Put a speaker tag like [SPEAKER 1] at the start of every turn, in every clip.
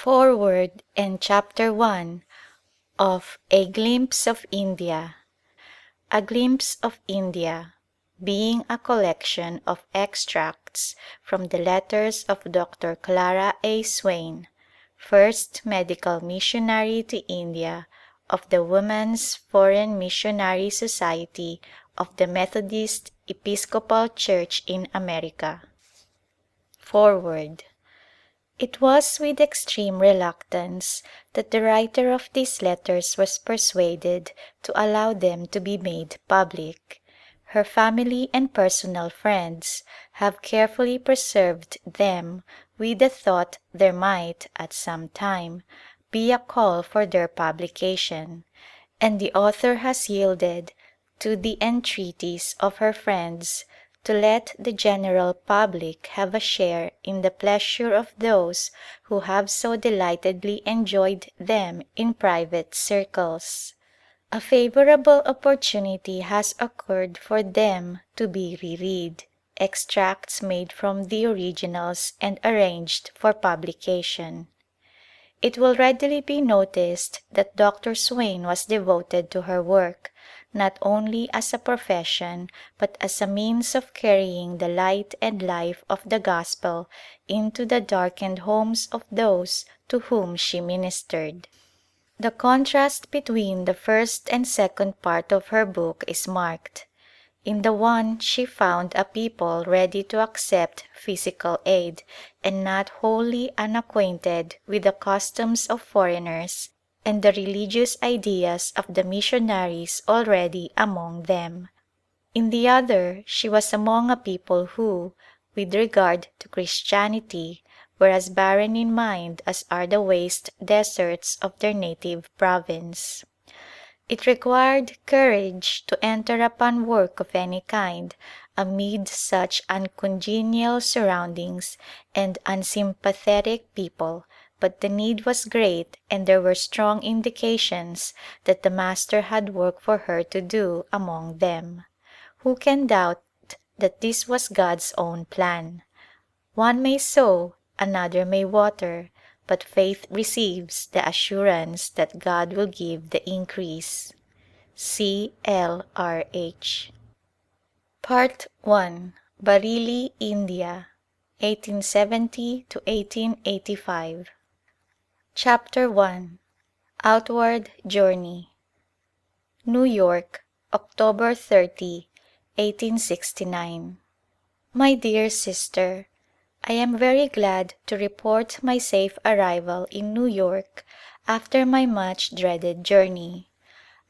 [SPEAKER 1] Foreword and Chapter 1 of A Glimpse of India. A Glimpse of India, being a collection of extracts from the letters of Dr. Clara Swain, first medical missionary to India of the Woman's Foreign Missionary Society of the Methodist Episcopal Church in America. Foreword. It was with extreme reluctance that the writer of these letters was persuaded to allow them to be made public. Her family and personal friends have carefully preserved them with the thought there might, at some time, be a call for their publication, and the author has yielded to the entreaties of her friends to let the general public have a share in the pleasure of those who have so delightedly enjoyed them in private circles. A favorable opportunity has occurred for them to be reread, extracts made from the originals and arranged for publication. It will readily be noticed that Dr. Swain was devoted to her work, not only as a profession but as a means of carrying the light and life of the gospel into the darkened homes of those to whom she ministered. The contrast between the first and second part of her book is marked. In the one she found a people ready to accept physical aid and not wholly unacquainted with the customs of foreigners and the religious ideas of the missionaries already among them. In the other she was among a people who, with regard to Christianity, were as barren in mind as are the waste deserts of their native province. It required courage to enter upon work of any kind amid such uncongenial surroundings and unsympathetic people, but the need was great and there were strong indications that the Master had work for her to do among them. Who can doubt that this was God's own plan? One may sow, another may water, but faith receives the assurance that God will give the increase. C. L. R. H. Part 1. Bareilly, India, 1870 to 1885. Chapter 1. Outward Journey. New York, October 30, 1869. My dear sister, I am very glad to report my safe arrival in New York after my much dreaded journey.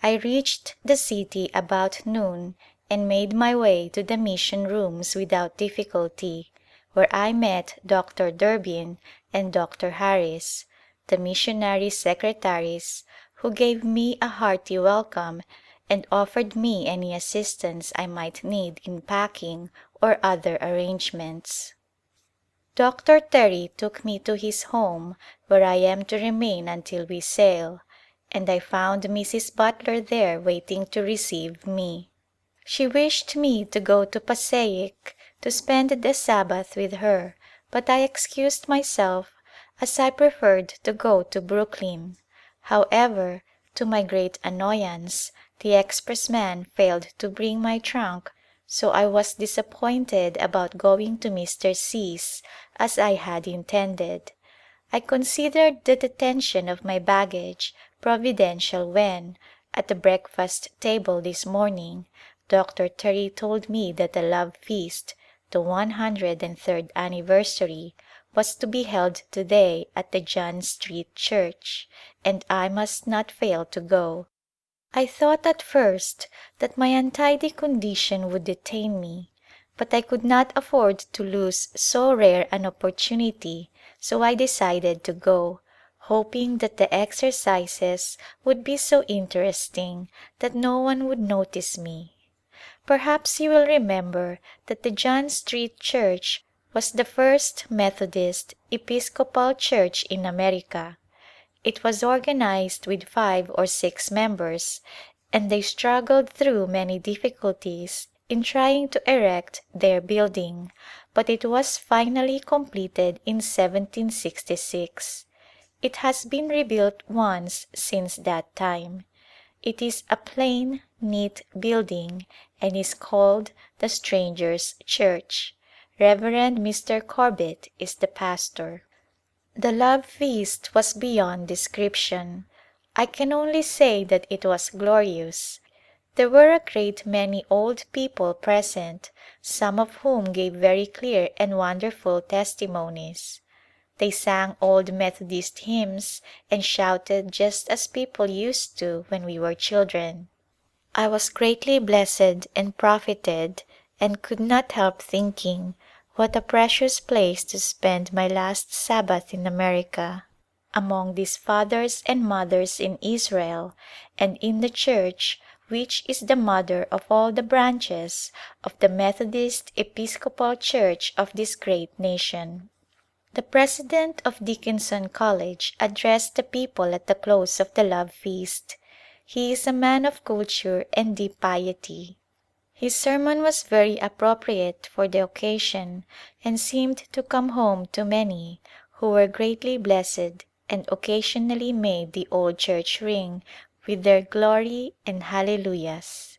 [SPEAKER 1] I reached the city about noon and made my way to the mission rooms without difficulty, where I met Dr. Durbin and Dr. Harris, the missionary secretaries, who gave me a hearty welcome and offered me any assistance I might need in packing or other arrangements. Dr. Terry took me to his home, where I am to remain until we sail, and I found Mrs. Butler there waiting to receive me. She wished me to go to Passaic to spend the Sabbath with her, but I excused myself as I preferred to go to Brooklyn. However, to my great annoyance, the expressman failed to bring my trunk, so I was disappointed about going to Mr. C.'s as I had intended. I considered the detention of my baggage providential when, at the breakfast table this morning, Dr. Terry told me that a love feast, the 103rd anniversary, was to be held today at the John Street Church, and I must not fail to go. I thought at first that my untidy condition would detain me, but I could not afford to lose so rare an opportunity, so I decided to go, hoping that the exercises would be so interesting that no one would notice me. Perhaps you will remember that the John Street Church was the first Methodist Episcopal church in America. It was organized with 5 or 6 members, and they struggled through many difficulties in trying to erect their building, but it was finally completed in 1766. It has been rebuilt once since that time. It is a plain, neat building and is called the Strangers' Church. Reverend Mr. Corbett is the pastor. The love feast was beyond description. I can only say that it was glorious. There were a great many old people present, some of whom gave very clear and wonderful testimonies. They sang old Methodist hymns and shouted just as people used to when we were children. I was greatly blessed and profited and could not help thinking what a precious place to spend my last Sabbath in America, among these fathers and mothers in Israel and in the church which is the mother of all the branches of the Methodist Episcopal Church of this great nation. The president of Dickinson College addressed the people at the close of the love feast. He is a man of culture and deep piety. His sermon was very appropriate for the occasion and seemed to come home to many, who were greatly blessed and occasionally made the old church ring with their glory and hallelujahs.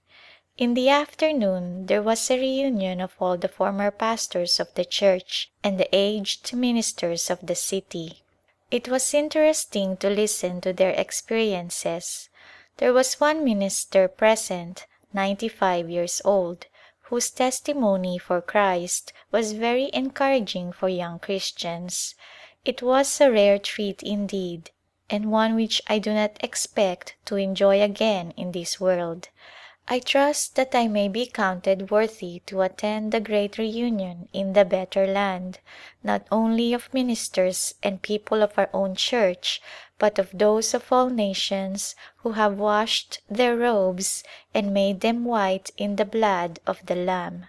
[SPEAKER 1] In the afternoon there was a reunion of all the former pastors of the church and the aged ministers of the city. It was interesting to listen to their experiences. There was one minister present, 95 years old, whose testimony for Christ was very encouraging for young Christians. It was a rare treat indeed, and one which I do not expect to enjoy again in this world. I trust that I may be counted worthy to attend the great reunion in the better land, not only of ministers and people of our own church, but of those of all nations who have washed their robes and made them white in the blood of the Lamb.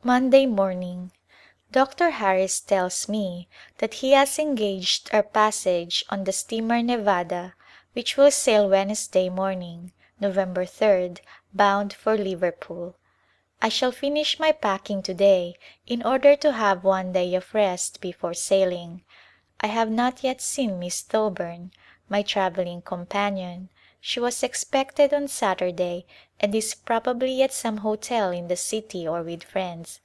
[SPEAKER 1] Monday morning. Dr. Harris tells me that he has engaged our passage on the steamer Nevada, which will sail Wednesday morning, November 3rd, bound for Liverpool. I shall finish my packing today in order to have one day of rest before sailing. I have not yet seen Miss Thoburn, my traveling companion. She was expected on Saturday and is probably at some hotel in the city or with friends.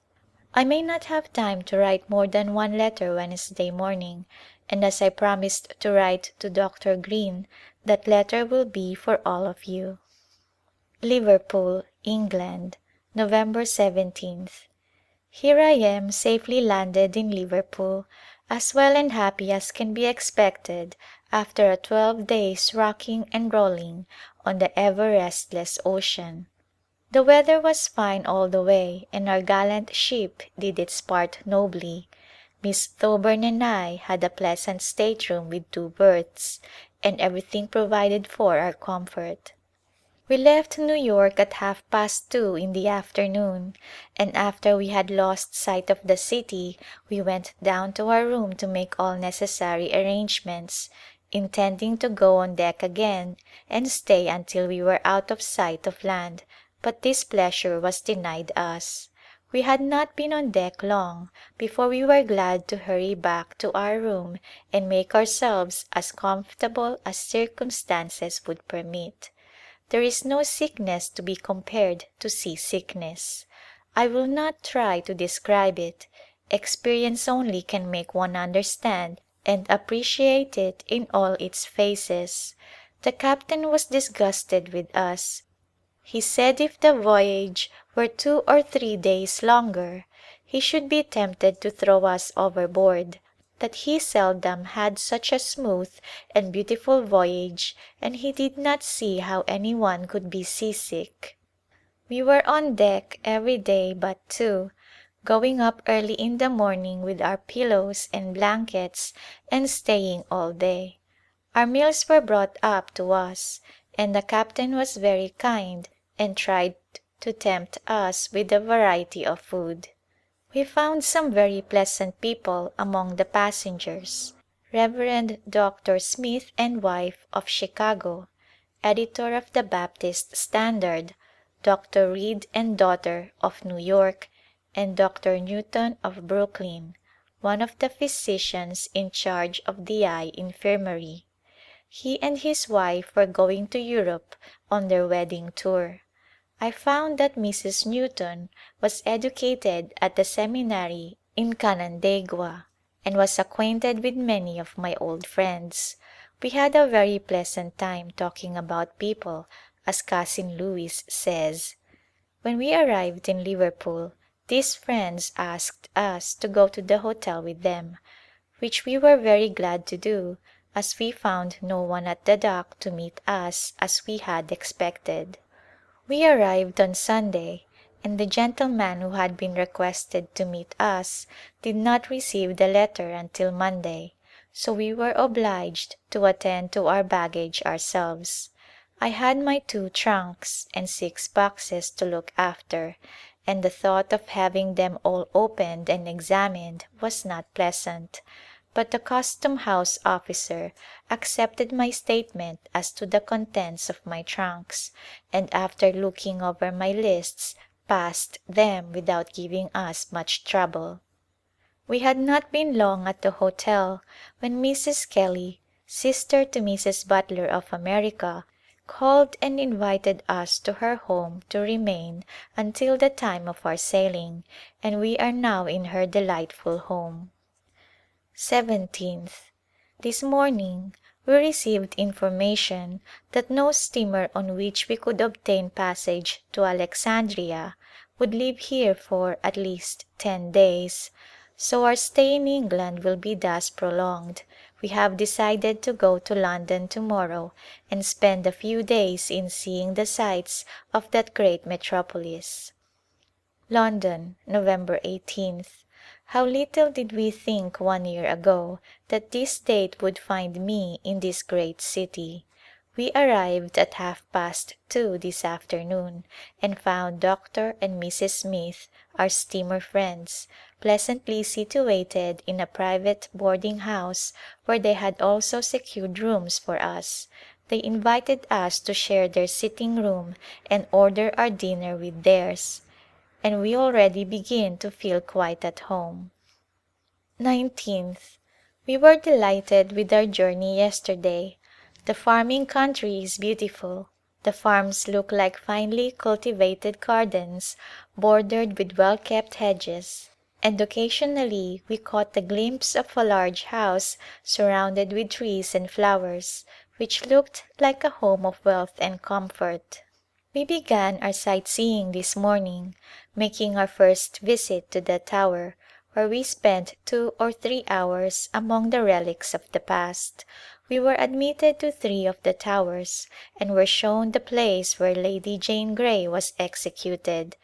[SPEAKER 1] I may not have time to write more than one letter Wednesday morning, and as I promised to write to Dr. Green, that letter will be for all of you. Liverpool, England, November 17th. Here I am safely landed in Liverpool, as well and happy as can be expected after a 12 days' rocking and rolling on the ever restless ocean. The weather was fine all the way and our gallant ship did its part nobly. Miss Thoburn and I had a pleasant stateroom with 2 berths, and everything provided for our comfort. We left New York at 2:30 in the afternoon, and after we had lost sight of the city we went down to our room to make all necessary arrangements, intending to go on deck again and stay until we were out of sight of land, but this pleasure was denied us. We had not been on deck long before we were glad to hurry back to our room and make ourselves as comfortable as circumstances would permit. There is no sickness to be compared to seasickness. I will not try to describe it. Experience only can make one understand and appreciate it in all its phases. The captain was disgusted with us. He said if the voyage were 2 or 3 days longer he should be tempted to throw us overboard, that he seldom had such a smooth and beautiful voyage and he did not see how any one could be seasick. We were on deck every day but 2, going up early in the morning with our pillows and blankets and staying all day. Our meals were brought up to us, and the captain was very kind and tried to tempt us with a variety of food. We found some very pleasant people among the passengers. Reverend Dr. Smith and wife of Chicago, editor of the Baptist Standard, Dr. Reed and daughter of New York, and Dr. Newton of Brooklyn. one of the physicians in charge of the eye infirmary. He and his wife were going to Europe on their wedding tour. I found that Mrs. Newton was educated at the seminary in Canandaigua and was acquainted with many of my old friends. We had a very pleasant time talking about people, as Cousin Louis says. When we arrived in Liverpool, these friends asked us to go to the hotel with them, which we were very glad to do, as we found no one at the dock to meet us as we had expected. We arrived on Sunday, and the gentleman who had been requested to meet us did not receive the letter until Monday, so we were obliged to attend to our baggage ourselves. I had my 2 trunks and 6 boxes to look after, and the thought of having them all opened and examined was not pleasant, but the custom house officer accepted my statement as to the contents of my trunks, and after looking over my lists passed them without giving us much trouble. We had not been long at the hotel when Mrs. Kelly, sister to Mrs. Butler of America, called and invited us to her home to remain until the time of our sailing, and we are now in her delightful home. 17th. This morning we received information that no steamer on which we could obtain passage to Alexandria would leave here for at least 10 days, so our stay in England will be thus prolonged. We have decided to go to London tomorrow and spend a few days in seeing the sights of that great metropolis. London, November 18th. How little did we think 1 year ago that this date would find me in this great city. We arrived at 2:30 this afternoon and found Dr. and Mrs. Smith, our steamer friends, pleasantly situated in a private boarding house where they had also secured rooms for us. They invited us to share their sitting room and order our dinner with theirs, and we already begin to feel quite at home. 19th. We were delighted with our journey yesterday. The farming country is beautiful. The farms look like finely cultivated gardens bordered with well-kept hedges, and occasionally we caught a glimpse of a large house surrounded with trees and flowers, which looked like a home of wealth and comfort. We began our sightseeing this morning, making our first visit to the Tower, where we spent 2 or 3 hours among the relics of the past. We were admitted to 3 of the towers and were shown the place where Lady Jane Grey was executed.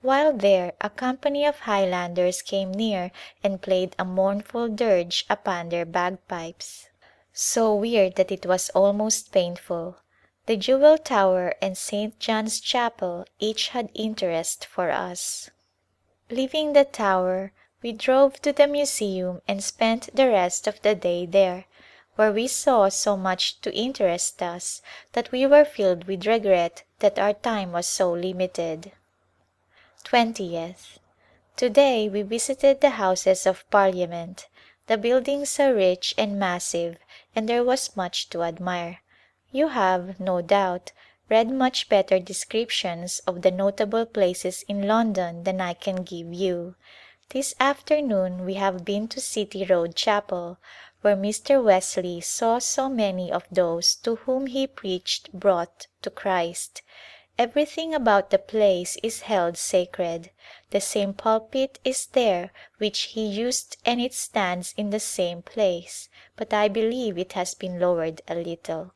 [SPEAKER 1] While there a company of Highlanders came near and played a mournful dirge upon their bagpipes, so weird that it was almost painful. The Jewel Tower and St. John's Chapel each had interest for us. Leaving the Tower, we drove to the museum and spent the rest of the day there, where we saw so much to interest us that we were filled with regret that our time was so limited. 20th. Today we visited the Houses of Parliament. The buildings are rich and massive and there was much to admire. You have, no doubt, read much better descriptions of the notable places in London than I can give you. This afternoon we have been to City Road Chapel, where Mr. Wesley saw so many of those to whom he preached brought to Christ. Everything about the place is held sacred. The same pulpit is there which he used and it stands in the same place, but I believe it has been lowered a little.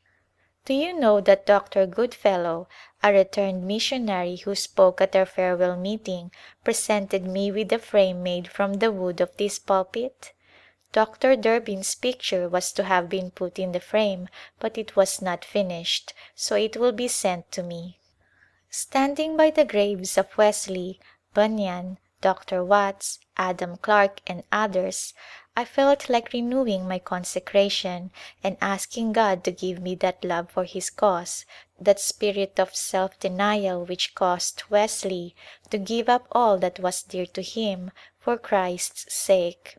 [SPEAKER 1] Do you know that Dr. Goodfellow, a returned missionary who spoke at our farewell meeting, presented me with a frame made from the wood of this pulpit? Dr. Durbin's picture was to have been put in the frame, but it was not finished, so it will be sent to me. Standing by the graves of Wesley, Bunyan, Dr. Watts, Adam Clark and others, I felt like renewing my consecration and asking God to give me that love for His cause, that spirit of self-denial which caused Wesley to give up all that was dear to him for Christ's sake.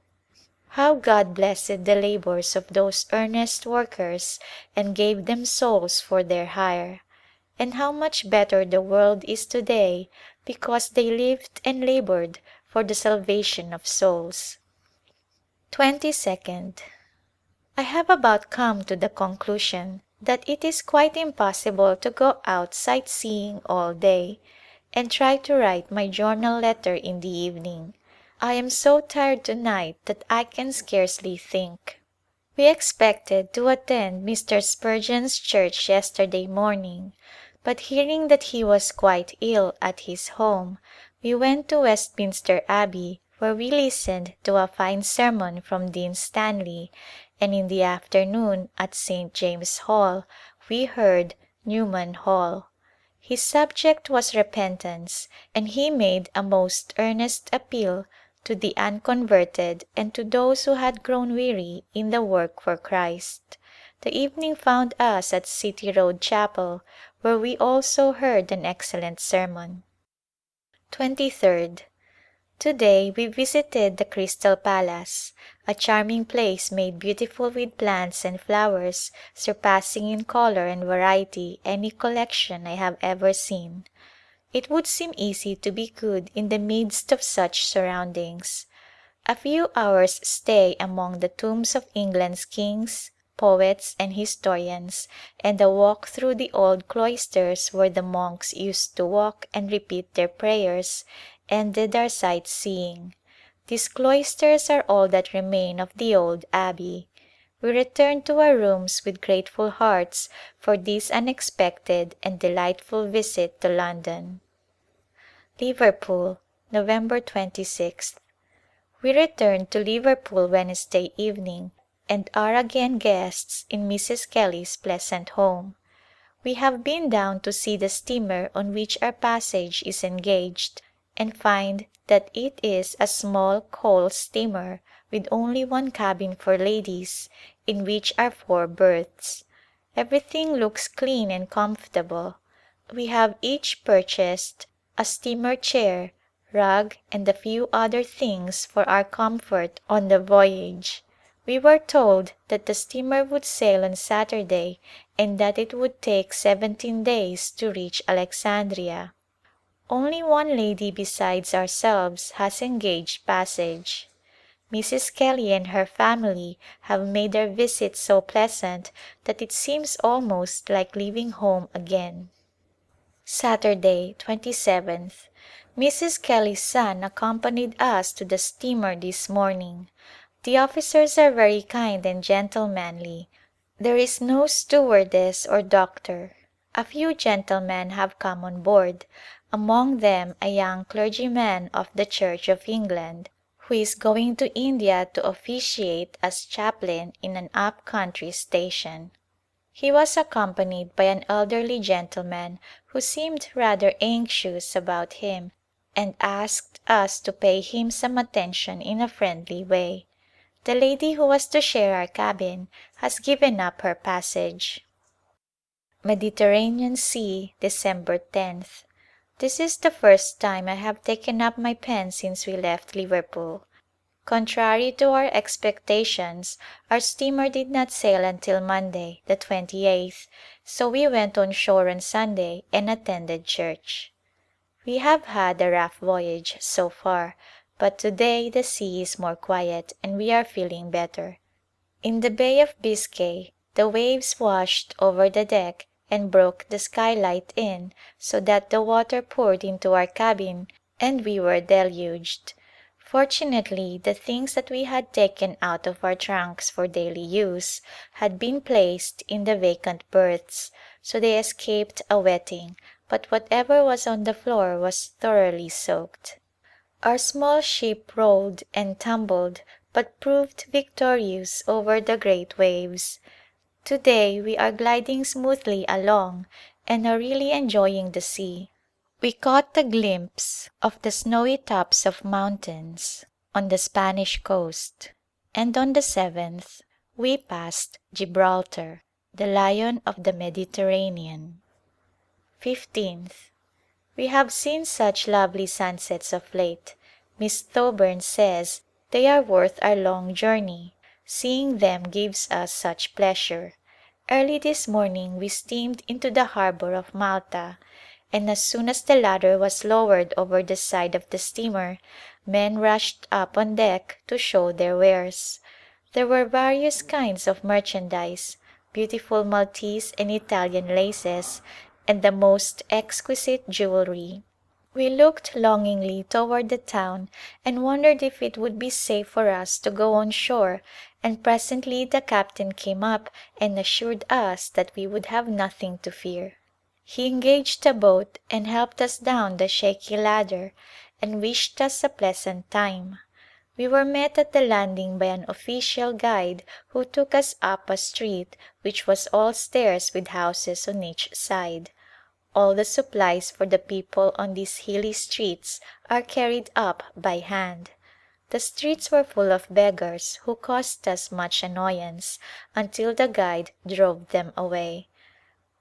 [SPEAKER 1] How God blessed the labors of those earnest workers and gave them souls for their hire, and how much better the world is today because they lived and labored for the salvation of souls. 22nd. I have about come to the conclusion that it is quite impossible to go out sightseeing all day and try to write my journal letter in the evening. I am so tired tonight that I can scarcely think. We expected to attend Mr. Spurgeon's church yesterday morning, but hearing that he was quite ill at his home, we went to Westminster Abbey, where we listened to a fine sermon from Dean Stanley, and in the afternoon at St. James' Hall we heard Newman Hall. His subject was repentance, and he made a most earnest appeal to the unconverted and to those who had grown weary in the work for Christ. The evening found us at City Road Chapel, where we also heard an excellent sermon. 23rd. Today we visited the Crystal Palace, a charming place made beautiful with plants and flowers surpassing in color and variety any collection I have ever seen. It would seem easy to be good in the midst of such surroundings. A few hours' stay among the tombs of England's kings, poets and historians, and a walk through the old cloisters where the monks used to walk and repeat their prayers, ended our sightseeing. These cloisters are all that remain of the old abbey. We returned to our rooms with grateful hearts for this unexpected and delightful visit to London. Liverpool, November 26th. We returned to Liverpool Wednesday evening and are again guests in Mrs. Kelly's pleasant home. We have been down to see the steamer on which our passage is engaged and find that it is a small coal steamer with only one cabin for ladies, in which are 4 berths. Everything looks clean and comfortable. We have each purchased a steamer chair, rug and a few other things for our comfort on the voyage. We were told that the steamer would sail on Saturday and that it would take 17 days to reach Alexandria. Only one lady besides ourselves has engaged passage. Mrs. Kelly and her family have made our visit so pleasant that it seems almost like leaving home again. Saturday, 27th. Mrs. Kelly's son accompanied us to the steamer this morning. The officers are very kind and gentlemanly. There is no stewardess or doctor. A few gentlemen have come on board, among them a young clergyman of the Church of England, who is going to India to officiate as chaplain in an up-country station. He was accompanied by an elderly gentleman who seemed rather anxious about him and asked us to pay him some attention in a friendly way. The lady who was to share our cabin has given up her passage. Mediterranean Sea, December 10th. This is the first time I have taken up my pen since we left Liverpool. Contrary to our expectations, our steamer did not sail until Monday, the 28th, so we went on shore on Sunday and attended church. We have had a rough voyage so far, but today the sea is more quiet and we are feeling better. In the Bay of Biscay the waves washed over the deck and broke the skylight in so that the water poured into our cabin and we were deluged. Fortunately, the things that we had taken out of our trunks for daily use had been placed in the vacant berths, so they escaped a wetting, but whatever was on the floor was thoroughly soaked. Our small ship rolled and tumbled but proved victorious over the great waves. Today we are gliding smoothly along and are really enjoying the sea. We caught a glimpse of the snowy tops of mountains on the Spanish coast, and on the 7th we passed Gibraltar, the lion of the Mediterranean. 15th. We have seen such lovely sunsets of late. Miss Thoburn says They are worth our long journey. Seeing them gives us such pleasure. Early this morning we steamed into the harbor of Malta, and as soon as the latter was lowered over the side of the steamer, men rushed up on deck to show their wares. There were various kinds of merchandise, beautiful Maltese and Italian laces, and the most exquisite jewelry. We looked longingly toward the town and wondered if it would be safe for us to go on shore, and presently the captain came up and assured us that we would have nothing to fear. He engaged a boat and helped us down the shaky ladder and wished us a pleasant time. We were met at the landing by an official guide who took us up a street which was all stairs with houses on each side. All the supplies for the people on these hilly streets are carried up by hand. The streets were full of beggars who caused us much annoyance until the guide drove them away.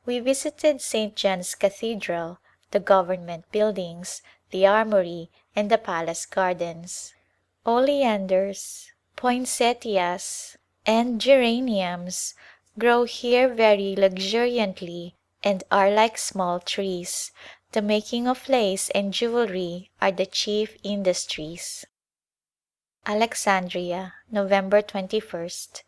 [SPEAKER 1] We visited St. John's Cathedral, the government buildings, the armory, and the palace gardens. Oleanders, poinsettias, and geraniums grow here very luxuriantly and are like small trees. The making of lace and jewelry are the chief industries. Alexandria, November 21st.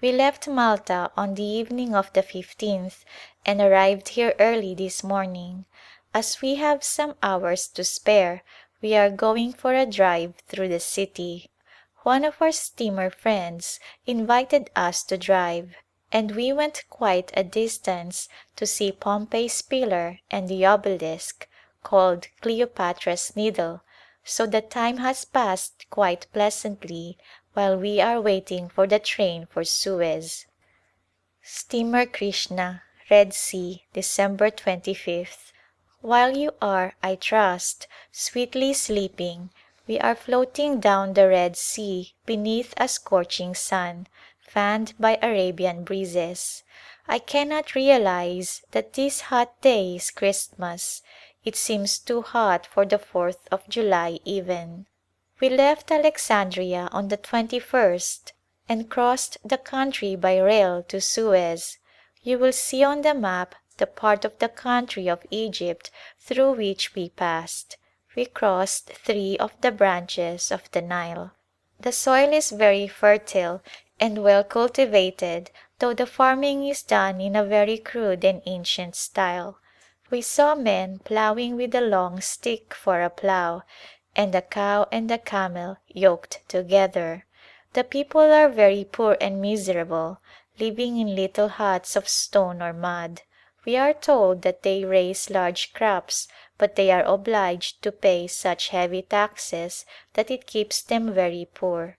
[SPEAKER 1] We left Malta on the evening of the 15th and arrived here early this morning. As we have some hours to spare, we are going for a drive through the city. One of our steamer friends invited us to drive, and we went quite a distance to see Pompey's Pillar and the obelisk, called Cleopatra's Needle, so the time has passed quite pleasantly while we are waiting for the train for Suez. Steamer Krishna, Red Sea, December 25th. While you are, I trust, sweetly sleeping, we are floating down the Red Sea beneath a scorching sun, fanned by Arabian breezes. I cannot realize that this hot day is Christmas. It seems too hot for the 4th of July even. We left Alexandria on the 21st and crossed the country by rail to Suez. You will see on the map the part of the country of Egypt through which we passed. We crossed 3 of the branches of the Nile. The soil is very fertile and well cultivated, though the farming is done in a very crude and ancient style. We saw men plowing with a long stick for a plow, and a cow and a camel yoked together. The people are very poor and miserable, living in little huts of stone or mud. We are told that they raise large crops, but they are obliged to pay such heavy taxes that it keeps them very poor.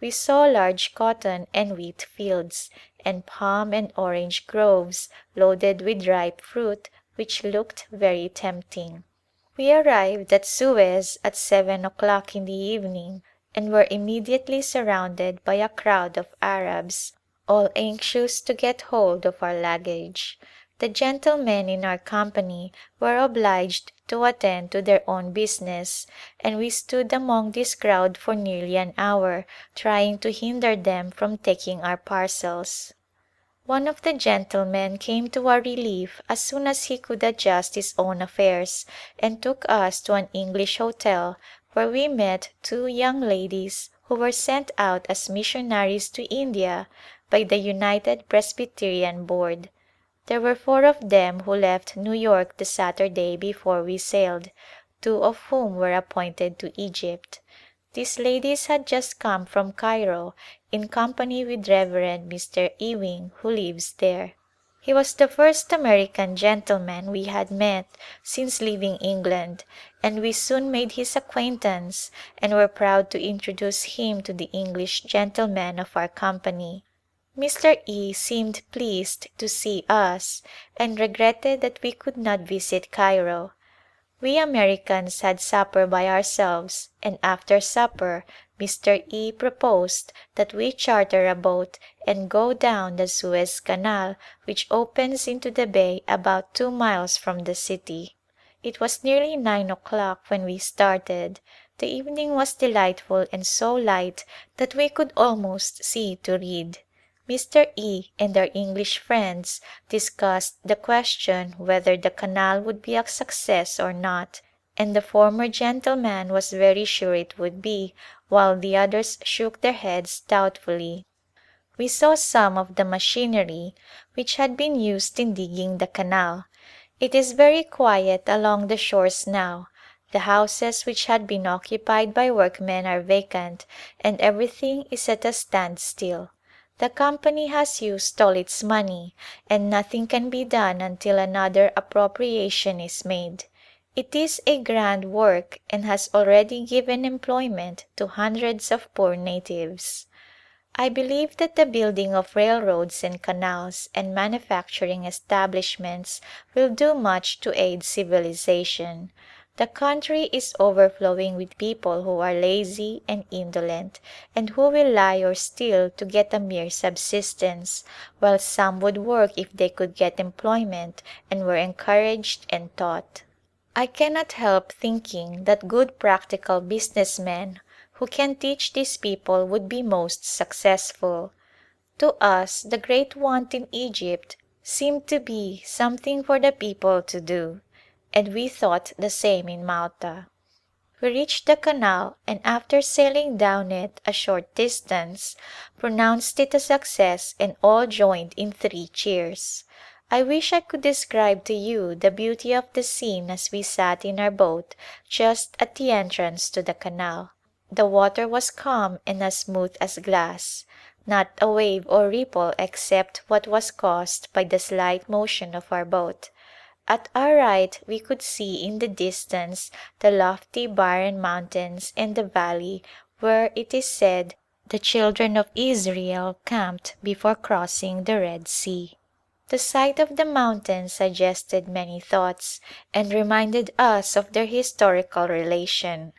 [SPEAKER 1] We saw large cotton and wheat fields, and palm and orange groves loaded with ripe fruit which looked very tempting. We arrived at Suez at 7 o'clock in the evening and were immediately surrounded by a crowd of Arabs, all anxious to get hold of our luggage. The gentlemen in our company were obliged to attend to their own business, and we stood among this crowd for nearly an hour trying to hinder them from taking our parcels. One of the gentlemen came to our relief as soon as he could adjust his own affairs and took us to an English hotel where we met 2 young ladies who were sent out as missionaries to India by the United Presbyterian Board. There were 4 of them who left New York the Saturday before we sailed, 2 of whom were appointed to Egypt. These ladies had just come from Cairo in company with Reverend Mr. Ewing, who lives there. He was the first American gentleman we had met since leaving England, and we soon made his acquaintance and were proud to introduce him to the English gentlemen of our company. Mr. E. seemed pleased to see us and regretted that we could not visit Cairo. We Americans had supper by ourselves, and after supper Mr. E. proposed that we charter a boat and go down the Suez Canal, which opens into the bay about 2 miles from the city. It was nearly 9 o'clock when we started. The evening was delightful and so light that we could almost see to read. Mr. E. and our English friends discussed the question whether the canal would be a success or not, and the former gentleman was very sure it would be, while the others shook their heads doubtfully. We saw some of the machinery which had been used in digging the canal. It is very quiet along the shores now. The houses which had been occupied by workmen are vacant and everything is at a standstill. The company has used all its money and nothing can be done until another appropriation is made. It is a grand work and has already given employment to hundreds of poor natives. I believe that the building of railroads and canals and manufacturing establishments will do much to aid civilization. The country is overflowing with people who are lazy and indolent and who will lie or steal to get a mere subsistence, while some would work if they could get employment and were encouraged and taught. I cannot help thinking that good practical business men who can teach these people would be most successful. To us the great want in Egypt seemed to be something for the people to do, and we thought the same in Malta. We reached the canal and after sailing down it a short distance pronounced it a success and all joined in 3 cheers. I wish I could describe to you the beauty of the scene as we sat in our boat just at the entrance to the canal. The water was calm and as smooth as glass, not a wave or ripple except what was caused by the slight motion of our boat. At our right we could see in the distance the lofty barren mountains and the valley where it is said the children of Israel camped before crossing the Red Sea. The sight of the mountains suggested many thoughts and reminded us of their historical relation.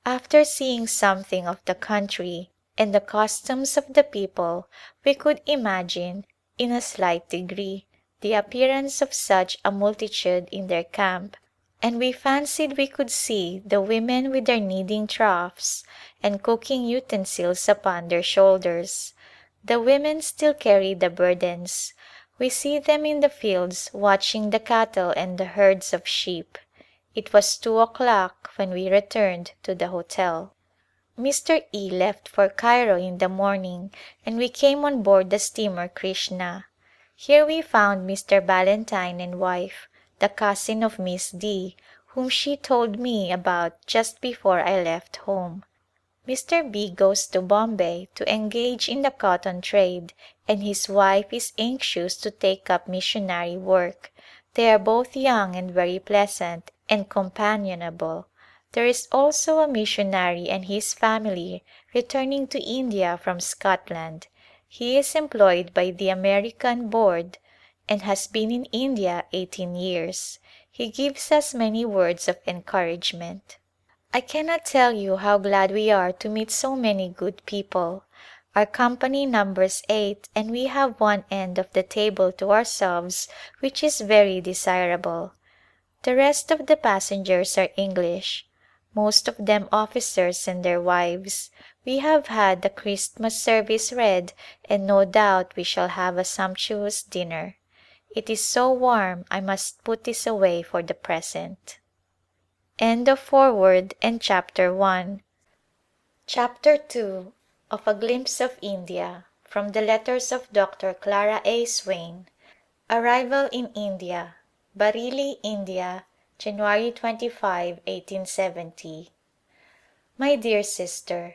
[SPEAKER 1] After seeing something of the country and the customs of the people we could imagine, in a slight degree, the appearance of such a multitude in their camp, and we fancied we could see the women with their kneading troughs and cooking utensils upon their shoulders. The women still carry the burdens. We see them in the fields watching the cattle and the herds of sheep. It was 2 o'clock when we returned to the hotel. Mr. E. left for Cairo in the morning and we came on board the steamer Krishna. Here we found Mr. Ballantyne and wife, the cousin of Miss D., whom she told me about just before I left home. Mr. B. goes to Bombay to engage in the cotton trade and his wife is anxious to take up missionary work. They are both young and very pleasant and companionable. There is also a missionary and his family returning to India from Scotland. He is employed by the American Board and has been in India 18 years. He gives us many words of encouragement. I cannot tell you how glad we are to meet so many good people. Our company numbers 8 and we have one end of the table to ourselves which is very desirable. The rest of the passengers are English, most of them officers and their wives. We have had the Christmas service read and no doubt we shall have a sumptuous dinner. It is so warm I must put this away for the present. End of Foreword and Chapter 1. Chapter 2 of A Glimpse of India from the letters of Dr. Clara Swain. Arrival in India. Bareilly, India, January 25, 1870. My dear Sister,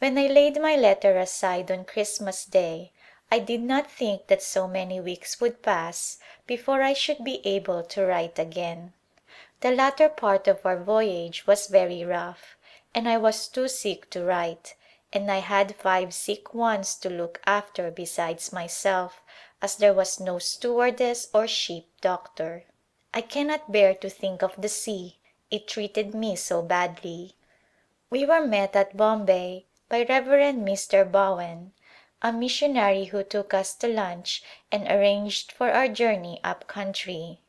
[SPEAKER 1] when I laid my letter aside on Christmas Day, I did not think that so many weeks would pass before I should be able to write again. The latter part of our voyage was very rough and I was too sick to write, and I had 5 sick ones to look after besides myself, as there was no stewardess or ship doctor. I cannot bear to think of the sea, it treated me so badly. We were met at Bombay by Reverend Mr. Bowen, a missionary who took us to lunch and arranged for our journey up country.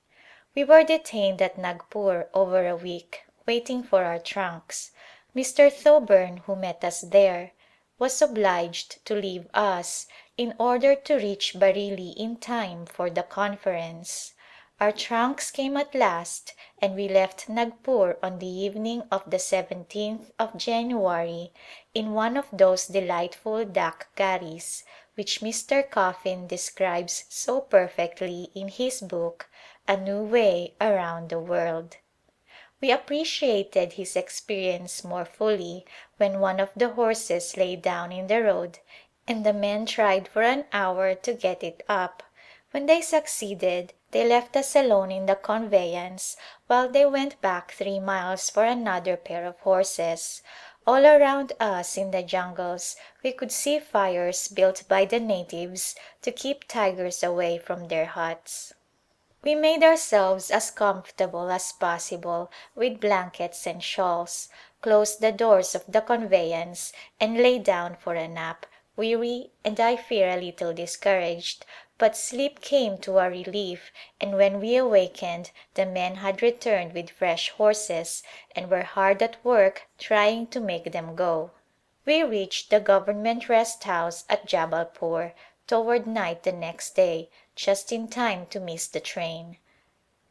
[SPEAKER 1] We were detained at Nagpur over a week, waiting for our trunks. Mr. Thoburn, who met us there, was obliged to leave us in order to reach Bareilly in time for the Conference. Our trunks came at last and we left Nagpur on the evening of the 17th of January in one of those delightful dak garis which Mr. Coffin describes so perfectly in his book A New Way Around the World. We appreciated his experience more fully when one of the horses lay down in the road and the men tried for an hour to get it up. When they succeeded they left us alone in the conveyance while they went back 3 miles for another pair of horses. All around us in the jungles we could see fires built by the natives to keep tigers away from their huts. We made ourselves as comfortable as possible with blankets and shawls, closed the doors of the conveyance and lay down for a nap, weary and I fear a little discouraged, but sleep came to our relief and when we awakened the men had returned with fresh horses and were hard at work trying to make them go. We reached the Government Rest House at Jabalpur toward night the next day, just in time to miss the train.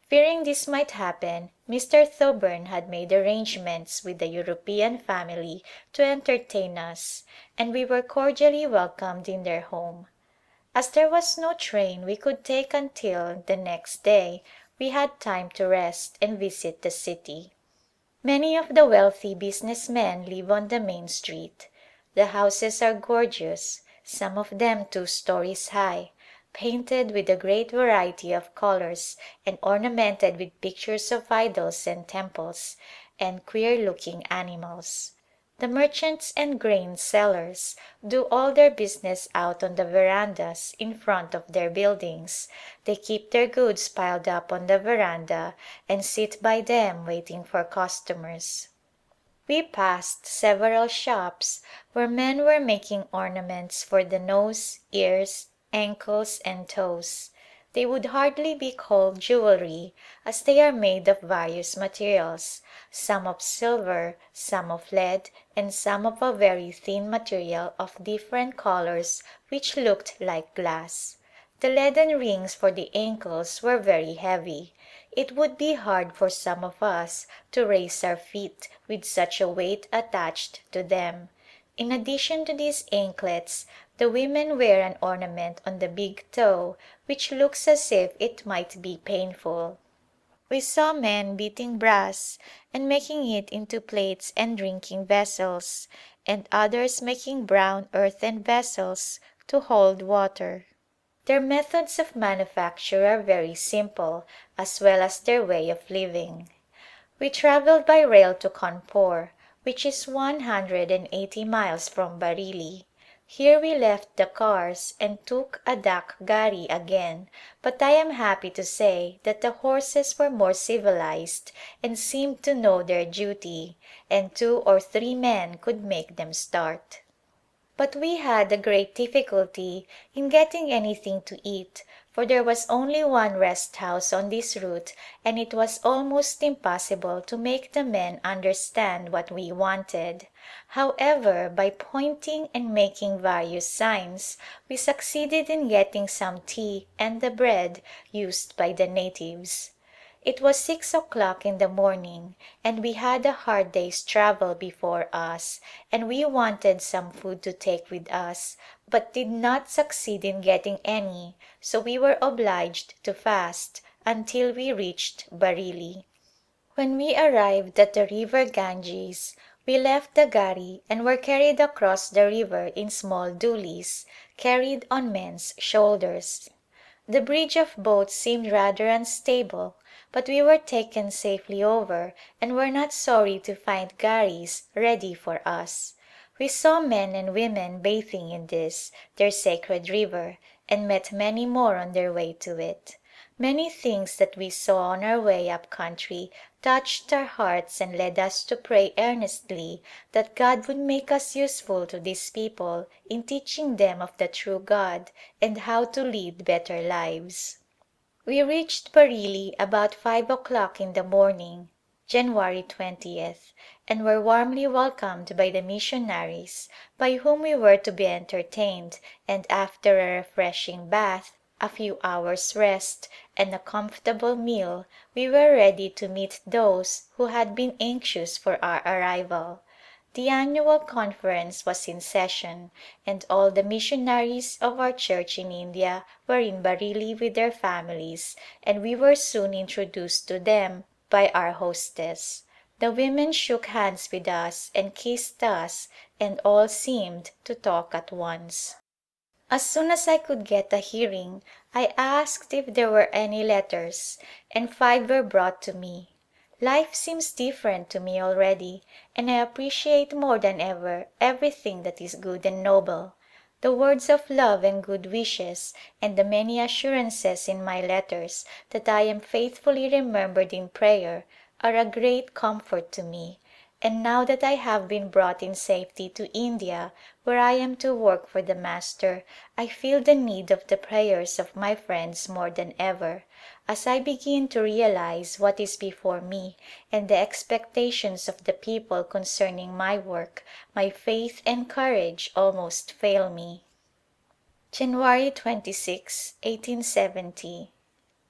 [SPEAKER 1] Fearing this might happen, Mr. Thoburn had made arrangements with a European family to entertain us, and we were cordially welcomed in their home. As there was no train we could take until the next day, we had time to rest and visit the city. Many of the wealthy business men live on the main street. The houses are gorgeous, some of them 2 stories high, painted with a great variety of colors and ornamented with pictures of idols and temples and queer-looking animals. The merchants and grain sellers do all their business out on the verandas in front of their buildings. They keep their goods piled up on the veranda and sit by them waiting for customers. We passed several shops where men were making ornaments for the nose, ears, ankles and toes. They would hardly be called jewelry as they are made of various materials, some of silver, some of lead and some of a very thin material of different colors which looked like glass. The leaden rings for the ankles were very heavy. It would be hard for some of us to raise our feet with such a weight attached to them. In addition to these anklets, the women wear an ornament on the big toe which looks as if it might be painful. We saw men beating brass and making it into plates and drinking vessels, and others making brown earthen vessels to hold water. Their methods of manufacture are very simple as well as their way of living. We traveled by rail to Cawnpore, which is 180 miles from Bareilly. Here we left the cars and took a dak gari again, but I am happy to say that the horses were more civilized and seemed to know their duty, and 2 or 3 men could make them start. But we had a great difficulty in getting anything to eat, for there was only one rest house on this route and it was almost impossible to make the men understand what we wanted. However, by pointing and making various signs, we succeeded in getting some tea and the bread used by the natives. It was 6 o'clock in the morning and we had a hard day's travel before us and we wanted some food to take with us but did not succeed in getting any, so we were obliged to fast until we reached Bareilly. When we arrived at the river Ganges we left the gari and were carried across the river in small doolies carried on men's shoulders. The bridge of boats seemed rather unstable but we were taken safely over and were not sorry to find garis ready for us. We saw men and women bathing in this, their sacred river, and met many more on their way to it. Many things that we saw on our way up country touched our hearts and led us to pray earnestly that God would make us useful to these people in teaching them of the true God and how to lead better lives. We reached Bareilly about 5 o'clock in the morning. January 20th, and were warmly welcomed by the missionaries, by whom we were to be entertained, and after a refreshing bath, a few hours' rest, and a comfortable meal, we were ready to meet those who had been anxious for our arrival. The annual conference was in session, and all the missionaries of our church in India were in Bareilly with their families, and we were soon introduced to them by our hostess. The women shook hands with us and kissed us, and all seemed to talk at once. As soon as I could get a hearing I asked if there were any letters, and 5 were brought to me. Life seems different to me already, and I appreciate more than ever everything that is good and noble. The words of love and good wishes, and the many assurances in my letters that I am faithfully remembered in prayer, are a great comfort to me, and now that I have been brought in safety to India, where I am to work for the Master, I feel the need of the prayers of my friends more than ever, as I begin to realize what is before me, and the expectations of the people concerning my work, my faith and courage almost fail me. January 26, 1870.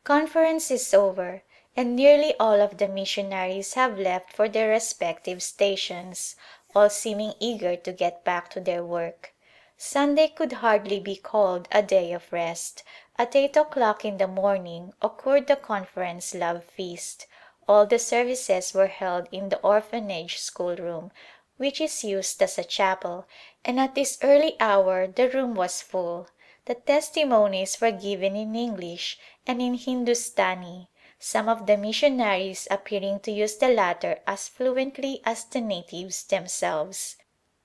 [SPEAKER 1] Conference is over, and nearly all of the missionaries have left for their respective stations, all seeming eager to get back to their work. Sunday could hardly be called a day of rest. At 8 o'clock in the morning occurred the Conference Love Feast. All the services were held in the Orphanage schoolroom, which is used as a chapel, and at this early hour the room was full. The testimonies were given in English and in Hindustani, some of the missionaries appearing to use the latter as fluently as the natives themselves.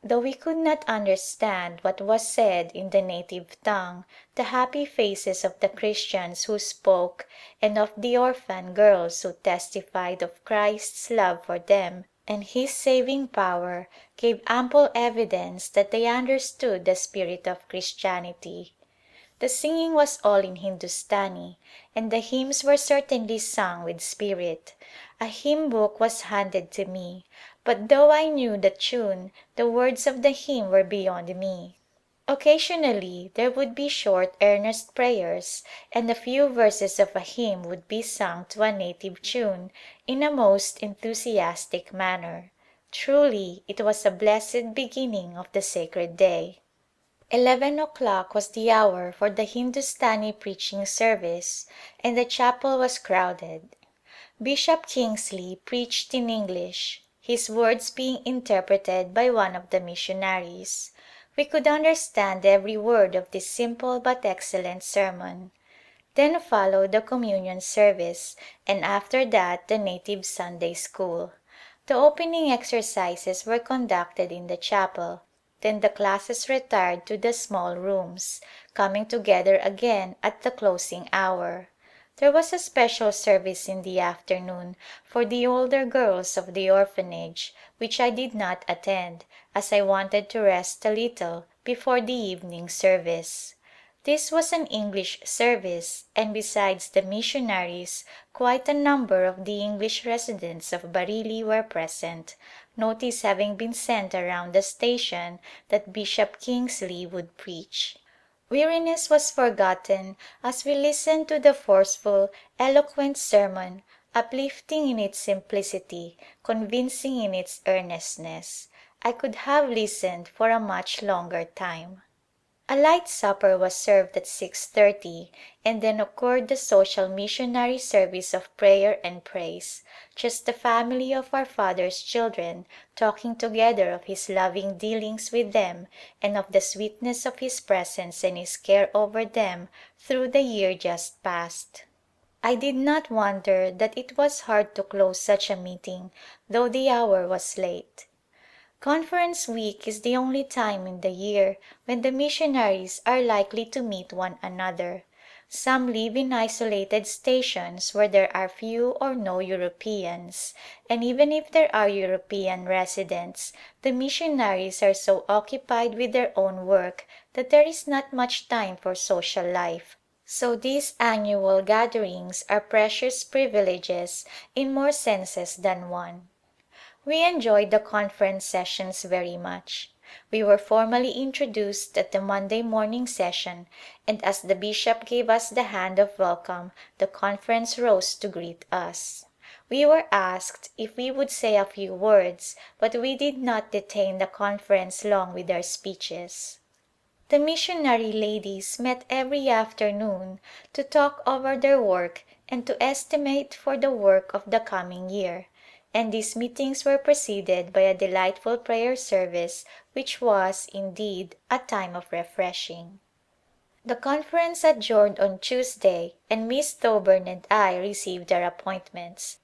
[SPEAKER 1] Though we could not understand what was said in the native tongue, the happy faces of the Christians who spoke and of the orphan girls who testified of Christ's love for them and His saving power gave ample evidence that they understood the spirit of Christianity. The singing was all in Hindustani, and the hymns were certainly sung with spirit. A hymn book was handed to me, but though I knew the tune, the words of the hymn were beyond me. Occasionally there would be short earnest prayers, and a few verses of a hymn would be sung to a native tune in a most enthusiastic manner. Truly it was a blessed beginning of the sacred day. 11 o'clock was the hour for the Hindustani preaching service, and the chapel was crowded. Bishop Kingsley preached in English, his words being interpreted by one of the missionaries. We could understand every word of this simple but excellent sermon. Then followed the communion service, and after that the native Sunday school. The opening exercises were conducted in the chapel. Then the classes retired to the small rooms, coming together again at the closing hour. There was a special service in the afternoon for the older girls of the Orphanage, which I did not attend, as I wanted to rest a little before the evening service. This was an English service, and besides the missionaries quite a number of the English residents of Bareilly were present, notice having been sent around the station that Bishop Kingsley would preach. Weariness was forgotten as we listened to the forceful, eloquent sermon, uplifting in its simplicity, convincing in its earnestness. I could have listened for a much longer time. A light supper was served at 6:30, and then occurred the social missionary service of prayer and praise, just the family of our Father's children talking together of His loving dealings with them and of the sweetness of His presence and His care over them through the year just past. I did not wonder that it was hard to close such a meeting, though the hour was late. Conference week is the only time in the year when the missionaries are likely to meet one another. Some live in isolated stations where there are few or no Europeans, and even if there are European residents, the missionaries are so occupied with their own work that there is not much time for social life. So these annual gatherings are precious privileges in more senses than one. We enjoyed the conference sessions very much. We were formally introduced at the Monday morning session, and as the bishop gave us the hand of welcome the conference rose to greet us. We were asked if we would say a few words, but we did not detain the conference long with our speeches. The missionary ladies met every afternoon to talk over their work and to estimate for the work of the coming year, and these meetings were preceded by a delightful prayer service which was, indeed, a time of refreshing. The conference adjourned on Tuesday and Miss Thoburn and I received our appointments.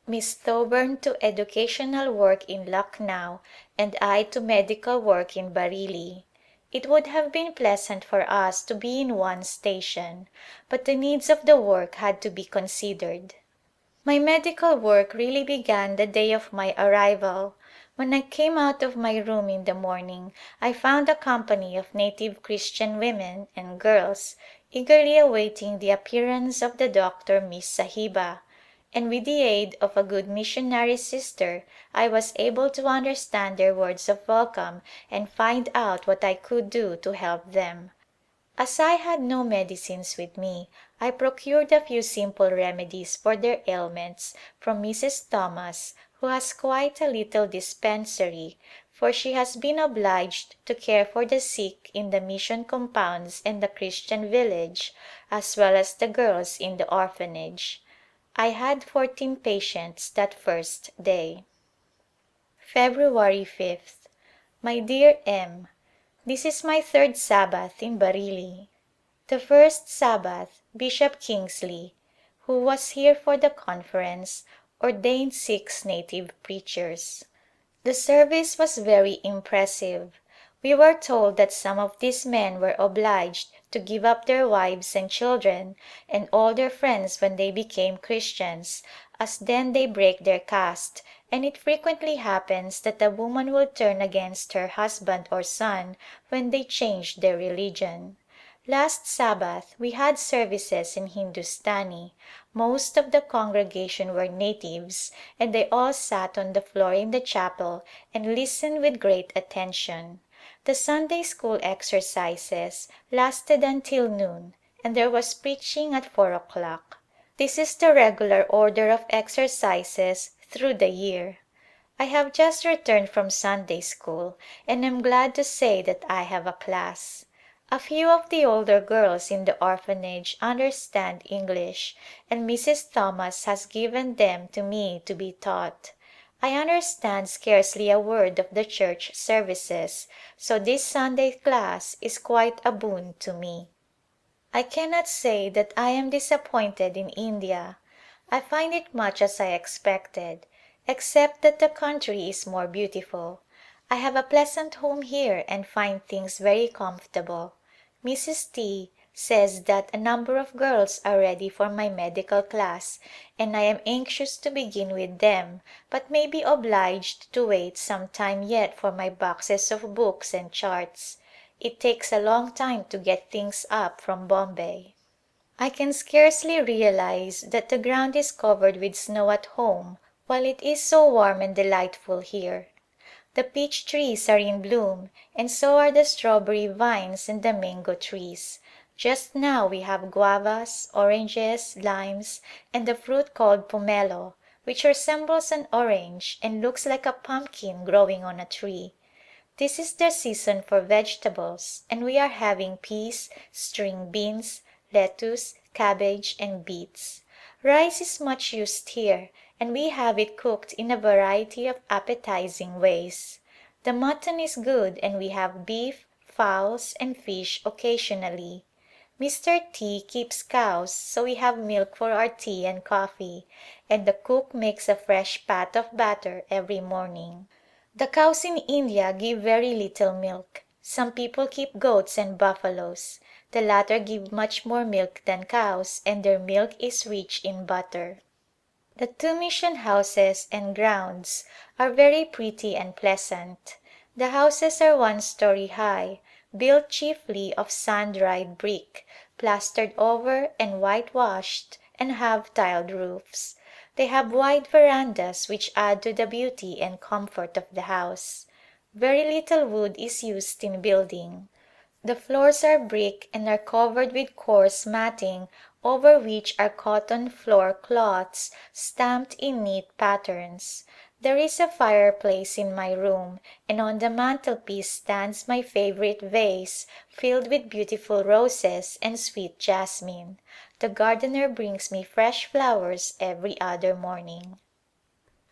[SPEAKER 1] Miss Thoburn to educational work in Lucknow and I to medical work in Bareilly. It would have been pleasant for us to be in one station, but the needs of the work had to be considered. My medical work really began the day of my arrival. When I came out of my room in the morning I found a company of native Christian women and girls eagerly awaiting the appearance of the doctor Miss Sahiba, and with the aid of a good missionary sister I was able to understand their words of welcome and find out what I could do to help them. As I had no medicines with me, I procured a few simple remedies for their ailments from Mrs. Thomas, who has quite a little dispensary, for she has been obliged to care for the sick in the mission compounds and the Christian village, as well as the girls in the orphanage. I had 14 patients that first day. February 5th. My dear M : This is my third Sabbath in Bareilly. The first Sabbath Bishop Kingsley, who was here for the conference, ordained 6 native preachers. The service was very impressive. We were told that some of these men were obliged to give up their wives and children and all their friends when they became Christians, as then they break their caste, and it frequently happens that a woman will turn against her husband or son when they change their religion. Last Sabbath we had services in Hindustani. Most of the congregation were natives and they all sat on the floor in the chapel and listened with great attention. The Sunday school exercises lasted until noon and there was preaching at 4 o'clock. This is the regular order of exercises through the year. I have just returned from Sunday school and am glad to say that I have a class. A few of the older girls in the orphanage understand English and Mrs. Thomas has given them to me to be taught. I understand scarcely a word of the church services, so this Sunday class is quite a boon to me. I cannot say that I am disappointed in India. I find it much as I expected, except that the country is more beautiful. I have a pleasant home here and find things very comfortable. Mrs. T says that a number of girls are ready for my medical class and I am anxious to begin with them but may be obliged to wait some time yet for my boxes of books and charts. It takes a long time to get things up from Bombay. I can scarcely realize that the ground is covered with snow at home while it is so warm and delightful here. The peach trees are in bloom and so are the strawberry vines and the mango trees. Just now we have guavas, oranges, limes and the fruit called pomelo, which resembles an orange and looks like a pumpkin growing on a tree. This is the season for vegetables and we are having peas, string beans, lettuce, cabbage and beets. Rice is much used here and we have it cooked in a variety of appetizing ways. The mutton is good and we have beef, fowls and fish occasionally. Mr. T keeps cows so we have milk for our tea and coffee, and the cook makes a fresh pat of butter every morning. The cows in India give very little milk. Some people keep goats and buffaloes. The latter give much more milk than cows and their milk is rich in butter. The 2 mission houses and grounds are very pretty and pleasant. The houses are 1 story high, built chiefly of sun-dried brick, plastered over and whitewashed, and have tiled roofs. They have wide verandas which add to the beauty and comfort of the house. Very little wood is used in building. The floors are brick and are covered with coarse matting over which are cotton floor cloths stamped in neat patterns. There is a fireplace in my room and on the mantelpiece stands my favorite vase filled with beautiful roses and sweet jasmine. The gardener brings me fresh flowers every other morning.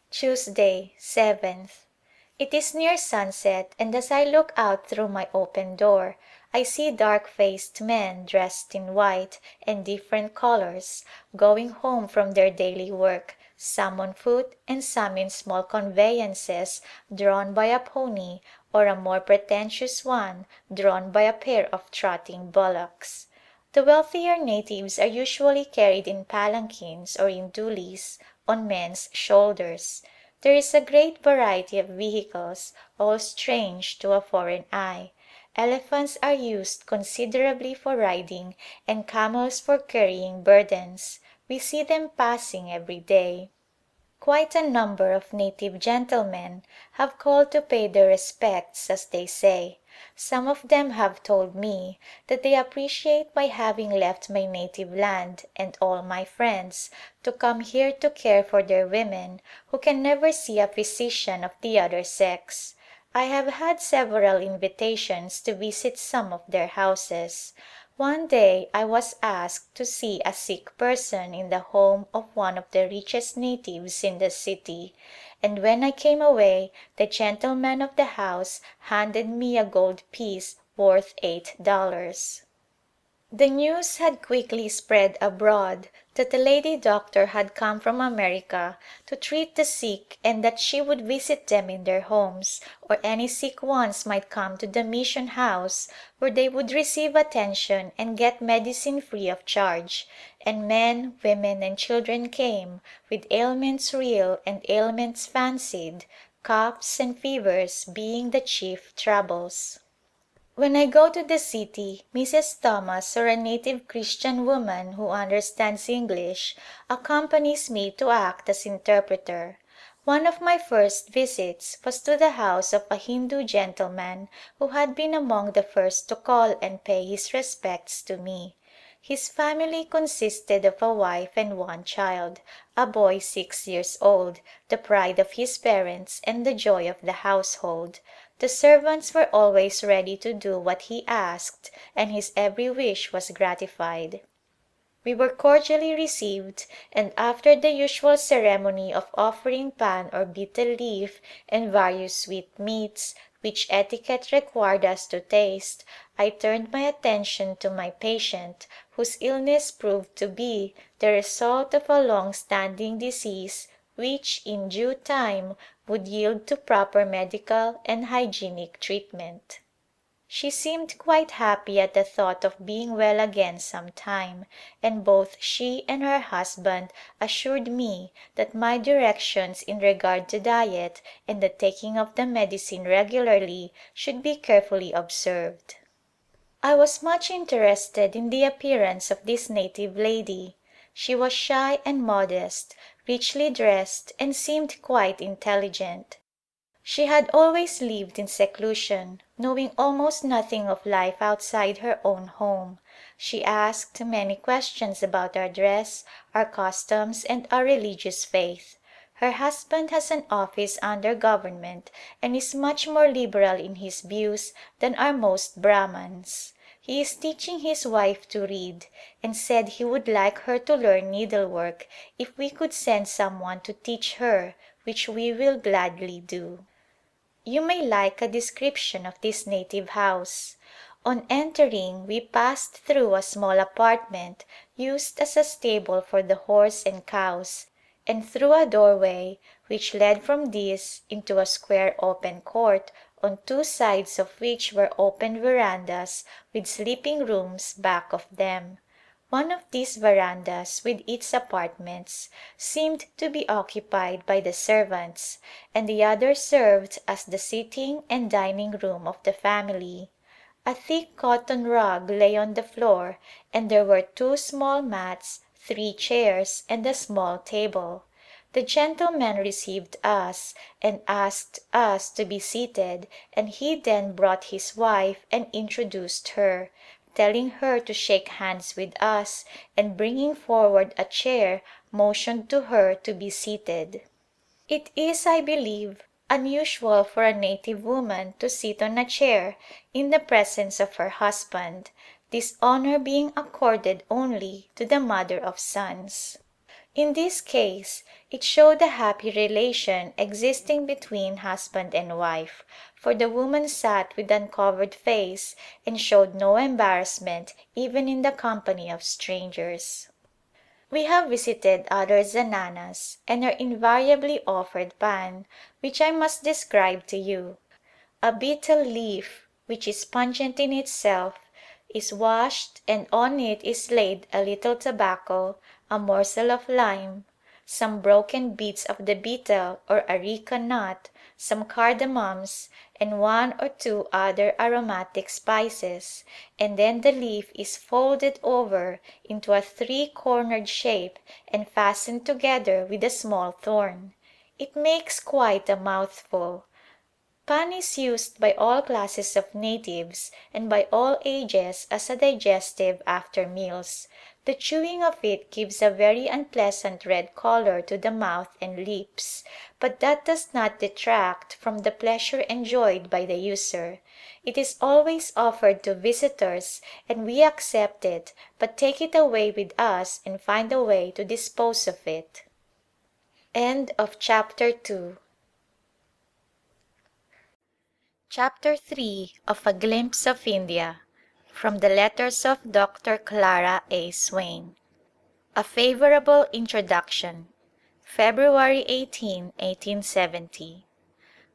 [SPEAKER 1] Tuesday, 7th. It is near sunset and as I look out through my open door I see dark-faced men dressed in white and different colors going home from their daily work, some on foot and some in small conveyances drawn by a pony or a more pretentious one drawn by a pair of trotting bullocks. The wealthier natives are usually carried in palanquins or in doolies on men's shoulders. There is a great variety of vehicles, all strange to a foreign eye. Elephants are used considerably for riding and camels for carrying burdens. We see them passing every day. Quite a number of native gentlemen have called to pay their respects, as they say. Some of them have told me that they appreciate my having left my native land and all my friends to come here to care for their women who can never see a physician of the other sex. I have had several invitations to visit some of their houses. One day I was asked to see a sick person in the home of one of the richest natives in the city, and when I came away the gentleman of the house handed me a gold piece worth $8. The news had quickly spread abroad that the lady doctor had come from America to treat the sick and that she would visit them in their homes, or any sick ones might come to the mission house where they would receive attention and get medicine free of charge, and men, women and children came, with ailments real and ailments fancied, coughs and fevers being the chief troubles. When I go to the city, Mrs. Thomas or a native Christian woman who understands English accompanies me to act as interpreter. One of my first visits was to the house of a Hindu gentleman who had been among the first to call and pay his respects to me. His family consisted of a wife and one child, a boy 6 years old, the pride of his parents and the joy of the household. The servants were always ready to do what he asked and his every wish was gratified. We were cordially received and after the usual ceremony of offering pan or betel leaf and various sweetmeats which etiquette required us to taste, I turned my attention to my patient, whose illness proved to be the result of a long-standing disease which in due time would yield to proper medical and hygienic treatment. She seemed quite happy at the thought of being well again some time, and both she and her husband assured me that my directions in regard to diet and the taking of the medicine regularly should be carefully observed. I was much interested in the appearance of this native lady. She was shy and modest, richly dressed and seemed quite intelligent. She had always lived in seclusion, knowing almost nothing of life outside her own home. She asked many questions about our dress, our customs and our religious faith. Her husband has an office under government and is much more liberal in his views than are most Brahmans. He is teaching his wife to read and said he would like her to learn needlework if we could send some one to teach her, which we will gladly do. You may like a description of this native house. On entering we passed through a small apartment used as a stable for the horse and cows, and through a doorway which led from this into a square open court on two sides of which were open verandas with sleeping rooms back of them. One of these verandas with its apartments seemed to be occupied by the servants and the other served as the sitting and dining room of the family. A thick cotton rug lay on the floor and there were two small mats, three chairs and a small table. The gentleman received us and asked us to be seated and he then brought his wife and introduced her, telling her to shake hands with us, and bringing forward a chair motioned to her to be seated. It is, I believe, unusual for a native woman to sit on a chair in the presence of her husband, this honor being accorded only to the mother of sons. In this case it showed a happy relation existing between husband and wife, for the woman sat with uncovered face and showed no embarrassment even in the company of strangers. We have visited other zananas and are invariably offered pan, which I must describe to you. A betel leaf, which is pungent in itself, is washed and on it is laid a little tobacco, a morsel of lime, some broken bits of the betel or areca nut, some cardamoms, and one or two other aromatic spices, and then the leaf is folded over into a three-cornered shape and fastened together with a small thorn. It makes quite a mouthful. Pan is used by all classes of natives and by all ages as a digestive after meals. The chewing of it gives a very unpleasant red color to the mouth and lips, but that does not detract from the pleasure enjoyed by the user. It is always offered to visitors and we accept it, but take it away with us and find a way to dispose of it. End of chapter 2. Chapter 3 of A Glimpse of India. From the Letters of Dr. Clara Swain. A Favorable Introduction. February 18, 1870.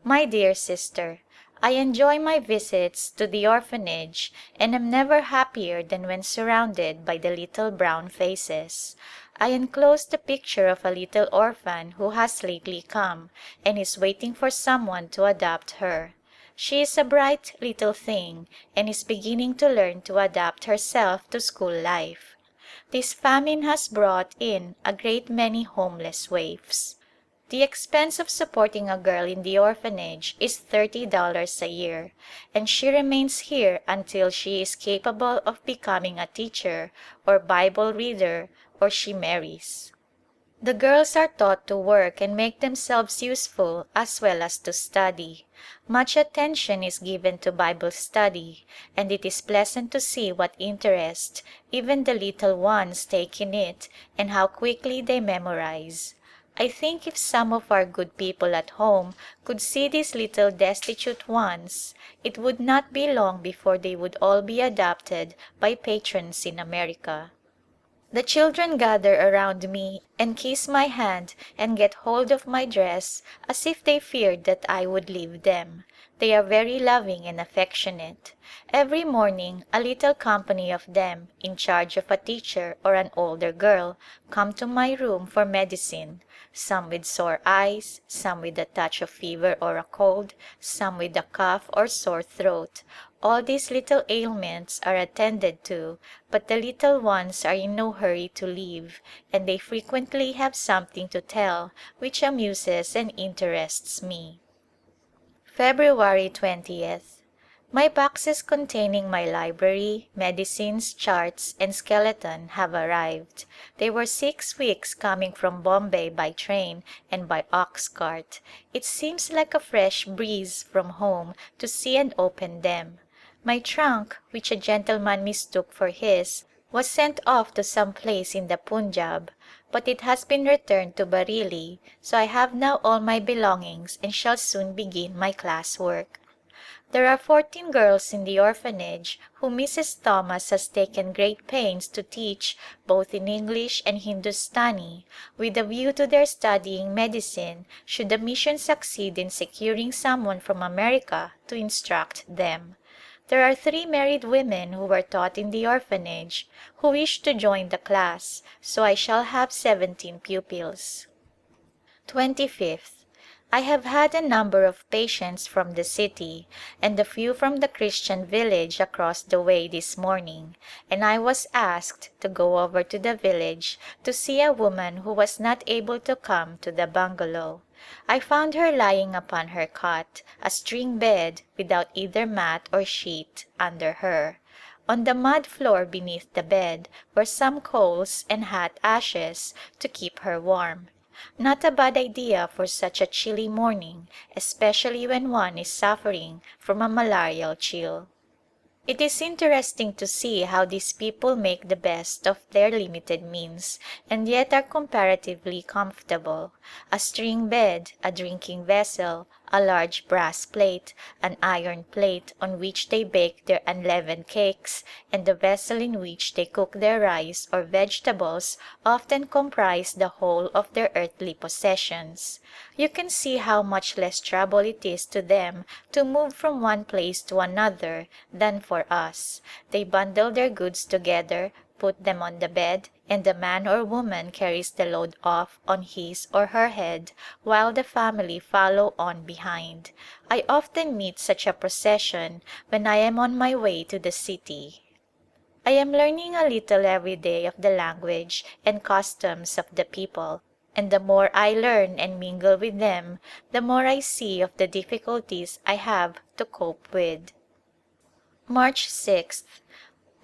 [SPEAKER 1] My dear sister, I enjoy my visits to the orphanage and am never happier than when surrounded by the little brown faces. I enclose the picture of a little orphan who has lately come and is waiting for someone to adopt her. She is a bright little thing and is beginning to learn to adapt herself to school life. This famine has brought in a great many homeless waifs. The expense of supporting a girl in the orphanage is $30 a year, and she remains here until she is capable of becoming a teacher or Bible reader or she marries. The girls are taught to work and make themselves useful as well as to study. Much attention is given to Bible study, and it is pleasant to see what interest even the little ones take in it and how quickly they memorize. I think if some of our good people at home could see these little destitute ones, it would not be long before they would all be adopted by patrons in America. The children gather around me and kiss my hand and get hold of my dress as if they feared that I would leave them. They are very loving and affectionate. Every morning a little company of them, in charge of a teacher or an older girl, come to my room for medicine, some with sore eyes, some with a touch of fever or a cold, some with a cough or sore throat. All these little ailments are attended to, but the little ones are in no hurry to leave, and they frequently have something to tell which amuses and interests me. February 20th. My boxes containing my library, medicines, charts, and skeleton have arrived. They were 6 weeks coming from Bombay by train and by ox cart. It seems like a fresh breeze from home to see and open them. My trunk, which a gentleman mistook for his, was sent off to some place in the Punjab, but it has been returned to Bareilly, so I have now all my belongings and shall soon begin my class work. There are 14 girls in the orphanage whom Mrs. Thomas has taken great pains to teach both in English and Hindustani, with a view to their studying medicine should the mission succeed in securing someone from America to instruct them. There are 3 married women who were taught in the orphanage who wish to join the class, so I shall have 17 pupils. 25th. I have had a number of patients from the city and a few from the Christian village across the way this morning, and I was asked to go over to the village to see a woman who was not able to come to the bungalow. I found her lying upon her cot, a string bed without either mat or sheet under her. On the mud floor beneath the bed were some coals and hot ashes to keep her warm. Not a bad idea for such a chilly morning, especially when one is suffering from a malarial chill. It is interesting to see how these people make the best of their limited means and yet are comparatively comfortable. A string bed, a drinking vessel, a large brass plate, an iron plate on which they bake their unleavened cakes, and the vessel in which they cook their rice or vegetables often comprise the whole of their earthly possessions. You can see how much less trouble it is to them to move from one place to another than for us. They bundle their goods together, put them on the bed, and the man or woman carries the load off on his or her head while the family follow on behind. I often meet such a procession when I am on my way to the city. I am learning a little every day of the language and customs of the people, and the more I learn and mingle with them, the more I see of the difficulties I have to cope with. March 6th.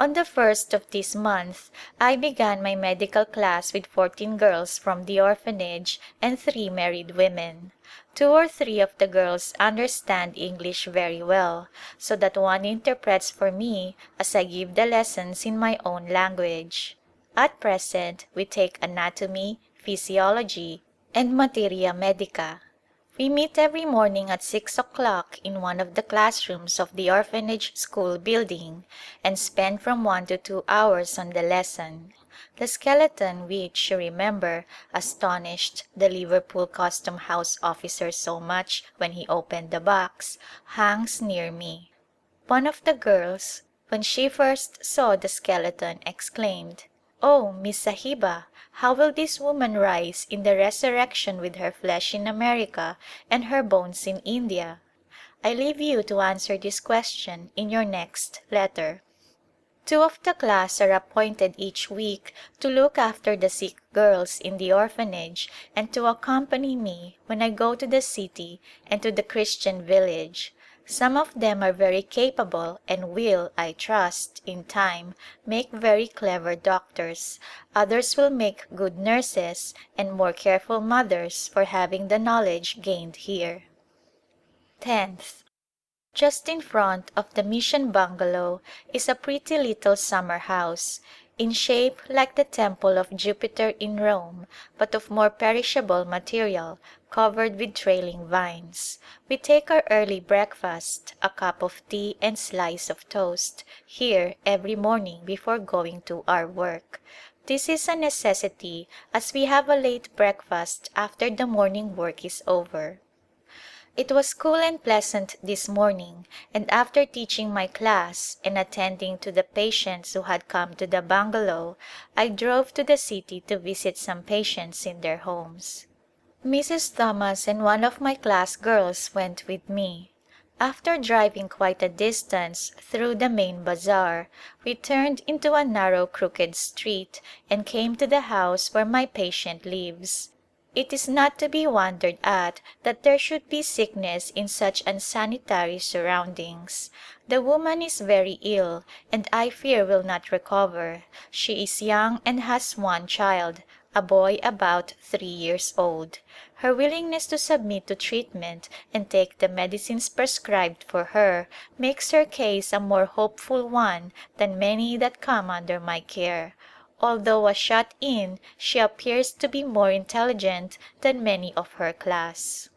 [SPEAKER 1] On the first of this month I began my medical class with 14 girls from the orphanage and 3 married women. 2 or 3 of the girls understand English very well, so that one interprets for me as I give the lessons in my own language. At present we take anatomy, physiology, and materia medica. We meet every morning at 6 o'clock in one of the classrooms of the orphanage school building and spend from 1 to 2 hours on the lesson. The skeleton which, you remember, astonished the Liverpool Custom House officer so much when he opened the box, hangs near me. One of the girls, when she first saw the skeleton, exclaimed, "Oh, Miss Sahiba, how will this woman rise in the resurrection with her flesh in America and her bones in India?" I leave you to answer this question in your next letter. 2 of the class are appointed each week to look after the sick girls in the orphanage and to accompany me when I go to the city and to the Christian village. Some of them are very capable and will, I trust, in time, make very clever doctors. Others will make good nurses and more careful mothers for having the knowledge gained here. 10th. Just in front of the mission bungalow is a pretty little summer house, in shape like the temple of Jupiter in Rome, but of more perishable material, covered with trailing vines. We take our early breakfast, a cup of tea and slice of toast, here every morning before going to our work. This is a necessity as we have a late breakfast after the morning work is over. It was cool and pleasant this morning, and after teaching my class and attending to the patients who had come to the bungalow, I drove to the city to visit some patients in their homes. Mrs. Thomas and one of my class girls went with me. After driving quite a distance through the main bazaar, we turned into a narrow crooked street and came to the house where my patient lives. It is not to be wondered at that there should be sickness in such unsanitary surroundings. The woman is very ill and I fear will not recover. She is young and has one child, a boy about 3 years old. Her willingness to submit to treatment and take the medicines prescribed for her makes her case a more hopeful one than many that come under my care. Although a shut-in, she appears to be more intelligent than many of her class.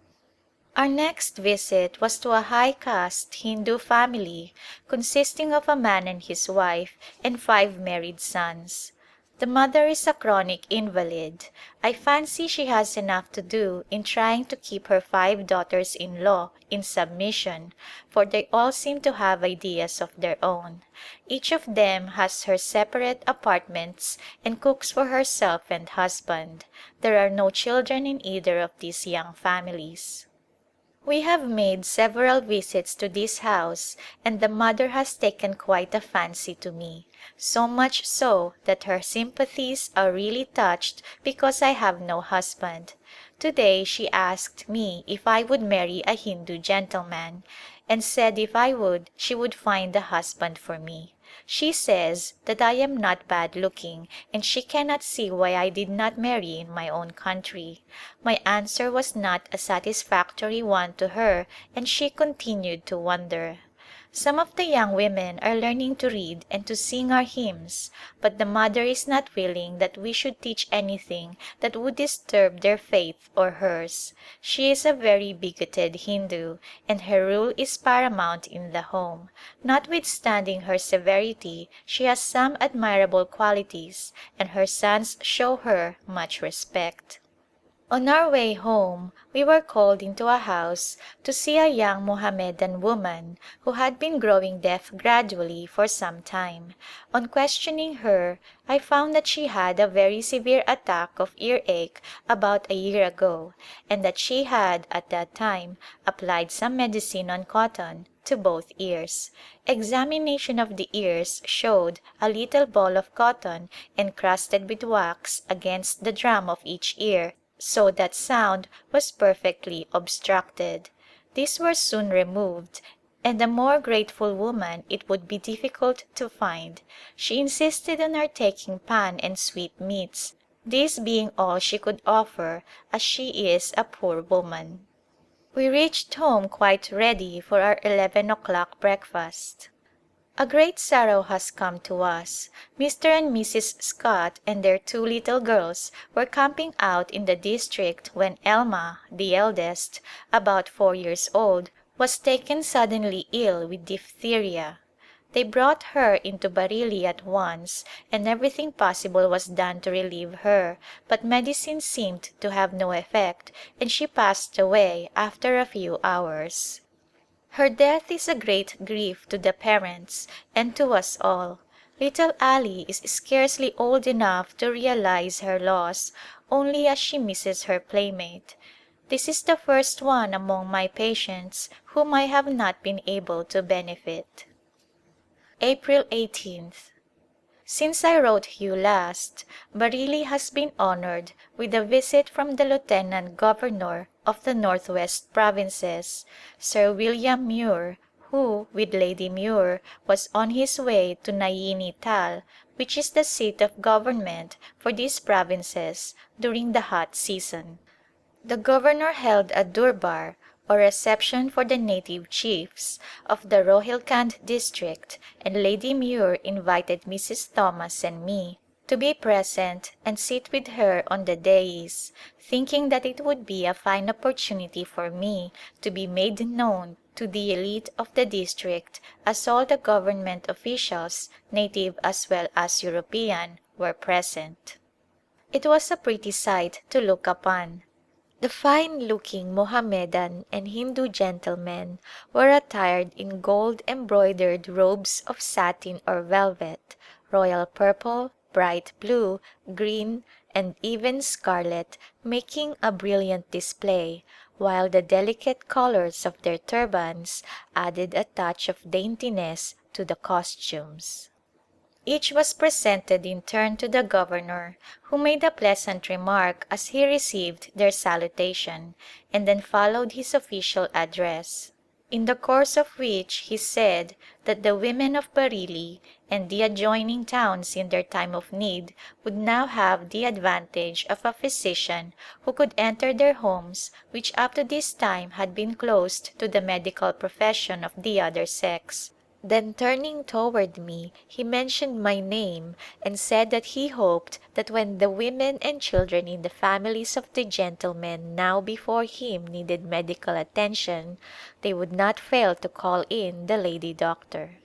[SPEAKER 1] Our next visit was to a high-caste Hindu family consisting of a man and his wife and 5 married sons. The mother is a chronic invalid. I fancy she has enough to do in trying to keep her 5 daughters-in-law in submission, for they all seem to have ideas of their own. Each of them has her separate apartments and cooks for herself and husband. There are no children in either of these young families. We have made several visits to this house and the mother has taken quite a fancy to me, so much so that her sympathies are really touched because I have no husband. Today she asked me if I would marry a Hindu gentleman, and said if I would she would find a husband for me. She says that I am not bad looking and she cannot see why I did not marry in my own country. My answer was not a satisfactory one to her and she continued to wonder. Some of the young women are learning to read and to sing our hymns, but the mother is not willing that we should teach anything that would disturb their faith or hers. She is a very bigoted Hindu and her rule is paramount in the home. Notwithstanding her severity, she has some admirable qualities and her sons show her much respect. On our way home we were called into a house to see a young Mohammedan woman who had been growing deaf gradually for some time. On questioning her I found that she had a very severe attack of earache about a year ago and that she had at that time applied some medicine on cotton to both ears. Examination of the ears showed a little ball of cotton encrusted with wax against the drum of each ear, so that sound was perfectly obstructed. These were soon removed and a more grateful woman it would be difficult to find. She insisted on our taking pan and sweetmeats, this being all she could offer as she is a poor woman. We reached home quite ready for our 11 o'clock breakfast. A great sorrow has come to us. Mr. and Mrs. Scott and their 2 little girls were camping out in the district when Elma, the eldest, about 4 years old, was taken suddenly ill with diphtheria. They brought her into Bareilly at once and everything possible was done to relieve her, but medicine seemed to have no effect and she passed away after a few hours. Her death is a great grief to the parents and to us all. Little Ali is scarcely old enough to realize her loss, only as she misses her playmate. This is the first one among my patients whom I have not been able to benefit. April 18th. Since I wrote you last, Bareilly has been honored with a visit from the Lieutenant Governor of the Northwest Provinces, Sir William Muir, who, with Lady Muir, was on his way to Naini Tal, which is the seat of government for these provinces during the hot season. The Governor held a durbar or reception for the native chiefs of the Rohilkhand district and Lady Muir invited Mrs. Thomas and me to be present and sit with her on the dais, thinking that it would be a fine opportunity for me to be made known to the elite of the district as all the government officials, native as well as European, were present. It was a pretty sight to look upon. The fine-looking Mohammedan and Hindu gentlemen were attired in gold-embroidered robes of satin or velvet, royal purple, bright blue, green, and even scarlet, making a brilliant display, while the delicate colors of their turbans added a touch of daintiness to the costumes. Each was presented in turn to the governor, who made a pleasant remark as he received their salutation, and then followed his official address, in the course of which he said that the women of Bareilly and the adjoining towns in their time of need would now have the advantage of a physician who could enter their homes which up to this time had been closed to the medical profession of the other sex. Then turning toward me he mentioned my name and said that he hoped that when the women and children in the families of the gentlemen now before him needed medical attention they would not fail to call in the lady doctor.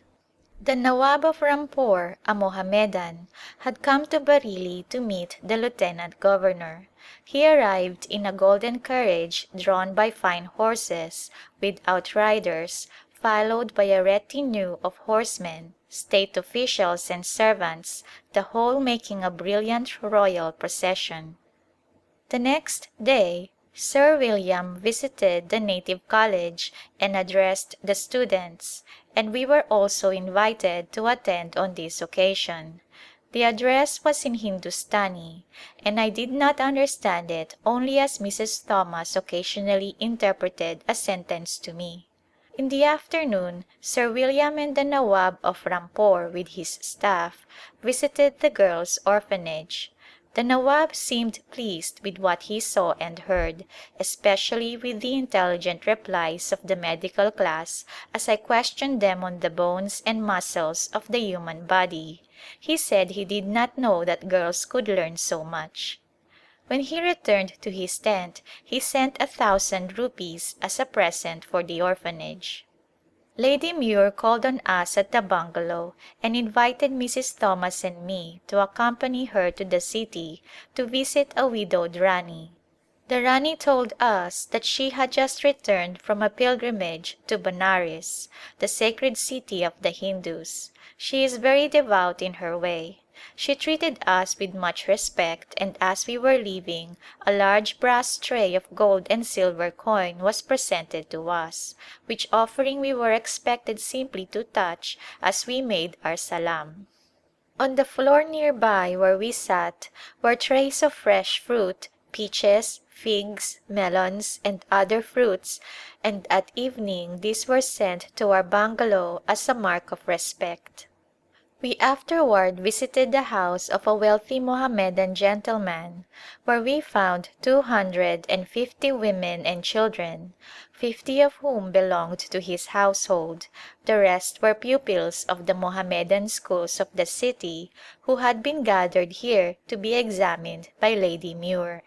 [SPEAKER 1] The Nawab of Rampur, a Mohammedan, had come to Bareilly to meet the Lieutenant Governor. He arrived in a golden carriage drawn by fine horses, with outriders, followed by a retinue of horsemen, state officials and servants, the whole making a brilliant royal procession. The next day Sir William visited the native college and addressed the students, and we were also invited to attend on this occasion. The address was in Hindustani, and I did not understand it only as Mrs. Thomas occasionally interpreted a sentence to me. In the afternoon Sir William and the Nawab of Rampore with his staff visited the girls' orphanage. The Nawab seemed pleased with what he saw and heard, especially with the intelligent replies of the medical class as I questioned them on the bones and muscles of the human body. He said he did not know that girls could learn so much. When he returned to his tent he sent 1,000 rupees as a present for the orphanage. Lady Muir called on us at the bungalow and invited Mrs. Thomas and me to accompany her to the city to visit a widowed Rani. The Rani told us that she had just returned from a pilgrimage to Benares, the sacred city of the Hindus. She is very devout in her way. She treated us with much respect, and as we were leaving a large brass tray of gold and silver coin was presented to us, which offering we were expected simply to touch as we made our salam. On the floor near by where we sat were trays of fresh fruit, peaches, figs, melons and other fruits, and at evening these were sent to our bungalow as a mark of respect. We afterward visited the house of a wealthy Mohammedan gentleman, where we found 250 women and children, 50 of whom belonged to his household. The rest were pupils of the Mohammedan schools of the city who had been gathered here to be examined by Lady Muir.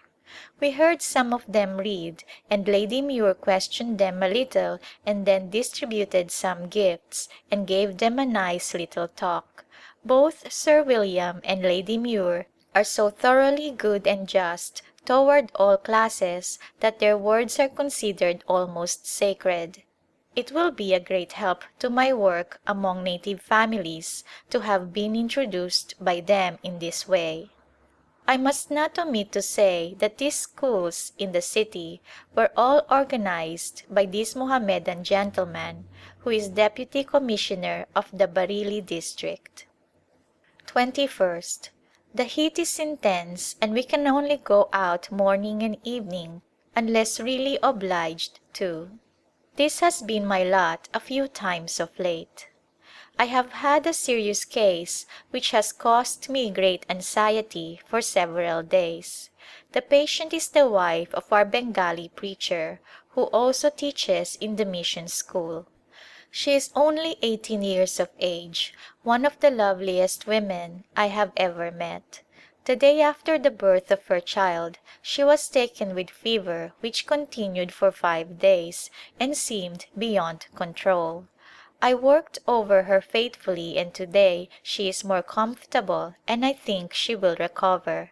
[SPEAKER 1] We heard some of them read, and Lady Muir questioned them a little and then distributed some gifts and gave them a nice little talk. Both Sir William and Lady Muir are so thoroughly good and just toward all classes that their words are considered almost sacred. It will be a great help to my work among native families to have been introduced by them in this way. I must not omit to say that these schools in the city were all organized by this Mohammedan gentleman who is Deputy Commissioner of the Bareilly district. 21st. The heat is intense and we can only go out morning and evening unless really obliged to. This has been my lot a few times of late. I have had a serious case which has caused me great anxiety for several days. The patient is the wife of our Bengali preacher, who also teaches in the mission school. She is only 18 years of age, one of the loveliest women I have ever met. The day after the birth of her child she was taken with fever which continued for 5 days and seemed beyond control. I worked over her faithfully and today she is more comfortable and I think she will recover.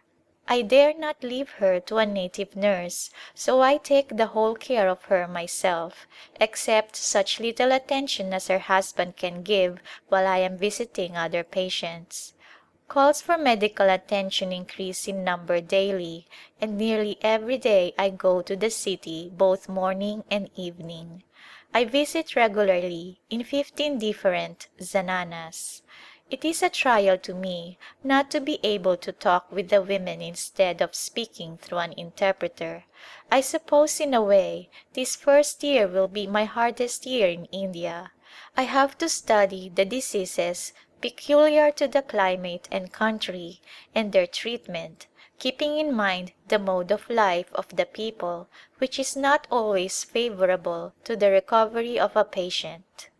[SPEAKER 1] I dare not leave her to a native nurse, so I take the whole care of her myself, except such little attention as her husband can give while I am visiting other patients. Calls for medical attention increase in number daily, and nearly every day I go to the city both morning and evening. I visit regularly in 15 different zananas. It is a trial to me not to be able to talk with the women instead of speaking through an interpreter. I suppose in a way this first year will be my hardest year in India. I have to study the diseases peculiar to the climate and country and their treatment, keeping in mind the mode of life of the people which is not always favorable to the recovery of a patient.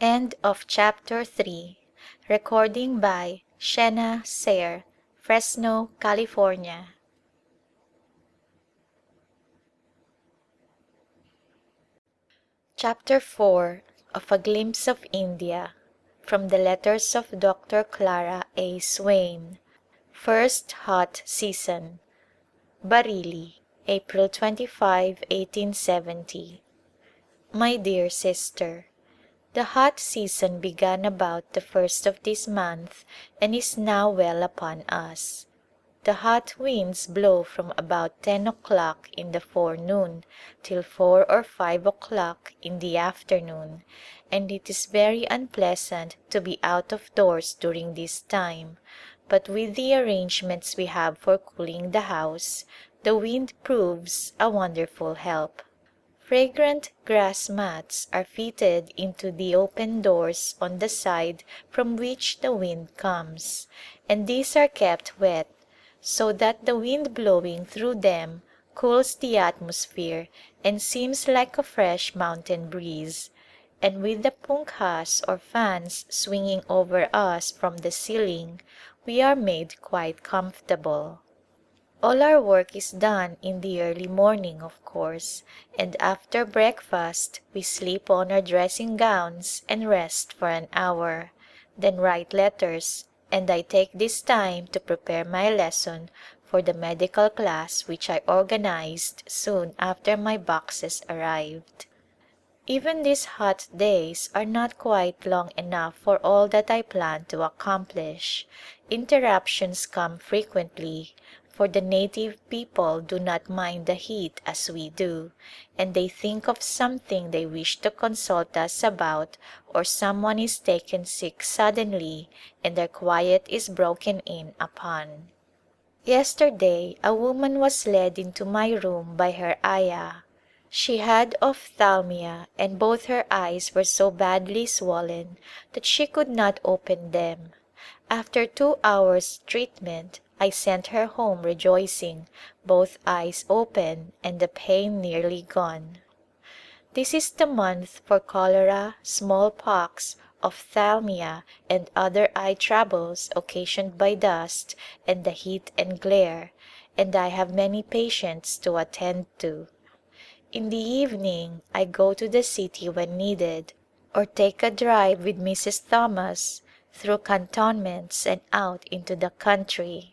[SPEAKER 1] End of chapter 3. Recording by Shena Sayre, Fresno, California. Chapter 4 of A Glimpse of India. From the letters of Dr. Clara Swain. First hot season. Bareilly, April 25, 1870. My dear sister, the hot season began about the first of this month and is now well upon us. The hot winds blow from about 10 o'clock in the forenoon till 4 or 5 o'clock in the afternoon, and it is very unpleasant to be out of doors during this time, but with the arrangements we have for cooling the house, the wind proves a wonderful help. Fragrant grass mats are fitted into the open doors on the side from which the wind comes, and these are kept wet, so that the wind blowing through them cools the atmosphere and seems like a fresh mountain breeze, and with the punkhas or fans swinging over us from the ceiling we are made quite comfortable. All our work is done in the early morning, of course, and after breakfast we slip on our dressing gowns and rest for an hour, then write letters, and I take this time to prepare my lesson for the medical class which I organized soon after my boxes arrived. Even these hot days are not quite long enough for all that I plan to accomplish. Interruptions come frequently, for the native people do not mind the heat as we do, and they think of something they wish to consult us about, or someone is taken sick suddenly and their quiet is broken in upon. Yesterday a woman was led into my room by her ayah. She had ophthalmia and both her eyes were so badly swollen that she could not open them. After 2 hours' treatment I sent her home rejoicing, both eyes open and the pain nearly gone. This is the month for cholera, smallpox, ophthalmia and other eye troubles occasioned by dust and the heat and glare, and I have many patients to attend to. In the evening I go to the city when needed, or take a drive with Mrs. Thomas through cantonments and out into the country.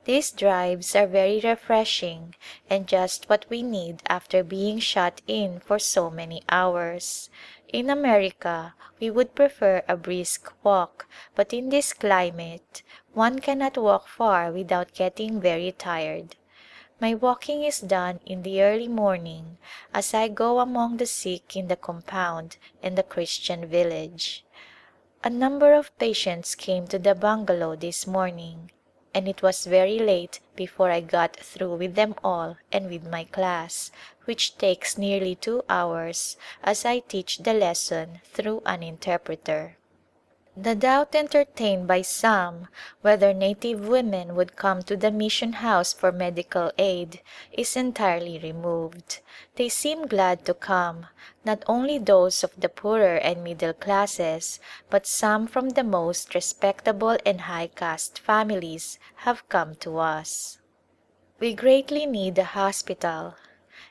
[SPEAKER 1] These drives are very refreshing and just what we need after being shut in for so many hours. In America we would prefer a brisk walk, but in this climate one cannot walk far without getting very tired. My walking is done in the early morning as I go among the sick in the compound and the Christian village. A number of patients came to the bungalow this morning, and it was very late before I got through with them all and with my class, which takes nearly 2 hours as I teach the lesson through an interpreter. The doubt entertained by some whether native women would come to the mission house for medical aid is entirely removed. They seem glad to come, not only those of the poorer and middle classes, but some from the most respectable and high caste families have come to us. We greatly need a hospital,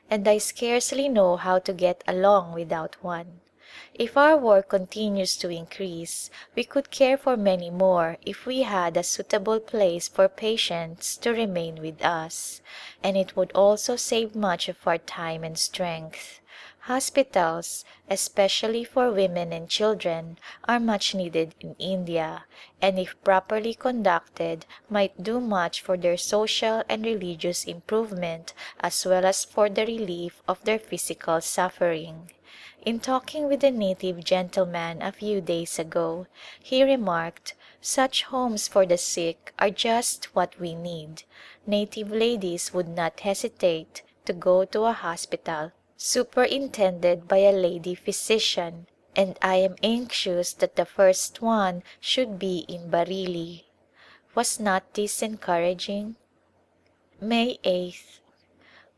[SPEAKER 1] and I scarcely know how to get along without one. If our work continues to increase we could care for many more if we had a suitable place for patients to remain with us, and it would also save much of our time and strength. Hospitals, especially for women and children, are much needed in India, and if properly conducted might do much for their social and religious improvement as well as for the relief of their physical suffering. In talking with a native gentleman a few days ago, he remarked, "Such homes for the sick are just what we need. Native ladies would not hesitate to go to a hospital superintended by a lady physician, and I am anxious that the first one should be in Bareilly." Was not this encouraging? May 8th.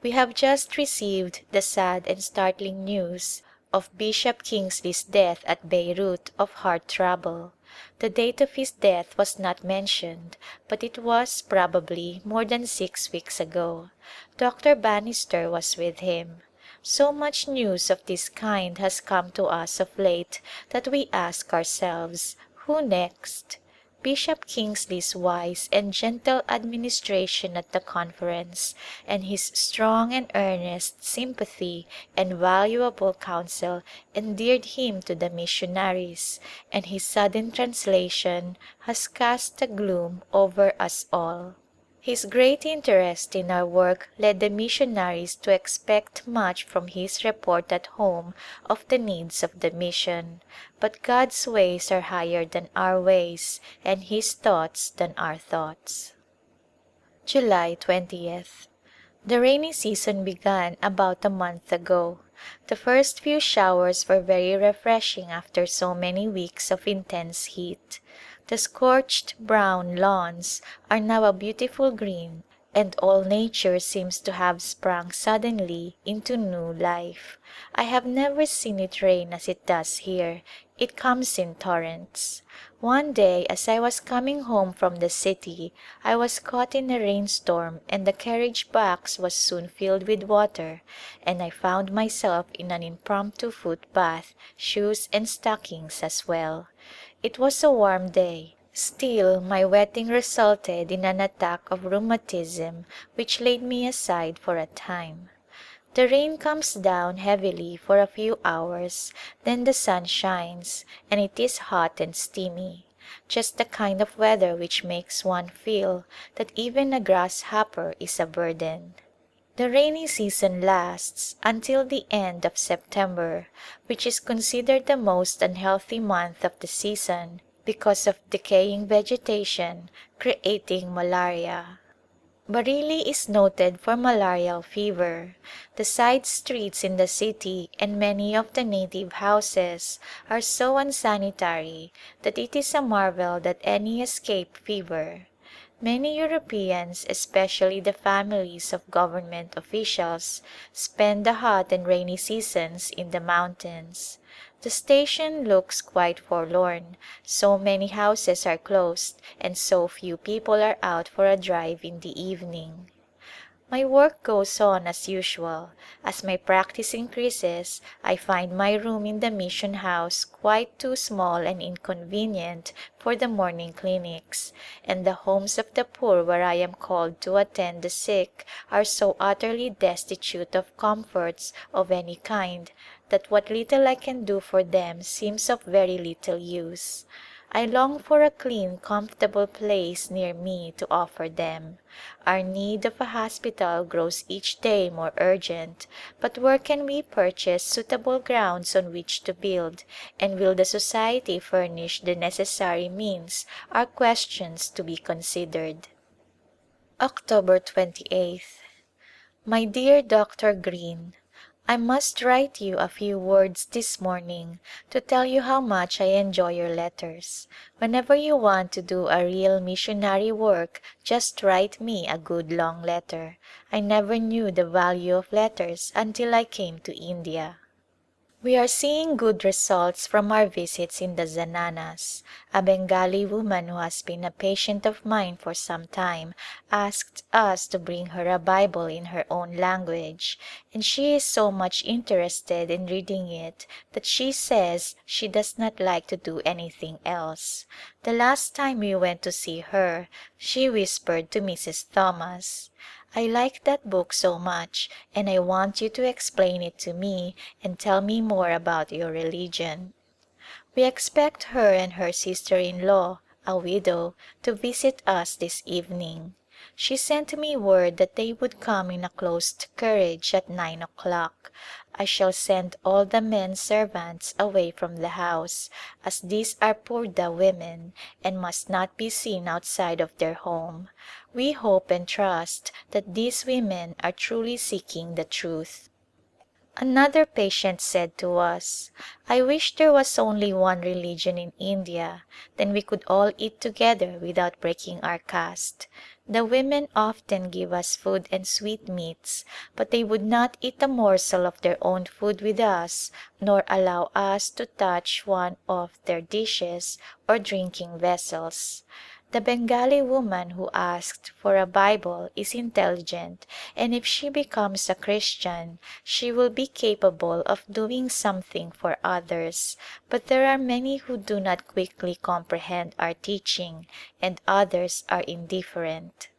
[SPEAKER 1] We have just received the sad and startling news of Bishop Kingsley's death at Beirut of heart trouble. The date of his death was not mentioned, but it was probably more than 6 weeks ago. Dr. Bannister was with him. So much news of this kind has come to us of late that we ask ourselves, who next? Bishop Kingsley's wise and gentle administration at the Conference and his strong and earnest sympathy and valuable counsel endeared him to the missionaries, and his sudden translation has cast a gloom over us all. His great interest in our work led the missionaries to expect much from his report at home of the needs of the mission, but God's ways are higher than our ways and His thoughts than our thoughts. July 20th. The rainy season began about a month ago. The first few showers were very refreshing after so many weeks of intense heat. The scorched brown lawns are now a beautiful green and all nature seems to have sprung suddenly into new life. I have never seen it rain as it does here. It comes in torrents. One day as I was coming home from the city I was caught in a rainstorm and the carriage box was soon filled with water and I found myself in an impromptu foot bath, shoes and stockings as well. It was a warm day. Still my wetting resulted in an attack of rheumatism which laid me aside for a time. The rain comes down heavily for a few hours, then the sun shines and it is hot and steamy, just the kind of weather which makes one feel that even a grasshopper is a burden. The rainy season lasts until the end of September, which is considered the most unhealthy month of the season because of decaying vegetation creating malaria. Bareilly is noted for malarial fever. The side streets in the city and many of the native houses are so unsanitary that it is a marvel that any escape fever. Many Europeans, especially the families of government officials, spend the hot and rainy seasons in the mountains. The station looks quite forlorn, so many houses are closed and so few people are out for a drive in the evening. My work goes on as usual. As my practice increases, I find my room in the mission house quite too small and inconvenient for the morning clinics, and the homes of the poor where I am called to attend the sick are so utterly destitute of comforts of any kind that what little I can do for them seems of very little use. I long for a clean, comfortable place near me to offer them. Our need of a hospital grows each day more urgent, but where can we purchase suitable grounds on which to build, and will the society furnish the necessary means are questions to be considered. October 28th. My dear Dr. Green, I must write you a few words this morning to tell you how much I enjoy your letters. Whenever you want to do a real missionary work just write me a good long letter. I never knew the value of letters until I came to India. We are seeing good results from our visits in the zananas. A Bengali woman who has been a patient of mine for some time asked us to bring her a Bible in her own language, and she is so much interested in reading it that she says she does not like to do anything else. The last time we went to see her she whispered to Mrs. Thomas, "I like that book so much and I want you to explain it to me and tell me more about your religion." We expect her and her sister-in-law, a widow, to visit us this evening. She sent me word that they would come in a closed carriage at 9 o'clock. I shall send all the men servants away from the house, as these are Purda women and must not be seen outside of their home. We hope and trust that these women are truly seeking the truth. Another patient said to us, "I wish there was only one religion in India, then we could all eat together without breaking our caste. The women often give us food and sweetmeats, but they would not eat a morsel of their own food with us nor allow us to touch one of their dishes or drinking vessels." The Bengali woman who asked for a Bible is intelligent and if she becomes a Christian she will be capable of doing something for others, but there are many who do not quickly comprehend our teaching and others are indifferent.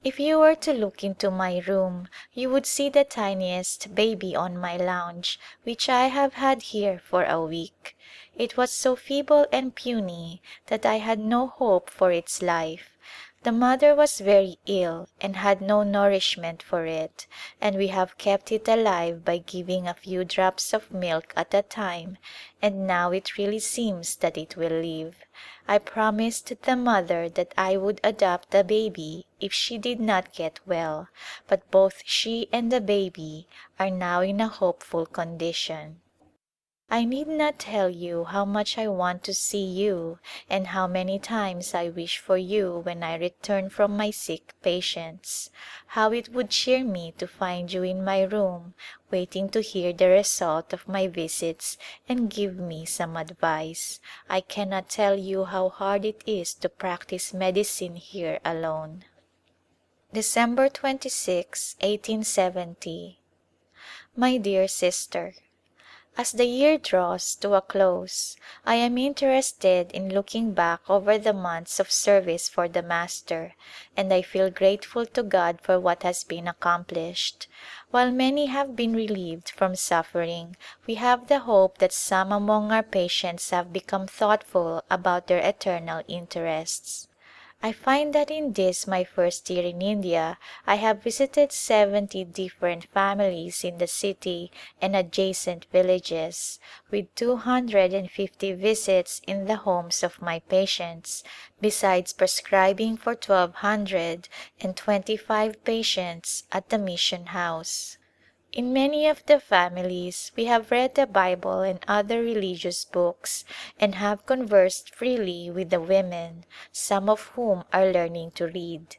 [SPEAKER 1] If you were to look into my room you would see the tiniest baby on my lounge which I have had here for a week. It was so feeble and puny that I had no hope for its life. The mother was very ill and had no nourishment for it, and we have kept it alive by giving a few drops of milk at a time, and now it really seems that it will live. I promised the mother that I would adopt the baby if she did not get well, but both she and the baby are now in a hopeful condition. I need not tell you how much I want to see you and how many times I wish for you when I return from my sick patients. How it would cheer me to find you in my room waiting to hear the result of my visits and give me some advice. I cannot tell you how hard it is to practice medicine here alone. December 26, 1870. My dear Sister, as the year draws to a close, I am interested in looking back over the months of service for the Master, and I feel grateful to God for what has been accomplished. While many have been relieved from suffering, we have the hope that some among our patients have become thoughtful about their eternal interests. I find that in this my first year in India I have visited 70 different families in the city and adjacent villages, with 250 visits in the homes of my patients, besides prescribing for 1,200 and 25 patients at the mission house. In many of the families we have read the Bible and other religious books and have conversed freely with the women, some of whom are learning to read.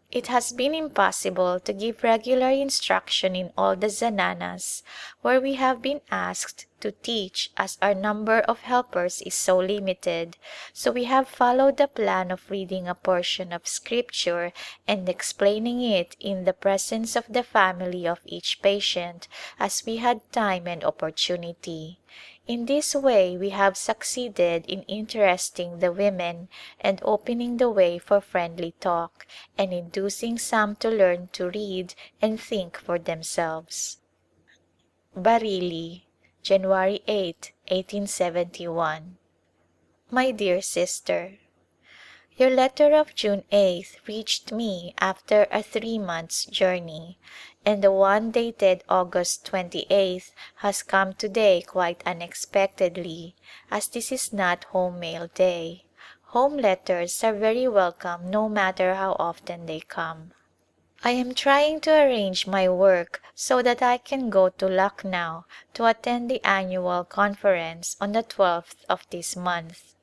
[SPEAKER 1] It has been impossible to give regular instruction in all the zananas where we have been asked to teach as our number of helpers is so limited, so we have followed the plan of reading a portion of scripture and explaining it in the presence of the family of each patient as we had time and opportunity. In this way we have succeeded in interesting the women and opening the way for friendly talk and inducing some to learn to read and think for themselves. Bareilly, January 8, 1871. My dear Sister, your letter of June 8th reached me after a 3 months' journey, and the one dated August 28th has come today quite unexpectedly, as this is not home mail day. Home letters are very welcome no matter how often they come. I am trying to arrange my work so that I can go to Lucknow to attend the annual conference on the 12th of this month.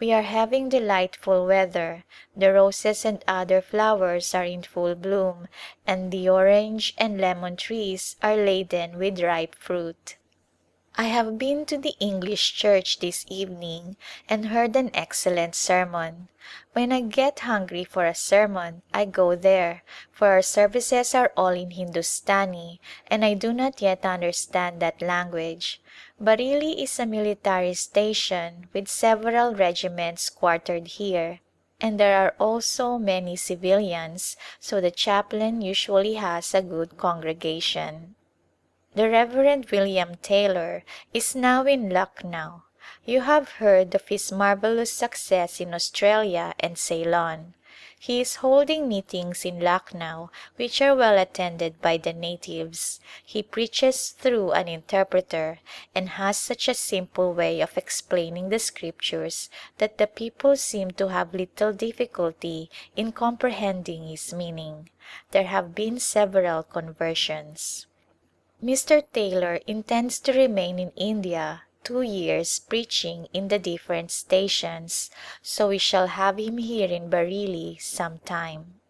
[SPEAKER 1] We are having delightful weather, the roses and other flowers are in full bloom, and the orange and lemon trees are laden with ripe fruit. I have been to the English church this evening and heard an excellent sermon. When I get hungry for a sermon I go there, for our services are all in Hindustani and I do not yet understand that language. Bareilly is a military station with several regiments quartered here, and there are also many civilians, so the chaplain usually has a good congregation. The Reverend William Taylor is now in Lucknow. You have heard of his marvelous success in Australia and Ceylon. He is holding meetings in Lucknow which are well attended by the natives. He preaches through an interpreter and has such a simple way of explaining the scriptures that the people seem to have little difficulty in comprehending his meaning. There have been several conversions. Mr. Taylor intends to remain in India 2 years preaching in the different stations, so we shall have him here in Bareilly some time.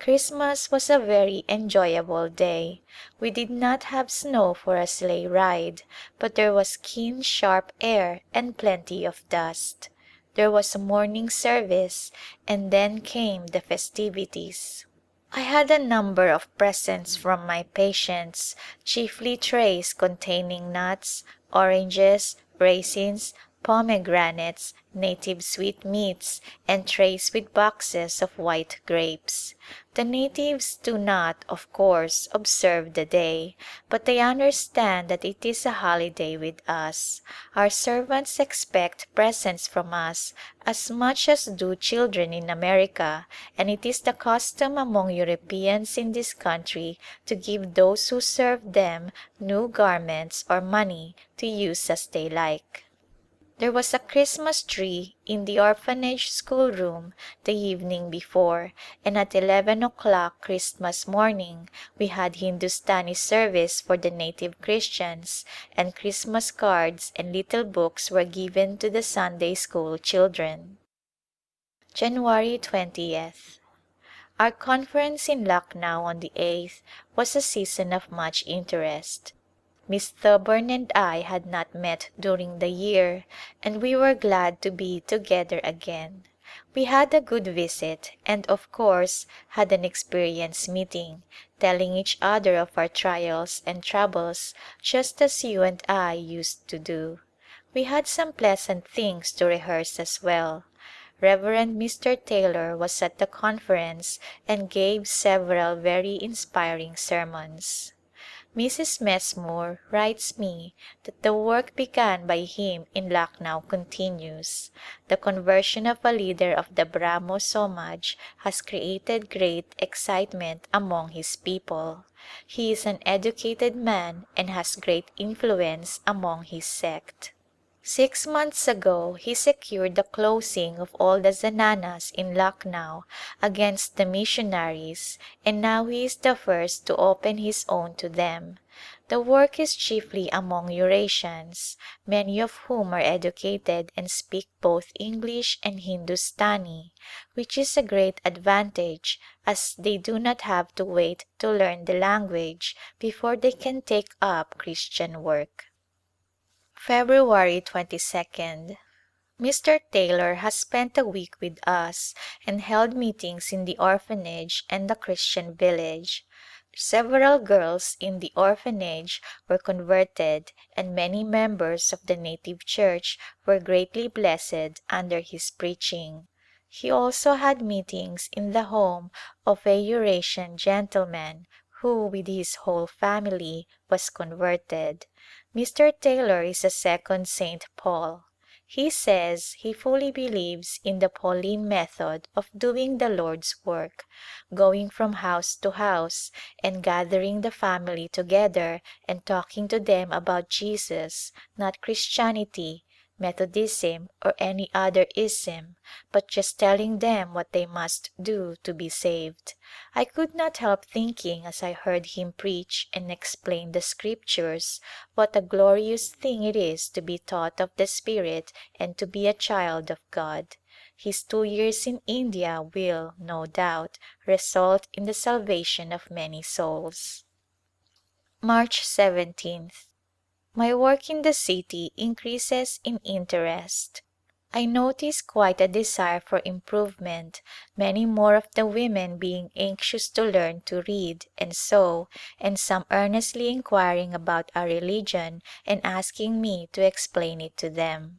[SPEAKER 1] Christmas was a very enjoyable day. We did not have snow for a sleigh ride, but there was keen sharp air and plenty of dust. There was a morning service and then came the festivities. I had a number of presents from my patients, chiefly trays containing nuts, oranges, raisins, pomegranates, native sweetmeats, and trays with boxes of white grapes. The natives do not, of course, observe the day, but they understand that it is a holiday with us. Our servants expect presents from us as much as do children in America, and it is the custom among Europeans in this country to give those who serve them new garments or money to use as they like. There was a Christmas tree in the orphanage schoolroom the evening before, and at 11 o'clock Christmas morning we had Hindustani service for the native Christians, and Christmas cards and little books were given to the Sunday school children. January 20th. Our conference in Lucknow on the 8th was a season of much interest. Miss Thoburn and I had not met during the year, and we were glad to be together again. We had a good visit and, of course, had an experience meeting, telling each other of our trials and troubles just as you and I used to do. We had some pleasant things to rehearse as well. Reverend Mr. Taylor was at the conference and gave several very inspiring sermons. Mrs. Messmore writes me that the work begun by him in Lucknow continues. The conversion of a leader of the Brahmo Somaj has created great excitement among his people. He is an educated man and has great influence among his sect. 6 months ago he secured the closing of all the zananas in Lucknow against the missionaries, and now he is the first to open his own to them. The work is chiefly among Eurasians, many of whom are educated and speak both English and Hindustani, which is a great advantage as they do not have to wait to learn the language before they can take up Christian work. February 22nd. Mr. Taylor has spent a week with us and held meetings in the orphanage and the Christian village. Several girls in the orphanage were converted and many members of the native church were greatly blessed under his preaching. He also had meetings in the home of a Eurasian gentleman who with his whole family was converted. Mr. Taylor is a second St. Paul. He says he fully believes in the Pauline method of doing the Lord's work, going from house to house and gathering the family together and talking to them about Jesus, not Christianity, Methodism or any other ism, but just telling them what they must do to be saved. I could not help thinking as I heard him preach and explain the scriptures what a glorious thing it is to be taught of the Spirit and to be a child of God. His 2 years in India will, no doubt, result in the salvation of many souls. March 17th. My work in the city increases in interest. I notice quite a desire for improvement, many more of the women being anxious to learn to read and sew, and some earnestly inquiring about our religion and asking me to explain it to them.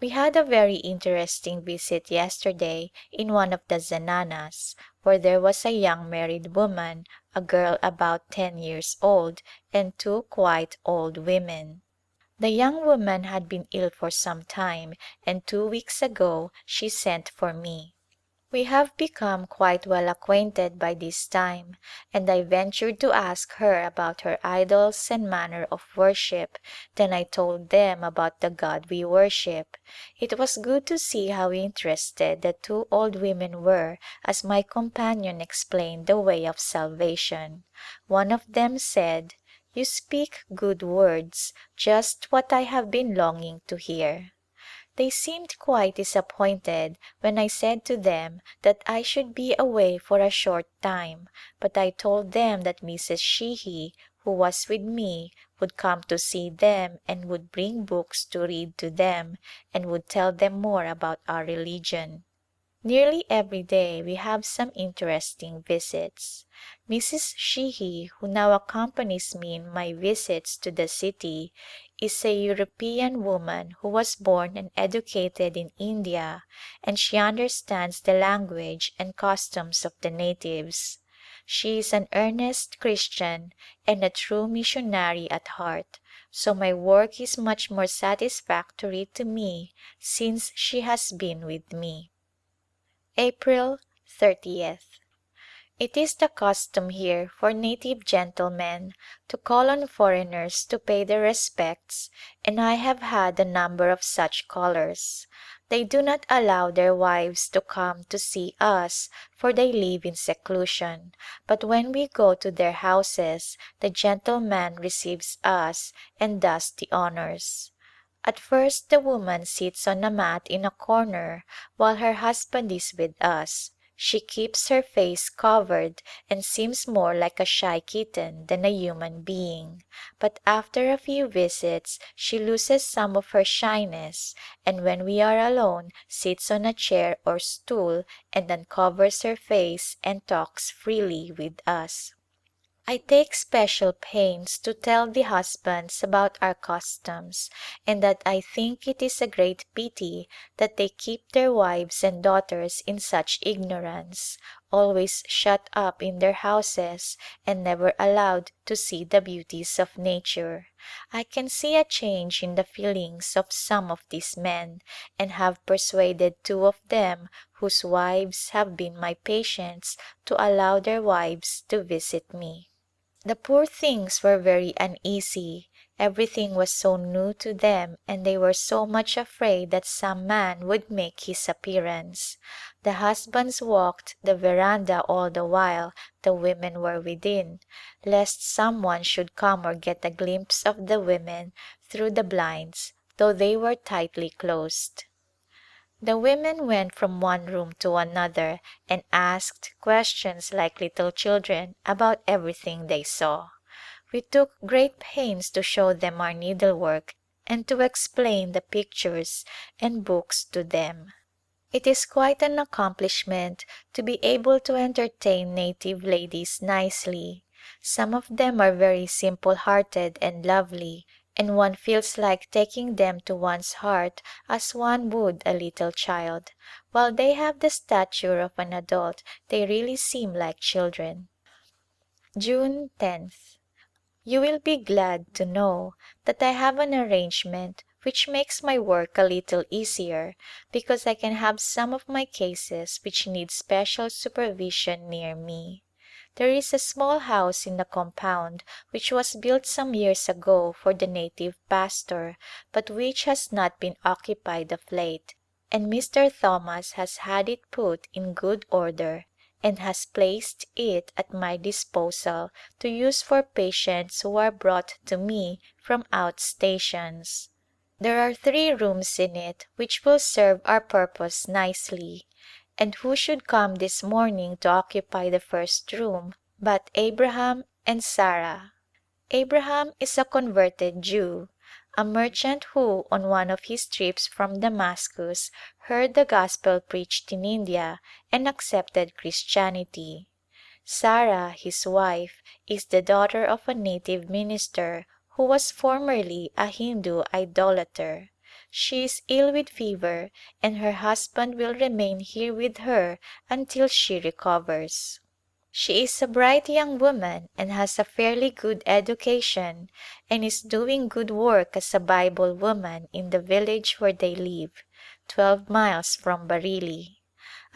[SPEAKER 1] We had a very interesting visit yesterday in one of the zananas, where there was a young married woman, a girl about 10 years old, and 2 quite old women. The young woman had been ill for some time and 2 weeks ago she sent for me. We have become quite well acquainted by this time, and I ventured to ask her about her idols and manner of worship. Then I told them about the God we worship. It was good to see how interested the 2 old women were as my companion explained the way of salvation. One of them said, "You speak good words, just what I have been longing to hear." They seemed quite disappointed when I said to them that I should be away for a short time, but I told them that Mrs. Sheehy, who was with me, would come to see them and would bring books to read to them and would tell them more about our religion. Nearly every day we have some interesting visits. Mrs. Sheehy, who now accompanies me in my visits to the city, is a European woman who was born and educated in India, and she understands the language and customs of the natives. She is an earnest Christian and a true missionary at heart, so my work is much more satisfactory to me since she has been with me. April 30th. It is the custom here for native gentlemen to call on foreigners to pay their respects, and I have had a number of such callers. They do not allow their wives to come to see us, for they live in seclusion, but when we go to their houses the gentleman receives us and does the honors. At first the woman sits on a mat in a corner while her husband is with us. She keeps her face covered and seems more like a shy kitten than a human being, but after a few visits she loses some of her shyness, and when we are alone sits on a chair or stool and uncovers her face and talks freely with us. I take special pains to tell the husbands about our customs, and that I think it is a great pity that they keep their wives and daughters in such ignorance, always shut up in their houses and never allowed to see the beauties of nature. I can see a change in the feelings of some of these men, and have persuaded two of them whose wives have been my patients to allow their wives to visit me. The poor things were very uneasy. Everything was so new to them and they were so much afraid that some man would make his appearance. The husbands walked the veranda all the while the women were within, lest some one should come or get a glimpse of the women through the blinds, though they were tightly closed. The women went from one room to another and asked questions like little children about everything they saw. We took great pains to show them our needlework and to explain the pictures and books to them. It is quite an accomplishment to be able to entertain native ladies nicely. Some of them are very simple-hearted and lovely, and one feels like taking them to one's heart as one would a little child. While they have the stature of an adult they really seem like children. June 10th. You will be glad to know that I have an arrangement which makes my work a little easier, because I can have some of my cases which need special supervision near me. There is a small house in the compound which was built some years ago for the native pastor, but which has not been occupied of late, and Mr. Thomas has had it put in good order and has placed it at my disposal to use for patients who are brought to me from out stations. There are 3 rooms in it which will serve our purpose nicely, and who should come this morning to occupy the first room but Abraham and Sarah. Abraham is a converted Jew, a merchant who on one of his trips from Damascus heard the gospel preached in India and accepted Christianity. Sarah, his wife, is the daughter of a native minister who was formerly a Hindu idolater. She is ill with fever and her husband will remain here with her until she recovers. She is a bright young woman and has a fairly good education and is doing good work as a Bible woman in the village where they live, 12 miles from Bareilly.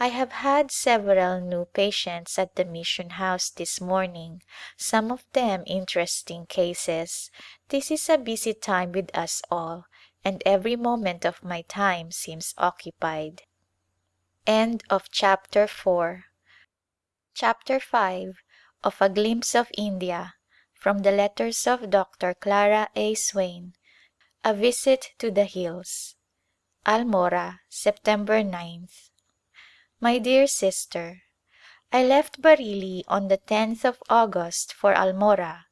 [SPEAKER 1] I have had several new patients at the mission house this morning, some of them interesting cases. This is a busy time with us all, and every moment of my time seems occupied. End of chapter 4. Chapter 5 of A Glimpse of India, from the letters of Dr. Clara Swain. A Visit to the Hills. Almora, September 9th. My dear sister, I left Bareilly on the 10th of August for Almora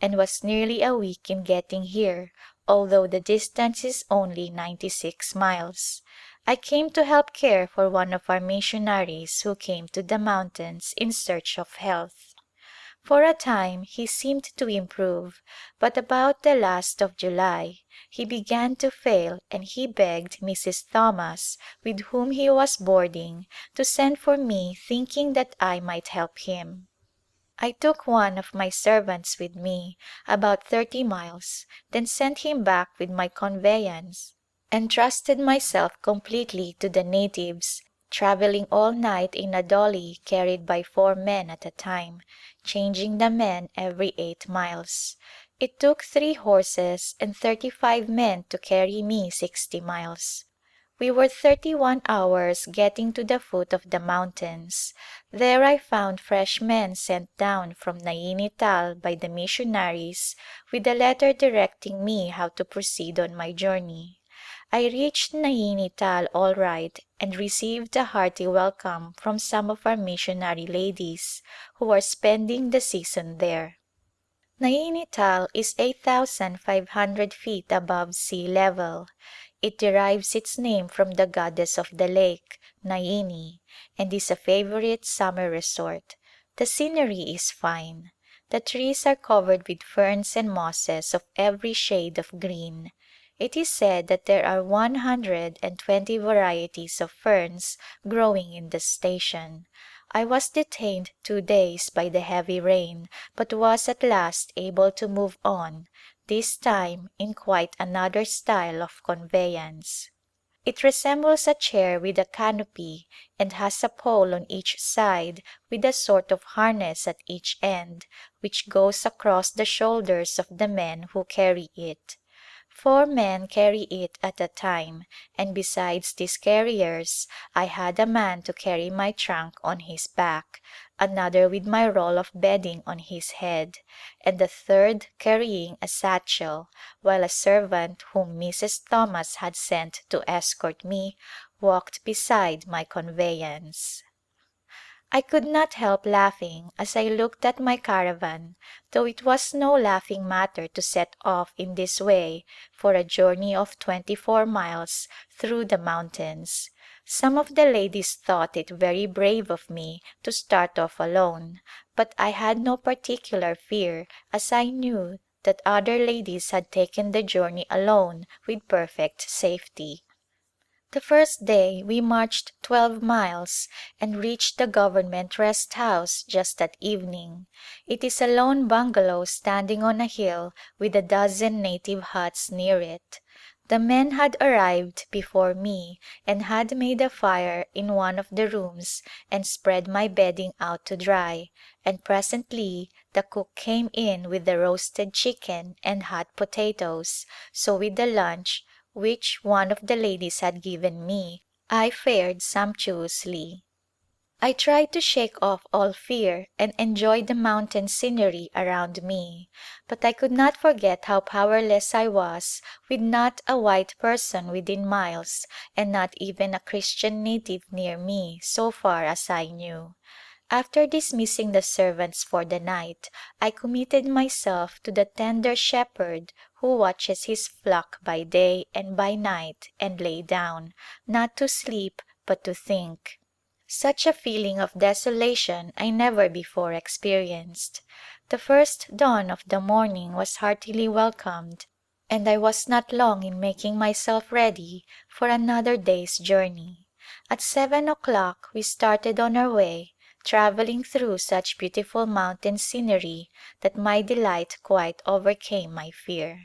[SPEAKER 1] and was nearly a week in getting here, although the distance is only 96 miles. I came to help care for one of our missionaries who came to the mountains in search of health. For a time he seemed to improve, but about the last of July he began to fail and he begged Mrs. Thomas, with whom he was boarding, to send for me, thinking that I might help him. I took one of my servants with me about 30 miles, then sent him back with my conveyance and trusted myself completely to the natives, travelling all night in a dolly carried by 4 men at a time, changing the men every 8 miles. It took 3 horses and 35 men to carry me 60 miles. We were 31 hours getting to the foot of the mountains. There I found fresh men sent down from Naini Tal by the missionaries with a letter directing me how to proceed on my journey. I reached Naini Tal all right and received a hearty welcome from some of our missionary ladies who are spending the season there. Naini Tal is 8,500 feet above sea level. It derives its name from the goddess of the lake, Naini, and is a favorite summer resort. The scenery is fine. The trees are covered with ferns and mosses of every shade of green. It is said that there are 120 varieties of ferns growing in the station. I was detained 2 days by the heavy rain but was at last able to move on, this time in quite another style of conveyance. It resembles a chair with a canopy and has a pole on each side with a sort of harness at each end which goes across the shoulders of the men who carry it. 4 men carry it at a time, and besides these carriers I had a man to carry my trunk on his back, another with my roll of bedding on his head, and a third carrying a satchel, while a servant whom Mrs. Thomas had sent to escort me walked beside my conveyance. I could not help laughing as I looked at my caravan, though it was no laughing matter to set off in this way for a journey of 24 miles through the mountains. Some of the ladies thought it very brave of me to start off alone, but I had no particular fear as I knew that other ladies had taken the journey alone with perfect safety. The first day we marched 12 miles and reached the Government Rest House just at evening. It is a lone bungalow standing on a hill with a dozen native huts near it. The men had arrived before me and had made a fire in one of the rooms and spread my bedding out to dry, and presently the cook came in with the roasted chicken and hot potatoes, so with the lunch, which one of the ladies had given me, I fared sumptuously. I tried to shake off all fear and enjoy the mountain scenery around me, but I could not forget how powerless I was with not a white person within miles and not even a Christian native near me so far as I knew. After dismissing the servants for the night, I committed myself to the tender shepherd who watches his flock by day and by night and lay down, not to sleep but to think. Such a feeling of desolation I never before experienced. The first dawn of the morning was heartily welcomed, and I was not long in making myself ready for another day's journey. At 7 o'clock we started on our way, travelling through such beautiful mountain scenery that my delight quite overcame my fear.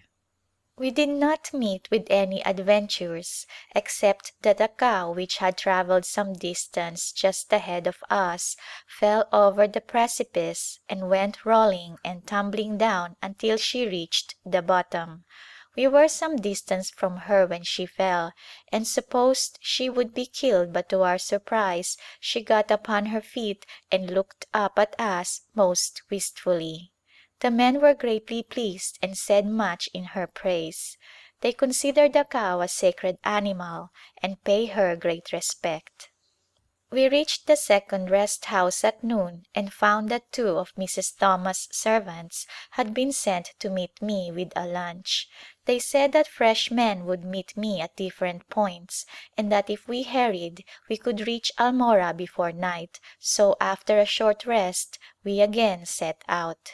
[SPEAKER 1] We did not meet with any adventures except that a cow which had travelled some distance just ahead of us fell over the precipice and went rolling and tumbling down until she reached the bottom. We were some distance from her when she fell and supposed she would be killed, but to our surprise she got upon her feet and looked up at us most wistfully. The men were greatly pleased and said much in her praise. They consider the cow a sacred animal and pay her great respect. We reached the second rest house at noon and found that two of Mrs. Thomas' servants had been sent to meet me with a lunch. They said that fresh men would meet me at different points and that if we hurried we could reach Almora before night, so after a short rest we again set out.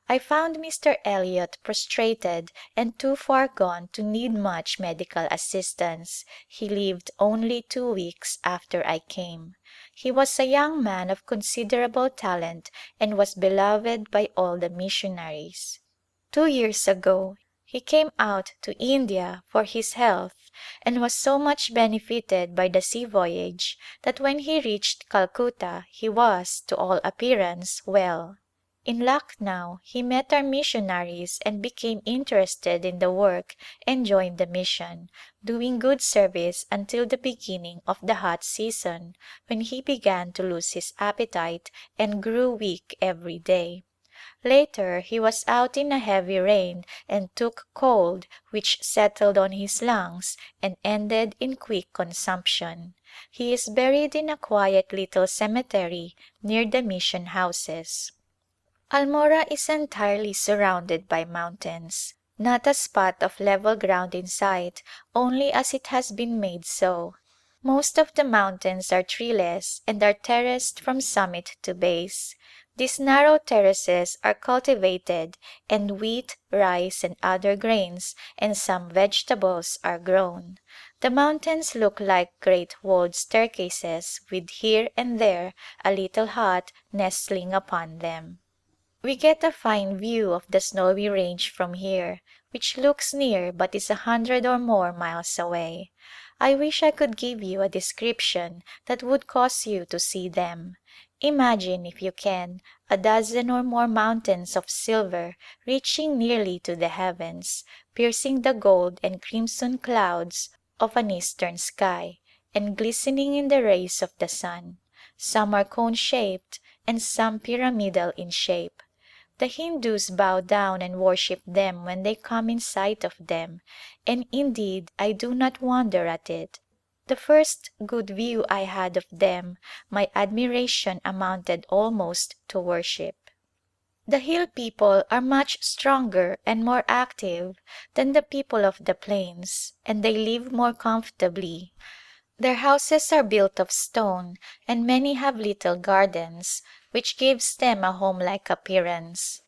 [SPEAKER 1] I found Mr. Elliot prostrated and too far gone to need much medical assistance. He lived only 2 weeks after I came. He was a young man of considerable talent and was beloved by all the missionaries. 2 years ago he came out to India for his health and was so much benefited by the sea voyage that when he reached Calcutta he was, to all appearance, well. In Lucknow he met our missionaries and became interested in the work and joined the mission, doing good service until the beginning of the hot season, when he began to lose his appetite and grew weak every day. Later he was out in a heavy rain and took cold which settled on his lungs and ended in quick consumption. He is buried in a quiet little cemetery near the mission houses. Almora is entirely surrounded by mountains, not a spot of level ground in sight, only as it has been made so. Most of the mountains are treeless and are terraced from summit to base. These narrow terraces are cultivated and wheat, rice and other grains and some vegetables are grown. The mountains look like great walled staircases with here and there a little hut nestling upon them. We get a fine view of the Snowy Range from here, which looks near but is 100 or more miles away. I wish I could give you a description that would cause you to see them. Imagine, if you can, a dozen or more mountains of silver reaching nearly to the heavens, piercing the gold and crimson clouds of an eastern sky, and glistening in the rays of the sun. Some are cone-shaped and some pyramidal in shape. The Hindus bow down and worship them when they come in sight of them, and indeed I do not wonder at it. The first good view I had of them my admiration amounted almost to worship. The hill people are much stronger and more active than the people of the plains, and they live more comfortably. Their houses are built of stone and many have little gardens, which gives them a homelike appearance.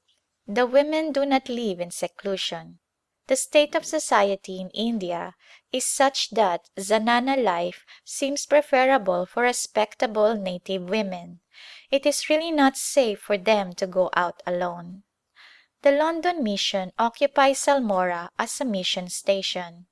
[SPEAKER 1] The women do not live in seclusion. The state of society in India is such that zanana life seems preferable for respectable native women. It is really not safe for them to go out alone. The London Mission occupies Almora as a mission station.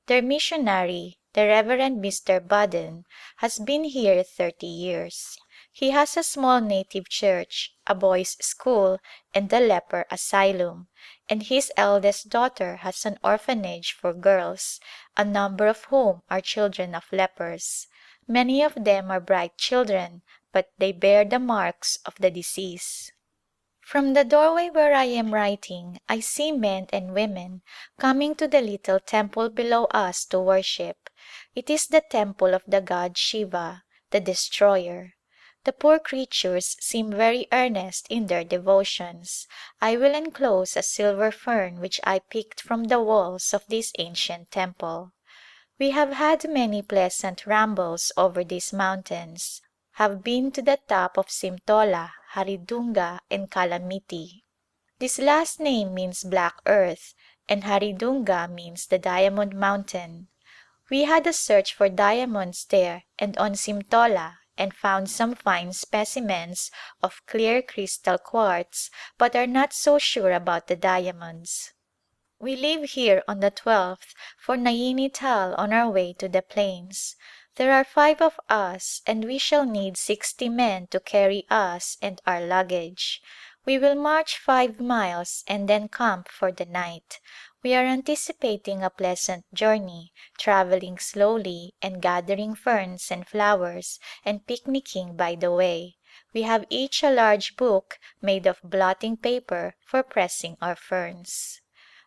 [SPEAKER 1] Their missionary, the Reverend Mr. Budden, has been here 30 years. He has a small native church, a boys' school and a leper asylum, and his eldest daughter has an orphanage for girls, a number of whom are children of lepers. Many of them are bright children, but they bear the marks of the disease. From the doorway where I am writing I see men and women coming to the little temple below us to worship. It is the temple of the god Shiva, the destroyer. The poor creatures seem very earnest in their devotions. I will enclose a silver fern which I picked from the walls of this ancient temple. We have had many pleasant rambles over these mountains. Have been to the top of Simtola, Haridunga and Calamity. This last name means black earth and Haridunga means the diamond mountain. We had a search for diamonds there and on Simtola and found some fine specimens of clear crystal quartz but are not so sure about the diamonds. We leave here on the 12th for Naini Tal on our way to the plains. There are 5 of us and we shall need 60 men to carry us and our luggage. We will march 5 miles and then camp for the night. We are anticipating a pleasant journey, travelling slowly and gathering ferns and flowers and picnicking by the way. We have each a large book made of blotting paper for pressing our ferns.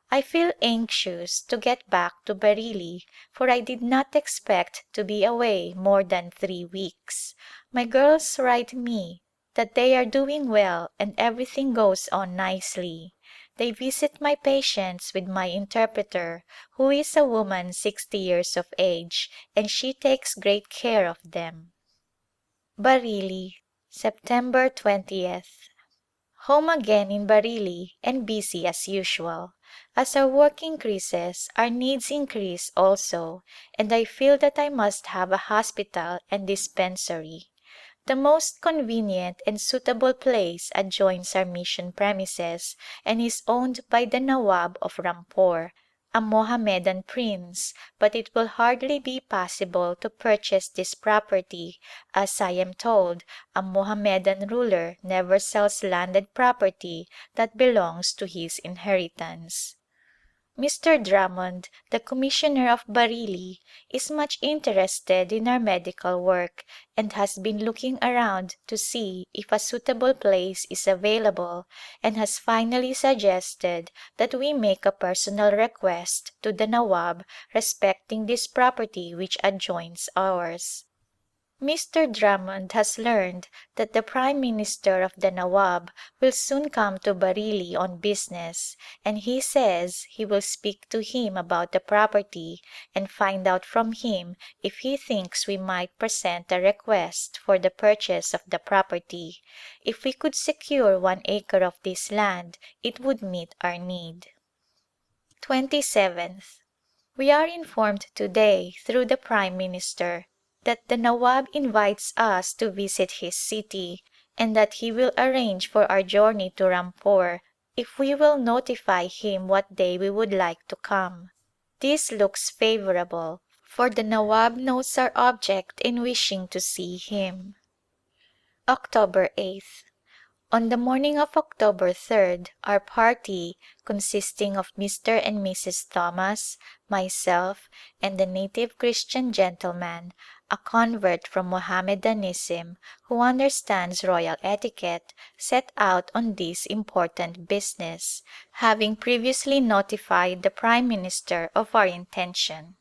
[SPEAKER 1] I feel anxious to get back to Bareilly for I did not expect to be away more than 3 weeks. My girls write me that they are doing well and everything goes on nicely. They visit my patients with my interpreter, who is a woman 60 years of age, and she takes great care of them. Bareilly, September 20th. Home again in Bareilly and busy as usual. As our work increases, our needs increase also, and I feel that I must have a hospital and dispensary. The most convenient and suitable place adjoins our mission premises and is owned by the Nawab of Rampur, a Mohammedan prince, but it will hardly be possible to purchase this property, as I am told a Mohammedan ruler never sells landed property that belongs to his inheritance. Mr. Drummond, the Commissioner of Bareilly, is much interested in our medical work and has been looking around to see if a suitable place is available and has finally suggested that we make a personal request to the Nawab respecting this property which adjoins ours. Mr. Drummond has learned that the Prime Minister of the Nawab will soon come to Bareilly on business, and he says he will speak to him about the property and find out from him if he thinks we might present a request for the purchase of the property. If we could secure 1 acre of this land it would meet our need. 27th. We are informed today through the Prime Minister that the Nawab invites us to visit his city and that he will arrange for our journey to Rampur if we will notify him what day we would like to come. This looks favorable, for the Nawab knows our object in wishing to see him. October 8th. On the morning of October 3rd, our party, consisting of Mr. and Mrs. Thomas, myself, and a native Christian gentleman, a convert from Mohammedanism who understands royal etiquette, set out on this important business, having previously notified the Prime Minister of our intention.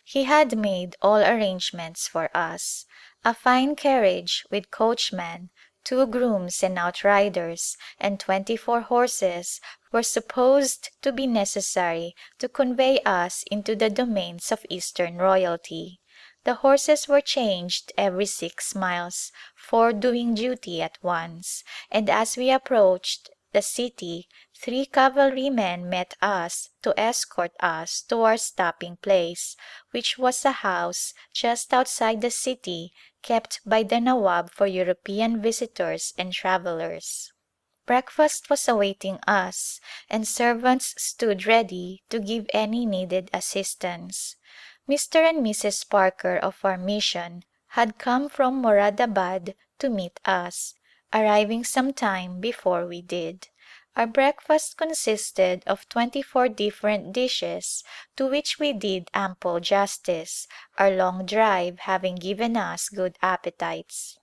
[SPEAKER 1] He had made all arrangements for us. A fine carriage with coachman, 2 grooms and outriders, and 24 horses were supposed to be necessary to convey us into the domains of Eastern royalty. The horses were changed every 6 miles, 4 doing duty at once, and as we approached the city 3 cavalrymen met us to escort us to our stopping place, which was a house just outside the city kept by the Nawab for European visitors and travelers. Breakfast was awaiting us and servants stood ready to give any needed assistance. Mr. and Mrs. Parker of our mission had come from Moradabad to meet us, arriving some time before we did. Our breakfast consisted of 24 different dishes, to which we did ample justice, our long drive having given us good appetites.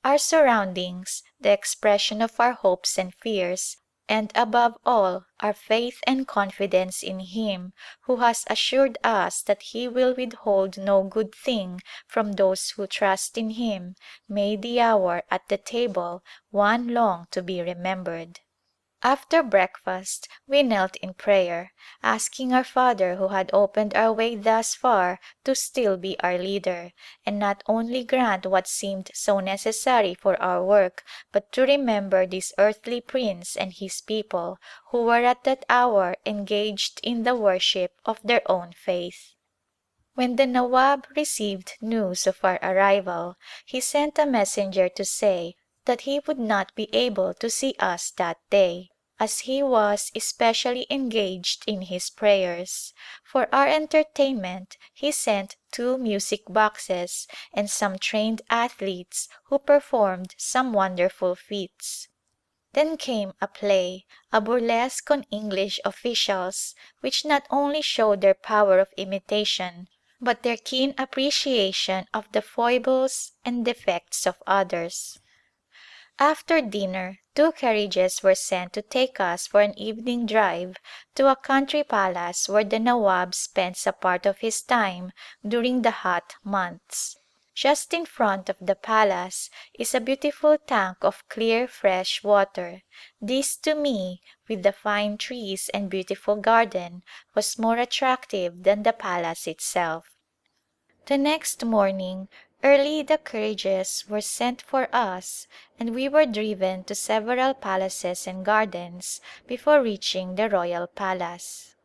[SPEAKER 1] Our surroundings, the expression of our hopes and fears, and above all our faith and confidence in Him who has assured us that He will withhold no good thing from those who trust in Him, made the hour at the table one long to be remembered. After breakfast we knelt in prayer, asking our Father who had opened our way thus far to still be our leader, and not only grant what seemed so necessary for our work, but to remember this earthly prince and his people who were at that hour engaged in the worship of their own faith. When the Nawab received news of our arrival, he sent a messenger to say that he would not be able to see us that day, as he was especially engaged in his prayers. For our entertainment he sent 2 music boxes and some trained athletes who performed some wonderful feats. Then came a play, a burlesque on English officials, which not only showed their power of imitation, but their keen appreciation of the foibles and defects of others. After dinner 2 carriages were sent to take us for an evening drive to a country palace where the Nawab spends a part of his time during the hot months. Just in front of the palace is a beautiful tank of clear fresh water. This to me, with the fine trees and beautiful garden, was more attractive than the palace itself. The next morning early the carriages were sent for us and we were driven to several palaces and gardens before reaching the royal palace.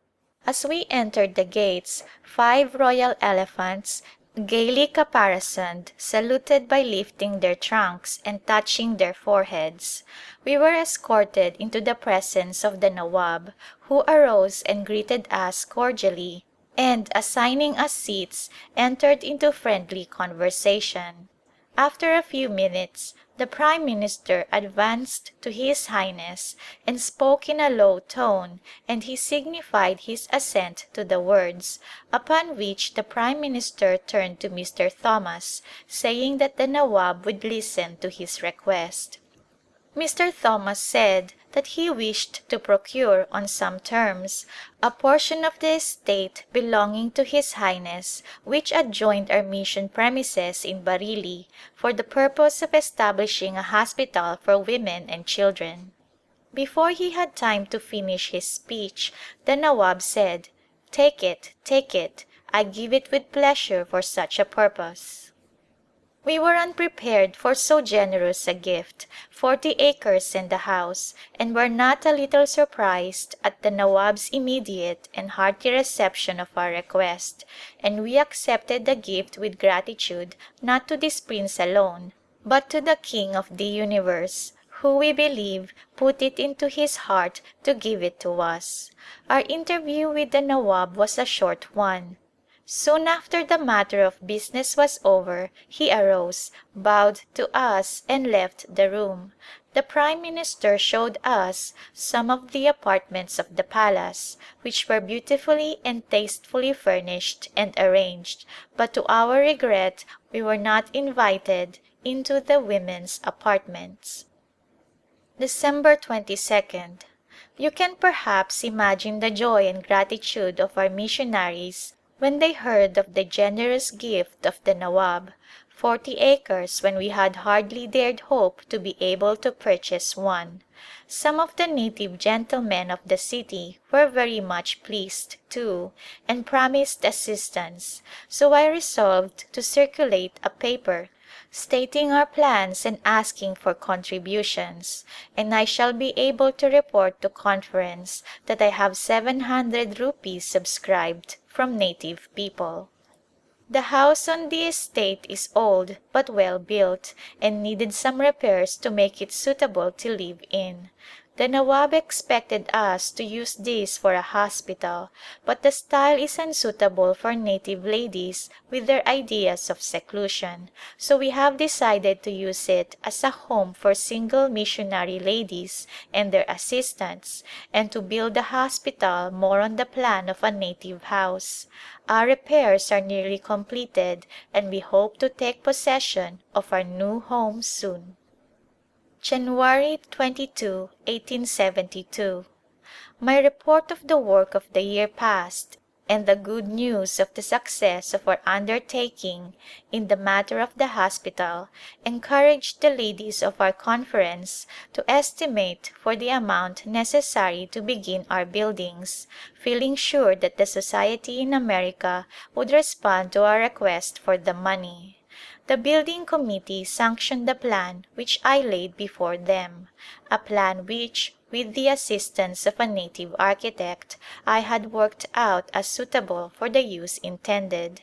[SPEAKER 1] As we entered the gates, 5 royal elephants, gaily caparisoned, saluted by lifting their trunks and touching their foreheads. We were escorted into the presence of the Nawab, who arose and greeted us cordially, and assigning us seats, entered into friendly conversation. After a few minutes the Prime Minister advanced to His Highness and spoke in a low tone, and he signified his assent to the words, upon which the Prime Minister turned to Mr. Thomas, saying that the Nawab would listen to his request. Mr. Thomas said that he wished to procure on some terms a portion of the estate belonging to His Highness which adjoined our mission premises in Bareilly for the purpose of establishing a hospital for women and children. Before he had time to finish his speech the Nawab said, take it, I give it with pleasure for such a purpose." We were unprepared for so generous a gift, 40 acres and a house, and were not a little surprised at the Nawab's immediate and hearty reception of our request, and we accepted the gift with gratitude not to this prince alone, but to the King of the Universe, who we believe put it into his heart to give it to us. Our interview with the Nawab was a short one. Soon after the matter of business was over he arose, bowed to us and left the room. The Prime Minister showed us some of the apartments of the palace, which were beautifully and tastefully furnished and arranged, but to our regret we were not invited into the women's apartments. December 22nd. You can perhaps imagine the joy and gratitude of our missionaries when they heard of the generous gift of the Nawab, 40 acres when we had hardly dared hope to be able to purchase one. Some of the native gentlemen of the city were very much pleased, too, and promised assistance, so I resolved to circulate a paper stating our plans and asking for contributions, and I shall be able to report to Conference that I have 700 rupees subscribed from native people. The house on the estate is old but well built and needed some repairs to make it suitable to live in. The Nawab expected us to use this for a hospital, but the style is unsuitable for native ladies with their ideas of seclusion, so we have decided to use it as a home for single missionary ladies and their assistants, and to build the hospital more on the plan of a native house. Our repairs are nearly completed and we hope to take possession of our new home soon. January 22, 1872. My report of the work of the year past and the good news of the success of our undertaking in the matter of the hospital encouraged the ladies of our Conference to estimate for the amount necessary to begin our buildings, feeling sure that the Society in America would respond to our request for the money. The building committee sanctioned the plan which I laid before them, a plan which, with the assistance of a native architect, I had worked out as suitable for the use intended.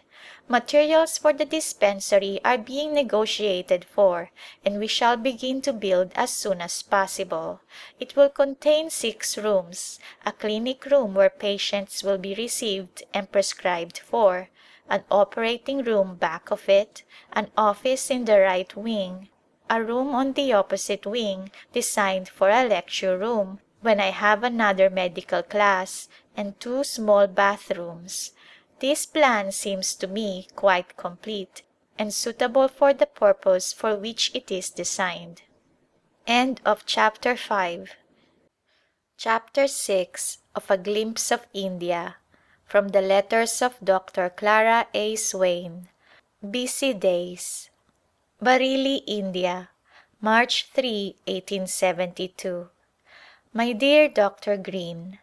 [SPEAKER 1] Materials for the dispensary are being negotiated for, and we shall begin to build as soon as possible. It will contain 6 rooms, a clinic room where patients will be received and prescribed for, an operating room back of it, an office in the right wing, a room on the opposite wing designed for a lecture room when I have another medical class, and 2 small bathrooms. This plan seems to me quite complete and suitable for the purpose for which it is designed. End of Chapter 5. Chapter 6 of A Glimpse of India. From the Letters of Dr. Clara Swain, Busy Days. Bareilly, India, March 3, 1872. My dear Dr. Green,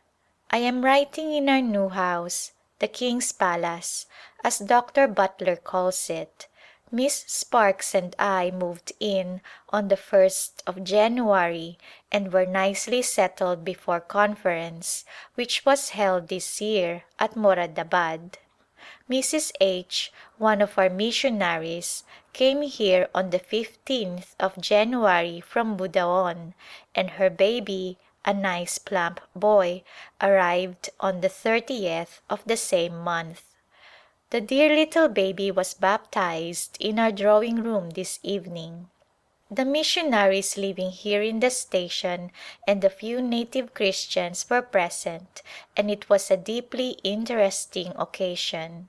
[SPEAKER 1] I am writing in our new house, the King's Palace, as Dr. Butler calls it. Miss Sparks and I moved in on the 1st of January and were nicely settled before Conference, which was held this year at Moradabad. Mrs. H., one of our missionaries, came here on the 15th of January from Budaon, and her baby, a nice plump boy, arrived on the 30th of the same month. The dear little baby was baptized in our drawing room this evening. The missionaries living here in the station and a few native Christians were present, and it was a deeply interesting occasion.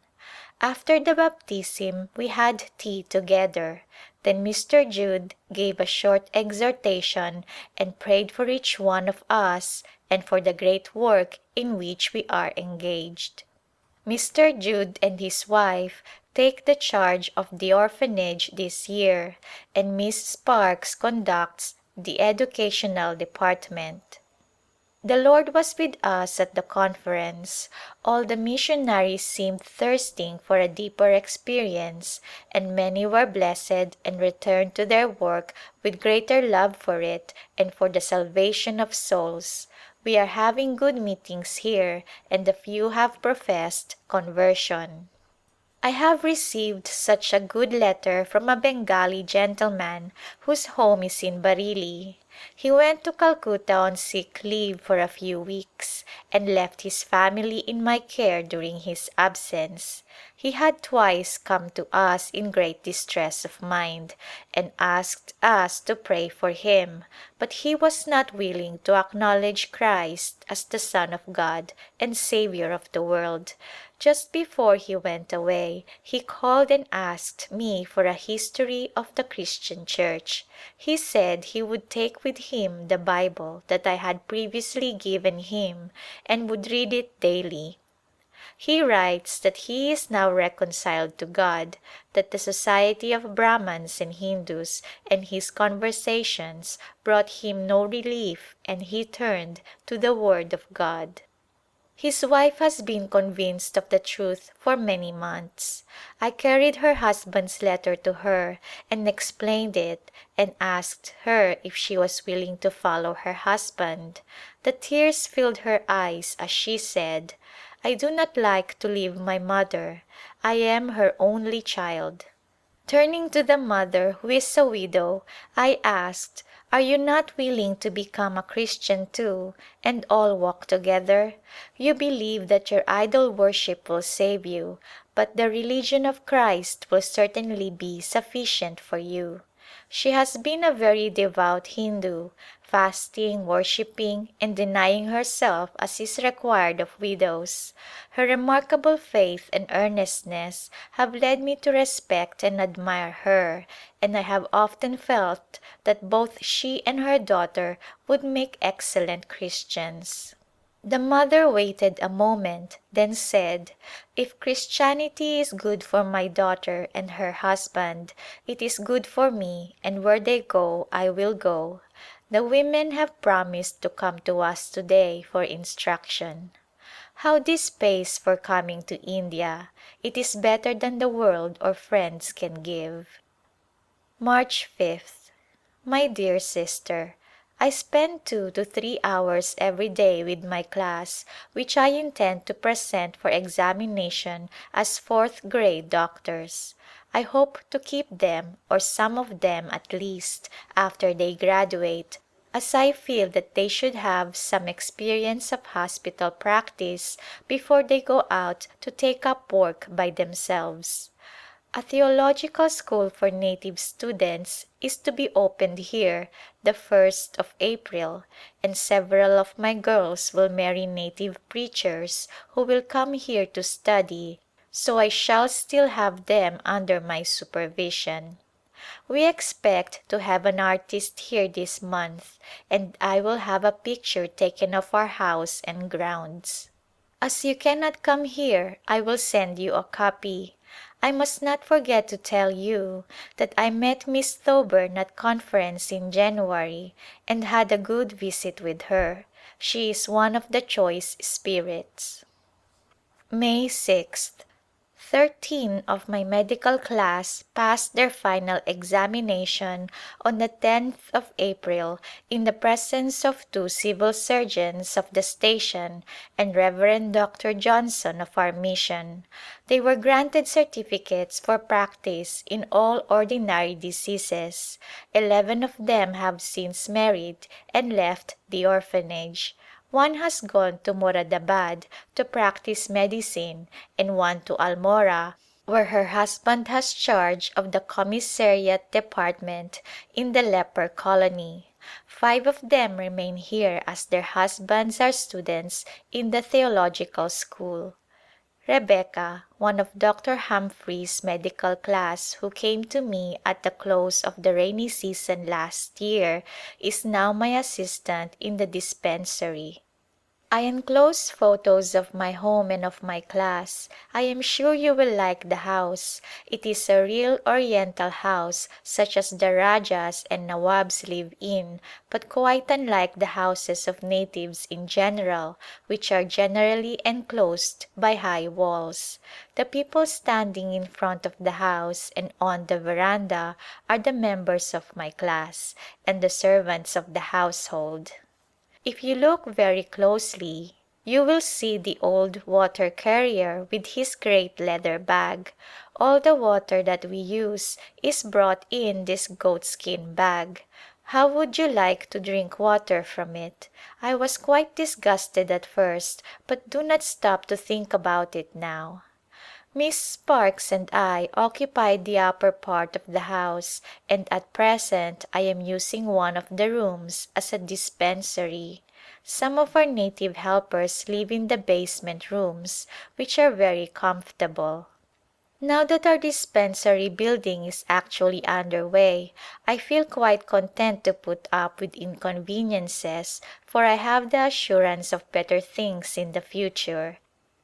[SPEAKER 1] After the baptism we had tea together. Then Mr. Jude gave a short exhortation and prayed for each one of us and for the great work in which we are engaged. Mr. Jude and his wife take the charge of the orphanage this year, and Miss Sparks conducts the educational department. The Lord was with us at the Conference. All the missionaries seemed thirsting for a deeper experience, and many were blessed and returned to their work with greater love for it and for the salvation of souls. We are having good meetings here, and a few have professed conversion. I have received such a good letter from a Bengali gentleman whose home is in Bareilly. He went to Calcutta on sick leave for a few weeks and left his family in my care during his absence. He had twice come to us in great distress of mind and asked us to pray for him, but he was not willing to acknowledge Christ as the Son of God and Savior of the world. Just before he went away he called and asked me for a history of the Christian Church. He said he would take with him the Bible that I had previously given him and would read it daily. He writes that he is now reconciled to God, that the society of Brahmans and Hindus and his conversations brought him no relief and he turned to the Word of God. His wife has been convinced of the truth for many months. I carried her husband's letter to her and explained it and asked her if she was willing to follow her husband. The tears filled her eyes as she said, "I do not like to leave my mother. I am her only child." Turning to the mother, who is a widow, I asked, "Are you not willing to become a Christian too, and all walk together? You believe that your idol worship will save you, but the religion of Christ will certainly be sufficient for you." She has been a very devout Hindu, fasting, worshipping and denying herself as is required of widows. Her remarkable faith and earnestness have led me to respect and admire her, and I have often felt that both she and her daughter would make excellent Christians. The mother waited a moment, then said, "If Christianity is good for my daughter and her husband, it is good for me, and where they go I will go." The women have promised to come to us today for instruction. How this pays for coming to India! It is better than the world or friends can give. March 5th. My dear Sister, I spend 2 to 3 hours every day with my class, which I intend to present for examination as 4th grade doctors. I hope to keep them, or some of them at least, after they graduate, as I feel that they should have some experience of hospital practice before they go out to take up work by themselves. A theological school for native students is to be opened here the 1st of April, and several of my girls will marry native preachers who will come here to study, so I shall still have them under my supervision. We expect to have an artist here this month, and I will have a picture taken of our house and grounds. As you cannot come here, I will send you a copy. I must not forget to tell you that I met Miss Thoburn at conference in January and had a good visit with her. She is one of the choice spirits. May 6th. 13 of my medical class passed their final examination on the 10th of April in the presence of 2 civil surgeons of the station and Reverend Dr. Johnson of our mission. They were granted certificates for practice in all ordinary diseases. 11 of them have since married and left the orphanage. One has gone to Moradabad to practice medicine and one to Almora, where her husband has charge of the commissariat department in the leper colony. 5 of them remain here as their husbands are students in the theological school. Rebecca, one of Dr. Humphrey's medical class who came to me at the close of the rainy season last year, is now my assistant in the dispensary. I enclose photos of my home and of my class. I am sure you will like the house. It is a real Oriental house such as the Rajas and Nawabs live in, but quite unlike the houses of natives in general, which are generally enclosed by high walls. The people standing in front of the house and on the veranda are the members of my class and the servants of the household. If you look very closely you will see the old water carrier with his great leather bag. All the water that we use is brought in this goatskin bag. How would you like to drink water from it? I was quite disgusted at first, but do not stop to think about it now. Miss Sparks and I occupied the upper part of the house and at present I am using one of the rooms as a dispensary. Some of our native helpers live in the basement rooms, which are very comfortable. Now that our dispensary building is actually under way, I feel quite content to put up with inconveniences, for I have the assurance of better things in the future.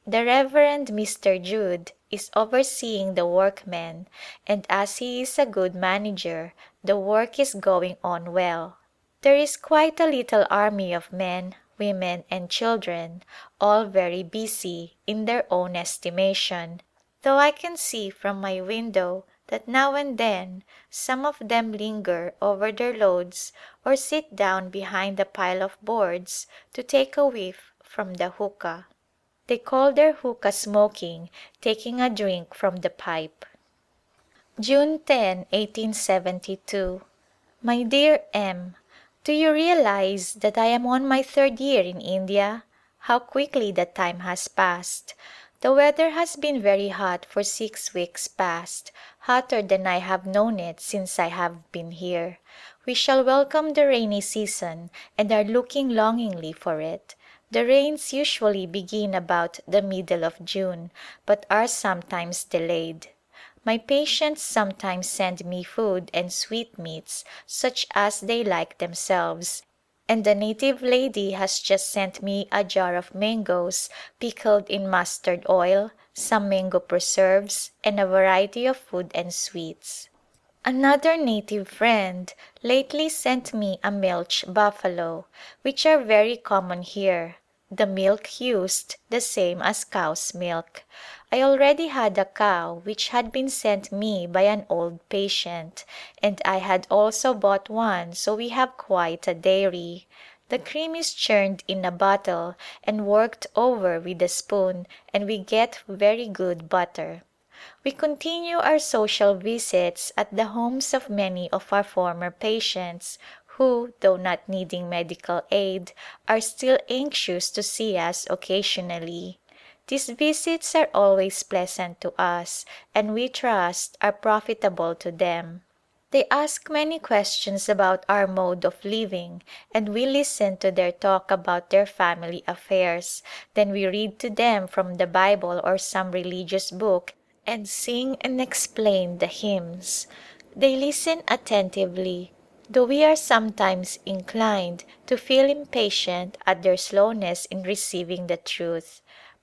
[SPEAKER 1] The Reverend Mr. Jude is overseeing the workmen, and as he is a good manager, the work is going on well. There is quite a little army of men, women and children, all very busy in their own estimation, though I can see from my window that now and then some of them linger over their loads or sit down behind a pile of boards to take a whiff from the hookah. They call their hookah smoking, taking a drink from the pipe. June 10, 1872. My dear M., do you realize that I am on my 3rd year in India? How quickly the time has passed. The weather has been very hot for 6 weeks past, hotter than I have known it since I have been here. We shall welcome the rainy season and are looking longingly for it. The rains usually begin about the middle of June, but are sometimes delayed. My patients sometimes send me food and sweetmeats such as they like themselves, and the native lady has just sent me a jar of mangoes pickled in mustard oil, some mango preserves, and a variety of food and sweets. Another native friend lately sent me a milch buffalo, which are very common here, the milk used the same as cow's milk. I already had a cow which had been sent me by an old patient, and I had also bought one, so we have quite a dairy. The cream is churned in a bottle and worked over with a spoon and we get very good butter. We continue our social visits at the homes of many of our former patients who, though not needing medical aid, are still anxious to see us occasionally. These visits are always pleasant to us and we trust are profitable to them. They ask many questions about our mode of living and we listen to their talk about their family affairs. Then we read to them from the Bible or some religious book and sing and explain the hymns. They listen attentively, though we are sometimes inclined to feel impatient at their slowness in receiving the truth.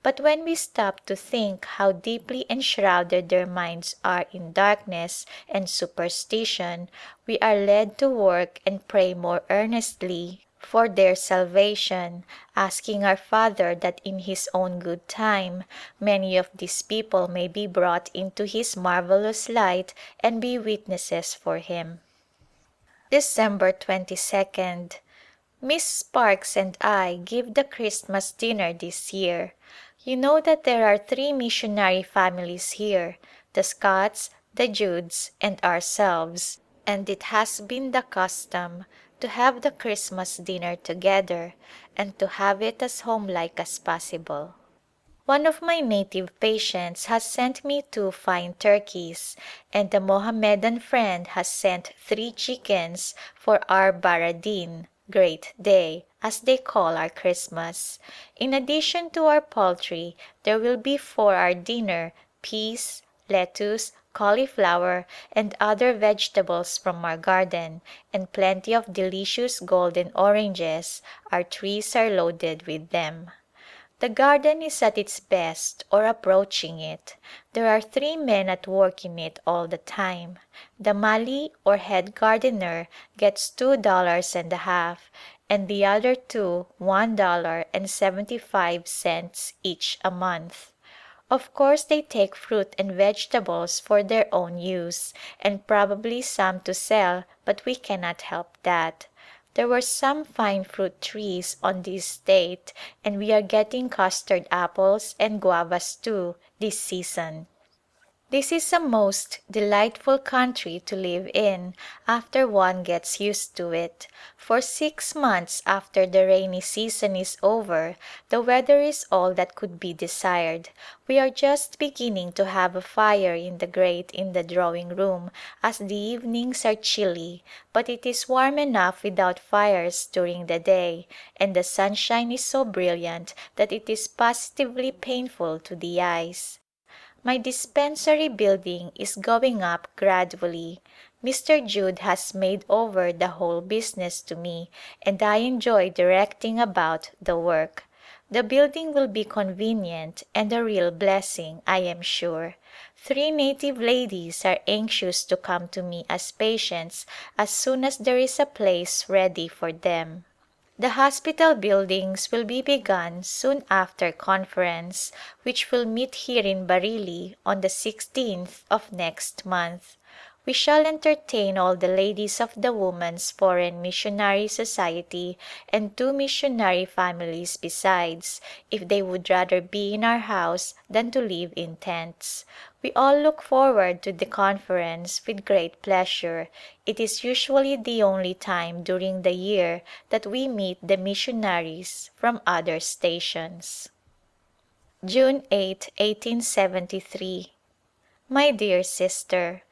[SPEAKER 1] But when we stop to think how deeply enshrouded their minds are in darkness and superstition, we are led to work and pray more earnestly for their salvation, asking our Father that in His own good time many of these people may be brought into His marvelous light and be witnesses for Him. December 22nd. Miss Sparks and I give the Christmas dinner this year. You know that there are 3 missionary families here, the Scotts, the Judds, and ourselves, and it has been the custom to have the Christmas dinner together and to have it as homelike as possible. One of my native patients has sent me 2 fine turkeys, and a Mohammedan friend has sent 3 chickens for our Baradin (Great Day), as they call our Christmas. In addition to our poultry, there will be for our dinner peas, lettuce, cauliflower, and other vegetables from our garden, and plenty of delicious golden oranges. Our trees are loaded with them. The garden is at its best or approaching it. There are 3 men at work in it all the time. The Mali or head gardener gets $2.50 and the other 2 $1.75 each a month. Of course they take fruit and vegetables for their own use and probably some to sell, but we cannot help that. There were some fine fruit trees on the estate and we are getting custard apples and guavas too this season. This is a most delightful country to live in after one gets used to it. For 6 months after the rainy season is over, the weather is all that could be desired. We are just beginning to have a fire in the grate in the drawing room as the evenings are chilly, but it is warm enough without fires during the day, and the sunshine is so brilliant that it is positively painful to the eyes. My dispensary building is going up gradually. Mr. Jude has made over the whole business to me and I enjoy directing about the work. The building will be convenient and a real blessing, I am sure. 3 native ladies are anxious to come to me as patients as soon as there is a place ready for them. The hospital buildings will be begun soon after Conference, which will meet here in Bareilly on the 16th of next month. We shall entertain all the ladies of the Woman's Foreign Missionary Society and 2 missionary families besides, if they would rather be in our house than to live in tents. We all look forward to the conference with great pleasure. It is usually the only time during the year that we meet the missionaries from other stations. June 8, 1873. My dear Sister,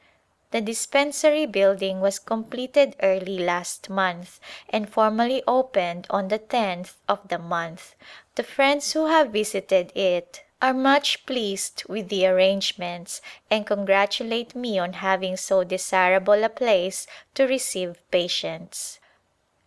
[SPEAKER 1] the dispensary building was completed early last month and formally opened on the 10th of the month. The friends who have visited it are much pleased with the arrangements and congratulate me on having so desirable a place to receive patients.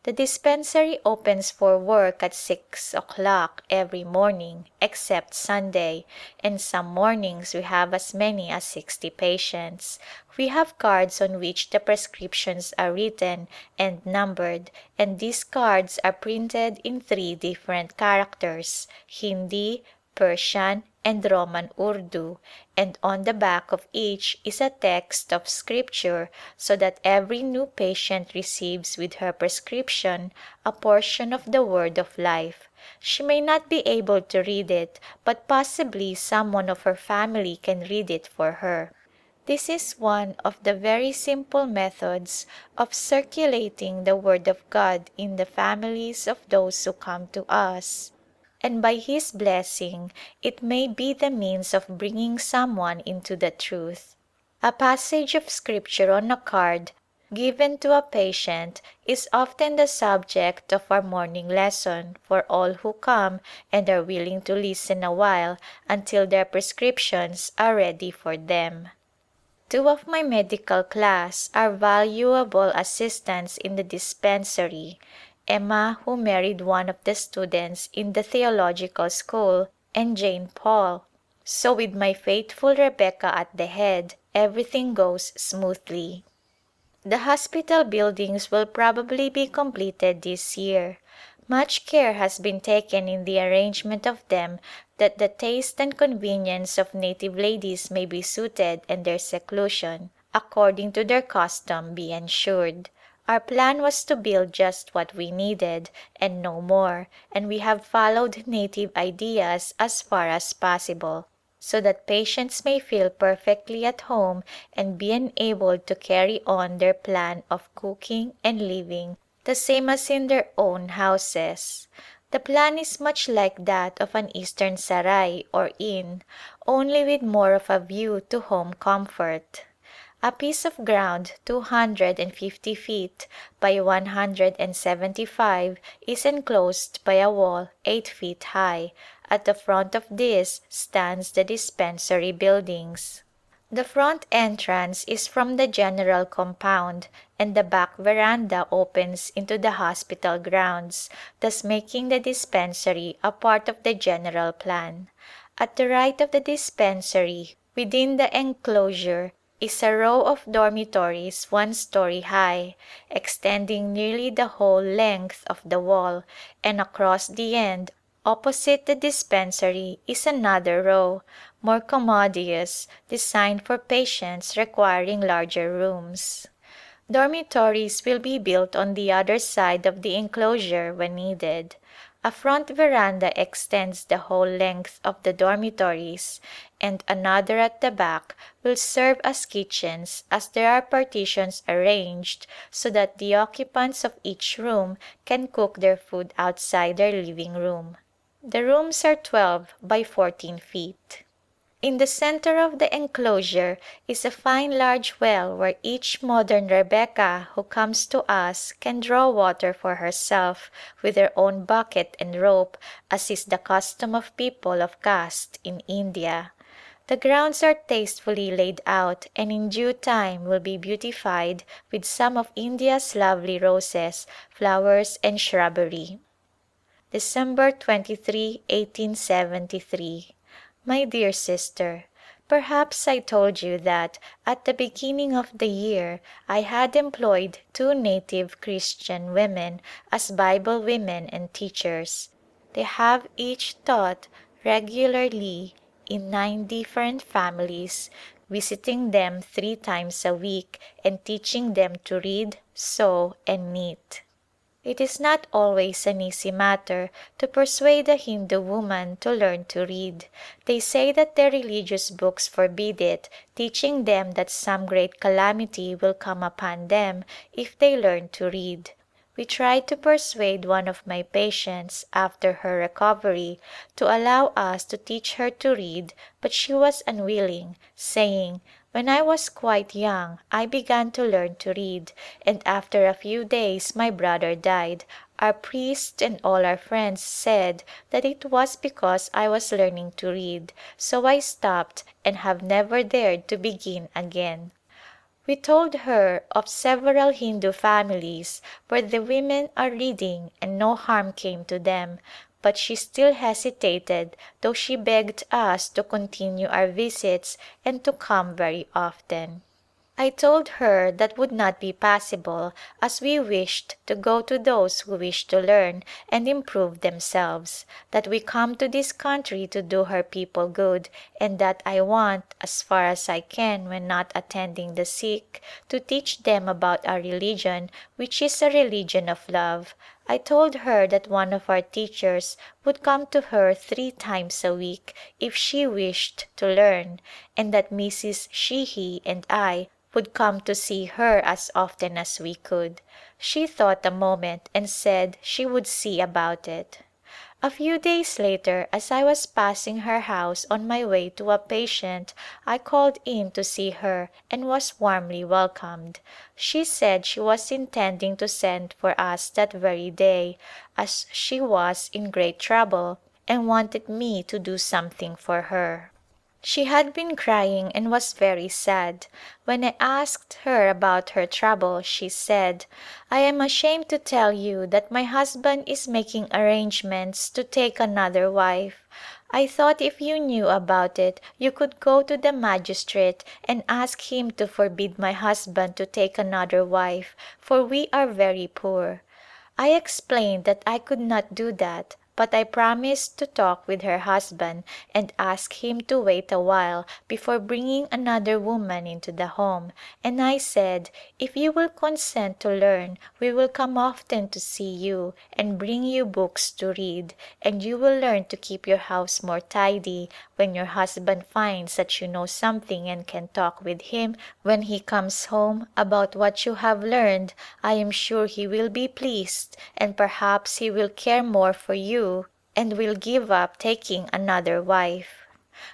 [SPEAKER 1] The dispensary opens for work at 6 o'clock every morning except Sunday, and some mornings we have as many as 60 patients. We have cards on which the prescriptions are written and numbered, and these cards are printed in 3 different characters: Hindi, Persian, and Roman Urdu, and on the back of each is a text of scripture so that every new patient receives with her prescription a portion of the word of life. She may not be able to read it, but possibly some one of her family can read it for her. This is one of the very simple methods of circulating the word of God in the families of those who come to us, and by His blessing it may be the means of bringing someone into the truth. A passage of scripture on a card given to a patient is often the subject of our morning lesson for all who come and are willing to listen a while until their prescriptions are ready for them. 2 of my medical class are valuable assistants in the dispensary. Emma, who married one of the students in the theological school, and Jane Paul, so with my faithful Rebecca at the head, everything goes smoothly. The hospital buildings will probably be completed this year. Much care has been taken in the arrangement of them that the taste and convenience of native ladies may be suited and their seclusion, according to their custom, be ensured. Our plan was to build just what we needed and no more, and we have followed native ideas as far as possible, so that patients may feel perfectly at home and be enabled to carry on their plan of cooking and living the same as in their own houses. The plan is much like that of an Eastern sarai or inn, only with more of a view to home comfort. A piece of ground 250 feet by 175 is enclosed by a wall 8 feet high. At the front of this stands the dispensary buildings. The front entrance is from the general compound and the back veranda opens into the hospital grounds, thus making the dispensary a part of the general plan. At the right of the dispensary, within the enclosure, is a row of dormitories 1 story high, extending nearly the whole length of the wall, and across the end, opposite the dispensary, is another row, more commodious, designed for patients requiring larger rooms. Dormitories will be built on the other side of the enclosure when needed. A front veranda extends the whole length of the dormitories, and another at the back will serve as kitchens, as there are partitions arranged so that the occupants of each room can cook their food outside their living room. The rooms are 12 by 14 feet. In the center of the enclosure is a fine large well where each modern Rebecca who comes to us can draw water for herself with her own bucket and rope, as is the custom of people of caste in India. The grounds are tastefully laid out and in due time will be beautified with some of India's lovely roses, flowers and shrubbery. December 23, 1873. My dear Sister, perhaps I told you that at the beginning of the year I had employed 2 native Christian women as Bible women and teachers. They have each taught regularly in 9 different families, visiting them 3 times a week and teaching them to read, sew and knit. It is not always an easy matter to persuade a Hindu woman to learn to read. They say that their religious books forbid it, teaching them that some great calamity will come upon them if they learn to read. We tried to persuade one of my patients, after her recovery, to allow us to teach her to read, but she was unwilling, saying, "When I was quite young I began to learn to read, and after a few days my brother died. Our priest and all our friends said that it was because I was learning to read, so I stopped and have never dared to begin again." We told her of several Hindu families where the women are reading and no harm came to them, but she still hesitated, though she begged us to continue our visits and to come very often. I told her that would not be possible, as we wished to go to those who wish to learn and improve themselves, that we come to this country to do her people good, and that I want, as far as I can when not attending the sick, to teach them about our religion, which is a religion of love. I told her that one of our teachers would come to her 3 times a week if she wished to learn, and that Mrs. Sheehy and I would come to see her as often as we could. She thought a moment and said she would see about it. A few days later, as I was passing her house on my way to a patient, I called in to see her and was warmly welcomed. She said she was intending to send for us that very day, as she was in great trouble and wanted me to do something for her. She had been crying and was very sad. When I asked her about her trouble, she said, "I am ashamed to tell you that my husband is making arrangements to take another wife. I thought if you knew about it you could go to the magistrate and ask him to forbid my husband to take another wife, for we are very poor." I explained that I could not do that, but I promised to talk with her husband and ask him to wait a while before bringing another woman into the home, and I said, "If you will consent to learn we will come often to see you and bring you books to read, and you will learn to keep your house more tidy. When your husband finds that you know something and can talk with him when he comes home about what you have learned, I am sure he will be pleased, and perhaps he will care more for you and will give up taking another wife."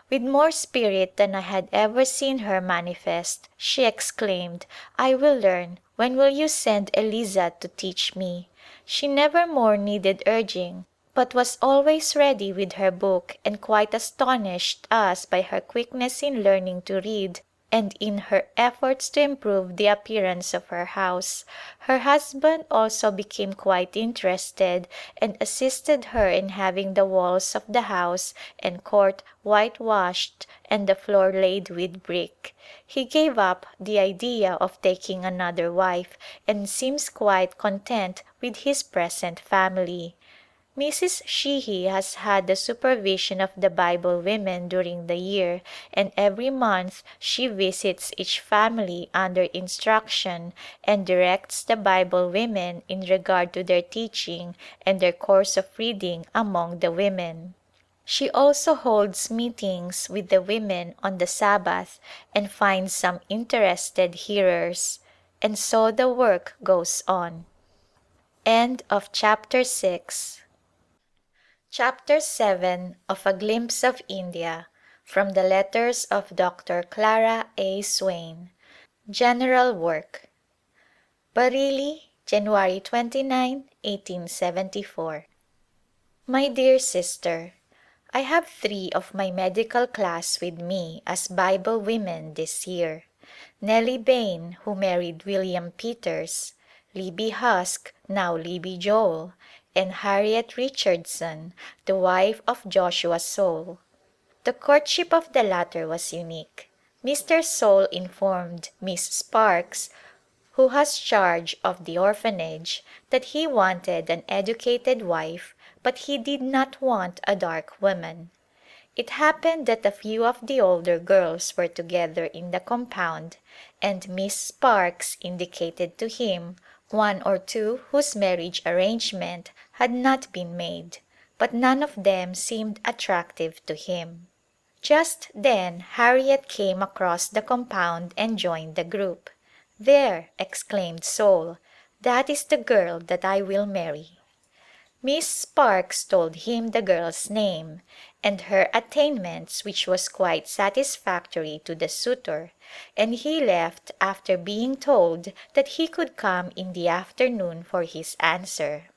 [SPEAKER 1] With more spirit than I had ever seen her manifest, she exclaimed, "I will learn. When will you send Eliza to teach me?" She never more needed urging, but was always ready with her book and quite astonished us by her quickness in learning to read and in her efforts to improve the appearance of her house. Her husband also became quite interested and assisted her in having the walls of the house and court whitewashed and the floor laid with brick. He gave up the idea of taking another wife and seems quite content with his present family. Mrs. Sheehy has had the supervision of the Bible women during the year, and every month she visits each family under instruction and directs the Bible women in regard to their teaching and their course of reading among the women. She also holds meetings with the women on the Sabbath and finds some interested hearers. And so the work goes on. End of chapter 6. Chapter 7 of A Glimpse of India, from the letters of Dr. Clara Swain. General Work. Bareilly, January 29, 1874. My dear Sister: I have 3 of my medical class with me as Bible women this year: Nellie Bain, who married William Peters; Libby Husk, now Libby Joel; and Harriet Richardson, the wife of Joshua Soule. The courtship of the latter was unique. Mr. Soule informed Miss Sparkes, who has charge of the orphanage, that he wanted an educated wife, but he did not want a dark woman. It happened that a few of the older girls were together in the compound, and Miss Sparkes indicated to him 1 or 2 whose marriage arrangement had not been made, but none of them seemed attractive to him. Just then Harriet came across the compound and joined the group. "There!" exclaimed Soule, "that is the girl that I will marry." Miss Sparkes told him the girl's name and her attainments, which was quite satisfactory to the suitor, and he left after being told that he could come in the afternoon for his answer.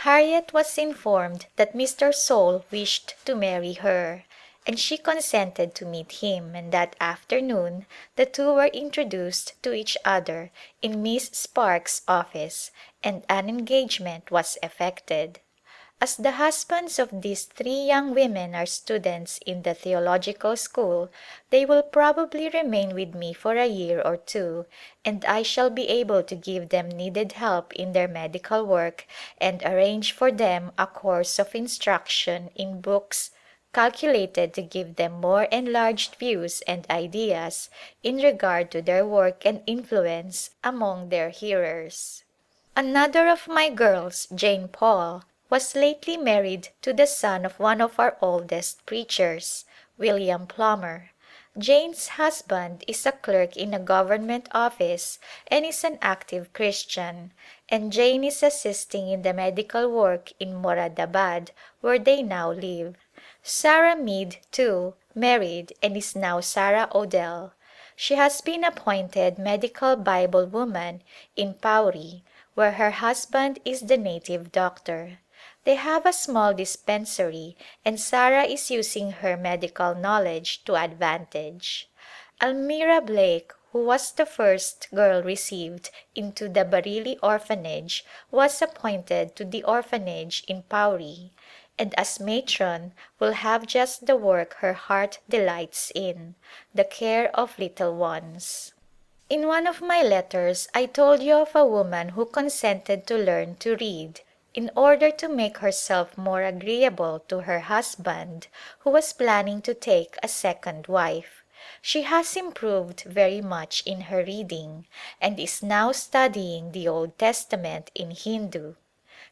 [SPEAKER 1] Harriet was informed that Mr. Soule wished to marry her, and she consented to meet him, and that afternoon the two were introduced to each other in Miss Sparkes' office, and an engagement was effected. As the husbands of these 3 young women are students in the theological school, they will probably remain with me for a year or 2, and I shall be able to give them needed help in their medical work and arrange for them a course of instruction in books calculated to give them more enlarged views and ideas in regard to their work and influence among their hearers. Another of my girls, Jane Paul, was lately married to the son of one of our oldest preachers, William Plummer. Jane's husband is a clerk in a government office and is an active Christian, and Jane is assisting in the medical work in Moradabad, where they now live. Sarah Mead, too, married and is now Sarah Odell. She has been appointed medical Bible woman in Pauri, where her husband is the native doctor. They have a small dispensary and Sarah is using her medical knowledge to advantage. Almira Blake, who was the first girl received into the Bareilly orphanage, was appointed to the orphanage in Pauri, and as matron will have just the work her heart delights in, the care of little ones. In one of my letters I told you of a woman who consented to learn to read in order to make herself more agreeable to her husband, who was planning to take a second wife. She has improved very much in her reading and is now studying the Old Testament in Hindu.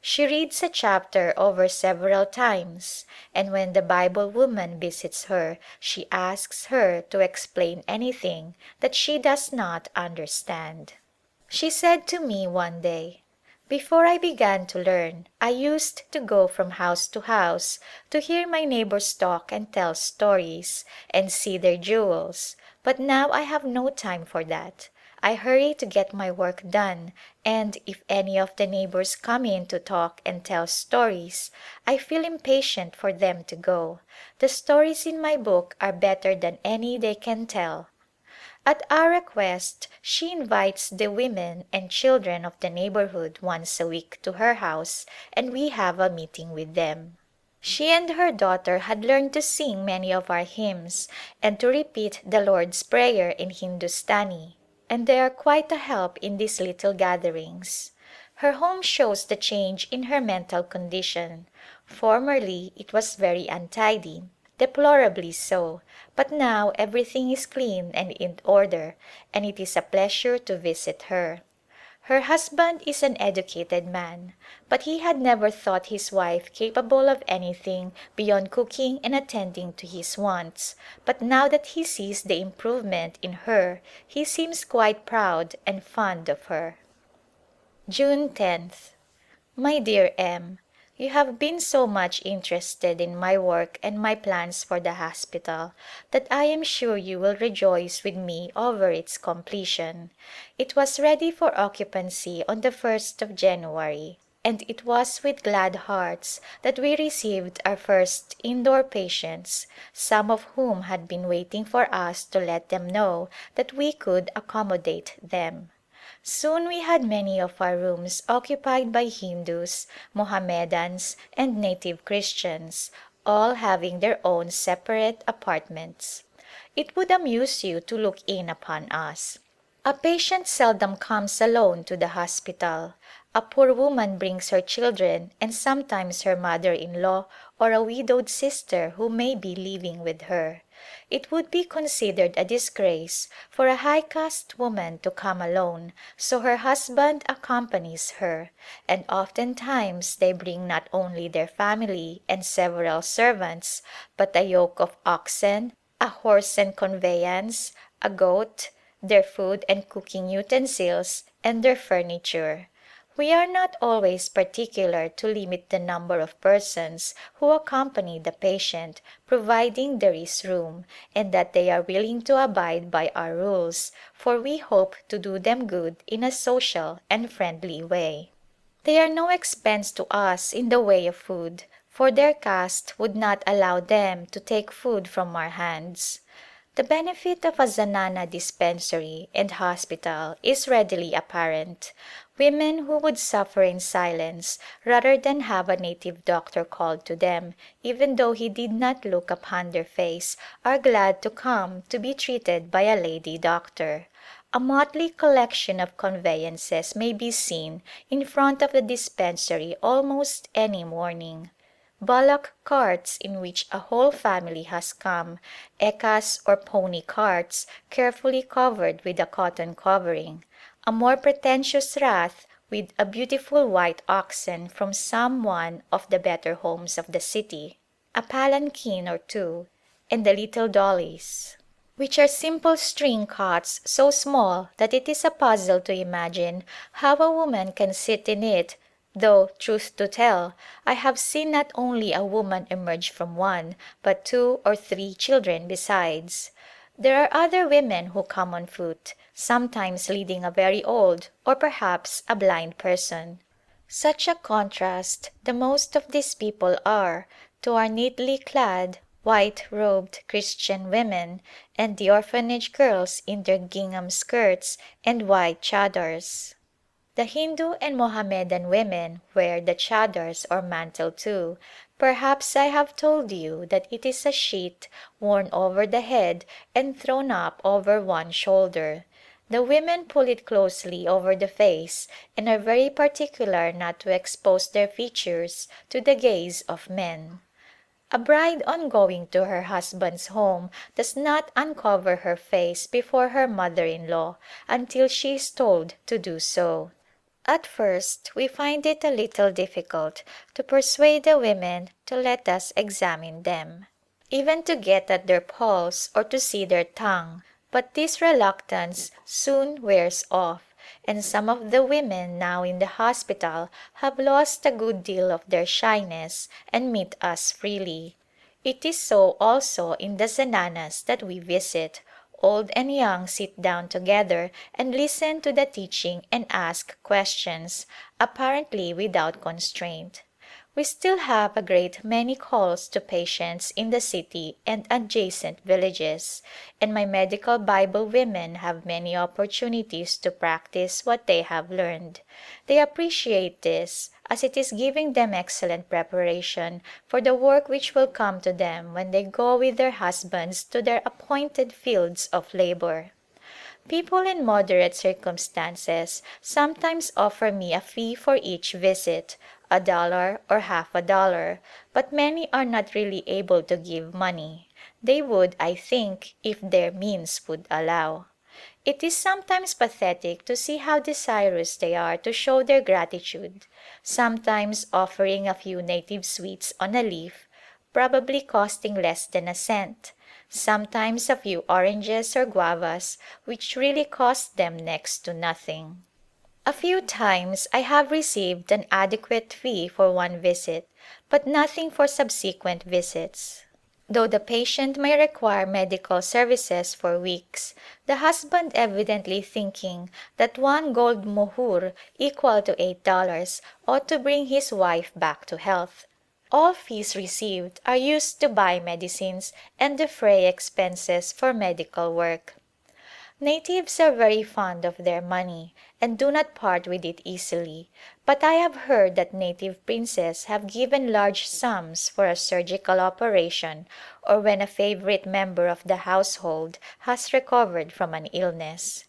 [SPEAKER 1] She reads a chapter over several times, and when the Bible woman visits her she asks her to explain anything that she does not understand. She said to me one day, "Before I began to learn, I used to go from house to house to hear my neighbors talk and tell stories, and see their jewels, but now I have no time for that. I hurry to get my work done, and if any of the neighbors come in to talk and tell stories, I feel impatient for them to go. The stories in my book are better than any they can tell." At our request she invites the women and children of the neighborhood once a week to her house and we have a meeting with them. She and her daughter had learned to sing many of our hymns and to repeat the Lord's Prayer in Hindustani, and they are quite a help in these little gatherings. Her home shows the change in her mental condition. Formerly it was very untidy, deplorably so, but now everything is clean and in order, and it is a pleasure to visit her. Her husband is an educated man, but he had never thought his wife capable of anything beyond cooking and attending to his wants, but now that he sees the improvement in her he seems quite proud and fond of her. June 10th. My dear M., you have been so much interested in my work and my plans for the hospital that I am sure you will rejoice with me over its completion. It was ready for occupancy on the 1st of January, and it was with glad hearts that we received our first indoor patients, some of whom had been waiting for us to let them know that we could accommodate them. Soon we had many of our rooms occupied by Hindus, Mohammedans and native Christians, all having their own separate apartments. It would amuse you to look in upon us. A patient seldom comes alone to the hospital. A poor woman brings her children and sometimes her mother-in-law or a widowed sister who may be living with her. It would be considered a disgrace for a high caste woman to come alone, so her husband accompanies her, and oftentimes they bring not only their family and several servants, but a yoke of oxen, a horse and conveyance, a goat, their food and cooking utensils, and their furniture. We are not always particular to limit the number of persons who accompany the patient, providing there is room, and that they are willing to abide by our rules, for we hope to do them good in a social and friendly way. They are no expense to us in the way of food, for their caste would not allow them to take food from our hands. The benefit of a zanana dispensary and hospital is readily apparent. Women who would suffer in silence rather than have a native doctor called to them, even though he did not look upon their face, are glad to come to be treated by a lady doctor. A motley collection of conveyances may be seen in front of the dispensary almost any morning. Bullock carts in which a whole family has come, ekas or pony carts carefully covered with a cotton covering, a more pretentious rath with a beautiful white oxen from some one of the better homes of the city, a palanquin or two, and the little dollies, which are simple string cots so small that it is a puzzle to imagine how a woman can sit in it, though, truth to tell, I have seen not only a woman emerge from one, but 2 or 3 children besides. There are other women who come on foot, sometimes leading a very old or perhaps a blind person. Such a contrast the most of these people are to our neatly clad, white-robed Christian women and the orphanage girls in their gingham skirts and white chadars. The Hindu and Mohammedan women wear the chadars or mantle too. Perhaps I have told you that it is a sheet worn over the head and thrown up over one shoulder. The women pull it closely over the face and are very particular not to expose their features to the gaze of men. A bride on going to her husband's home does not uncover her face before her mother-in-law until she is told to do so. At first we find it a little difficult to persuade the women to let us examine them, even to get at their pulse or to see their tongue, but this reluctance soon wears off, and some of the women now in the hospital have lost a good deal of their shyness and meet us freely. It is so also in the zananas that we visit. Old and young sit down together and listen to the teaching and ask questions, apparently without constraint. We still have a great many calls to patients in the city and adjacent villages, and my medical Bible women have many opportunities to practice what they have learned. They appreciate this, as it is giving them excellent preparation for the work which will come to them when they go with their husbands to their appointed fields of labor. People in moderate circumstances sometimes offer me a fee for each visit, $1 or half a dollar, but many are not really able to give money. They would, I think, if their means would allow. It is sometimes pathetic to see how desirous they are to show their gratitude, sometimes offering a few native sweets on a leaf, probably costing less than a cent, sometimes a few oranges or guavas, which really cost them next to nothing. A few times I have received an adequate fee for one visit, but nothing for subsequent visits. Though the patient may require medical services for weeks, the husband evidently thinking that one gold mohur equal to $8 ought to bring his wife back to health. All fees received are used to buy medicines and defray expenses for medical work. Natives are very fond of their money and do not part with it easily, but I have heard that native princes have given large sums for a surgical operation or when a favorite member of the household has recovered from an illness.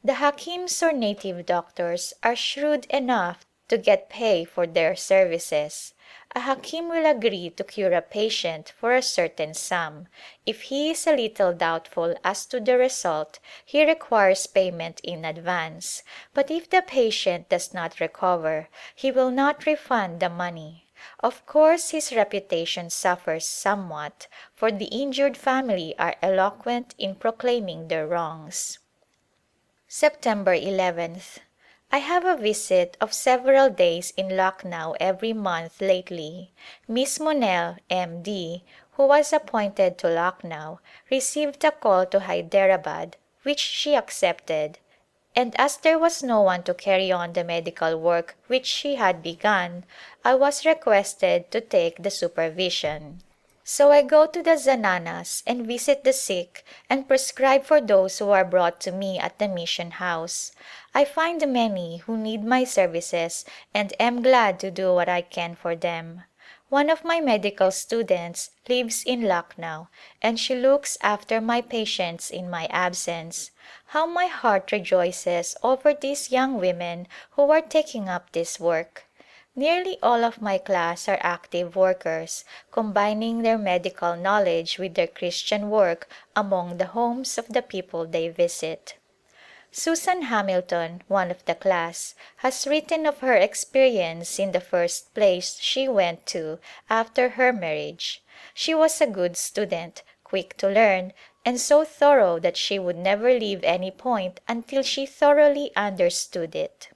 [SPEAKER 1] The hakims or native doctors are shrewd enough to get pay for their services. A hakim will agree to cure a patient for a certain sum. If he is a little doubtful as to the result, he requires payment in advance. But if the patient does not recover, he will not refund the money. Of course his reputation suffers somewhat, for the injured family are eloquent in proclaiming their wrongs. September 11th. I have a visit of several days in Lucknow every month lately. Miss Monell, M.D., who was appointed to Lucknow, received a call to Hyderabad, which she accepted, and as there was no one to carry on the medical work which she had begun, I was requested to take the supervision. So I go to the zananas and visit the sick and prescribe for those who are brought to me at the mission house. I find many who need my services and am glad to do what I can for them. One of my medical students lives in Lucknow and she looks after my patients in my absence. How my heart rejoices over these young women who are taking up this work. Nearly all of my class are active workers, combining their medical knowledge with their Christian work among the homes of the people they visit. Susan Hamilton, one of the class, has written of her experience in the first place she went to after her marriage. She was a good student, quick to learn, and so thorough that she would never leave any point until she thoroughly understood it.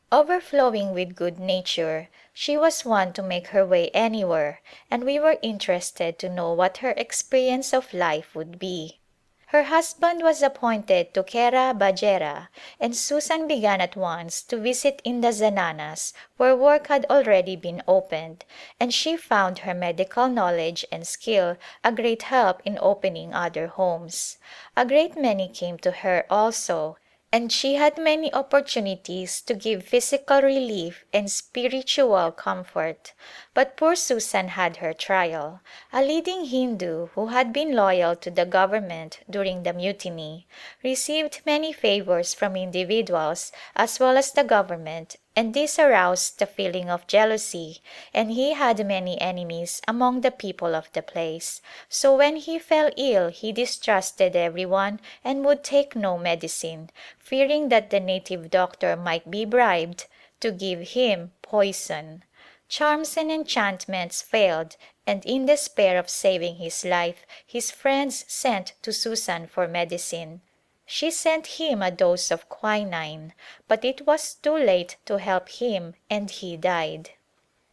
[SPEAKER 1] Overflowing with good nature, she was one to make her way anywhere, and we were interested to know what her experience of life would be. Her husband was appointed to Kera Bajera, and Susan began at once to visit in the zananas where work had already been opened, and she found her medical knowledge and skill a great help in opening other homes. A great many came to her also, and she had many opportunities to give physical relief and spiritual comfort. But poor Susan had her trial. A leading Hindu who had been loyal to the government during the mutiny received many favors from individuals as well as the government, and this aroused the feeling of jealousy, and he had many enemies among the people of the place. So when he fell ill he distrusted everyone and would take no medicine, fearing that the native doctor might be bribed to give him poison. Charms and enchantments failed, and in despair of saving his life, his friends sent to Susan for medicine. She sent him a dose of quinine, but it was too late to help him and he died.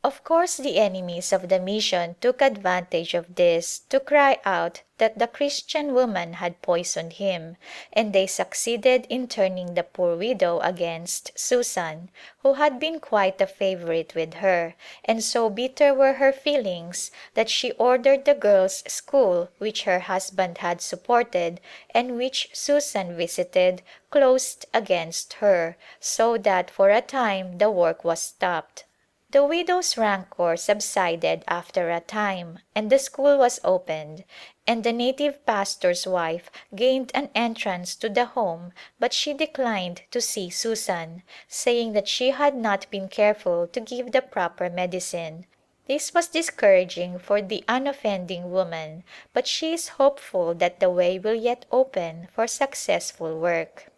[SPEAKER 1] Of course the enemies of the mission took advantage of this to cry out that the Christian woman had poisoned him, and they succeeded in turning the poor widow against Susan, who had been quite a favorite with her, and so bitter were her feelings that she ordered the girls' school which her husband had supported and which Susan visited closed against her, so that for a time the work was stopped. The widow's rancor subsided after a time and the school was opened, and the native pastor's wife gained an entrance to the home, but she declined to see Susan, saying that she had not been careful to give the proper medicine. This was discouraging for the unoffending woman, but she is hopeful that the way will yet open for successful work.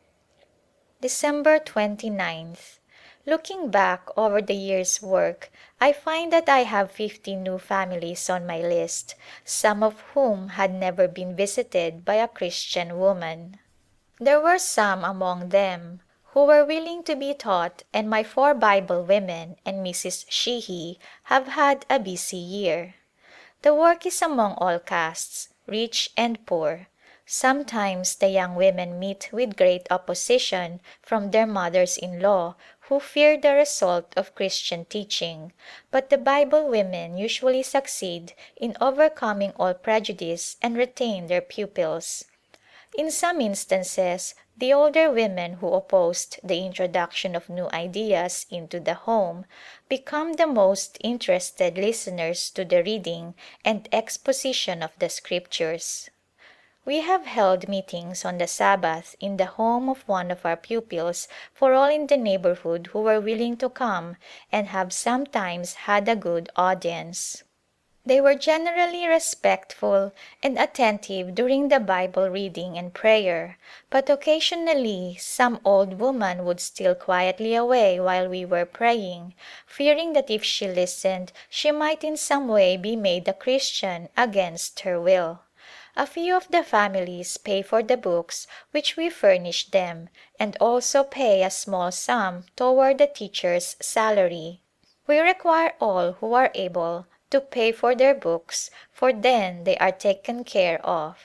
[SPEAKER 1] December 29th. Looking back over the year's work, I find that I have 50 new families on my list, some of whom had never been visited by a Christian woman. There were some among them who were willing to be taught, and my 4 Bible women and Mrs. Sheehy have had a busy year. The work is among all castes, rich and poor. Sometimes the young women meet with great opposition from their mothers-in-law who fear the result of Christian teaching, but the Bible women usually succeed in overcoming all prejudice and retain their pupils. In some instances, the older women who opposed the introduction of new ideas into the home become the most interested listeners to the reading and exposition of the Scriptures. We have held meetings on the Sabbath in the home of one of our pupils for all in the neighborhood who were willing to come, and have sometimes had a good audience. They were generally respectful and attentive during the Bible reading and prayer, but occasionally some old woman would steal quietly away while we were praying, fearing that if she listened she might in some way be made a Christian against her will. A few of the families pay for the books which we furnish them, and also pay a small sum toward the teacher's salary. We require all who are able to pay for their books, for then they are taken care of.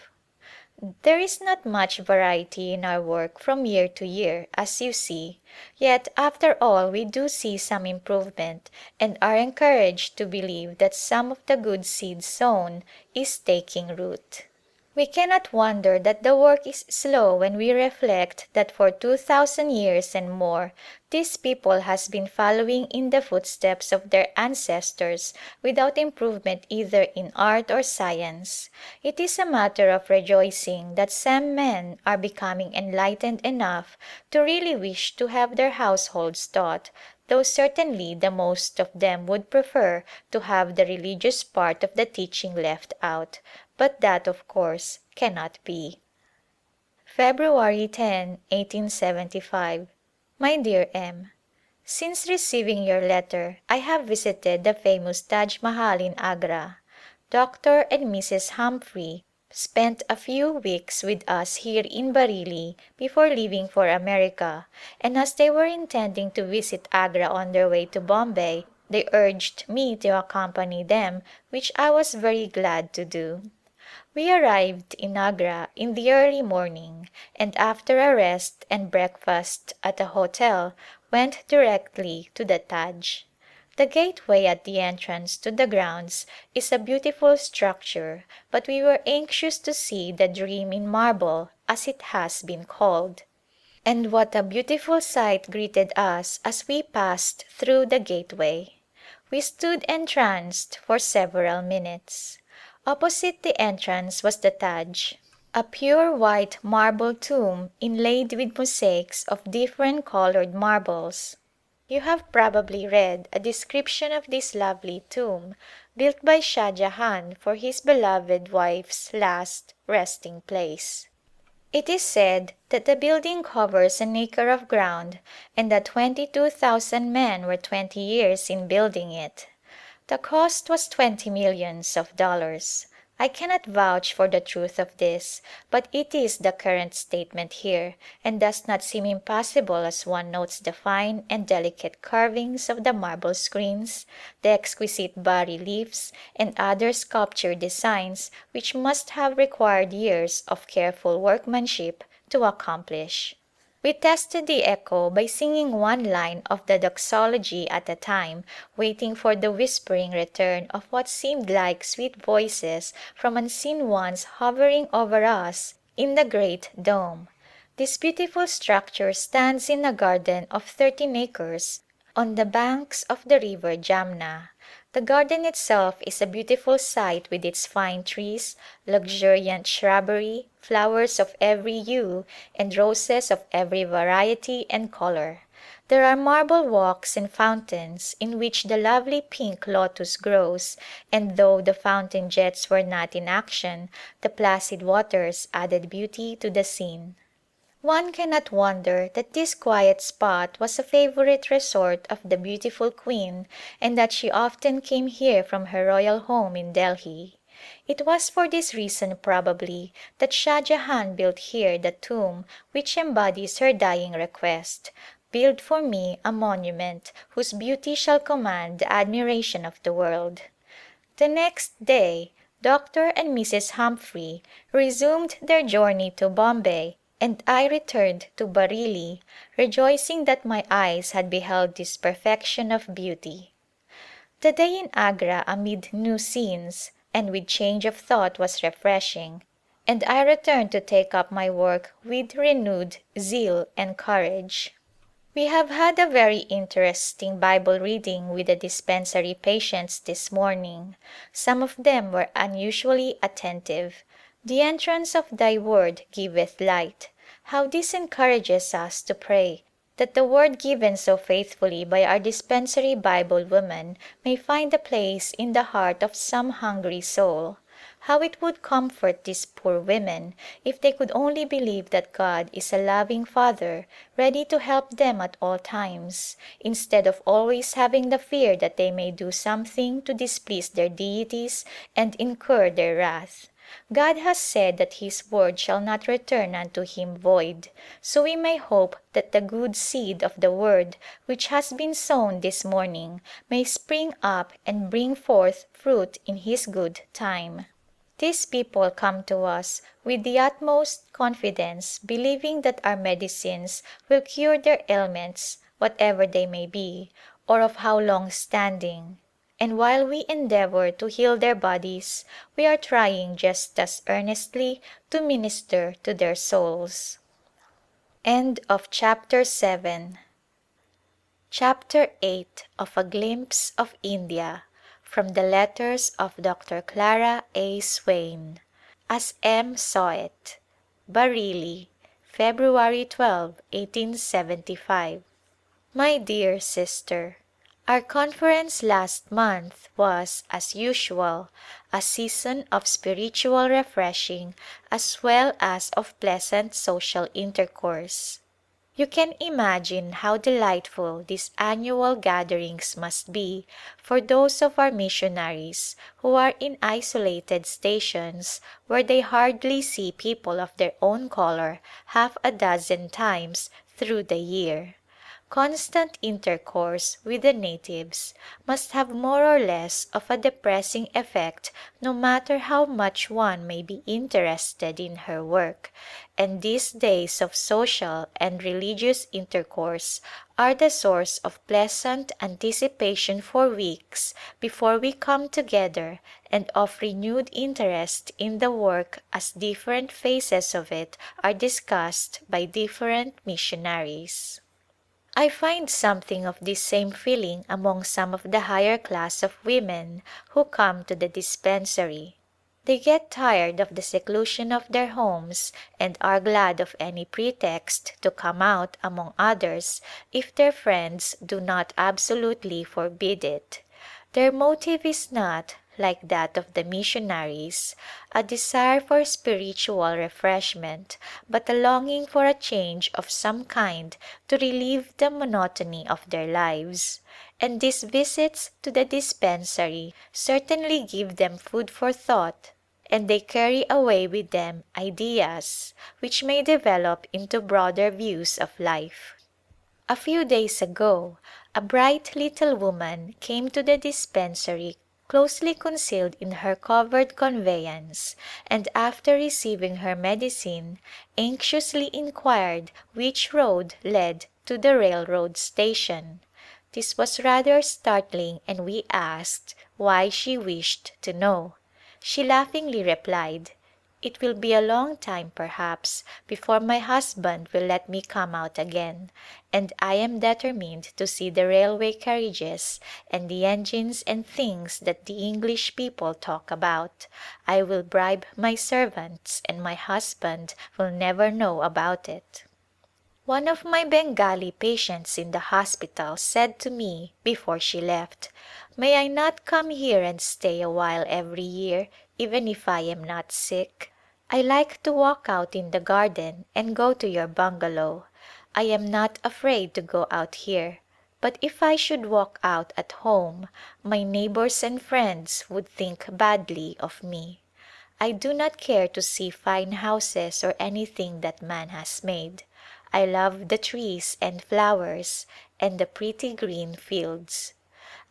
[SPEAKER 1] There is not much variety in our work from year to year, as you see, yet after all we do see some improvement and are encouraged to believe that some of the good seed sown is taking root. We cannot wonder that the work is slow when we reflect that for 2,000 years and more this people has been following in the footsteps of their ancestors without improvement either in art or science. It is a matter of rejoicing that some men are becoming enlightened enough to really wish to have their households taught, though certainly the most of them would prefer to have the religious part of the teaching left out. But that, of course, cannot be. February 10, 1875. My dear M. Since receiving your letter, I have visited the famous Taj Mahal in Agra. Dr. and Mrs. Humphrey spent a few weeks with us here in Bareilly before leaving for America, and as they were intending to visit Agra on their way to Bombay, they urged me to accompany them, which I was very glad to do. We arrived in Agra in the early morning, and after a rest and breakfast at a hotel went directly to the Taj. The gateway at the entrance to the grounds is a beautiful structure, but we were anxious to see the Dream in Marble, as it has been called. And what a beautiful sight greeted us as we passed through the gateway! We stood entranced for several minutes. Opposite the entrance was the Taj, a pure white marble tomb inlaid with mosaics of different colored marbles. You have probably read a description of this lovely tomb built by Shah Jahan for his beloved wife's last resting place. It is said that the building covers an acre of ground and that 22,000 men were 20 years in building it. The cost was $20 millions. I cannot vouch for the truth of this, but it is the current statement here, and does not seem impossible as one notes the fine and delicate carvings of the marble screens, the exquisite bas-reliefs, and other sculpture designs which must have required years of careful workmanship to accomplish. We tested the echo by singing one line of the doxology at a time, waiting for the whispering return of what seemed like sweet voices from unseen ones hovering over us in the great dome. This beautiful structure stands in a garden of 13 acres on the banks of the river Jamna. The garden itself is a beautiful sight with its fine trees, luxuriant shrubbery, flowers of every hue, and roses of every variety and color. There are marble walks and fountains in which the lovely pink lotus grows, and though the fountain jets were not in action, the placid waters added beauty to the scene. One cannot wonder that this quiet spot was a favorite resort of the beautiful queen and that she often came here from her royal home in Delhi. It was for this reason probably that Shah Jahan built here the tomb which embodies her dying request: "Build for me a monument whose beauty shall command the admiration of the world." The next day Dr. and Mrs. Humphrey resumed their journey to Bombay and I returned to Bareilly, rejoicing that my eyes had beheld this perfection of beauty. The day in Agra amid new scenes and with change of thought was refreshing, and I returned to take up my work with renewed zeal and courage. We have had a very interesting Bible reading with the dispensary patients this morning. Some of them were unusually attentive. "The entrance of Thy word giveth light." How this encourages us to pray that the word given so faithfully by our dispensary Bible woman may find a place in the heart of some hungry soul. How it would comfort these poor women if they could only believe that God is a loving Father ready to help them at all times, instead of always having the fear that they may do something to displease their deities and incur their wrath. God has said that His word shall not return unto Him void, so we may hope that the good seed of the word which has been sown this morning may spring up and bring forth fruit in His good time. These people come to us with the utmost confidence, believing that our medicines will cure their ailments, whatever they may be, or of how long standing. And while we endeavor to heal their bodies, we are trying just as earnestly to minister to their souls. End of Chapter 7. Chapter 8 of A Glimpse of India, from the letters of Dr. Clara Swain, as M. saw it. Bareilly, February 12, 1875. My dear Sister, our conference last month was, as usual, a season of spiritual refreshing as well as of pleasant social intercourse. You can imagine how delightful these annual gatherings must be for those of our missionaries who are in isolated stations where they hardly see people of their own color half a dozen times through the year. Constant intercourse with the natives must have more or less of a depressing effect no matter how much one may be interested in her work, and these days of social and religious intercourse are the source of pleasant anticipation for weeks before we come together and of renewed interest in the work as different phases of it are discussed by different missionaries. I find something of this same feeling among some of the higher class of women who come to the dispensary. They get tired of the seclusion of their homes and are glad of any pretext to come out among others if their friends do not absolutely forbid it. Their motive is not, like that of the missionaries, a desire for spiritual refreshment, but a longing for a change of some kind to relieve the monotony of their lives. And these visits to the dispensary certainly give them food for thought, and they carry away with them ideas which may develop into broader views of life. A few days ago a bright little woman came to the dispensary closely concealed in her covered conveyance, and after receiving her medicine anxiously inquired which road led to the railroad station. This was rather startling and we asked why she wished to know. She laughingly replied, "It will be a long time perhaps before my husband will let me come out again, and I am determined to see the railway carriages and the engines and things that the English people talk about. I will bribe my servants and my husband will never know about it." One of my Bengali patients in the hospital said to me before she left, "May I not come here and stay a while every year, even if I am not sick? I like to walk out in the garden and go to your bungalow. I am not afraid to go out here, but if I should walk out at home my neighbors and friends would think badly of me. I do not care to see fine houses or anything that man has made. I love the trees and flowers and the pretty green fields."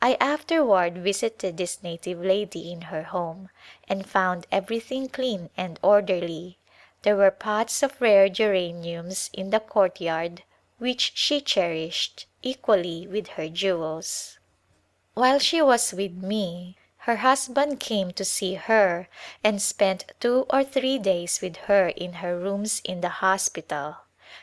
[SPEAKER 1] I afterward visited this native lady in her home and found everything clean and orderly. There were pots of rare geraniums in the courtyard which she cherished equally with her jewels. While she was with me her husband came to see her and spent 2 or 3 days with her in her rooms in the hospital.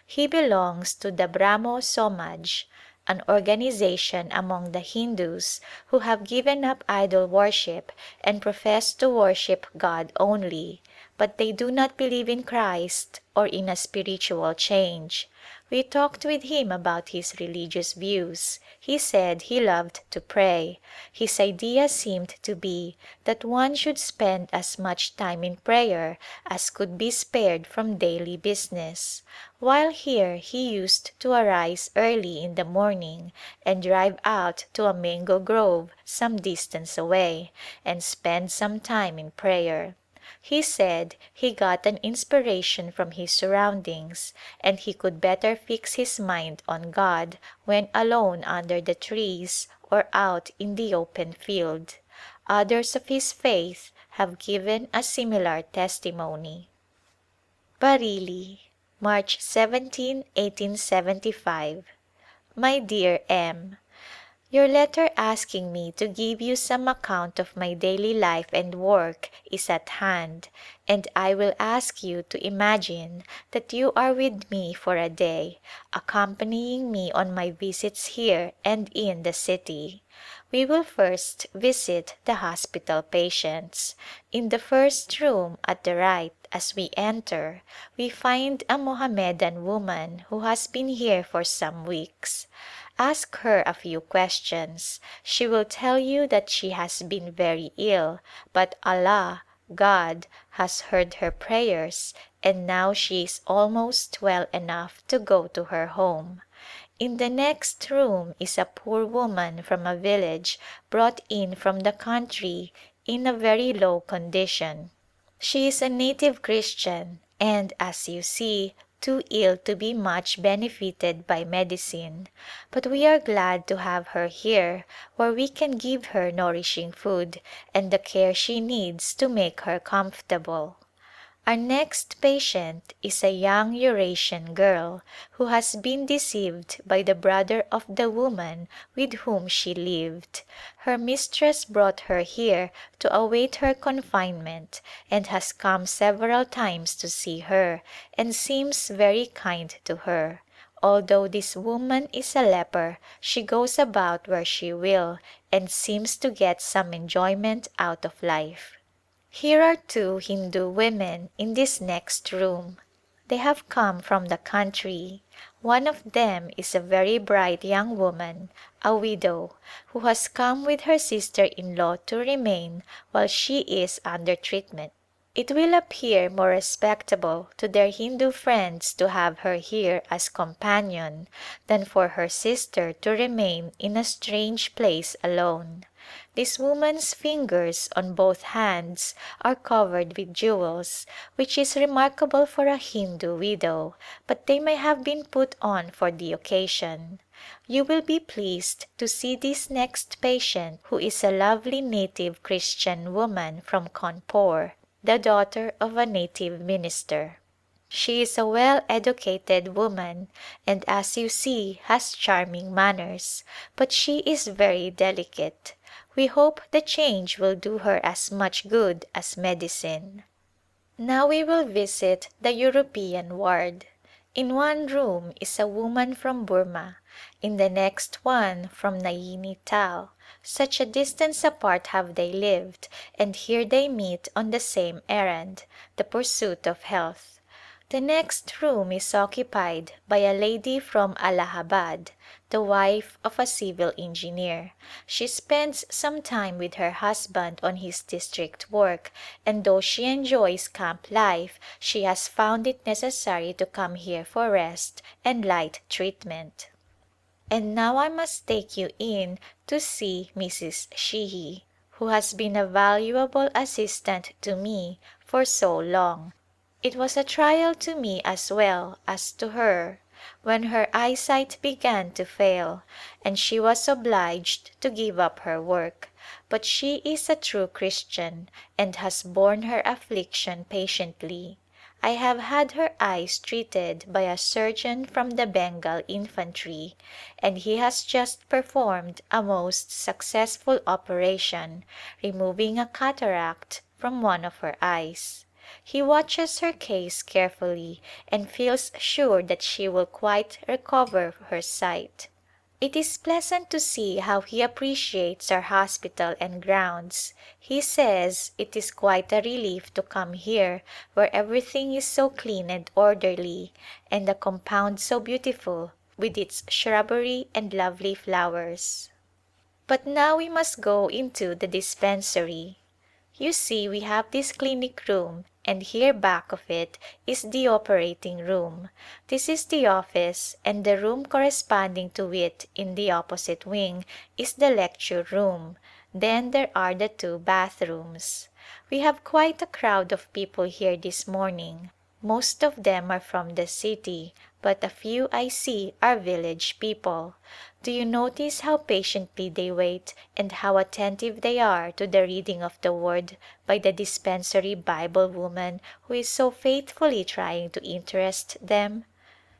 [SPEAKER 1] He belongs to the Brahmo Somaj, an organization among the Hindus who have given up idol worship and profess to worship God only, but they do not believe in Christ or in a spiritual change. We talked with him about his religious views. He said he loved to pray. His idea seemed to be that one should spend as much time in prayer as could be spared from daily business. While here he used to arise early in the morning and drive out to a mango grove some distance away and spend some time in prayer. He said he got an inspiration from his surroundings and he could better fix his mind on God when alone under the trees or out in the open field. Others of his faith have given a similar testimony. Bareilly, March 17, 1875. My dear M. Your letter asking me to give you some account of my daily life and work is at hand, and I will ask you to imagine that you are with me for a day, accompanying me on my visits here and in the city. We will first visit the hospital patients. In the first room at the right as we enter we find a Mohammedan woman who has been here for some weeks. Ask her a few questions. She will tell you that she has been very ill, but Allah, God, has heard her prayers and now she is almost well enough to go to her home. In the next room is a poor woman from a village brought in from the country in a very low condition. She is a native Christian and, as you see, too ill to be much benefited by medicine, but we are glad to have her here where we can give her nourishing food and the care she needs to make her comfortable. Our next patient is a young Eurasian girl who has been deceived by the brother of the woman with whom she lived. Her mistress brought her here to await her confinement and has come several times to see her and seems very kind to her. Although this woman is a leper, she goes about where she will and seems to get some enjoyment out of life. Here are two Hindu women in this next room. They have come from the country. One of them is a very bright young woman, a widow, who has come with her sister-in-law to remain while she is under treatment. It will appear more respectable to their Hindu friends to have her here as companion than for her sister to remain in a strange place alone. This woman's fingers on both hands are covered with jewels, which is remarkable for a Hindu widow, but they may have been put on for the occasion. You will be pleased to see this next patient, who is a lovely native Christian woman from Cawnpore, the daughter of a native minister. She is a well-educated woman and, as you see, has charming manners, but she is very delicate. We hope the change will do her as much good as medicine. Now we will visit the European ward. In one room is a woman from Burma, in the next one from Naini Tal. Such a distance apart have they lived, and here they meet on the same errand, the pursuit of health. The next room is occupied by a lady from Allahabad, the wife of a civil engineer. She spends some time with her husband on his district work, and though she enjoys camp life, she has found it necessary to come here for rest and light treatment. And now I must take you in to see Mrs. Sheehy, who has been a valuable assistant to me for so long. It was a trial to me as well as to her when her eyesight began to fail and she was obliged to give up her work, but she is a true Christian and has borne her affliction patiently. I have had her eyes treated by a surgeon from the Bengal Infantry, and he has just performed a most successful operation, removing a cataract from one of her eyes. He watches her case carefully and feels sure that she will quite recover her sight. It is pleasant to see how he appreciates our hospital and grounds. He says it is quite a relief to come here where everything is so clean and orderly, and the compound so beautiful with its shrubbery and lovely flowers. But now we must go into the dispensary. You see we have this clinic room and here back of it is the operating room. This is the office and the room corresponding to it in the opposite wing is the lecture room. Then there are the two bathrooms. We have quite a crowd of people here this morning. Most of them are from the city, but a few I see are village people. Do you notice how patiently they wait and how attentive they are to the reading of the Word by the dispensary Bible woman who is so faithfully trying to interest them?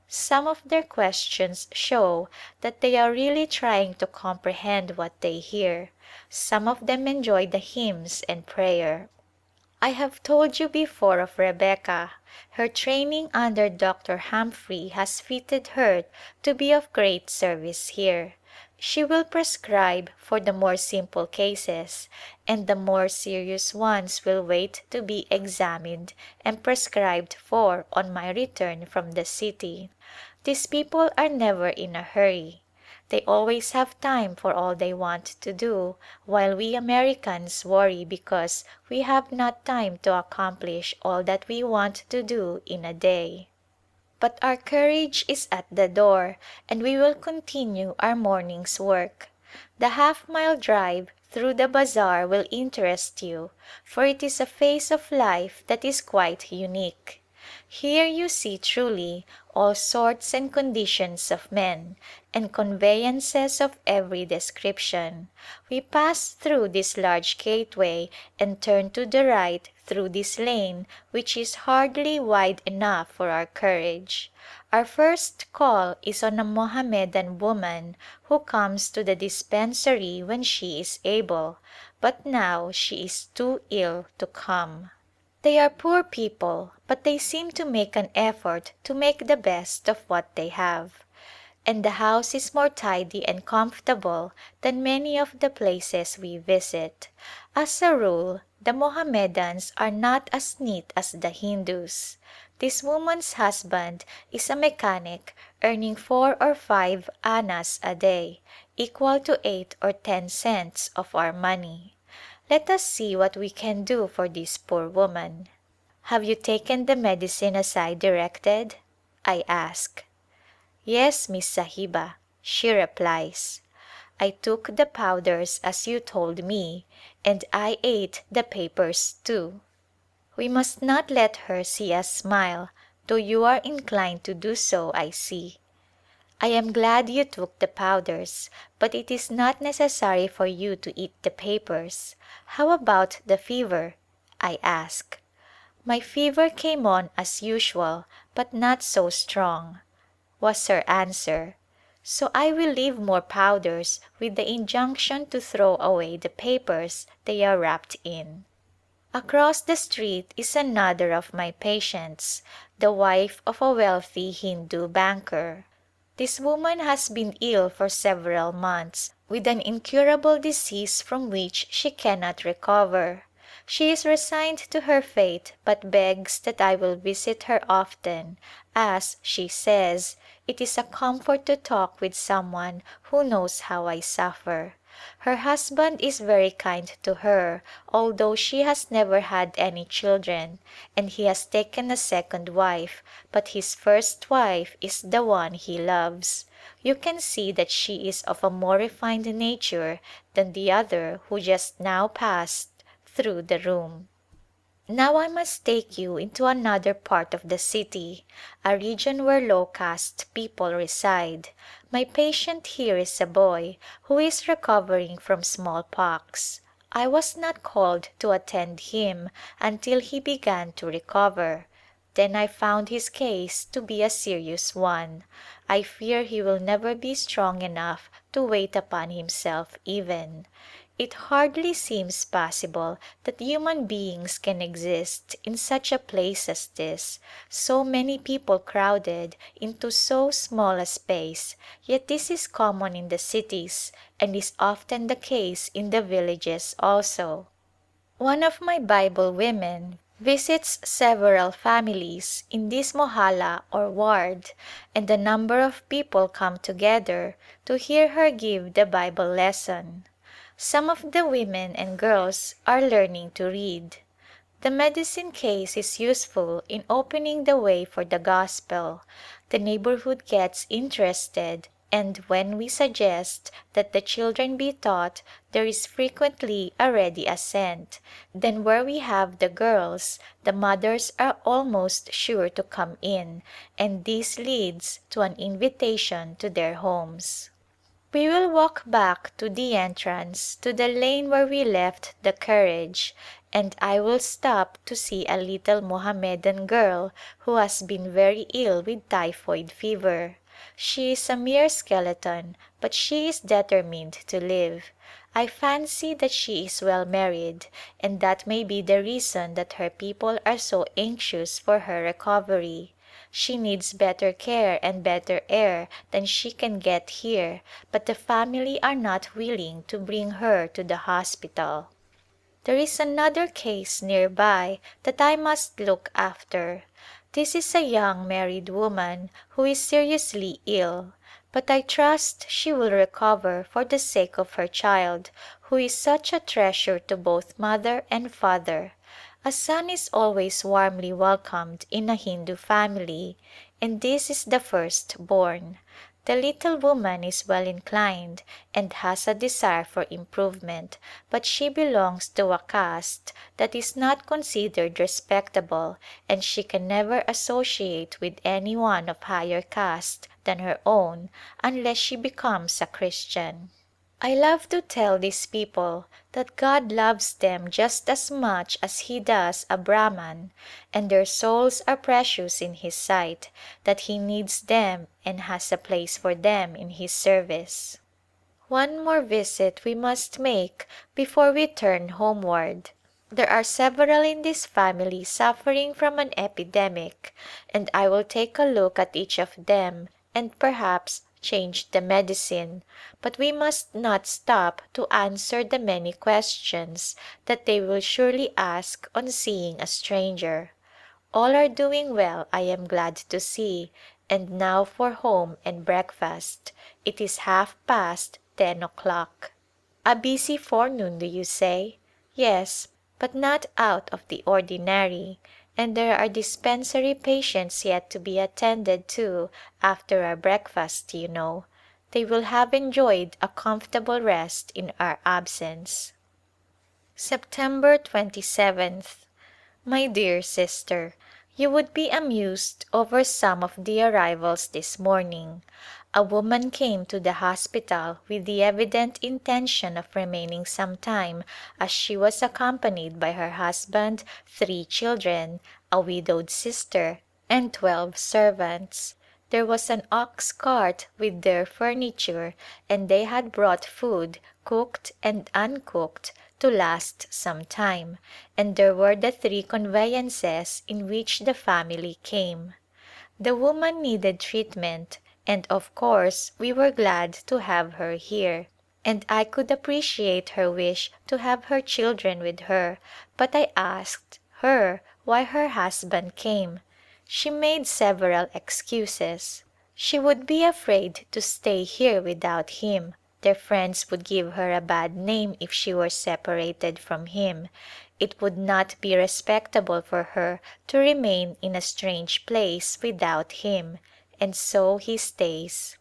[SPEAKER 1] Some of their questions show that they are really trying to comprehend what they hear. Some of them enjoy the hymns and prayer. I have told you before of Rebecca. Her training under Dr. Humphrey has fitted her to be of great service here. She will prescribe for the more simple cases, and the more serious ones will wait to be examined and prescribed for on my return from the city. These people are never in a hurry. They always have time for all they want to do, while we Americans worry because we have not time to accomplish all that we want to do in a day. But our carriage is at the door and we will continue our morning's work. The half-mile drive through the bazaar will interest you, for it is a phase of life that is quite unique. Here you see truly all sorts and conditions of men, and conveyances of every description. We pass through this large gateway and turn to the right through this lane which is hardly wide enough for our carriage. Our first call is on a Mohammedan woman who comes to the dispensary when she is able, but now she is too ill to come. They are poor people, but they seem to make an effort to make the best of what they have. And the house is more tidy and comfortable than many of the places we visit. As a rule, the Mohammedans are not as neat as the Hindus. This woman's husband is a mechanic earning 4 or 5 annas a day, equal to 8 or 10 cents of our money. Let us see what we can do for this poor woman. "Have you taken the medicine as I directed?" I ask. "Yes, Miss Sahiba," she replies. "I took the powders as you told me, and I ate the papers too." We must not let her see us smile, though you are inclined to do so, I see. "I am glad you took the powders, but it is not necessary for you to eat the papers. How about the fever?" I ask. "My fever came on as usual, but not so strong," was her answer. "So I will leave more powders with the injunction to throw away the papers they are wrapped in." Across the street is another of my patients, the wife of a wealthy Hindu banker. This woman has been ill for several months with an incurable disease from which she cannot recover. She is resigned to her fate but begs that I will visit her often, as, she says, it is a comfort to talk with someone who knows how I suffer. Her husband is very kind to her, although she has never had any children, and he has taken a second wife, but his first wife is the one he loves. You can see that she is of a more refined nature than the other who just now passed through the room. Now I must take you into another part of the city, a region where low caste people reside. My patient here is a boy who is recovering from smallpox. I was not called to attend him until he began to recover. Then I found his case to be a serious one. I fear he will never be strong enough to wait upon himself even. It hardly seems possible that human beings can exist in such a place as this, so many people crowded into so small a space, yet this is common in the cities and is often the case in the villages also. One of my Bible women visits several families in this mohalla or ward, and a number of people come together to hear her give the Bible lesson. Some of the women and girls are learning to read. The medicine case is useful in opening the way for the gospel. The neighborhood gets interested, and when we suggest that the children be taught there is frequently a ready assent. Then where we have the girls, the mothers are almost sure to come in, and this leads to an invitation to their homes. We will walk back to the entrance to the lane where we left the carriage, and I will stop to see a little Mohammedan girl who has been very ill with typhoid fever. She is a mere skeleton, but she is determined to live. I fancy that she is well married, and that may be the reason that her people are so anxious for her recovery. She needs better care and better air than she can get here, but the family are not willing to bring her to the hospital. There is another case near by that I must look after. This is a young married woman who is seriously ill, but I trust she will recover for the sake of her child, who is such a treasure to both mother and father. A son is always warmly welcomed in a Hindu family, and this is the first born. The little woman is well inclined and has a desire for improvement, but she belongs to a caste that is not considered respectable, and she can never associate with any one of higher caste than her own unless she becomes a Christian. I love to tell these people that God loves them just as much as He does a Brahman, and their souls are precious in His sight, that He needs them and has a place for them in His service. One more visit we must make before we turn homeward. There are several in this family suffering from an epidemic, and I will take a look at each of them and perhaps change the medicine, but we must not stop to answer the many questions that they will surely ask on seeing a stranger. All are doing well, I am glad to see, and now for home and breakfast. It is 10:30. A busy forenoon, do you say? Yes, but not out of the ordinary, and there are dispensary patients yet to be attended to after our breakfast, you know. They will have enjoyed a comfortable rest in our absence. September 27th. My dear Sister, you would be amused over some of the arrivals this morning. A woman came to the hospital with the evident intention of remaining some time, as she was accompanied by her husband, 3 children, a widowed sister, and 12 servants. There was an ox cart with their furniture, and they had brought food, cooked and uncooked, to last some time, and there were the 3 conveyances in which the family came. The woman needed treatment, and of course we were glad to have her here, and I could appreciate her wish to have her children with her, but I asked her why her husband came. She made several excuses. She would be afraid to stay here without him. Their friends would give her a bad name if she were separated from him. It would not be respectable for her to remain in a strange place without him, and so he stays.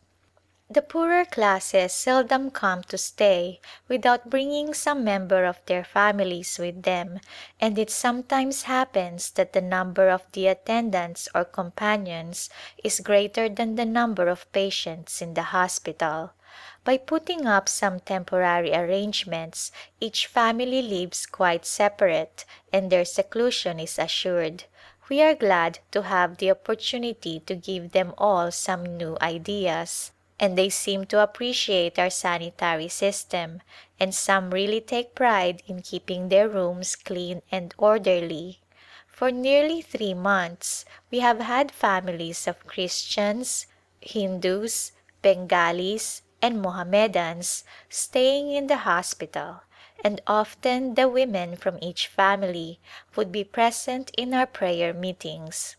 [SPEAKER 1] The poorer classes seldom come to stay without bringing some member of their families with them, and it sometimes happens that the number of the attendants or companions is greater than the number of patients in the hospital. By putting up some temporary arrangements, each family lives quite separate and their seclusion is assured. We are glad to have the opportunity to give them all some new ideas, and they seem to appreciate our sanitary system, and some really take pride in keeping their rooms clean and orderly. For nearly 3 months we have had families of Christians, Hindus, Bengalis, and Mohammedans staying in the hospital, and often the women from each family would be present in our prayer meetings.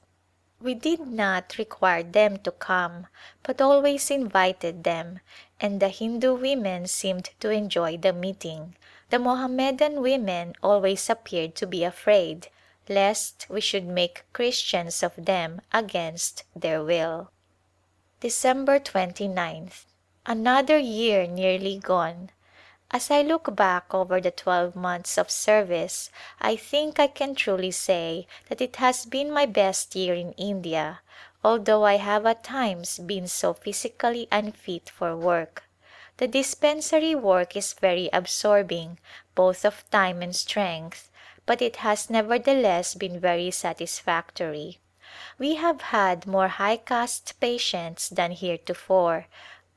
[SPEAKER 1] We did not require them to come, but always invited them, and the Hindu women seemed to enjoy the meeting. The Mohammedan women always appeared to be afraid lest we should make Christians of them against their will. December 29th. Another year nearly gone. As I look back over the 12 months of service, I think I can truly say that it has been my best year in India, although I have at times been so physically unfit for work. The dispensary work is very absorbing, both of time and strength, but it has nevertheless been very satisfactory. We have had more high caste patients than heretofore,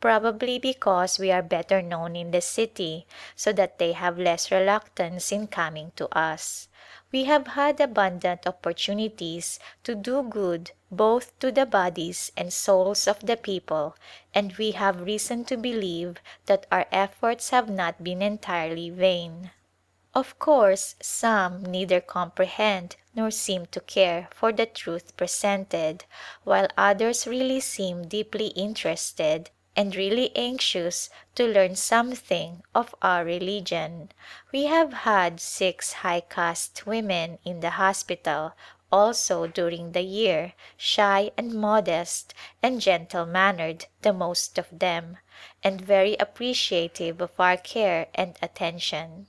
[SPEAKER 1] probably because we are better known in the city, so that they have less reluctance in coming to us. We have had abundant opportunities to do good both to the bodies and souls of the people, and we have reason to believe that our efforts have not been entirely vain. Of course some neither comprehend nor seem to care for the truth presented, while others really seem deeply interested and really anxious to learn something of our religion. We have had 6 high caste women in the hospital, also during the year, shy and modest and gentle-mannered the most of them, and very appreciative of our care and attention.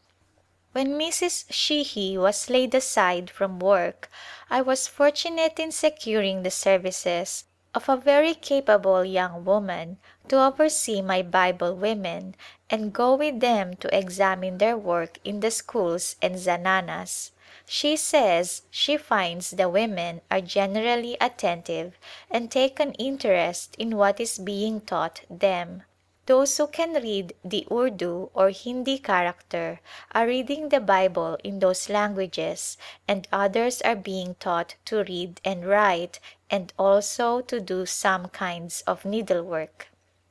[SPEAKER 1] When Mrs. Sheehy was laid aside from work, I was fortunate in securing the services of a very capable young woman to oversee my Bible women and go with them to examine their work in the schools and zananas. She says she finds the women are generally attentive and take an interest in what is being taught them. Those who can read the Urdu or Hindi character are reading the Bible in those languages, and others are being taught to read and write and also to do some kinds of needlework.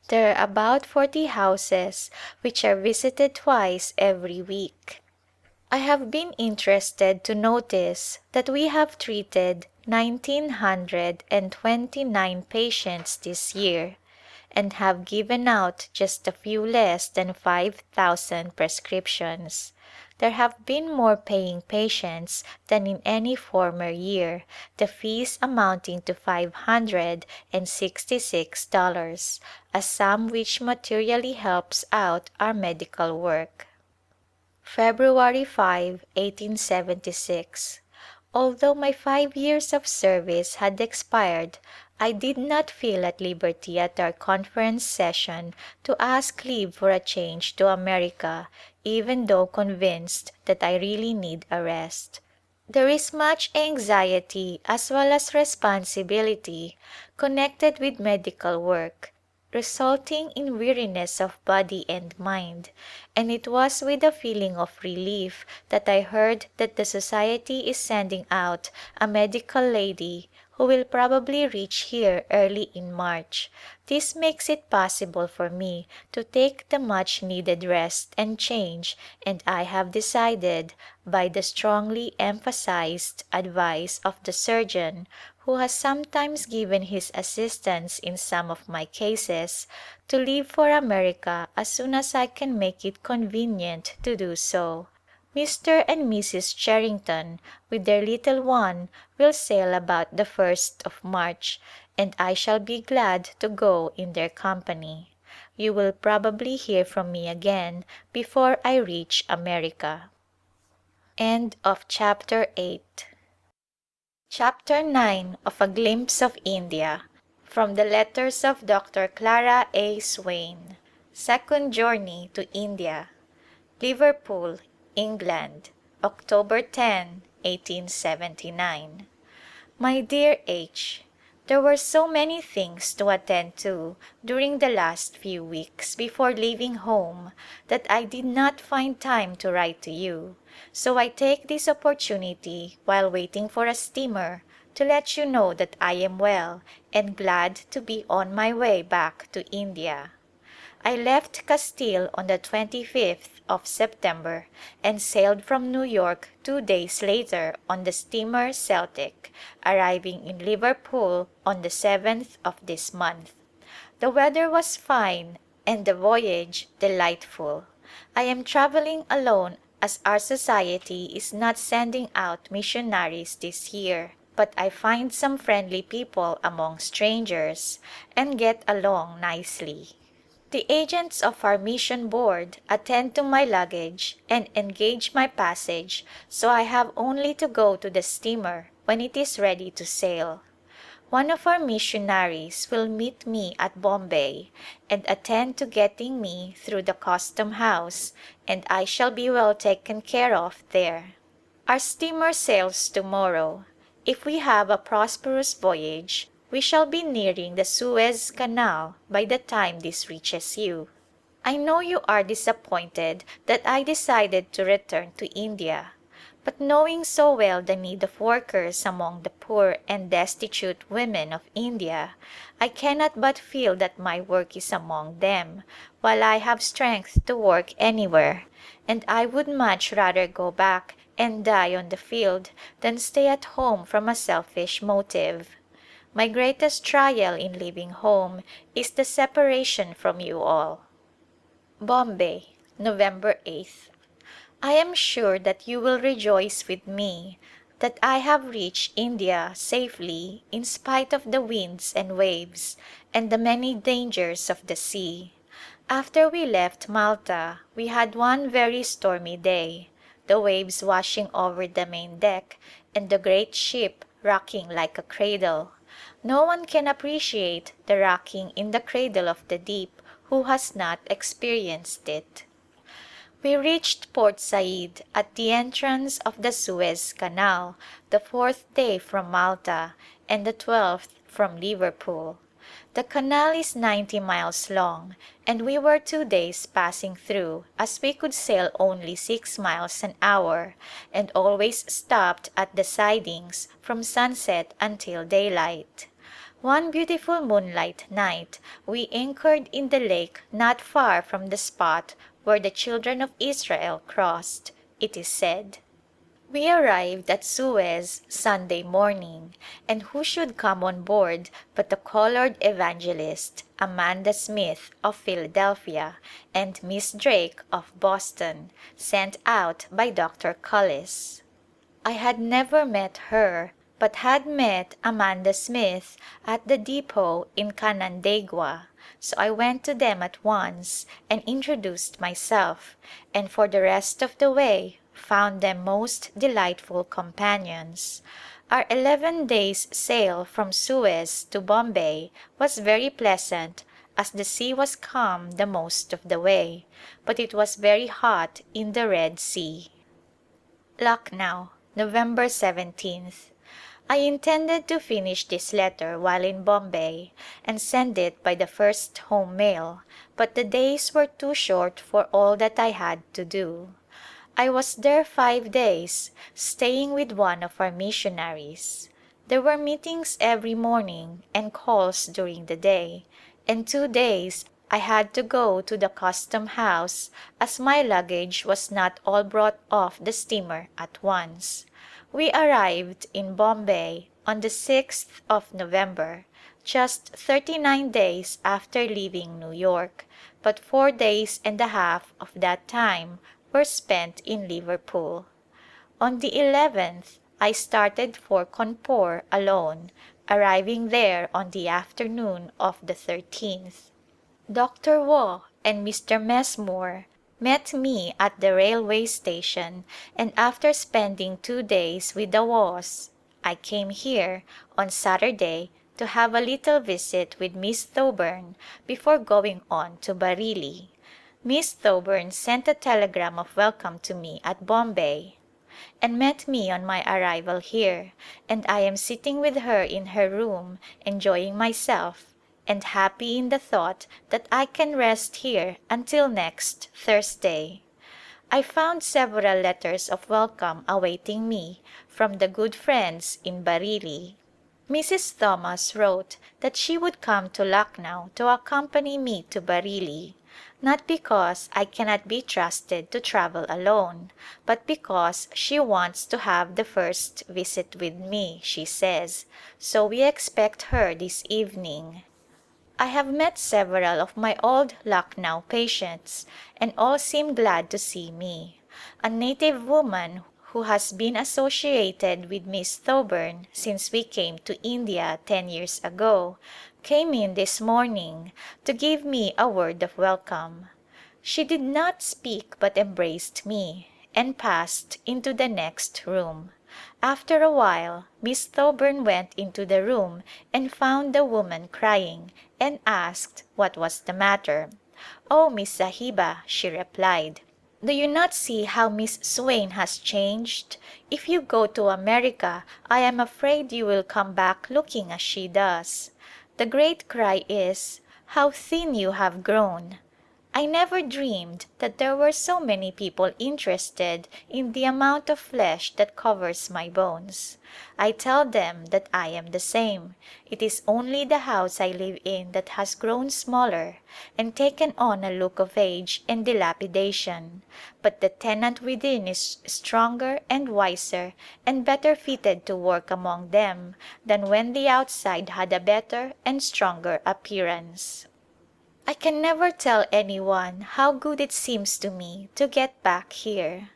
[SPEAKER 1] There are about 40 houses which are visited twice every week. I have been interested to notice that we have treated 1,929 patients this year, and have given out just a few less than 5,000 prescriptions. There have been more paying patients than in any former year, the fees amounting to $566, a sum which materially helps out our medical work. February 5, 1876. Although my 5 years of service had expired, I did not feel at liberty at our conference session to ask leave for a change to America, even though convinced that I really need a rest. There is much anxiety as well as responsibility connected with medical work, resulting in weariness of body and mind, and it was with a feeling of relief that I heard that the Society is sending out a medical lady who will probably reach here early in March. This makes it possible for me to take the much needed rest and change, and I have decided, by the strongly emphasized advice of the surgeon who has sometimes given his assistance in some of my cases, to leave for America as soon as I can make it convenient to do so. Mr. and Mrs. Cherrington with their little one will sail about the 1st of March, and I shall be glad to go in their company. You will probably hear from me again before I reach America. End of Chapter 8. Chapter 9 of A Glimpse of India. From the Letters of Dr. Clara Swain. Second Journey to India. Liverpool, England, October 10, 1879. My dear H., there were so many things to attend to during the last few weeks before leaving home that I did not find time to write to you, so I take this opportunity while waiting for a steamer to let you know that I am well and glad to be on my way back to India. I left Castile on the 25th of September and sailed from New York 2 days later on the steamer Celtic, arriving in Liverpool on the 7th of this month. The weather was fine and the voyage delightful. I am traveling alone as our society is not sending out missionaries this year, but I find some friendly people among strangers and get along nicely. The agents of our mission board attend to my luggage and engage my passage, so I have only to go to the steamer when it is ready to sail. One of our missionaries will meet me at Bombay and attend to getting me through the custom house, and I shall be well taken care of there. Our steamer sails tomorrow. If we have a prosperous voyage, we shall be nearing the Suez Canal by the time this reaches you. I know you are disappointed that I decided to return to India, but knowing so well the need of workers among the poor and destitute women of India, I cannot but feel that my work is among them, while I have strength to work anywhere, and I would much rather go back and die on the field than stay at home from a selfish motive. My greatest trial in leaving home is the separation from you all. Bombay, November 8th. I am sure that you will rejoice with me that I have reached India safely in spite of the winds and waves and the many dangers of the sea. After we left Malta we had one very stormy day, the waves washing over the main deck and the great ship rocking like a cradle. No one can appreciate the rocking in the cradle of the deep who has not experienced it. We reached Port Said at the entrance of the Suez Canal the fourth day from Malta and the 12th from Liverpool. The canal is 90 miles long and we were 2 days passing through as we could sail only 6 miles an hour and always stopped at the sidings from sunset until daylight. One beautiful moonlight night we anchored in the lake not far from the spot where the children of Israel crossed, it is said. We arrived at Suez Sunday morning, and who should come on board but the colored evangelist, Amanda Smith of Philadelphia, and Miss Drake of Boston, sent out by Dr. Cullis. I had never met her, but had met Amanda Smith at the depot in Canandaigua, so I went to them at once and introduced myself, and for the rest of the way found them most delightful companions. Our 11 days' sail from Suez to Bombay was very pleasant as the sea was calm the most of the way, but it was very hot in the Red Sea. Lucknow, November 17th. I intended to finish this letter while in Bombay and send it by the first home mail, but the days were too short for all that I had to do. I was there 5 days, staying with one of our missionaries. There were meetings every morning and calls during the day, and 2 days I had to go to the custom house as my luggage was not all brought off the steamer at once. We arrived in Bombay on the 6th of November, just 39 days after leaving New York, but 4 days and a half of that time were spent in Liverpool. On the 11th I started for Cawnpore alone, arriving there on the afternoon of the 13th. Dr. Waugh and Mr. Messmore met me at the railway station, and after spending 2 days with the Waughs I came here on Saturday to have a little visit with Miss Thoburn before going on to Bareilly. Miss Thoburn sent a telegram of welcome to me at Bombay and met me on my arrival here, and I am sitting with her in her room enjoying myself and happy in the thought that I can rest here until next Thursday. I found several letters of welcome awaiting me from the good friends in Bareilly. Mrs. Thomas wrote that she would come to Lucknow to accompany me to Bareilly, not because I cannot be trusted to travel alone, but because she wants to have the first visit with me, she says, so we expect her this evening. I have met several of my old Lucknow patients and all seem glad to see me. A native woman who has been associated with Miss Thoburn since we came to India 10 years ago came in this morning to give me a word of welcome. She did not speak but embraced me and passed into the next room. After a while Miss Thoburn went into the room and found the woman crying and asked what was the matter. "Oh, Miss Sahiba," she replied, "do you not see how Miss Swain has changed? If you go to America I am afraid you will come back looking as she does. The great cry is, 'How thin you have grown!' I never dreamed that there were so many people interested in the amount of flesh that covers my bones. I tell them that I am the same. It is only the house I live in that has grown smaller and taken on a look of age and dilapidation, but the tenant within is stronger and wiser and better fitted to work among them than when the outside had a better and stronger appearance. I can never tell any one how good it seems to me to get back here.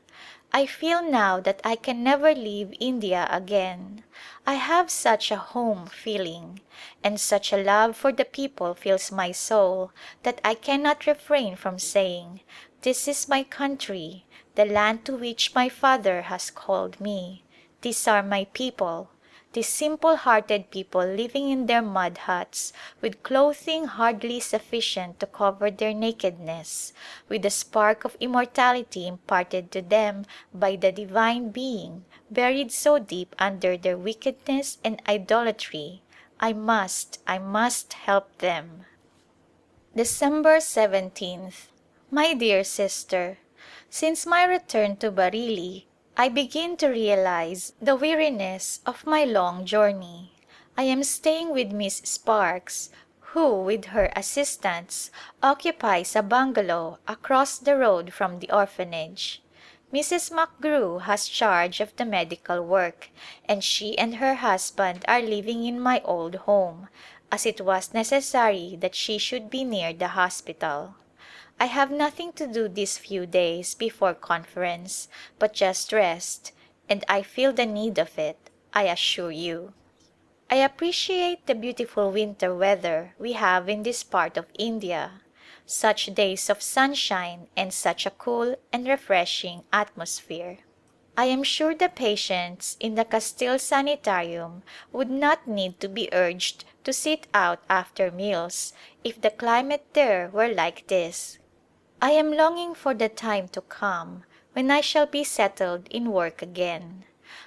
[SPEAKER 1] I feel now that I can never leave India again. I have such a home feeling, and such a love for the people fills my soul that I cannot refrain from saying, "This is my country, the land to which my father has called me. These are my people." These simple-hearted people living in their mud huts, with clothing hardly sufficient to cover their nakedness, with a spark of immortality imparted to them by the Divine Being, buried so deep under their wickedness and idolatry. I must help them. December 17th. My dear sister, since my return to Bareilly, I begin to realize the weariness of my long journey. I am staying with Miss Sparks, who with her assistants occupies a bungalow across the road from the orphanage. Mrs. McGrew has charge of the medical work, and she and her husband are living in my old home, as it was necessary that she should be near the hospital. I have nothing to do these few days before Conference but just rest, and I feel the need of it, I assure you. I appreciate the beautiful winter weather we have in this part of India, such days of sunshine and such a cool and refreshing atmosphere. I am sure the patients in the Castile Sanitarium would not need to be urged to sit out after meals if the climate there were like this. I am longing for the time to come when I shall be settled in work again.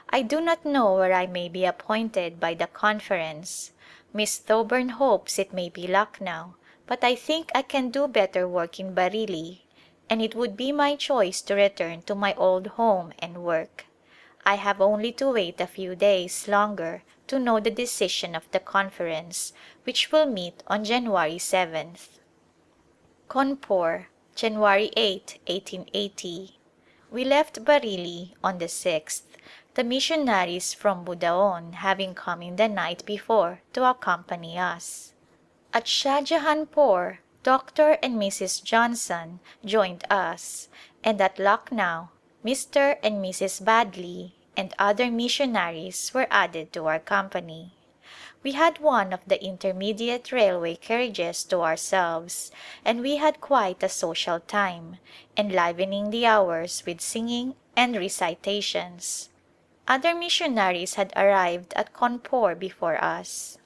[SPEAKER 1] I do not know where I may be appointed by the Conference. Miss Thoburn hopes it may be Lucknow, but I think I can do better work in Bareilly, and it would be my choice to return to my old home and work. I have only to wait a few days longer to know the decision of the Conference, which will meet on January 7th. Cawnpore, January 8, 1880. We left Bareilly on the 6th, the missionaries from Budaon having come in the night before to accompany us. At Shahjahanpore, Dr. and Mrs. Johnson joined us, and at Lucknow Mr. and Mrs. Badley and other missionaries were added to our company. We had one of the intermediate railway carriages to ourselves, and we had quite a social time, enlivening the hours with singing and recitations. Other missionaries had arrived at Cawnpore before us.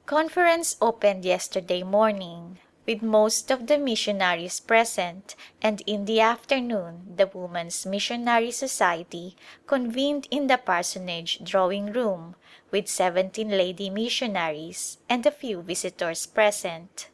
[SPEAKER 1] Conference opened yesterday morning, with most of the missionaries present, and in the afternoon the Woman's Missionary Society convened in the parsonage drawing room, with 17 lady missionaries and a few visitors present.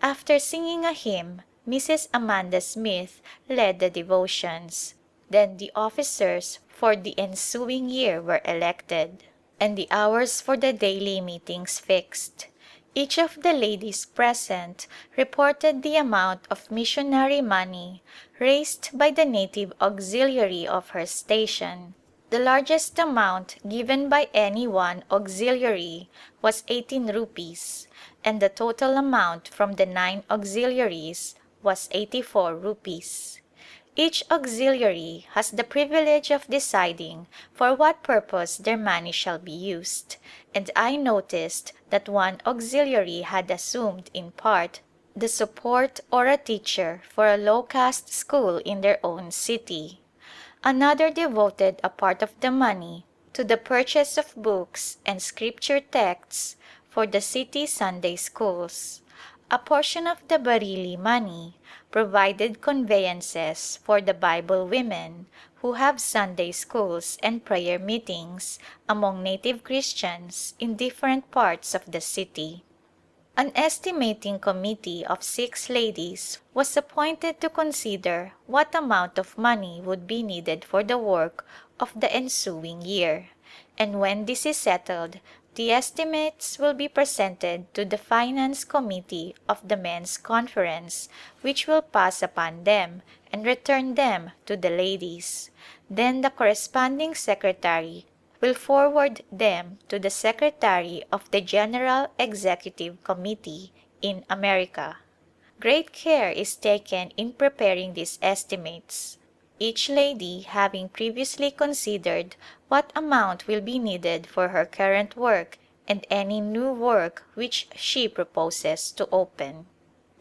[SPEAKER 1] After singing a hymn, Mrs. Amanda Smith led the devotions. Then the officers for the ensuing year were elected, and the hours for the daily meetings fixed. Each of the ladies present reported the amount of missionary money raised by the native auxiliary of her station. The largest amount given by any one auxiliary was 18 rupees, and the total amount from the 9 auxiliaries was 84 rupees. Each auxiliary has the privilege of deciding for what purpose their money shall be used, and I noticed that one auxiliary had assumed in part the support or a teacher for a low-caste school in their own city. Another devoted a part of the money to the purchase of books and scripture texts for the city Sunday schools. A portion of the Bareilly money provided conveyances for the Bible women who have Sunday schools and prayer meetings among native Christians in different parts of the city. An estimating committee of 6 ladies was appointed to consider what amount of money would be needed for the work of the ensuing year, and when this is settled, the estimates will be presented to the Finance Committee of the Men's Conference, which will pass upon them and return them to the ladies. Then the corresponding secretary will forward them to the Secretary of the General Executive Committee in America. Great care is taken in preparing these estimates. each lady having previously considered what amount will be needed for her current work and any new work which she proposes to open.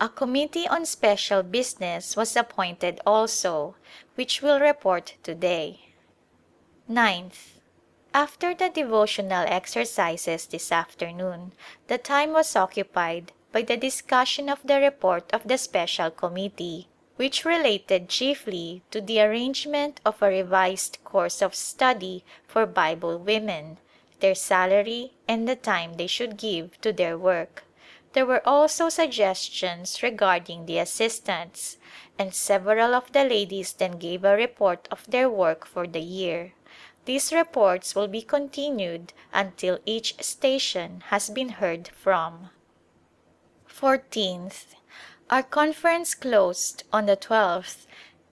[SPEAKER 1] A committee on special business was appointed also, which will report today. Ninth. After the devotional exercises this afternoon, the time was occupied by the discussion of the report of the special committee, which related chiefly to the arrangement of a revised course of study for Bible women, their salary, and the time they should give to their work. There were also suggestions regarding the assistants, and several of the ladies then gave a report of their work for the year. These reports will be continued until each station has been heard from. 14th. Our conference closed on the 12th,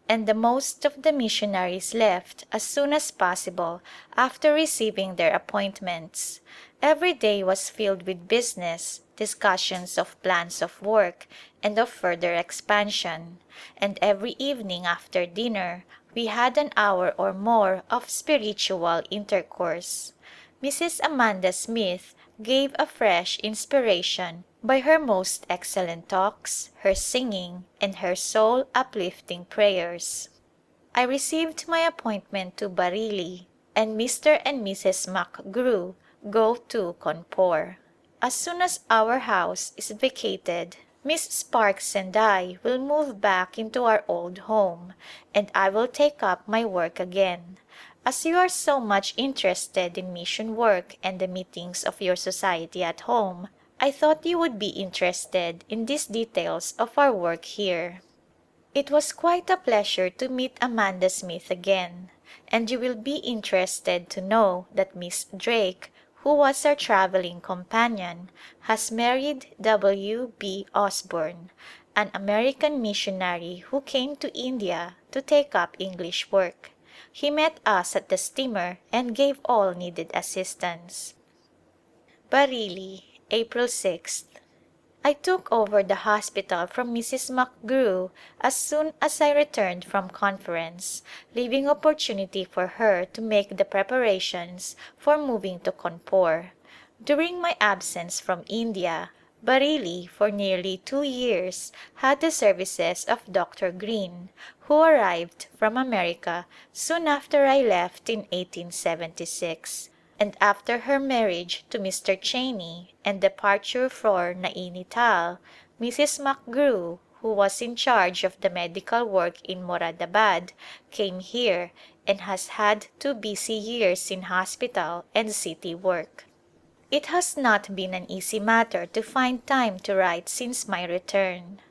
[SPEAKER 1] and the most of the missionaries left as soon as possible after receiving their appointments. Every day was filled with business, discussions of plans of work and of further expansion, and every evening after dinner we had an hour or more of spiritual intercourse. Mrs. Amanda Smith gave a fresh inspiration by her most excellent talks, her singing, and her soul-uplifting prayers. I received my appointment to Bareilly, and Mr. and Mrs. McGrew go to Cawnpore. As soon as our house is vacated, Miss Sparks and I will move back into our old home, and I will take up my work again. As you are so much interested in mission work and the meetings of your society at home, I thought you would be interested in these details of our work here. It was quite a pleasure to meet Amanda Smith again, and you will be interested to know that Miss Drake, who was our traveling companion, has married W. B. Osborne, an American missionary who came to India to take up English work. He met us at the steamer and gave all needed assistance. Bareilly, April 6th. I took over the hospital from Mrs. McGrew as soon as I returned from conference, leaving opportunity for her to make the preparations for moving to Cawnpore. During my absence from India, Bareilly for nearly 2 years had the services of Dr. Green, who arrived from America soon after I left in 1876. And after her marriage to Mr. Cheney and departure for Naini Tal, Mrs. McGrew, who was in charge of the medical work in Moradabad, came here and has had 2 busy years in hospital and city work. It has not been an easy matter to find time to write since my return.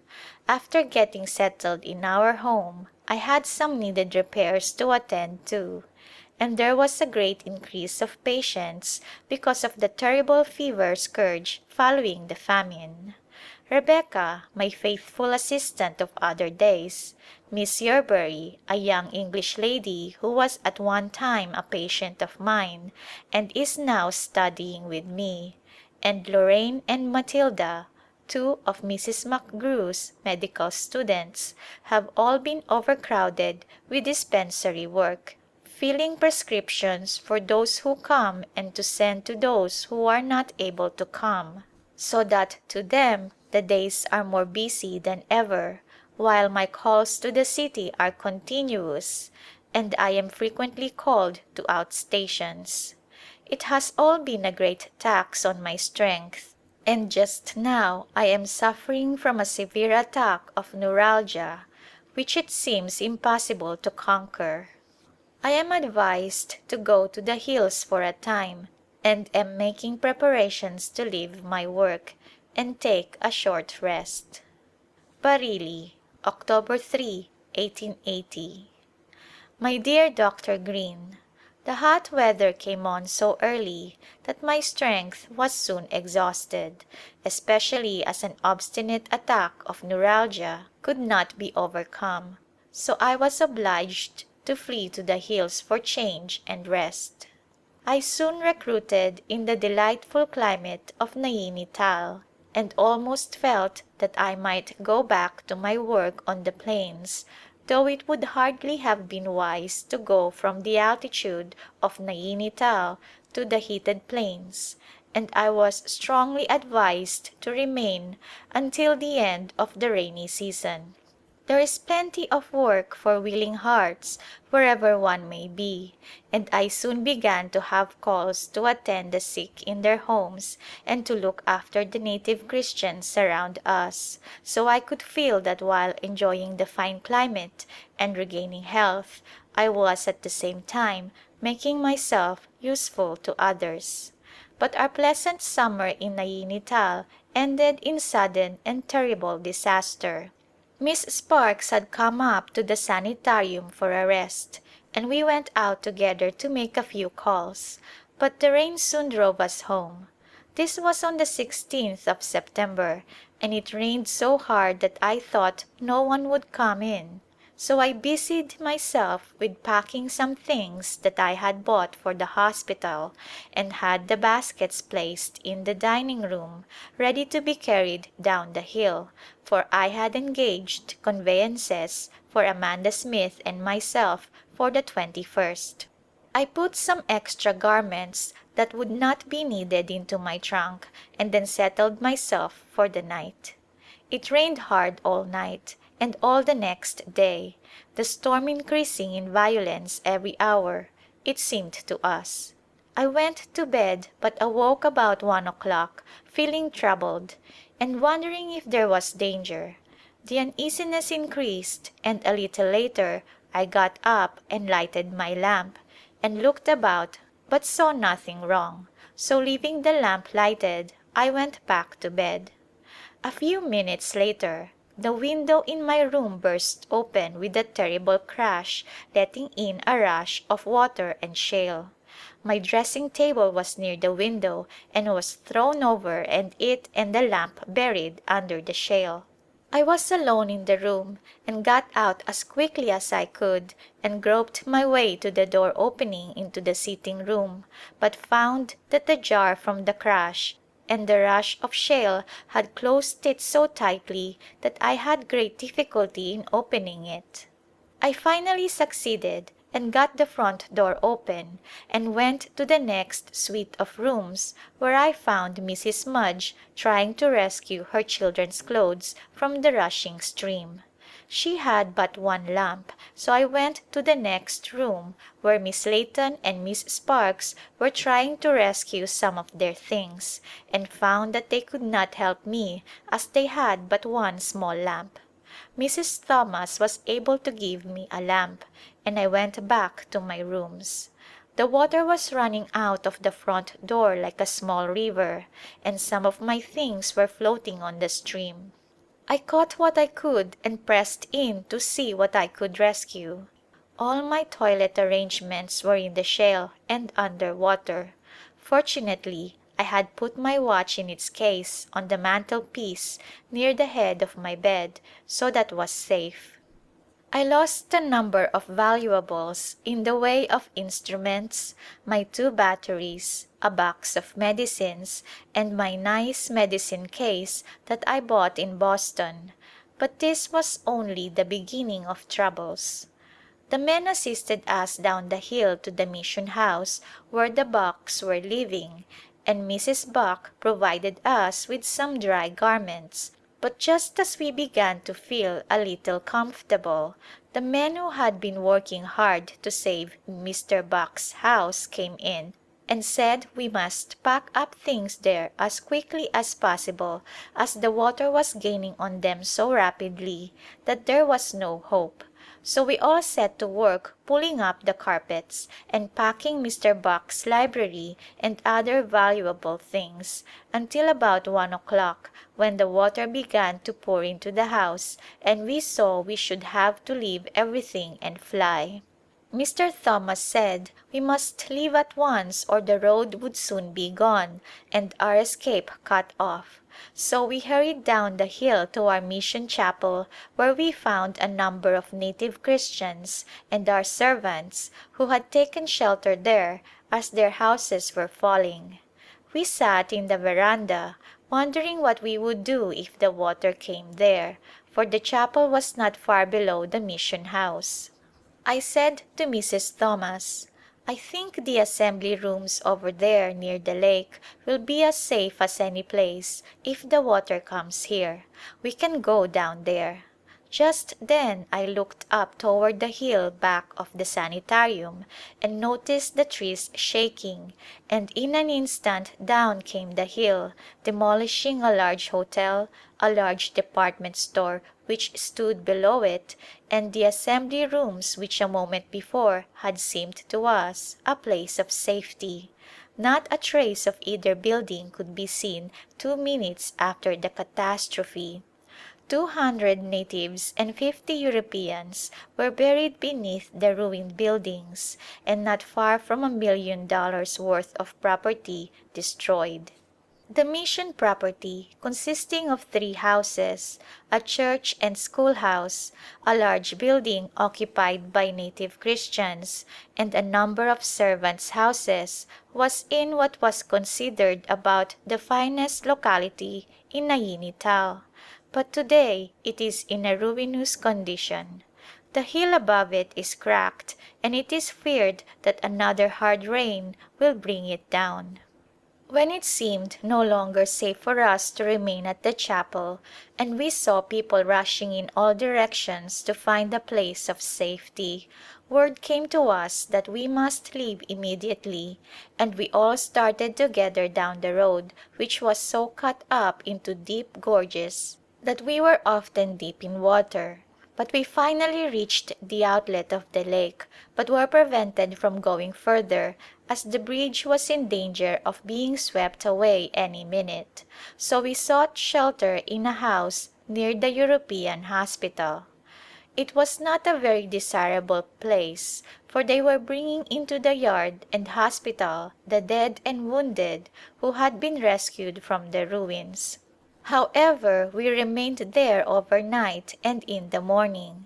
[SPEAKER 1] After getting settled in our home, I had some needed repairs to attend to, and there was a great increase of patients because of the terrible fever scourge following the famine. Rebecca, my faithful assistant of other days, Miss Yerbury, a young English lady who was at one time a patient of mine and is now studying with me, and Lorraine and Matilda, 2 of Mrs. McGrew's medical students, have all been overcrowded with dispensary work, filling prescriptions for those who come and to send to those who are not able to come, so that to them the days are more busy than ever, while my calls to the city are continuous and I am frequently called to outstations. It has all been a great tax on my strength, and just now I am suffering from a severe attack of neuralgia, which it seems impossible to conquer. I am advised to go to the hills for a time and am making preparations to leave my work and take a short rest. Bareilly, October 3, 1880. My dear Dr. Green, the hot weather came on so early that my strength was soon exhausted, especially as an obstinate attack of neuralgia could not be overcome, so I was obliged to flee to the hills for change and rest. I soon recruited in the delightful climate of Naini Tal, and almost felt that I might go back to my work on the plains, though it would hardly have been wise to go from the altitude of Naini Tal to the heated plains, and I was strongly advised to remain until the end of the rainy season. There is plenty of work for willing hearts wherever one may be, and I soon began to have calls to attend the sick in their homes and to look after the native Christians around us, so I could feel that while enjoying the fine climate and regaining health, I was at the same time making myself useful to others. But our pleasant summer in Naini Tal ended in sudden and terrible disaster. Miss Sparks had come up to the sanitarium for a rest, and we went out together to make a few calls, but the rain soon drove us home. This was on the 16th of September, and it rained so hard that I thought no one would come in. So I busied myself with packing some things that I had bought for the hospital, and had the baskets placed in the dining room ready to be carried down the hill, for I had engaged conveyances for Amanda Smith and myself for the 21st. I put some extra garments that would not be needed into my trunk and then settled myself for the night. It rained hard all night and all the next day, the storm increasing in violence every hour, it seemed to us. I went to bed but awoke about 1 o'clock feeling troubled and wondering if there was danger. The uneasiness increased, and a little later I got up and lighted my lamp and looked about but saw nothing wrong, so leaving the lamp lighted I went back to bed. A few minutes later the window in my room burst open with a terrible crash, letting in a rush of water and shale. My dressing table was near the window and was thrown over and it and the lamp buried under the shale. I was alone in the room and got out as quickly as I could and groped my way to the door opening into the sitting room, but found that the jar from the crash and the rush of shale had closed it so tightly that I had great difficulty in opening it. I finally succeeded and got the front door open and went to the next suite of rooms, where I found Mrs. Mudge trying to rescue her children's clothes from the rushing stream. She had but one lamp, so I went to the next room, where Miss Layton and Miss Sparks were trying to rescue some of their things, and found that they could not help me as they had but one small lamp. Mrs. Thomas was able to give me a lamp, and I went back to my rooms. The water was running out of the front door like a small river, and some of my things were floating on the stream. I caught what I could and pressed in to see what I could rescue. All my toilet arrangements were in the shale and under water. Fortunately, I had put my watch in its case on the mantelpiece near the head of my bed, so that was safe. I lost a number of valuables in the way of instruments, my 2 batteries, a box of medicines, and my nice medicine case that I bought in Boston, but this was only the beginning of troubles. The men assisted us down the hill to the mission house where the Bucks were living, and Mrs. Buck provided us with some dry garments. But just as we began to feel a little comfortable, the men who had been working hard to save Mr. Buck's house came in and said we must pack up things there as quickly as possible, as the water was gaining on them so rapidly that there was no hope. So we all set to work pulling up the carpets and packing Mr. Buck's library and other valuable things, until about 1 o'clock, when the water began to pour into the house and we saw we should have to leave everything and fly. Mr. Thomas said we must leave at once or the road would soon be gone and our escape cut off. So we hurried down the hill to our mission chapel, where we found a number of native Christians and our servants who had taken shelter there as their houses were falling. We sat in the veranda wondering what we would do if the water came there, for the chapel was not far below the mission house. I said to Mrs. Thomas, "I think the assembly rooms over there near the lake will be as safe as any place if the water comes here. We can go down there." Just then I looked up toward the hill back of the sanitarium and noticed the trees shaking, and in an instant down came the hill, demolishing a large hotel, a large department store which stood below it, and the assembly rooms which a moment before had seemed to us a place of safety. Not a trace of either building could be seen 2 minutes after the catastrophe. 200 natives and 50 Europeans were buried beneath the ruined buildings, and not far from $1 million worth of property destroyed. The mission property, consisting of 3 houses, a church and schoolhouse, a large building occupied by native Christians, and a number of servants' houses, was in what was considered about the finest locality in Naini Tal. But today it is in a ruinous condition. The hill above it is cracked, and it is feared that another hard rain will bring it down. When it seemed no longer safe for us to remain at the chapel, and we saw people rushing in all directions to find a place of safety, word came to us that we must leave immediately, and we all started together down the road, which was so cut up into deep gorges that we were often deep in water. But we finally reached the outlet of the lake, but were prevented from going further as the bridge was in danger of being swept away any minute. So we sought shelter in a house near the European hospital. It was not a very desirable place, for they were bringing into the yard and hospital the dead and wounded who had been rescued from the ruins. However, we remained there overnight and in the morning.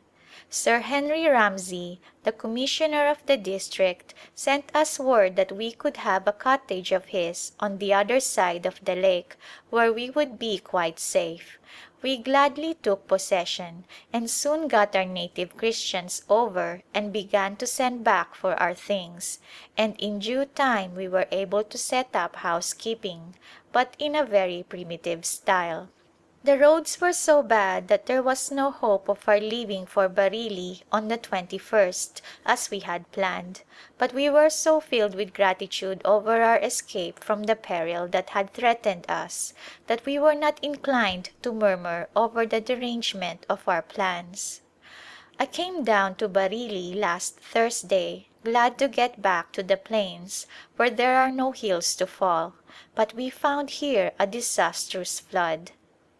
[SPEAKER 1] Sir Henry Ramsay, the commissioner of the district, sent us word that we could have a cottage of his on the other side of the lake, where we would be quite safe. We gladly took possession, and soon got our native Christians over and began to send back for our things, and in due time we were able to set up housekeeping, but in a very primitive style. The roads were so bad that there was no hope of our leaving for Bareilly on the 21st as we had planned, but we were so filled with gratitude over our escape from the peril that had threatened us that we were not inclined to murmur over the derangement of our plans. I came down to Bareilly last Thursday, glad to get back to the plains where there are no hills to fall, but we found here a disastrous flood.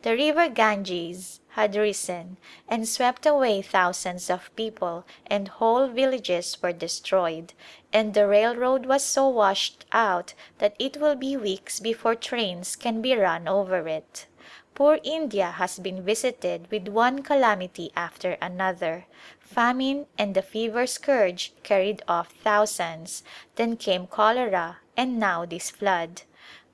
[SPEAKER 1] The river Ganges had risen and swept away thousands of people, and whole villages were destroyed, and the railroad was so washed out that it will be weeks before trains can be run over it. Poor India has been visited with one calamity after another. Famine and the fever scourge carried off thousands, then came cholera, and now this flood.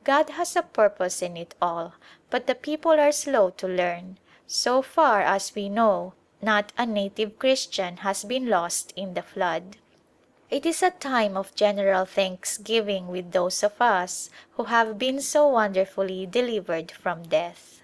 [SPEAKER 1] God has a purpose in it all, but the people are slow to learn. So far as we know, not a native Christian has been lost in the flood. It is a time of general thanksgiving with those of us who have been so wonderfully delivered from death.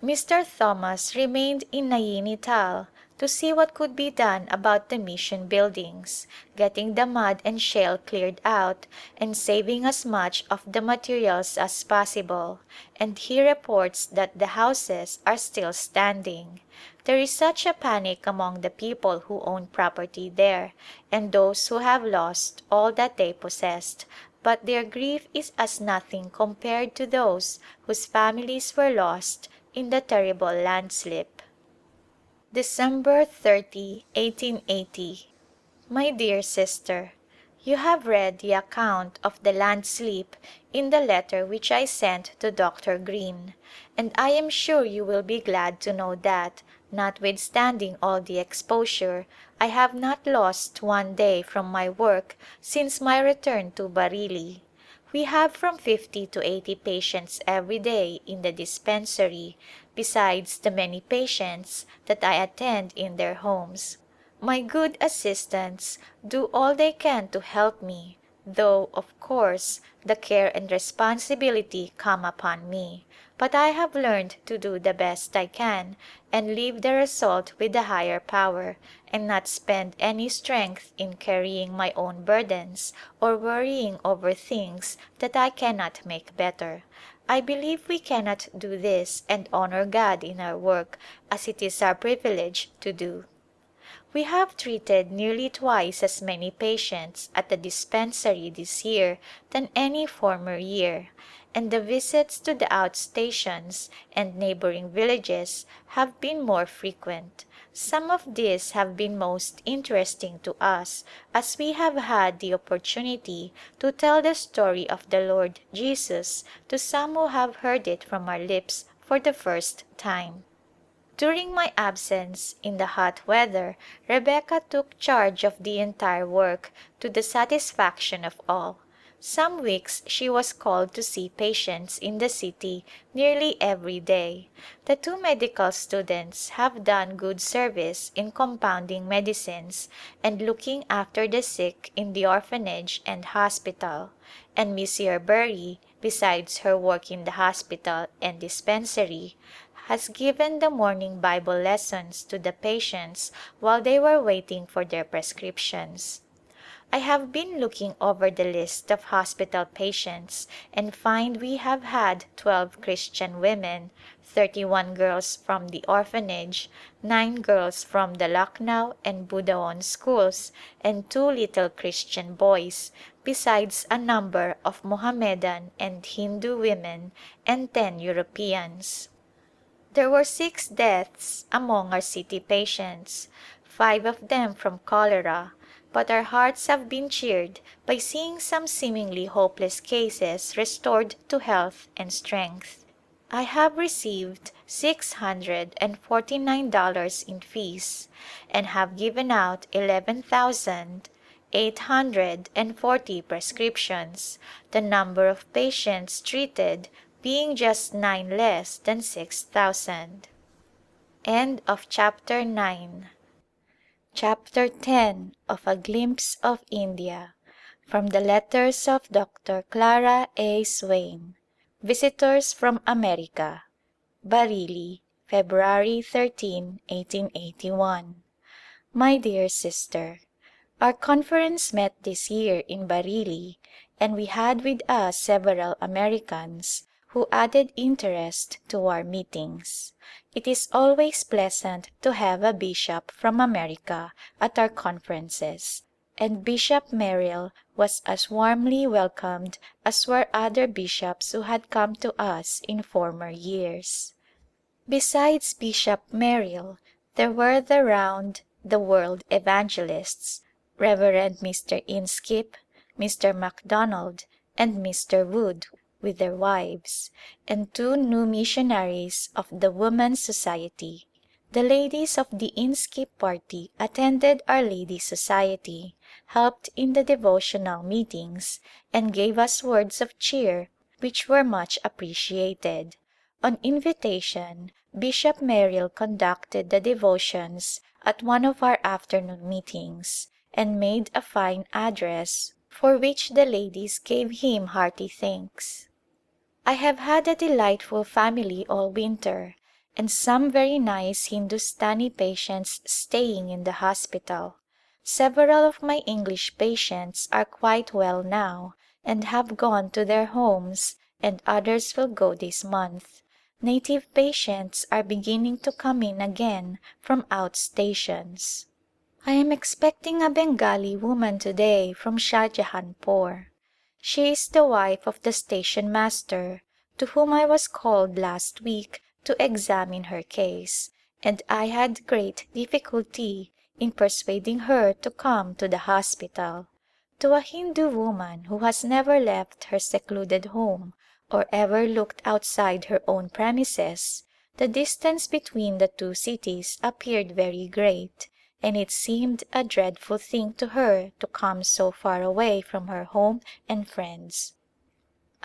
[SPEAKER 1] Mr. Thomas remained in Naini Tal to see what could be done about the mission buildings, getting the mud and shale cleared out and saving as much of the materials as possible, and he reports that the houses are still standing. There is such a panic among the people who own property there, and those who have lost all that they possessed, but their grief is as nothing compared to those whose families were lost in the terrible landslip. December 30, 1880. My dear Sister, you have read the account of the landslip in the letter which I sent to Dr. Green, and I am sure you will be glad to know that, notwithstanding all the exposure, I have not lost one day from my work since my return to Bareilly. We have from 50 to 80 patients every day in the dispensary, besides the many patients that I attend in their homes. My good assistants do all they can to help me, though, of course, the care and responsibility come upon me, but I have learned to do the best I can and leave the result with the higher power, and not spend any strength in carrying my own burdens or worrying over things that I cannot make better. I believe we cannot do this and honor God in our work as it is our privilege to do. We have treated nearly twice as many patients at the dispensary this year than any former year, and the visits to the outstations and neighboring villages have been more frequent. Some of these have been most interesting to us, as we have had the opportunity to tell the story of the Lord Jesus to some who have heard it from our lips for the first time. During my absence in the hot weather, Rebecca took charge of the entire work to the satisfaction of all. Some weeks she was called to see patients in the city nearly every day. The two medical students have done good service in compounding medicines and looking after the sick in the orphanage and hospital, and Miss Yerbury, besides her work in the hospital and dispensary, has given the morning Bible lessons to the patients while they were waiting for their prescriptions. I have been looking over the list of hospital patients and find we have had 12 Christian women, 31 girls from the orphanage, 9 girls from the Lucknow and Budaon schools, and 2 little Christian boys, besides a number of Mohammedan and Hindu women and 10 Europeans. There were 6 deaths among our city patients, 5 of them from cholera, but our hearts have been cheered by seeing some seemingly hopeless cases restored to health and strength. I have received $649 in fees and have given out 11,840 prescriptions, the number of patients treated being just 9 less than 6,000. End of chapter 9. Chapter 10 of A Glimpse of India. From the letters of Dr. Clara Swain. Visitors from America. Bareilly, February 13, 1881. My dear sister, our conference met this year in Bareilly, and we had with us several Americans who added interest to our meetings. It is always pleasant to have a bishop from America at our conferences, and Bishop Merrill was as warmly welcomed as were other bishops who had come to us in former years. Besides Bishop Merrill, there were the round the world evangelists, Reverend Mr. Inskip, Mr. MacDonald, and Mr. Wood with their wives, and 2 new missionaries of the Woman's Society. The ladies of the Inskip party attended Our Ladies' Society, helped in the devotional meetings, and gave us words of cheer which were much appreciated. On invitation, Bishop Merrill conducted the devotions at one of our afternoon meetings, and made a fine address for which the ladies gave him hearty thanks. I have had a delightful family all winter, and some very nice Hindustani patients staying in the hospital. Several of my English patients are quite well now and have gone to their homes, and others will go this month. Native patients are beginning to come in again from outstations. I am expecting a Bengali woman to day from Shahjahanpur. She is the wife of the station master, to whom I was called last week to examine her case, and I had great difficulty in persuading her to come to the hospital. To a Hindu woman who has never left her secluded home or ever looked outside her own premises, the distance between the 2 cities appeared very great, and it seemed a dreadful thing to her to come so far away from her home and friends.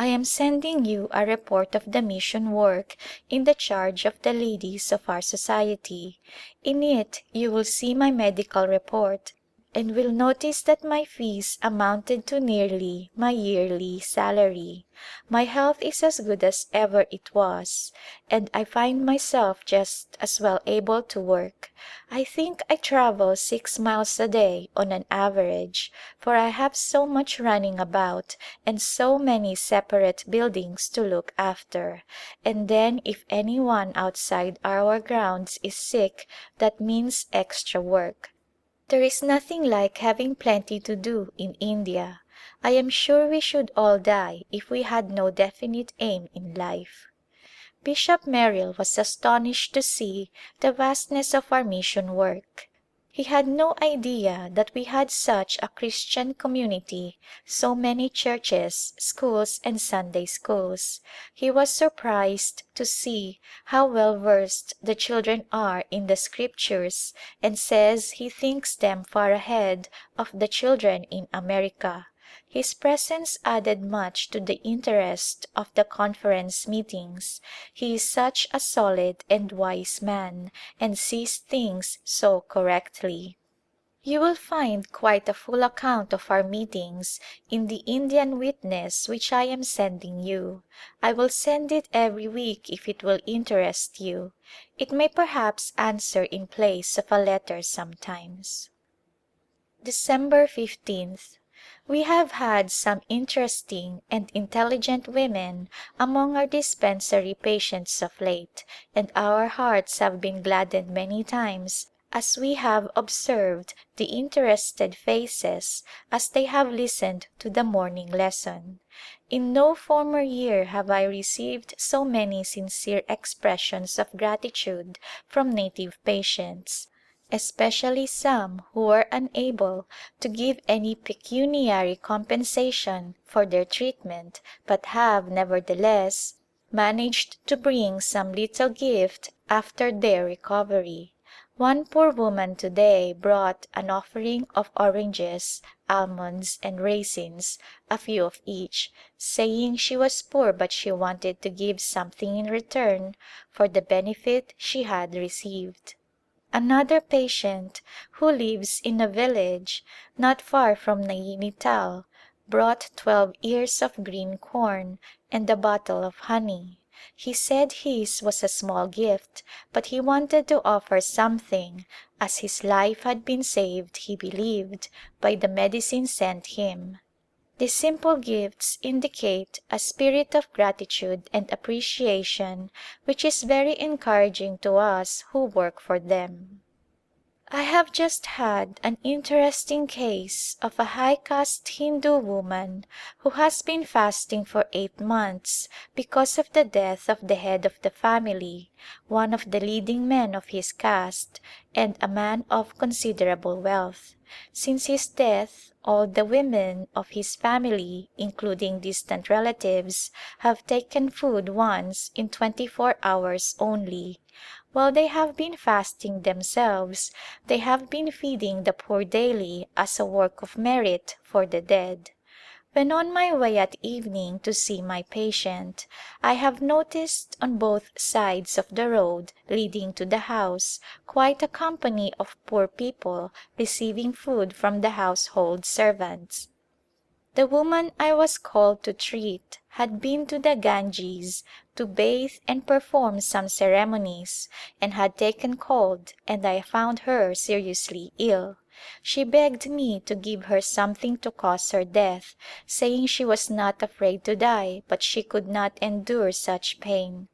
[SPEAKER 1] I am sending you a report of the mission work in the charge of the ladies of our society. In it you will see my medical report and will notice that my fees amounted to nearly my yearly salary. My health is as good as ever it was, and I find myself just as well able to work. I think I travel 6 miles a day on an average, for I have so much running about and so many separate buildings to look after, and then if any one outside our grounds is sick that means extra work. There is nothing like having plenty to do in India. I am sure we should all die if we had no definite aim in life. Bishop Merrill was astonished to see the vastness of our mission work. He had no idea that we had such a Christian community, so many churches, schools and Sunday schools. He was surprised to see how well versed the children are in the Scriptures and says he thinks them far ahead of the children in America. His presence added much to the interest of the conference meetings. He is such a solid and wise man and sees things so correctly. You will find quite a full account of our meetings in the Indian Witness which I am sending you. I will send it every week if it will interest you. It may perhaps answer in place of a letter sometimes. December 15th. We have had some interesting and intelligent women among our dispensary patients of late, and our hearts have been gladdened many times as we have observed the interested faces as they have listened to the morning lesson. In no former year have I received so many sincere expressions of gratitude from native patients, especially some who were unable to give any pecuniary compensation for their treatment but have, nevertheless, managed to bring some little gift after their recovery. One poor woman to day brought an offering of oranges, almonds and raisins, a few of each, saying she was poor but she wanted to give something in return for the benefit she had received. Another patient, who lives in a village not far from Naini Tal, brought 12 ears of green corn and a bottle of honey. He said his was a small gift, but he wanted to offer something as his life had been saved, he believed, by the medicine sent him. These simple gifts indicate a spirit of gratitude and appreciation which is very encouraging to us who work for them. I have just had an interesting case of a high caste Hindu woman who has been fasting for 8 months because of the death of the head of the family, one of the leading men of his caste, and a man of considerable wealth. Since his death, all the women of his family, including distant relatives, have taken food once in 24 hours only. While they have been fasting themselves, they have been feeding the poor daily as a work of merit for the dead. When on my way at evening to see my patient, I have noticed on both sides of the road leading to the house quite a company of poor people receiving food from the household servants. The woman I was called to treat had been to the Ganges to bathe and perform some ceremonies and had taken cold, and I found her seriously ill. She begged me to give her something to cause her death, saying she was not afraid to die but she could not endure such pain.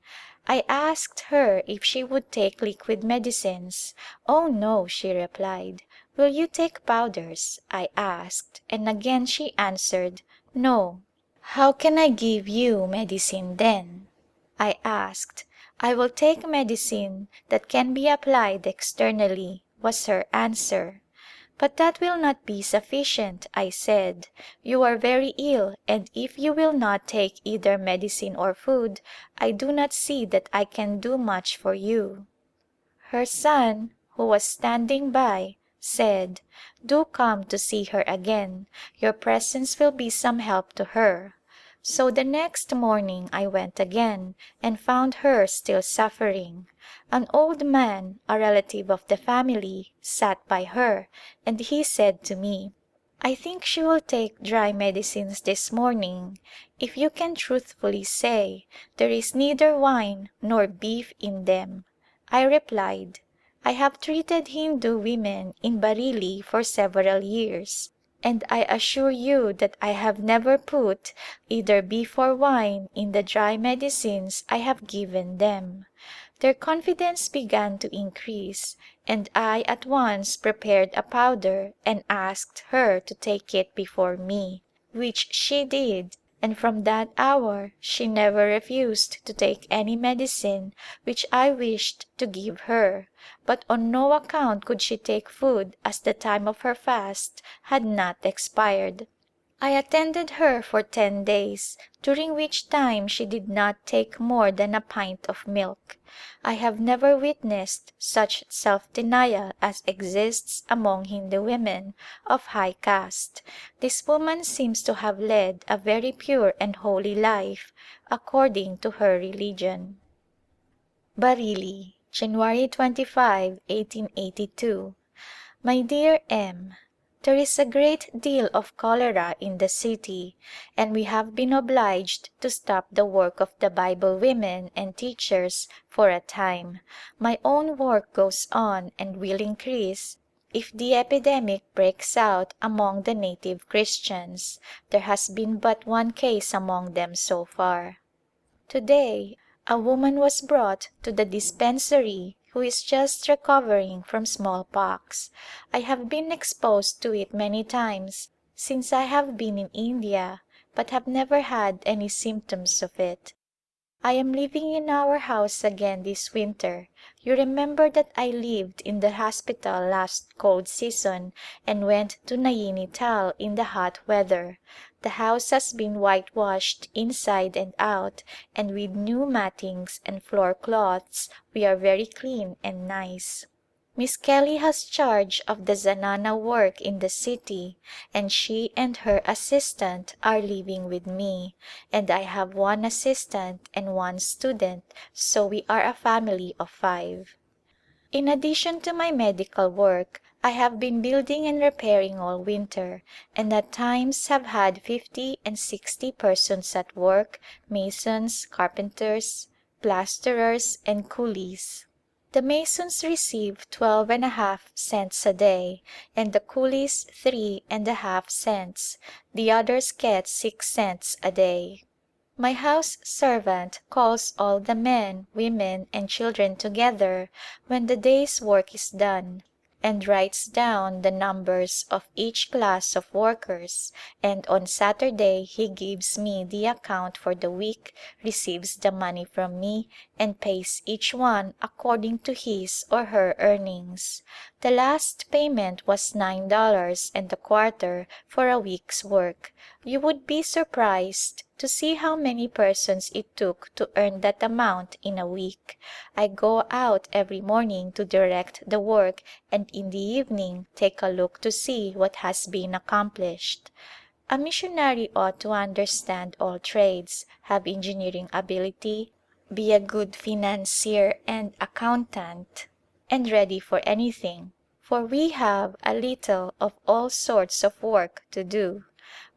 [SPEAKER 1] I asked her if she would take liquid medicines. "Oh no," she replied. "Will you take powders?" I asked, and again she answered, "No." "How can I give you medicine then?" I asked. "I will take medicine that can be applied externally," was her answer. "But that will not be sufficient," I said. "You are very ill and if you will not take either medicine or food, I do not see that I can do much for you." Her son, who was standing by, said, "Do come to see her again. Your presence will be some help to her." So the next morning I went again and found her still suffering. An old man, a relative of the family, sat by her, and he said to me, "I think she will take dry medicines this morning. If you can truthfully say, 'There is neither wine nor beef in them,'" I replied, "I have treated Hindu women in Bareilly for several years, and I assure you that I have never put either beef or wine in the dry medicines I have given them." Their confidence began to increase, and I at once prepared a powder and asked her to take it before me, which she did, and from that hour she never refused to take any medicine which I wished to give her, but on no account could she take food as the time of her fast had not expired. I attended her for 10 days, during which time she did not take more than a pint of milk. I have never witnessed such self-denial as exists among Hindu women of high caste. This woman seems to have led a very pure and holy life, according to her religion. Bareilly, January 25, 1882. My dear M : There is a great deal of cholera in the city, and we have been obliged to stop the work of the Bible women and teachers for a time. My own work goes on and will increase if the epidemic breaks out among the native Christians. There has been but one case among them so far. To day a woman was brought to the dispensary who is just recovering from smallpox. I have been exposed to it many times since I have been in India, but have never had any symptoms of it. I am living in our house again this winter. You remember that I lived in the hospital last cold season and went to Naini Tal in the hot weather. The house has been whitewashed inside and out, and with new mattings and floor cloths we are very clean and nice. Miss Kelly has charge of the zanana work in the city, and she and her assistant are living with me, and I have one assistant and one student, so we are a family of 5. In addition to my medical work I have been building and repairing all winter, and at times have had 50 and 60 persons at work, masons, carpenters, plasterers and coolies. The masons receive 12½ cents a day and the coolies 3½ cents. The others get 6 cents a day. My house servant calls all the men, women and children together when the day's work is done, and writes down the numbers of each class of workers, and on Saturday he gives me the account for the week, receives the money from me and pays each one according to his or her earnings. The last payment was $9.25 for a week's work. You would be surprised to see how many persons it took to earn that amount in a week. I go out every morning to direct the work and in the evening take a look to see what has been accomplished. A missionary ought to understand all trades, have engineering ability, be a good financier and accountant, and ready for anything, for we have a little of all sorts of work to do.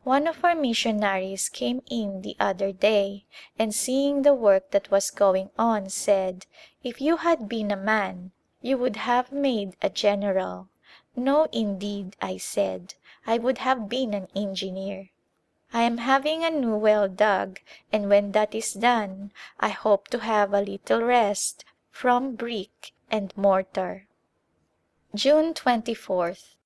[SPEAKER 1] One of our missionaries came in the other day and seeing the work that was going on said, "If you had been a man you would have made a general." "No indeed," I said, "I would have been an engineer." I am having a new well dug, and when that is done I hope to have a little rest from brick and mortar. June 24th.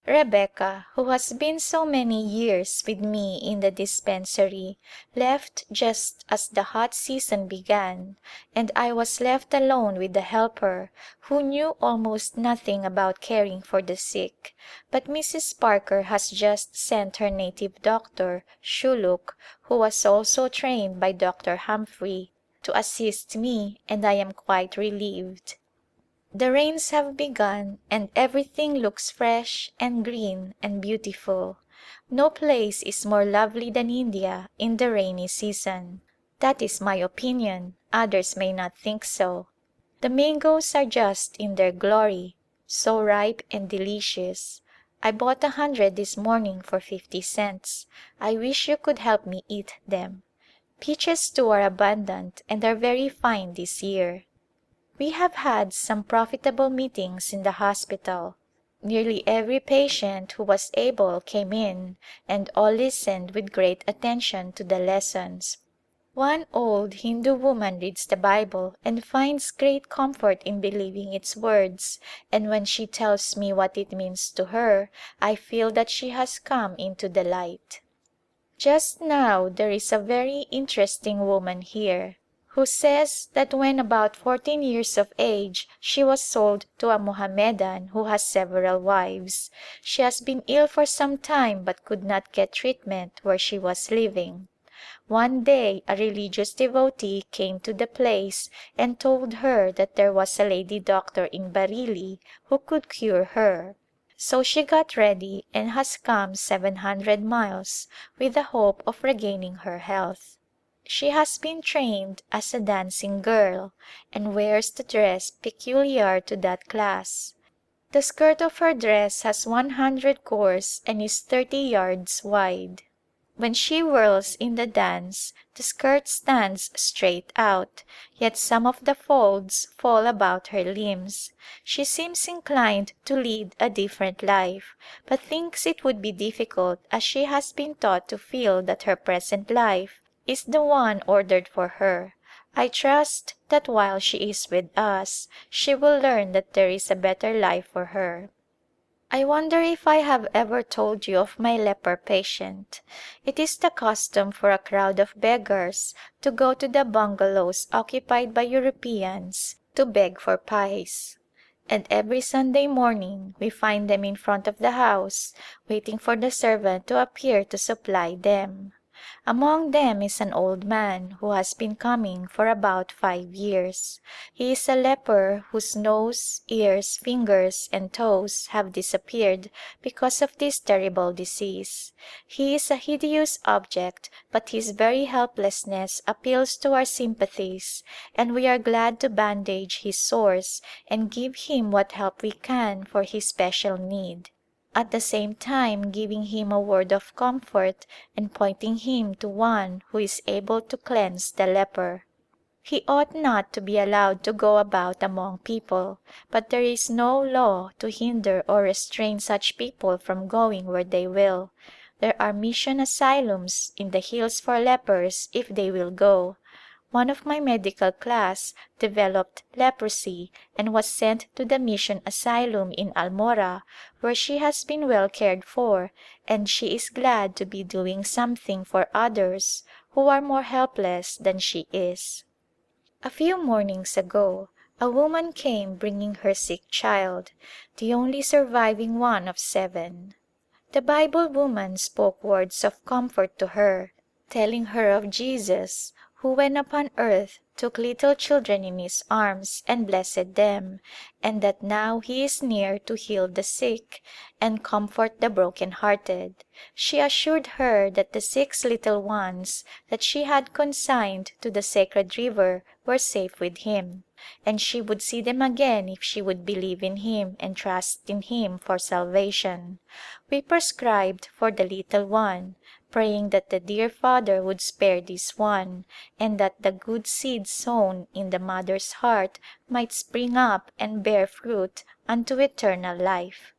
[SPEAKER 1] Rebecca, who has been so many years with me in the dispensary, left just as the hot season began, and I was left alone with the helper, who knew almost nothing about caring for the sick. But Mrs. Parker has just sent her native doctor, Shuluk, who was also trained by Dr. Humphrey, to assist me, and I am quite relieved. The rains have begun and everything looks fresh and green and beautiful. No place is more lovely than India in the rainy season. That is my opinion, others may not think so. The mangoes are just in their glory, so ripe and delicious. I bought 100 this morning for 50 cents. I wish you could help me eat them. Peaches too are abundant and are very fine this year. We have had some profitable meetings in the hospital. Nearly every patient who was able came in and all listened with great attention to the lessons. One old Hindu woman reads the Bible and finds great comfort in believing its words, and when she tells me what it means to her, I feel that she has come into the light. Just now there is a very interesting woman here who says that when about 14 years of age she was sold to a Mohammedan who has several wives. She has been ill for some time but could not get treatment where she was living. One day a religious devotee came to the place and told her that there was a lady doctor in Bareilly who could cure her. So she got ready and has come 700 miles with the hope of regaining her health. She has been trained as a dancing girl and wears the dress peculiar to that class. The skirt of her dress has 100 gores and is 30 yards wide. When she whirls in the dance the skirt stands straight out, yet some of the folds fall about her limbs. She seems inclined to lead a different life, but thinks it would be difficult as she has been taught to feel that her present life is the one ordered for her. I trust that while she is with us she will learn that there is a better life for her. I wonder if I have ever told you of my leper patient. It is the custom for a crowd of beggars to go to the bungalows occupied by Europeans to beg for pies, and every Sunday morning we find them in front of the house waiting for the servant to appear to supply them. Among them is an old man who has been coming for about 5 years. He is a leper whose nose, ears, fingers and toes have disappeared because of this terrible disease. He is a hideous object but his very helplessness appeals to our sympathies and we are glad to bandage his sores and give him what help we can for his special need, at the same time giving him a word of comfort and pointing him to one who is able to cleanse the leper. He ought not to be allowed to go about among people, but there is no law to hinder or restrain such people from going where they will. There are mission asylums in the hills for lepers if they will go. One of my medical class developed leprosy and was sent to the mission asylum in Almora where she has been well cared for and she is glad to be doing something for others who are more helpless than she is. A few mornings ago a woman came bringing her sick child, the only surviving one of 7. The Bible woman spoke words of comfort to her, telling her of Jesus who when upon earth took little children in his arms and blessed them, and that now he is near to heal the sick and comfort the broken-hearted. She assured her that the 6 little ones that she had consigned to the sacred river were safe with him, and she would see them again if she would believe in him and trust in him for salvation. We prescribed for the little one, praying that the dear Father would spare this one, and that the good seed sown in the mother's heart might spring up and bear fruit unto eternal life.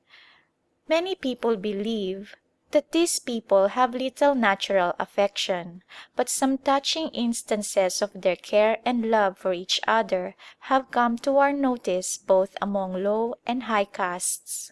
[SPEAKER 1] Many people believe that these people have little natural affection, but some touching instances of their care and love for each other have come to our notice both among low and high castes.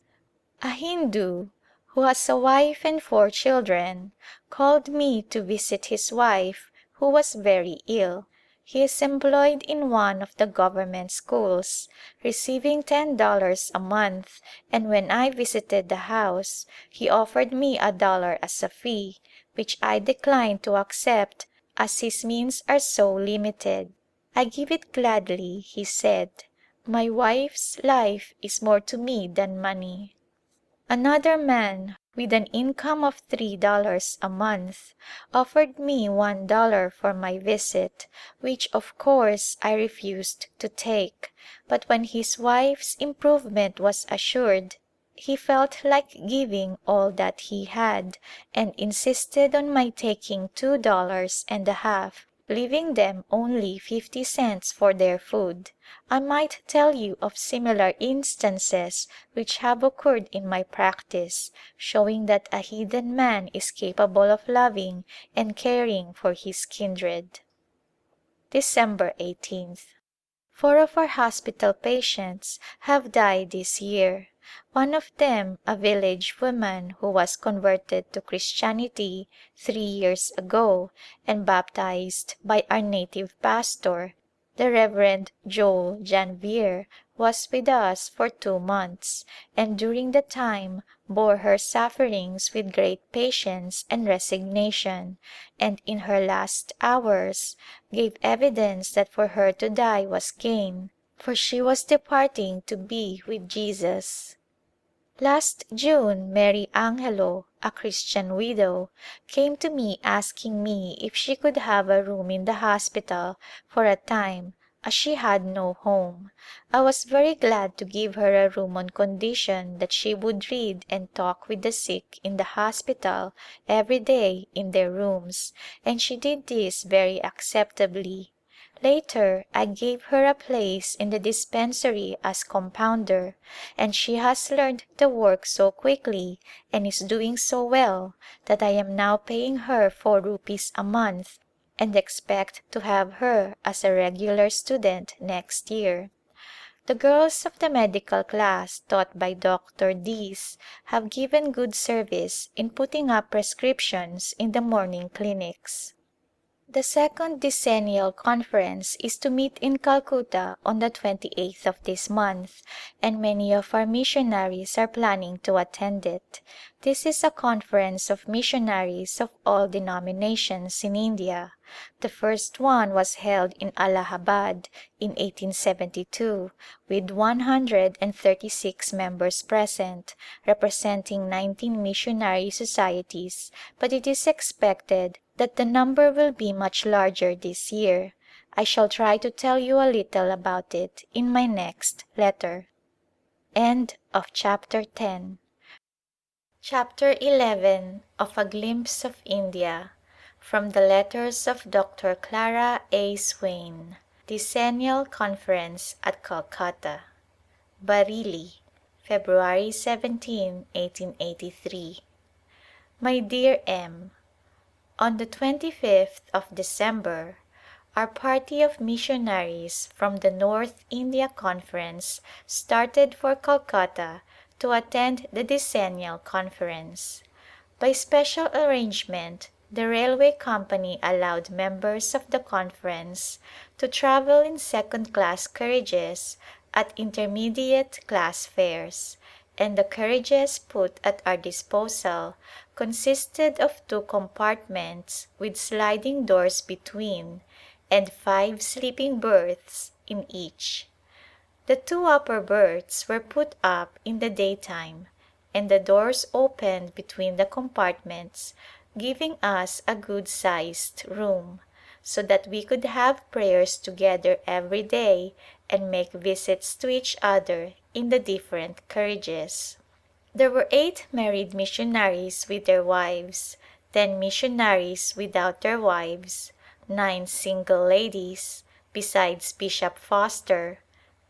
[SPEAKER 1] A Hindu, who has a wife and 4 children, called me to visit his wife, who was very ill. He is employed in one of the government schools, receiving $10 a month, and when I visited the house he offered me $1 as a fee, which I declined to accept as his means are so limited. "I give it gladly," he said. "My wife's life is more to me than money." Another man with an income of $3 a month, offered me $1 for my visit, which of course I refused to take, but when his wife's improvement was assured, he felt like giving all that he had and insisted on my taking $2.50, leaving them only 50 cents for their food. I might tell you of similar instances which have occurred in my practice, showing that a heathen man is capable of loving and caring for his kindred. December 18th. 4 of our hospital patients have died this year. One of them, a village woman who was converted to Christianity 3 years ago and baptized by our native pastor, the Reverend Joel Janvier, was with us for 2 months, and during the time bore her sufferings with great patience and resignation, and in her last hours gave evidence that for her to die was gain, for she was departing to be with Jesus. Last June Mary Angelo, a Christian widow, came to me asking me if she could have a room in the hospital for a time as she had no home. I was very glad to give her a room on condition that she would read and talk with the sick in the hospital every day in their rooms, and she did this very acceptably. Later I gave her a place in the dispensary as compounder, and she has learned the work so quickly and is doing so well that I am now paying her 4 rupees a month and expect to have her as a regular student next year. The girls of the medical class taught by Dr. Dees have given good service in putting up prescriptions in the morning clinics. The second Decennial Conference is to meet in Calcutta on the 28th of this month, and many of our missionaries are planning to attend it. This is a conference of missionaries of all denominations in India. The first one was held in Allahabad in 1872 with 136 members present, representing 19 missionary societies, but it is expected that the number will be much larger this year. I shall try to tell you a little about it in my next letter. End of chapter 10. Chapter 11 of A Glimpse of India. From the letters of Dr. Clara Swain. Decennial Conference at Calcutta. Bareilly, February 17, 1883. My dear M., on the 25th of December, our party of missionaries from the North India Conference started for Calcutta to attend the Decennial Conference. By special arrangement, the railway company allowed members of the conference to travel in second-class carriages at intermediate-class fares, and the carriages put at our disposal consisted of 2 compartments with sliding doors between and 5 sleeping berths in each. The 2 upper berths were put up in the daytime and the doors opened between the compartments, giving us a good-sized room, so that we could have prayers together every day and make visits to each other in the different carriages. There were 8 married missionaries with their wives, 10 missionaries without their wives, 9 single ladies, besides Bishop Foster,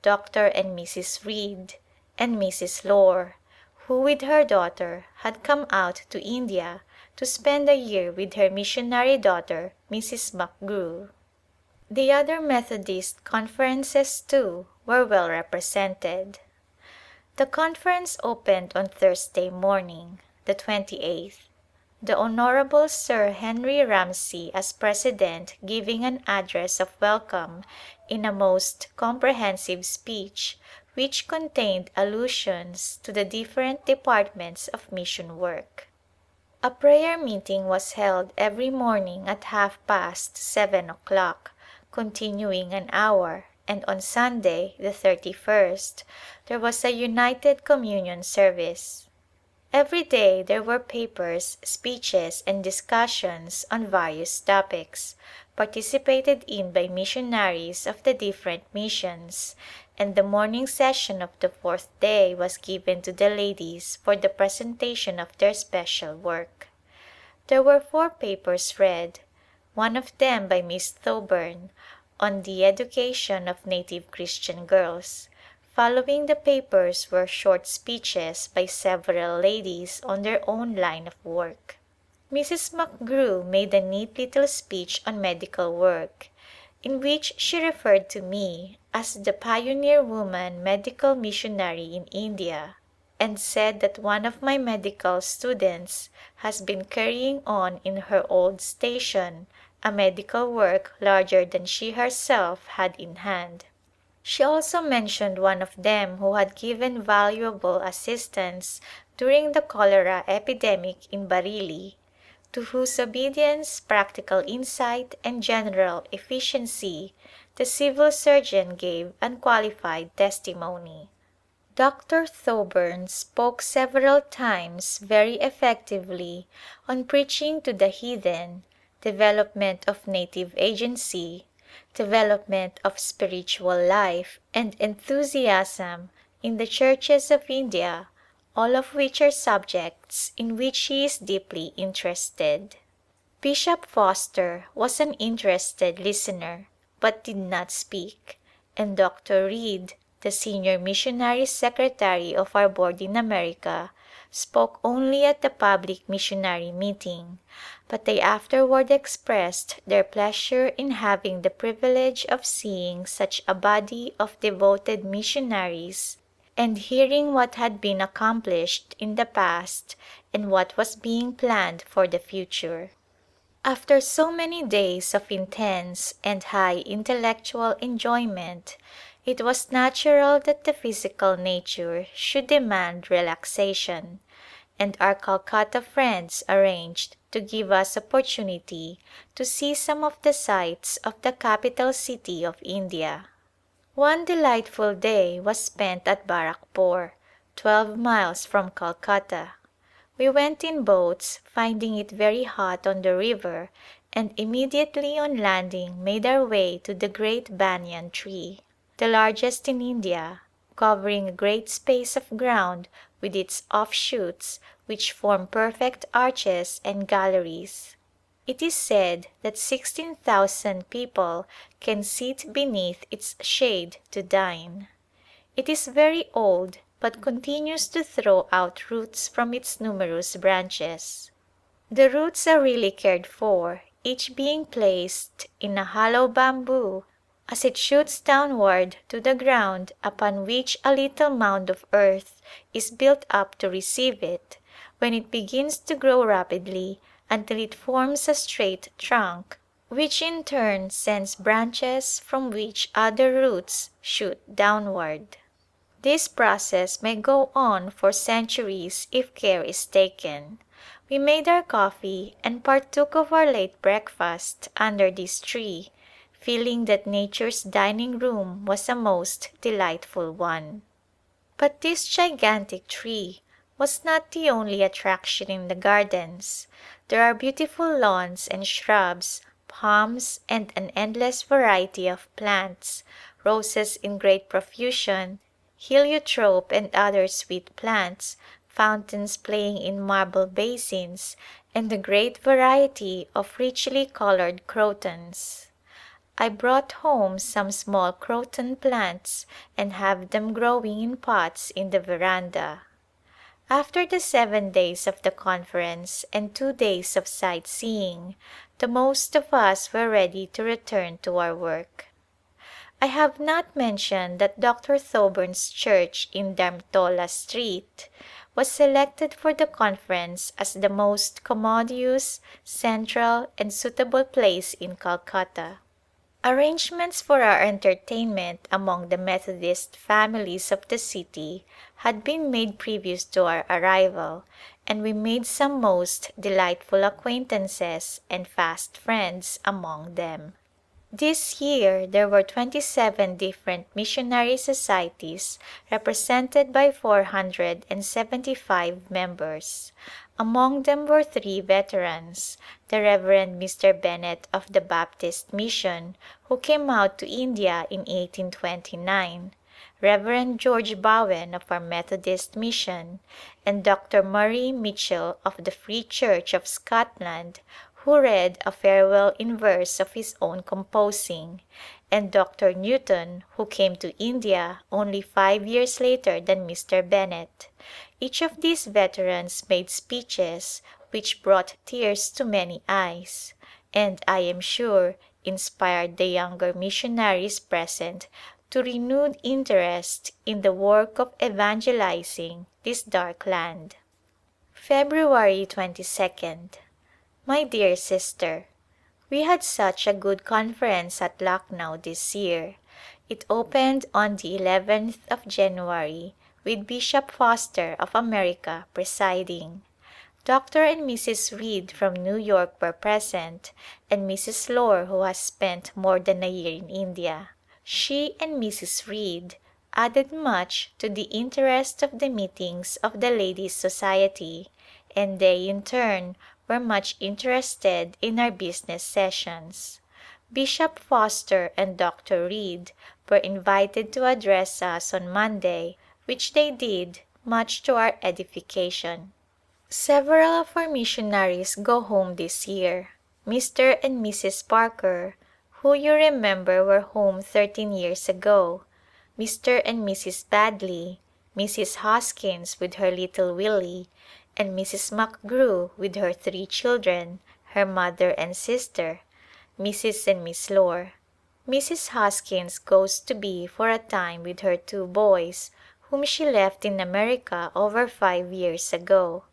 [SPEAKER 1] Dr. and Mrs. Reed, and Mrs. Lore, who with her daughter had come out to India to spend a year with her missionary daughter, Mrs. McGrew. The other Methodist conferences, too, were well represented. The conference opened on Thursday morning, the 28th, the Honorable Sir Henry Ramsay as President giving an address of welcome in a most comprehensive speech which contained allusions to the different departments of mission work. A prayer meeting was held every morning at 7:30, continuing an hour, and on Sunday, the 31st, there was a United Communion service. Every day there were papers, speeches, and discussions on various topics, participated in by missionaries of the different missions, and the morning session of the fourth day was given to the ladies for the presentation of their special work. There were 4 papers read, one of them by Miss Thoburn, on the education of native Christian girls. Following the papers were short speeches by several ladies on their own line of work. Mrs. McGrew made a neat little speech on medical work, in which she referred to me as the pioneer woman medical missionary in India, and said that one of my medical students has been carrying on in her old station a medical work larger than she herself had in hand. She also mentioned one of them who had given valuable assistance during the cholera epidemic in Bareilly, to whose obedience, practical insight, and general efficiency the civil surgeon gave unqualified testimony. Dr. Thoburn spoke several times very effectively on preaching to the heathen, development of native agency, development of spiritual life, and enthusiasm in the churches of India, all of which are subjects in which he is deeply interested. Bishop Foster was an interested listener, but did not speak, and Dr. Reed, the senior missionary secretary of our board in America, spoke only at the public missionary meeting, but they afterward expressed their pleasure in having the privilege of seeing such a body of devoted missionaries and hearing what had been accomplished in the past and what was being planned for the future. After so many days of intense and high intellectual enjoyment, it was natural that the physical nature should demand relaxation, and our Calcutta friends arranged to give us opportunity to see some of the sights of the capital city of India. One delightful day was spent at Barrackpore, 12 miles from Calcutta. We went in boats, finding it very hot on the river, and immediately on landing made our way to the great banyan tree, the largest in India, covering a great space of ground with its offshoots, which form perfect arches and galleries. It is said that 16,000 people can sit beneath its shade to dine. It is very old, but continues to throw out roots from its numerous branches. The roots are really cared for, each being placed in a hollow bamboo as it shoots downward to the ground, upon which a little mound of earth is built up to receive it, when it begins to grow rapidly until it forms a straight trunk, which in turn sends branches from which other roots shoot downward. This process may go on for centuries if care is taken. We made our coffee and partook of our late breakfast under this tree, feeling that nature's dining room was a most delightful one. But this gigantic tree was not the only attraction in the gardens. There are beautiful lawns and shrubs, palms, and an endless variety of plants, roses in great profusion, heliotrope and other sweet plants, fountains playing in marble basins, and a great variety of richly colored crotons. I brought home some small croton plants and have them growing in pots in the veranda. After the 7 days of the conference and 2 days of sightseeing, the most of us were ready to return to our work. I have not mentioned that Dr. Thoburn's church in Dharmtola Street was selected for the conference as the most commodious, central, and suitable place in Calcutta. Arrangements for our entertainment among the Methodist families of the city had been made previous to our arrival, and we made some most delightful acquaintances and fast friends among them. This year there were 27 different missionary societies represented by 475 members. Among them were 3 veterans: the Reverend Mr. Bennett of the Baptist Mission, who came out to India in 1829, Reverend George Bowen of our Methodist Mission, and Dr. Murray Mitchell of the Free Church of Scotland, who read a farewell in verse of his own composing, and Dr. Newton, who came to India only 5 years later than Mr. Bennett. Each of these veterans made speeches which brought tears to many eyes, and, I am sure, inspired the younger missionaries present to renewed interest in the work of evangelizing this dark land. February 22nd. My dear Sister: We had such a good conference at Lucknow this year. It opened on the 11th of January with Bishop Foster of America presiding. Dr. and Mrs. Reed from New York were present, and Mrs. Lore, who has spent more than a year in India. She and Mrs. Reed added much to the interest of the meetings of the Ladies' Society, and they in turn were much interested in our business sessions. Bishop Foster and Dr. Reed were invited to address us on Monday, which they did, much to our edification. Several of our missionaries go home this year. Mr. and Mrs. Parker, who you remember were home 13 years ago, Mr. and Mrs. Badley, Mrs. Hoskins with her little Willie, and Mrs. McGrew with her 3 children, her mother and sister, Mrs. and Miss Lore. Mrs. Hoskins goes to be for a time with her 2 boys, whom she left in America over 5 years ago.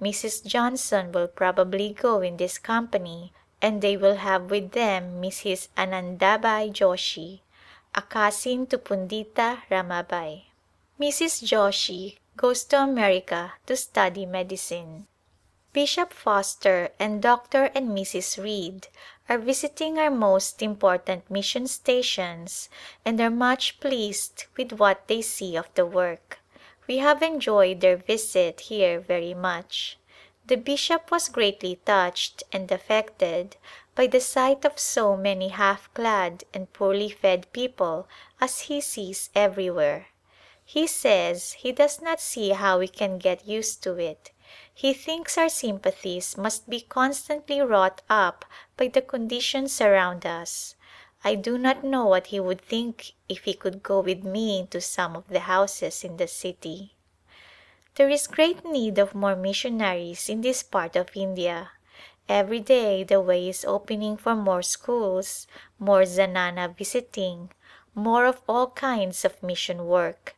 [SPEAKER 1] Mrs. Johnson will probably go in this company, and they will have with them Mrs. Anandabai Joshi, a cousin to Pundita Ramabai. Mrs. Joshi goes to America to study medicine. Bishop Foster and Dr. and Mrs. Reed are visiting our most important mission stations and are much pleased with what they see of the work. We have enjoyed their visit here very much. The bishop was greatly touched and affected by the sight of so many half-clad and poorly fed people as he sees everywhere. He says he does not see how we can get used to it. He thinks our sympathies must be constantly wrought up by the conditions around us. I do not know what he would think if he could go with me into some of the houses in the city. There is great need of more missionaries in this part of India. Every day the way is opening for more schools, more zanana visiting, more of all kinds of mission work.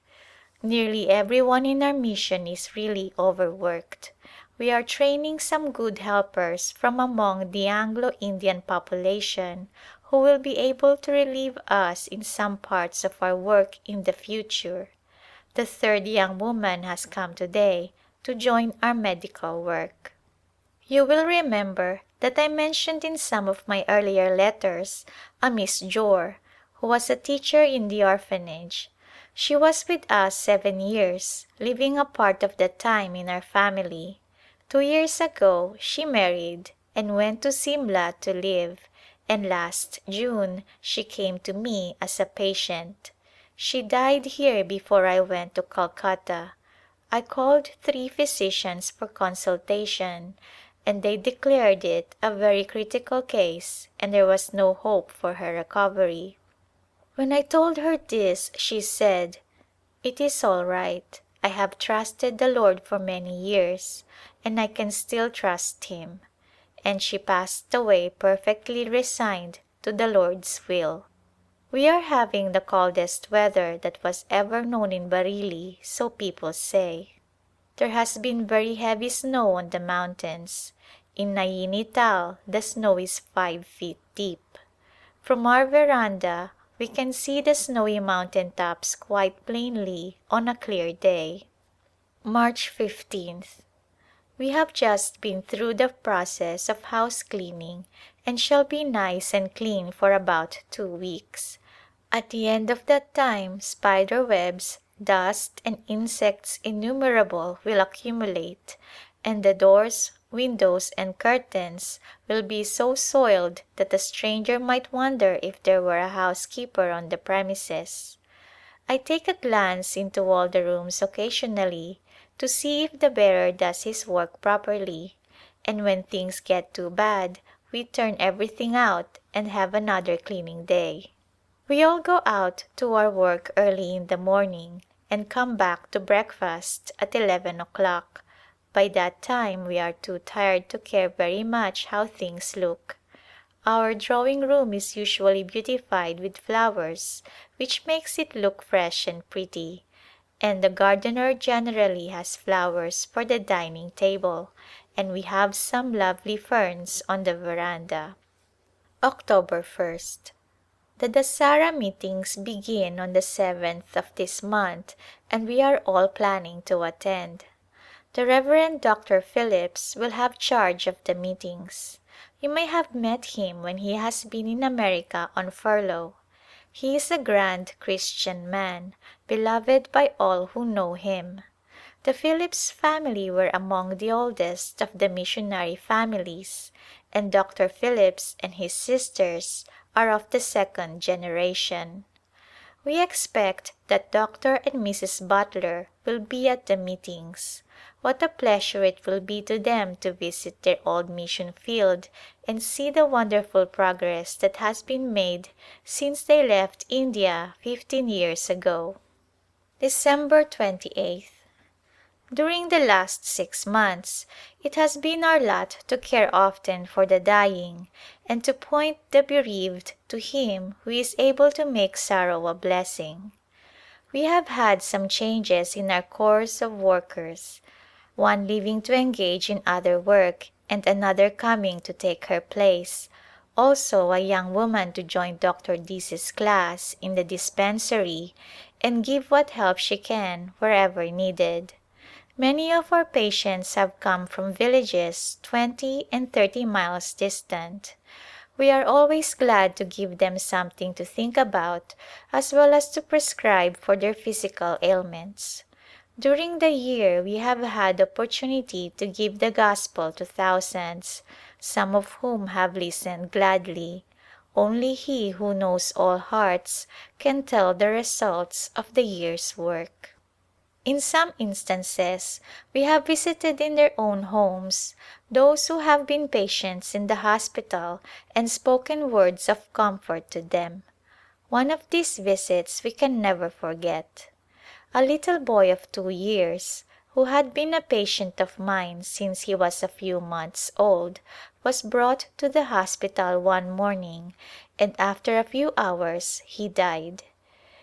[SPEAKER 1] Nearly everyone in our mission is really overworked. We are training some good helpers from among the Anglo-Indian population who will be able to relieve us in some parts of our work in the future. The 3rd young woman has come today to join our medical work. You will remember that I mentioned in some of my earlier letters a Miss Jor, who was a teacher in the orphanage. She was with us 7 years, living a part of the time in our family. 2 years ago she married and went to Simla to live, and last June she came to me as a patient. She died here before I went to Calcutta. I called 3 physicians for consultation, and they declared it a very critical case and there was no hope for her recovery. When I told her this, she said, "It is all right. I have trusted the Lord for many years and I can still trust Him," and she passed away perfectly resigned to the Lord's will. We are having the coldest weather that was ever known in Bareilly, so people say. There has been very heavy snow on the mountains. In Naini Tal the snow is 5 feet deep. From our veranda we can see the snowy mountain tops quite plainly on a clear day. March 15th. We have just been through the process of house cleaning and shall be nice and clean for about 2 weeks. At the end of that time spider webs, dust and insects innumerable will accumulate, and the doors, windows and curtains will be so soiled that a stranger might wonder if there were a housekeeper on the premises. I take a glance into all the rooms occasionally to see if the bearer does his work properly, and when things get too bad we turn everything out and have another cleaning day. We all go out to our work early in the morning and come back to breakfast at 11 o'clock. By that time we are too tired to care very much how things look. Our drawing room is usually beautified with flowers, which makes it look fresh and pretty, and the gardener generally has flowers for the dining table, and we have some lovely ferns on the veranda. October 1st. The Dasara meetings begin on the 7th of this month and we are all planning to attend. The Rev. Dr. Phillips will have charge of the meetings. You may have met him when he has been in America on furlough. He is a grand Christian man, beloved by all who know him. The Phillips family were among the oldest of the missionary families, and Dr. Phillips and his sisters are of the second generation. We expect that Dr. and Mrs. Butler will be at the meetings. What a pleasure it will be to them to visit their old mission field and see the wonderful progress that has been made since they left India 15 years ago. December 28th. During the last 6 months it has been our lot to care often for the dying and to point the bereaved to Him who is able to make sorrow a blessing. We have had some changes in our corps of workers, one leaving to engage in other work and another coming to take her place, also a young woman to join Dr. D.'s class in the dispensary and give what help she can wherever needed. Many of our patients have come from villages 20 and 30 miles distant. We are always glad to give them something to think about as well as to prescribe for their physical ailments. During the year we have had opportunity to give the gospel to thousands, some of whom have listened gladly. Only He who knows all hearts can tell the results of the year's work. In some instances we have visited in their own homes those who have been patients in the hospital and spoken words of comfort to them. One of these visits we can never forget. A little boy of 2 years, who had been a patient of mine since he was a few months old, was brought to the hospital one morning and after a few hours he died.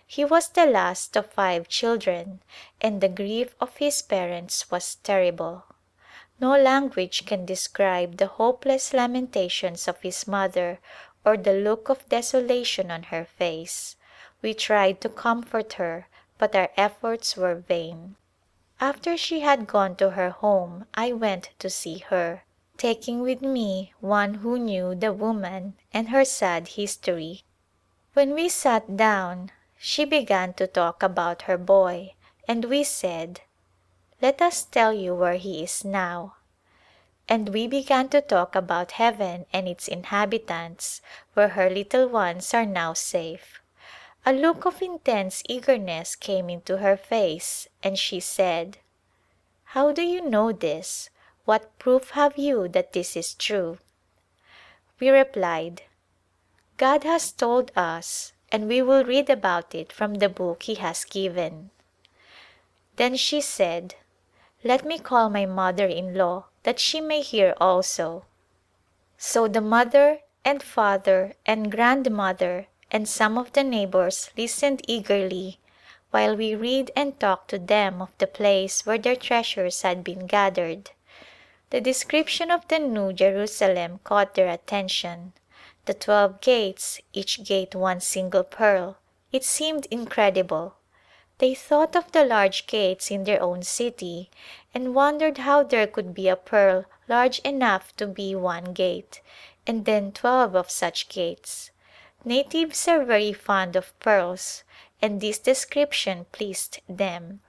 [SPEAKER 1] He was the last of 5 children and the grief of his parents was terrible. No language can describe the hopeless lamentations of his mother or the look of desolation on her face. We tried to comfort her but our efforts were vain. After she had gone to her home I went to see her, taking with me one who knew the woman and her sad history. When we sat down she began to talk about her boy and we said, "Let us tell you where he is now." And we began to talk about heaven and its inhabitants, where her little ones are now safe. A look of intense eagerness came into her face and she said, "How do you know this? What proof have you that this is true?" We replied, "God has told us and we will read about it from the book He has given." Then she said, "Let me call my mother-in-law that she may hear also." So the mother and father and grandmother and some of the neighbors listened eagerly while we read and talked to them of the place where their treasures had been gathered. The description of the New Jerusalem caught their attention. The 12 gates, each gate one single pearl. It seemed incredible. They thought of the large gates in their own city and wondered how there could be a pearl large enough to be one gate, and then 12 of such gates. Natives are very fond of pearls, and this description pleased them.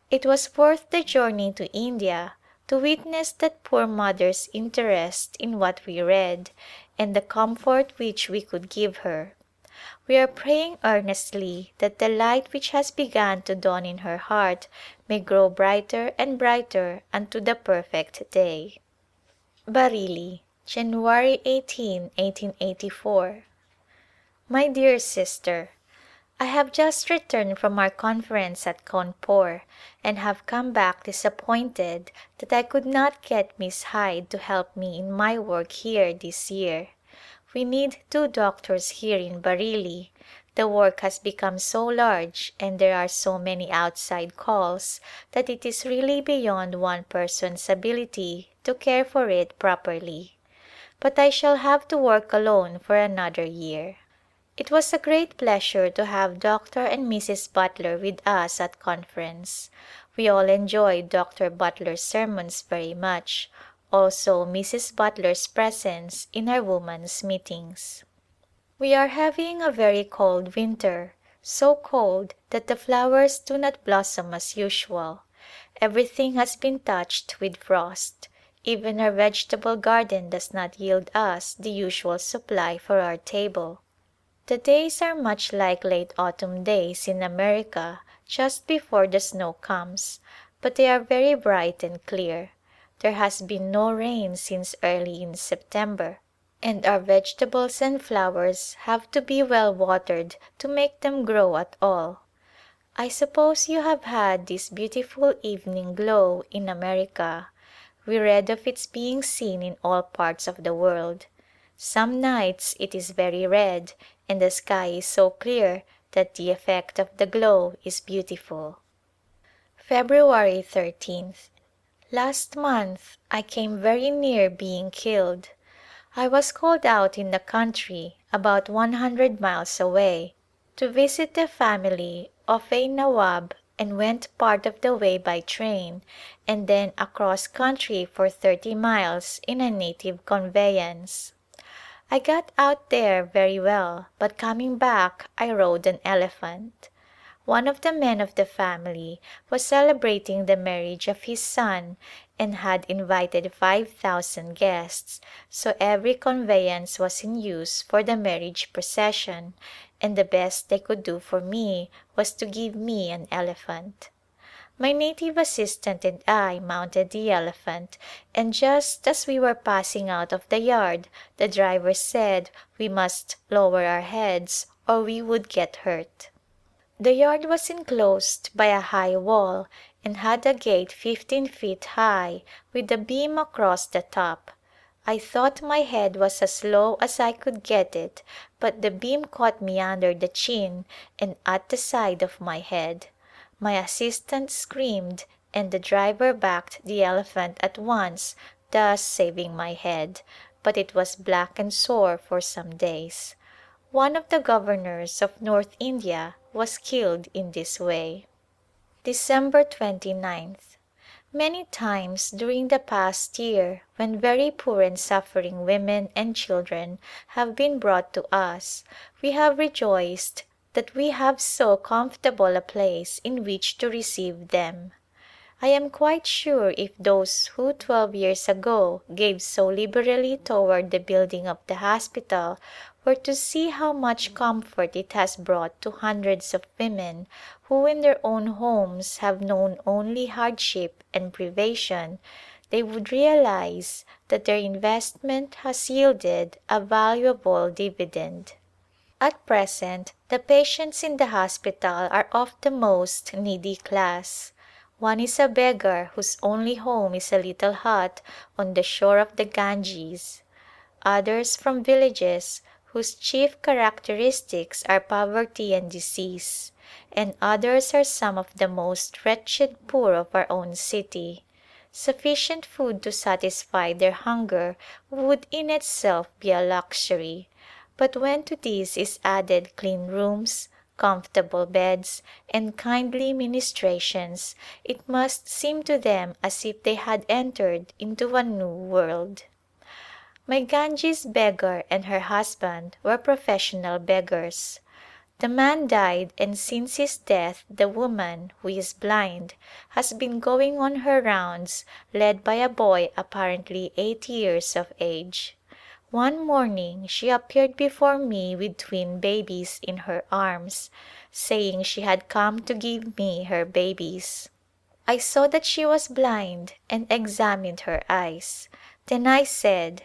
[SPEAKER 1] It was worth the journey to India to witness that poor mother's interest in what we read, and the comfort which we could give her. We are praying earnestly that the light which has begun to dawn in her heart may grow brighter and brighter unto the perfect day. Bareilly, January 18, 1884. My dear Sister: I have just returned from our conference at Cawnpore and have come back disappointed that I could not get Miss Hyde to help me in my work here this year. We need 2 doctors here in Bareilly. The work has become so large and there are so many outside calls that it is really beyond one person's ability to care for it properly. But I shall have to work alone for another year. It was a great pleasure to have Dr. and Mrs. Butler with us at conference. We all enjoyed Dr. Butler's sermons very much, also Mrs. Butler's presence in our women's meetings. We are having a very cold winter, so cold that the flowers do not blossom as usual. Everything has been touched with frost. Even our vegetable garden does not yield us the usual supply for our table. The days are much like late autumn days in America just before the snow comes, but they are very bright and clear. There has been no rain since early in September, and our vegetables and flowers have to be well watered to make them grow at all. I suppose you have had this beautiful evening glow in America. We read of its being seen in all parts of the world. Some nights it is very red and the sky is so clear that the effect of the glow is beautiful. February 13th. Last month I came very near being killed. I was called out in the country, about 100 miles away, to visit the family of a Nawab and went part of the way by train and then across country for 30 miles in a native conveyance. I got out there very well but coming back I rode an elephant. One of the men of the family was celebrating the marriage of his son and had invited 5,000 guests, so every conveyance was in use for the marriage procession, and the best they could do for me was to give me an elephant. My native assistant and I mounted the elephant and just as we were passing out of the yard the driver said we must lower our heads or we would get hurt. The yard was enclosed by a high wall and had a gate 15 feet high with a beam across the top. I thought my head was as low as I could get it, but the beam caught me under the chin and at the side of my head. My assistant screamed and the driver backed the elephant at once, thus saving my head, but it was black and sore for some days. One of the governors of North India was killed in this way. December 29th. Many times during the past year when very poor and suffering women and children have been brought to us, we have rejoiced that we have so comfortable a place in which to receive them. I am quite sure if those who 12 years ago gave so liberally toward the building of the hospital were to see how much comfort it has brought to hundreds of women who in their own homes have known only hardship and privation, they would realize that their investment has yielded a valuable dividend. At present the patients in the hospital are of the most needy class. One is a beggar whose only home is a little hut on the shore of the Ganges. Others from villages whose chief characteristics are poverty and disease, and others are some of the most wretched poor of our own city. Sufficient food to satisfy their hunger would in itself be a luxury, but when to this is added clean rooms, comfortable beds and kindly ministrations, it must seem to them as if they had entered into a new world. My Ganges beggar and her husband were professional beggars. The man died and since his death the woman, who is blind, has been going on her rounds led by a boy apparently 8 years of age. One morning she appeared before me with twin babies in her arms, saying she had come to give me her babies. I saw that she was blind and examined her eyes. Then I said,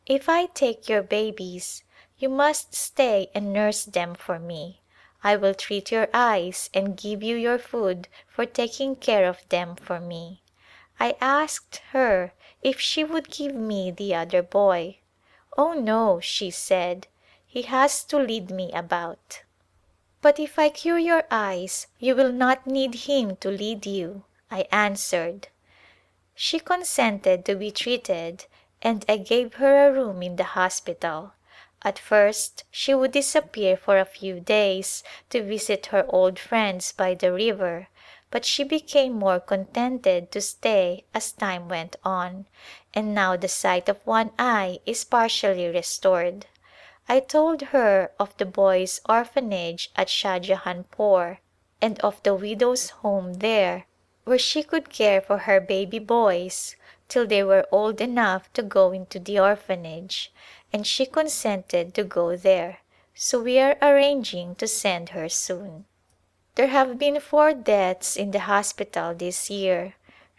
[SPEAKER 1] "If I take your babies, you must stay and nurse them for me. I will treat your eyes and give you your food for taking care of them for me." I asked her if she would give me the other boy. "Oh no," she said, "he has to lead me about." "But if I cure your eyes you will not need him to lead you," I answered. She consented to be treated and I gave her a room in the hospital. At first she would disappear for a few days to visit her old friends by the river, but she became more contented to stay as time went on, and now the sight of one eye is partially restored. I told her of the boys' orphanage at Shahjahanpore and of the widow's home there where she could care for her baby boys till they were old enough to go into the orphanage, and she consented to go there, so we are arranging to send her soon. There have been 4 deaths in the hospital this year.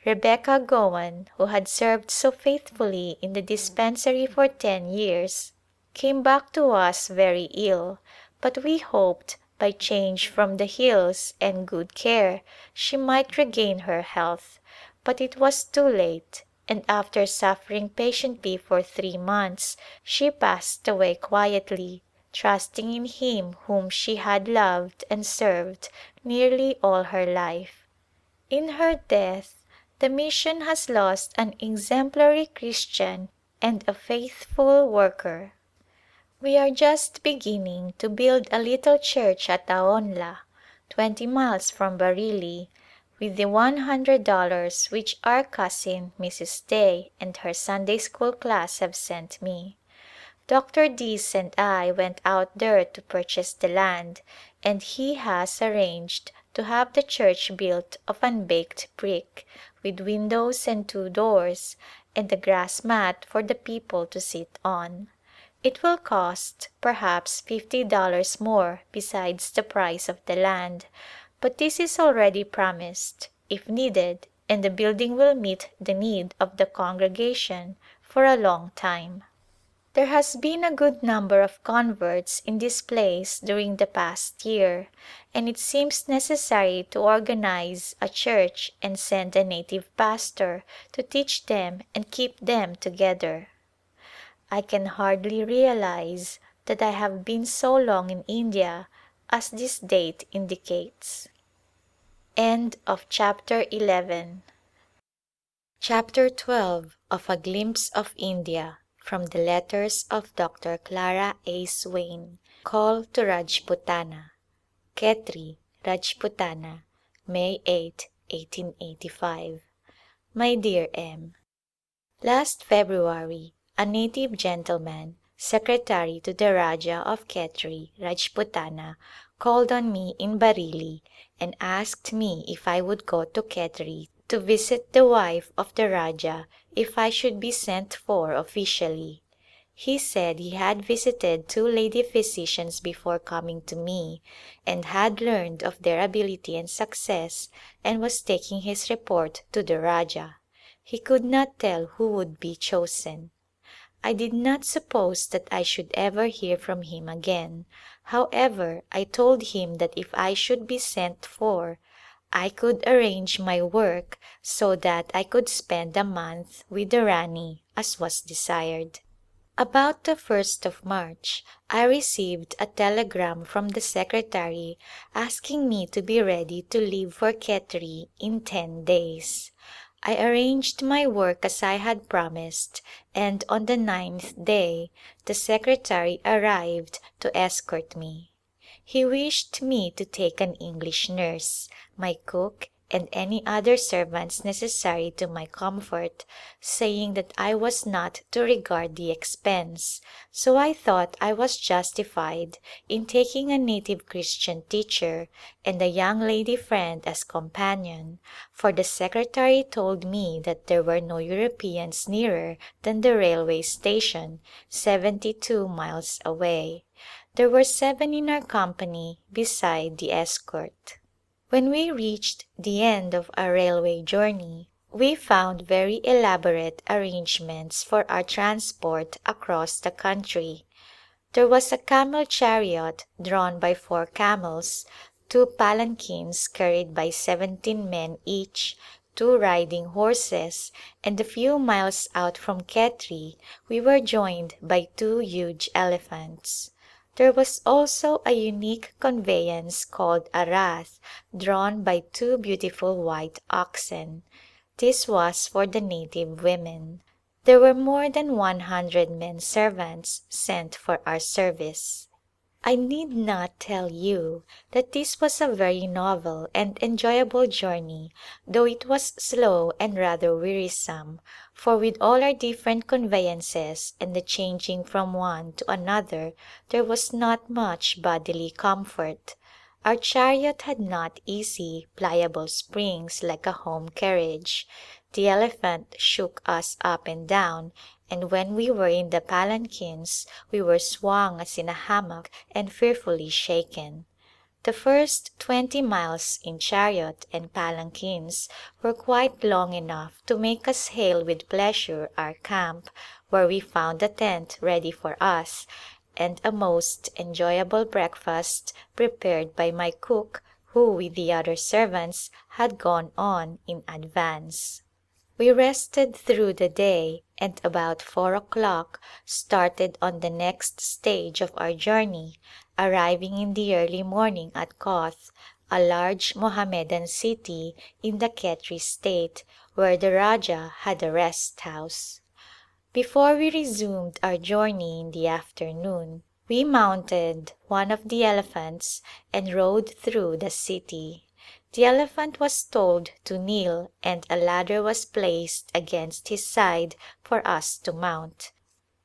[SPEAKER 1] Rebecca Gowan, who had served so faithfully in the dispensary for 10 years, came back to us very ill, but we hoped by change from the hills and good care she might regain her health, but it was too late, and after suffering patiently for 3 months she passed away quietly, trusting in Him whom she had loved and served nearly all her life. In her death the mission has lost an exemplary Christian and a faithful worker. We are just beginning to build a little church at Aonla, 20 miles from Bareilly, with the $100 which our cousin Mrs. Day and her Sunday school class have sent me. Dr. Dees and I went out there to purchase the land and he has arranged to have the church built of unbaked brick, with windows and 2 doors, and a grass mat for the people to sit on. It will cost perhaps $50 more besides the price of the land, but this is already promised, if needed, and the building will meet the need of the congregation for a long time. There has been a good number of converts in this place during the past year, and it seems necessary to organize a church and send a native pastor to teach them and keep them together. I can hardly realize that I have been so long in India as this date indicates. End of Chapter 11. Chapter 12 of A Glimpse of India, from the letters of Dr. Clara Swain. Call to Rajputana. Khetri, Rajputana, May 8, 1885. My dear M. Last February a native gentleman, secretary to the Rajah of Khetri, Rajputana, called on me in Bareilly and asked me if I would go to Khetri to visit the wife of the Rajah if I should be sent for officially. He said he had visited 2 lady physicians before coming to me and had learned of their ability and success and was taking his report to the Rajah. He could not tell who would be chosen. I did not suppose that I should ever hear from him again. However, I told him that if I should be sent for, I could arrange my work so that I could spend a month with the Rani as was desired. About the 1st of March I received a telegram from the secretary asking me to be ready to leave for Khetri in 10 days. I arranged my work as I had promised and on the 9th day the secretary arrived to escort me. He wished me to take an English nurse, my cook and any other servants necessary to my comfort, saying that I was not to regard the expense, so I thought I was justified in taking a native Christian teacher and a young lady friend as companion, for the secretary told me that there were no Europeans nearer than the railway station, 72 miles away. There were 7 in our company beside the escort. When we reached the end of our railway journey, we found very elaborate arrangements for our transport across the country. There was a camel chariot drawn by 4 camels, 2 palanquins carried by 17 men each, 2 riding horses, and a few miles out from Khetri we were joined by 2 huge elephants. There was also a unique conveyance called a rath, drawn by 2 beautiful white oxen. This was for the native women. There were more than 100 men servants sent for our service. I need not tell you that this was a very novel and enjoyable journey, though it was slow and rather wearisome, for with all our different conveyances and the changing from one to another there was not much bodily comfort. Our chariot had not easy, pliable springs like a home carriage. The elephant shook us up and down, and when we were in the palanquins we were swung as in a hammock and fearfully shaken. The first 20 miles in chariot and palanquins were quite long enough to make us hail with pleasure our camp, where we found a tent ready for us and a most enjoyable breakfast prepared by my cook, who with the other servants had gone on in advance. We rested through the day and about 4 o'clock started on the next stage of our journey, arriving in the early morning at Koth, a large Mohammedan city in the Khetri state, where the Rajah had a rest house. Before we resumed our journey in the afternoon, we mounted one of the elephants and rode through the city. The elephant was told to kneel and a ladder was placed against his side for us to mount.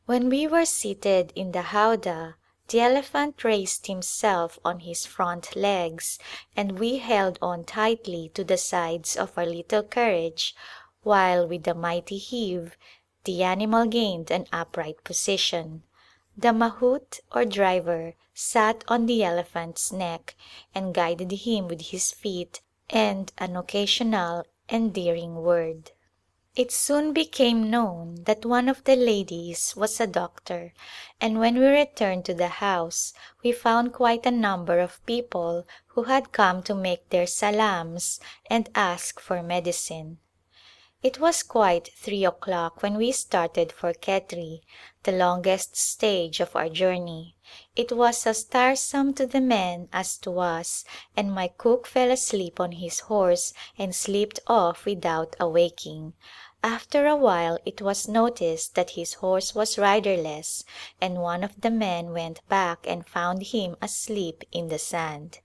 [SPEAKER 1] When we were seated in the howdah, the elephant raised himself on his front legs and we held on tightly to the sides of our little carriage while with a mighty heave the animal gained an upright position. The mahout or driver sat on the elephant's neck and guided him with his feet and an occasional endearing word. It soon became known that one of the ladies was a doctor, and when we returned to the house we found quite a number of people who had come to make their salams and ask for medicine. It was quite 3 o'clock when we started for Khetri, the longest stage of our journey. It was as tiresome to the men as to us, and my cook fell asleep on his horse and slipped off without awaking. After a while it was noticed that his horse was riderless, and one of the men went back and found him asleep in the sand.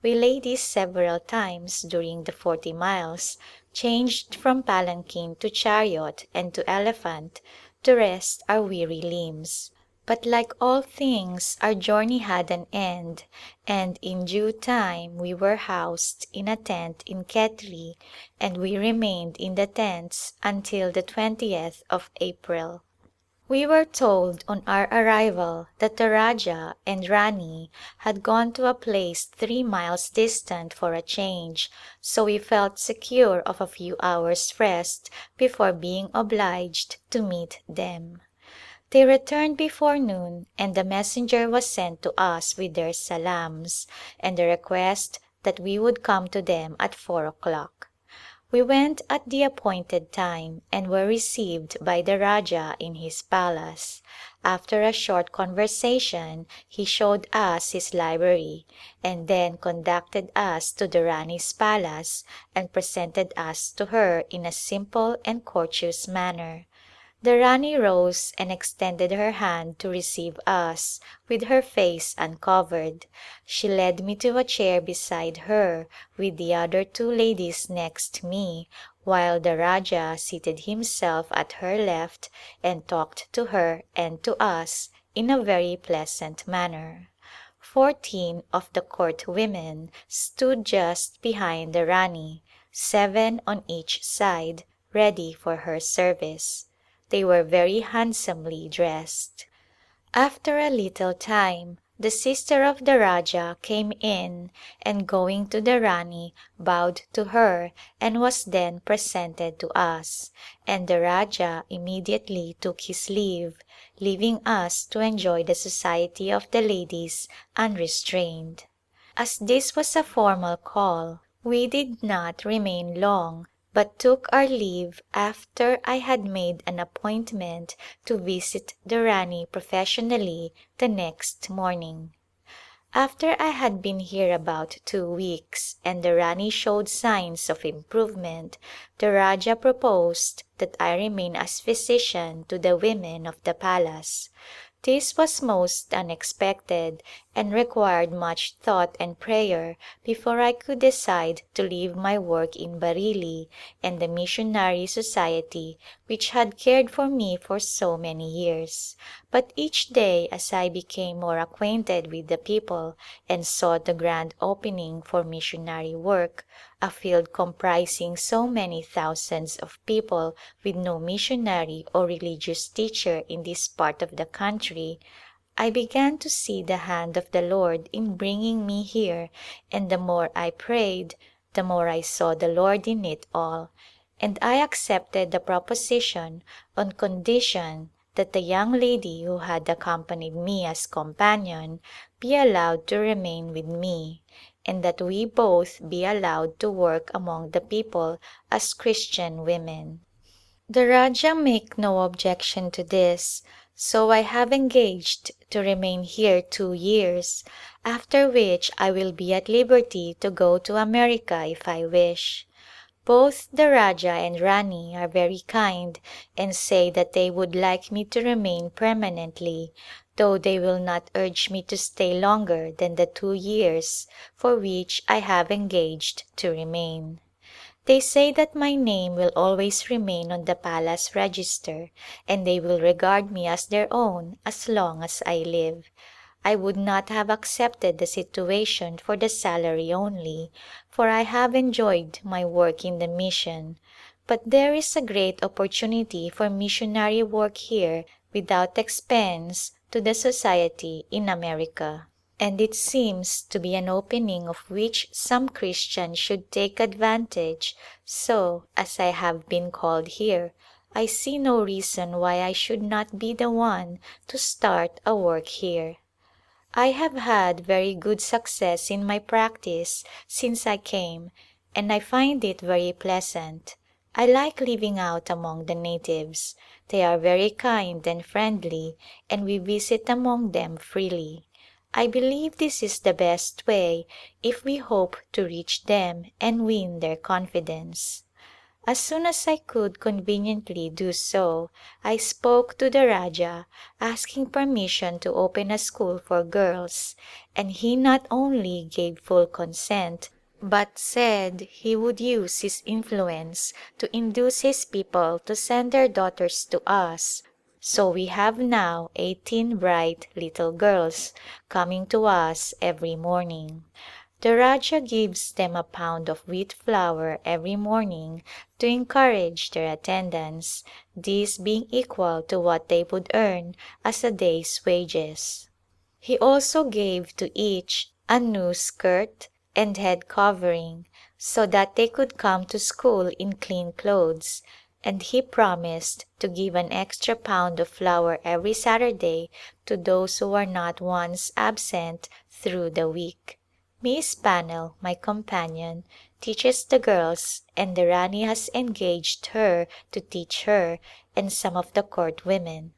[SPEAKER 1] We lay this several times during the 40 miles, changed from palanquin to chariot and to elephant to rest our weary limbs. But like all things our journey had an end, and in due time we were housed in a tent in Khetri and we remained in the tents until the 20th of April. We were told on our arrival that the Rajah and Rani had gone to a place 3 miles distant for a change, so we felt secure of a few hours' rest before being obliged to meet them. They returned before noon and a messenger was sent to us with their salams and a request that we would come to them at 4 o'clock. We went at the appointed time and were received by the Rajah in his palace. After a short conversation he showed us his library and then conducted us to the Rani's palace and presented us to her in a simple and courteous manner. The Rani rose and extended her hand to receive us, with her face uncovered. She led me to a chair beside her, with the other two ladies next me, while the Rajah seated himself at her left and talked to her and to us in a very pleasant manner. 14 of the court women stood just behind the Rani, 7 on each side, ready for her service. They were very handsomely dressed. After a little time the sister of the Rajah came in and going to the Rani bowed to her and was then presented to us, and the Rajah immediately took his leave, leaving us to enjoy the society of the ladies unrestrained. As this was a formal call we did not remain long but took our leave after I had made an appointment to visit the Rani professionally the next morning. After I had been here about 2 weeks and the Rani showed signs of improvement, the Rajah proposed that I remain as physician to the women of the palace. This was most unexpected and required much thought and prayer before I could decide to leave my work in Bareilly and the missionary society which had cared for me for so many years. But each day as I became more acquainted with the people and saw the grand opening for missionary work, a field comprising so many thousands of people with no missionary or religious teacher in this part of the country, I began to see the hand of the Lord in bringing me here, and the more I prayed, the more I saw the Lord in it all, and I accepted the proposition on condition that the young lady who had accompanied me as companion be allowed to remain with me, and that we both be allowed to work among the people as Christian women. The Rajah make no objection to this, so I have engaged to remain here 2 years, after which I will be at liberty to go to America if I wish. Both the Rajah and Rani are very kind and say that they would like me to remain permanently, though they will not urge me to stay longer than the 2 years for which I have engaged to remain. They say that my name will always remain on the palace register and they will regard me as their own as long as I live. I would not have accepted the situation for the salary only, for I have enjoyed my work in the mission, but there is a great opportunity for missionary work here without expense to the society in America, and it seems to be an opening of which some Christian should take advantage, so, as I have been called here, I see no reason why I should not be the one to start a work here. I have had very good success in my practice since I came and I find it very pleasant. I like living out among the natives. They are very kind and friendly and we visit among them freely. I believe this is the best way if we hope to reach them and win their confidence. As soon as I could conveniently do so, I spoke to the Rajah asking permission to open a school for girls, and he not only gave full consent but said he would use his influence to induce his people to send their daughters to us. So we have now 18 bright little girls coming to us every morning. The Rajah gives them a pound of wheat flour every morning to encourage their attendance, this being equal to what they would earn as a day's wages. He also gave to each a new skirt and head covering, so that they could come to school in clean clothes, and he promised to give an extra pound of flour every Saturday to those who are not once absent through the week. Miss Pannell, my companion, teaches the girls and the Rani has engaged her to teach her and some of the court women.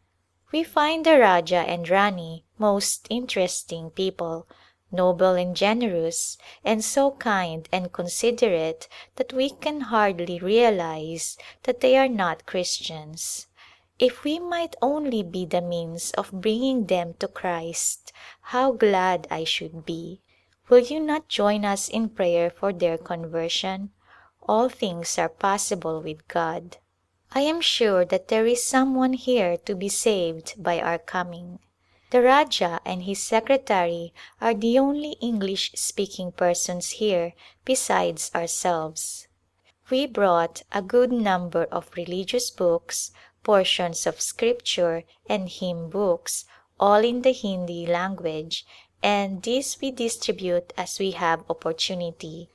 [SPEAKER 1] We find the Rajah and Rani most interesting people, noble and generous, and so kind and considerate that we can hardly realize that they are not Christians. If we might only be the means of bringing them to Christ, how glad I should be. Will you not join us in prayer for their conversion? All things are possible with God. I am sure that there is some one here to be saved by our coming. The Rajah and his secretary are the only English-speaking persons here besides ourselves. We brought a good number of religious books, portions of scripture and hymn books, all in the Hindi language, and these we distribute as we have opportunity.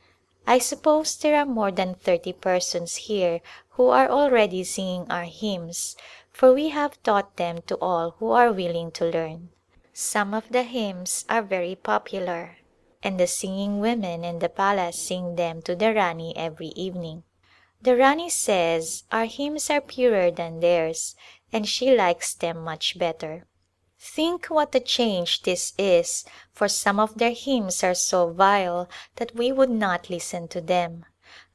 [SPEAKER 1] I suppose there are more than 30 persons here who are already singing our hymns, for we have taught them to all who are willing to learn. Some of the hymns are very popular, and the singing women in the palace sing them to the Rani every evening. The Rani says our hymns are purer than theirs, and she likes them much better. Think what a change this is, for some of their hymns are so vile that we would not listen to them.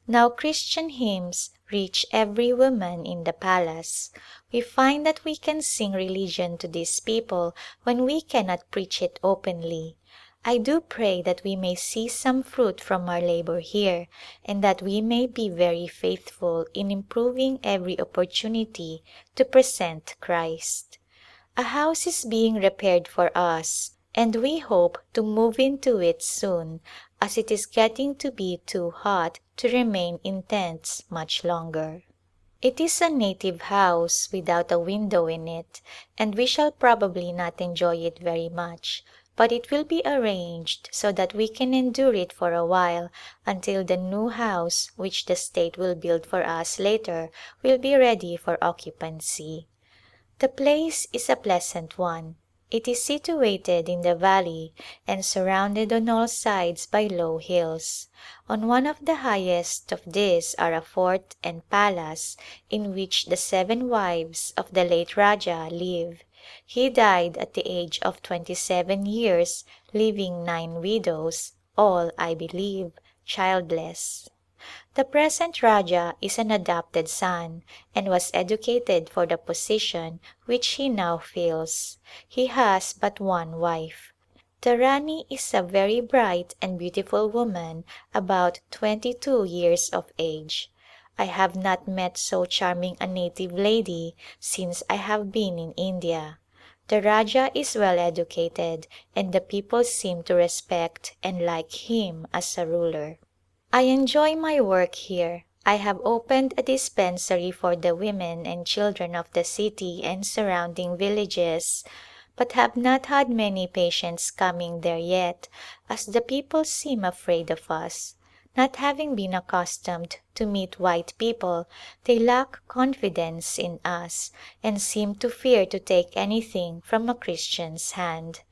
[SPEAKER 1] Now Christian hymns reach every woman in the palace. We find that we can sing religion to these people when we cannot preach it openly. I do pray that we may see some fruit from our labor here, and that we may be very faithful in improving every opportunity to present Christ. A house is being repaired for us, and we hope to move into it soon, as it is getting to be too hot to remain in tents much longer. It is a native house without a window in it, and we shall probably not enjoy it very much, but it will be arranged so that we can endure it for a while until the new house which the state will build for us later will be ready for occupancy. The place is a pleasant one. It is situated in the valley and surrounded on all sides by low hills. On one of the highest of these are a fort and palace in which the 7 wives of the late Rajah live. He died at the age of 27 years, leaving 9 widows, all, I believe, childless. The present Rajah is an adopted son and was educated for the position which he now fills. He has but one wife. The Rani is a very bright and beautiful woman about 22 years of age. I have not met so charming a native lady since I have been in India. The Rajah is well educated and the people seem to respect and like him as a ruler. I enjoy my work here. I have opened a dispensary for the women and children of the city and surrounding villages, but have not had many patients coming there yet, as the people seem afraid of us. Not having been accustomed to meet white people, they lack confidence in us and seem to fear to take anything from a Christian's hand.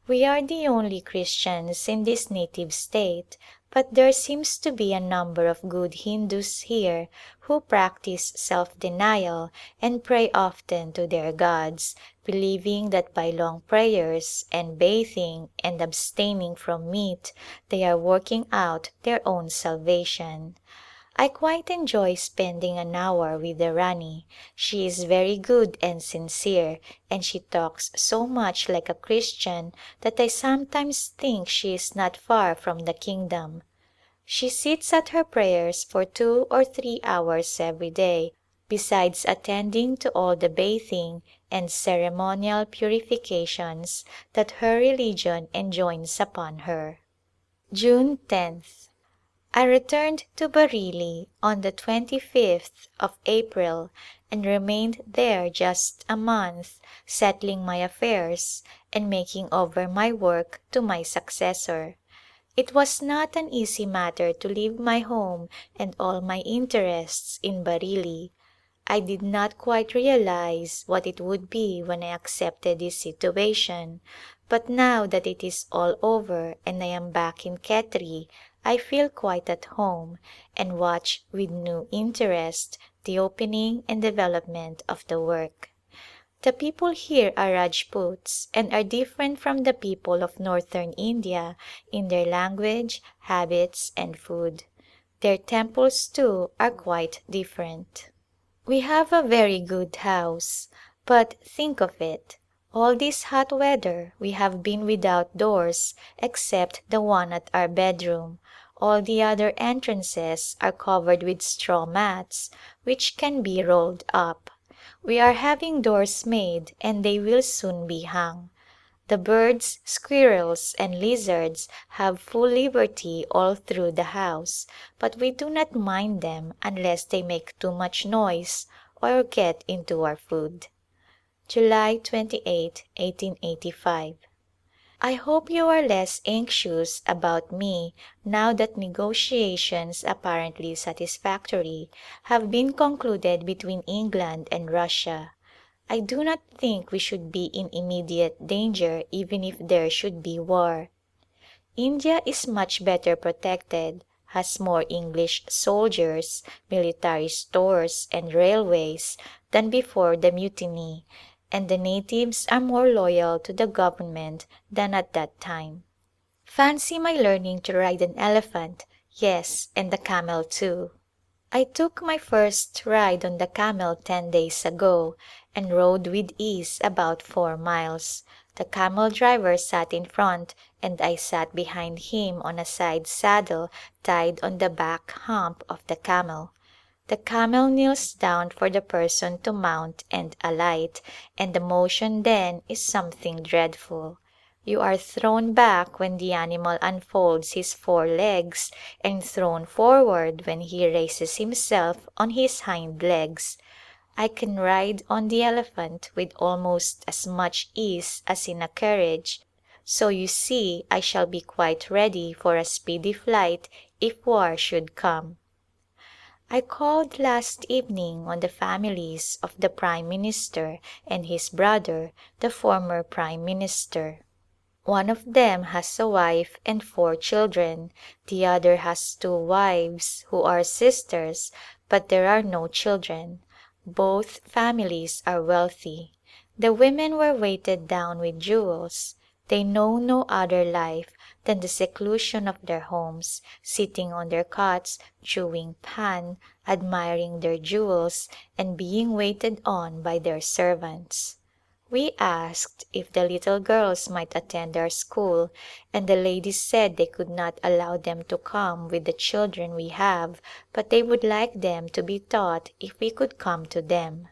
[SPEAKER 1] We are the only Christians in this native state, but there seems to be a number of good Hindus here who practice self-denial and pray often to their gods, believing that by long prayers and bathing and abstaining from meat they are working out their own salvation. I quite enjoy spending an hour with the Rani. She is very good and sincere, and she talks so much like a Christian that I sometimes think she is not far from the kingdom. She sits at her prayers for 2 or 3 hours every day, besides attending to all the bathing and ceremonial purifications that her religion enjoins upon her. June 10th. I returned to Bareilly on the 25th of April and remained there just a month, settling my affairs and making over my work to my successor. It was not an easy matter to leave my home and all my interests in Bareilly. I did not quite realize what it would be when I accepted this situation, but now that it is all over and I am back in Khetri, I feel quite at home and watch with new interest the opening and development of the work. The people here are Rajputs and are different from the people of northern India in their language, habits and food. Their temples too are quite different. We have a very good house. But think of it. All this hot weather we have been without doors except the one at our bedroom. All the other entrances are covered with straw mats which can be rolled up. We are having doors made and they will soon be hung. The birds, squirrels and lizards have full liberty all through the house, but we do not mind them unless they make too much noise or get into our food. July 28, 1885. I hope you are less anxious about me now that negotiations apparently satisfactory have been concluded between England and Russia. I do not think we should be in immediate danger even if there should be war. India is much better protected, has more English soldiers, military stores and railways than before the mutiny, and the natives are more loyal to the government than at that time. Fancy my learning to ride an elephant, yes, and a camel too. I took my first ride on the camel 10 days ago and rode with ease about 4 miles. The camel driver sat in front and I sat behind him on a side saddle tied on the back hump of the camel. The camel kneels down for the person to mount and alight, and the motion then is something dreadful. You are thrown back when the animal unfolds his 4 legs and thrown forward when he raises himself on his hind legs. I can ride on the elephant with almost as much ease as in a carriage, so you see I shall be quite ready for a speedy flight if war should come. I called last evening on the families of the Prime Minister and his brother, the former Prime Minister. One of them has a wife and 4 children, the other has 2 wives who are sisters, but there are no children. Both families are wealthy. The women were weighted down with jewels. They know no other life than the seclusion of their homes, sitting on their cots, chewing pan, admiring their jewels, and being waited on by their servants. We asked if the little girls might attend our school, and the ladies said they could not allow them to come with the children we have, but they would like them to be taught if we could come to them.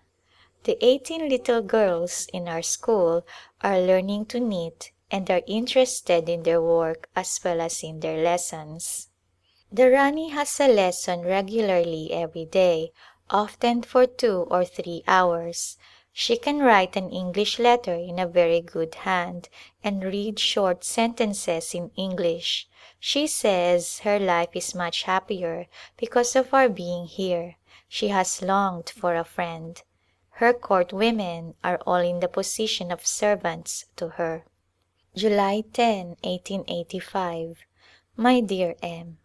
[SPEAKER 1] The 18 little girls in our school are learning to knit and are interested in their work as well as in their lessons. The Rani has a lesson regularly every day, often for 2 or 3 hours. She can write an English letter in a very good hand and read short sentences in English. She says her life is much happier because of our being here. She has longed for a friend. Her court women are all in the position of servants to her. July 10, 1885. My dear M.,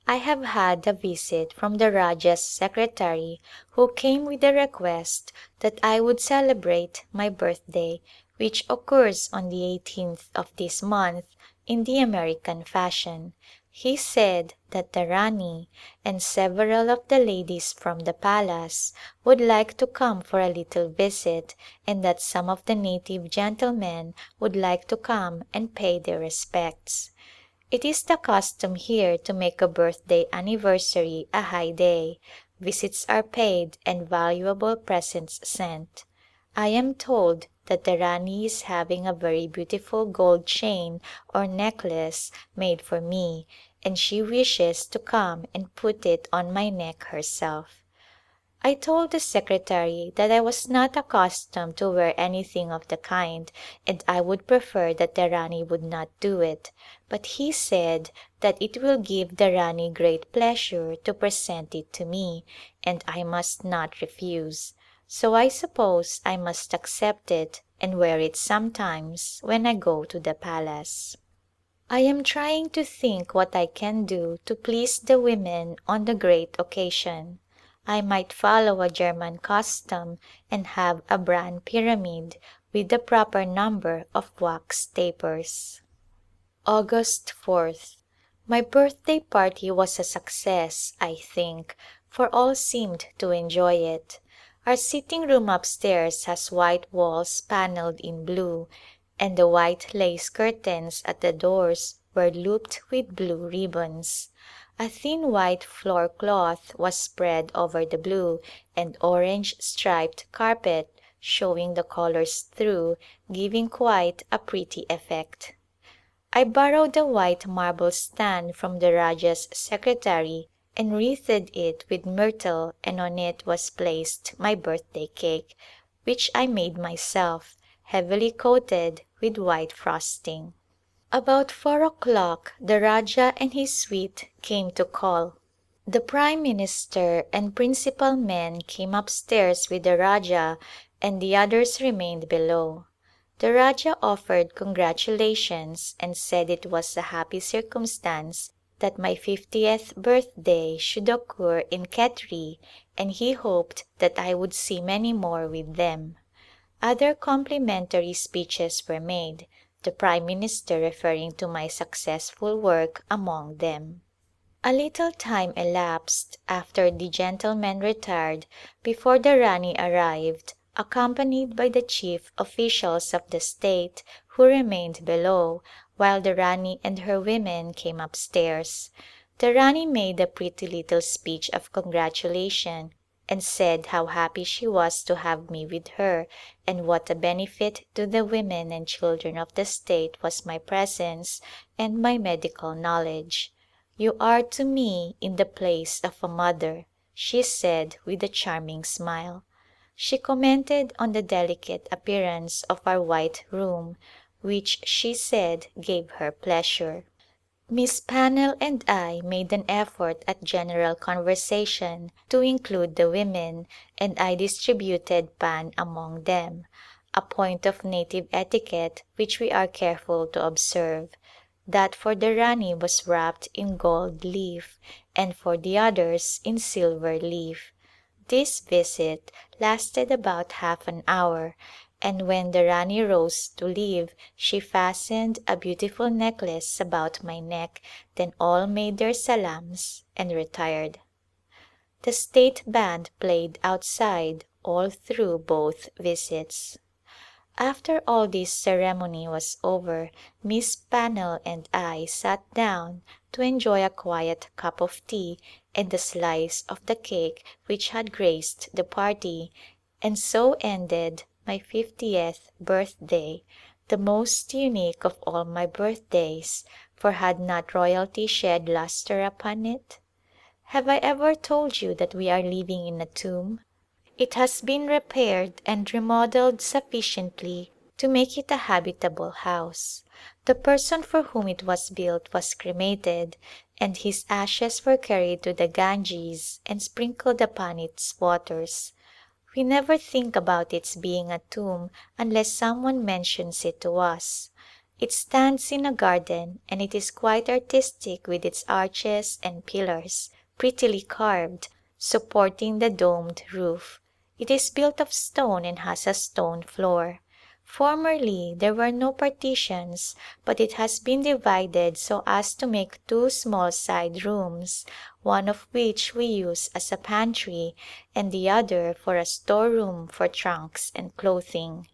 [SPEAKER 1] I have had a visit from the Rajah's secretary who came with a request that I would celebrate my birthday, which occurs on the 18th of this month, in the American fashion. He said that the Rani and several of the ladies from the palace would like to come for a little visit and that some of the native gentlemen would like to come and pay their respects. It is the custom here to make a birthday anniversary a high day. Visits are paid and valuable presents sent. I am told that the Rani is having a very beautiful gold chain or necklace made for me and she wishes to come and put it on my neck herself. I told the secretary that I was not accustomed to wear anything of the kind and I would prefer that the Rani would not do it, but he said that it will give the Rani great pleasure to present it to me and I must not refuse. So I suppose I must accept it and wear it sometimes when I go to the palace. I am trying to think what I can do to please the women on the great occasion. I might follow a German custom and have a bran pyramid with the proper number of wax tapers. August 4th. My birthday party was a success, I think, for all seemed to enjoy it. Our sitting room upstairs has white walls panelled in blue, and the white lace curtains at the doors were looped with blue ribbons. A thin white floor cloth was spread over the blue and orange striped carpet, showing the colors through, giving quite a pretty effect. I borrowed a white marble stand from the Rajah's secretary and wreathed it with myrtle, and on it was placed my birthday cake, which I made myself, heavily coated with white frosting. About 4 o'clock the Rajah and his suite came to call. The Prime Minister and principal men came upstairs with the Rajah and the others remained below. The Rajah offered congratulations and said it was a happy circumstance that my 50th birthday should occur in Khetri, and he hoped that I would see many more with them. Other complimentary speeches were made, the Prime Minister referring to my successful work among them. A little time elapsed after the gentlemen retired before the Rani arrived, accompanied by the chief officials of the state, who remained below, while the Rani and her women came upstairs. The Rani made a pretty little speech of congratulation and said how happy she was to have me with her, and what a benefit to the women and children of the state was my presence and my medical knowledge. "You are to me in the place of a mother," she said with a charming smile. She commented on the delicate appearance of our white room, which she said gave her pleasure. Miss Pannell and I made an effort at general conversation to include the women, and I distributed pan among them, a point of native etiquette which we are careful to observe. That for the Rani was wrapped in gold leaf and for the others in silver leaf. This visit lasted about half an hour, and when the Rani rose to leave she fastened a beautiful necklace about my neck, then all made their salams and retired. The state band played outside all through both visits. After all this ceremony was over, Miss Pannell and I sat down to enjoy a quiet cup of tea and a slice of the cake which had graced the party, and so ended my 50th birthday, the most unique of all my birthdays, for had not royalty shed lustre upon it? Have I ever told you that we are living in a tomb? It has been repaired and remodeled sufficiently to make it a habitable house. The person for whom it was built was cremated, and his ashes were carried to the Ganges and sprinkled upon its waters. We never think about its being a tomb unless someone mentions it to us. It stands in a garden and it is quite artistic with its arches and pillars, prettily carved, supporting the domed roof. It is built of stone and has a stone floor. Formerly there were no partitions, but it has been divided so as to make two small side rooms, one of which we use as a pantry and the other for a storeroom for trunks and clothing.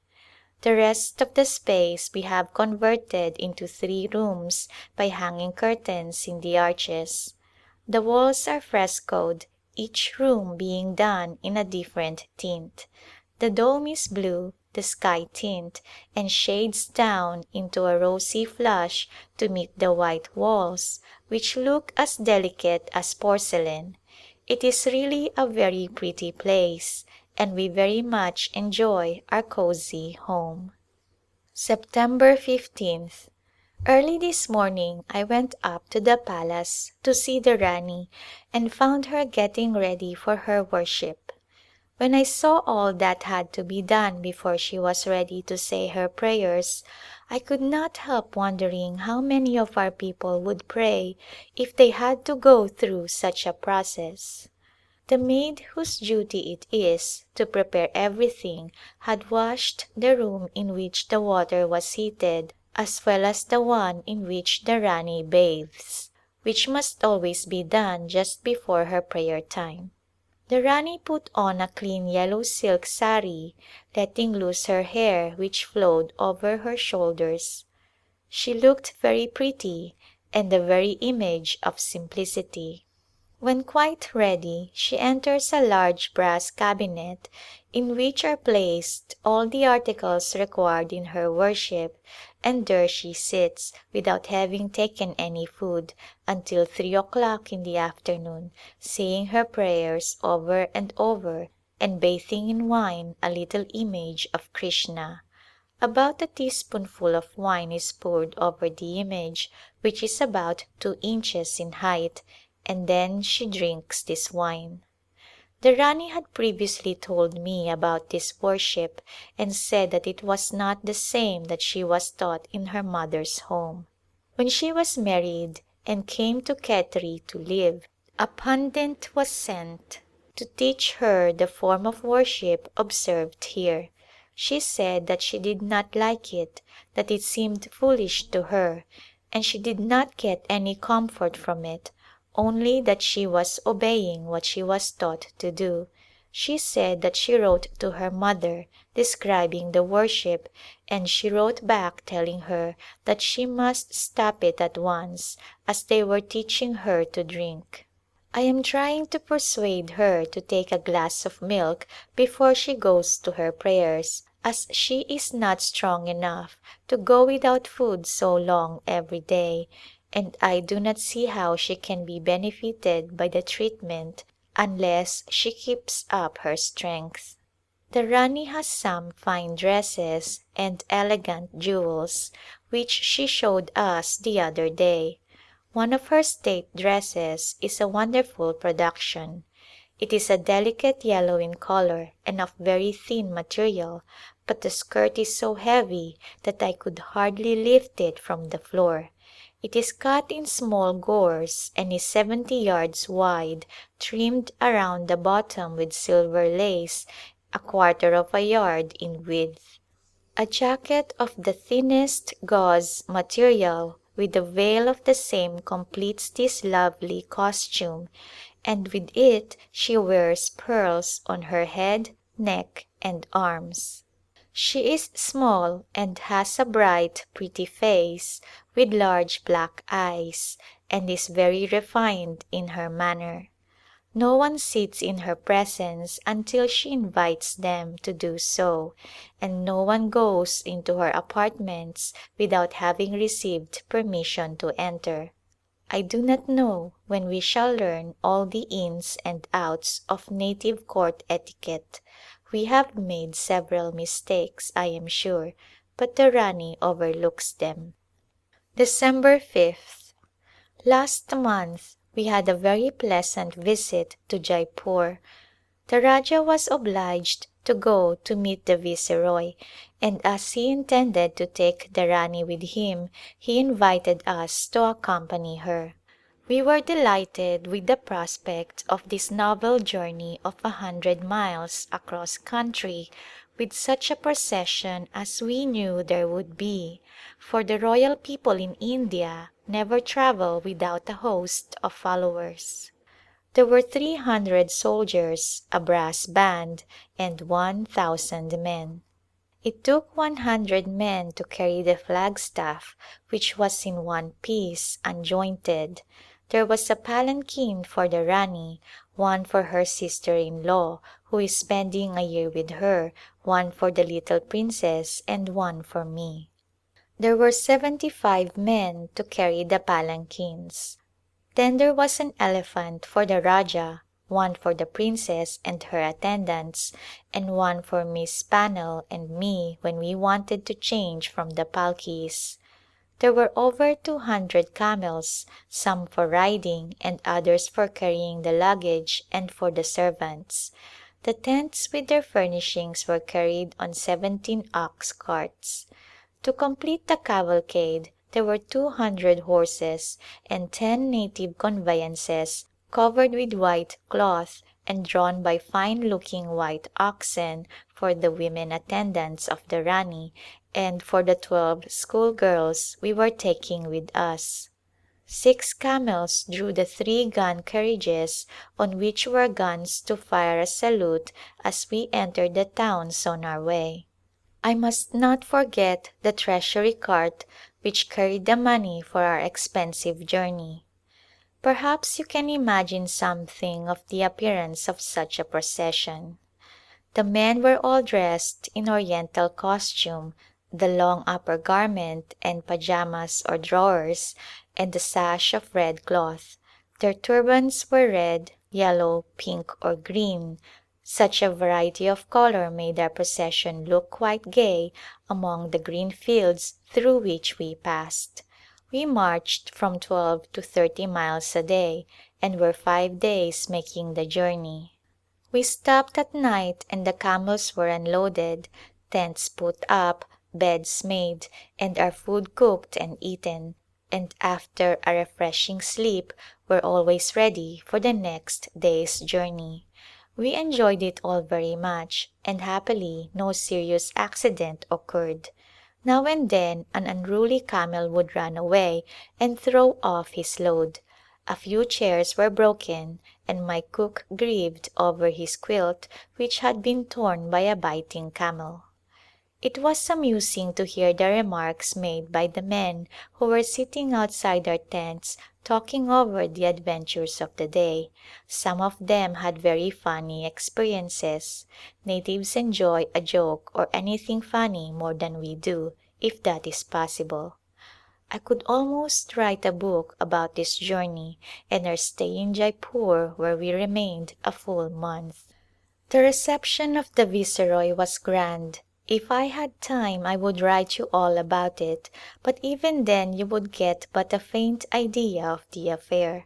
[SPEAKER 1] The rest of the space we have converted into 3 rooms by hanging curtains in the arches. The walls are frescoed, each room being done in a different tint. The dome is blue, the sky tint, and shades down into a rosy flush to meet the white walls, which look as delicate as porcelain. It is really a very pretty place, and we very much enjoy our cozy home. September 15th. Early this morning I went up to the palace to see the Rani and found her getting ready for her worship. When I saw all that had to be done before she was ready to say her prayers, I could not help wondering how many of our people would pray if they had to go through such a process. The maid whose duty it is to prepare everything had washed the room in which the water was heated as well as the one in which the Rani bathes, which must always be done just before her prayer time. The Rani put on a clean yellow silk sari, letting loose her hair which flowed over her shoulders. She looked very pretty and the very image of simplicity. When quite ready she enters a large brass cabinet in which are placed all the articles required in her worship, and there she sits without having taken any food until 3 o'clock in the afternoon, saying her prayers over and over and bathing in wine a little image of Krishna. About a teaspoonful of wine is poured over the image, which is about 2 inches in height, and then she drinks this wine. The Rani had previously told me about this worship and said that it was not the same that she was taught in her mother's home. When she was married and came to Khetri to live, a pandit was sent to teach her the form of worship observed here. She said that she did not like it, that it seemed foolish to her, and she did not get any comfort from it, only that she was obeying what she was taught to do. She said that she wrote to her mother describing the worship, and she wrote back telling her that she must stop it at once, as they were teaching her to drink. I am trying to persuade her to take a glass of milk before she goes to her prayers, as she is not strong enough to go without food so long every day, and I do not see how she can be benefited by the treatment unless she keeps up her strength. The Rani has some fine dresses and elegant jewels which she showed us the other day. One of her state dresses is a wonderful production. It is a delicate yellow in color and of very thin material, but the skirt is so heavy that I could hardly lift it from the floor. It is cut in small gores and is 70 yards wide, trimmed around the bottom with silver lace, a quarter of a yard in width. A jacket of the thinnest gauze material with a veil of the same completes this lovely costume, and with it she wears pearls on her head, neck and arms. She is small and has a bright, pretty face with large black eyes, and is very refined in her manner. No one sits in her presence until she invites them to do so, and no one goes into her apartments without having received permission to enter. I do not know when we shall learn all the ins and outs of native court etiquette. We have made several mistakes, I am sure, but the Rani overlooks them. December 5th. Last month we had a very pleasant visit to Jaipur. The Rajah was obliged to go to meet the Viceroy, and as he intended to take the Rani with him he invited us to accompany her. We were delighted with the prospect of this novel journey of 100 miles across country with such a procession as we knew there would be, for the royal people in India never travel without a host of followers. There were 300 soldiers, a brass band, and 1,000 men. It took 100 men to carry the flagstaff, which was in one piece, unjointed. There was a palanquin for the Rani, one for her sister-in-law, who is spending a year with her, one for the little princess, and one for me. There were 75 men to carry the palanquins. Then there was an elephant for the Rajah, one for the princess and her attendants, and one for Miss Pannell and me when we wanted to change from the palkis. There were over 200 camels, some for riding and others for carrying the luggage and for the servants. The tents with their furnishings were carried on 17 ox carts. To complete the cavalcade there were 200 horses and 10 native conveyances covered with white cloth and drawn by fine-looking white oxen for the women attendants of the Rani and for the 12 schoolgirls we were taking with us. 6 camels drew the 3 gun carriages on which were guns to fire a salute as we entered the towns on our way. I must not forget the treasury cart which carried the money for our expensive journey. Perhaps you can imagine something of the appearance of such a procession. The men were all dressed in Oriental costume, the long upper garment and pajamas or drawers and the sash of red cloth. Their turbans were red, yellow, pink or green. Such a variety of color made our procession look quite gay among the green fields through which we passed. We marched from 12 to 30 miles a day and were 5 days making the journey. We stopped at night and the camels were unloaded, tents put up, beds made, and our food cooked and eaten, and after a refreshing sleep were always ready for the next day's journey. We enjoyed it all very much and happily no serious accident occurred. Now and then an unruly camel would run away and throw off his load. A few chairs were broken and my cook grieved over his quilt which had been torn by a biting camel. It was amusing to hear the remarks made by the men who were sitting outside our tents talking over the adventures of the day. Some of them had very funny experiences. Natives enjoy a joke or anything funny more than we do, if that is possible. I could almost write a book about this journey and our stay in Jaipur where we remained a full month. The reception of the Viceroy was grand. If I had time I would write you all about it, but even then you would get but a faint idea of the affair.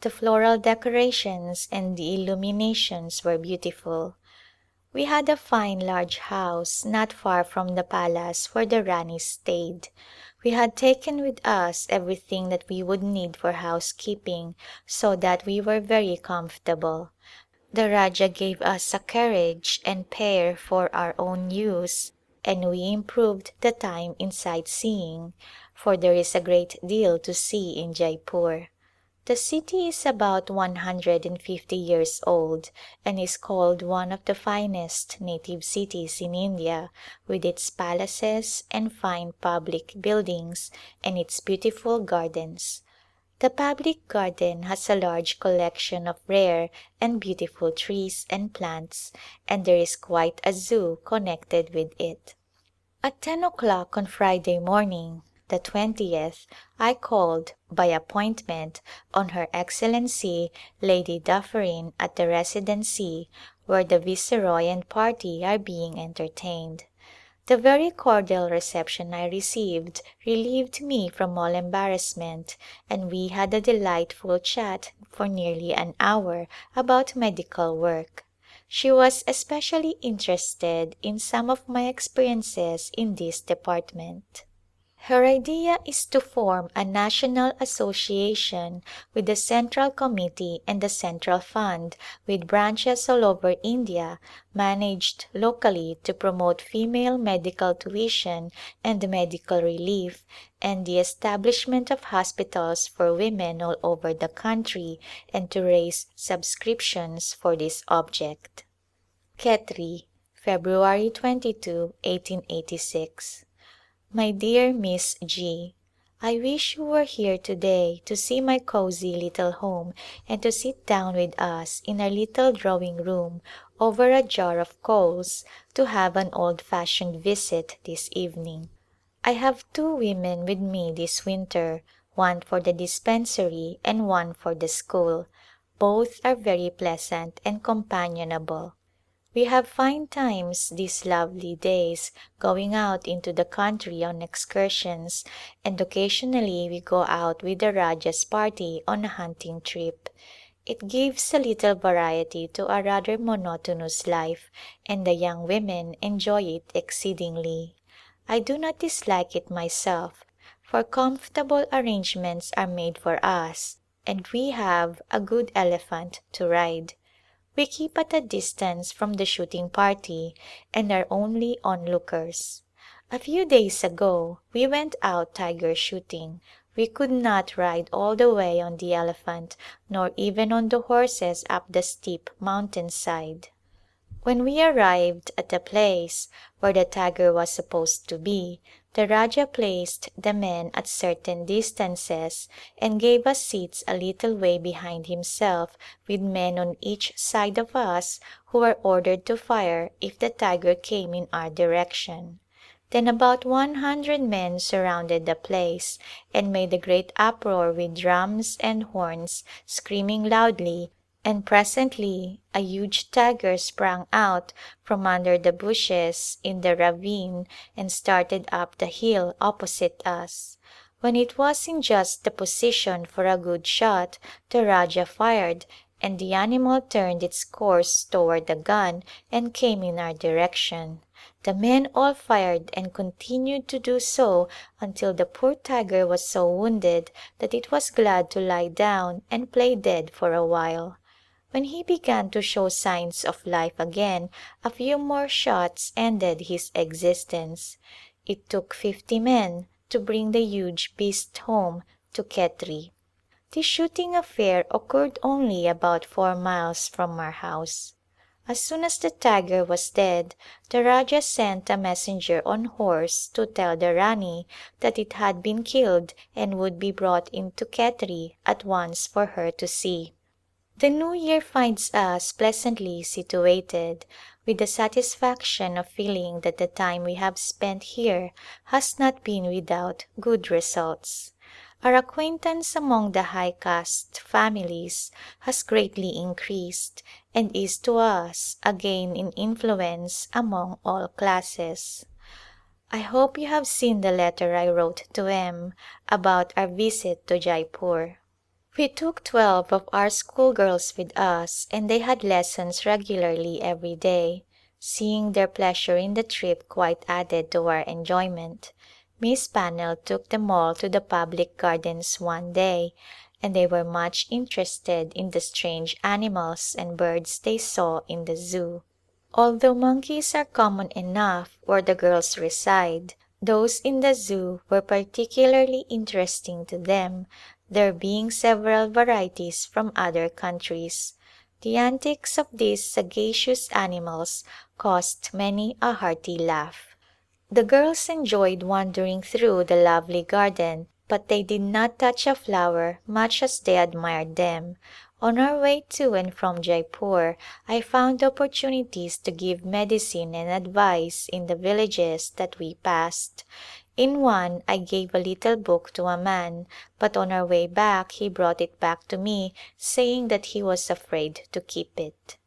[SPEAKER 1] The floral decorations and the illuminations were beautiful. We had a fine large house not far from the palace where the Rani stayed. We had taken with us everything that we would need for housekeeping so that we were very comfortable. The Rajah gave us a carriage and pair for our own use and we improved the time in sightseeing, for there is a great deal to see in Jaipur. The city is about 150 years old and is called one of the finest native cities in India with its palaces and fine public buildings and its beautiful gardens. The public garden has a large collection of rare and beautiful trees and plants and there is quite a zoo connected with it. At 10 o'clock on Friday morning, the 20th, I called, by appointment, on Her Excellency Lady Dufferin at the Residency where the Viceroy and party are being entertained. The very cordial reception I received relieved me from all embarrassment and we had a delightful chat for nearly an hour about medical work. She was especially interested in some of my experiences in this department. Her idea is to form a national association with the Central Committee and the Central Fund with branches all over India managed locally to promote female medical tuition and medical relief and the establishment of hospitals for women all over the country and to raise subscriptions for this object. Khetri, February 22, 1886. My dear Miss G., I wish you were here today to see my cozy little home and to sit down with us in our little drawing room over a jar of coals to have an old-fashioned visit this evening. I have 2 women with me this winter, one for the dispensary and one for the school. Both are very pleasant and companionable. We have fine times these lovely days going out into the country on excursions and occasionally we go out with the Rajah's party on a hunting trip. It gives a little variety to a rather monotonous life and the young women enjoy it exceedingly. I do not dislike it myself, for comfortable arrangements are made for us and we have a good elephant to ride. We keep at a distance from the shooting party and are only onlookers. A few days ago we went out tiger shooting. We could not ride all the way on the elephant nor even on the horses up the steep mountain side. When we arrived at the place where the tiger was supposed to be, the Rajah placed the men at certain distances and gave us seats a little way behind himself with men on each side of us who were ordered to fire if the tiger came in our direction. Then about 100 men surrounded the place and made a great uproar with drums and horns, screaming loudly, and presently a huge tiger sprang out from under the bushes in the ravine and started up the hill opposite us. When it was in just the position for a good shot, the Rajah fired, and the animal turned its course toward the gun and came in our direction. The men all fired and continued to do so until the poor tiger was so wounded that it was glad to lie down and play dead for a while. When he began to show signs of life again, a few more shots ended his existence. It took 50 men to bring the huge beast home to Khetri. This shooting affair occurred only about 4 miles from our house. As soon as the tiger was dead, the Rajah sent a messenger on horse to tell the Rani that it had been killed and would be brought into Khetri at once for her to see. The New Year finds us pleasantly situated, with the satisfaction of feeling that the time we have spent here has not been without good results. Our acquaintance among the high caste families has greatly increased and is to us a gain in influence among all classes. I hope you have seen the letter I wrote to M. about our visit to Jaipur. We took 12 of our schoolgirls with us and they had lessons regularly every day. Seeing their pleasure in the trip quite added to our enjoyment. Miss Pannell took them all to the public gardens one day and they were much interested in the strange animals and birds they saw in the zoo. Although monkeys are common enough where the girls reside, those in the zoo were particularly interesting to them, there being several varieties from other countries. The antics of these sagacious animals caused many a hearty laugh. The girls enjoyed wandering through the lovely garden, but they did not touch a flower much as they admired them. On our way to and from Jaipur I found opportunities to give medicine and advice in the villages that we passed. In one I gave a little book to a man, but on our way back he brought it back to me saying that he was afraid to keep it.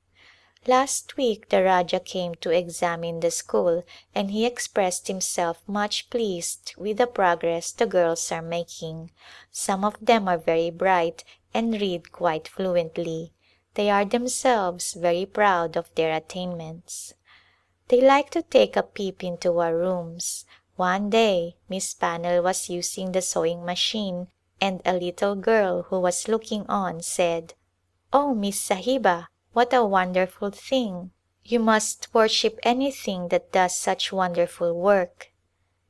[SPEAKER 1] Last week the Rajah came to examine the school and he expressed himself much pleased with the progress the girls are making. Some of them are very bright and read quite fluently. They are themselves very proud of their attainments. They like to take a peep into our rooms. One day Miss Pannell was using the sewing machine and a little girl who was looking on said, "Oh, Miss Sahiba, what a wonderful thing! You must worship anything that does such wonderful work."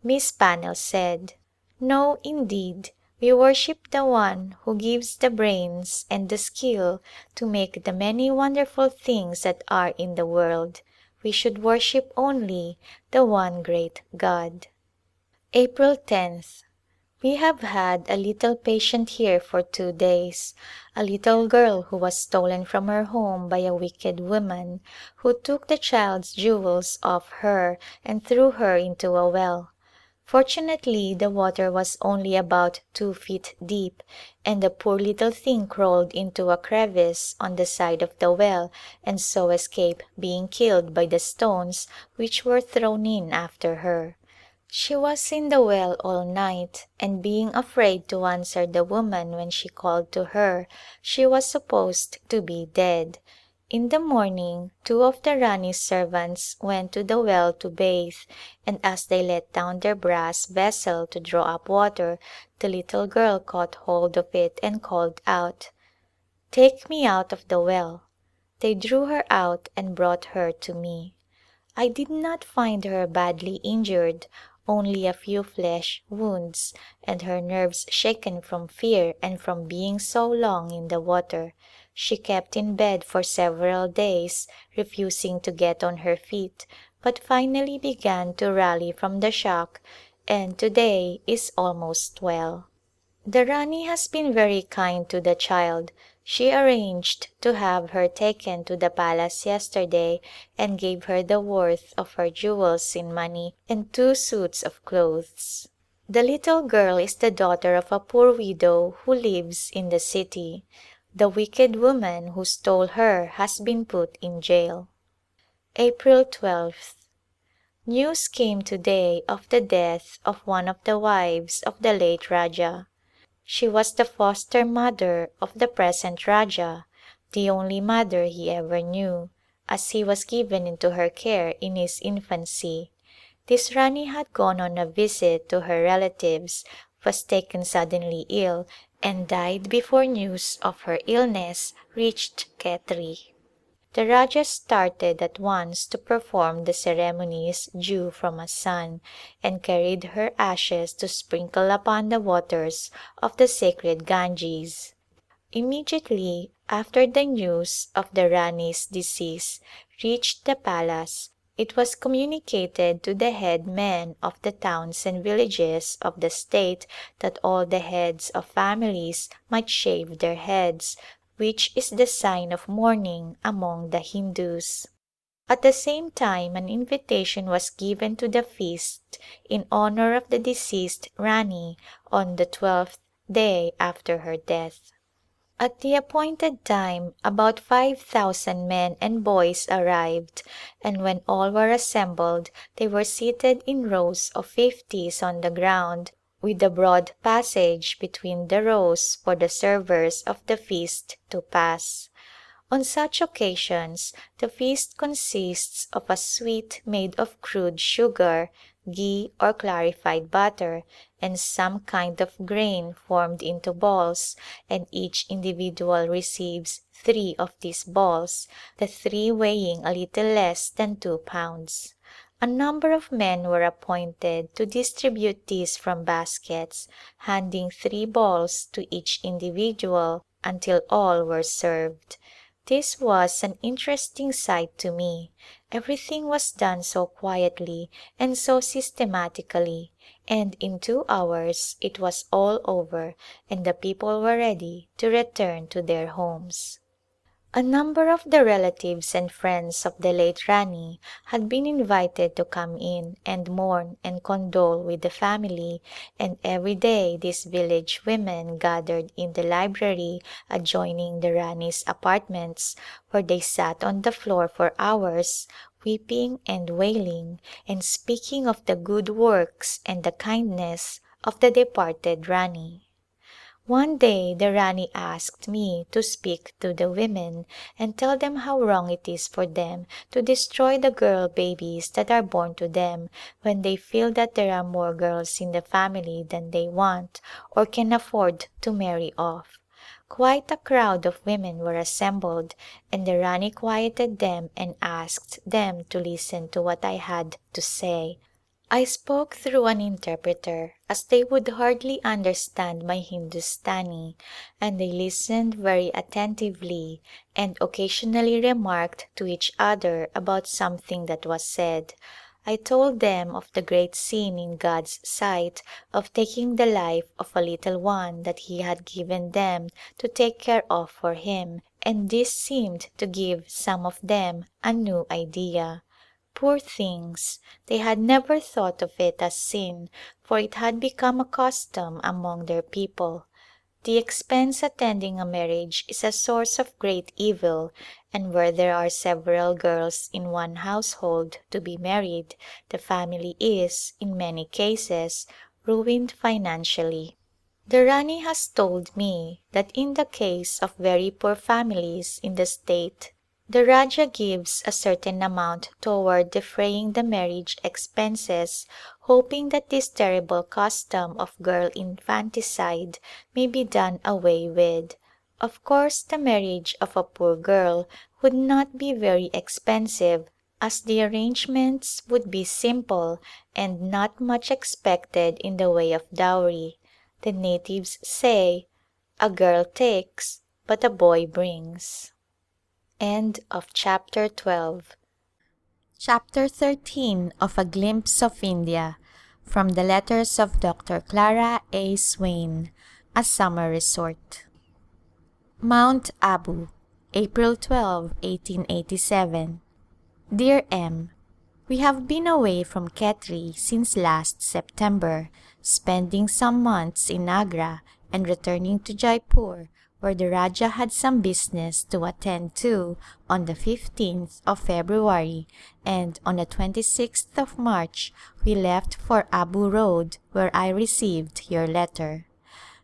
[SPEAKER 1] Miss Pannell said, "No, indeed, we worship the one who gives the brains and the skill to make the many wonderful things that are in the world. We should worship only the one great God." April 10th. We have had a little patient here for 2 days, a little girl who was stolen from her home by a wicked woman who took the child's jewels off her and threw her into a well. Fortunately the water was only about 2 feet deep and the poor little thing crawled into a crevice on the side of the well and so escaped being killed by the stones which were thrown in after her. She was in the well all night and being afraid to answer the woman when she called to her, she was supposed to be dead. In the morning 2 of the Rani's servants went to the well to bathe and as they let down their brass vessel to draw up water, the little girl caught hold of it and called out, "Take me out of the well." They drew her out and brought her to me. I did not find her badly injured, only a few flesh wounds, and her nerves shaken from fear and from being so long in the water. She kept in bed for several days, refusing to get on her feet, but finally began to rally from the shock, and today is almost well. The Rani has been very kind to the child. She arranged to have her taken to the palace yesterday and gave her the worth of her jewels in money and 2 suits of clothes. The little girl is the daughter of a poor widow who lives in the city. The wicked woman who stole her has been put in jail. April 12th. News came today of the death of one of the wives of the late Rajah. She was the foster mother of the present Rajah, the only mother he ever knew, as he was given into her care in his infancy. This Rani had gone on a visit to her relatives, was taken suddenly ill, and died before news of her illness reached Khetri. The Rajah started at once to perform the ceremonies due from a son, and carried her ashes to sprinkle upon the waters of the sacred Ganges. Immediately after the news of the Rani's decease reached the palace, it was communicated to the head men of the towns and villages of the state that all the heads of families might shave their heads, which is the sign of mourning among the Hindus. At the same time an invitation was given to the feast in honor of the deceased Rani on the 12th day after her death. At the appointed time about 5,000 men and boys arrived, and when all were assembled they were seated in rows of 50s on the ground, with a broad passage between the rows for the servers of the feast to pass. On such occasions the feast consists of a sweet made of crude sugar, ghee or clarified butter, and some kind of grain formed into balls, and each individual receives 3 of these balls, the 3 weighing a little less than 2 pounds. A number of men were appointed to distribute these from baskets, handing 3 balls to each individual until all were served. This was an interesting sight to me. Everything was done so quietly and so systematically, and in 2 hours it was all over and the people were ready to return to their homes. A number of the relatives and friends of the late Rani had been invited to come in and mourn and condole with the family, and every day these village women gathered in the library adjoining the Rani's apartments, where they sat on the floor for hours, weeping and wailing, and speaking of the good works and the kindness of the departed Rani. One day the Rani asked me to speak to the women and tell them how wrong it is for them to destroy the girl babies that are born to them when they feel that there are more girls in the family than they want or can afford to marry off. Quite a crowd of women were assembled, and the Rani quieted them and asked them to listen to what I had to say. I spoke through an interpreter, as they would hardly understand my Hindustani, and they listened very attentively and occasionally remarked to each other about something that was said. I told them of the great sin in God's sight of taking the life of a little one that He had given them to take care of for Him, and this seemed to give some of them a new idea. Poor things! They had never thought of it as sin, for it had become a custom among their people. The expense attending a marriage is a source of great evil, and where there are several girls in one household to be married, the family is, in many cases, ruined financially. The Rani has told me that in the case of very poor families in the state the Rajah gives a certain amount toward defraying the marriage expenses, hoping that this terrible custom of girl infanticide may be done away with. Of course the marriage of a poor girl would not be very expensive As the arrangements would be simple and not much expected in the way of dowry, the natives say, "A girl takes, but a boy brings." End of chapter 12. Chapter 13 of A Glimpse of India, from the letters of Dr. Clara Swain, A Summer Resort. Mount Abu, April 12, 1887. Dear M., we have been away from Khetri since last September, spending some months in Agra and returning to Jaipur, where the Rajah had some business to attend to on the 15th of February, and on the 26th of March we left for Abu Road, where I received your letter.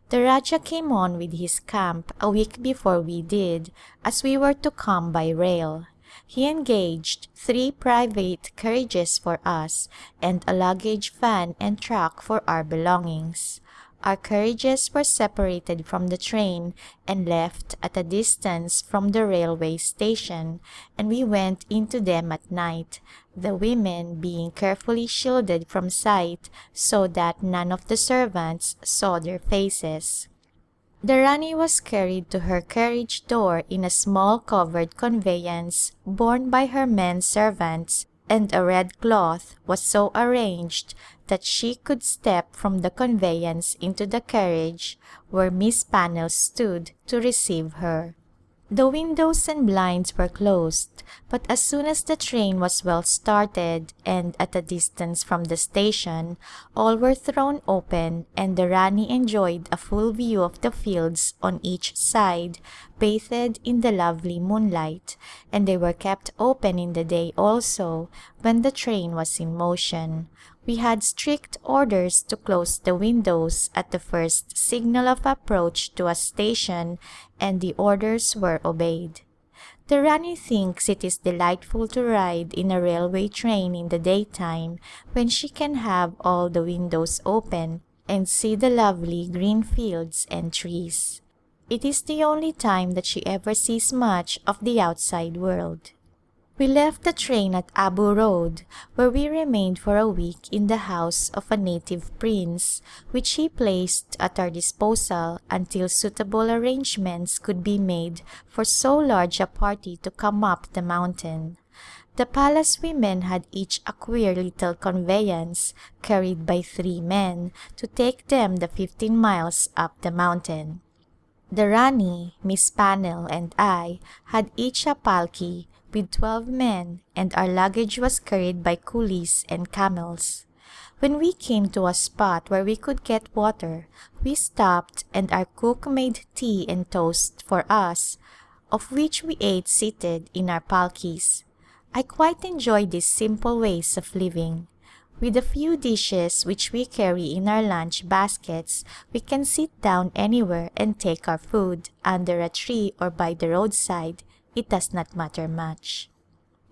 [SPEAKER 1] The Rajah came on with his camp a week before we did, as we were to come by rail. He engaged 3 private carriages for us and a luggage van and truck for our belongings. Our carriages were separated from the train and left at a distance from the railway station, and we went into them at night, the women being carefully shielded from sight so that none of the servants saw their faces. The Rani was carried to her carriage door in a small covered conveyance borne by her men servants, and a red cloth was so arranged that she could step from the conveyance into the carriage, where Miss Pannell stood to receive her. The windows and blinds were closed, but as soon as the train was well started and at a distance from the station, all were thrown open and the Rani enjoyed a full view of the fields on each side, bathed in the lovely moonlight, and they were kept open in the day also, when the train was in motion. We had strict orders to close the windows at the first signal of approach to a station, and the orders were obeyed. The Rani thinks it is delightful to ride in a railway train in the daytime, when she can have all the windows open and see the lovely green fields and trees. It is the only time that she ever sees much of the outside world. We left the train at Abu Road, where we remained for a week in the house of a native prince, which he placed at our disposal until suitable arrangements could be made for so large a party to come up the mountain. The palace women had each a queer little conveyance, carried by 3 men, to take them the 15 miles up the mountain. The Rani, Miss Pannell, and I had each a palki with 12 men, and our luggage was carried by coolies and camels. When we came to a spot where we could get water, we stopped and our cook made tea and toast for us, of which we ate seated in our palkis. I quite enjoy these simple ways of living. With a few dishes which we carry in our lunch baskets, we can sit down anywhere and take our food, under a tree or by the roadside. It does not matter much.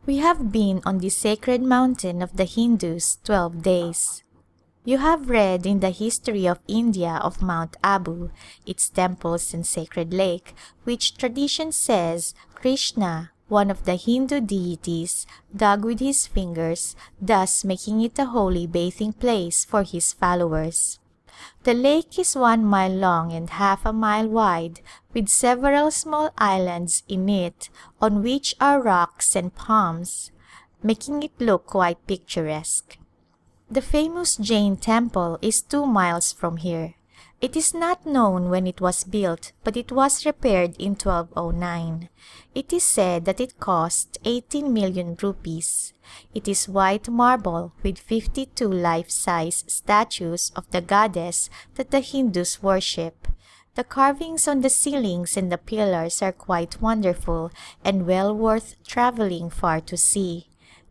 [SPEAKER 1] We have been on the sacred mountain of the Hindus 12 days. You have read in the history of India of Mount Abu, its temples and sacred lake, which tradition says Krishna, one of the Hindu deities, dug with his fingers, thus making it a holy bathing place for his followers. The lake is 1 mile long and half a mile wide, with several small islands in it, on which are rocks and palms, making it look quite picturesque. The famous Jain temple is 2 miles from here. It is not known when it was built, but it was repaired in 1209. It is said that it cost 18 million rupees. It is white marble with 52 life-size statues of the goddess that the Hindus worship. The carvings on the ceilings and the pillars are quite wonderful and well worth traveling far to see.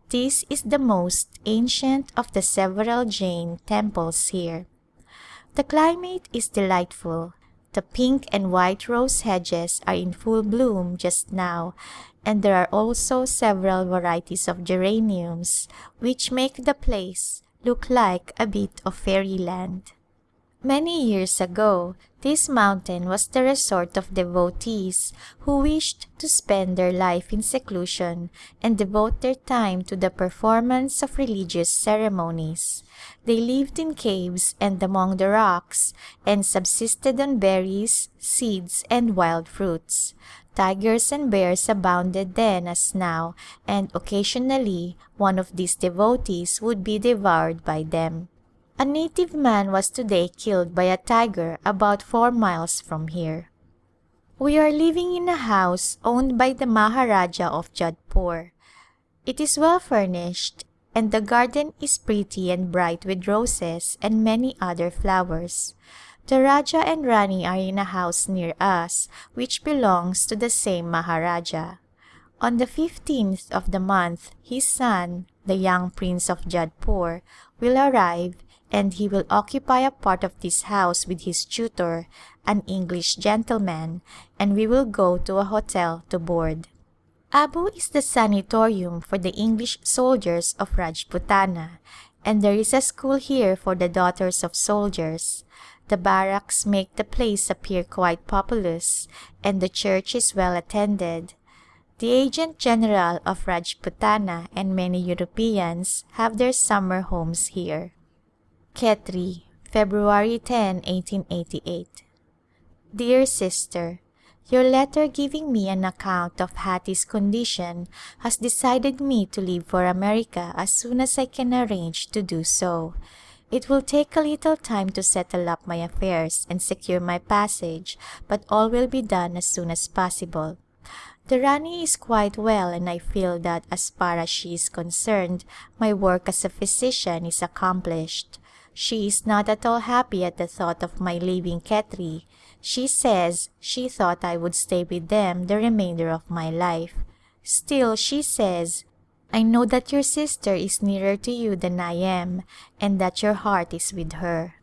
[SPEAKER 1] This is the most ancient of the several Jain temples here. The climate is delightful. The pink and white rose hedges are in full bloom just now, and there are also several varieties of geraniums, which make the place look like a bit of fairyland. Many years ago, this mountain was the resort of devotees who wished to spend their life in seclusion and devote their time to the performance of religious ceremonies. They lived in caves and among the rocks and subsisted on berries, seeds, and wild fruits. Tigers and bears abounded then as now, and occasionally one of these devotees would be devoured by them. A native man was today killed by a tiger about 4 miles from here. We are living in a house owned by the Maharaja of Jodhpur. It is well furnished and the garden is pretty and bright with roses and many other flowers. The Raja and Rani are in a house near us which belongs to the same Maharaja. On the 15th of the month his son, the young Prince of Jodhpur, will arrive and he will occupy a part of this house with his tutor, an English gentleman, and we will go to a hotel to board. Abu is the sanatorium for the English soldiers of Rajputana, and there is a school here for the daughters of soldiers. The barracks make the place appear quite populous, and the church is well attended. The agent general of Rajputana and many Europeans have their summer homes here. Khetri, February 10, 1888. Dear Sister, your letter giving me an account of Hattie's condition has decided me to leave for America as soon as I can arrange to do so. It will take a little time to settle up my affairs and secure my passage, but all will be done as soon as possible. The Rani is quite well and I feel that as far as she is concerned, my work as a physician is accomplished. She is not at all happy at the thought of my leaving Khetri. She says she thought I would stay with them the remainder of my life. Still, she says, I know that your sister is nearer to you than I am and that your heart is with her.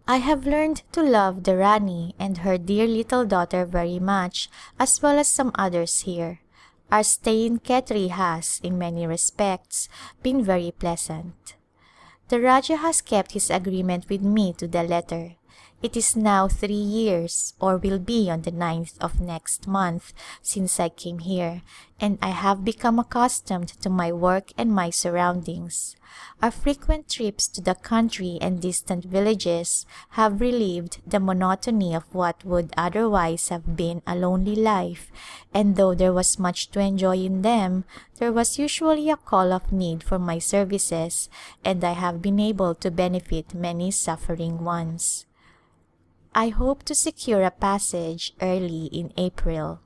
[SPEAKER 1] I have learned to love the Rani and her dear little daughter very much, as well as some others here. Our stay in Khetri has, in many respects, been very pleasant. The Raja has kept his agreement with me to the letter. It is now 3 years, or will be on the 9th of next month, since I came here, and I have become accustomed to my work and my surroundings. Our frequent trips to the country and distant villages have relieved the monotony of what would otherwise have been a lonely life, and though there was much to enjoy in them, there was usually a call of need for my services, and I have been able to benefit many suffering ones. I hope to secure a passage early in April.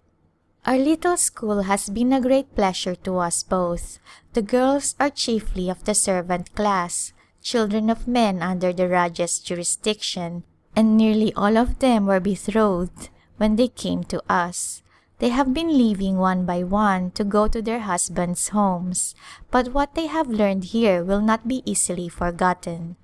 [SPEAKER 1] Our little school has been a great pleasure to us both. The girls are chiefly of the servant class, children of men under the Raja's jurisdiction, and nearly all of them were betrothed when they came to us. They have been leaving one by one to go to their husbands' homes, but what they have learned here will not be easily forgotten.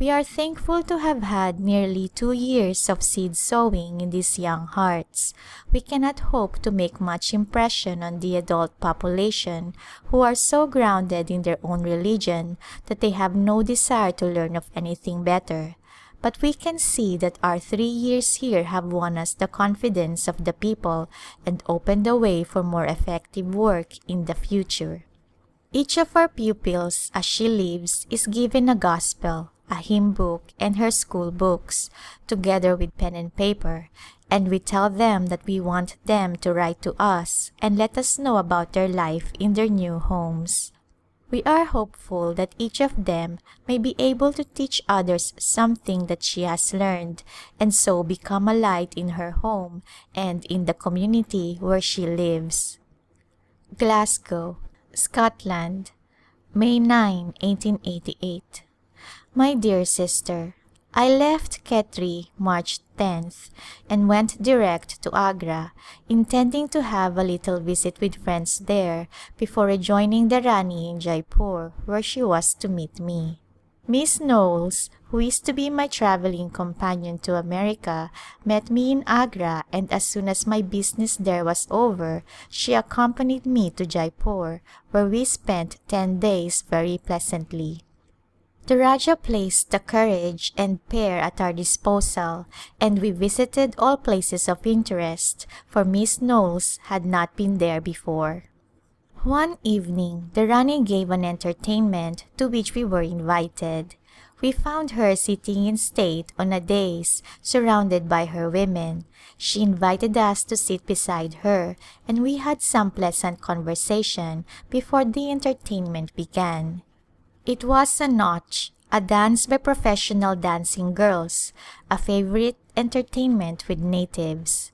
[SPEAKER 1] We are thankful to have had nearly 2 years of seed sowing in these young hearts. We cannot hope to make much impression on the adult population, who are so grounded in their own religion that they have no desire to learn of anything better. But we can see that our 3 years here have won us the confidence of the people and opened the way for more effective work in the future. Each of our pupils, as she leaves, is given a gospel, a hymn book, and her school books, together with pen and paper, and we tell them that we want them to write to us and let us know about their life in their new homes. We are hopeful that each of them may be able to teach others something that she has learned, and so become a light in her home and in the community where she lives. Glasgow, Scotland, May 9, 1888. My dear sister, I left Khetri March 10th and went direct to Agra, intending to have a little visit with friends there before rejoining the Rani in Jaipur, where she was to meet me. Miss Knowles, who is to be my traveling companion to America, met me in Agra, and as soon as my business there was over, she accompanied me to Jaipur, where we spent 10 days very pleasantly. The Raja placed the carriage and pair at our disposal, and we visited all places of interest, for Miss Knowles had not been there before. One evening the Rani gave an entertainment to which we were invited. We found her sitting in state on a dais surrounded by her women. She invited us to sit beside her, and we had some pleasant conversation before the entertainment began. It was a nautch, a dance by professional dancing girls, a favorite entertainment with natives.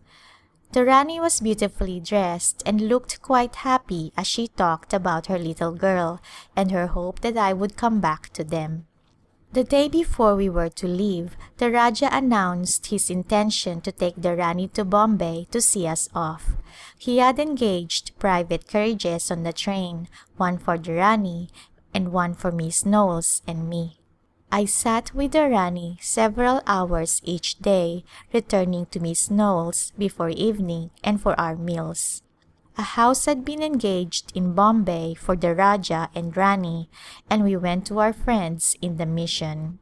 [SPEAKER 1] The Rani was beautifully dressed and looked quite happy as she talked about her little girl and her hope that I would come back to them. The day before we were to leave, the Raja announced his intention to take the Rani to Bombay to see us off. He had engaged private carriages on the train, one for the Rani and one for Miss Knowles and me. I sat with the Rani several hours each day, returning to Miss Knowles before evening and for our meals. A house had been engaged in Bombay for the Raja and Rani, and we went to our friends in the mission.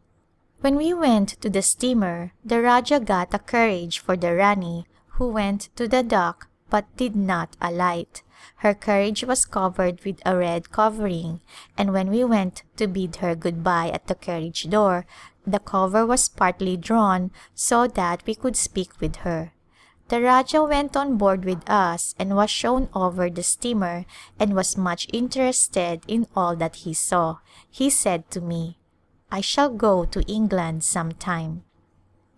[SPEAKER 1] When we went to the steamer, the Raja got a carriage for the Rani, who went to the dock but did not alight. Her carriage was covered with a red covering, and when we went to bid her good-bye at the carriage door, the cover was partly drawn so that we could speak with her. The Raja went on board with us and was shown over the steamer and was much interested in all that he saw. He said to me, "I shall go to England some time."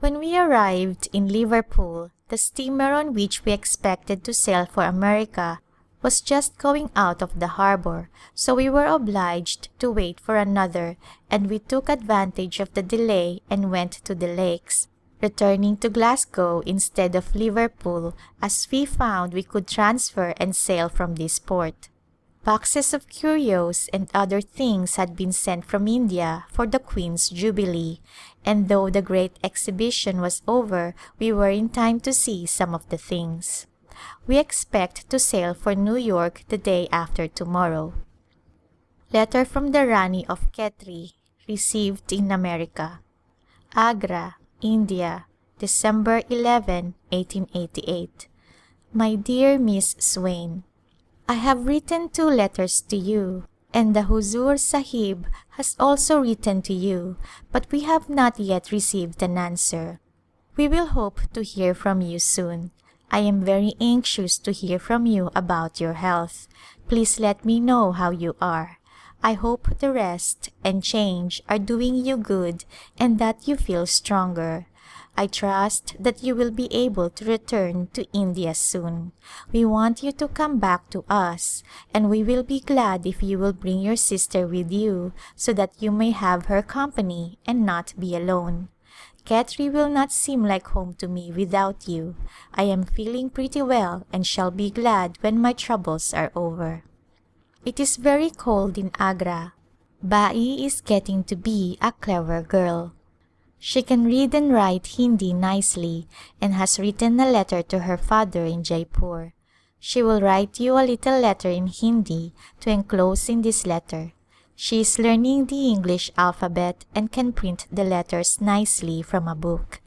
[SPEAKER 1] When we arrived in Liverpool, the steamer on which we expected to sail for America was just going out of the harbor, so we were obliged to wait for another, and we took advantage of the delay and went to the lakes, returning to Glasgow instead of Liverpool, as we found we could transfer and sail from this port. Boxes of curios and other things had been sent from India for the Queen's Jubilee, and though the great exhibition was over, we were in time to see some of the things. We expect to sail for New York the day after tomorrow. Letter from the Rani of Khetri, received in America. Agra, India, December 11, 1888. My dear Miss Swain, I have written 2 letters to you, and the Huzur Sahib has also written to you, but we have not yet received an answer. We will hope to hear from you soon. I am very anxious to hear from you about your health. Please let me know how you are. I hope the rest and change are doing you good and that you feel stronger. I trust that you will be able to return to India soon. We want you to come back to us, and we will be glad if you will bring your sister with you so that you may have her company and not be alone. Khetri will not seem like home to me without you. I am feeling pretty well and shall be glad when my troubles are over. It is very cold in Agra. Bai is getting to be a clever girl. She can read and write Hindi nicely and has written a letter to her father in Jaipur. She will write you a little letter in Hindi to enclose in this letter. She is learning the English alphabet and can print the letters nicely from a book.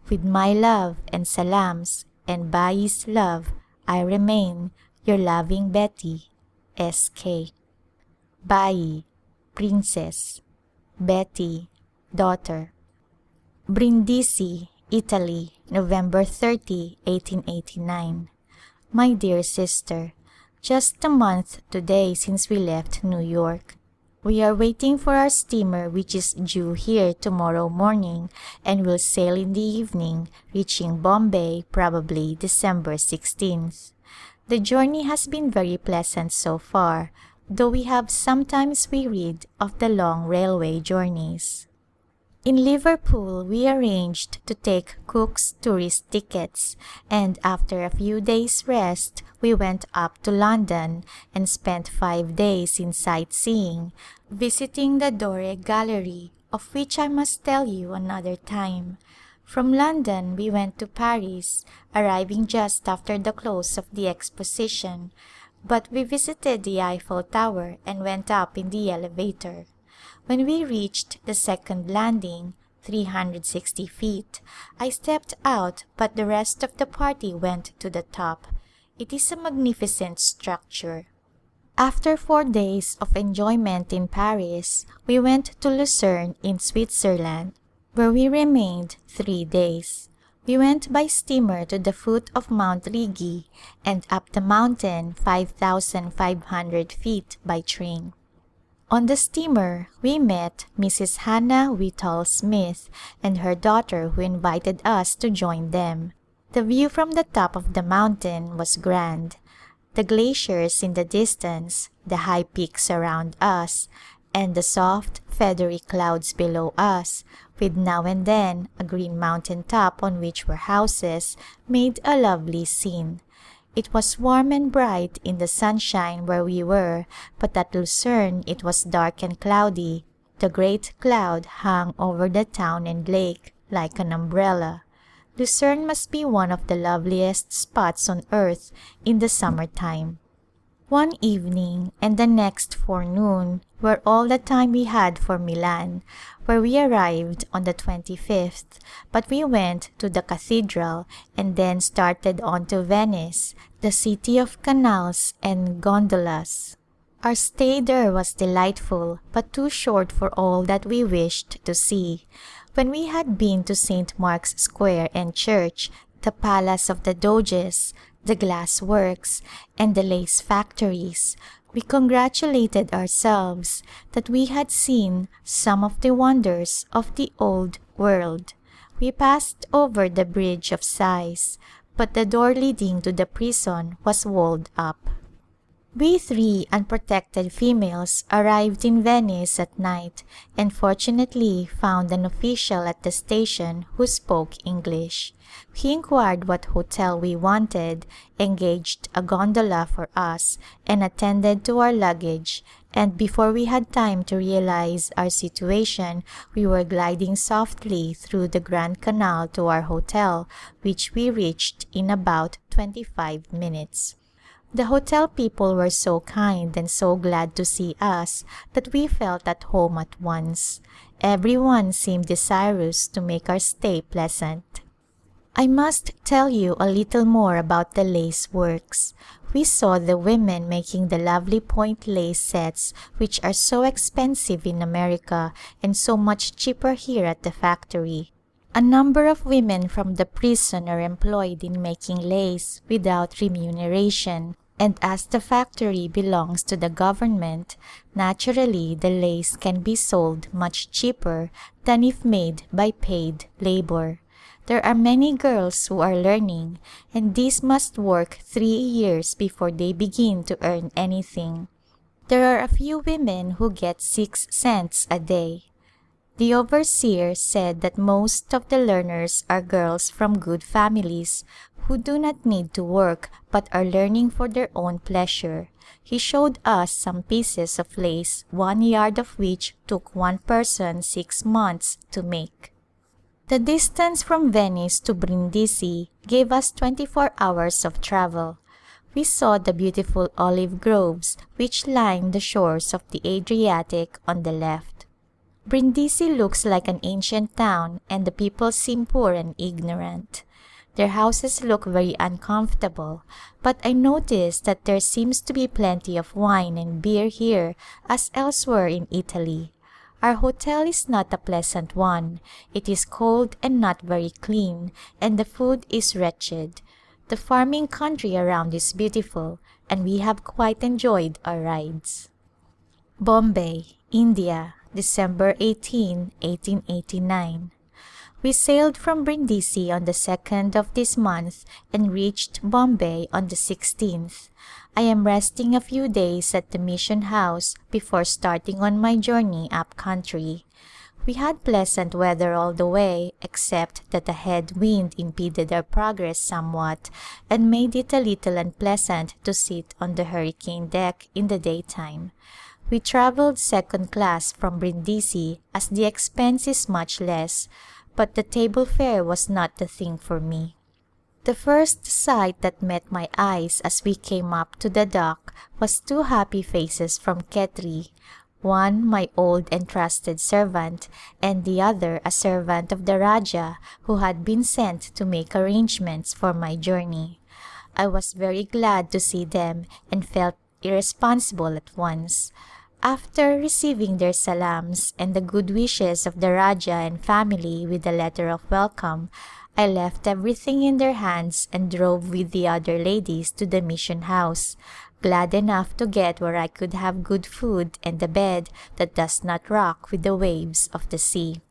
[SPEAKER 1] With my love and salams and Bai's love, I remain your loving Betty, S.K. Bai, Princess. Betty, Daughter. Brindisi, Italy, November 30, 1889. My dear sister, just a month today since we left New York. We are waiting for our steamer which is due here tomorrow morning and will sail in the evening, reaching Bombay probably December 16th. The journey has been very pleasant so far, though we have sometimes wearied of the long railway journeys. In Liverpool we arranged to take Cook's tourist tickets, and after a few days' rest we went up to London and spent 5 days in sightseeing, visiting the Dore Gallery, of which I must tell you another time. From London we went to Paris, arriving just after the close of the exposition, but we visited the Eiffel Tower and went up in the elevator. When we reached the second landing, 360 feet, I stepped out, but the rest of the party went to the top. It is a magnificent structure. After 4 days of enjoyment in Paris, we went to Lucerne in Switzerland, where we remained 3 days. We went by steamer to the foot of Mount Rigi and up the mountain 5,500 feet by train. On the steamer, we met Mrs. Hannah Whitall Smith and her daughter who invited us to join them. The view from the top of the mountain was grand. The glaciers in the distance, the high peaks around us, and the soft, feathery clouds below us, with now and then a green mountain top on which were houses, made a lovely scene. It was warm and bright in the sunshine where we were, but at Lucerne it was dark and cloudy. The great cloud hung over the town and lake like an umbrella. Lucerne must be one of the loveliest spots on earth in the summertime. One evening and the next forenoon were all the time we had for Milan, where we arrived on the 25th, but we went to the cathedral and then started on to Venice, the city of canals and gondolas. Our stay there was delightful, but too short for all that we wished to see. When we had been to St. Mark's Square and Church, the Palace of the Doges, the glass works, and the lace factories, we congratulated ourselves that we had seen some of the wonders of the old world. We passed over the Bridge of Sighs, but the door leading to the prison was walled up. We 3 unprotected females arrived in Venice at night and fortunately found an official at the station who spoke English. He inquired what hotel we wanted, engaged a gondola for us, and attended to our luggage, and before we had time to realize our situation we were gliding softly through the Grand Canal to our hotel, which we reached in about 25 minutes. The hotel people were so kind and so glad to see us that we felt at home at once. Everyone seemed desirous to make our stay pleasant. I must tell you a little more about the lace works. We saw the women making the lovely point lace sets which are so expensive in America and so much cheaper here at the factory. A number of women from the prison are employed in making lace without remuneration, and as the factory belongs to the government, naturally the lace can be sold much cheaper than if made by paid labor. There are many girls who are learning, and these must work 3 years before they begin to earn anything. There are a few women who get 6 cents a day. The overseer said that most of the learners are girls from good families who do not need to work but are learning for their own pleasure. He showed us some pieces of lace, 1 yard of which took one person 6 months to make. The distance from Venice to Brindisi gave us 24 hours of travel. We saw the beautiful olive groves which line the shores of the Adriatic on the left. Brindisi looks like an ancient town and the people seem poor and ignorant. Their houses look very uncomfortable, but I noticed that there seems to be plenty of wine and beer here as elsewhere in Italy. Our hotel is not a pleasant one. It is cold and not very clean, and the food is wretched. The farming country around is beautiful, and we have quite enjoyed our rides. Bombay, India, December 18, 1889. We sailed from Brindisi on the 2nd of this month and reached Bombay on the 16th. I am resting a few days at the mission house before starting on my journey up country. We had pleasant weather all the way except that a head wind impeded our progress somewhat and made it a little unpleasant to sit on the hurricane deck in the daytime. We traveled second class from Brindisi as the expense is much less, but the table fare was not the thing for me. The first sight that met my eyes as we came up to the dock was 2 happy faces from Khetri, one my old and trusted servant, and the other a servant of the Rajah who had been sent to make arrangements for my journey. I was very glad to see them and felt irresponsible at once. After receiving their salams and the good wishes of the Rajah and family with a letter of welcome, I left everything in their hands and drove with the other ladies to the mission house, glad enough to get where I could have good food and a bed that does not rock with the waves of the sea.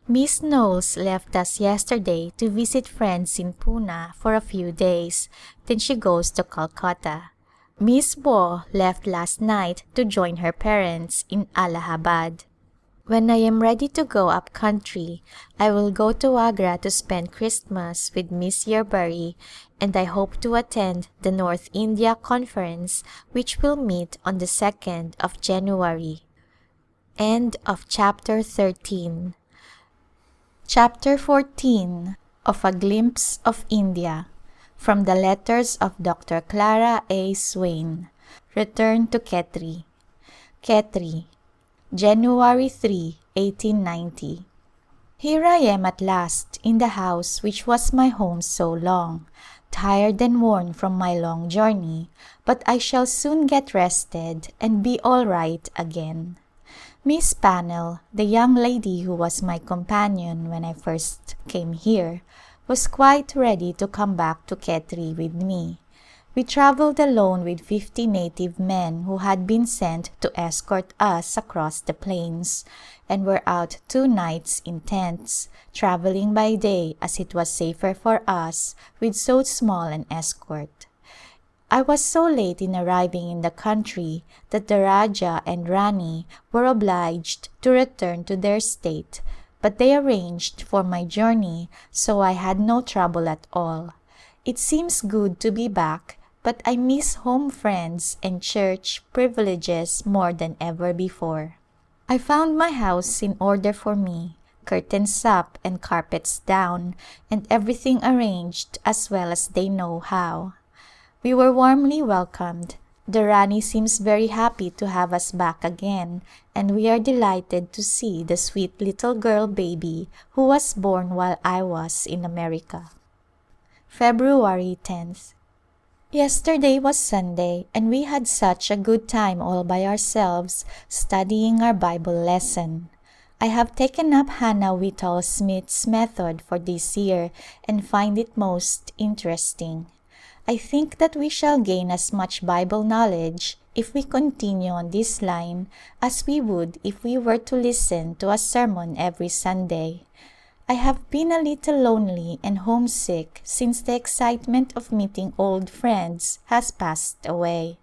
[SPEAKER 1] Miss Knowles left us yesterday to visit friends in Pune for a few days, then she goes to Calcutta. Miss Bo left last night to join her parents in Allahabad. When I am ready to go up country, I will go to Agra to spend Christmas with Miss Yerbury, and I hope to attend the North India Conference, which will meet on the 2nd of January. End of Chapter 13. Chapter 14 of A Glimpse of India. From the letters of Dr. Clara Swain. Return to Khetri. Khetri, January 3, 1890. Here I am at last in the house which was my home so long, tired and worn from my long journey, but I shall soon get rested and be all right again. Miss Pannell, the young lady who was my companion when I first came here, was quite ready to come back to Khetri with me. We traveled alone with 50 native men who had been sent to escort us across the plains, and were out 2 nights in tents, traveling by day as it was safer for us with so small an escort. I was so late in arriving in the country that the Rajah and Rani were obliged to return to their state, but they arranged for my journey, so I had no trouble at all. It seems good to be back, but I miss home friends and church privileges more than ever before. I found my house in order for me, curtains up and carpets down, and everything arranged as well as they know how. We were warmly welcomed. The Rani seems very happy to have us back again, and we are delighted to see the sweet little girl baby who was born while I was in America. February 10th. Yesterday was Sunday, and we had such a good time all by ourselves studying our Bible lesson. I have taken up Hannah Whitall Smith's method for this year and find it most interesting. I think that we shall gain as much Bible knowledge if we continue on this line as we would if we were to listen to a sermon every Sunday. I have been a little lonely and homesick since the excitement of meeting old friends has passed away.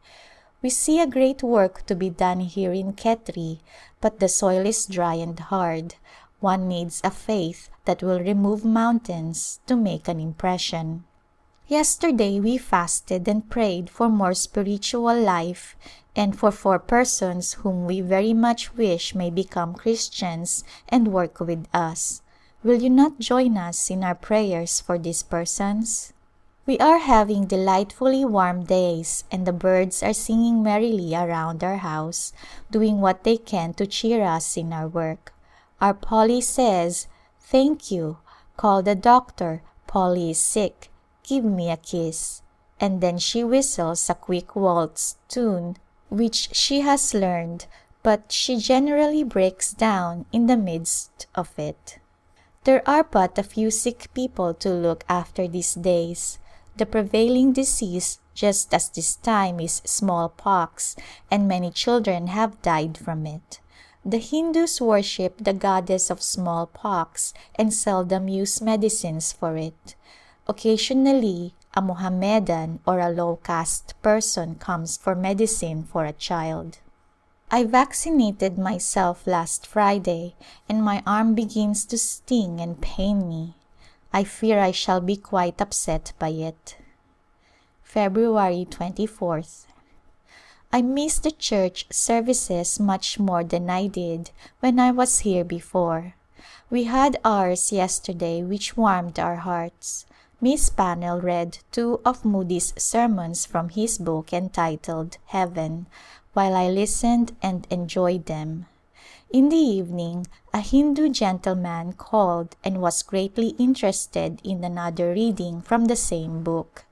[SPEAKER 1] We see a great work to be done here in Khetri, but the soil is dry and hard. One needs a faith that will remove mountains to make an impression. Yesterday we fasted and prayed for more spiritual life and for 4 persons whom we very much wish may become Christians and work with us. Will you not join us in our prayers for these persons? We are having delightfully warm days, and the birds are singing merrily around our house, doing what they can to cheer us in our work. Our Polly says, "Thank you. Call the doctor. Polly is sick. Give me a kiss." And then she whistles a quick waltz tune which she has learned, but she generally breaks down in the midst of it. There are but a few sick people to look after these days. The prevailing disease just at this time is smallpox, and many children have died from it. The Hindus worship the goddess of smallpox and seldom use medicines for it. Occasionally, a Mohammedan or a low-caste person comes for medicine for a child. I vaccinated myself last Friday, and my arm begins to sting and pain me. I fear I shall be quite upset by it. February 24th. I miss the church services much more than I did when I was here before. We had ours yesterday which warmed our hearts. Miss Pannell read two of Moody's sermons from his book entitled Heaven, while I listened and enjoyed them. In the evening, a Hindu gentleman called and was greatly interested in another reading from the same book.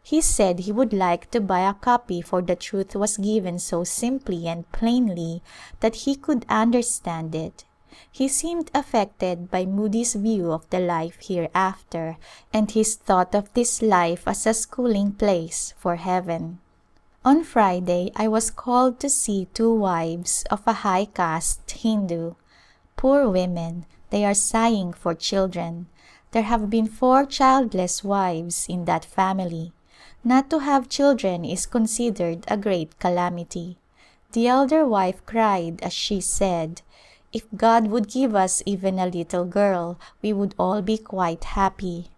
[SPEAKER 1] He said he would like to buy a copy, for the truth was given so simply and plainly that he could understand it. He seemed affected by Moody's view of the life hereafter and his thought of this life as a schooling place for heaven. On Friday I was called to see two wives of a high caste Hindu. Poor women, they are sighing for children. There have been 4 childless wives in that family. Not to have children is considered a great calamity. The elder wife cried as she said, "If God would give us even a little girl, we would all be quite happy."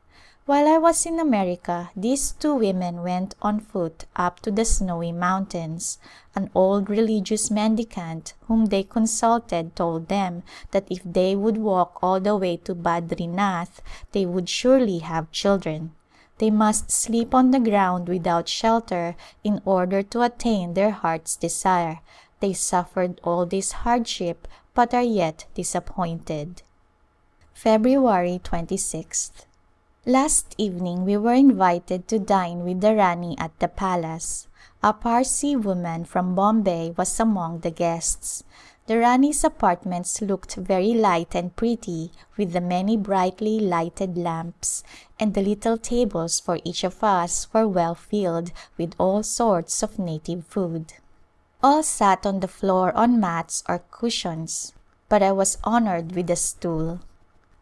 [SPEAKER 1] While I was in America, these 2 women went on foot up to the snowy mountains. An old religious mendicant whom they consulted told them that if they would walk all the way to Badrinath, they would surely have children. They must sleep on the ground without shelter in order to attain their heart's desire. They suffered all this hardship but are yet disappointed. February 26th. Last evening we were invited to dine with the Rani at the palace. A Parsi woman from Bombay was among the guests. The Rani's apartments looked very light and pretty, with the many brightly lighted lamps, and the little tables for each of us were well filled with all sorts of native food. All sat on the floor on mats or cushions, but I was honored with a stool.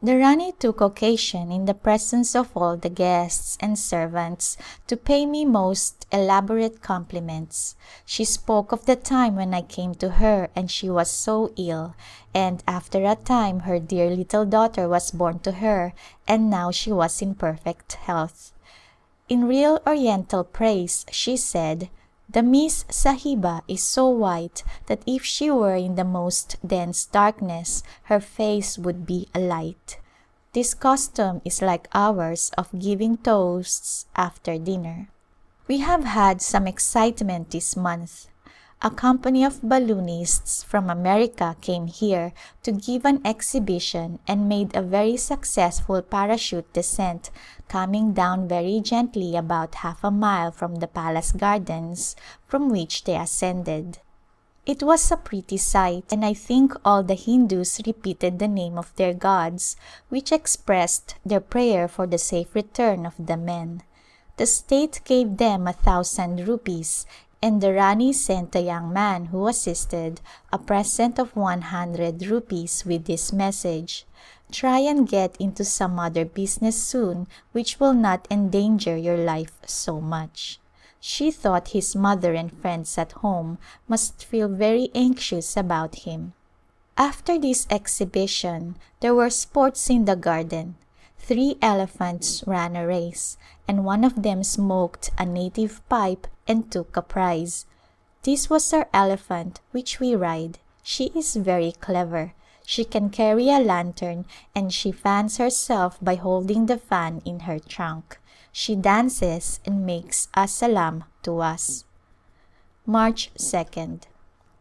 [SPEAKER 1] The Rani took occasion in the presence of all the guests and servants to pay me most elaborate compliments. She spoke of the time when I came to her and she was so ill, and after a time her dear little daughter was born to her and now she was in perfect health. In real Oriental praise she said, "The Miss Sahiba is so white that if she were in the most dense darkness her face would be a light." This custom is like ours of giving toasts after dinner. We have had some excitement this month. A company of balloonists from America came here to give an exhibition and made a very successful parachute descent, coming down very gently about half a mile from the palace gardens, from which they ascended. It was a pretty sight, and I think all the Hindus repeated the name of their gods, which expressed their prayer for the safe return of the men. The state gave them 1,000 rupees, and the Rani sent a young man who assisted a present of 100 rupees with this message: "Try and get into some other business soon which will not endanger your life so much." She thought his mother and friends at home must feel very anxious about him. After this exhibition there were sports in the garden. 3 elephants ran a race, and one of them smoked a native pipe and took a prize. This was our elephant which we ride. She is very clever. She can carry a lantern and she fans herself by holding the fan in her trunk. She dances and makes a salam to us. March 2nd.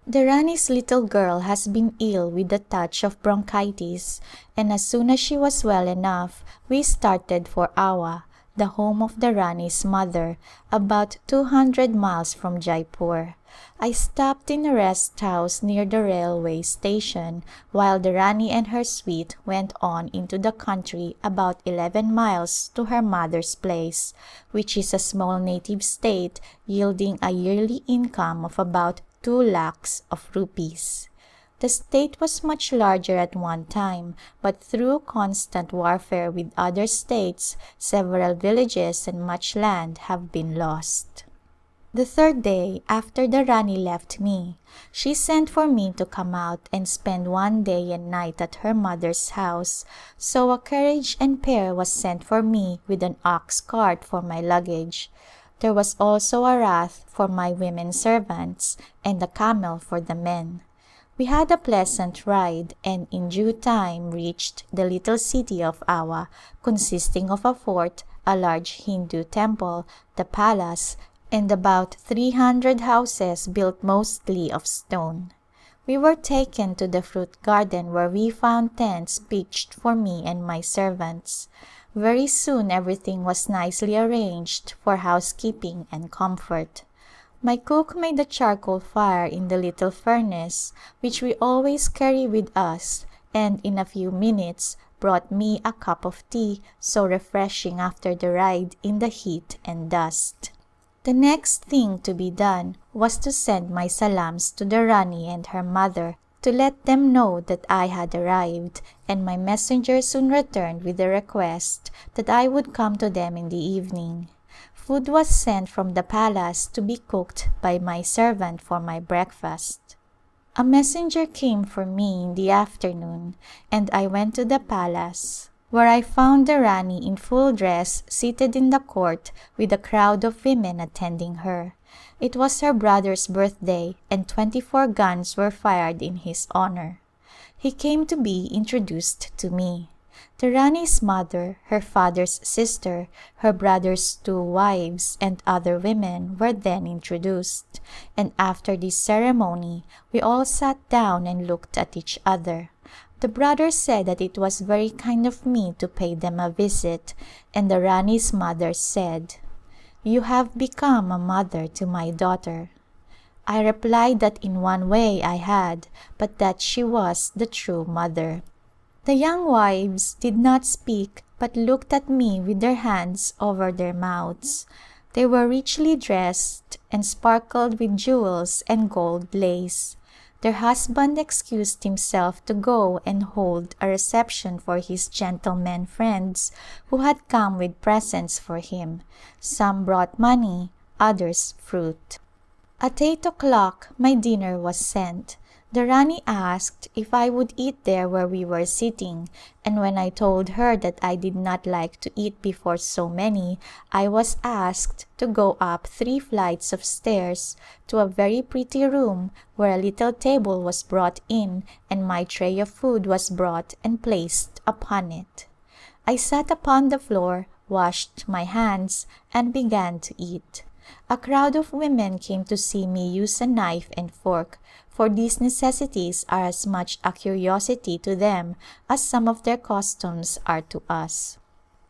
[SPEAKER 1] The Rani's little girl has been ill with a touch of bronchitis, and as soon as she was well enough we started for Awa, the home of the Rani's mother, about 200 miles from Jaipur. I stopped in a rest house near the railway station while the Rani and her suite went on into the country about 11 miles to her mother's place, which is a small native state yielding a yearly income of about 2 lakhs of rupees. The state was much larger at one time, but through constant warfare with other states, several villages and much land have been lost. The 3rd day after the Rani left me, she sent for me to come out and spend 1 day and night at her mother's house, so a carriage and pair was sent for me with an ox cart for my luggage. There was also a rath for my women servants and a camel for the men. We had a pleasant ride and in due time reached the little city of Awa, consisting of a fort, a large Hindu temple, the palace, and about 300 houses built mostly of stone. We were taken to the fruit garden where we found tents pitched for me and my servants. Very soon everything was nicely arranged for housekeeping and comfort. My cook made a charcoal fire in the little furnace which we always carry with us and in a few minutes brought me a cup of tea so refreshing after the ride in the heat and dust. The next thing to be done was to send my salams to the Rani and her mother to let them know that I had arrived, and my messenger soon returned with the request that I would come to them in the evening. Food was sent from the palace to be cooked by my servant for my breakfast. A messenger came for me in the afternoon and I went to the palace, where I found the Rani in full dress seated in the court with a crowd of women attending her. It was her brother's birthday and 24 guns were fired in his honor. He came to be introduced to me. The Rani's mother, her father's sister, her brother's 2 wives and other women were then introduced, and after this ceremony we all sat down and looked at each other. The brother said that it was very kind of me to pay them a visit, and the Rani's mother said, "You have become a mother to my daughter." I replied that in one way I had, but that she was the true mother. The young wives did not speak but looked at me with their hands over their mouths. They were richly dressed and sparkled with jewels and gold lace. Their husband excused himself to go and hold a reception for his gentlemen friends who had come with presents for him. Some brought money, others fruit. At 8 o'clock my dinner was sent. The Rani asked if I would eat there where we were sitting, and when I told her that I did not like to eat before so many, I was asked to go up 3 flights of stairs to a very pretty room where a little table was brought in and my tray of food was brought and placed upon it. I sat upon the floor, washed my hands and began to eat. A crowd of women came to see me use a knife and fork, for these necessities are as much a curiosity to them as some of their customs are to us.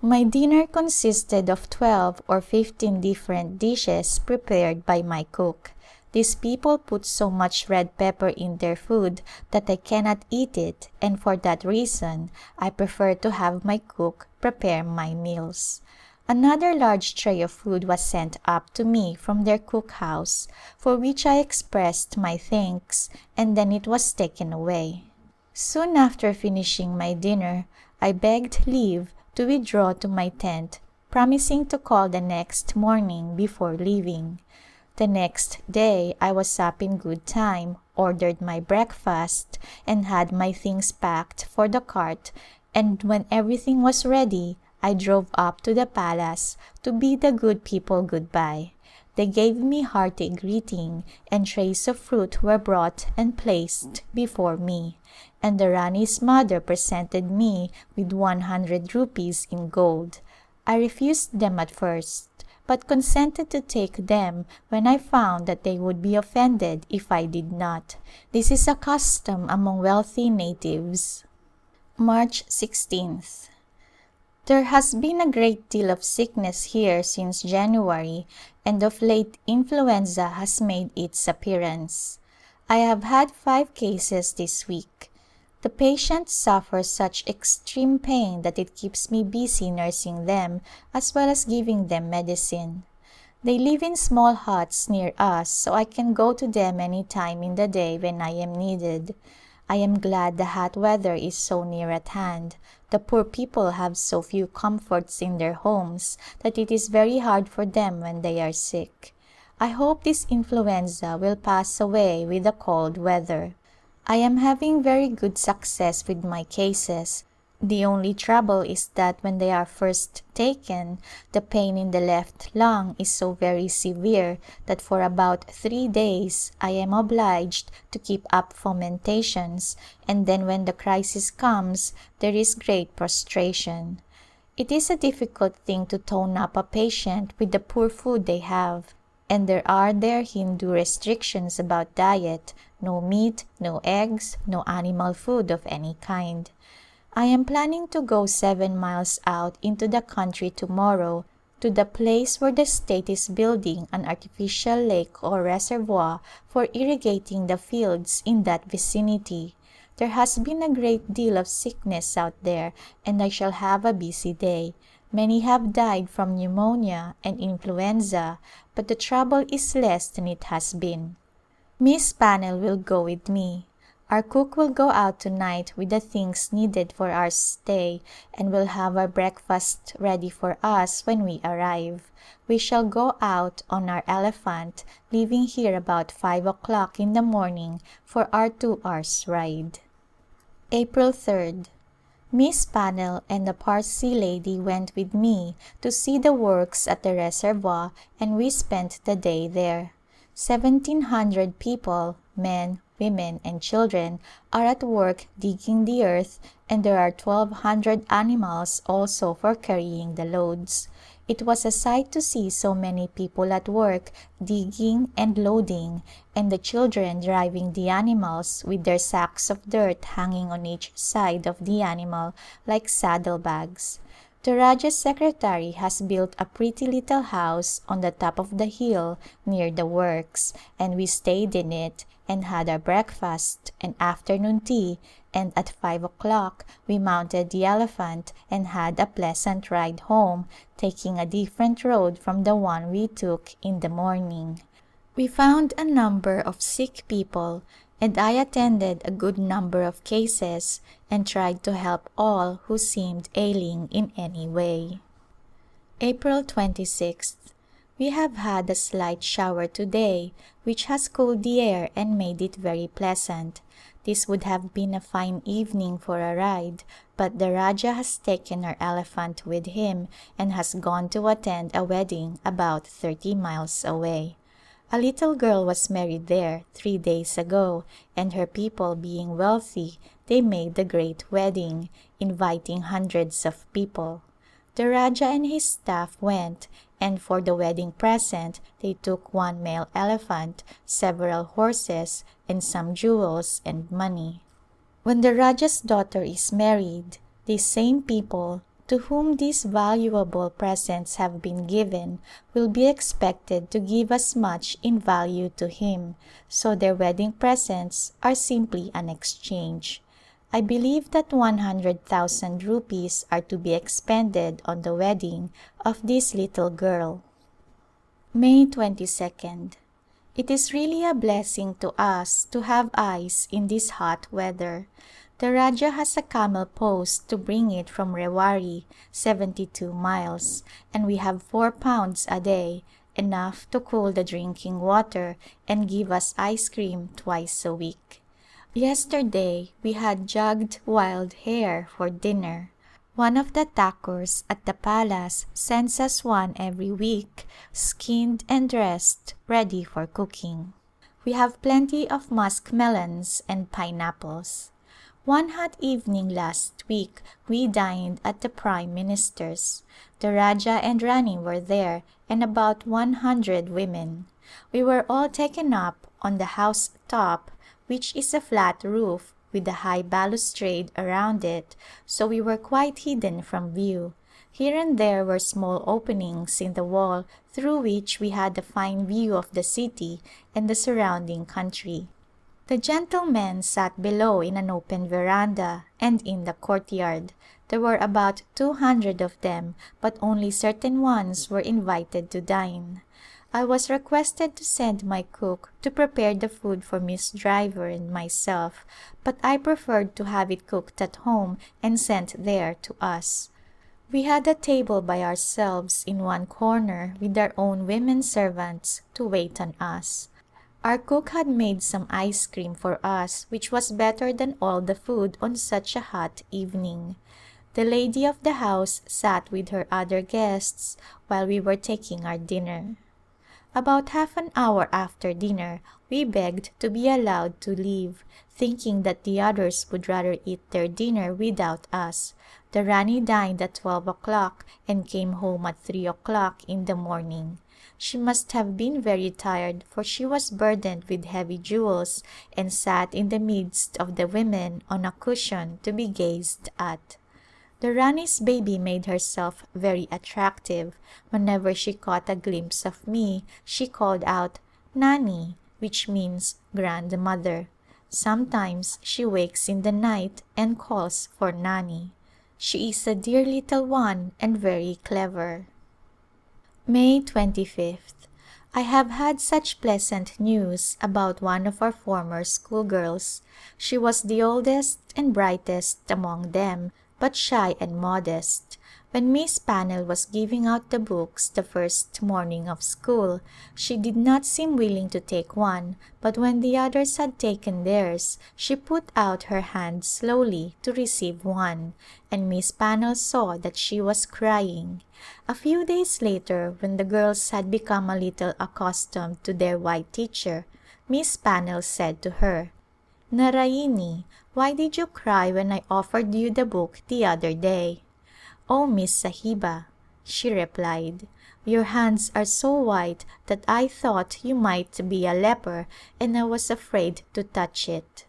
[SPEAKER 1] My dinner consisted of 12 or 15 different dishes prepared by my cook. These people put so much red pepper in their food that I cannot eat it, and for that reason I prefer to have my cook prepare my meals. Another large tray of food was sent up to me from their cook house, for which I expressed my thanks, and then it was taken away. Soon after finishing my dinner, I begged leave to withdraw to my tent, promising to call the next morning before leaving. The next day I was up in good time, ordered my breakfast, and had my things packed for the cart, and when everything was ready, I drove up to the palace to bid the good people goodbye. They gave me hearty greeting and trays of fruit were brought and placed before me, and the Rani's mother presented me with 100 rupees in gold. I refused them at first, but consented to take them when I found that they would be offended if I did not. This is a custom among wealthy natives. March 16th. There has been a great deal of sickness here since January, and of late influenza has made its appearance. I have had 5 cases this week. The patients suffer such extreme pain that it keeps me busy nursing them as well as giving them medicine. They live in small huts near us, so I can go to them any time in the day when I am needed. I am glad the hot weather is so near at hand. The poor people have so few comforts in their homes that it is very hard for them when they are sick. I hope this influenza will pass away with the cold weather. I am having very good success with my cases. The only trouble is that when they are first taken, the pain in the left lung is so very severe that for about 3 days I am obliged to keep up fomentations, and then when the crisis comes there is great prostration. It is a difficult thing to tone up a patient with the poor food they have, and there are their Hindu restrictions about diet, no meat, no eggs, no animal food of any kind. I am planning to go 7 miles out into the country tomorrow to the place where the state is building an artificial lake or reservoir for irrigating the fields in that vicinity. There has been a great deal of sickness out there and I shall have a busy day. Many have died from pneumonia and influenza, but the trouble is less than it has been. Miss Pannell will go with me. Our cook will go out tonight with the things needed for our stay and will have our breakfast ready for us when we arrive. We shall go out on our elephant, leaving here about 5 o'clock in the morning for our 2 hours' ride. April 3rd. Miss Pannell and the Parsi lady went with me to see the works at the reservoir and we spent the day there. 1,700 people, men, women and children, are at work digging the earth and there are 1,200 animals also for carrying the loads. It was a sight to see so many people at work digging and loading, and the children driving the animals with their sacks of dirt hanging on each side of the animal like saddlebags. The Rajah's secretary has built a pretty little house on the top of the hill near the works, and we stayed in it and had our breakfast and afternoon tea, and at 5 o'clock we mounted the elephant and had a pleasant ride home, taking a different road from the one we took in the morning. We found a number of sick people and I attended a good number of cases and tried to help all who seemed ailing in any way. April 26th. We have had a slight shower today which has cooled the air and made it very pleasant. This would have been a fine evening for a ride, but the Rajah has taken our elephant with him and has gone to attend a wedding about 30 miles away. A little girl was married there 3 days ago, and her people being wealthy, they made a great wedding, inviting hundreds of people. The Rajah and his staff went, and for the wedding present they took 1 male elephant, several horses, and some jewels and money. When the Rajah's daughter is married, these same people to whom these valuable presents have been given will be expected to give as much in value to him, so their wedding presents are simply an exchange. I believe that 100,000 rupees are to be expended on the wedding of this little girl. May 22nd. It is really a blessing to us to have ice in this hot weather. The Rajah has a camel post to bring it from Rewari, 72 miles, and we have 4 pounds a day, enough to cool the drinking water and give us ice cream twice a week. Yesterday we had jugged wild hare for dinner. One of the Thakurs at the palace sends us one every week, skinned and dressed, ready for cooking. We have plenty of muskmelons and pineapples. One hot evening last week we dined at the Prime Minister's. The Rajah and Rani were there and about 100 women. We were all taken up on the house top, which is a flat roof with a high balustrade around it, so we were quite hidden from view. Here and there were small openings in the wall through which we had a fine view of the city and the surrounding country. The gentlemen sat below in an open veranda and in the courtyard. There were about 200 of them, but only certain ones were invited to dine. I was requested to send my cook to prepare the food for Miss Driver and myself, but I preferred to have it cooked at home and sent there to us. We had a table by ourselves in one corner with our own women servants to wait on us. Our cook had made some ice cream for us, which was better than all the food on such a hot evening. The lady of the house sat with her other guests while we were taking our dinner. About half an hour after dinner we begged to be allowed to leave, thinking that the others would rather eat their dinner without us. The Rani dined at 12 o'clock and came home at 3 o'clock in the morning. She must have been very tired, for she was burdened with heavy jewels and sat in the midst of the women on a cushion to be gazed at. The Rani's baby made herself very attractive. Whenever she caught a glimpse of me, she called out, "Nani," which means grandmother. Sometimes she wakes in the night and calls for Nani. She is a dear little one and very clever. May 25th. I have had such pleasant news about one of our former schoolgirls. She was the oldest and brightest among them, but shy and modest. When Miss Pannell was giving out the books the first morning of school, she did not seem willing to take one, but when the others had taken theirs, she put out her hand slowly to receive one, and Miss Pannell saw that she was crying. A few days later, when the girls had become a little accustomed to their white teacher, Miss Pannell said to her, "Narayini, why did you cry when I offered you the book the other day?" "Oh, Miss Sahiba," she replied, "your hands are so white that I thought you might be a leper and I was afraid to touch it."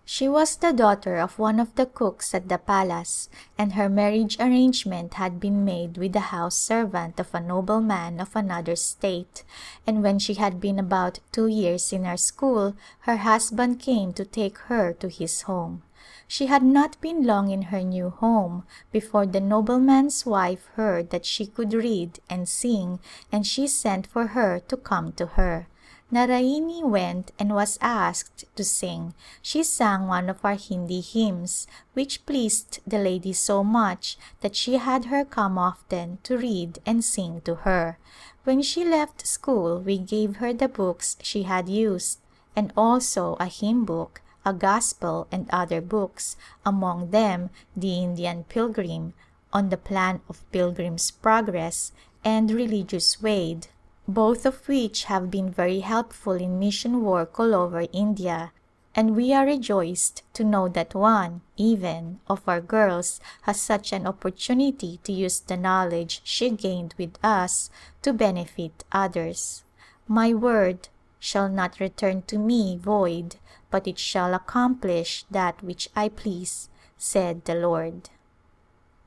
[SPEAKER 1] She was the daughter of one of the cooks at the palace, and her marriage arrangement had been made with the house servant of a nobleman of another state, and when she had been about 2 years in our school her husband came to take her to his home. She had not been long in her new home before the nobleman's wife heard that she could read and sing, and she sent for her to come to her. Narayini went and was asked to sing. She sang one of our Hindi hymns, which pleased the lady so much that she had her come often to read and sing to her. When she left school we gave her the books she had used, and also a hymn book, a gospel and other books, among them the Indian Pilgrim, On the Plan of Pilgrim's Progress, and Religious Way, both of which have been very helpful in mission work all over India, and we are rejoiced to know that one, even, of our girls has such an opportunity to use the knowledge she gained with us to benefit others. "My word shall not return to me void, but it shall accomplish that which I please," said the Lord.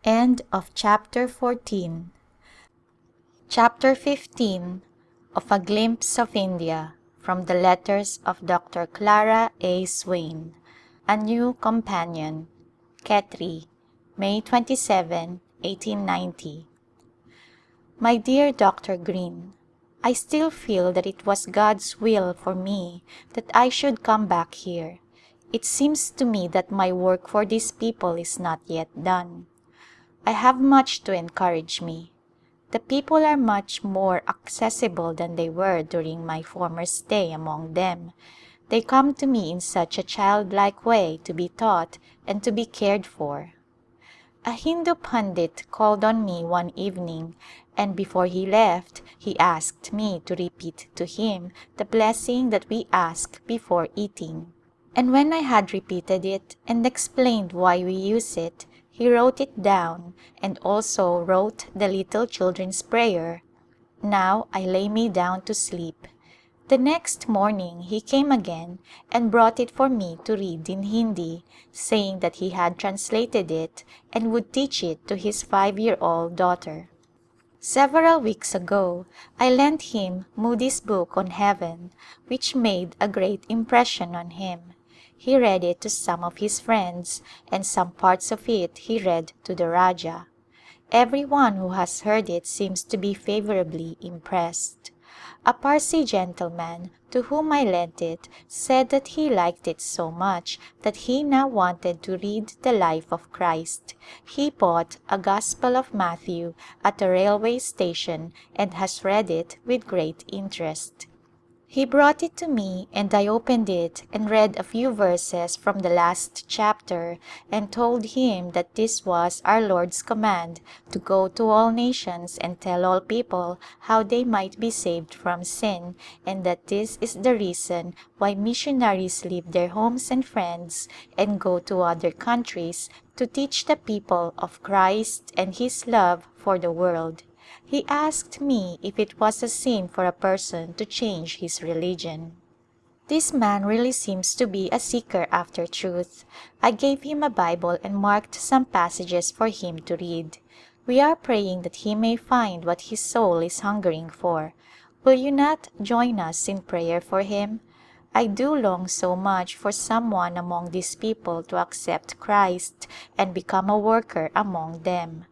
[SPEAKER 1] End of chapter 14. Chapter 15 of A Glimpse of India, from the letters of Dr. Clara Swain, A New Companion, Khetri, May 27, 1890. My dear Dr. Green, I still feel that it was God's will for me that I should come back here. It seems to me that my work for these people is not yet done. I have much to encourage me. The people are much more accessible than they were during my former stay among them. They come to me in such a childlike way to be taught and to be cared for. A Hindu Pandit called on me one evening, and before he left he asked me to repeat to him the blessing that we ask before eating. And when I had repeated it and explained why we use it, he wrote it down and also wrote the little children's prayer, "Now I lay me down to sleep." The next morning he came again and brought it for me to read in Hindi, saying that he had translated it and would teach it to his 5-year-old daughter. Several weeks ago I lent him Moody's book on Heaven, which made a great impression on him. He read it to some of his friends, and some parts of it he read to the Rajah. Every one who has heard it seems to be favorably impressed. A Parsi gentleman to whom I lent it said that he liked it so much that he now wanted to read the life of Christ. He bought a Gospel of Matthew at a railway station and has read it with great interest. He brought it to me, and I opened it and read a few verses from the last chapter and told him that this was our Lord's command to go to all nations and tell all people how they might be saved from sin, and that this is the reason why missionaries leave their homes and friends and go to other countries to teach the people of Christ and His love for the world. He asked me if it was a sin for a person to change his religion. This man really seems to be a seeker after truth. I gave him a Bible and marked some passages for him to read. We are praying that he may find what his soul is hungering for. Will you not join us in prayer for him? I do long so much for someone among these people to accept Christ and become a worker among them.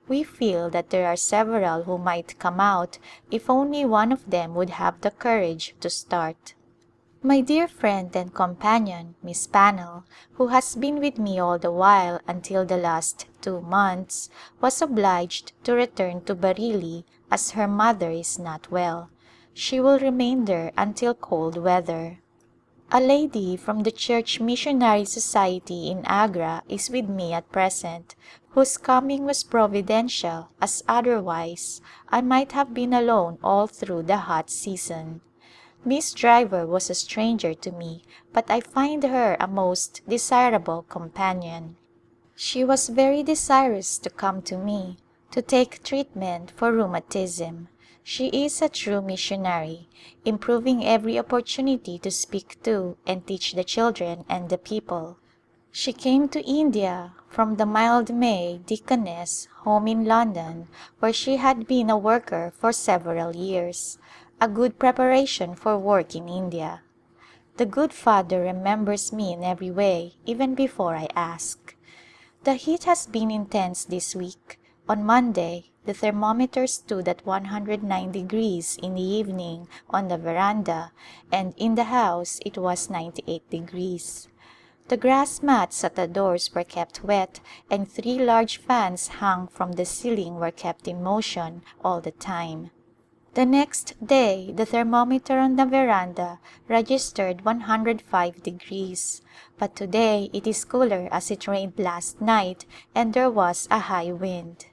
[SPEAKER 1] We feel that there are several who might come out if only one of them would have the courage to start. My dear friend and companion, Miss Pannell, who has been with me all the while until the last 2 months, was obliged to return to Bareilly as her mother is not well. She will remain there until cold weather. A lady from the Church Missionary Society in Agra is with me at present, whose coming was providential, as otherwise I might have been alone all through the hot season. Miss Driver was a stranger to me, but I find her a most desirable companion. She was very desirous to come to me to take treatment for rheumatism. She is a true missionary, improving every opportunity to speak to and teach the children and the people. She came to India from the Mildmay Deaconess Home in London, where she had been a worker for several years, a good preparation for work in India. The good Father remembers me in every way, even before I ask. The heat has been intense this week. On Monday the thermometer stood at 109 degrees in the evening on the veranda, and in the house it was 98 degrees. The grass mats at the doors were kept wet, and 3 large fans hung from the ceiling were kept in motion all the time. The next day the thermometer on the veranda registered 105 degrees, but today it is cooler as it rained last night and there was a high wind.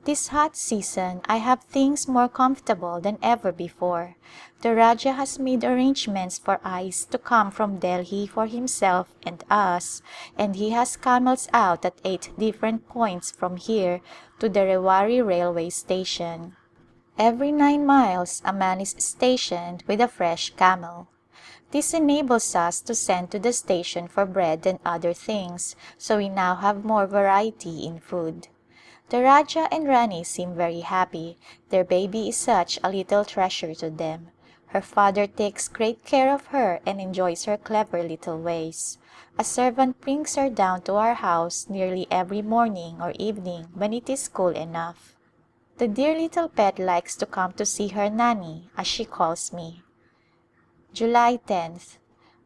[SPEAKER 1] This hot season I have things more comfortable than ever before. The Rajah has made arrangements for ice to come from Delhi for himself and us, and he has camels out at 8 different points from here to the Rewari railway station. Every 9 miles a man is stationed with a fresh camel. This enables us to send to the station for bread and other things, so we now have more variety in food. The Rajah and Rani seem very happy. Their baby is such a little treasure to them. Her father takes great care of her and enjoys her clever little ways. A servant brings her down to our house nearly every morning or evening when it is cool enough. The dear little pet likes to come to see her Nani, as she calls me. July 10th.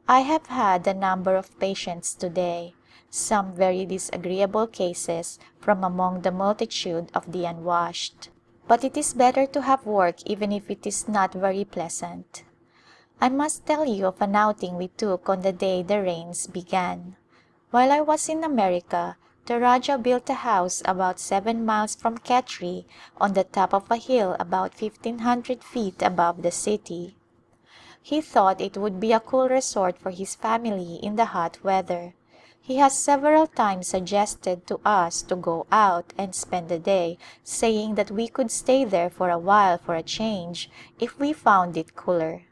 [SPEAKER 1] I have had a number of patients today, some very disagreeable cases from among the multitude of the unwashed. But it is better to have work even if it is not very pleasant. I must tell you of an outing we took on the day the rains began. While I was in America, the Rajah built a house about 7 miles from Khetri on the top of a hill about 1,500 feet above the city. He thought it would be a cool resort for his family in the hot weather. He has several times suggested to us to go out and spend the day, saying that we could stay there for a while for a change if we found it cooler.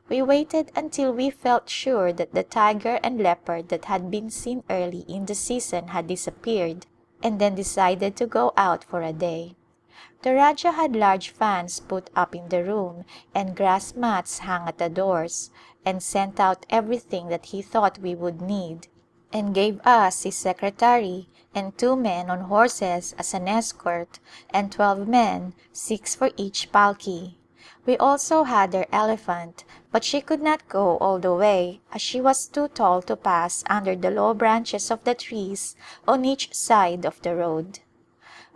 [SPEAKER 1] We waited until we felt sure that the tiger and leopard that had been seen early in the season had disappeared, and then decided to go out for a day. The Rajah had large fans put up in the room and grass mats hung at the doors, and sent out everything that he thought we would need, and gave us his secretary and 2 men on horses as an escort, and 12 men, 6 for each palki. We also had our elephant, but she could not go all the way as she was too tall to pass under the low branches of the trees on each side of the road.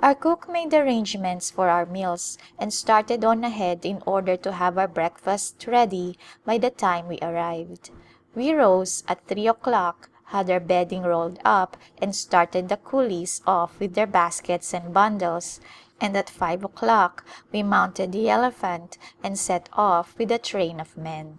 [SPEAKER 1] Our cook made arrangements for our meals and started on ahead in order to have our breakfast ready by the time we arrived. We rose at 3 o'clock, had our bedding rolled up, and started the coolies off with their baskets and bundles, and at 5 o'clock we mounted the elephant and set off with a train of men.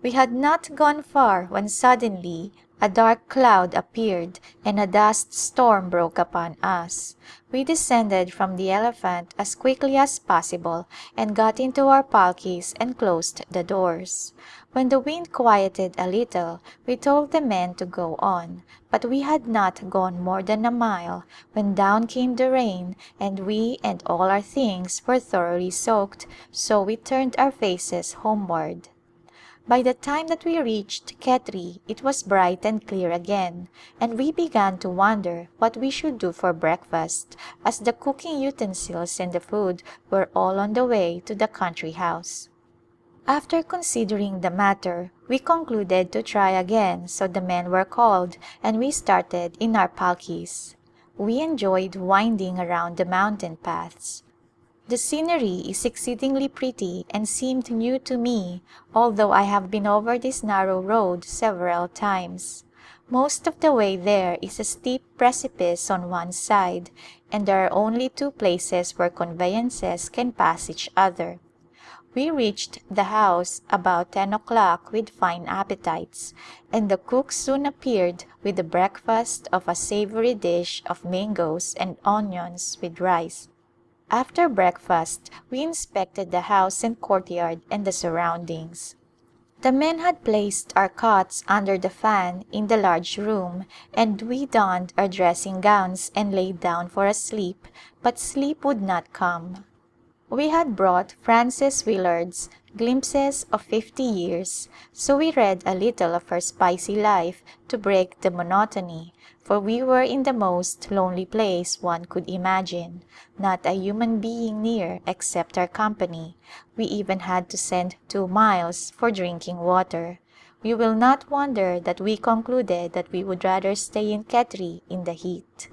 [SPEAKER 1] We had not gone far when suddenly a dark cloud appeared and a dust storm broke upon us. We descended from the elephant as quickly as possible and got into our palkis and closed the doors. When the wind quieted a little, we told the men to go on, but we had not gone more than a mile when down came the rain and we and all our things were thoroughly soaked, so we turned our faces homeward. By the time that we reached Khetri it was bright and clear again, and we began to wonder what we should do for breakfast, as the cooking utensils and the food were all on the way to the country house. After considering the matter, we concluded to try again, so the men were called and we started in our palkis. We enjoyed winding around the mountain paths. The scenery is exceedingly pretty and seemed new to me, although I have been over this narrow road several times. Most of the way there is a steep precipice on one side, and there are only two places where conveyances can pass each other. We reached the house about 10 o'clock with fine appetites, and the cook soon appeared with a breakfast of a savory dish of mangoes and onions with rice. After breakfast we inspected the house and courtyard and the surroundings. The men had placed our cots under the fan in the large room, and we donned our dressing gowns and lay down for a sleep, but sleep would not come. We had brought Frances Willard's Glimpses of 50 Years, so we read a little of her spicy life to break the monotony, for we were in the most lonely place one could imagine, not a human being near except our company. We even had to send 2 miles for drinking water. You will not wonder that we concluded that we would rather stay in Khetri in the heat.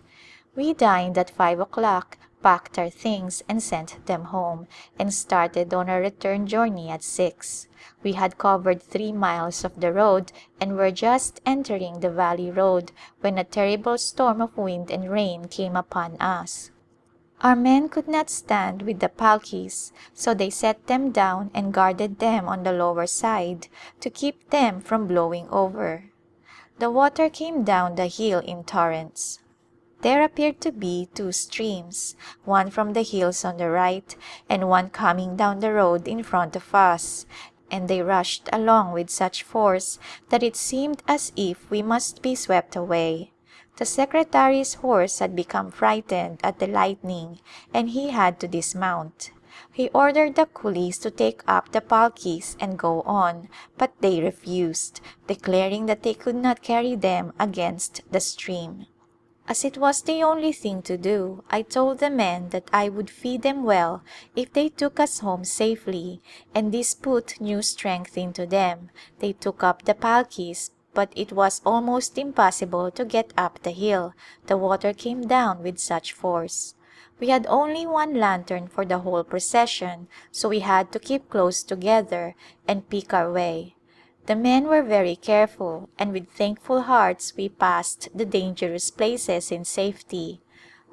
[SPEAKER 1] We dined at 5 o'clock, packed our things and sent them home, and started on our return journey at 6. We had covered 3 miles of the road and were just entering the valley road when a terrible storm of wind and rain came upon us. Our men could not stand with the palkis, so they set them down and guarded them on the lower side to keep them from blowing over. The water came down the hill in torrents. There appeared to be 2 streams, one from the hills on the right and one coming down the road in front of us, and they rushed along with such force that it seemed as if we must be swept away. The secretary's horse had become frightened at the lightning and he had to dismount. He ordered the coolies to take up the palkis and go on, but they refused, declaring that they could not carry them against the stream. As it was the only thing to do, I told the men that I would feed them well if they took us home safely, and this put new strength into them. They took up the palkis, but it was almost impossible to get up the hill, the water came down with such force. We had only 1 lantern for the whole procession, so we had to keep close together and pick our way. The men were very careful, and with thankful hearts we passed the dangerous places in safety.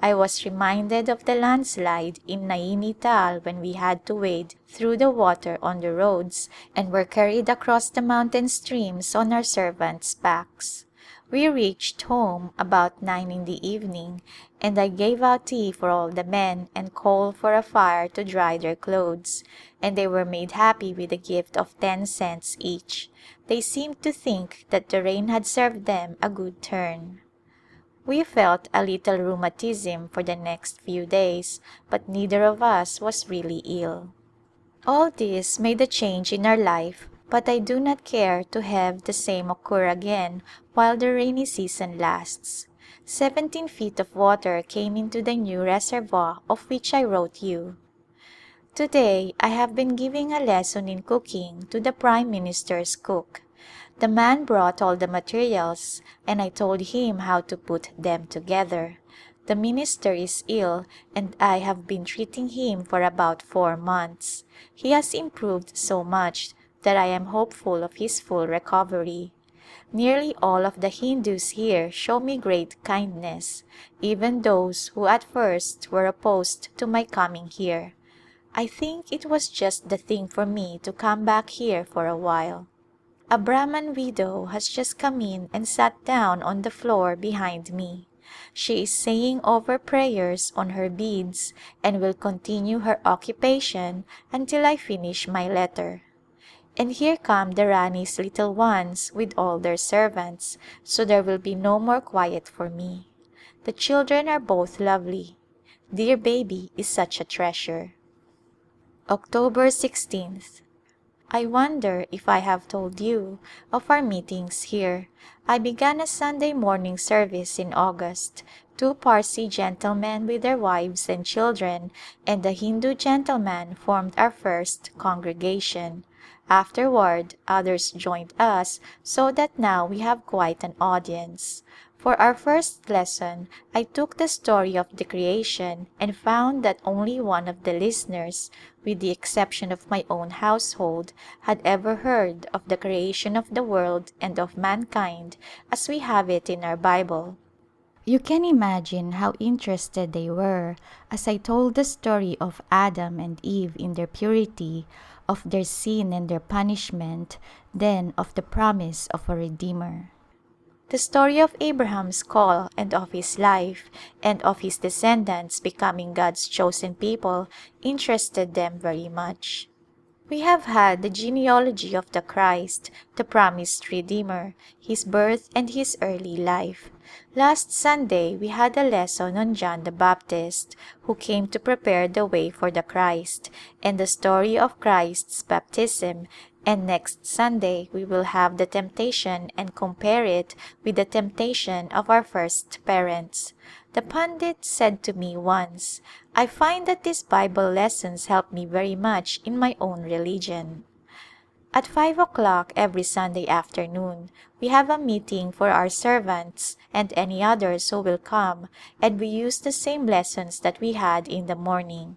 [SPEAKER 1] I was reminded of the landslide in Naini Tal when we had to wade through the water on the roads and were carried across the mountain streams on our servants' backs. We reached home about 9 in the evening, and I gave out tea for all the men and coal for a fire to dry their clothes, and they were made happy with a gift of 10 cents each. They seemed to think that the rain had served them a good turn. We felt a little rheumatism for the next few days, but neither of us was really ill. All this made a change in our life, but I do not care to have the same occur again while the rainy season lasts. 17 feet of water came into the new reservoir of which I wrote you. Today I have been giving a lesson in cooking to the Prime Minister's cook. The man brought all the materials and I told him how to put them together. The minister is ill and I have been treating him for about 4 months. He has improved so much that I am hopeful of his full recovery. Nearly all of the Hindus here show me great kindness, even those who at first were opposed to my coming here. I think it was just the thing for me to come back here for a while. A Brahman widow has just come in and sat down on the floor behind me. She is saying over prayers on her beads and will continue her occupation until I finish my letter. And here come the Rani's little ones with all their servants, so there will be no more quiet for me. The children are both lovely. Dear baby is such a treasure. October 16th. I wonder if I have told you of our meetings here. I began a Sunday morning service in August. 2 Parsi gentlemen with their wives and children and a Hindu gentleman formed our first congregation. Afterward, others joined us so that now we have quite an audience. For our first lesson, I took the story of the creation and found that only one of the listeners, with the exception of my own household, had ever heard of the creation of the world and of mankind as we have it in our Bible. You can imagine how interested they were as I told the story of Adam and Eve in their purity, of their sin and their punishment, then of the promise of a Redeemer. The story of Abraham's call and of his life and of his descendants becoming God's chosen people interested them very much. We have had the genealogy of the Christ, the promised Redeemer, his birth and his early life. Last Sunday we had a lesson on John the Baptist, who came to prepare the way for the Christ, and the story of Christ's baptism, and next Sunday we will have the temptation and compare it with the temptation of our first parents. The Pandit said to me once, "I find that these Bible lessons help me very much in my own religion." At 5 o'clock every Sunday afternoon we have a meeting for our servants and any others who will come, and we use the same lessons that we had in the morning.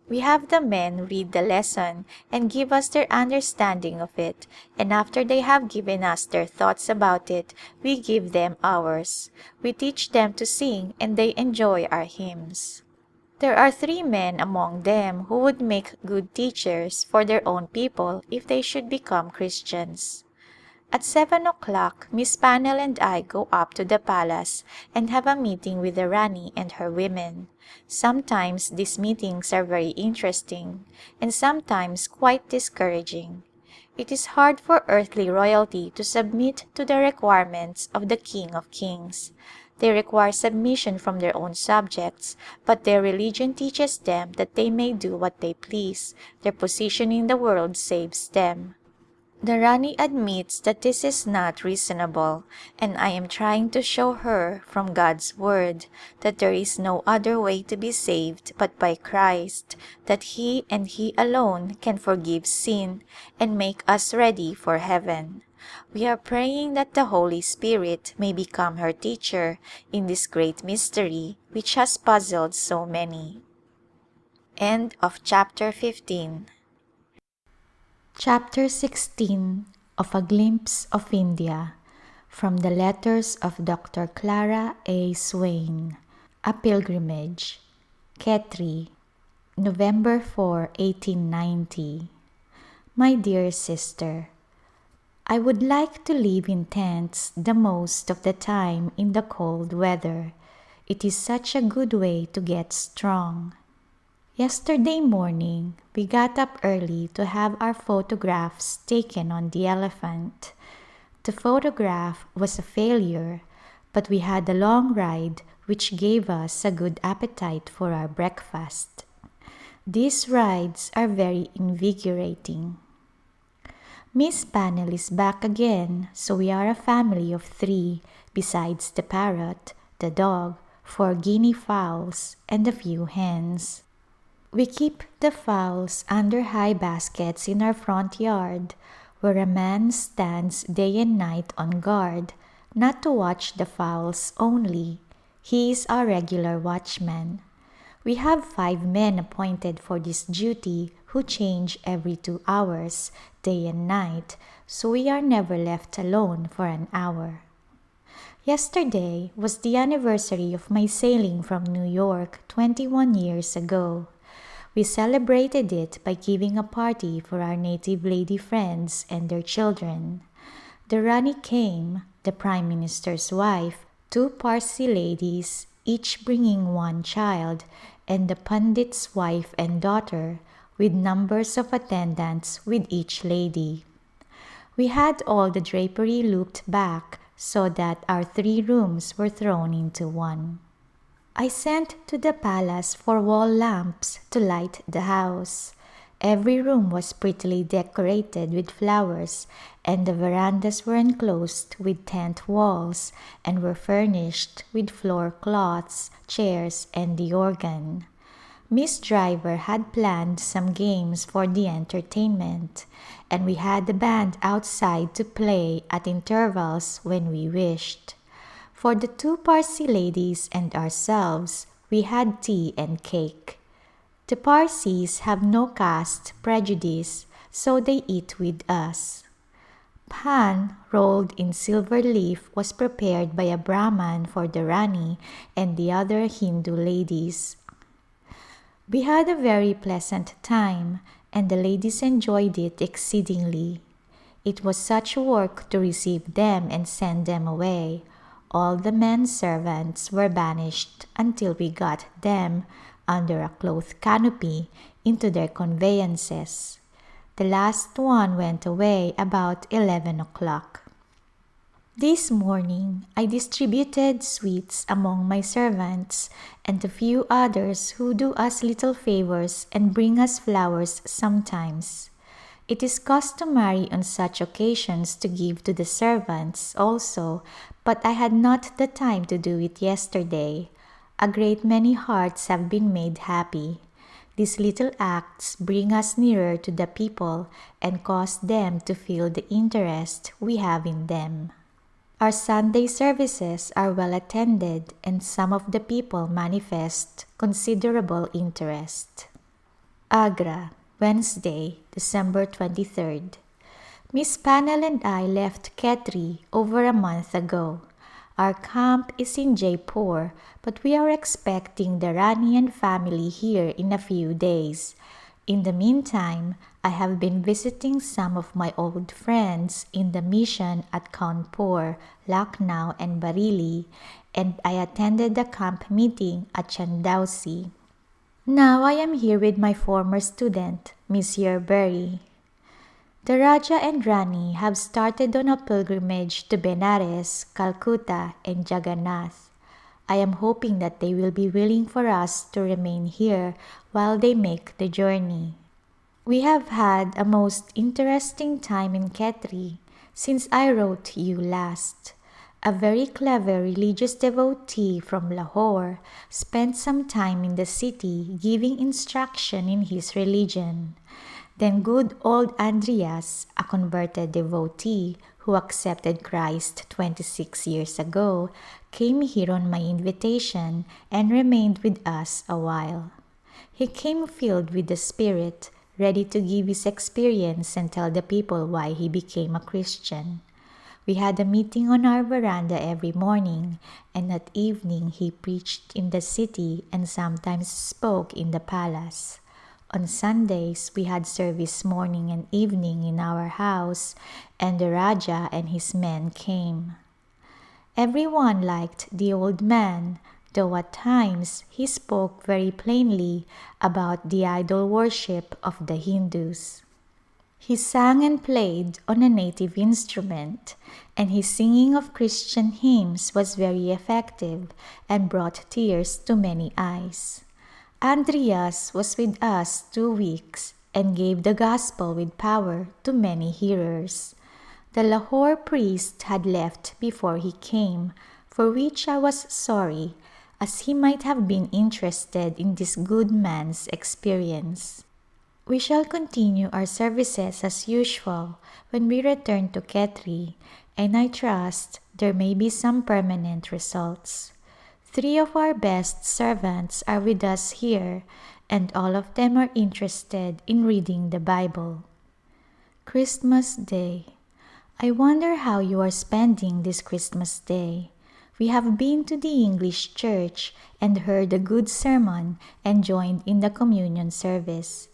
[SPEAKER 1] We have the men read the lesson and give us their understanding of it, and after they have given us their thoughts about it, we give them ours. We teach them to sing and they enjoy our hymns. There are 3 men among them who would make good teachers for their own people if they should become Christians. At 7 o'clock Miss Pannell and I go up to the palace and have a meeting with the Rani and her women. Sometimes these meetings are very interesting and sometimes quite discouraging. It is hard for earthly royalty to submit to the requirements of the King of Kings. They require submission from their own subjects, but their religion teaches them that they may do what they please. Their position in the world saves them. The Rani admits that this is not reasonable, and I am trying to show her from God's word that there is no other way to be saved but by Christ, that He and He alone can forgive sin and make us ready for heaven. We are praying that the Holy Spirit may become her teacher in this great mystery which has puzzled so many. End of chapter 15. Chapter 16 of A Glimpse of India, from the letters of Dr. Clara Swain. A Pilgrimage. Khetri, November 4, 1890. My dear sister, I would like to live in tents the most of the time in the cold weather. It is such a good way to get strong. Yesterday morning we got up early to have our photographs taken on the elephant. The photograph was a failure, but we had a long ride which gave us a good appetite for our breakfast. These rides are very invigorating. Miss Pannell is back again, so we are a family of 3, besides the parrot, the dog, 4 guinea fowls, and a few hens. We keep the fowls under high baskets in our front yard, where a man stands day and night on guard, not to watch the fowls only.
[SPEAKER 2] He is our regular watchman. We have 5 men appointed for this duty who change every 2 hours, day and night, so we are never left alone for an hour. Yesterday was the anniversary of my sailing from New York 21 years ago. We celebrated it by giving a party for our native lady friends and their children. The Rani came, the Prime Minister's wife, 2 Parsi ladies, each bringing 1 child, and the Pandit's wife and daughter, with numbers of attendants with each lady. We had all the drapery looped back so that our 3 rooms were thrown into one. I sent to the palace for wall lamps to light the house. Every room was prettily decorated with flowers, and the verandas were enclosed with tent walls and were furnished with floor cloths, chairs, and the organ. Miss Driver had planned some games for the entertainment, and we had the band outside to play at intervals when we wished. For the 2 Parsi ladies and ourselves, we had tea and cake. The Parsis have no caste prejudice, so they eat with us. Pan rolled in silver leaf was prepared by a Brahman for the Rani and the other Hindu ladies. We had a very pleasant time, and the ladies enjoyed it exceedingly. It was such work to receive them and send them away. All the men servants were banished until we got them, under a cloth canopy, into their conveyances. The last one went away about 11 o'clock. This morning I distributed sweets among my servants and a few others who do us little favors and bring us flowers sometimes. It is customary on such occasions to give to the servants also, but I had not the time to do it yesterday. A great many hearts have been made happy. These little acts bring us nearer to the people and cause them to feel the interest we have in them. Our Sunday services are well attended, and some of the people manifest considerable interest. Agra, Wednesday, December 23rd. Miss Pannell and I left Khetri over a month ago. Our camp is in Jaipur, but we are expecting the Rani and family here in a few days. In the meantime, I have been visiting some of my old friends in the mission at Kanpur, Lucknow, and Bareilly, and I attended the camp meeting at Chandausi. Now I am here with my former student, Monsieur Berry. The Raja and Rani have started on a pilgrimage to Benares, Calcutta, and Jagannath. I am hoping that they will be willing for us to remain here while they make the journey. We have had a most interesting time in Khetri since I wrote you last. A very clever religious devotee from Lahore spent some time in the city giving instruction in his religion. Then good old Andreas, a converted devotee who accepted Christ 26 years ago, came here on my invitation and remained with us a while. He came filled with the Spirit, ready to give his experience and tell the people why he became a Christian. We had a meeting on our veranda every morning, and at evening he preached in the city and sometimes spoke in the palace. On Sundays, we had service morning and evening in our house, and the Raja and his men came. Everyone liked the old man, though at times he spoke very plainly about the idol worship of the Hindus. He sang and played on a native instrument, and his singing of Christian hymns was very effective and brought tears to many eyes. Andreas was with us 2 weeks and gave the gospel with power to many hearers. The Lahore priest had left before he came, for which I was sorry, as he might have been interested in this good man's experience. We shall continue our services as usual when we return to Khetri, and I trust there may be some permanent results. 3 of our best servants are with us here, and all of them are interested in reading the Bible. Christmas Day. I wonder how you are spending this Christmas Day. We have been to the English church and heard a good sermon and joined in the communion service.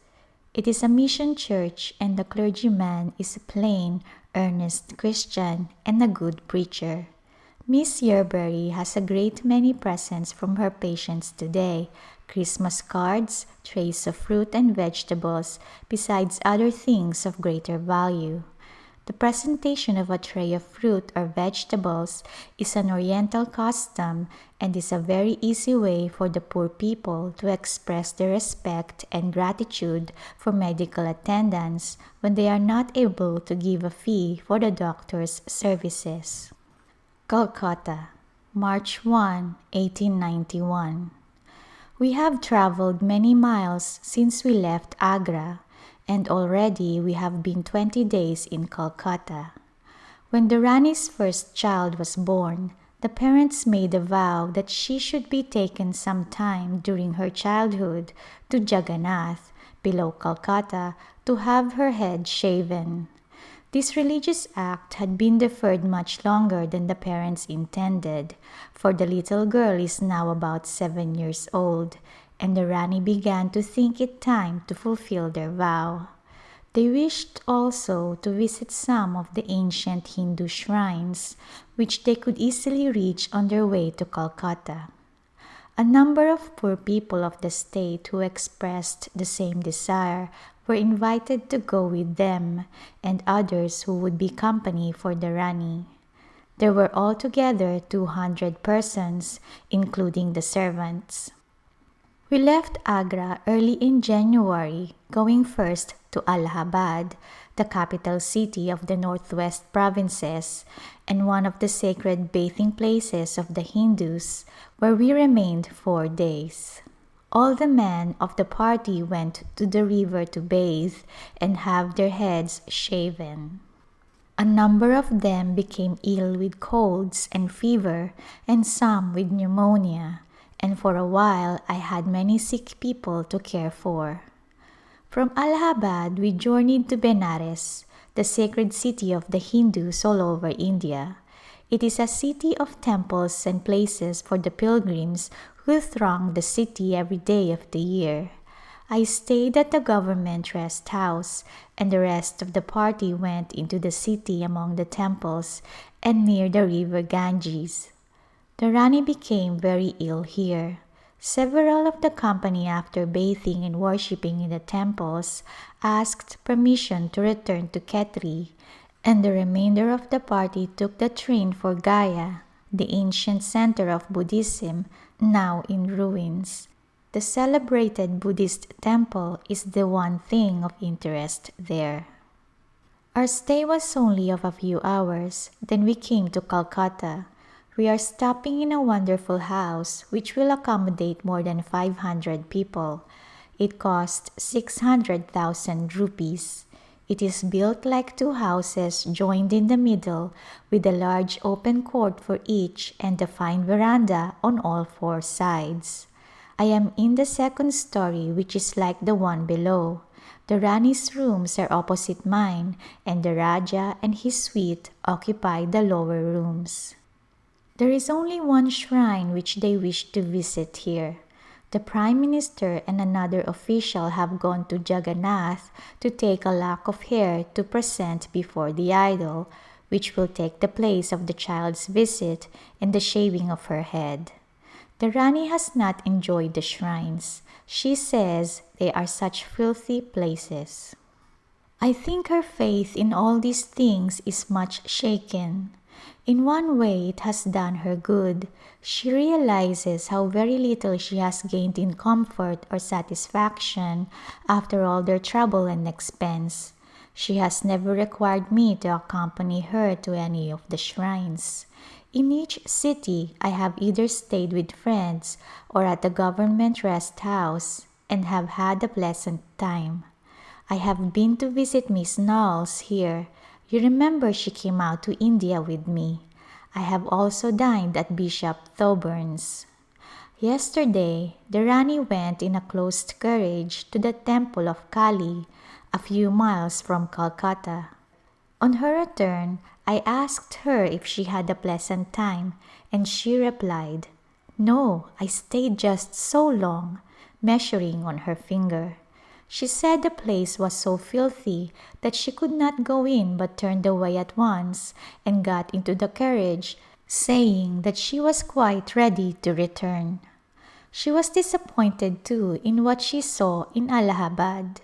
[SPEAKER 2] It is a mission church and the clergyman is a plain, earnest Christian and a good preacher. Miss Yerbury has a great many presents from her patients today, Christmas cards, trays of fruit and vegetables, besides other things of greater value. The presentation of a tray of fruit or vegetables is an Oriental custom and is a very easy way for the poor people to express their respect and gratitude for medical attendance when they are not able to give a fee for the doctor's services. Calcutta, March 1, 1891. We have traveled many miles since we left Agra, and already we have been 20 days in Calcutta. When the Rani's first child was born, the parents made a vow that she should be taken some time during her childhood to Jagannath, below Calcutta, to have her head shaven. This religious act had been deferred much longer than the parents intended, for the little girl is now about 7 years old, and the Rani began to think it time to fulfill their vow. They wished also to visit some of the ancient Hindu shrines, which they could easily reach on their way to Calcutta. A number of poor people of the state who expressed the same desire were invited to go with them, and others who would be company for the Rani. There were altogether 200 persons, including the servants. We left Agra early in January, going first to Allahabad, the capital city of the northwest provinces and one of the sacred bathing places of the Hindus, where we remained 4 days. All the men of the party went to the river to bathe and have their heads shaven. A number of them became ill with colds and fever, and some with pneumonia, and for a while I had many sick people to care for. From Allahabad we journeyed to Benares, the sacred city of the Hindus all over India. It is a city of temples and places for the pilgrims who throng the city every day of the year. I stayed at the government rest house, and the rest of the party went into the city among the temples and near the river Ganges. The Rani became very ill here. Several of the company, after bathing and worshipping in the temples, asked permission to return to Khetri, and the remainder of the party took the train for Gaya, the ancient center of Buddhism, now in ruins. The celebrated Buddhist temple is the one thing of interest there. Our stay was only of a few hours, then we came to Calcutta. We are stopping in a wonderful house which will accommodate more than 500 people. It cost 600,000 rupees. It is built like 2 houses joined in the middle, with a large open court for each and a fine veranda on all 4 sides. I am in the 2nd story, which is like the one below. The Rani's rooms are opposite mine, and the Raja and his suite occupy the lower rooms. There is only one shrine which they wish to visit here. The Prime Minister and another official have gone to Jagannath to take a lock of hair to present before the idol, which will take the place of the child's visit and the shaving of her head. The Rani has not enjoyed the shrines. She says they are such filthy places. I think her faith in all these things is much shaken. In one way it has done her good. She realizes how very little she has gained in comfort or satisfaction after all their trouble and expense. She has never required me to accompany her to any of the shrines. In each city I have either stayed with friends or at the government rest house and have had a pleasant time. I have been to visit Miss Knowles here. You remember she came out to India with me. I have also dined at Bishop Thoburn's. Yesterday, the Rani went in a closed carriage to the temple of Kali, a few miles from Calcutta. On her return, I asked her if she had a pleasant time, and she replied, "No, I stayed just so long," measuring on her finger. She said the place was so filthy that she could not go in but turned away at once and got into the carriage, saying that she was quite ready to return. She was disappointed too in what she saw in Allahabad.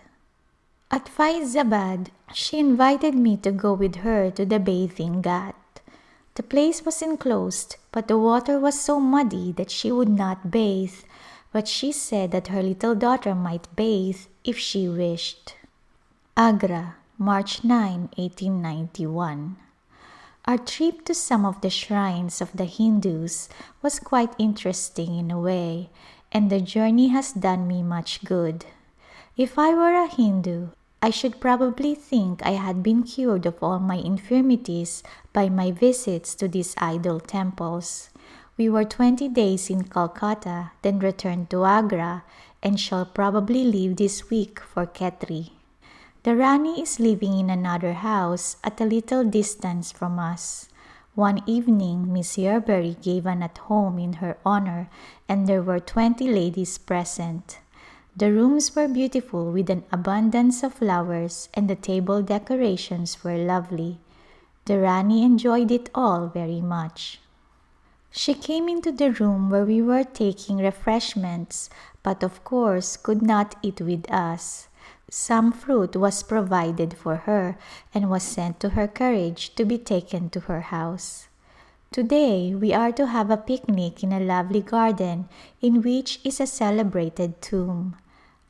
[SPEAKER 2] At Faizabad, she invited me to go with her to the bathing ghat. The place was enclosed, but the water was so muddy that she would not bathe, but she said that her little daughter might bathe if she wished. Agra, March 9, 1891. Our trip to some of the shrines of the Hindus was quite interesting in a way, and the journey has done me much good. If I were a Hindu, I should probably think I had been cured of all my infirmities by my visits to these idol temples. We were 20 days in Calcutta, then returned to Agra, and shall probably leave this week for Khetri. The Rani is living in another house at a little distance from us. One evening, Miss Yerbury gave an at-home in her honor, and there were 20 ladies present. The rooms were beautiful with an abundance of flowers, and the table decorations were lovely. The Rani enjoyed it all very much. She came into the room where we were taking refreshments, but of course could not eat with us. Some fruit was provided for her and was sent to her carriage to be taken to her house. Today we are to have a picnic in a lovely garden in which is a celebrated tomb.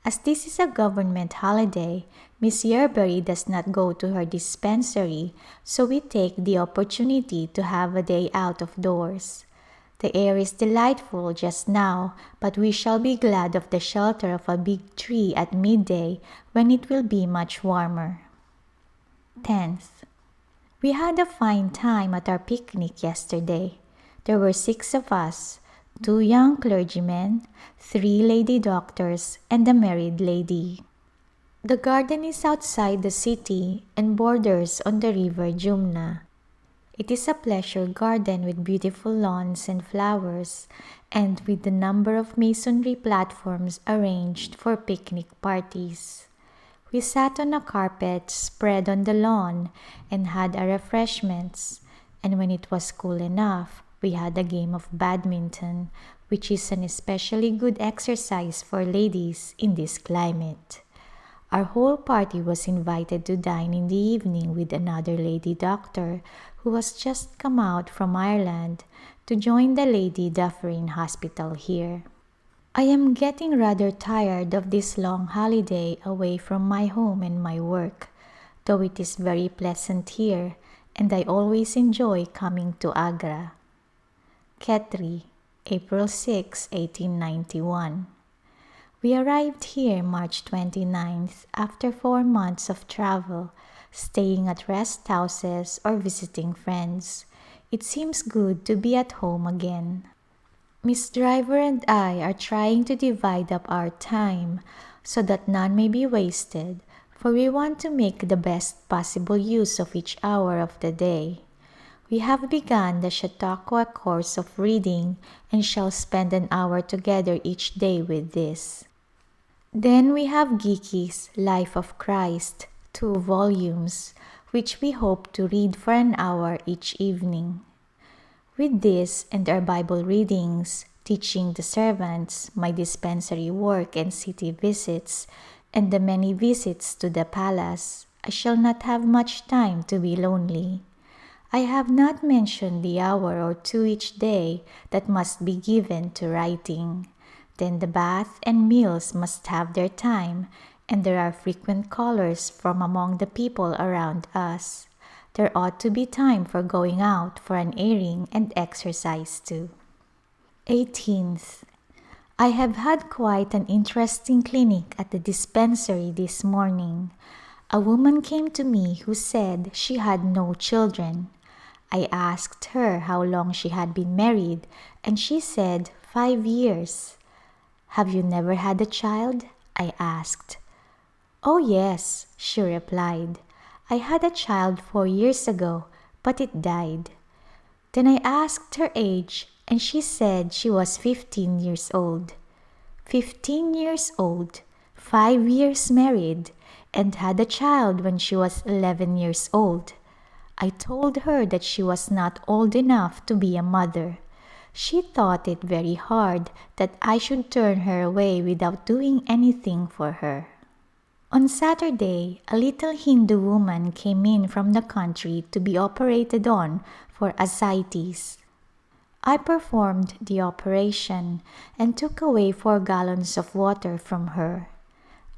[SPEAKER 2] As this is a government holiday, Miss Yerbury does not go to her dispensary, so we take the opportunity to have a day out of doors. The air is delightful just now, but we shall be glad of the shelter of a big tree at midday when it will be much warmer. 10th. We had a fine time at our picnic yesterday. There were 6 of us, 2 young clergymen, 3 lady doctors, and a married lady. The garden is outside the city and borders on the river Jumna. It is a pleasure garden with beautiful lawns and flowers, and with a number of masonry platforms arranged for picnic parties. We sat on a carpet spread on the lawn and had our refreshments, and when it was cool enough, we had a game of badminton, which is an especially good exercise for ladies in this climate. Our whole party was invited to dine in the evening with another lady doctor who has just come out from Ireland to join the Lady Dufferin Hospital here. I am getting rather tired of this long holiday away from my home and my work, though it is very pleasant here, and I always enjoy coming to Agra. Khetri, April 6, 1891. We arrived here March 29th after 4 months of travel, staying at rest houses or visiting friends. It seems good to be at home again. Miss Driver and I are trying to divide up our time so that none may be wasted, for we want to make the best possible use of each hour of the day. We have begun the Chautauqua course of reading and shall spend an hour together each day with this. Then we have Giki's Life of Christ, 2 volumes, which we hope to read for an hour each evening. With this and our Bible readings, teaching the servants, my dispensary work and city visits, and the many visits to the palace, I shall not have much time to be lonely. I have not mentioned the hour or 2 each day that must be given to writing. Then the bath and meals must have their time, and there are frequent callers from among the people around us. There ought to be time for going out for an airing and exercise too. 18th. I have had quite an interesting clinic at the dispensary this morning. A woman came to me who said she had no children. I asked her how long she had been married, and she said 5 years. Have you never had a child? I asked. Oh yes, she replied. I had a child 4 years ago, but it died. Then I asked her age, and she said she was 15 years old. 15 years old, 5 years married, and had a child when she was 11 years old. I told her that she was not old enough to be a mother. She thought it very hard that I should turn her away without doing anything for her. On Saturday, a little Hindu woman came in from the country to be operated on for ascites. I performed the operation and took away 4 gallons of water from her.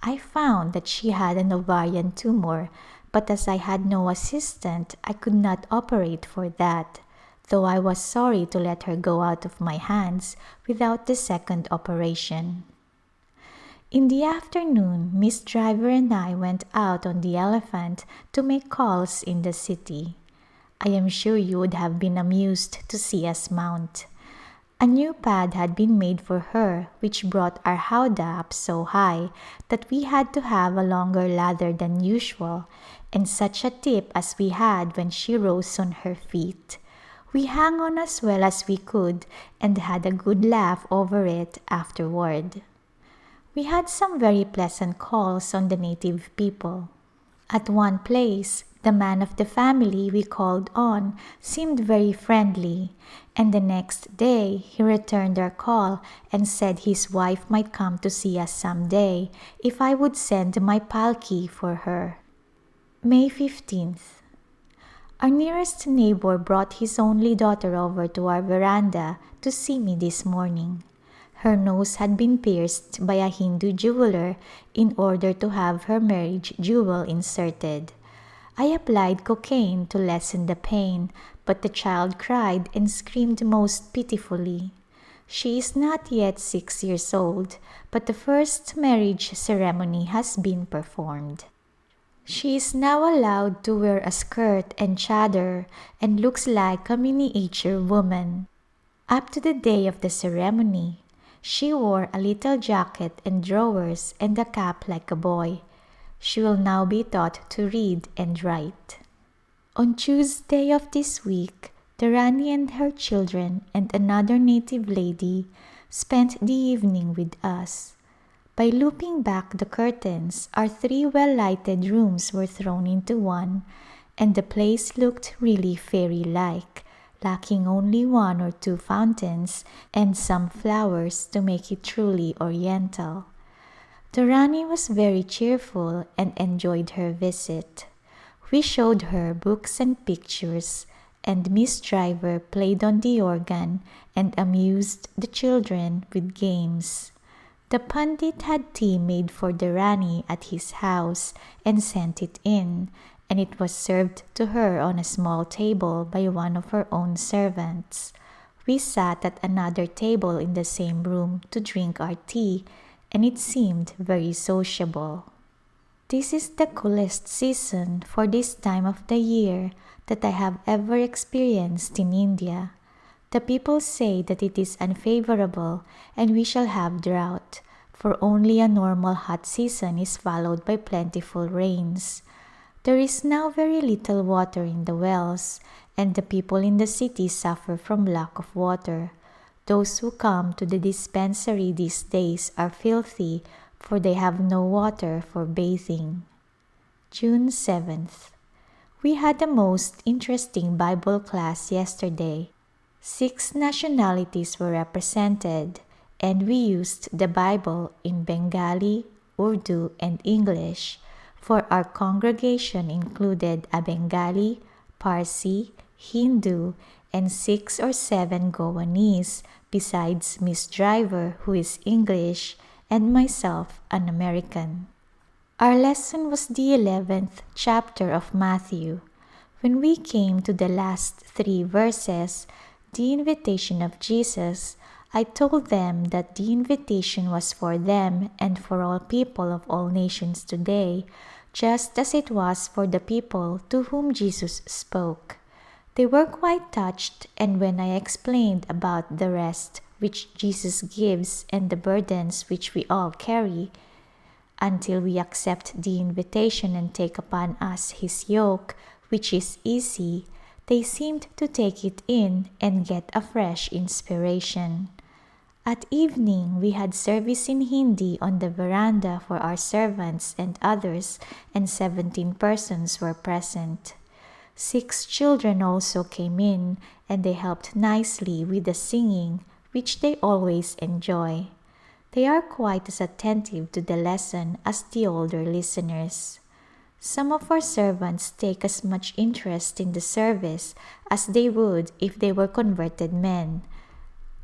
[SPEAKER 2] I found that she had an ovarian tumor, but as I had no assistant, I could not operate for that, though I was sorry to let her go out of my hands without the second operation. In the afternoon, Miss Driver and I went out on the elephant to make calls in the city. I am sure you would have been amused to see us mount. A new pad had been made for her, which brought our howdah up so high that we had to have a longer ladder than usual, and such a tip as we had when she rose on her feet. We hung on as well as we could and had a good laugh over it afterward. We had some very pleasant calls on the native people. At one place, the man of the family we called on seemed very friendly, and the next day he returned our call and said his wife might come to see us some day if I would send my palki for her. May 15th. Our nearest neighbor brought his only daughter over to our veranda to see me this morning. Her nose had been pierced by a Hindu jeweler in order to have her marriage jewel inserted. I applied cocaine to lessen the pain, but the child cried and screamed most pitifully. She is not yet 6 years old, but the first marriage ceremony has been performed. She is now allowed to wear a skirt and chador and looks like a miniature woman. Up to the day of the ceremony, she wore a little jacket and drawers and a cap like a boy. She will now be taught to read and write. On Tuesday of this week, the Rani and her children and another native lady spent the evening with us. By looping back the curtains, our 3 well-lighted rooms were thrown into one, and the place looked really fairy-like, lacking only 1 or 2 fountains and some flowers to make it truly oriental. The Rani was very cheerful and enjoyed her visit. We showed her books and pictures, and Miss Driver played on the organ and amused the children with games. The Pandit had tea made for the Rani at his house and sent it in, and it was served to her on a small table by one of her own servants. We sat at another table in the same room to drink our tea, and it seemed very sociable. This is the coolest season for this time of the year that I have ever experienced in India. The people say that it is unfavorable and we shall have drought, for only a normal hot season is followed by plentiful rains. There is now very little water in the wells, and the people in the city suffer from lack of water. Those who come to the dispensary these days are filthy, for they have no water for bathing. June 7th. We had a most interesting Bible class yesterday. 6 nationalities were represented, and we used the Bible in Bengali, Urdu, and English, for our congregation included a Bengali, Parsi, Hindu, and 6 or 7 Goanese, besides Miss Driver, who is English, and myself, an American. Our lesson was the 11th chapter of Matthew. When we came to the last 3 verses, the invitation of Jesus, I told them that the invitation was for them and for all people of all nations today, just as it was for the people to whom Jesus spoke. They were quite touched, and when I explained about the rest which Jesus gives and the burdens which we all carry, until we accept the invitation and take upon us His yoke, which is easy, they seemed to take it in and get a fresh inspiration. At evening, we had service in Hindi on the veranda for our servants and others, and 17 persons were present. 6 children also came in, and they helped nicely with the singing, which they always enjoy. They are quite as attentive to the lesson as the older listeners. Some of our servants take as much interest in the service as they would if they were converted men.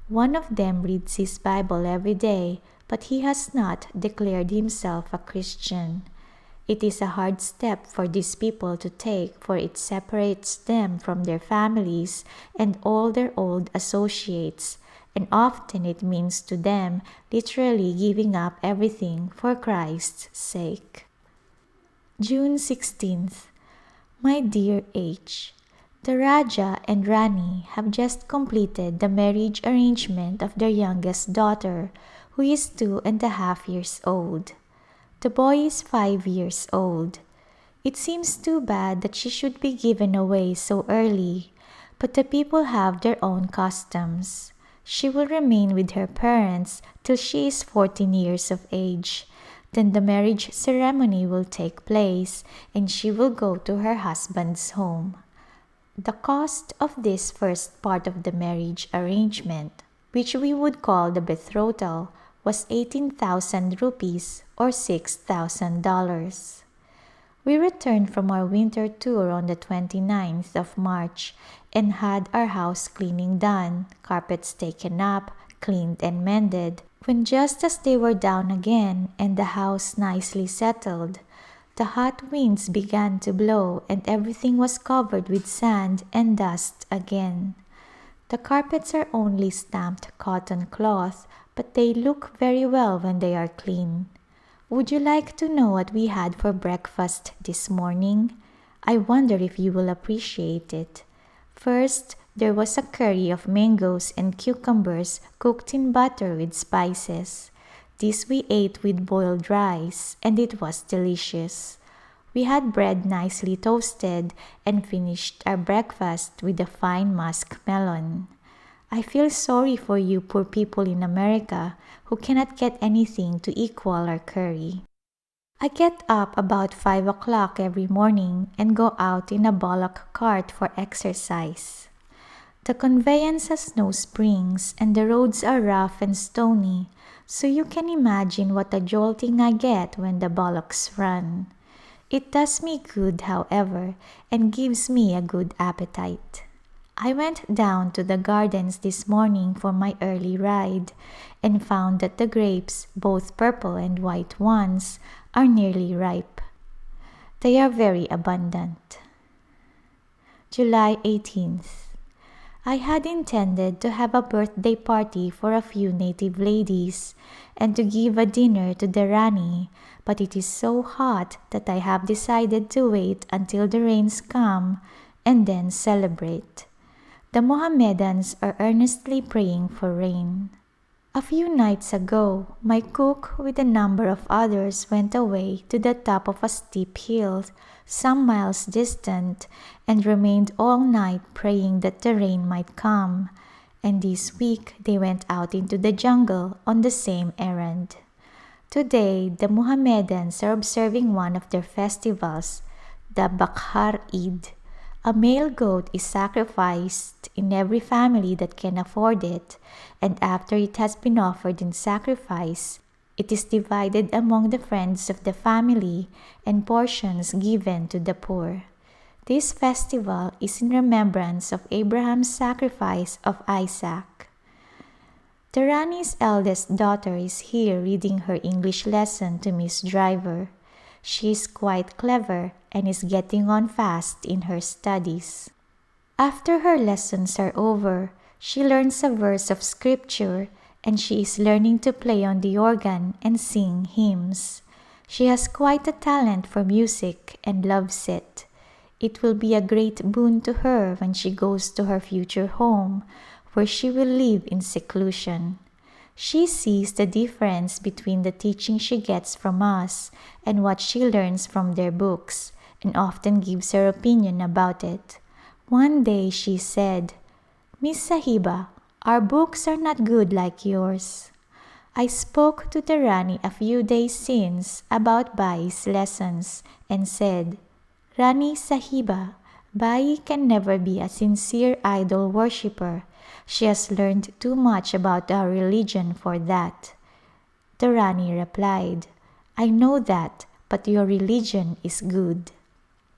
[SPEAKER 2] One of them reads his Bible every day, but he has not declared himself a Christian. It is a hard step for these people to take, for it separates them from their families and all their old associates, and often it means to them literally giving up everything for Christ's sake. June 16th. My dear H., the Raja and Rani have just completed the marriage arrangement of their youngest daughter, who is 2.5 years old. The boy is 5 years old. It seems too bad that she should be given away so early, but the people have their own customs. She will remain with her parents till she is 14 years of age. Then the marriage ceremony will take place and she will go to her husband's home. The cost of this first part of the marriage arrangement, which we would call the betrothal, was 18,000 rupees or $6,000. We returned from our winter tour on the 29th of March and had our house cleaning done, carpets taken up, cleaned and mended, when just as they were down again and the house nicely settled, the hot winds began to blow and everything was covered with sand and dust again. The carpets are only stamped cotton cloth, but they look very well when they are clean. Would you like to know what we had for breakfast this morning? I wonder if you will appreciate it. First, there was a curry of mangoes and cucumbers cooked in butter with spices. This we ate with boiled rice, and it was delicious. We had bread nicely toasted and finished our breakfast with a fine musk melon. I feel sorry for you poor people in America who cannot get anything to equal our curry. I get up about 5 o'clock every morning and go out in a bullock cart for exercise. The conveyance has no springs and the roads are rough and stony, so you can imagine what a jolting I get when the bullocks run. It does me good, however, and gives me a good appetite. I went down to the gardens this morning for my early ride and found that the grapes, both purple and white ones, are nearly ripe. They are very abundant. July 18th. I had intended to have a birthday party for a few native ladies and to give a dinner to the Rani, but it is so hot that I have decided to wait until the rains come and then celebrate. The Mohammedans are earnestly praying for rain. A few nights ago, my cook with a number of others went away to the top of a steep hill some miles distant and remained all night praying that the rain might come, and this week they went out into the jungle on the same errand. Today, the Mohammedans are observing one of their festivals, the Bakhar Eid. A male goat is sacrificed in every family that can afford it, and after it has been offered in sacrifice, it is divided among the friends of the family and portions given to the poor. This festival is in remembrance of Abraham's sacrifice of Isaac. The Rani's eldest daughter is here reading her English lesson to Miss Driver. She is quite clever and is getting on fast in her studies. After her lessons are over, she learns a verse of scripture and she is learning to play on the organ and sing hymns. She has quite a talent for music and loves it. It will be a great boon to her when she goes to her future home, where she will live in seclusion. She sees the difference between the teaching she gets from us and what she learns from their books, and often gives her opinion about it. One day she said, "Miss Sahiba, our books are not good like yours." I spoke to the Rani a few days since about Bai's lessons and said, "Rani Sahiba, Bai can never be a sincere idol worshipper. She has learned too much about our religion for that." The Rani replied, "I know that, but your religion is good."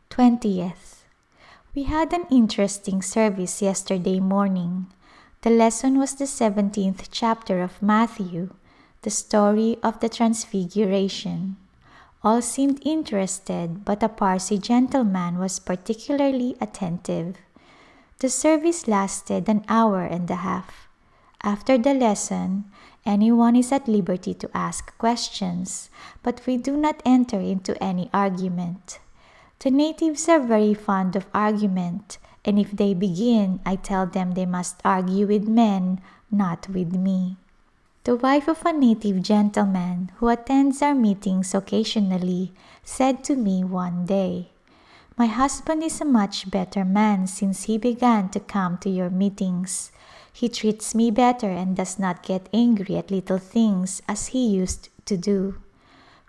[SPEAKER 2] 20th. We had an interesting service yesterday morning. The lesson was the 17th chapter of Matthew, the story of the Transfiguration. All seemed interested, but a Parsi gentleman was particularly attentive. The service lasted an hour and a half. After the lesson, anyone is at liberty to ask questions, but we do not enter into any argument. The natives are very fond of argument, and if they begin, I tell them they must argue with men, not with me. The wife of a native gentleman who attends our meetings occasionally said to me one day, "My husband is a much better man since he began to come to your meetings. He treats me better and does not get angry at little things as he used to do."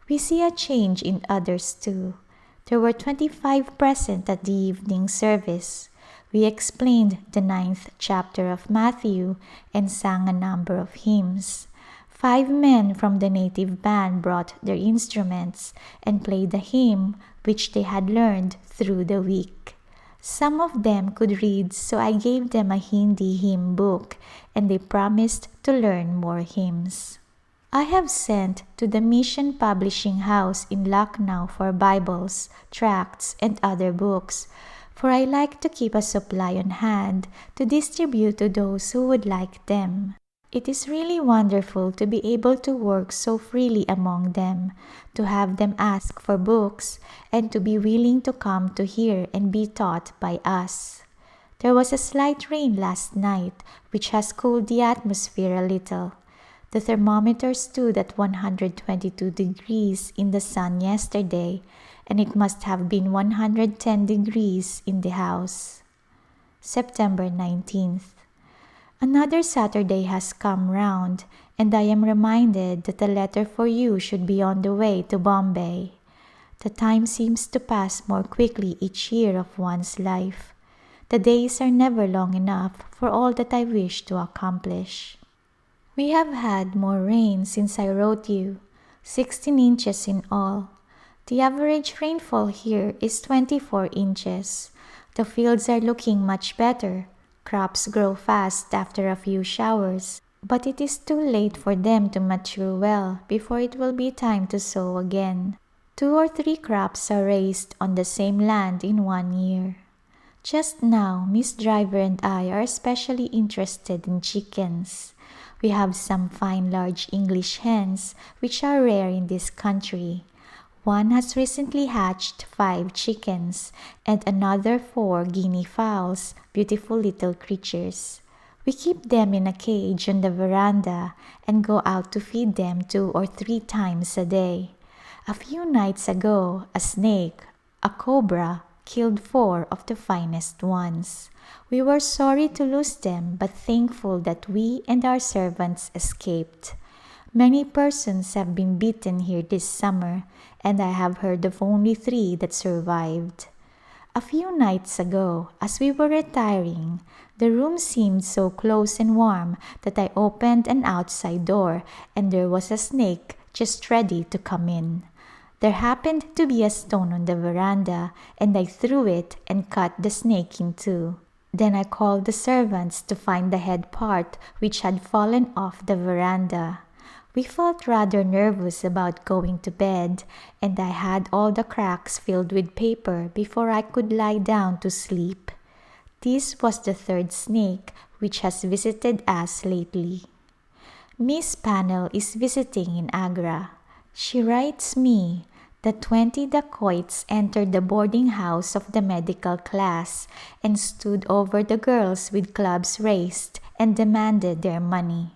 [SPEAKER 2] We see a change in others too. There were 25 present at the evening service. We explained the 9th chapter of Matthew and sang a number of hymns. 5 men from the native band brought their instruments and played a hymn which they had learned through the week. Some of them could read, so I gave them a Hindi hymn book and they promised to learn more hymns. I have sent to the Mission Publishing House in Lucknow for Bibles, tracts, and other books, for I like to keep a supply on hand to distribute to those who would like them. It is really wonderful to be able to work so freely among them, to have them ask for books, and to be willing to come to hear and be taught by us. There was a slight rain last night which has cooled the atmosphere a little. The thermometer stood at 122 degrees in the sun yesterday, and it must have been 110 degrees in the house. September 19th. Another Saturday has come round, and I am reminded that a letter for you should be on the way to Bombay. The time seems to pass more quickly each year of one's life. The days are never long enough for all that I wish to accomplish. We have had more rain since I wrote you, 16 inches in all. The average rainfall here is 24 inches. The fields are looking much better. Crops grow fast after a few showers, but it is too late for them to mature well before it will be time to sow again. 2 or 3 crops are raised on the same land in 1 year. Just now, Miss Driver and I are especially interested in chickens. We have some fine large English hens which are rare in this country. One has recently hatched 5 chickens and another 4 guinea fowls, beautiful little creatures. We keep them in a cage on the veranda and go out to feed them 2 or 3 times a day. A few nights ago, a snake, a cobra, killed 4 of the finest ones. We were sorry to lose them, but thankful that we and our servants escaped. Many persons have been bitten here this summer, and I have heard of only 3 that survived. A few nights ago, as we were retiring, the room seemed so close and warm that I opened an outside door and there was a snake just ready to come in. There happened to be a stone on the veranda and I threw it and cut the snake in 2. Then I called the servants to find the head part which had fallen off the veranda. We felt rather nervous about going to bed, and I had all the cracks filled with paper before I could lie down to sleep. This was the 3rd snake which has visited us lately. Miss Pannell is visiting in Agra. She writes me that 20 dacoits entered the boarding house of the medical class and stood over the girls with clubs raised and demanded their money.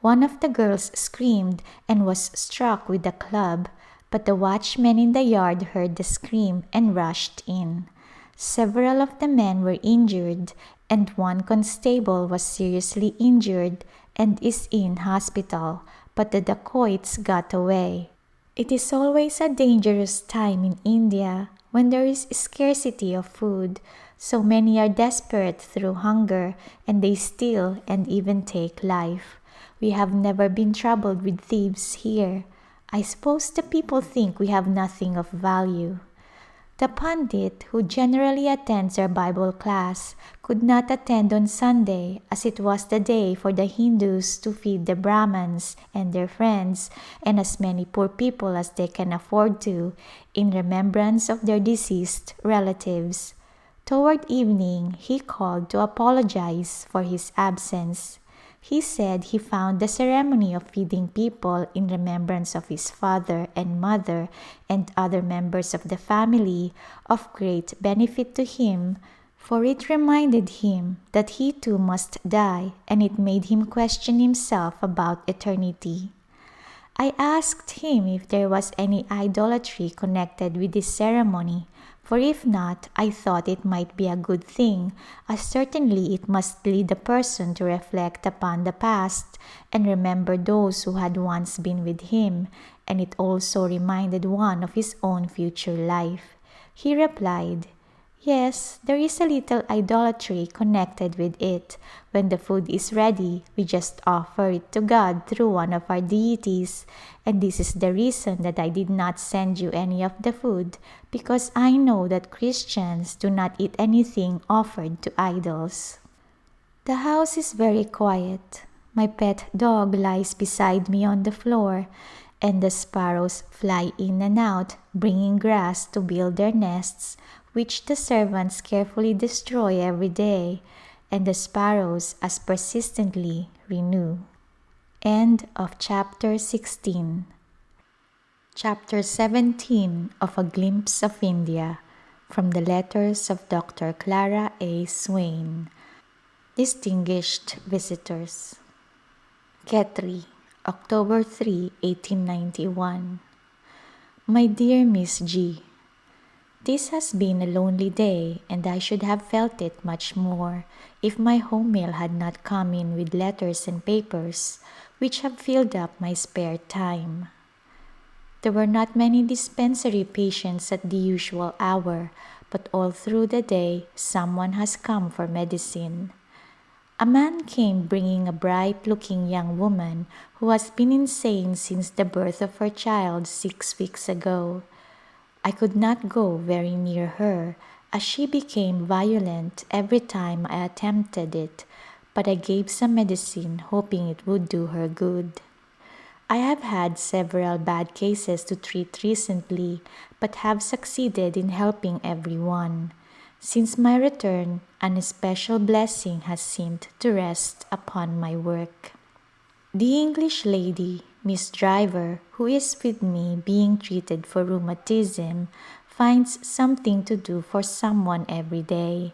[SPEAKER 2] One of the girls screamed and was struck with a club, but the watchmen in the yard heard the scream and rushed in. Several of the men were injured, and one constable was seriously injured and is in hospital, but the dacoits got away. It is always a dangerous time in India when there is scarcity of food. So many are desperate through hunger, and they steal and even take life. We have never been troubled with thieves here. I suppose the people think we have nothing of value. The Pandit, who generally attends our Bible class, could not attend on Sunday, as it was the day for the Hindus to feed the Brahmins and their friends and as many poor people as they can afford to, in remembrance of their deceased relatives. Toward evening, he called to apologize for his absence. He said he found the ceremony of feeding people in remembrance of his father and mother and other members of the family of great benefit to him, for it reminded him that he too must die, and it made him question himself about eternity. I asked him if there was any idolatry connected with this ceremony, for if not, I thought it might be a good thing, as certainly it must lead a person to reflect upon the past and remember those who had once been with him, and it also reminded one of his own future life. He replied, "Yes, there is a little idolatry connected with it. When the food is ready, we just offer it to God through one of our deities, and this is the reason that I did not send you any of the food, because I know that Christians do not eat anything offered to idols." The house is very quiet. My pet dog lies beside me on the floor, and the sparrows fly in and out, bringing grass to build their nests, which the servants carefully destroy every day, and the sparrows as persistently renew. End of chapter 16. Chapter 17 of A Glimpse of India, from the letters of Dr. Clara Swain. Distinguished visitors. Khetri, October 3, 1891. My dear Miss G, this has been a lonely day, and I should have felt it much more if my home mail had not come in with letters and papers, which have filled up my spare time. There were not many dispensary patients at the usual hour, but all through the day someone has come for medicine. A man came bringing a bright-looking young woman who has been insane since the birth of her child 6 weeks ago. I could not go very near her, as she became violent every time I attempted it, but I gave some medicine hoping it would do her good. I have had several bad cases to treat recently, but have succeeded in helping everyone. Since my return, an especial blessing has seemed to rest upon my work. The English lady, Miss Driver, who is with me being treated for rheumatism, finds something to do for someone every day.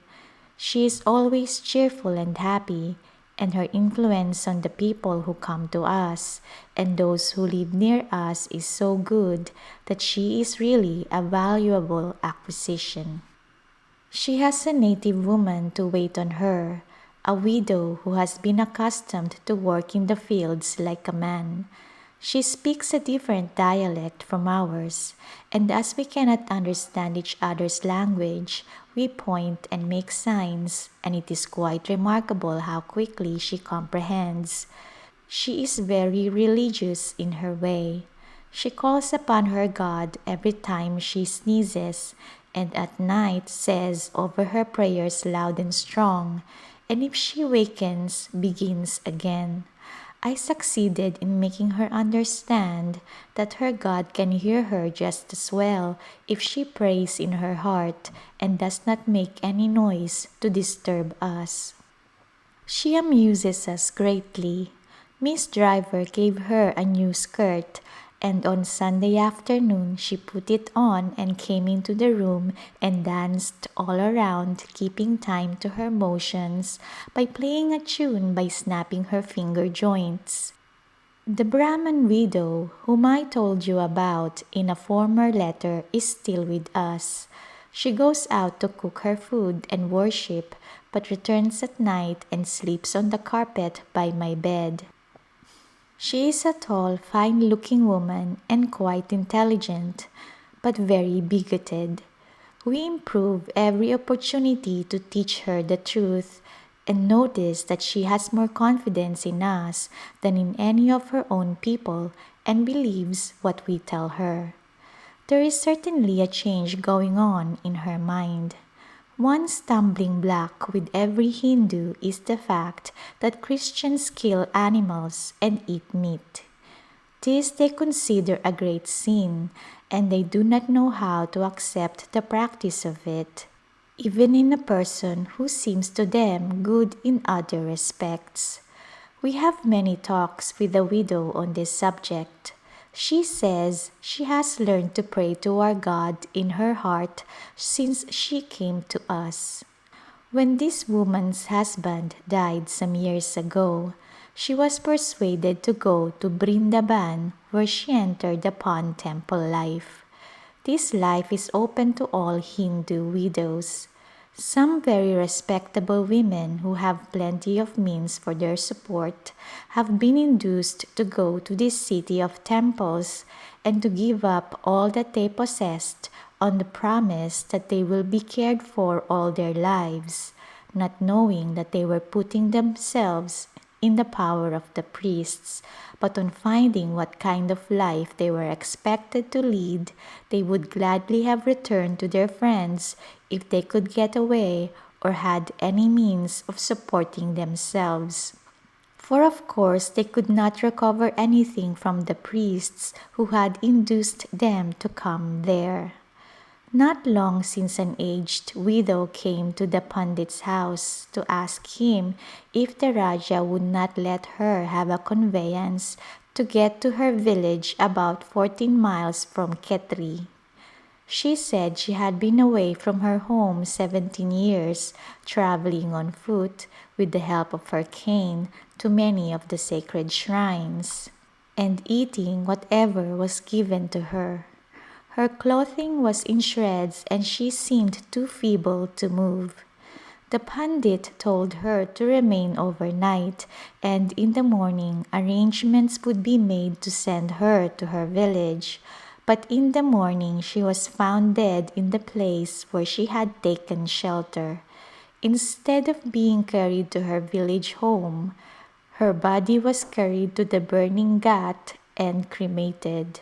[SPEAKER 2] She is always cheerful and happy, and her influence on the people who come to us and those who live near us is so good that she is really a valuable acquisition. She has a native woman to wait on her, a widow who has been accustomed to work in the fields like a man. She speaks a different dialect from ours, and as we cannot understand each other's language, we point and make signs, and it is quite remarkable how quickly she comprehends. She is very religious in her way. She calls upon her God every time she sneezes, and at night says over her prayers loud and strong, and if she wakens, begins again. I succeeded in making her understand that her God can hear her just as well if she prays in her heart and does not make any noise to disturb us. She amuses us greatly. Miss Driver gave her a new skirt, and on Sunday afternoon she put it on and came into the room and danced all around, keeping time to her motions by playing a tune by snapping her finger joints. The Brahman widow, whom I told you about in a former letter, is still with us. She goes out to cook her food and worship, but returns at night and sleeps on the carpet by my bed. She is a tall, fine-looking woman and quite intelligent, but very bigoted. We improve every opportunity to teach her the truth, and notice that she has more confidence in us than in any of her own people and believes what we tell her. There is certainly a change going on in her mind. One stumbling block with every Hindu is the fact that Christians kill animals and eat meat. This they consider a great sin, and they do not know how to accept the practice of it, even in a person who seems to them good in other respects. We have many talks with the widow on this subject. She says she has learned to pray to our God in her heart since she came to us. When this woman's husband died some years ago, she was persuaded to go to Brindaban, where she entered upon temple life. This life is open to all Hindu widows. Some very respectable women who have plenty of means for their support have been induced to go to this city of temples and to give up all that they possessed on the promise that they will be cared for all their lives, not knowing that they were putting themselves in the power of the priests, but on finding what kind of life they were expected to lead, they would gladly have returned to their friends if they could get away or had any means of supporting themselves. For of course they could not recover anything from the priests who had induced them to come there. Not long since an aged widow came to the Pandit's house to ask him if the Raja would not let her have a conveyance to get to her village about 14 miles from Khetri. She said she had been away from her home 17 years, traveling on foot with the help of her cane to many of the sacred shrines, and eating whatever was given to her. Her clothing was in shreds and she seemed too feeble to move. The Pandit told her to remain overnight, and in the morning arrangements would be made to send her to her village. But in the morning she was found dead in the place where she had taken shelter. Instead of being carried to her village home, her body was carried to the burning ghat and cremated.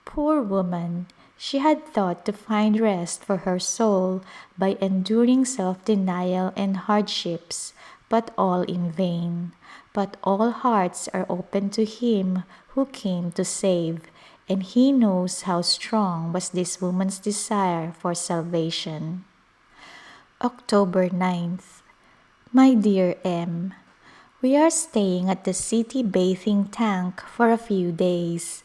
[SPEAKER 2] Poor woman, she had thought to find rest for her soul by enduring self-denial and hardships, but all in vain. But all hearts are open to Him who came to save, and He knows how strong was this woman's desire for salvation. October 9th. My dear M., we are staying at the city bathing tank for a few days.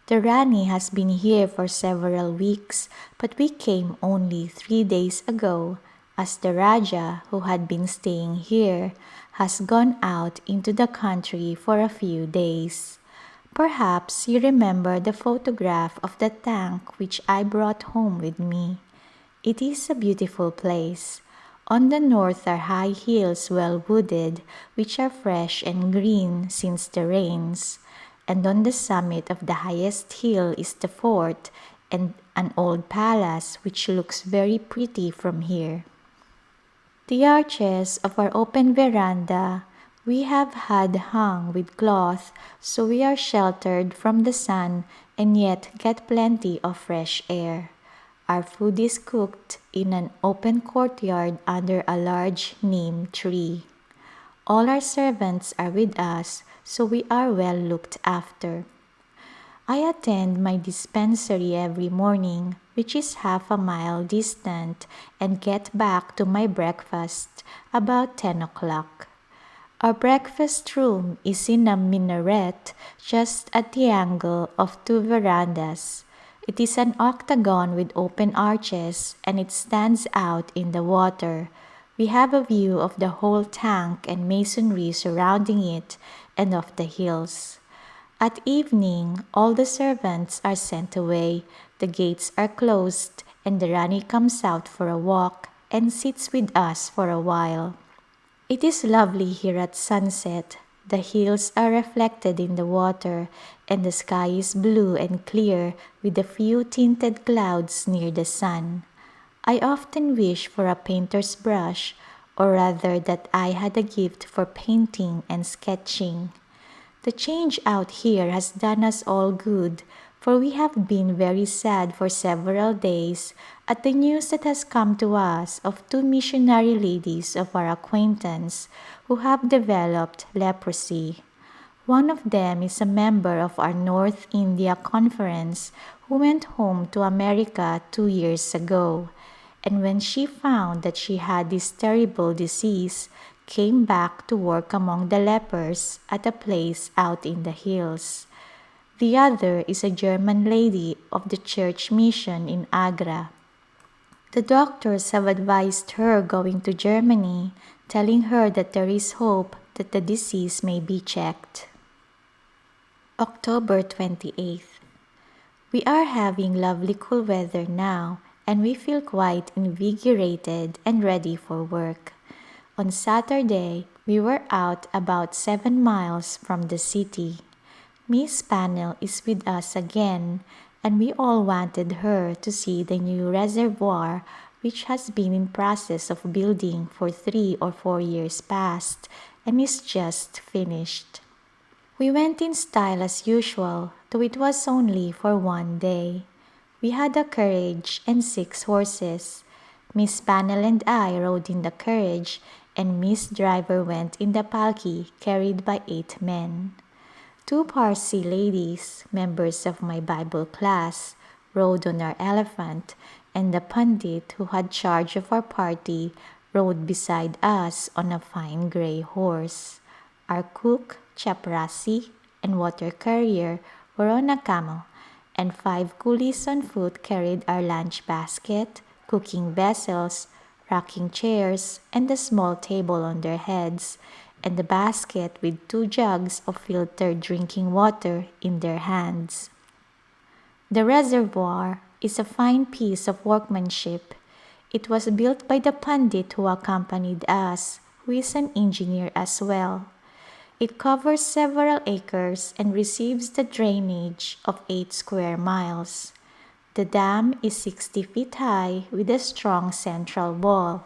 [SPEAKER 2] The Rani has been here for several weeks, but we came only 3 days ago, as the Raja, who had been staying here, has gone out into the country for a few days. Perhaps you remember the photograph of the tank which I brought home with me. It is a beautiful place. On the north are high hills well wooded, which are fresh and green since the rains. And on the summit of the highest hill is the fort and an old palace which looks very pretty from here. The arches of our open veranda we have had hung with cloth, so we are sheltered from the sun and yet get plenty of fresh air. Our food is cooked in an open courtyard under a large neem tree. All our servants are with us, so we are well looked after. I attend my dispensary every morning, which is half a mile distant, and get back to my breakfast about 10 o'clock. Our breakfast room is in a minaret just at the angle of two verandas. It is an octagon with open arches and it stands out in the water. We have a view of the whole tank and masonry surrounding it and of the hills. At evening, all the servants are sent away, the gates are closed, and the Rani comes out for a walk and sits with us for a while. It is lovely here at sunset. The hills are reflected in the water, and the sky is blue and clear with a few tinted clouds near the sun. I often wish for a painter's brush, or rather that I had a gift for painting and sketching. The change out here has done us all good, for we have been very sad for several days at the news that has come to us of two missionary ladies of our acquaintance who have developed leprosy. One of them is a member of our North India Conference who went home to America 2 years ago, and when she found that she had this terrible disease, came back to work among the lepers at a place out in the hills. The other is a German lady of the church mission in Agra. The doctors have advised her going to Germany, telling her that there is hope that the disease may be checked. October 28th. We are having lovely cool weather now, and we feel quite invigorated and ready for work. On Saturday, we were out about 7 miles from the city. Miss Pannell is with us again, and we all wanted her to see the new reservoir which has been in process of building for 3 or 4 years past and is just finished. We went in style as usual, though it was only for 1 day. We had a carriage and 6 horses. Miss Pannell and I rode in the carriage, and Miss Driver went in the palki carried by 8 men. 2 Parsi ladies, members of my Bible class, rode on our elephant, and the Pandit who had charge of our party rode beside us on a fine grey horse. Our cook, chaprasi, and water carrier were on a camel, and 5 coolies on foot carried our lunch basket, cooking vessels, rocking chairs, and a small table on their heads, and the basket with 2 jugs of filtered drinking water in their hands. The reservoir is a fine piece of workmanship. It was built by the Pandit who accompanied us, who is an engineer as well. It covers several acres and receives the drainage of 8 square miles. The dam is 60 feet high with a strong central wall.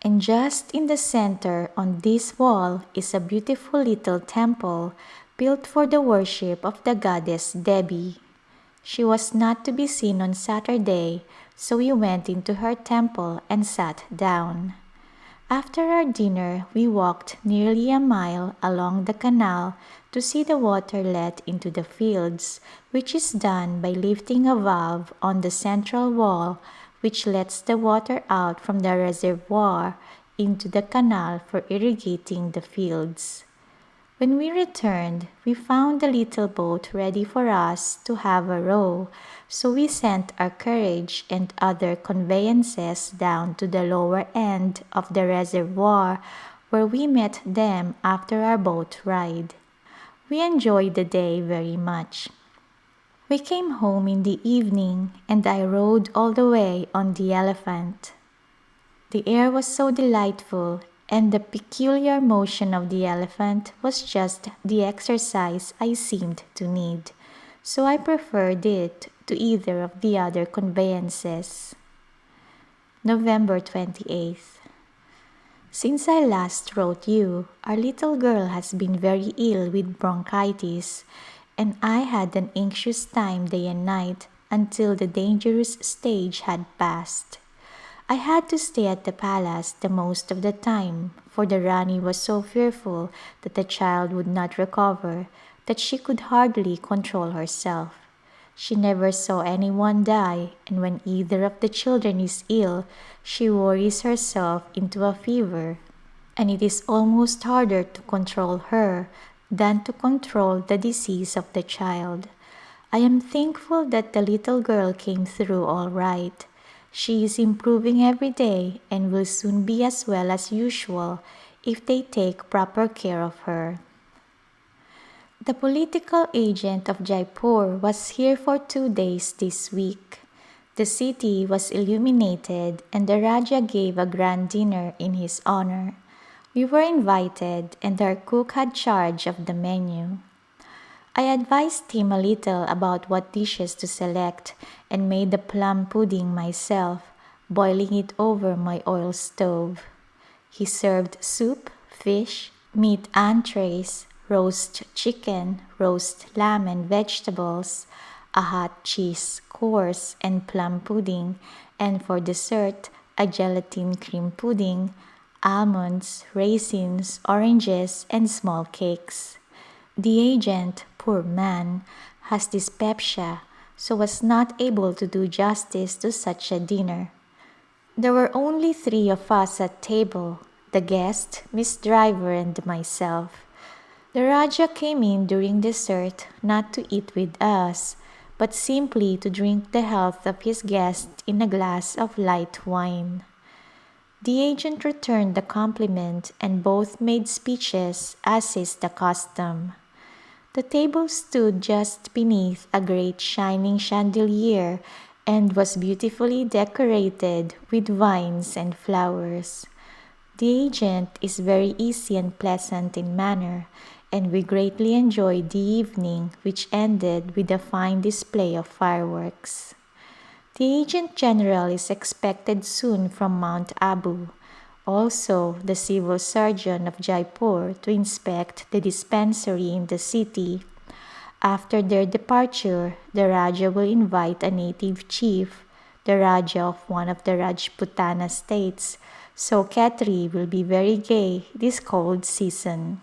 [SPEAKER 2] And just in the center on this wall is a beautiful little temple built for the worship of the goddess Devi. She was not to be seen on Saturday, so we went into her temple and sat down. After our dinner, we walked nearly a mile along the canal to see the water let into the fields, which is done by lifting a valve on the central wall which lets the water out from the reservoir into the canal for irrigating the fields. When we returned, we found the little boat ready for us to have a row, so we sent our carriage and other conveyances down to the lower end of the reservoir, where we met them after our boat ride. We enjoyed the day very much. We came home in the evening, and I rode all the way on the elephant. The air was so delightful, and the peculiar motion of the elephant was just the exercise I seemed to need, so I preferred it to either of the other conveyances. November 28th. Since I last wrote you, our little girl has been very ill with bronchitis, and I had an anxious time day and night until the dangerous stage had passed. I had to stay at the palace the most of the time, for the Rani was so fearful that the child would not recover that she could hardly control herself. She never saw anyone die, and when either of the children is ill, she worries herself into a fever. and it is almost harder to control her than to control the disease of the child. I am thankful that the little girl came through all right. She is improving every day and will soon be as well as usual if they take proper care of her. The political agent of Jaipur was here for 2 days this week. The city was illuminated and the Raja gave a grand dinner in his honor. We were invited and our cook had charge of the menu. I advised him a little about what dishes to select and made the plum pudding myself, boiling it over my oil stove. He served soup, fish, meat entrees, roast chicken, roast lamb and vegetables, a hot cheese course and plum pudding, and for dessert, a gelatin cream pudding, almonds, raisins, oranges, and small cakes. The agent, poor man, has dyspepsia, so was not able to do justice to such a dinner. There were only 3 of us at table, the guest, Miss Driver, and myself. The Raja came in during dessert not to eat with us, but simply to drink the health of his guest in a glass of light wine. The agent returned the compliment and both made speeches as is the custom. The table stood just beneath a great shining chandelier and was beautifully decorated with vines and flowers. The agent is very easy and pleasant in manner, and we greatly enjoyed the evening, which ended with a fine display of fireworks. The agent general is expected soon from Mount Abu. Also, the civil surgeon of Jaipur to inspect the dispensary in the city. After their departure, the Raja will invite a native chief, the Raja of one of the Rajputana states, so Khetri will be very gay this cold season.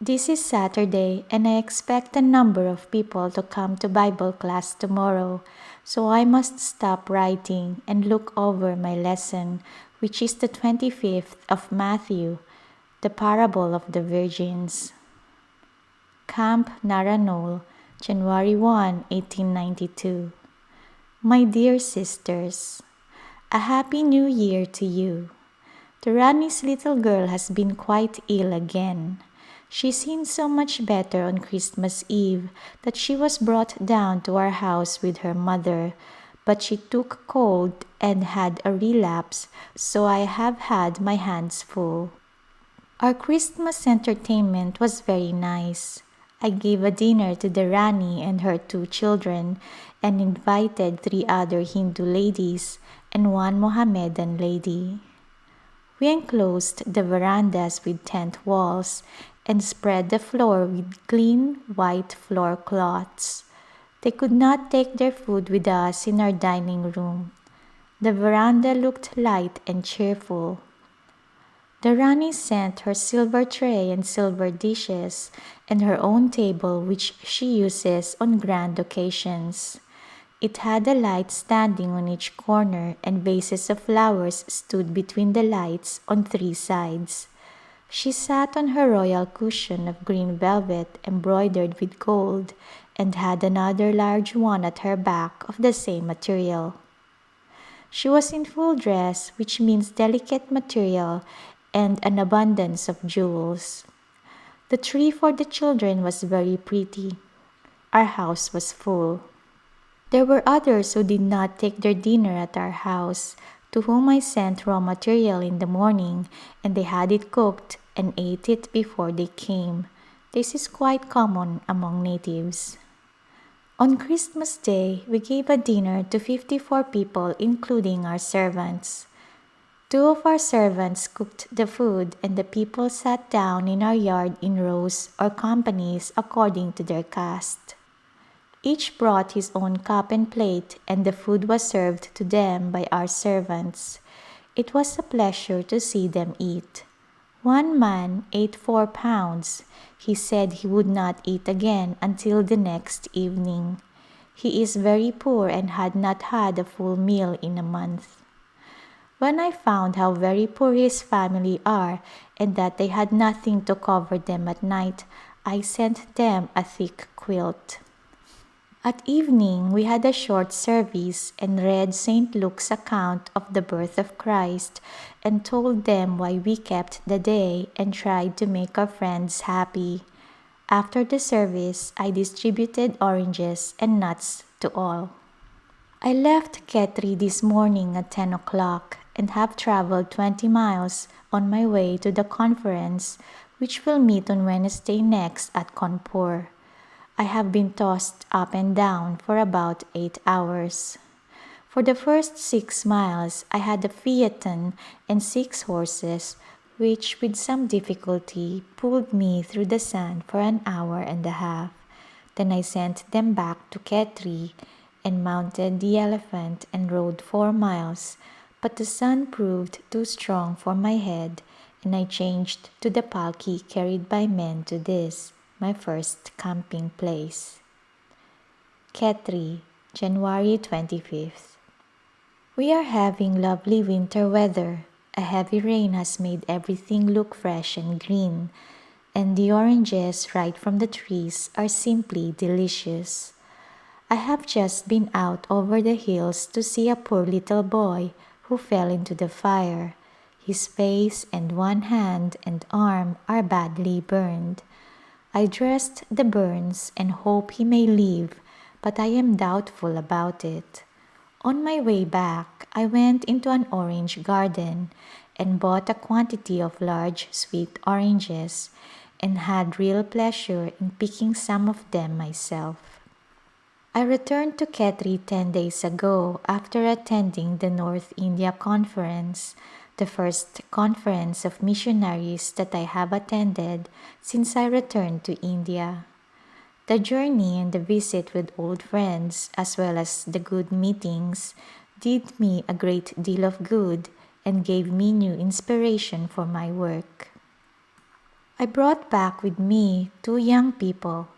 [SPEAKER 2] This is Saturday and I expect a number of people to come to Bible class tomorrow, so I must stop writing and look over my lesson, which is the 25th of Matthew, the parable of the virgins. Camp Naranol, January 1, 1892. My dear sisters, a happy new year to you. The Rani's little girl has been quite ill again. She seemed so much better on Christmas Eve that she was brought down to our house with her mother, but she took cold and had a relapse, so I have had my hands full. Our Christmas entertainment was very nice. I gave a dinner to the Rani and her 2 children and invited 3 other Hindu ladies and 1 Mohammedan lady. We enclosed the verandas with tent walls and spread the floor with clean white floor cloths. They could not take their food with us in our dining room. The veranda looked light and cheerful. The Rani sent her silver tray and silver dishes and her own table which she uses on grand occasions. It had a light standing on each corner and vases of flowers stood between the lights on 3 sides. She sat on her royal cushion of green velvet embroidered with gold and had another large one at her back of the same material. She was in full dress, which means delicate material and an abundance of jewels. The tree for the children was very pretty. Our house was full. There were others who did not take their dinner at our house, to whom I sent raw material in the morning, and they had it cooked and ate it before they came. This is quite common among natives. On Christmas Day, we gave a dinner to 54 people, including our servants. 2 of our servants cooked the food, and the people sat down in our yard in rows or companies according to their caste. Each brought his own cup and plate, and the food was served to them by our servants. It was a pleasure to see them eat. 1 man ate 4 pounds. He said he would not eat again until the next evening. He is very poor and had not had a full meal in a month. When I found how very poor his family are and that they had nothing to cover them at night, I sent them a thick quilt. At evening, we had a short service and read St. Luke's account of the birth of Christ and told them why we kept the day and tried to make our friends happy. After the service, I distributed oranges and nuts to all. I left Khetri this morning at 10 o'clock and have traveled 20 miles on my way to the conference, which will meet on Wednesday next at Kanpur. I have been tossed up and down for about 8 hours. For the first 6 miles, I had a phaeton and 6 horses, which with some difficulty pulled me through the sand for an hour and a half. Then I sent them back to Khetri and mounted the elephant and rode 4 miles, but the sun proved too strong for my head, and I changed to the palki carried by men to this, my first camping place. Khetri, January 25th. We are having lovely winter weather. A heavy rain has made everything look fresh and green, and the oranges right from the trees are simply delicious. I have just been out over the hills to see a poor little boy who fell into the fire. His face and one hand and arm are badly burned. I dressed the burns and hope he may live, but I am doubtful about it. On my way back, I went into an orange garden and bought a quantity of large sweet oranges and had real pleasure in picking some of them myself. I returned to Khetri 10 days ago after attending the North India Conference, the first conference of missionaries that I have attended since I returned to India. The journey and the visit with old friends, as well as the good meetings, did me a great deal of good and gave me new inspiration for my work. I brought back with me 2 young people,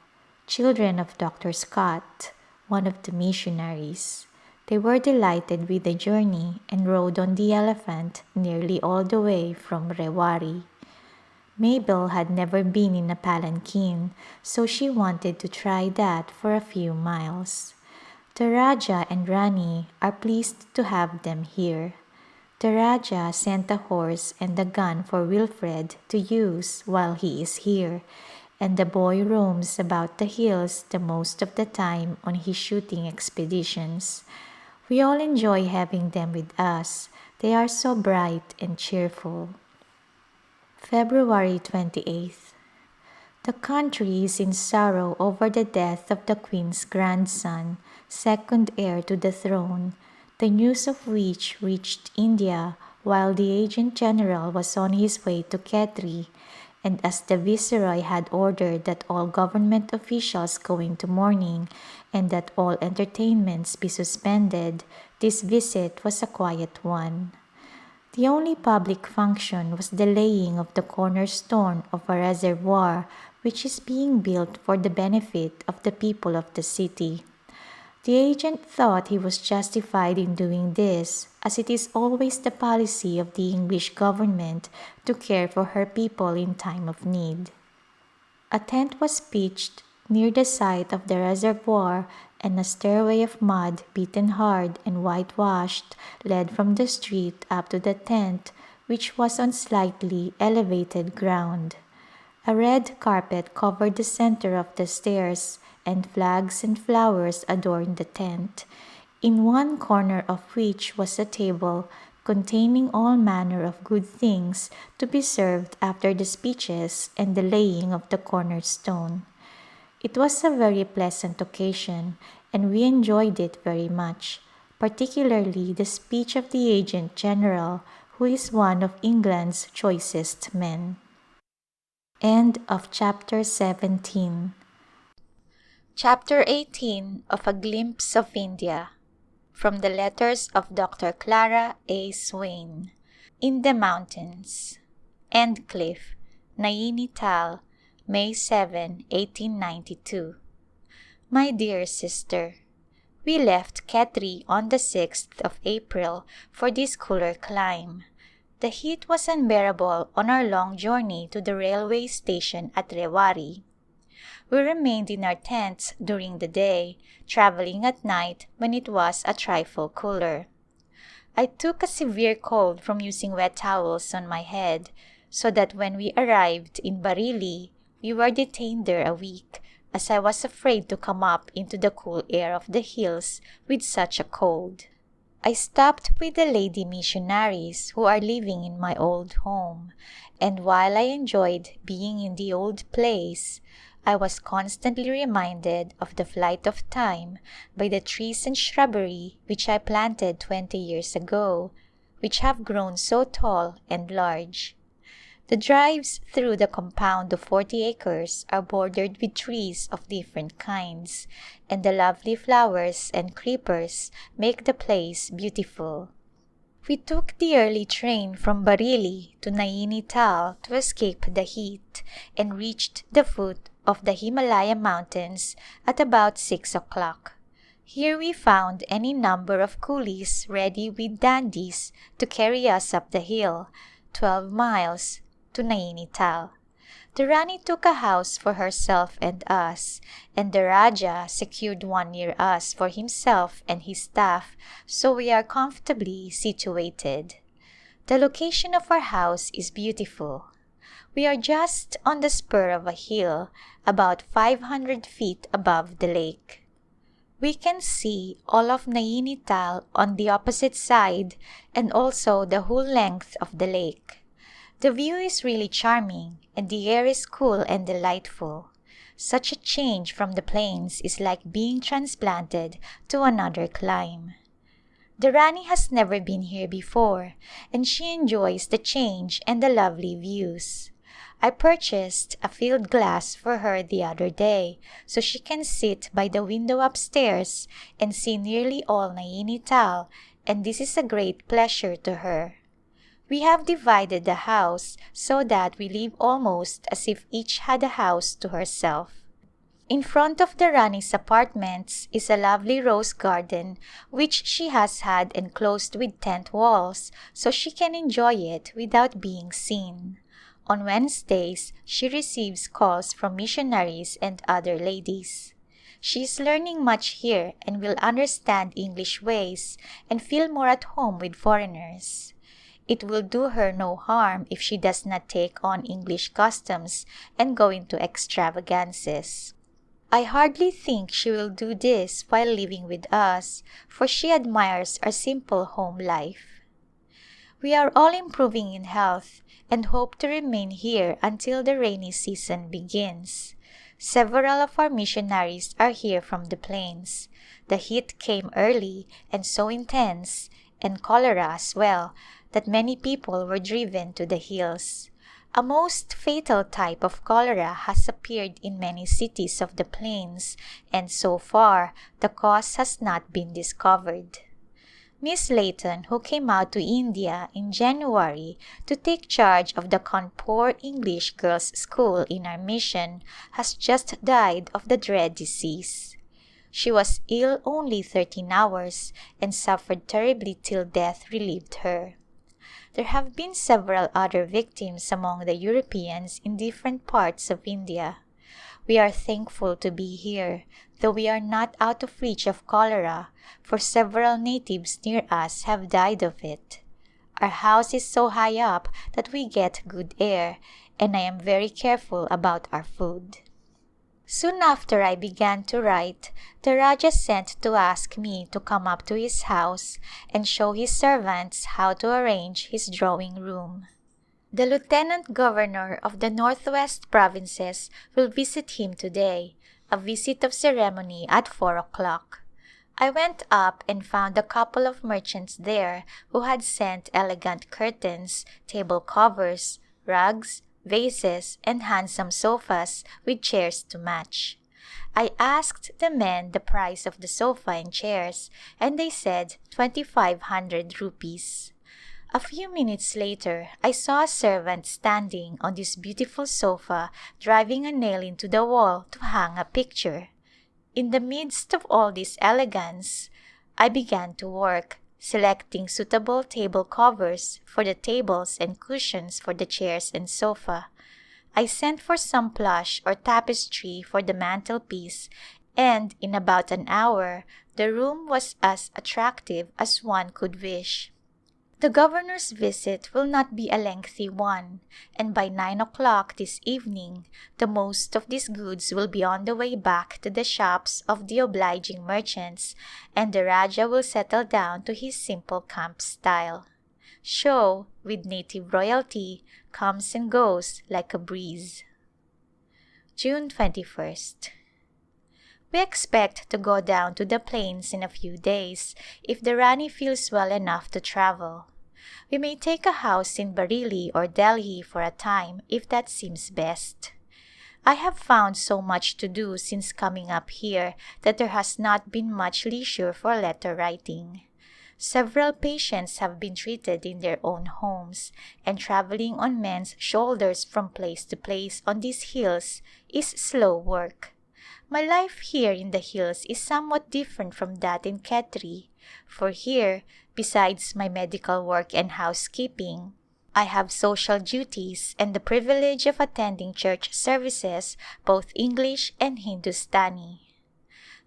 [SPEAKER 2] children of Dr. Scott, one of the missionaries. They were delighted with the journey and rode on the elephant nearly all the way from Rewari. Mabel had never been in a palanquin, so she wanted to try that for a few miles. The Raja and Rani are pleased to have them here. The Raja sent a horse and a gun for Wilfred to use while he is here, and the boy roams about the hills the most of the time on his shooting expeditions. We all enjoy having them with us. They are so bright and cheerful. February 28th. The country is in sorrow over the death of the Queen's grandson, second heir to the throne, the news of which reached India while the Agent General was on his way to Khetri, and as the Viceroy had ordered that all government officials go into mourning and that all entertainments be suspended, this visit was a quiet one. The only public function was the laying of the cornerstone of a reservoir which is being built for the benefit of the people of the city. The agent thought he was justified in doing this, as it is always the policy of the English government to care for her people in time of need. A tent was pitched near the site of the reservoir, and a stairway of mud, beaten hard and whitewashed, led from the street up to the tent, which was on slightly elevated ground. A red carpet covered the center of the stairs, and flags and flowers adorned the tent, in one corner of which was a table containing all manner of good things to be served after the speeches and the laying of the cornerstone. It was a very pleasant occasion, and we enjoyed it very much, particularly the speech of the Agent General, who is one of England's choicest men. End of chapter 17. Chapter 18 of A Glimpse of India. From the letters of Dr. Clara Swain. In the Mountains. Endcliff, Naini Tal, May 7, 1892. My dear sister,
[SPEAKER 1] We left Khetri on the 6th of April for this cooler climb. The heat was unbearable on our long journey to the railway station at Rewari. We remained in our tents during the day, traveling at night when it was a trifle cooler. I took a severe cold from using wet towels on my head, so that when we arrived in Bareilly, we were detained there a week, as I was afraid to come up into the cool air of the hills with such a cold. I stopped with the lady missionaries who are living in my old home, and while I enjoyed being in the old place, I was constantly reminded of the flight of time by the trees and shrubbery which I planted 20 years ago, which have grown so tall and large. The drives through the compound of 40 acres are bordered with trees of different kinds, and the lovely flowers and creepers make the place beautiful. We took the early train from Bareilly to Naini Tal to escape the heat and reached the foot of the Himalaya mountains at about 6 o'clock. Here we found any number of coolies ready with dandies to carry us up the hill, 12 miles, to Naini Tal. The Rani took a house for herself and us, and the Rajah secured one near us for himself and his staff, so we are comfortably situated. The location of our house is beautiful. We are just on the spur of a hill, about 500 feet above the lake. We can see all of Naini Tal on the opposite side and also the whole length of the lake. The view is really charming and the air is cool and delightful. Such a change from the plains is like being transplanted to another clime. The Rani has never been here before and she enjoys the change and the lovely views. I purchased a field glass for her the other day so she can sit by the window upstairs and see nearly all Naini Tal, and this is a great pleasure to her. We have divided the house so that we live almost as if each had a house to herself. In front of the Rani's apartments is a lovely rose garden which she has had enclosed with tent walls so she can enjoy it without being seen. On Wednesdays, she receives calls from missionaries and other ladies. She is learning much here and will understand English ways and feel more at home with foreigners. It will do her no harm if she does not take on English customs and go into extravagances. I hardly think she will do this while living with us, for she admires our simple home life. We are all improving in health and hope to remain here until the rainy season begins. Several of our missionaries are here from the plains. The heat came early and so intense, and cholera as well, that many people were driven to the hills. A most fatal type of cholera has appeared in many cities of the plains, and so far the cause has not been discovered. Miss Layton, who came out to India in January to take charge of the Kanpur English Girls' School in our mission, has just died of the dread disease. She was ill only 13 hours and suffered terribly till death relieved her. There have been several other victims among the Europeans in different parts of India. We are thankful to be here, though we are not out of reach of cholera, for several natives near us have died of it. Our house is so high up that we get good air, and I am very careful about our food. Soon after I began to write, the Rajah sent to ask me to come up to his house and show his servants how to arrange his drawing room. The Lieutenant Governor of the Northwest Provinces will visit him today, a visit of ceremony at 4 o'clock. I went up and found a couple of merchants there who had sent elegant curtains, table covers, rugs, vases, and handsome sofas with chairs to match. I asked the men the price of the sofa and chairs, and they said 2,500 rupees. A few minutes later I saw a servant standing on this beautiful sofa driving a nail into the wall to hang a picture. In the midst of all this elegance, I began to work, selecting suitable table covers for the tables and cushions for the chairs and sofa. I sent for some plush or tapestry for the mantelpiece, and in about an hour the room was as attractive as one could wish. The governor's visit will not be a lengthy one, and by 9 o'clock this evening the most of these goods will be on the way back to the shops of the obliging merchants, and the Rajah will settle down to his simple camp style. Show, with native royalty, comes and goes like a breeze. June 21st. We expect to go down to the plains in a few days if the Rani feels well enough to travel. We may take a house in Bareilly or Delhi for a time if that seems best. I have found so much to do since coming up here that there has not been much leisure for letter writing. Several patients have been treated in their own homes, and traveling on men's shoulders from place to place on these hills is slow work. My life here in the hills is somewhat different from that in Khetri, for here, besides my medical work and housekeeping, I have social duties and the privilege of attending church services, both English and Hindustani.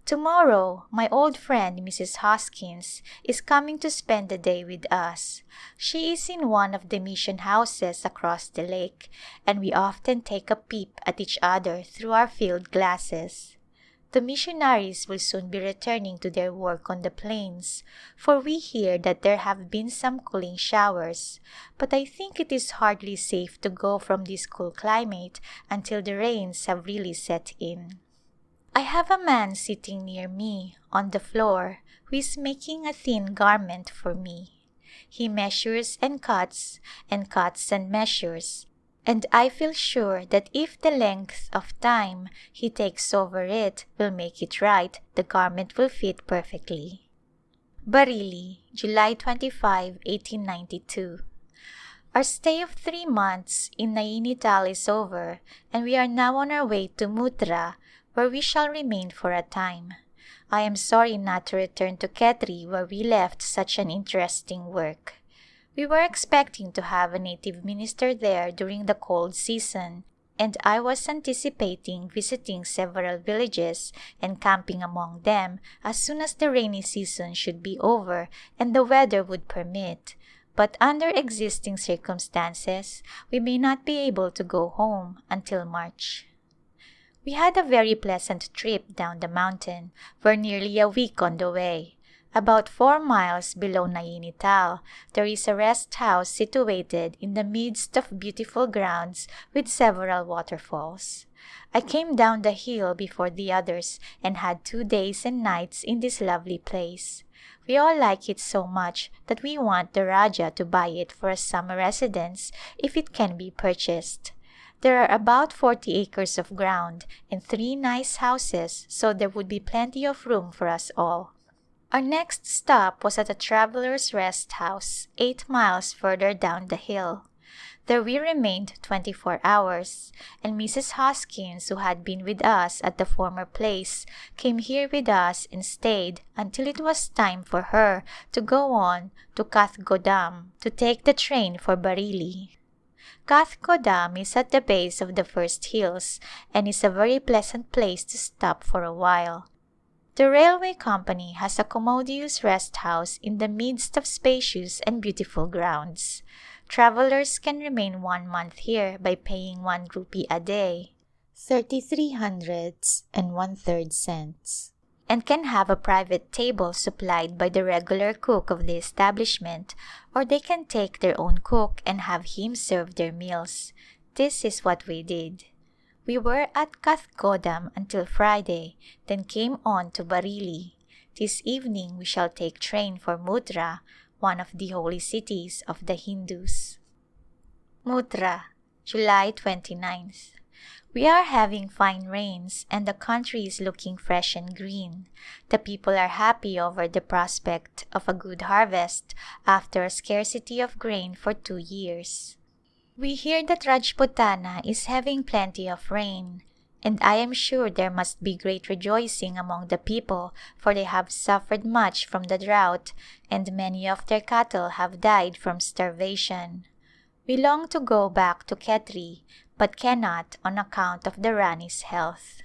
[SPEAKER 1] Tomorrow, my old friend Mrs. Hoskins is coming to spend the day with us. She is in one of the mission houses across the lake, and we often take a peep at each other through our field glasses. The missionaries will soon be returning to their work on the plains, for we hear that there have been some cooling showers, but I think it is hardly safe to go from this cool climate until the rains have really set in. I have a man sitting near me on the floor who is making a thin garment for me. He measures and cuts and measures, and I feel sure that if the length of time he takes over it will make it right, the garment will fit perfectly. Bareilly, July 25, 1892. Our stay of 3 months in Nainital is over, and we are now on our way to Muttra, where we shall remain for a time. I am sorry not to return to Khetri, where we left such an interesting work. We were expecting to have a native minister there during the cold season, and I was anticipating visiting several villages and camping among them as soon as the rainy season should be over and the weather would permit. But under existing circumstances, we may not be able to go home until March. We had a very pleasant trip down the mountain. We're nearly a week on the way. About 4 miles below Nainital, there is a rest house situated in the midst of beautiful grounds with several waterfalls. I came down the hill before the others and had 2 days and nights in this lovely place. We all like it so much that we want the Rajah to buy it for a summer residence if it can be purchased. There are about 40 acres of ground and 3 nice houses, so there would be plenty of room for us all. Our next stop was at a traveler's rest house 8 miles further down the hill. There we remained 24 hours, and Mrs. Hoskins, who had been with us at the former place, came here with us and stayed until it was time for her to go on to Kathgodam to take the train for Bareilly. Kathgodam is at the base of the first hills and is a very pleasant place to stop for a while. The railway company has a commodious rest house in the midst of spacious and beautiful grounds. Travelers can remain 1 month here by paying 1 rupee a day, 33 hundredths and 1/3 cents, and can have a private table supplied by the regular cook of the establishment, or they can take their own cook and have him serve their meals. This is what we did. We were at Kathgodam until Friday, then came on to Bareilly. This evening we shall take train for Muttra, one of the holy cities of the Hindus. Muttra, July 29th. We are having fine rains and the country is looking fresh and green. The people are happy over the prospect of a good harvest after a scarcity of grain for 2 years. We hear that Rajputana is having plenty of rain,
[SPEAKER 2] And I am sure there must be great rejoicing among the people, for they have suffered much from the drought, and many of their cattle have died from starvation. We long to go back to Khetri, but cannot on account of the Rani's health.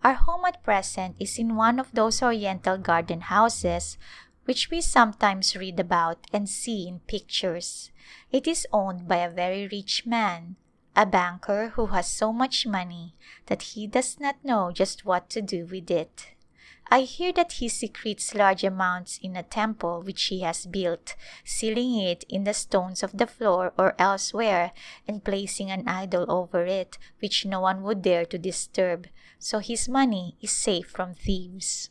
[SPEAKER 2] Our home at present is in one of those oriental garden houses which we sometimes read about and see in pictures. It is owned by a very rich man, a banker who has so much money that he does not know just what to do with it. I hear that he secretes large amounts in a temple which he has built, sealing it in the stones of the floor or elsewhere and placing an idol over it which no one would dare to disturb, so his money is safe from thieves.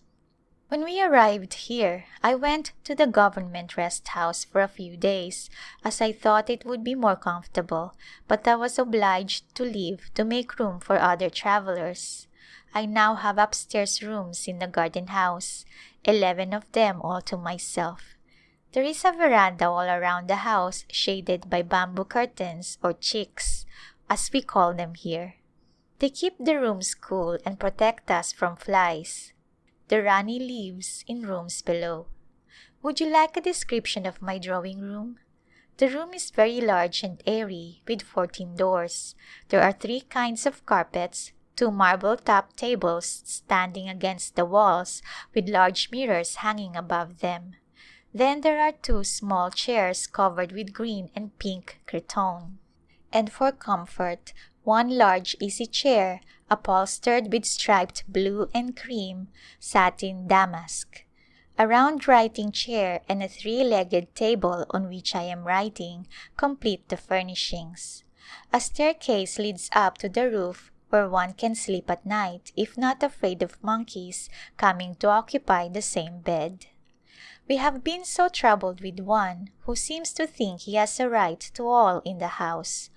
[SPEAKER 2] When we arrived here, I went to the government rest house for a few days, as I thought it would be more comfortable, but I was obliged to leave to make room for other travelers. I now have upstairs rooms in the garden house, 11 of them all to myself. There is a veranda all around the house shaded by bamboo curtains or chiks, as we call them here. They keep the rooms cool and protect us from flies. The Rani lives in rooms below. Would you like a description of my drawing room? The room is very large and airy, with 14 doors. There are 3 kinds of carpets, 2 marble-top tables standing against the walls with large mirrors hanging above them. Then there are 2 small chairs covered with green and pink cretonne. And for comfort, 1 large easy chair upholstered with striped blue and cream satin damask. A round writing chair and a 3-legged table on which I am writing complete the furnishings. A staircase leads up to the roof where one can sleep at night if not afraid of monkeys coming to occupy the same bed. We have been so troubled with one who seems to think he has a right to all in the house.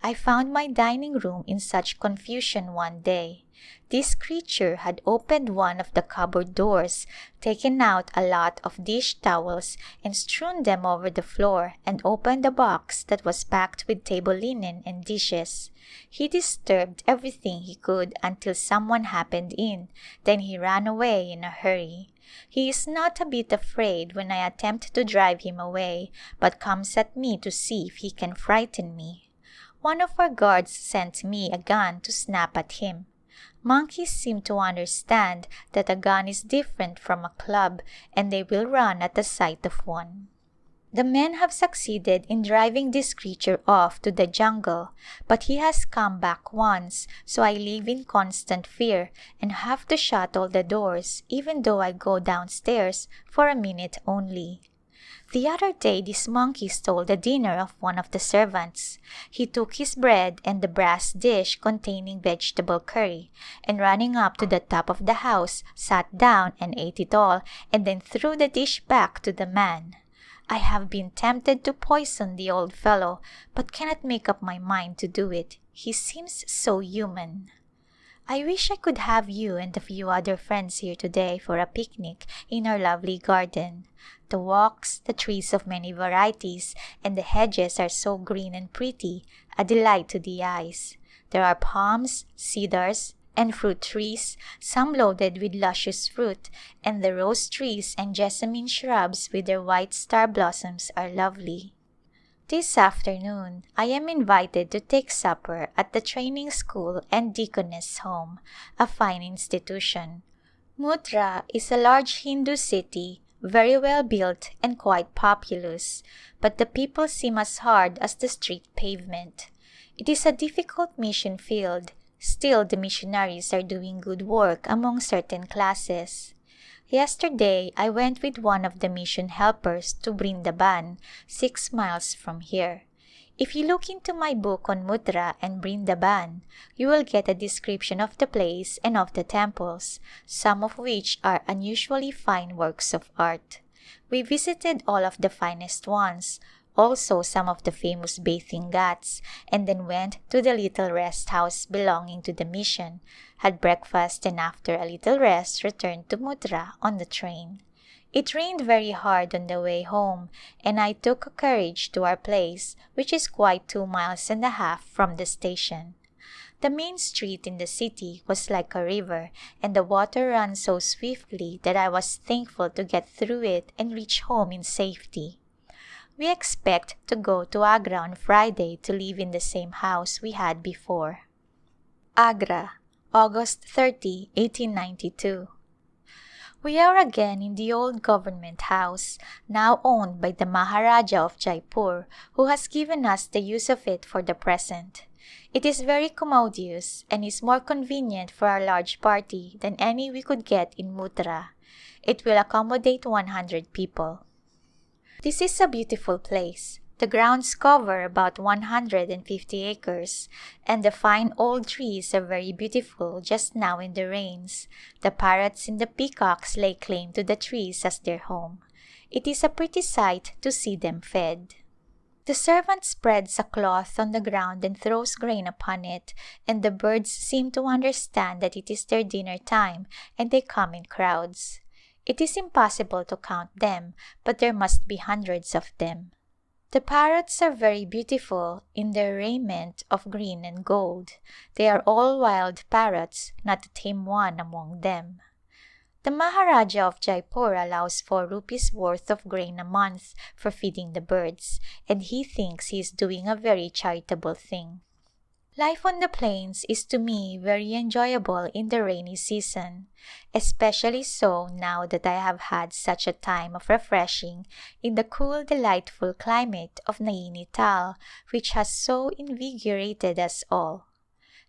[SPEAKER 2] I found my dining room in such confusion one day. This creature had opened one of the cupboard doors, taken out a lot of dish towels and strewn them over the floor, and opened a box that was packed with table linen and dishes. He disturbed everything he could until someone happened in, then he ran away in a hurry. He is not a bit afraid when I attempt to drive him away, but comes at me to see if he can frighten me. One of our guards sent me a gun to snap at him. Monkeys seem to understand that a gun is different from a club, and they will run at the sight of one. The men have succeeded in driving this creature off to the jungle, but he has come back once, so I live in constant fear and have to shut all the doors even though I go downstairs for a minute only. The other day this monkey stole the dinner of one of the servants. He took his bread and the brass dish containing vegetable curry, and running up to the top of the house, sat down and ate it all, and then threw the dish back to the man. I have been tempted to poison the old fellow, but cannot make up my mind to do it. He seems so human. I wish I could have you and a few other friends here today for a picnic in our lovely garden. The walks, the trees of many varieties, and the hedges are so green and pretty, a delight to the eyes. There are palms, cedars, and fruit trees, some loaded with luscious fruit, and the rose trees and jessamine shrubs with their white star blossoms are lovely. This afternoon I am invited to take supper at the training school and deaconess home, a fine institution. Mutra is a large Hindu city, very well built and quite populous, but the people seem as hard as the street pavement. It is a difficult mission field, still the missionaries are doing good work among certain classes. Yesterday I went with one of the mission helpers to Brindaban, 6 miles from here. If you look into my book on Mutra and Brindaban, you will get a description of the place and of the temples, some of which are unusually fine works of art. We visited all of the finest ones, also some of the famous bathing ghats, and then went to the little rest house belonging to the mission, had breakfast, and after a little rest returned to Mutra on the train. It rained very hard on the way home, and I took a carriage to our place, which is quite 2.5 miles from the station. The main street in the city was like a river, and the water ran so swiftly that I was thankful to get through it and reach home in safety. We expect to go to Agra on Friday to live in the same house we had before. Agra, August 30, 1892. We are again in the old government house, now owned by the Maharaja of Jaipur, who has given us the use of it for the present. It is very commodious and is more convenient for our large party than any we could get in Muttra. It will accommodate 100 people. This is a beautiful place. The grounds cover about 150 acres, and the fine old trees are very beautiful just now in the rains. The parrots and the peacocks lay claim to the trees as their home. It is a pretty sight to see them fed. The servant spreads a cloth on the ground and throws grain upon it, and the birds seem to understand that it is their dinner time, and they come in crowds. It is impossible to count them, but there must be hundreds of them. The parrots are very beautiful in their raiment of green and gold. They are all wild parrots, not a tame one among them. The Maharaja of Jaipur allows 4 rupees worth of grain a month for feeding the birds, and he thinks he is doing a very charitable thing. Life on the plains is to me very enjoyable in the rainy season, especially so now that I have had such a time of refreshing in the cool, delightful climate of Naini Tal, which has so invigorated us all.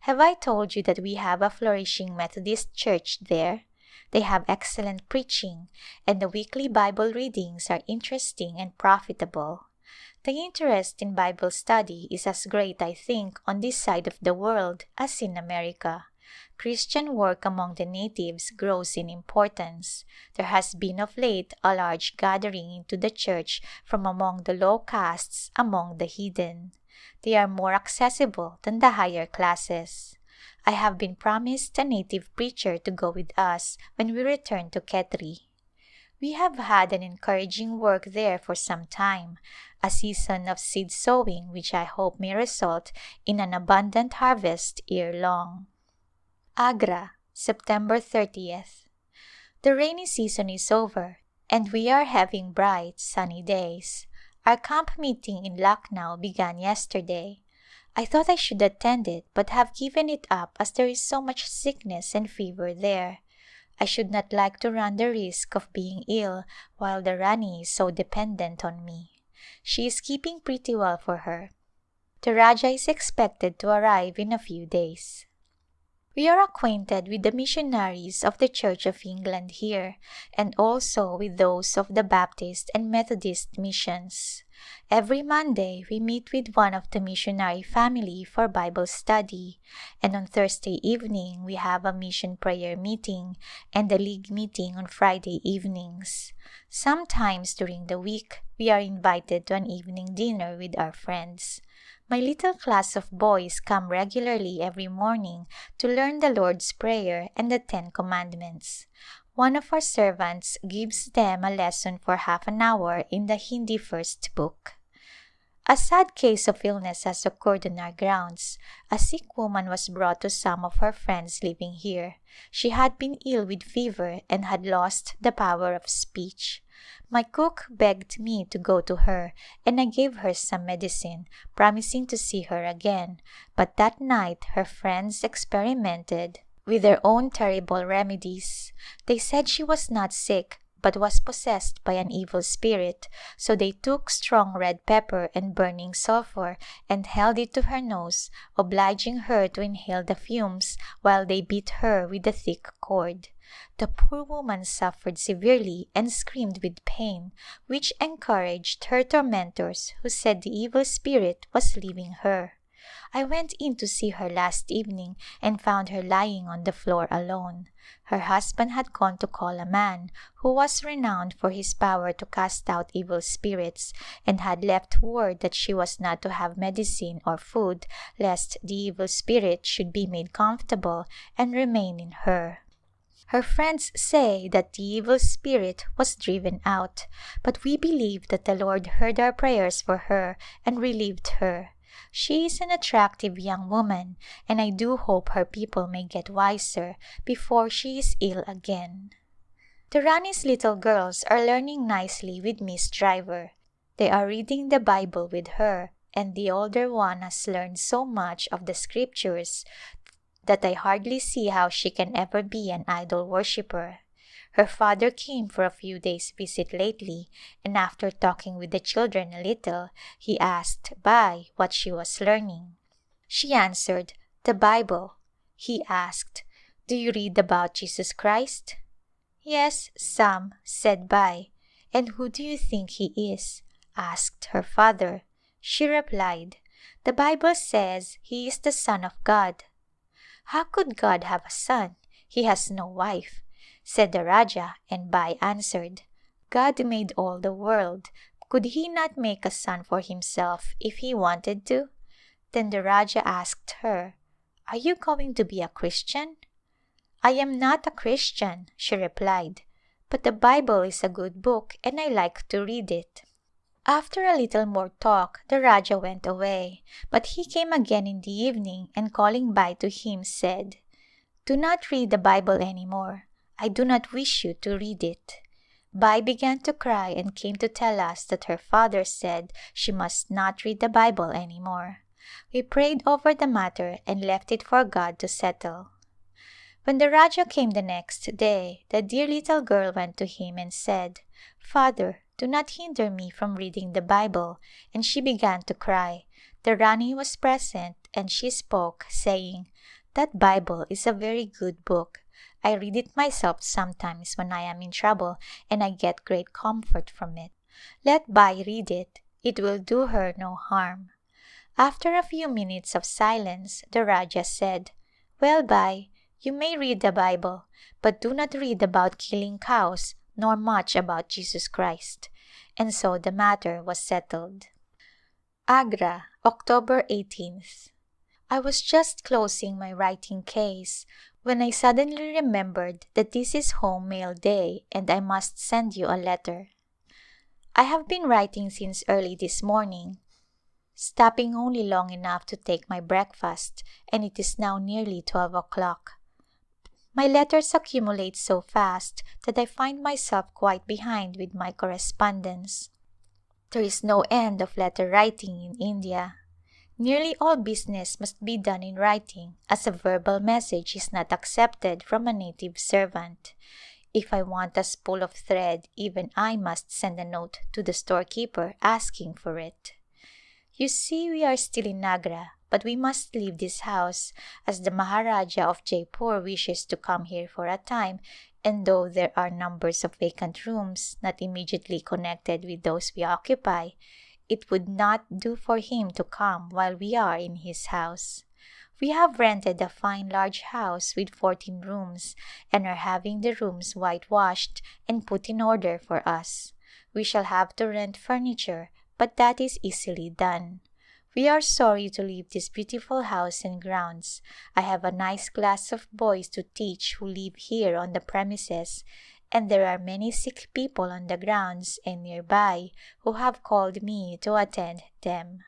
[SPEAKER 2] Have I told you that we have a flourishing Methodist church there? They have excellent preaching, and the weekly Bible readings are interesting and profitable. The interest in Bible study is as great, I think, on this side of the world as in America. Christian work among the natives grows in importance. There has been of late a large gathering into the church from among the low castes among the heathen. They are more accessible than the higher classes. I have been promised a native preacher to go with us when we return to Khetri. We have had an encouraging work there for some time, a season of seed sowing which I hope may result in an abundant harvest ere long. Agra, September 30th. The rainy season is over and we are having bright, sunny days. Our camp meeting in Lucknow began yesterday. I thought I should attend it but have given it up as there is so much sickness and fever there. I should not like to run the risk of being ill while the Rani is so dependent on me. She is keeping pretty well for her. The Raja is expected to arrive in a few days. We are acquainted with the missionaries of the Church of England here, and also with those of the Baptist and Methodist missions. Every Monday we meet with one of the missionary family for Bible study, and on Thursday evening we have a mission prayer meeting and a league meeting on Friday evenings. Sometimes during the week we are invited to an evening dinner with our friends. My little class of boys come regularly every morning to learn the Lord's Prayer and the 10 Commandments. One of our servants gives them a lesson for half an hour in the Hindi first book. A sad case of illness has occurred on our grounds. A sick woman was brought to some of her friends living here. She had been ill with fever and had lost the power of speech. My cook begged me to go to her and I gave her some medicine, promising to see her again, but that night her friends experimented with their own terrible remedies. They said she was not sick but was possessed by an evil spirit, so they took strong red pepper and burning sulphur and held it to her nose, obliging her to inhale the fumes while they beat her with a thick cord. The poor woman suffered severely and screamed with pain, which encouraged her tormentors, who said the evil spirit was leaving her. I went in to see her last evening and found her lying on the floor alone. Her husband had gone to call a man who was renowned for his power to cast out evil spirits and had left word that she was not to have medicine or food lest the evil spirit should be made comfortable and remain in her. Her friends say that the evil spirit was driven out, but we believe that the Lord heard our prayers for her and relieved her. She is an attractive young woman, and I do hope her people may get wiser before she is ill again. The Rani's little girls are learning nicely with Miss Driver. They are reading the Bible with her, and the older one has learned so much of the scriptures that I hardly see how she can ever be an idol worshipper. Her father came for a few days' visit lately, and after talking with the children a little, he asked Bai what she was learning. She answered, "The Bible." He asked, "Do you read about Jesus Christ?" "Yes, some," said Bai. "And who do you think he is?" asked her father. She replied, "The Bible says he is the Son of God." "How could God have a son? He has no wife," said the Raja, and Bai answered, "God made all the world. Could he not make a son for himself if he wanted to?" Then the Raja asked her, "Are you going to be a Christian?" "I am not a Christian," she replied, "but the Bible is a good book and I like to read it." After a little more talk the Raja went away, but he came again in the evening and calling Bai to him said, "Do not read the Bible any more. I do not wish you to read it." Bai began to cry and came to tell us that her father said she must not read the Bible any more. We prayed over the matter and left it for God to settle. When the Raja came the next day, the dear little girl went to him and said, "Father, do not hinder me from reading the Bible," and she began to cry. The Rani was present and she spoke, saying, "That Bible is a very good book. I read it myself sometimes when I am in trouble and I get great comfort from it. Let Bai read it. It will do her no harm." After a few minutes of silence, the Raja said, "Well, Bai, you may read the Bible, but do not read about killing cows nor much about Jesus Christ." And so the matter was settled. Agra, October 18th. I was just closing my writing case when I suddenly remembered that this is Home Mail Day and I must send you a letter. I have been writing since early this morning, stopping only long enough to take my breakfast, and it is now nearly 12 o'clock. My letters accumulate so fast that I find myself quite behind with my correspondence. There is no end of letter writing in India. Nearly all business must be done in writing, as a verbal message is not accepted from a native servant. If I want a spool of thread, even I must send a note to the storekeeper asking for it. You see, we are still in Agra, but we must leave this house as the Maharaja of Jaipur wishes to come here for a time, and though there are numbers of vacant rooms not immediately connected with those we occupy, it would not do for him to come while we are in his house. We have rented a fine large house with 14 rooms and are having the rooms whitewashed and put in order for us. We shall have to rent furniture, but that is easily done. We are sorry to leave this beautiful house and grounds. I have a nice class of boys to teach who live here on the premises, and there are many sick people on the grounds and nearby who have called me to attend them.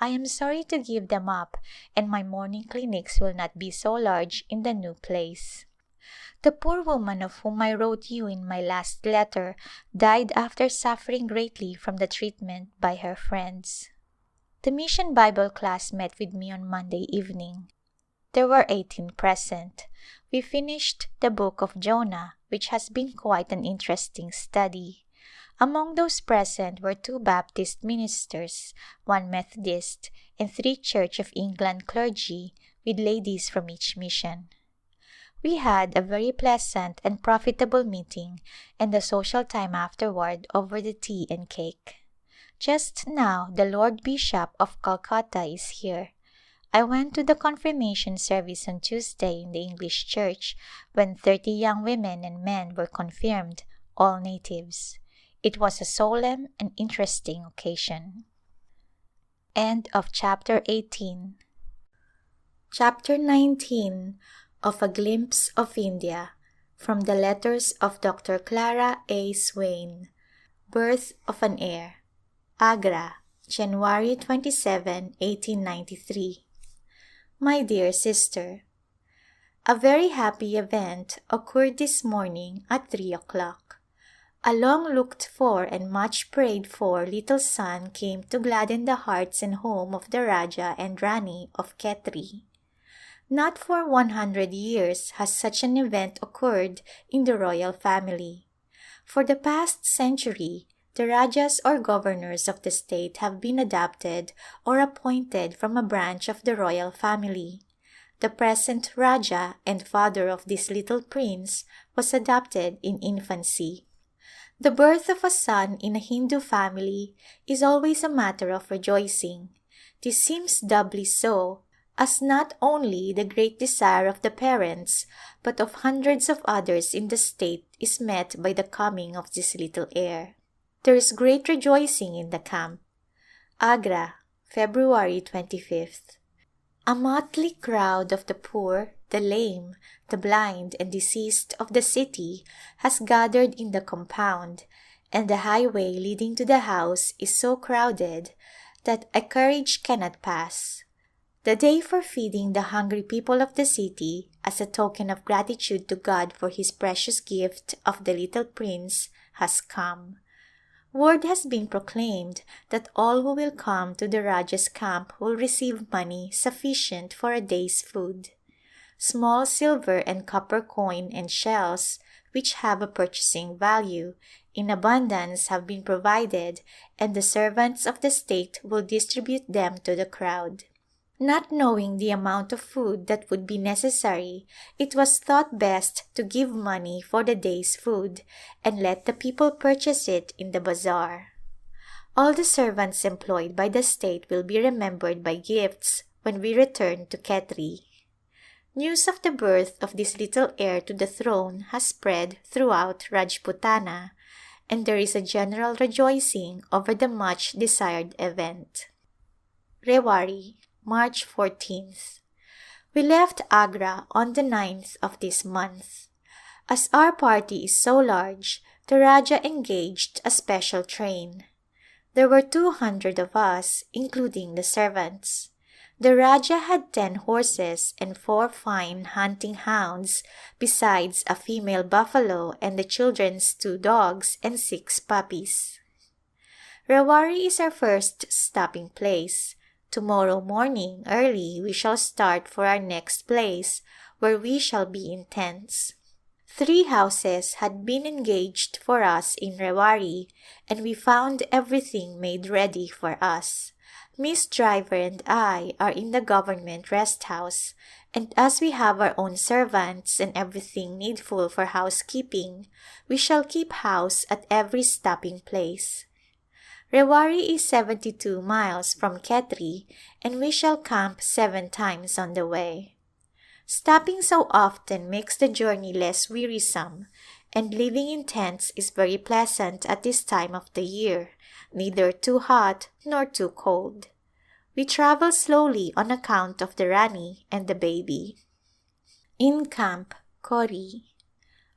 [SPEAKER 2] I am sorry to give them up, and my morning clinics will not be so large in the new place. The poor woman of whom I wrote you in my last letter died after suffering greatly from the treatment by her friends. The Mission Bible class met with me on Monday evening. There were 18 present. We finished the book of Jonah, which has been quite an interesting study. Among those present were 2 Baptist ministers, 1 Methodist, and 3 Church of England clergy, with ladies from each mission. We had a very pleasant and profitable meeting and a social time afterward over the tea and cake. Just now the Lord Bishop of Calcutta is here. I went to the confirmation service on Tuesday in the English church when 30 young women and men were confirmed, all natives. It was a solemn and interesting occasion. End of chapter 18. Chapter 19 of A Glimpse of India, from the letters of Dr. Clara Swain. Birth of an Heir. Agra,
[SPEAKER 1] January 27, 1893. My dear sister, a very happy event occurred this morning at 3 o'clock. A long-looked-for and much-prayed-for little son came to gladden the hearts and home of the Raja and Rani of Khetri. Not for 100 years has such an event occurred in the royal family. For the past century, the Rajas or governors of the state have been adopted or appointed from a branch of the royal family. The present Raja and father of this little prince was adopted in infancy. The birth of a son in a Hindu family is always a matter of rejoicing. This seems doubly so, as not only the great desire of the parents, but of hundreds of others in the state is met by the coming of this little heir. There is great rejoicing in the camp. Agra, February 25th. A motley crowd of the poor, the lame, the blind and diseased of the city has gathered in the compound, and the highway leading to the house is so crowded that a carriage cannot pass. The day for feeding the hungry people of the city, as a token of gratitude to God for His precious gift of the little prince, has come. Word has been proclaimed that all who will come to the Raja's camp will receive money sufficient for a day's food. Small silver and copper coin and shells, which have a purchasing value, in abundance have been provided, and the servants of the state will distribute them to the crowd. Not knowing the amount of food that would be necessary, it was thought best to give money for the day's food and let the people purchase it in the bazaar. All the servants employed by the state will be remembered by gifts when we return to Khetri. News of the birth of this little heir to the throne has spread throughout Rajputana, and there is a general rejoicing over the much-desired event. Rewari, March 14th. We left Agra on the 9th of this month. As our party is so large, the Raja engaged a special train. There were 200 of us, including the servants. The Raja had 10 horses and 4 fine hunting hounds, besides a female buffalo and the children's 2 dogs and 6 puppies. Rewari is our first stopping place. Tomorrow morning early we shall start for our next place, where we shall be in tents. 3 houses had been engaged for us in Rewari, and we found everything made ready for us. Miss Driver and I are in the government rest house, and as we have our own servants and everything needful for housekeeping, we shall keep house at every stopping place. Rewari is 72 miles from Khetri, and we shall camp 7 times on the way. Stopping so often makes the journey less wearisome, and living in tents is very pleasant at this time of the year, neither too hot nor too cold. We travel slowly on account of the Rani and the baby. In camp, Kori.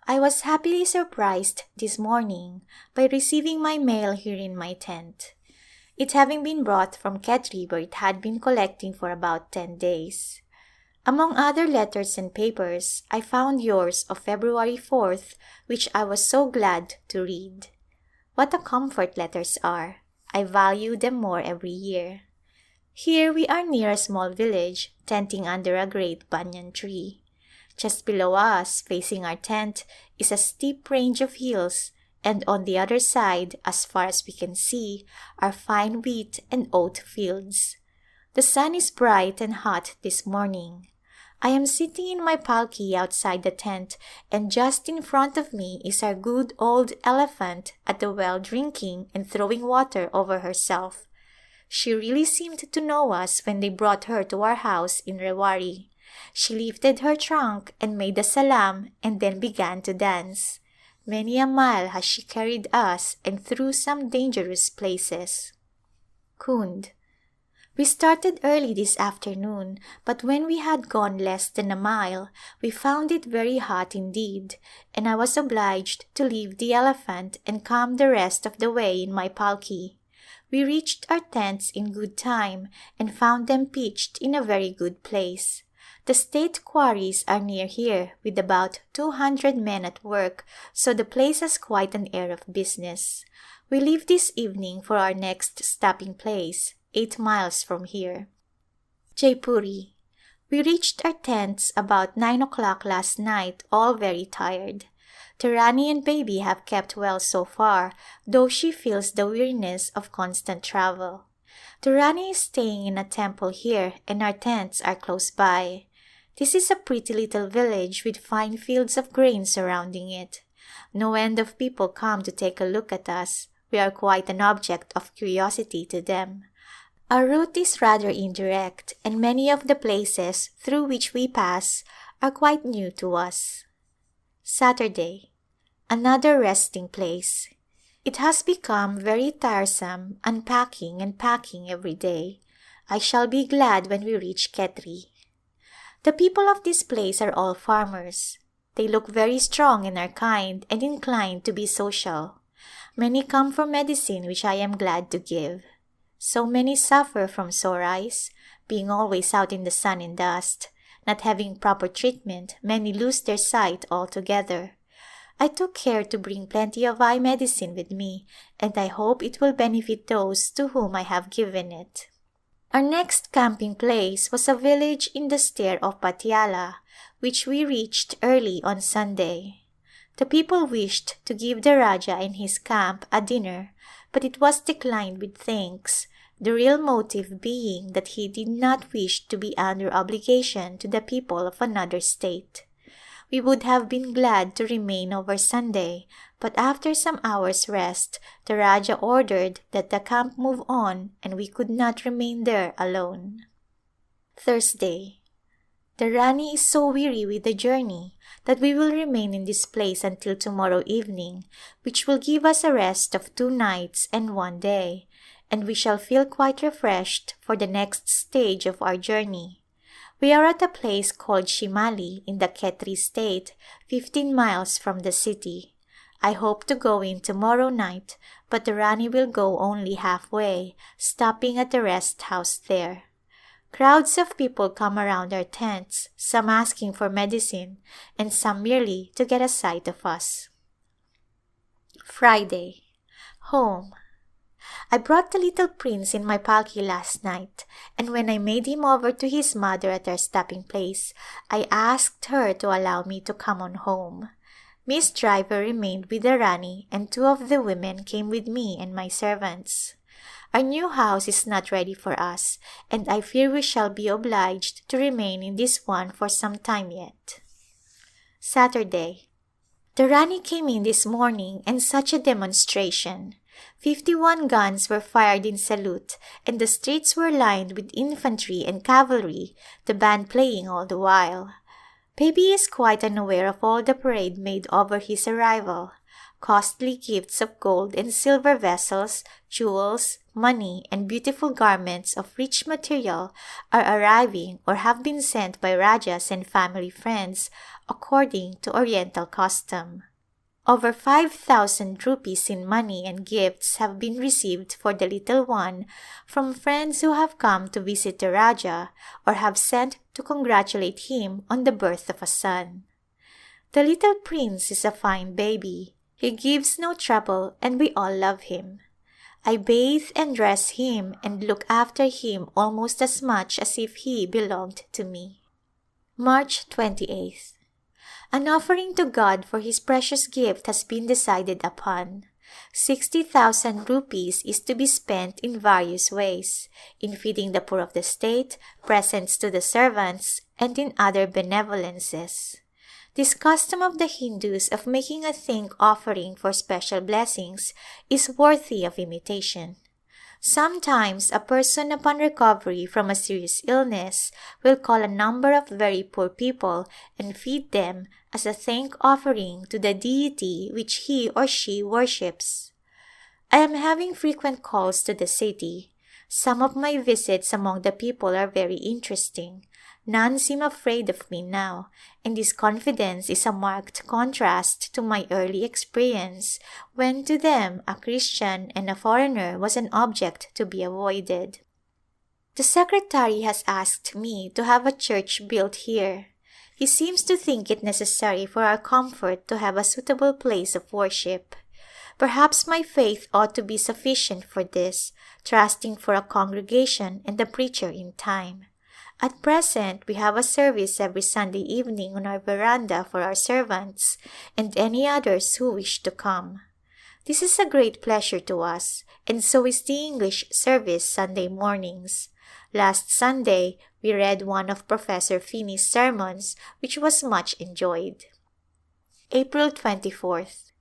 [SPEAKER 1] I was happily surprised this morning by receiving my mail here in my tent, it having been brought from Khetri where it had been collecting for about 10 days. Among other letters and papers, I found yours of February 4th, which I was so glad to read. What a comfort letters are! I value them more every year. Here we are near a small village, tenting under a great banyan tree. Just below us, facing our tent, is a steep range of hills, and on the other side, as far as we can see, are fine wheat and oat fields. The sun is bright and hot this morning. I am sitting in my palki outside the tent, and just in front of me is our good old elephant at the well drinking and throwing water over herself. She really seemed to know us when they brought her to our house in Rewari. She lifted her trunk and made a salam and then began to dance. Many a mile has she carried us and through some dangerous places. Kund. We started early this afternoon, but when we had gone less than a mile, we found it very hot indeed, and I was obliged to leave the elephant and come the rest of the way in my palki. We reached our tents in good time and found them pitched in a very good place. The state quarries are near here with about 200 men at work, so the place has quite an air of business. We leave this evening for our next stopping place, 8 miles from here. Jaipuri. We reached our tents about 9 o'clock last night, all very tired. The Rani and baby have kept well so far, though she feels the weariness of constant travel. The Rani is staying in a temple here and our tents are close by. This is a pretty little village with fine fields of grain surrounding it. No end of people come to take a look at us. We are quite an object of curiosity to them. Our route is rather indirect, and many of the places through which we pass are quite new to us. Saturday. Another resting place. It has become very tiresome unpacking and packing every day. I shall be glad when we reach Khetri. The people of this place are all farmers. They look very strong and are kind and inclined to be social. Many come for medicine which I am glad to give. So many suffer from sore eyes, being always out in the sun and dust. Not having proper treatment, many lose their sight altogether. I took care to bring plenty of eye medicine with me, and I hope it will benefit those to whom I have given it. Our next camping place was a village in the stair of Patiala, which we reached early on Sunday. The people wished to give the Raja in his camp a dinner, but it was declined with thanks, the real motive being that he did not wish to be under obligation to the people of another state. We would have been glad to remain over Sunday, but after some hours' rest, the Raja ordered that the camp move on and we could not remain there alone. Thursday. The Rani is so weary with the journey that we will remain in this place until tomorrow evening, which will give us a rest of 2 nights and 1 day, and we shall feel quite refreshed for the next stage of our journey. We are at a place called Shimali in the Khetri state, 15 miles from the city. I hope to go in tomorrow night, but the Rani will go only halfway, stopping at the rest house there. Crowds of people come around our tents, some asking for medicine and some merely to get a sight of us. Friday. Home. I brought the little prince in my palki last night, and when I made him over to his mother at our stopping place, I asked her to allow me to come on home. Miss Driver remained with the Rani and 2 of the women came with me and my servants. Our new house is not ready for us, and I fear we shall be obliged to remain in this one for some time yet. Saturday. The Rani came in this morning and such a demonstration. 51 guns were fired in salute and the streets were lined with infantry and cavalry, the band playing all the while. Baby is quite unaware of all the parade made over his arrival. Costly gifts of gold and silver vessels, jewels, money, and beautiful garments of rich material are arriving or have been sent by Rajas and family friends according to Oriental custom. Over 5,000 rupees in money and gifts have been received for the little one from friends who have come to visit the Raja or have sent to congratulate him on the birth of a son. The little prince is a fine baby. He gives no trouble and we all love him. I bathe and dress him and look after him almost as much as if he belonged to me. March 28th. An offering to God for his precious gift has been decided upon. 60,000 rupees is to be spent in various ways, in feeding the poor of the state, presents to the servants, and in other benevolences. This custom of the Hindus of making a thank offering for special blessings is worthy of imitation. Sometimes a person upon recovery from a serious illness will call a number of very poor people and feed them as a thank offering to the deity which he or she worships. I am having frequent calls to the city. Some of my visits among the people are very interesting.
[SPEAKER 2] None seem afraid of me now, and this confidence is a marked contrast to my early experience, when to them a Christian and a foreigner was an object to be avoided. The secretary has asked me to have a church built here. He seems to think it necessary for our comfort to have a suitable place of worship. Perhaps my faith ought to be sufficient for this, trusting for a congregation and a preacher in time. At present we have a service every Sunday evening on our veranda for our servants and any others who wish to come. This is a great pleasure to us, and so is the English service Sunday mornings. Last Sunday we read one of Professor Finney's sermons, which was much enjoyed. April 24th.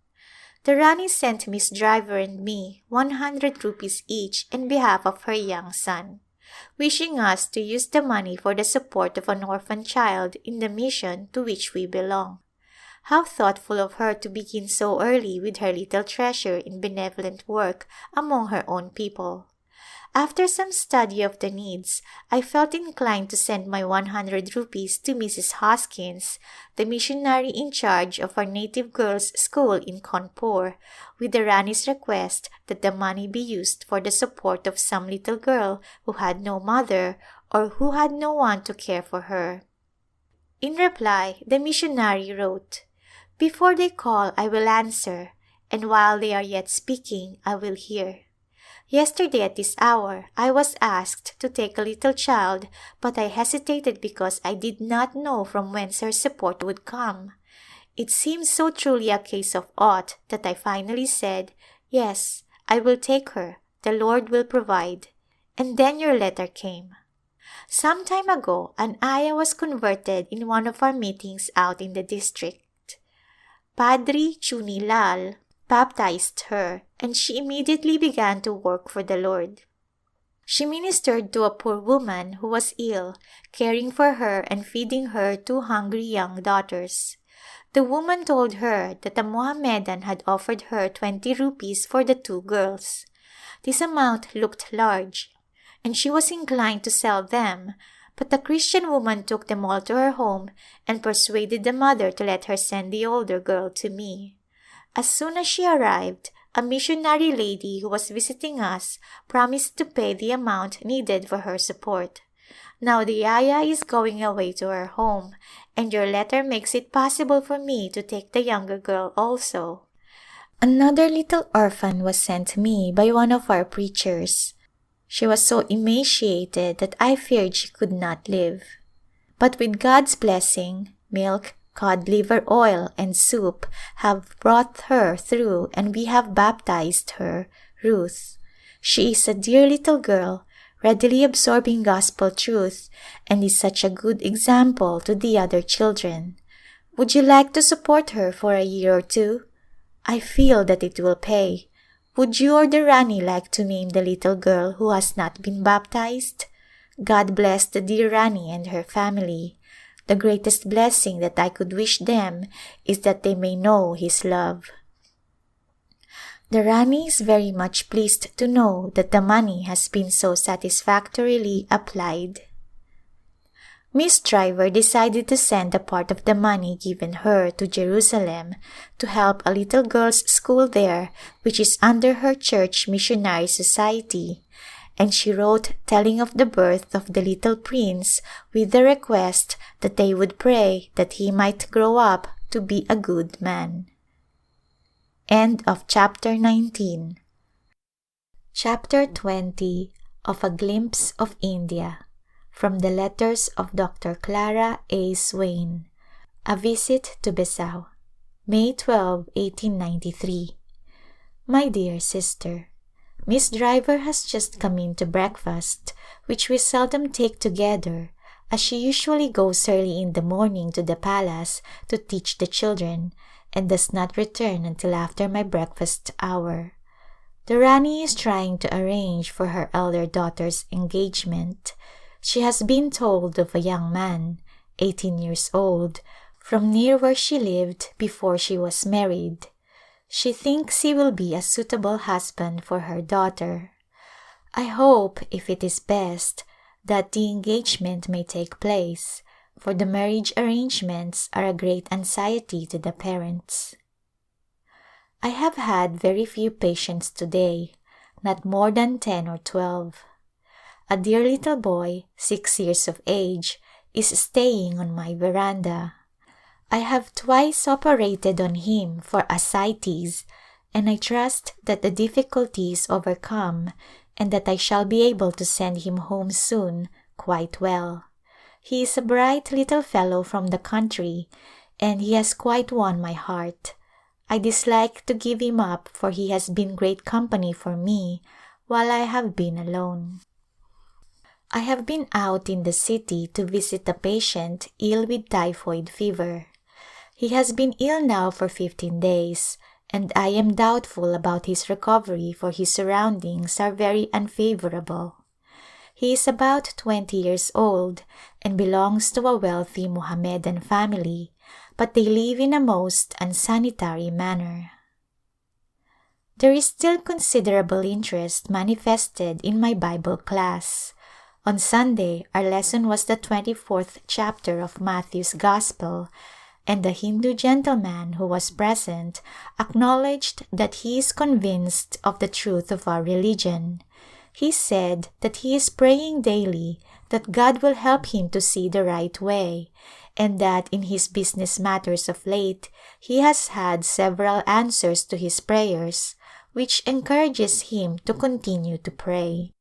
[SPEAKER 2] The Rani sent Miss Driver and me 100 rupees each in behalf of her young son, wishing us to use the money for the support of an orphan child in the mission to which we belong. How thoughtful of her to begin so early with her little treasure in benevolent work among her own people. After some study of the needs, I felt inclined to send my 100 rupees to Mrs. Hoskins, the missionary in charge of our native girls' school in Cawnpore, with the Rani's request that the money be used for the support of some little girl who had no mother or who had no one to care for her. In reply, the missionary wrote, "Before they call I will answer, and while they are yet speaking I will hear. Yesterday at this hour I was asked to take a little child, but I hesitated because I did not know from whence her support would come. It seemed so truly a case of ought that I finally said, 'Yes, I will take her, the Lord will provide.' And then your letter came. Some time ago an ayah was converted in one of our meetings out in the district. Padri Chuni Lal baptized her, and she immediately began to work for the Lord. She ministered to a poor woman who was ill, caring for her and feeding her 2 hungry young daughters. The woman told her that a Mohammedan had offered her 20 rupees for the 2 girls. This amount looked large, and she was inclined to sell them, but the Christian woman took them all to her home and persuaded the mother to let her send the older girl to me. As soon as she arrived, a missionary lady who was visiting us promised to pay the amount needed for her support. Now the ayah is going away to her home, and your letter makes it possible for me to take the younger girl also." Another little orphan was sent me by one of our preachers. She was so emaciated that I feared she could not live. But with God's blessing, milk, cod liver oil and soup have brought her through, and we have baptized her, Ruth. She is a dear little girl, readily absorbing gospel truth, and is such a good example to the other children. Would you like to support her for a year or 2? I feel that it will pay. Would you or the Rani like to name the little girl who has not been baptized? God bless the dear Rani and her family. The greatest blessing that I could wish them is that they may know His love. The Rani is very much pleased to know that the money has been so satisfactorily applied. Miss Driver decided to send a part of the money given her to Jerusalem to help a little girls' school there, which is under her church missionary society, and she wrote telling of the birth of the little prince with the request that they would pray that he might grow up to be a good man. End of Chapter 19. Chapter 20 of A Glimpse of India, from the letters of Dr. Clara Swain. A visit to Besau, May 12, 1893. My dear sister, Miss Driver has just come in to breakfast, which we seldom take together, as she usually goes early in the morning to the palace to teach the children, and does not return until after my breakfast hour. The Rani is trying to arrange for her elder daughter's engagement. She has been told of a young man, 18 years old, from near where she lived before she was married. She thinks he will be a suitable husband for her daughter. I hope, if it is best, that the engagement may take place, for the marriage arrangements are a great anxiety to the parents. I have had very few patients today, not more than 10 or 12. A dear little boy, 6 years of age, is staying on my veranda. I have twice operated on him for ascites, and I trust that the difficulty is overcome and that I shall be able to send him home soon quite well. He is a bright little fellow from the country, and he has quite won my heart. I dislike to give him up, for he has been great company for me while I have been alone. I have been out in the city to visit a patient ill with typhoid fever. He has been ill now for 15 days, and I am doubtful about his recovery, for his surroundings are very unfavorable. He is about 20 years old and belongs to a wealthy Mohammedan family, but they live in a most unsanitary manner. There is still considerable interest manifested in my Bible class. On Sunday, our lesson was the 24th chapter of Matthew's Gospel, and the Hindu gentleman who was present acknowledged that he is convinced of the truth of our religion. He said that he is praying daily that God will help him to see the right way, and that in his business matters of late he has had several answers to his prayers, which encourages him to continue to pray.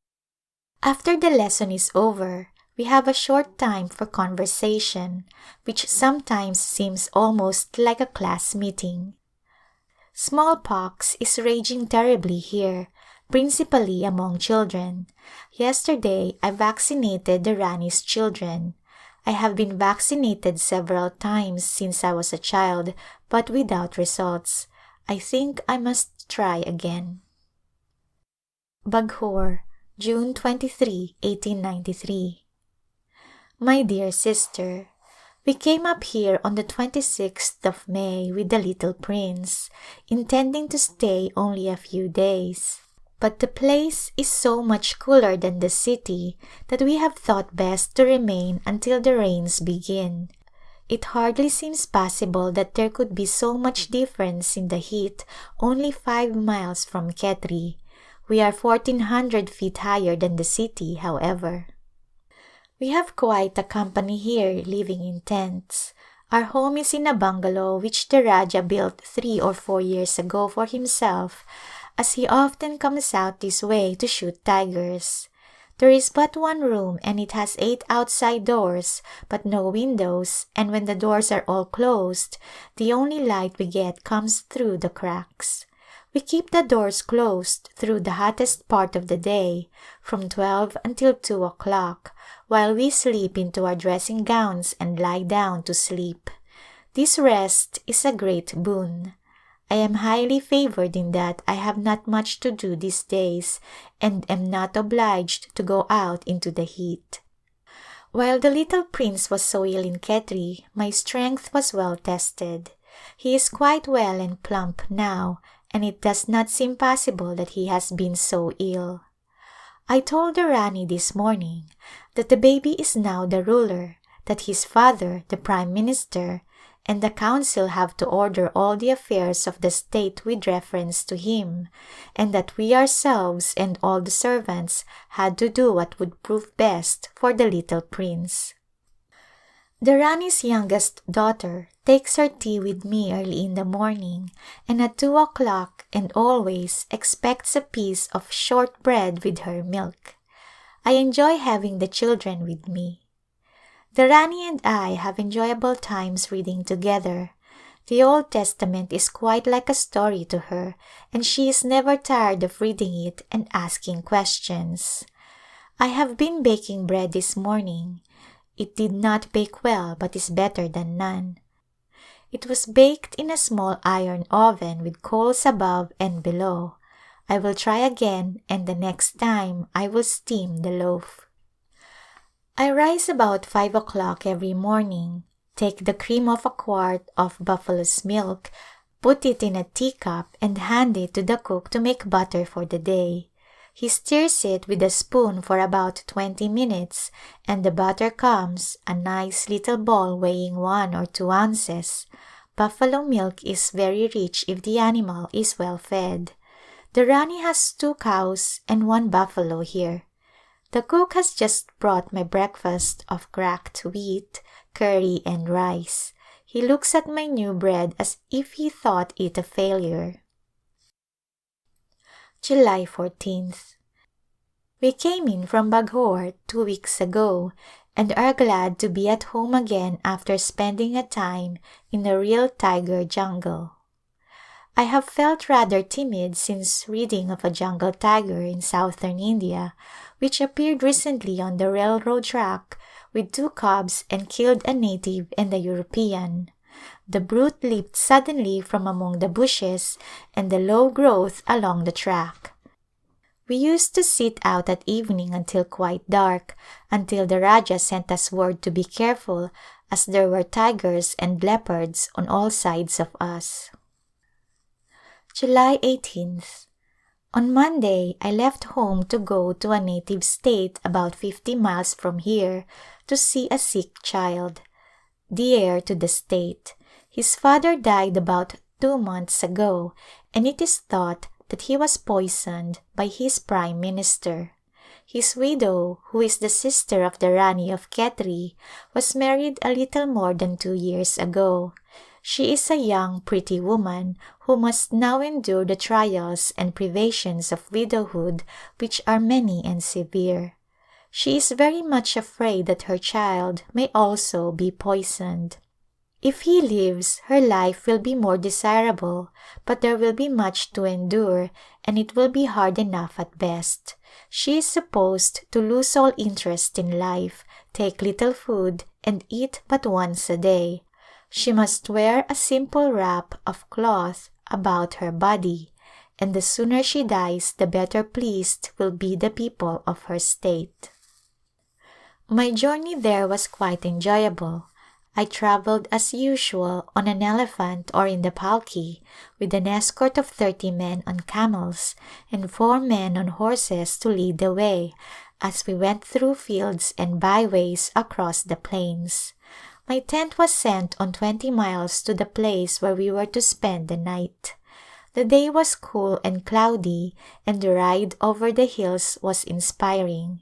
[SPEAKER 2] After the lesson is over, we have a short time for conversation, which sometimes seems almost like a class meeting. Smallpox is raging terribly here, principally among children. Yesterday, I vaccinated the Rani's children. I have been vaccinated several times since I was a child, but without results. I think I must try again. Baghor, June 23, 1893. My dear sister, we came up here on the 26th of May with the little prince, intending to stay only a few days. But the place is so much cooler than the city that we have thought best to remain until the rains begin. It hardly seems possible that there could be so much difference in the heat only 5 miles from Khetri. We are 1,400 feet higher than the city, however. We have quite a company here living in tents. Our home is in a bungalow which the Raja built 3 or 4 years ago for himself, as he often comes out this way to shoot tigers. There is but one room and it has 8 outside doors but no windows, and when the doors are all closed, the only light we get comes through the cracks. We keep the doors closed through the hottest part of the day, from 12 until 2 o'clock, while we slip into our dressing gowns and lie down to sleep. This rest is a great boon. I am highly favored in that I have not much to do these days and am not obliged to go out into the heat. While the little prince was so ill in Khetri, my strength was well tested. He is quite well and plump now, and it does not seem possible that he has been so ill. I told the Rani this morning that the baby is now the ruler, that his father, the Prime Minister, and the council have to order all the affairs of the state with reference to him, and that we ourselves and all the servants had to do what would prove best for the little prince. The Rani's youngest daughter takes her tea with me early in the morning, and at 2 o'clock and always expects a piece of short bread with her milk. I enjoy having the children with me. The Rani and I have enjoyable times reading together. The Old Testament is quite like a story to her, and she is never tired of reading it and asking questions. I have been baking bread this morning. It did not bake well but is better than none. It was baked in a small iron oven with coals above and below. I will try again, and the next time I will steam the loaf. I rise about 5 o'clock every morning, take the cream of a quart of buffalo's milk, put it in a teacup and hand it to the cook to make butter for the day. He stirs it with a spoon for about 20 minutes and the butter comes, a nice little ball weighing 1 or 2 ounces. Buffalo milk is very rich if the animal is well fed. The Rani has 2 cows and 1 buffalo here. The cook has just brought my breakfast of cracked wheat, curry and rice. He looks at my new bread as if he thought it a failure. July 14th. We came in from Baghor 2 weeks ago and are glad to be at home again after spending a time in a real tiger jungle. I have felt rather timid since reading of a jungle tiger in southern India, which appeared recently on the railroad track with 2 cubs and killed a native and a European. The brute leaped suddenly from among the bushes and the low growth along the track. We used to sit out at evening until quite dark, until the Raja sent us word to be careful as there were tigers and leopards on all sides of us. July 18th. On Monday, I left home to go to a native state about 50 miles from here to see a sick child, the heir to the state. His father died about 2 months ago and it is thought that he was poisoned by his prime minister. His widow, who is the sister of the Rani of Khetri, was married a little more than 2 years ago. She is a young, pretty woman who must now endure the trials and privations of widowhood, which are many and severe. She is very much afraid that her child may also be poisoned. If he lives, her life will be more desirable, but there will be much to endure and it will be hard enough at best. She is supposed to lose all interest in life, take little food and eat but once a day. She must wear a simple wrap of cloth about her body, and the sooner she dies the better pleased will be the people of her state. My journey there was quite enjoyable. I traveled as usual on an elephant or in the palki, with an escort of 30 men on camels and 4 men on horses to lead the way, as we went through fields and byways across the plains. My tent was sent on 20 miles to the place where we were to spend the night. The day was cool and cloudy and the ride over the hills was inspiring.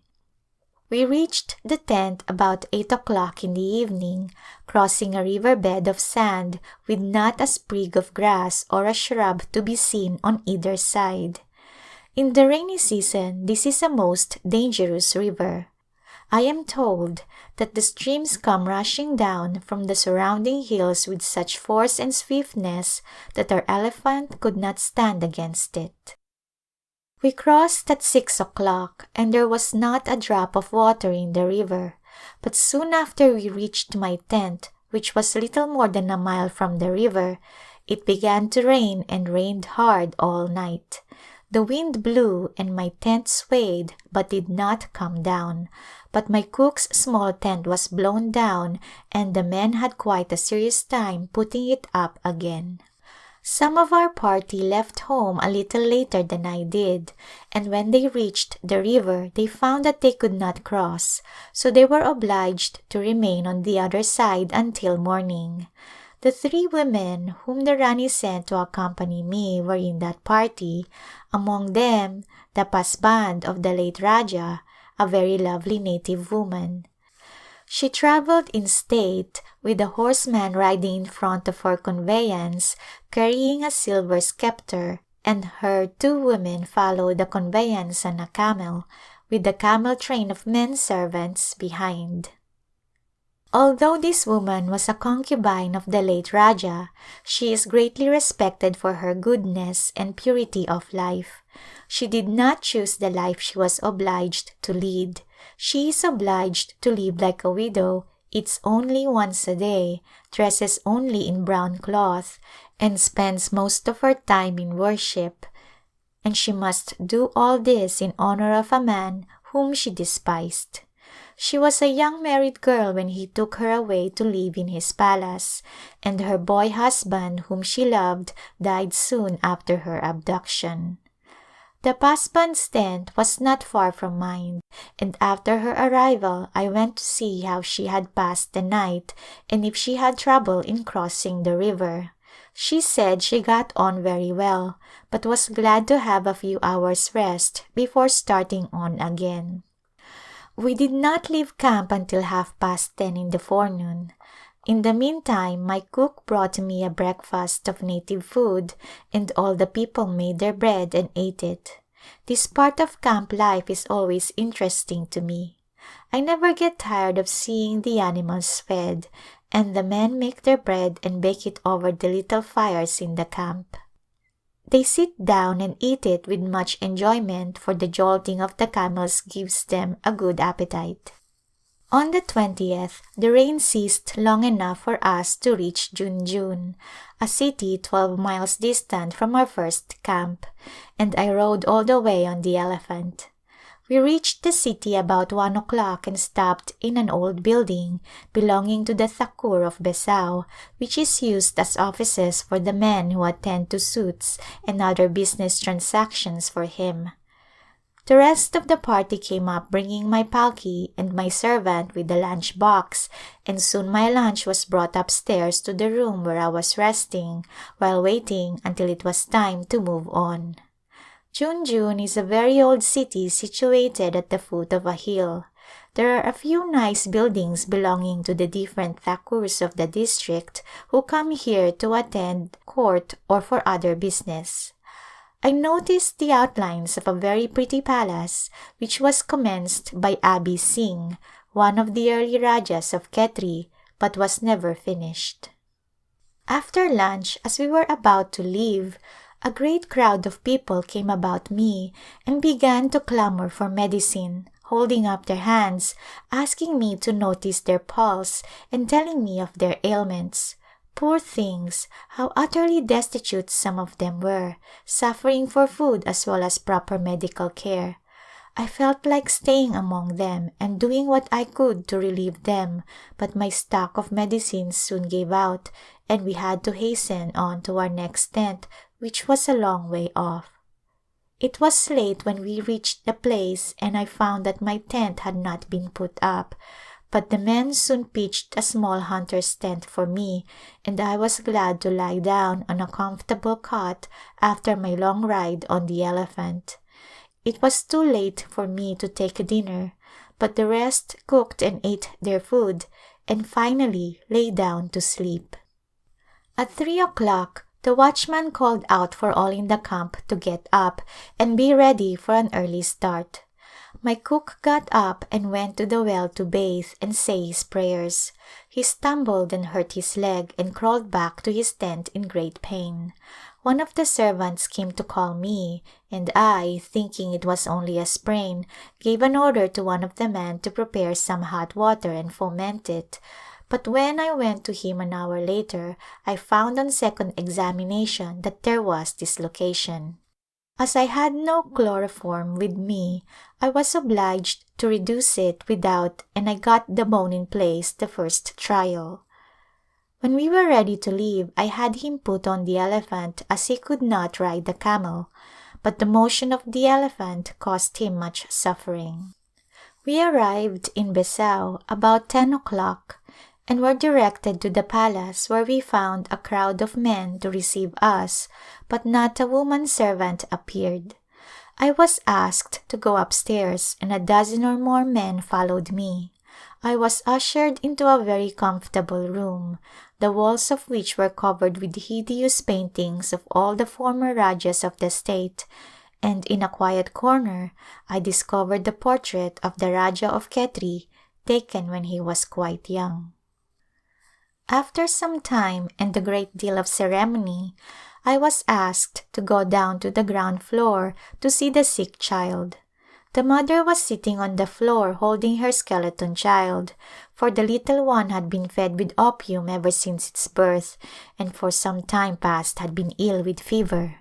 [SPEAKER 2] We reached the tent about 8 o'clock in the evening, crossing a river bed of sand with not a sprig of grass or a shrub to be seen on either side. In the rainy season, this is a most dangerous river. I am told that the streams come rushing down from the surrounding hills with such force and swiftness that our elephant could not stand against it. We crossed at 6 o'clock and there was not a drop of water in the river, but soon after we reached my tent, which was little more than a mile from the river, it began to rain and rained hard all night. The wind blew and my tent swayed but did not come down, but my cook's small tent was blown down and the men had quite a serious time putting it up again. Some of our party left home a little later than I did, and when they reached the river they found that they could not cross, so they were obliged to remain on the other side until morning. The 3 women whom the Rani sent to accompany me were in that party, among them the pasband of the late Raja, a very lovely native woman. She traveled in state, with a horseman riding in front of her conveyance carrying a silver scepter, and her 2 women followed the conveyance on a camel, with the camel train of men servants behind. Although this woman was a concubine of the late Raja, she is greatly respected for her goodness and purity of life. She did not choose the life she was obliged to lead. She is obliged to live like a widow, eats only once a day, dresses only in brown cloth, and spends most of her time in worship. And she must do all this in honor of a man whom she despised. She was a young married girl when he took her away to live in his palace, and her boy husband whom she loved died soon after her abduction. The pasband's tent was not far from mine, and after her arrival I went to see how she had passed the night and if she had trouble in crossing the river. She said she got on very well, but was glad to have a few hours' rest before starting on again. We did not leave camp until 10:30 in the forenoon. In the meantime my cook brought me a breakfast of native food and all the people made their bread and ate it. This part of camp life is always interesting to me. I never get tired of seeing the animals fed, and the men make their bread and bake it over the little fires in the camp. They sit down and eat it with much enjoyment, for the jolting of the camels gives them a good appetite. On the 20th, the rain ceased long enough for us to reach Junjun, a city 12 miles distant from our first camp, and I rode all the way on the elephant. We reached the city about 1 o'clock and stopped in an old building belonging to the Thakur of Besau, which is used as offices for the men who attend to suits and other business transactions for him. The rest of the party came up bringing my palki and my servant with the lunch box, and soon my lunch was brought upstairs to the room where I was resting while waiting until it was time to move on. Junjun is a very old city situated at the foot of a hill. There are a few nice buildings belonging to the different Thakurs of the district who come here to attend court or for other business. I noticed the outlines of a very pretty palace which was commenced by Abi Singh, one of the early Rajas of Khetri, but was never finished. After lunch, as we were about to leave, a great crowd of people came about me and began to clamor for medicine, holding up their hands, asking me to notice their pulse and telling me of their ailments. Poor things, how utterly destitute some of them were, suffering for food as well as proper medical care. I felt like staying among them and doing what I could to relieve them, but my stock of medicines soon gave out and we had to hasten on to our next tent, which was a long way off. It was late when we reached the place and I found that my tent had not been put up, but the men soon pitched a small hunter's tent for me and I was glad to lie down on a comfortable cot after my long ride on the elephant. It was too late for me to take dinner, but the rest cooked and ate their food and finally lay down to sleep. At 3 o'clock, the watchman called out for all in the camp to get up and be ready for an early start. My cook got up and went to the well to bathe and say his prayers. He stumbled and hurt his leg and crawled back to his tent in great pain. One of the servants came to call me, and I, thinking it was only a sprain, gave an order to one of the men to prepare some hot water and foment it. But when I went to him an hour later, I found on second examination that there was dislocation. As I had no chloroform with me, I was obliged to reduce it without, and I got the bone in place the first trial. When we were ready to leave, I had him put on the elephant as he could not ride the camel, but the motion of the elephant caused him much suffering. We arrived in Besau about 10 o'clock and were directed to the palace where we found a crowd of men to receive us, but not a woman servant appeared. I was asked to go upstairs and a dozen or more men followed me. I was ushered into a very comfortable room, the walls of which were covered with hideous paintings of all the former Rajas of the state, and in a quiet corner I discovered the portrait of the Raja of Khetri, taken when he was quite young. After some time and a great deal of ceremony, I was asked to go down to the ground floor to see the sick child. The mother was sitting on the floor holding her skeleton child, for the little one had been fed with opium ever since its birth and for some time past had been ill with fever.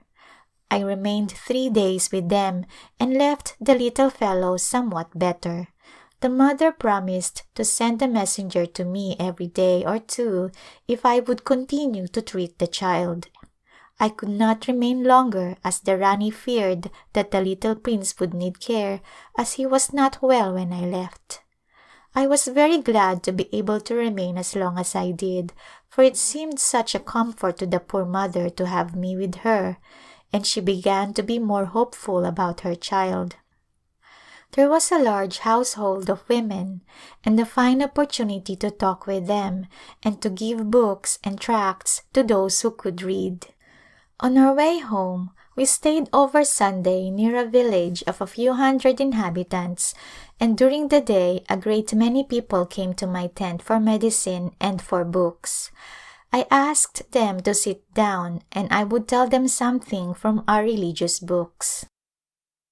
[SPEAKER 2] I remained 3 days with them and left the little fellow somewhat better. The mother promised to send a messenger to me every day or two if I would continue to treat the child. I could not remain longer as the Rani feared that the little prince would need care as he was not well when I left. I was very glad to be able to remain as long as I did, for it seemed such a comfort to the poor mother to have me with her, and she began to be more hopeful about her child. There was a large household of women and a fine opportunity to talk with them and to give books and tracts to those who could read. On our way home, we stayed over Sunday near a village of a few hundred inhabitants, and during the day a great many people came to my tent for medicine and for books. I asked them to sit down and I would tell them something from our religious books.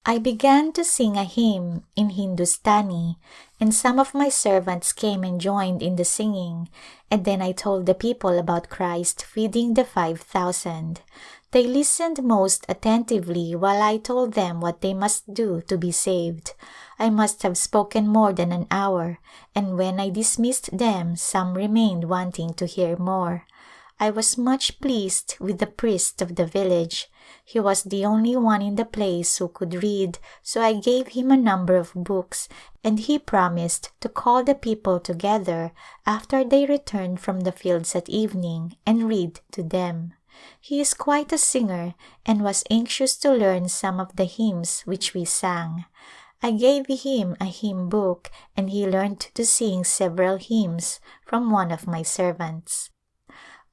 [SPEAKER 2] I began to sing a hymn in Hindustani, and some of my servants came and joined in the singing, and then I told the people about Christ feeding the 5,000. They listened most attentively while I told them what they must do to be saved. I must have spoken more than an hour, and when I dismissed them, some remained wanting to hear more. I was much pleased with the priest of the village. He was the only one in the place who could read, so I gave him a number of books, and he promised to call the people together after they returned from the fields at evening and read to them. He is quite a singer and was anxious to learn some of the hymns which we sang. I gave him a hymn book and he learned to sing several hymns from one of my servants.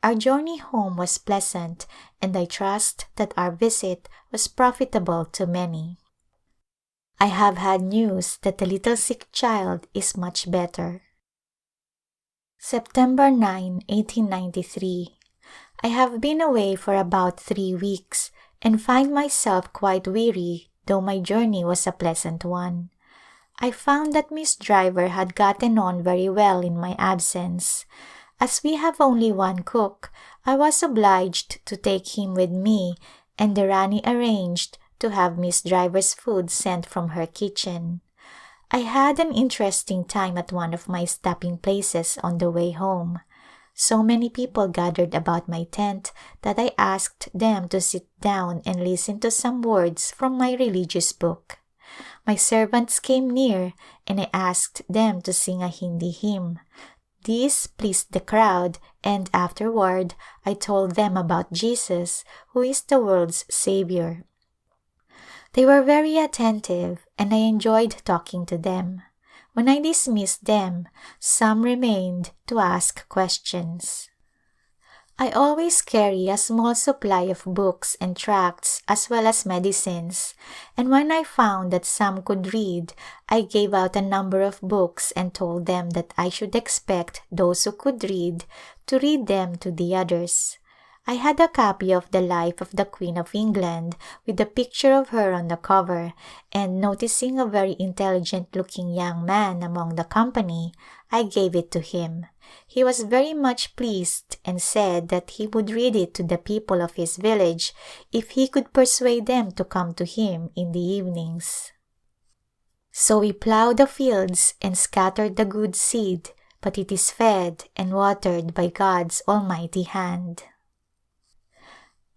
[SPEAKER 2] Our journey home was pleasant, and I trust that our visit was profitable to many. I have had news that the little sick child is much better. September 9, 1893. I have been away for about 3 weeks and find myself quite weary, though my journey was a pleasant one. I found that Miss Driver had gotten on very well in my absence. As we have only one cook, I was obliged to take him with me, and the Rani arranged to have Miss Driver's food sent from her kitchen. I had an interesting time at one of my stopping places on the way home. So many people gathered about my tent that I asked them to sit down and listen to some words from my religious book. My servants came near and I asked them to sing a Hindi hymn. This pleased the crowd, and afterward I told them about Jesus, who is the world's Savior. They were very attentive, and I enjoyed talking to them. When I dismissed them, some remained to ask questions. I always carry a small supply of books and tracts as well as medicines, and when I found that some could read, I gave out a number of books and told them that I should expect those who could read to read them to the others. I had a copy of the Life of the Queen of England with a picture of her on the cover, and noticing a very intelligent-looking young man among the company, I gave it to him. He was very much pleased and said that he would read it to the people of his village if he could persuade them to come to him in the evenings. So we plowed the fields and scattered the good seed, but it is fed and watered by God's almighty hand.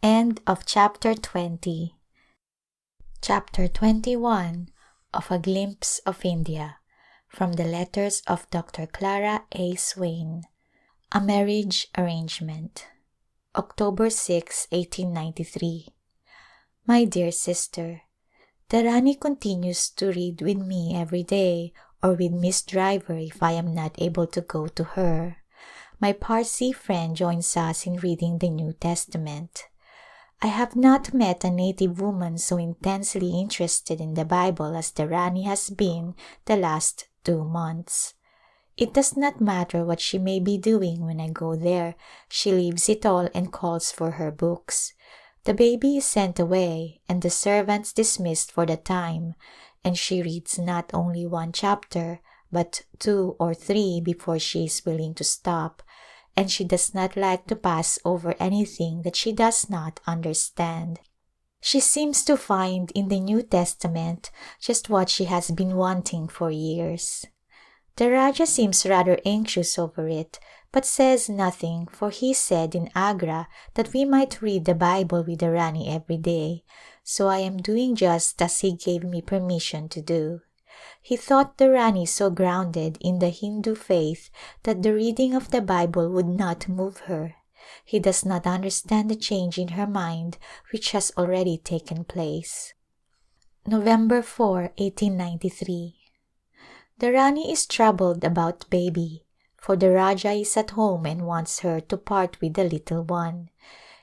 [SPEAKER 2] End of Chapter 20. Chapter 21 of A Glimpse of India, from the letters of Dr. Clara Swain. A Marriage Arrangement. October 6, 1893. My dear sister, the Rani continues to read with me every day or with Miss Driver if I am not able to go to her. My Parsi friend joins us in reading the New Testament. I have not met a native woman so intensely interested in the Bible as the Rani has been the last 2 months. It does not matter what she may be doing when I go there. She leaves it all and calls for her books. The baby is sent away and the servants dismissed for the time, and she reads not only 1 chapter but 2 or 3 before she is willing to stop, and she does not like to pass over anything that she does not understand. She seems to find in the New Testament just what she has been wanting for years. The Raja seems rather anxious over it, but says nothing, for he said in Agra that we might read the Bible with the Rani every day, so I am doing just as he gave me permission to do. He thought the Rani so grounded in the Hindu faith that the reading of the Bible would not move her. He does not understand the change in her mind which has already taken place. November 4, 1893. The Rani is troubled about baby, for the Raja is at home and wants her to part with the little one.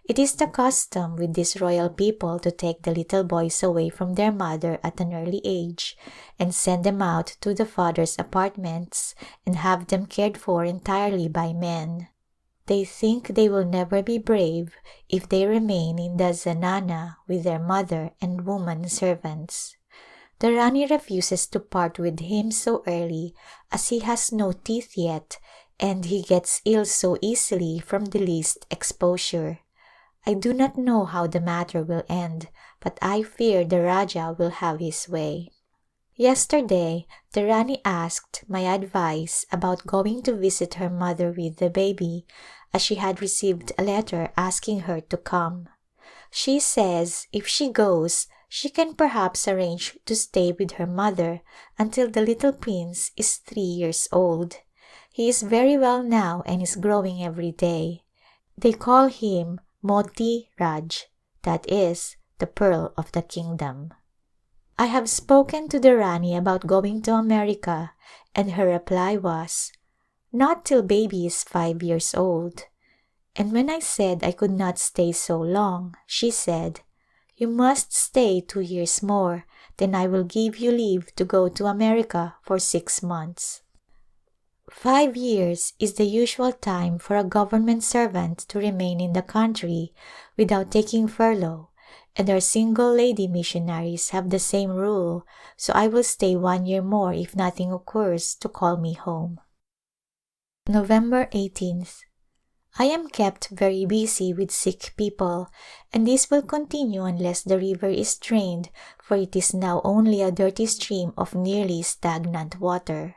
[SPEAKER 2] It is the custom with these royal people to take the little boys away from their mother at an early age and send them out to the father's apartments and have them cared for entirely by men. They think they will never be brave if they remain in the zanana with their mother and woman servants. The Rani refuses to part with him so early as he has no teeth yet, and he gets ill so easily from the least exposure. I do not know how the matter will end, but I fear the Raja will have his way. Yesterday, the Rani asked my advice about going to visit her mother with the baby, as she had received a letter asking her to come. She says if she goes, she can perhaps arrange to stay with her mother until the little prince is 3 years old. He is very well now and is growing every day. They call him Moti Raj, that is, the pearl of the kingdom. I have spoken to the Rani about going to America, and her reply was, "Not till baby is 5 years old." And when I said I could not stay so long, she said, "You must stay 2 years more, then I will give you leave to go to America for 6 months." 5 years is the usual time for a government servant to remain in the country without taking furlough, and our single lady missionaries have the same rule, so I will stay 1 year more if nothing occurs to call me home. November 18th. I am kept very busy with sick people, and this will continue unless the river is drained, for it is now only a dirty stream of nearly stagnant water.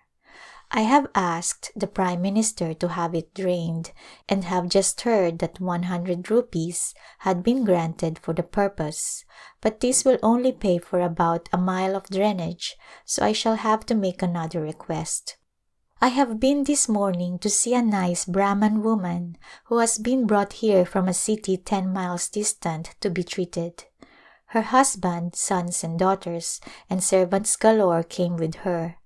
[SPEAKER 2] I have asked the Prime Minister to have it drained, and have just heard that 100 rupees had been granted for the purpose, but this will only pay for about a mile of drainage, so I shall have to make another request. I have been this morning to see a nice Brahman woman who has been brought here from a city 10 miles distant to be treated. Her husband, sons and daughters, and servants galore came with her.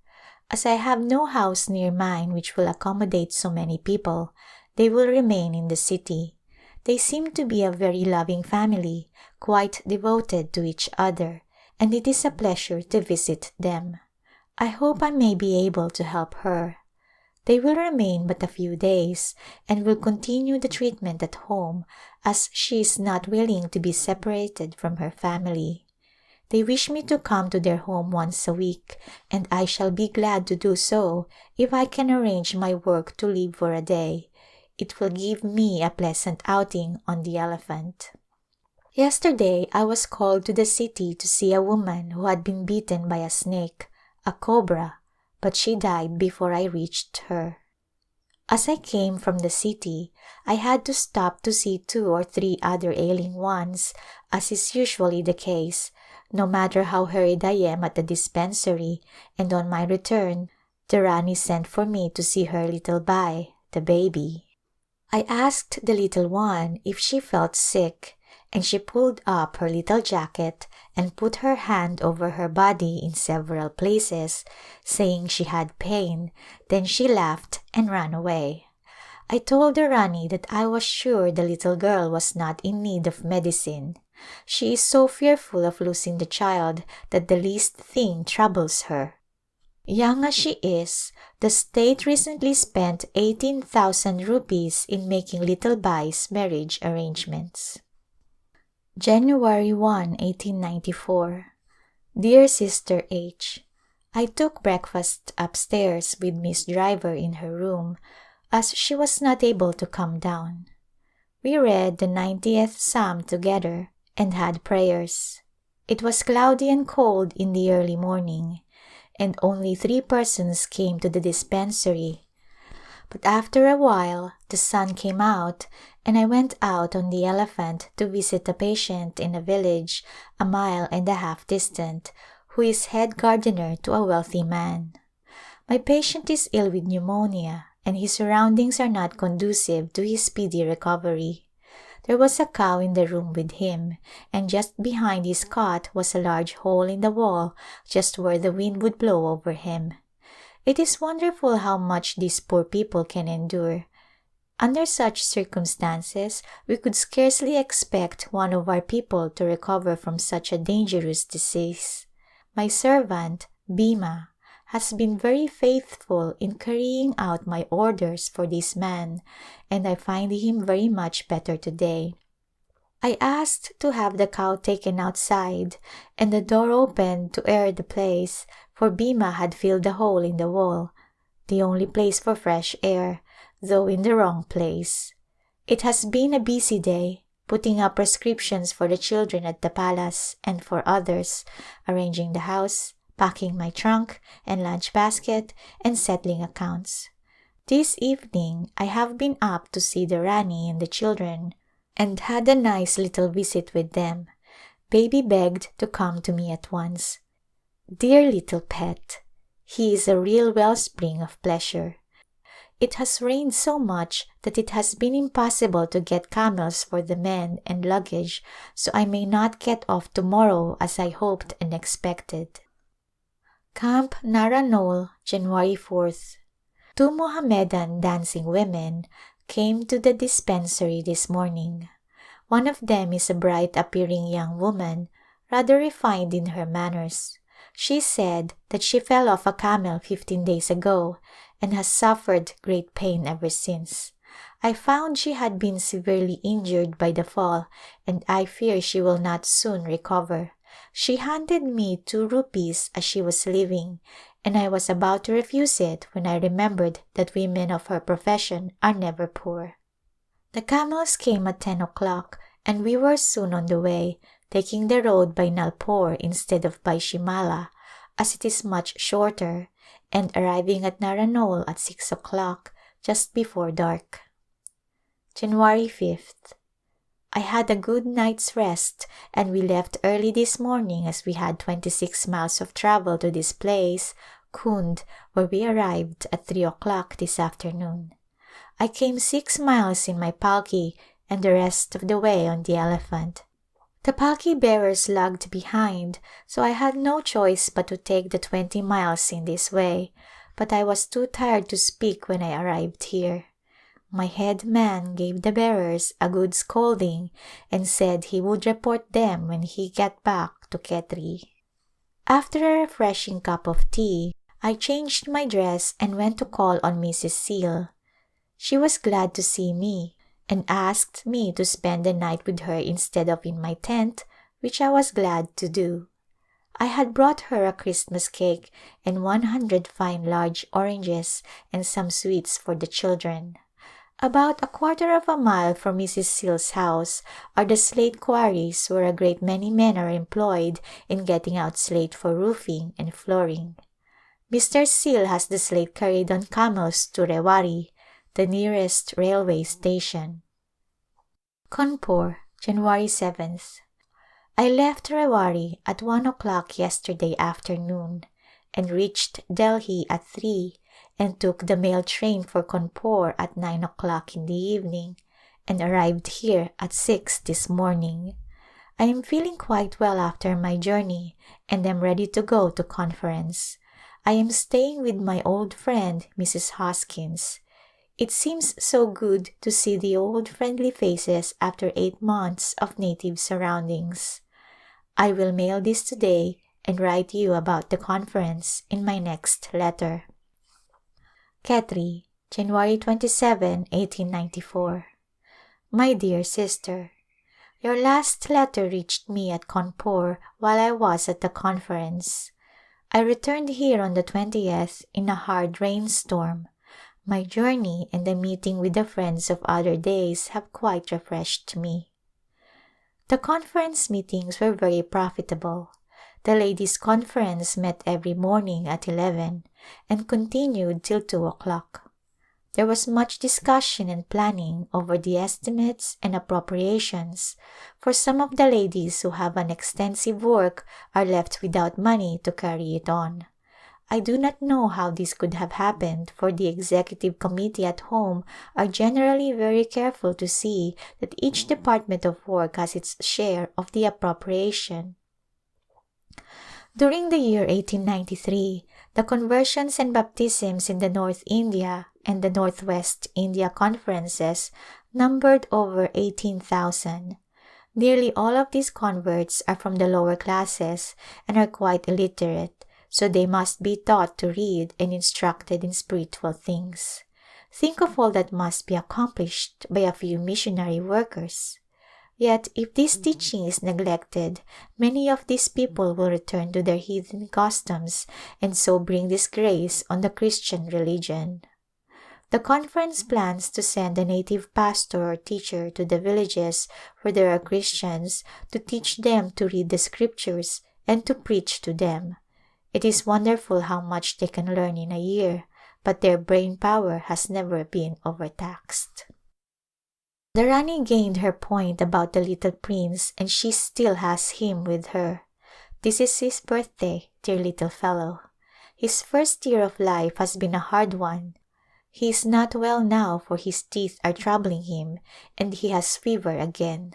[SPEAKER 2] As I have no house near mine which will accommodate so many people, they will remain in the city. They seem to be a very loving family, quite devoted to each other, and it is a pleasure to visit them. I hope I may be able to help her. They will remain but a few days and will continue the treatment at home, as she is not willing to be separated from her family. They wish me to come to their home once a week, and I shall be glad to do so if I can arrange my work to leave for a day. It will give me a pleasant outing on the elephant. Yesterday I was called to the city to see a woman who had been bitten by a snake, a cobra, but she died before I reached her. As I came from the city, I had to stop to see 2 or 3 other ailing ones, as is usually the case, no matter how hurried I am at the dispensary, and on my return, the Rani sent for me to see her little Bai, the baby. I asked the little one if she felt sick, and she pulled up her little jacket and put her hand over her body in several places, saying she had pain. Then she laughed and ran away. I told the Rani that I was sure the little girl was not in need of medicine. She is so fearful of losing the child that the least thing troubles her. Young as she is, the state recently spent 18,000 rupees in making little Bai's marriage arrangements. January 1, 1894. Dear Sister H., I took breakfast upstairs with Miss Driver in her room, as she was not able to come down. We read the 90th Psalm together and had prayers. It was cloudy and cold in the early morning, and only 3 persons came to the dispensary. But after a while the sun came out and I went out on the elephant to visit a patient in a village 1.5 miles distant who is head gardener to a wealthy man. My patient is ill with pneumonia and his surroundings are not conducive to his speedy recovery. There was a cow in the room with him, and just behind his cot was a large hole in the wall just where the wind would blow over him. It is wonderful how much these poor people can endure. Under such circumstances, we could scarcely expect one of our people to recover from such a dangerous disease. My servant, Bhima, has been very faithful in carrying out my orders for this man, and I find him very much better today. I asked to have the cow taken outside and the door opened to air the place, for Bhima had filled the hole in the wall, the only place for fresh air, though in the wrong place. It has been a busy day, putting up prescriptions for the children at the palace and for others, arranging the house, packing my trunk and lunch basket, and settling accounts. This evening I have been up to see the Rani and the children and had a nice little visit with them. Baby begged to come to me at once. Dear little pet, he is a real wellspring of pleasure. It has rained so much that it has been impossible to get camels for the men and luggage, so I may not get off tomorrow as I hoped and expected. Camp Naranol, January 4th. 2 Mohammedan dancing women came to the dispensary this morning. One of them is a bright-appearing young woman, rather refined in her manners. She said that she fell off a camel 15 days ago and has suffered great pain ever since. I found she had been severely injured by the fall and I fear she will not soon recover. She handed me 2 rupees as she was leaving, and I was about to refuse it when I remembered that women of her profession are never poor. The camels came at 10 o'clock and we were soon on the way, taking the road by Nalpore instead of by Shimala, as it is much shorter, and arriving at Naranol at 6 o'clock, just before dark. January 5th. I had a good night's rest and we left early this morning as we had 26 miles of travel to this place, Kund, where we arrived at 3 o'clock this afternoon. I came 6 miles in my palki and the rest of the way on the elephant. The palki bearers lagged behind, so I had no choice but to take the 20 miles in this way, but I was too tired to speak when I arrived here. My head man gave the bearers a good scolding and said he would report them when he got back to Khetri. After a refreshing cup of tea, I changed my dress and went to call on Mrs. Seal. She was glad to see me and asked me to spend the night with her instead of in my tent, which I was glad to do. I had brought her a Christmas cake and 100 fine large oranges and some sweets for the children. About 1/4 mile from Mrs. Seal's house are the slate quarries where a great many men are employed in getting out slate for roofing and flooring. Mr. Seal has the slate carried on camels to Rewari, the nearest railway station. Kanpur, January 7th. I left Rewari at 1 o'clock yesterday afternoon and reached Delhi at 3 and took the mail train for Kanpur at 9 o'clock in the evening and arrived here at 6 this morning. I am feeling quite well after my journey and am ready to go to conference. I am staying with my old friend Mrs. Hoskins. It seems so good to see the old friendly faces after 8 months of native surroundings. I will mail this today and write you about the conference in my next letter. Khetri, January 27, 1894. My dear sister, your last letter reached me at Kanpur while I was at the conference. I returned here on the 20th in a hard rainstorm. My journey and the meeting with the friends of other days have quite refreshed me. The conference meetings were very profitable. The ladies' conference met every morning at 11 and continued till 2 o'clock. There was much discussion and planning over the estimates and appropriations, for some of the ladies who have an extensive work are left without money to carry it on. I do not know how this could have happened, for the executive committee at home are generally very careful to see that each department of work has its share of the appropriation. During the year 1893, the conversions and baptisms in the North India and the Northwest India conferences numbered over 18,000. Nearly all of these converts are from the lower classes and are quite illiterate, so they must be taught to read and instructed in spiritual things. Think of all that must be accomplished by a few missionary workers. Yet, if this teaching is neglected, many of these people will return to their heathen customs and so bring disgrace on the Christian religion. The conference plans to send a native pastor or teacher to the villages where there are Christians to teach them to read the scriptures and to preach to them. It is wonderful how much they can learn in a year, but their brain power has never been overtaxed. The Rani gained her point about the little prince and she still has him with her. This is his birthday, dear little fellow. His first year of life has been a hard one. He is not well now, for his teeth are troubling him and he has fever again.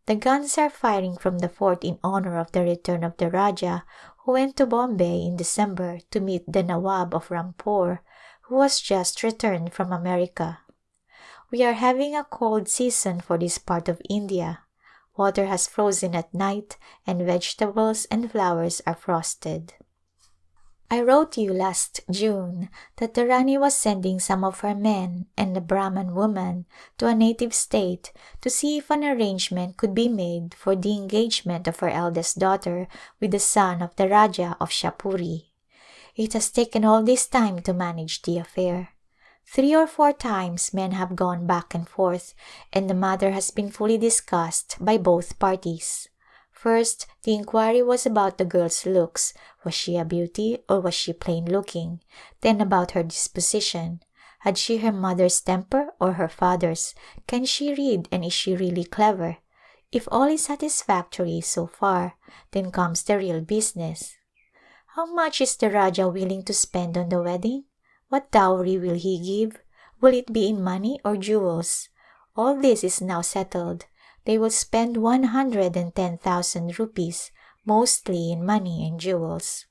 [SPEAKER 2] The guns are firing from the fort in honor of the return of the Raja, who went to Bombay in December to meet the Nawab of Rampur, who was just returned from America. We are having a cold season for this part of India. Water has frozen at night and vegetables and flowers are frosted. I wrote you last June that the Rani was sending some of her men and a Brahman woman to a native state to see if an arrangement could be made for the engagement of her eldest daughter with the son of the Raja of Shapuri. It has taken all this time to manage the affair. 3 or 4 times men have gone back and forth, and the matter has been fully discussed by both parties. First, the inquiry was about the girl's looks. Was she a beauty or was she plain looking? Then about her disposition. Had she her mother's temper or her father's? Can she read and is she really clever? If all is satisfactory so far, then comes the real business. How much is the Raja willing to spend on the wedding? What dowry will he give? Will it be in money or jewels? All this is now settled. They will spend 110,000 rupees, mostly in money and jewels.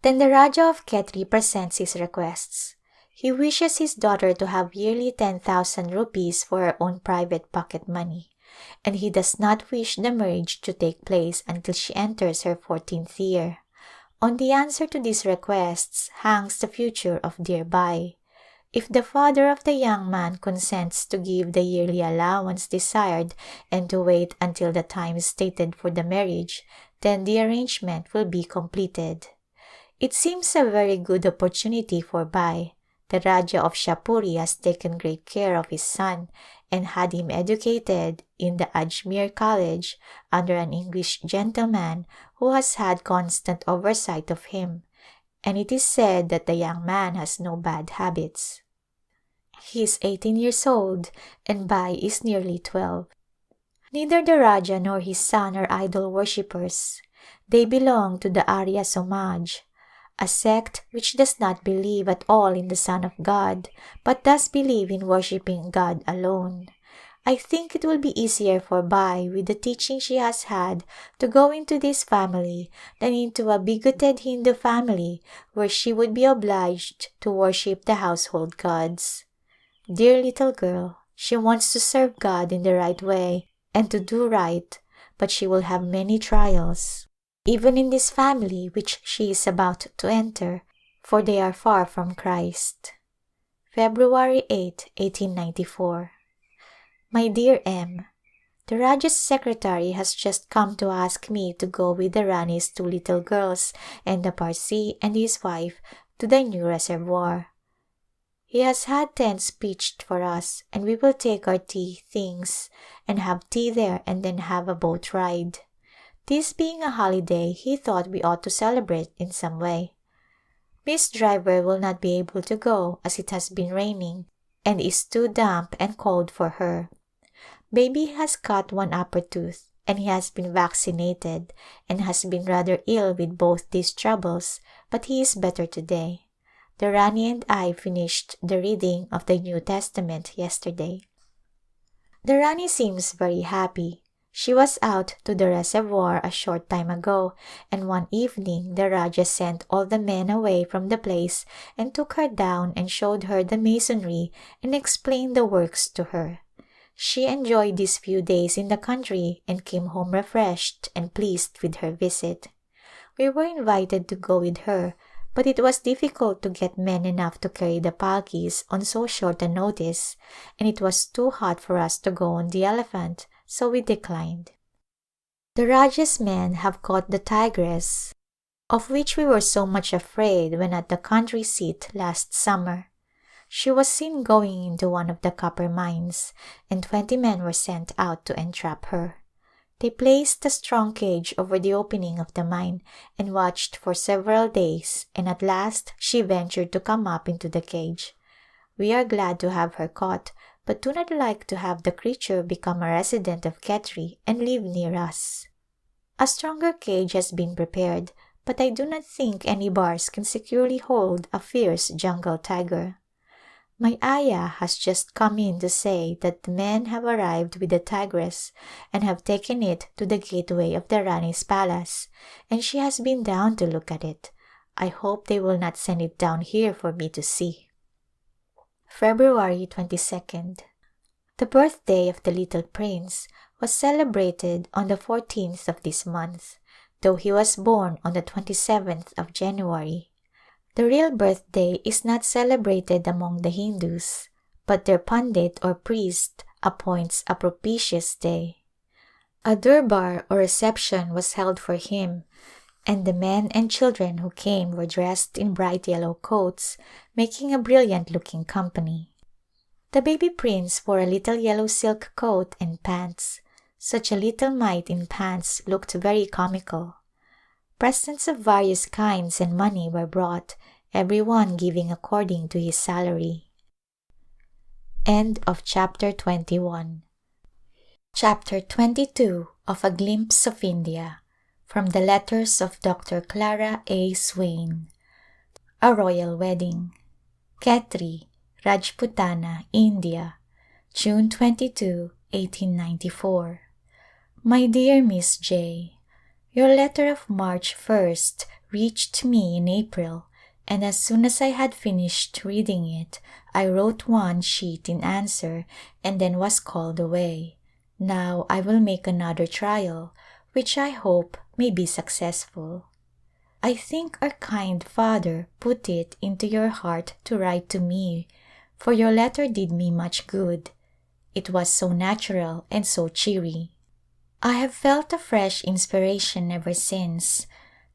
[SPEAKER 2] Then the Raja of Khetri presents his requests. He wishes his daughter to have yearly 10,000 rupees for her own private pocket money, and he does not wish the marriage to take place until she enters her 14th year. On the answer to these requests hangs the future of dear Bai. If the father of the young man consents to give the yearly allowance desired and to wait until the time stated for the marriage, then the arrangement will be completed. It seems a very good opportunity for Bai. The Raja of Shapuri has taken great care of his son and had him educated in the Ajmer College under an English gentleman who has had constant oversight of him, and it is said that the young man has no bad habits. He is 18 years old and Bai is nearly 12. Neither the Raja nor his son are idol worshippers. They belong to the Arya Samaj, a sect which does not believe at all in the Son of God, but does believe in worshipping God alone. I think it will be easier for Bai, with the teaching she has had, to go into this family than into a bigoted Hindu family where she would be obliged to worship the household gods. Dear little girl, she wants to serve God in the right way and to do right, but she will have many trials, even in this family which she is about to enter, for they are far from Christ. February 8, 1894. My dear M., the Raja's secretary has just come to ask me to go with the Rani's 2 little girls and the Parsi and his wife to the new reservoir. He has had tents pitched for us and we will take our tea things and have tea there and then have a boat ride. This being a holiday, he thought we ought to celebrate in some way. Miss Driver will not be able to go as it has been raining, and is too damp and cold for her. Baby has got one upper tooth, and he has been vaccinated and has been rather ill with both these troubles, but he is better today. The Rani and I finished the reading of the New Testament yesterday. The Rani seems very happy. She was out to the reservoir a short time ago, and one evening the Raja sent all the men away from the place and took her down and showed her the masonry and explained the works to her. She enjoyed these few days in the country and came home refreshed and pleased with her visit. We were invited to go with her, but it was difficult to get men enough to carry the palkis on so short a notice, and it was too hot for us to go on the elephant, so we declined. The Rajah's men have caught the tigress, of which we were so much afraid when at the country seat last summer. She was seen going into one of the copper mines, and 20 men were sent out to entrap her. They placed a strong cage over the opening of the mine and watched for several days, and at last she ventured to come up into the cage. We are glad to have her caught, but do not like to have the creature become a resident of Khetri and live near us. A stronger cage has been prepared, but I do not think any bars can securely hold a fierce jungle tiger. My ayah has just come in to say that the men have arrived with the tigress and have taken it to the gateway of the Rani's palace, and she has been down to look at it. I hope they will not send it down here for me to see. February 22nd. The birthday of the little prince was celebrated on the 14th of this month, though he was born on the 27th of January. The real birthday is not celebrated among the Hindus, but their pandit or priest appoints a propitious day. A durbar or reception was held for him, and the men and children who came were dressed in bright yellow coats, making a brilliant-looking company. The baby prince wore a little yellow silk coat and pants. Such a little mite in pants looked very comical. Presents of various kinds and money were brought, every one giving according to his salary. End of chapter 21. Chapter 22 of A Glimpse of India, from the letters of Dr. Clara Swain. A Royal Wedding. Khetri, Rajputana, India, June 22, 1894. My dear Miss J., your letter of March 1st reached me in April, and as soon as I had finished reading it, I wrote one sheet in answer and then was called away. Now I will make another trial, which I hope may be successful. I think our kind father put it into your heart to write to me, for your letter did me much good. It was so natural and so cheery. I have felt a fresh inspiration ever since.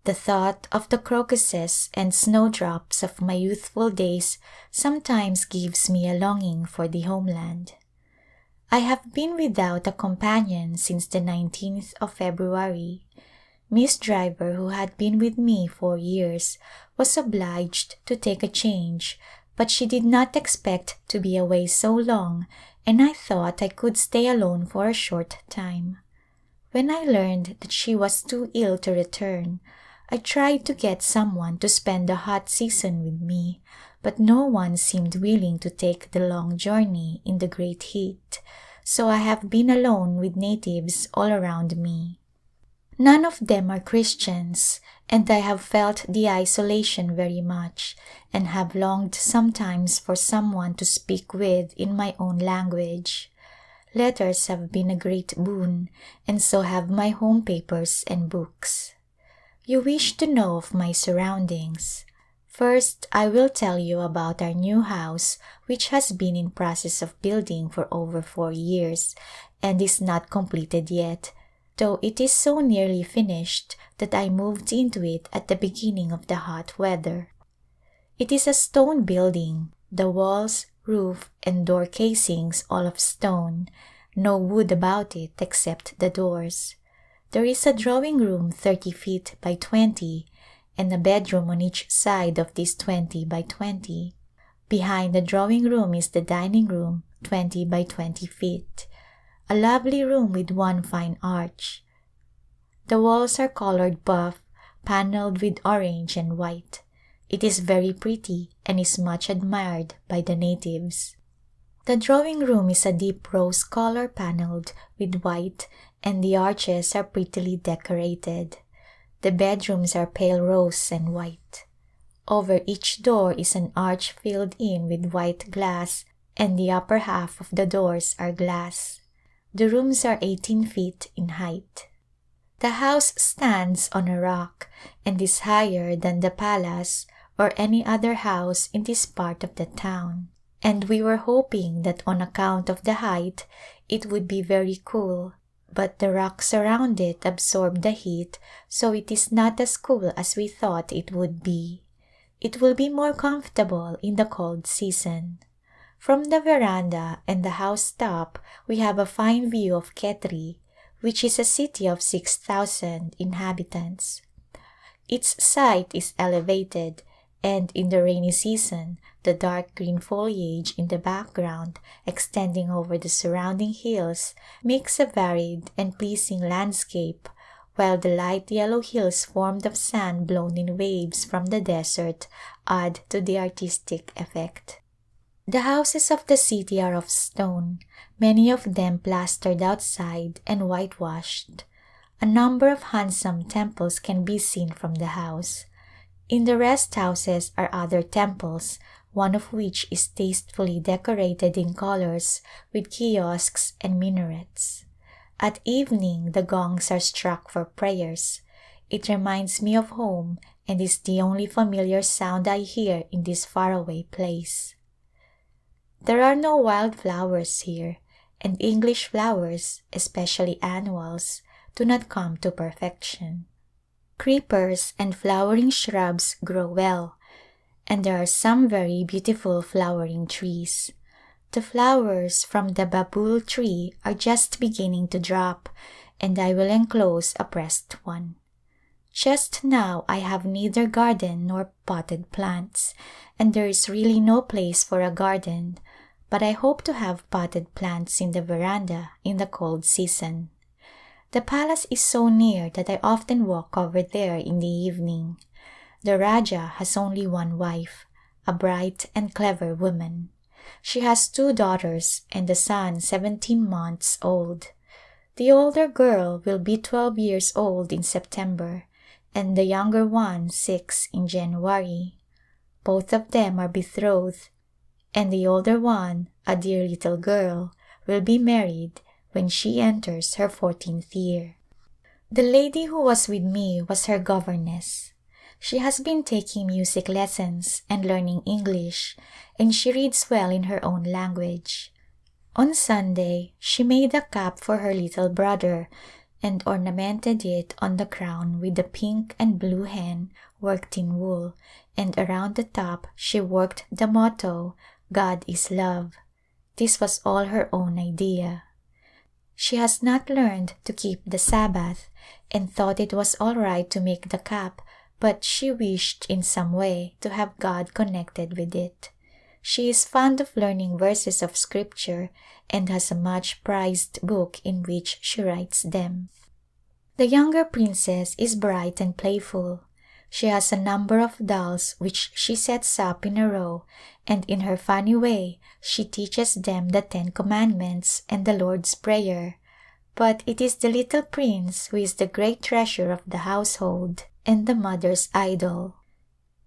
[SPEAKER 2] The thought of the crocuses and snowdrops of my youthful days sometimes gives me a longing for the homeland. I have been without a companion since the 19th of February. Miss Driver, who had been with me 4 years, was obliged to take a change, but she did not expect to be away so long, and I thought I could stay alone for a short time. When I learned that she was too ill to return, I tried to get someone to spend the hot season with me, but no one seemed willing to take the long journey in the great heat, so I have been alone with natives all around me. None of them are Christians, and I have felt the isolation very much, and have longed sometimes for someone to speak with in my own language. Letters have been a great boon, and so have my home papers and books. You wish to know of my surroundings. First, I will tell you about our new house, which has been in process of building for over 4 years and is not completed yet, though it is so nearly finished that I moved into it at the beginning of the hot weather. It is a stone building, the walls, roof, and door casings all of stone, no wood about it except the doors. There is a drawing room 30 feet by 20 and a bedroom on each side of this 20 by 20. Behind the drawing room is the dining room, 20 by 20 feet. A lovely room with one fine arch. The walls are colored buff, paneled with orange and white. It is very pretty and is much admired by the natives. The drawing room is a deep rose color paneled with white and the arches are prettily decorated. The bedrooms are pale rose and white. Over each door is an arch filled in with white glass and the upper half of the doors are glass. The rooms are 18 feet in height. The house stands on a rock and is higher than the palace or any other house in this part of the town, and we were hoping that on account of the height it would be very cool, but the rocks around it absorb the heat, so it is not as cool as we thought it would be. It will be more comfortable in the cold season. From the veranda and the house top we have a fine view of Khetri, which is a city of 6,000 inhabitants. Its site is elevated, and in the rainy season the dark green foliage in the background extending over the surrounding hills makes a varied and pleasing landscape, while the light yellow hills formed of sand blown in waves from the desert add to the artistic effect. The houses of the city are of stone, many of them plastered outside and whitewashed. A number of handsome temples can be seen from the house. In the rest houses are other temples, one of which is tastefully decorated in colors with kiosks and minarets. At evening the gongs are struck for prayers. It reminds me of home and is the only familiar sound I hear in this faraway place. There are no wild flowers here, and English flowers, especially annuals, do not come to perfection. Creepers and flowering shrubs grow well, and there are some very beautiful flowering trees. The flowers from the babool tree are just beginning to drop, and I will enclose a pressed one. Just now I have neither garden nor potted plants, and there is really no place for a garden, but I hope to have potted plants in the veranda in the cold season. The palace is so near that I often walk over there in the evening. The Rajah has only one wife, a bright and clever woman. She has 2 daughters and a son 17 months old. The older girl will be 12 years old in September, and the younger one 6 in January. Both of them are betrothed, and the older one, a dear little girl, will be married when she enters her 14th year. The lady who was with me was her governess. She has been taking music lessons and learning English, and she reads well in her own language. On Sunday she made a cap for her little brother and ornamented it on the crown with a pink and blue hen worked in wool, and around the top she worked the motto, "God is love." This was all her own idea. She has not learned to keep the Sabbath and thought it was all right to make the cap, but she wished in some way to have God connected with it. She is fond of learning verses of Scripture and has a much prized book in which she writes them. The younger princess is bright and playful. She has a number of dolls which she sets up in a row, and in her funny way she teaches them the 10 Commandments and the Lord's Prayer. But it is the little prince who is the great treasure of the household and the mother's idol.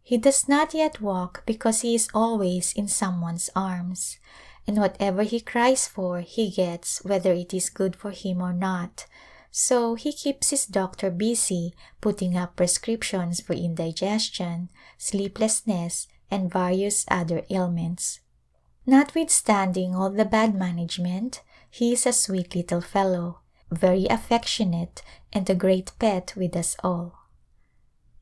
[SPEAKER 2] He does not yet walk because he is always in someone's arms, and whatever he cries for he gets whether it is good for him or not. So he keeps his doctor busy putting up prescriptions for indigestion, sleeplessness, and various other ailments. Notwithstanding all the bad management, he is a sweet little fellow, very affectionate, and a great pet with us all.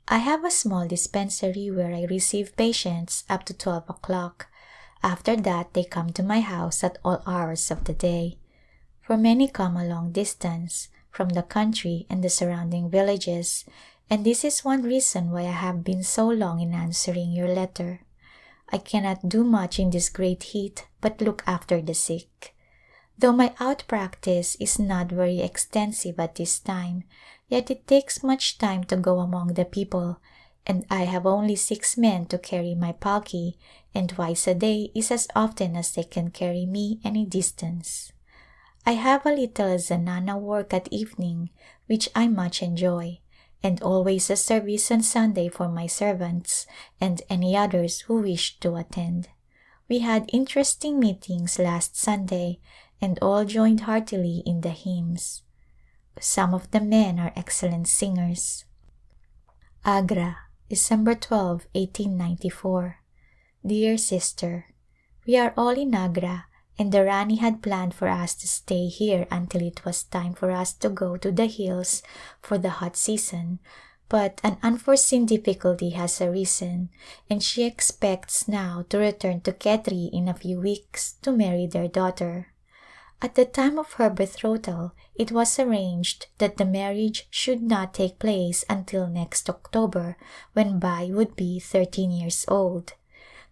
[SPEAKER 2] I have a small dispensary where I receive patients up to 12 o'clock. After that they come to my house at all hours of the day. For many come a long distance, from the country and the surrounding villages, and this is one reason why I have been so long in answering your letter. I cannot do much in this great heat but look after the sick. Though my out practice is not very extensive at this time, yet it takes much time to go among the people, and I have only 6 men to carry my palki, and twice a day is as often as they can carry me any distance. I have a little zanana work at evening, which I much enjoy, and always a service on Sunday for my servants and any others who wish to attend. We had interesting meetings last Sunday, and all joined heartily in the hymns. Some of the men are excellent singers. Agra, December 12, 1894. Dear Sister, we are all in Agra, and the Rani had planned for us to stay here until it was time for us to go to the hills for the hot season, but an unforeseen difficulty has arisen, and she expects now to return to Khetri in a few weeks to marry their daughter. At the time of her betrothal, it was arranged that the marriage should not take place until next October, when Bai would be 13 years old.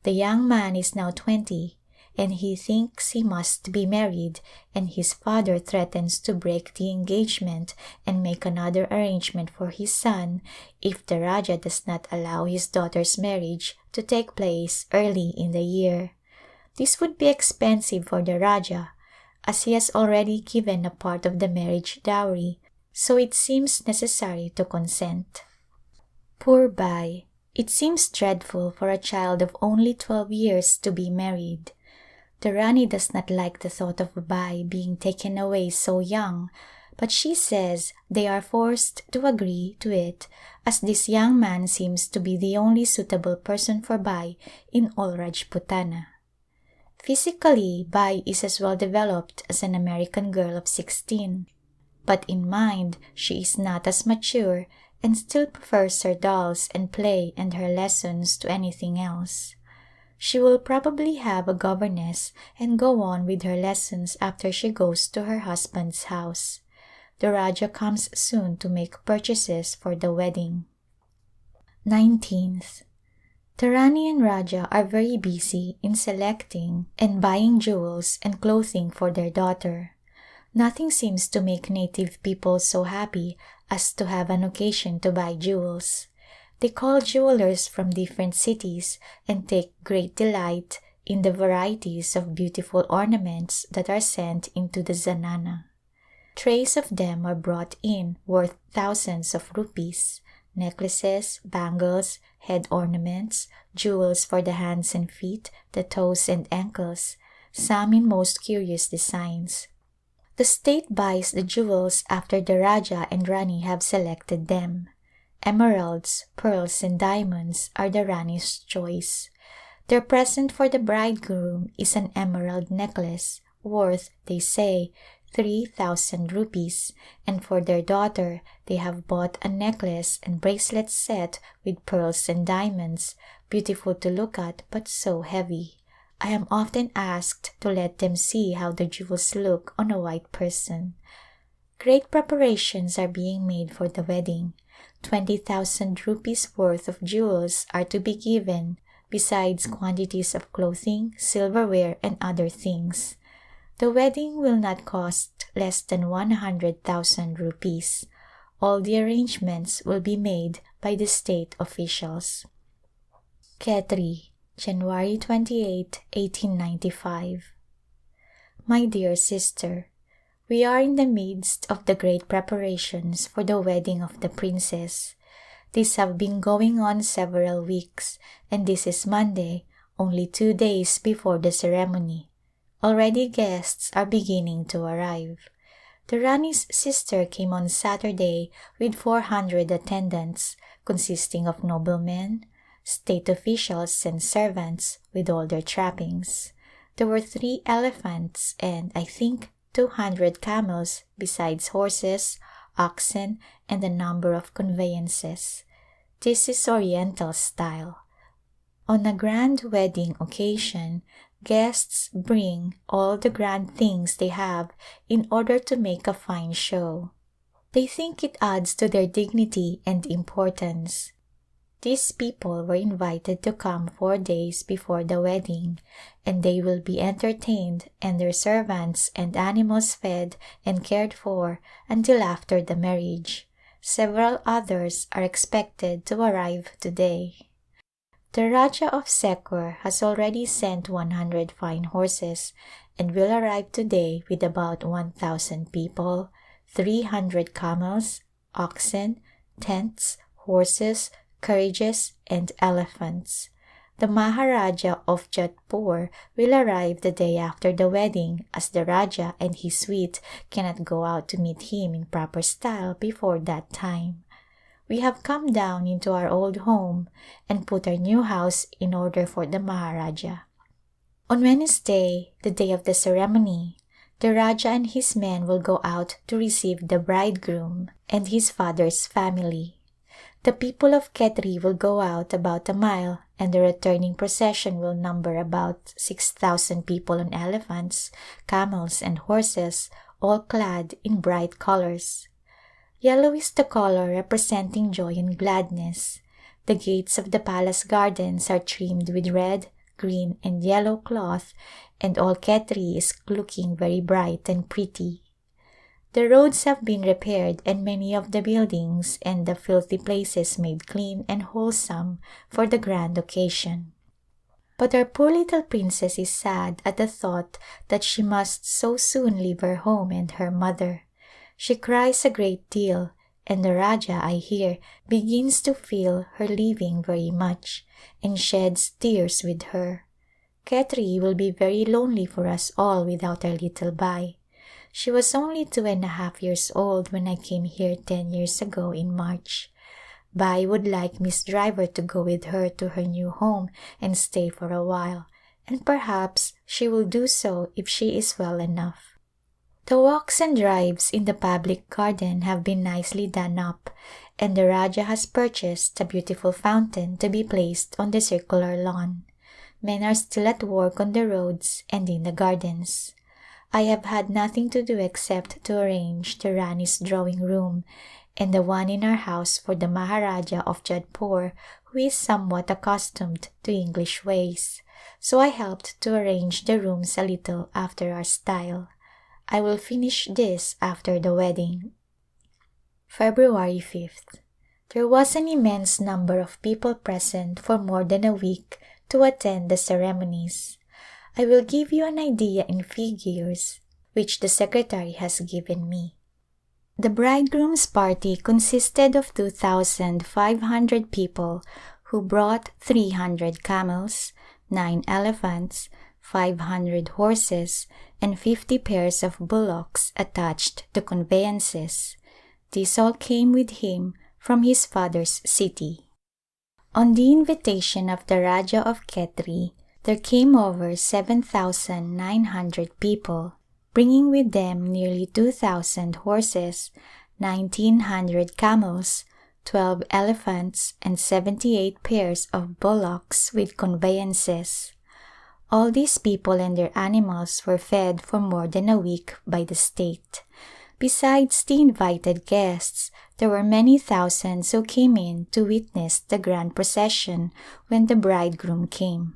[SPEAKER 2] The young man is now 20, and he thinks he must be married, and his father threatens to break the engagement and make another arrangement for his son if the Raja does not allow his daughter's marriage to take place early in the year. This would be expensive for the Raja, as he has already given a part of the marriage dowry, so it seems necessary to consent. Poor Bai! It seems dreadful for a child of only 12 years to be married. The Rani does not like the thought of Bai being taken away so young, but she says they are forced to agree to it, as this young man seems to be the only suitable person for Bai in all Rajputana. Physically, Bai is as well developed as an American girl of 16, but in mind she is not as mature and still prefers her dolls and play and her lessons to anything else. She will probably have a governess and go on with her lessons after she goes to her husband's house. The Raja comes soon to make purchases for the wedding. 19th. The Rani and Raja are very busy in selecting and buying jewels and clothing for their daughter. Nothing seems to make native people so happy as to have an occasion to buy jewels. They call jewelers from different cities and take great delight in the varieties of beautiful ornaments that are sent into the zanana. Trays of them are brought in worth thousands of rupees, necklaces, bangles, head ornaments, jewels for the hands and feet, the toes and ankles, some in most curious designs. The state buys the jewels after the Raja and Rani have selected them. Emeralds, pearls and diamonds are the Rani's choice. Their present for the bridegroom is an emerald necklace worth, they say, 3,000 rupees, and for their daughter they have bought a necklace and bracelet set with pearls and diamonds, beautiful to look at but so heavy. I am often asked to let them see how the jewels look on a white person. Great preparations are being made for the wedding. 20,000 rupees worth of jewels are to be given, besides quantities of clothing, silverware and other things. The wedding will not cost less than 100,000 rupees. All the arrangements will be made by the state officials. Khetri, January 28, 1895. My dear sister, we are in the midst of the great preparations for the wedding of the princess. These have been going on several weeks, and this is Monday, only 2 days before the ceremony. Already guests are beginning to arrive. The Rani's sister came on Saturday with 400 attendants, consisting of noblemen, state officials and servants with all their trappings. There were 3 elephants and, I think, 200 camels, besides horses, oxen, and a number of conveyances. This is Oriental style. On a grand wedding occasion, guests bring all the grand things they have in order to make a fine show. They think it adds to their dignity and importance. These people were invited to come 4 days before the wedding, and they will be entertained and their servants and animals fed and cared for until after the marriage. Several others are expected to arrive today. The Raja of Sekur has already sent 100 fine horses and will arrive today with about 1,000 people, 300 camels, oxen, tents, horses, carriages, and elephants. The Maharaja of Jodhpur will arrive the day after the wedding, as the Raja and his suite cannot go out to meet him in proper style before that time. We have come down into our old home and put our new house in order for the Maharaja. On Wednesday, the day of the ceremony, the Raja and his men will go out to receive the bridegroom and his father's family. The people of Khetri will go out about a mile, and the returning procession will number about 6,000 people on elephants, camels, and horses, all clad in bright colors. Yellow is the color representing joy and gladness. The gates of the palace gardens are trimmed with red, green, and yellow cloth, and all Khetri is looking very bright and pretty. The roads have been repaired and many of the buildings and the filthy places made clean and wholesome for the grand occasion. But our poor little princess is sad at the thought that she must so soon leave her home and her mother. She cries a great deal, and the Raja, I hear, begins to feel her leaving very much, and sheds tears with her. Khetri will be very lonely for us all without our little Bai. She was only 2.5 years old when I came here 10 years ago in March. Bai would like Miss Driver to go with her to her new home and stay for a while, and perhaps she will do so if she is well enough. The walks and drives in the public garden have been nicely done up, and the Raja has purchased a beautiful fountain to be placed on the circular lawn. Men are still at work on the roads and in the gardens. I have had nothing to do except to arrange the Rani's drawing room and the one in our house for the Maharaja of Jodhpur, who is somewhat accustomed to English ways, so I helped to arrange the rooms a little after our style. I will finish this after the wedding. February 5th. There was an immense number of people present for more than a week to attend the ceremonies. I will give you an idea in figures, which the secretary has given me. The bridegroom's party consisted of 2,500 people who brought 300 camels, 9 elephants, 500 horses, and 50 pairs of bullocks attached to conveyances. These all came with him from his father's city. On the invitation of the Raja of Khetri, there came over 7,900 people, bringing with them nearly 2,000 horses, 1,900 camels, 12 elephants, and 78 pairs of bullocks with conveyances. All these people and their animals were fed for more than a week by the state. Besides the invited guests, there were many thousands who came in to witness the grand procession when the bridegroom came.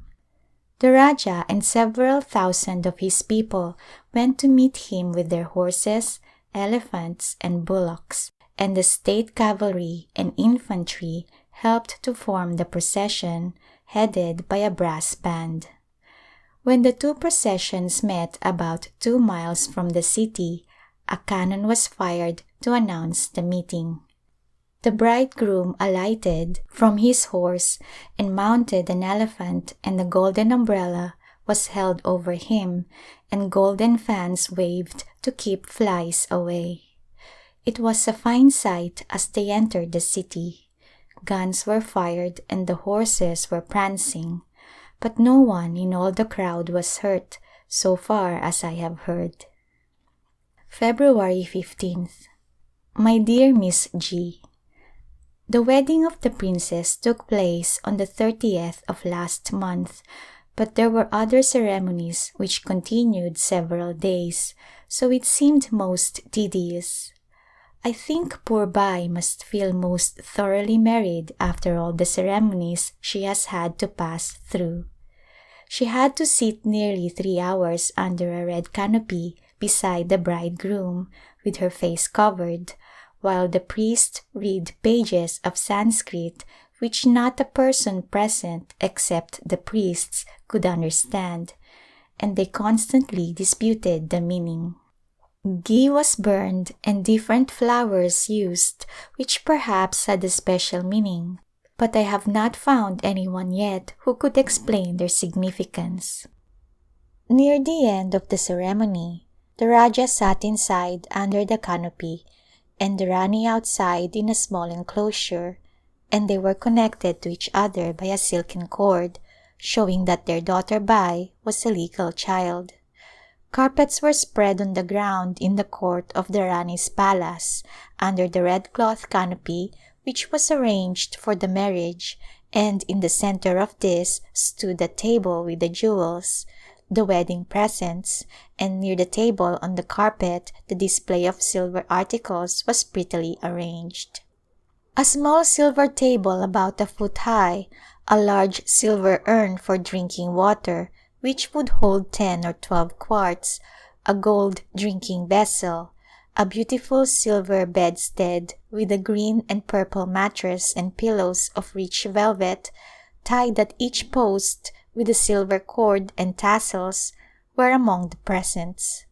[SPEAKER 2] The Raja and several thousand of his people went to meet him with their horses, elephants, and bullocks, and the state cavalry and infantry helped to form the procession, headed by a brass band. When the two processions met about 2 miles from the city, a cannon was fired to announce the meeting. The bridegroom alighted from his horse and mounted an elephant, and a golden umbrella was held over him, and golden fans waved to keep flies away. It was a fine sight as they entered the city. Guns were fired and the horses were prancing, but no one in all the crowd was hurt, so far as I have heard. February 15th. My dear Miss G, the wedding of the princess took place on the 30th of last month, but there were other ceremonies which continued several days, so it seemed most tedious.
[SPEAKER 1] I think poor Bai must feel most thoroughly married after all the ceremonies she has had to pass through. She had to sit nearly 3 hours under a red canopy beside the bridegroom with her face covered, while the priest read pages of Sanskrit which not a person present except the priests could understand, and they constantly disputed the meaning. Ghee was burned and different flowers used, which perhaps had a special meaning, but I have not found anyone yet who could explain their significance. Near the end of the ceremony, the Raja sat inside under the canopy and the Rani outside in a small enclosure, and they were connected to each other by a silken cord, showing that their daughter Bai was a legal child. Carpets were spread on the ground in the court of the Rani's palace, under the red cloth canopy which was arranged for the marriage, and in the center of this stood a table with the jewels, the wedding presents, and near the table on the carpet the display of silver articles was prettily arranged. A small silver table about a foot high, a large silver urn for drinking water, which would hold 10 or 12 quarts, a gold drinking vessel, a beautiful silver bedstead with a green and purple mattress and pillows of rich velvet, tied at each post with a silver cord and tassels, were among the presents.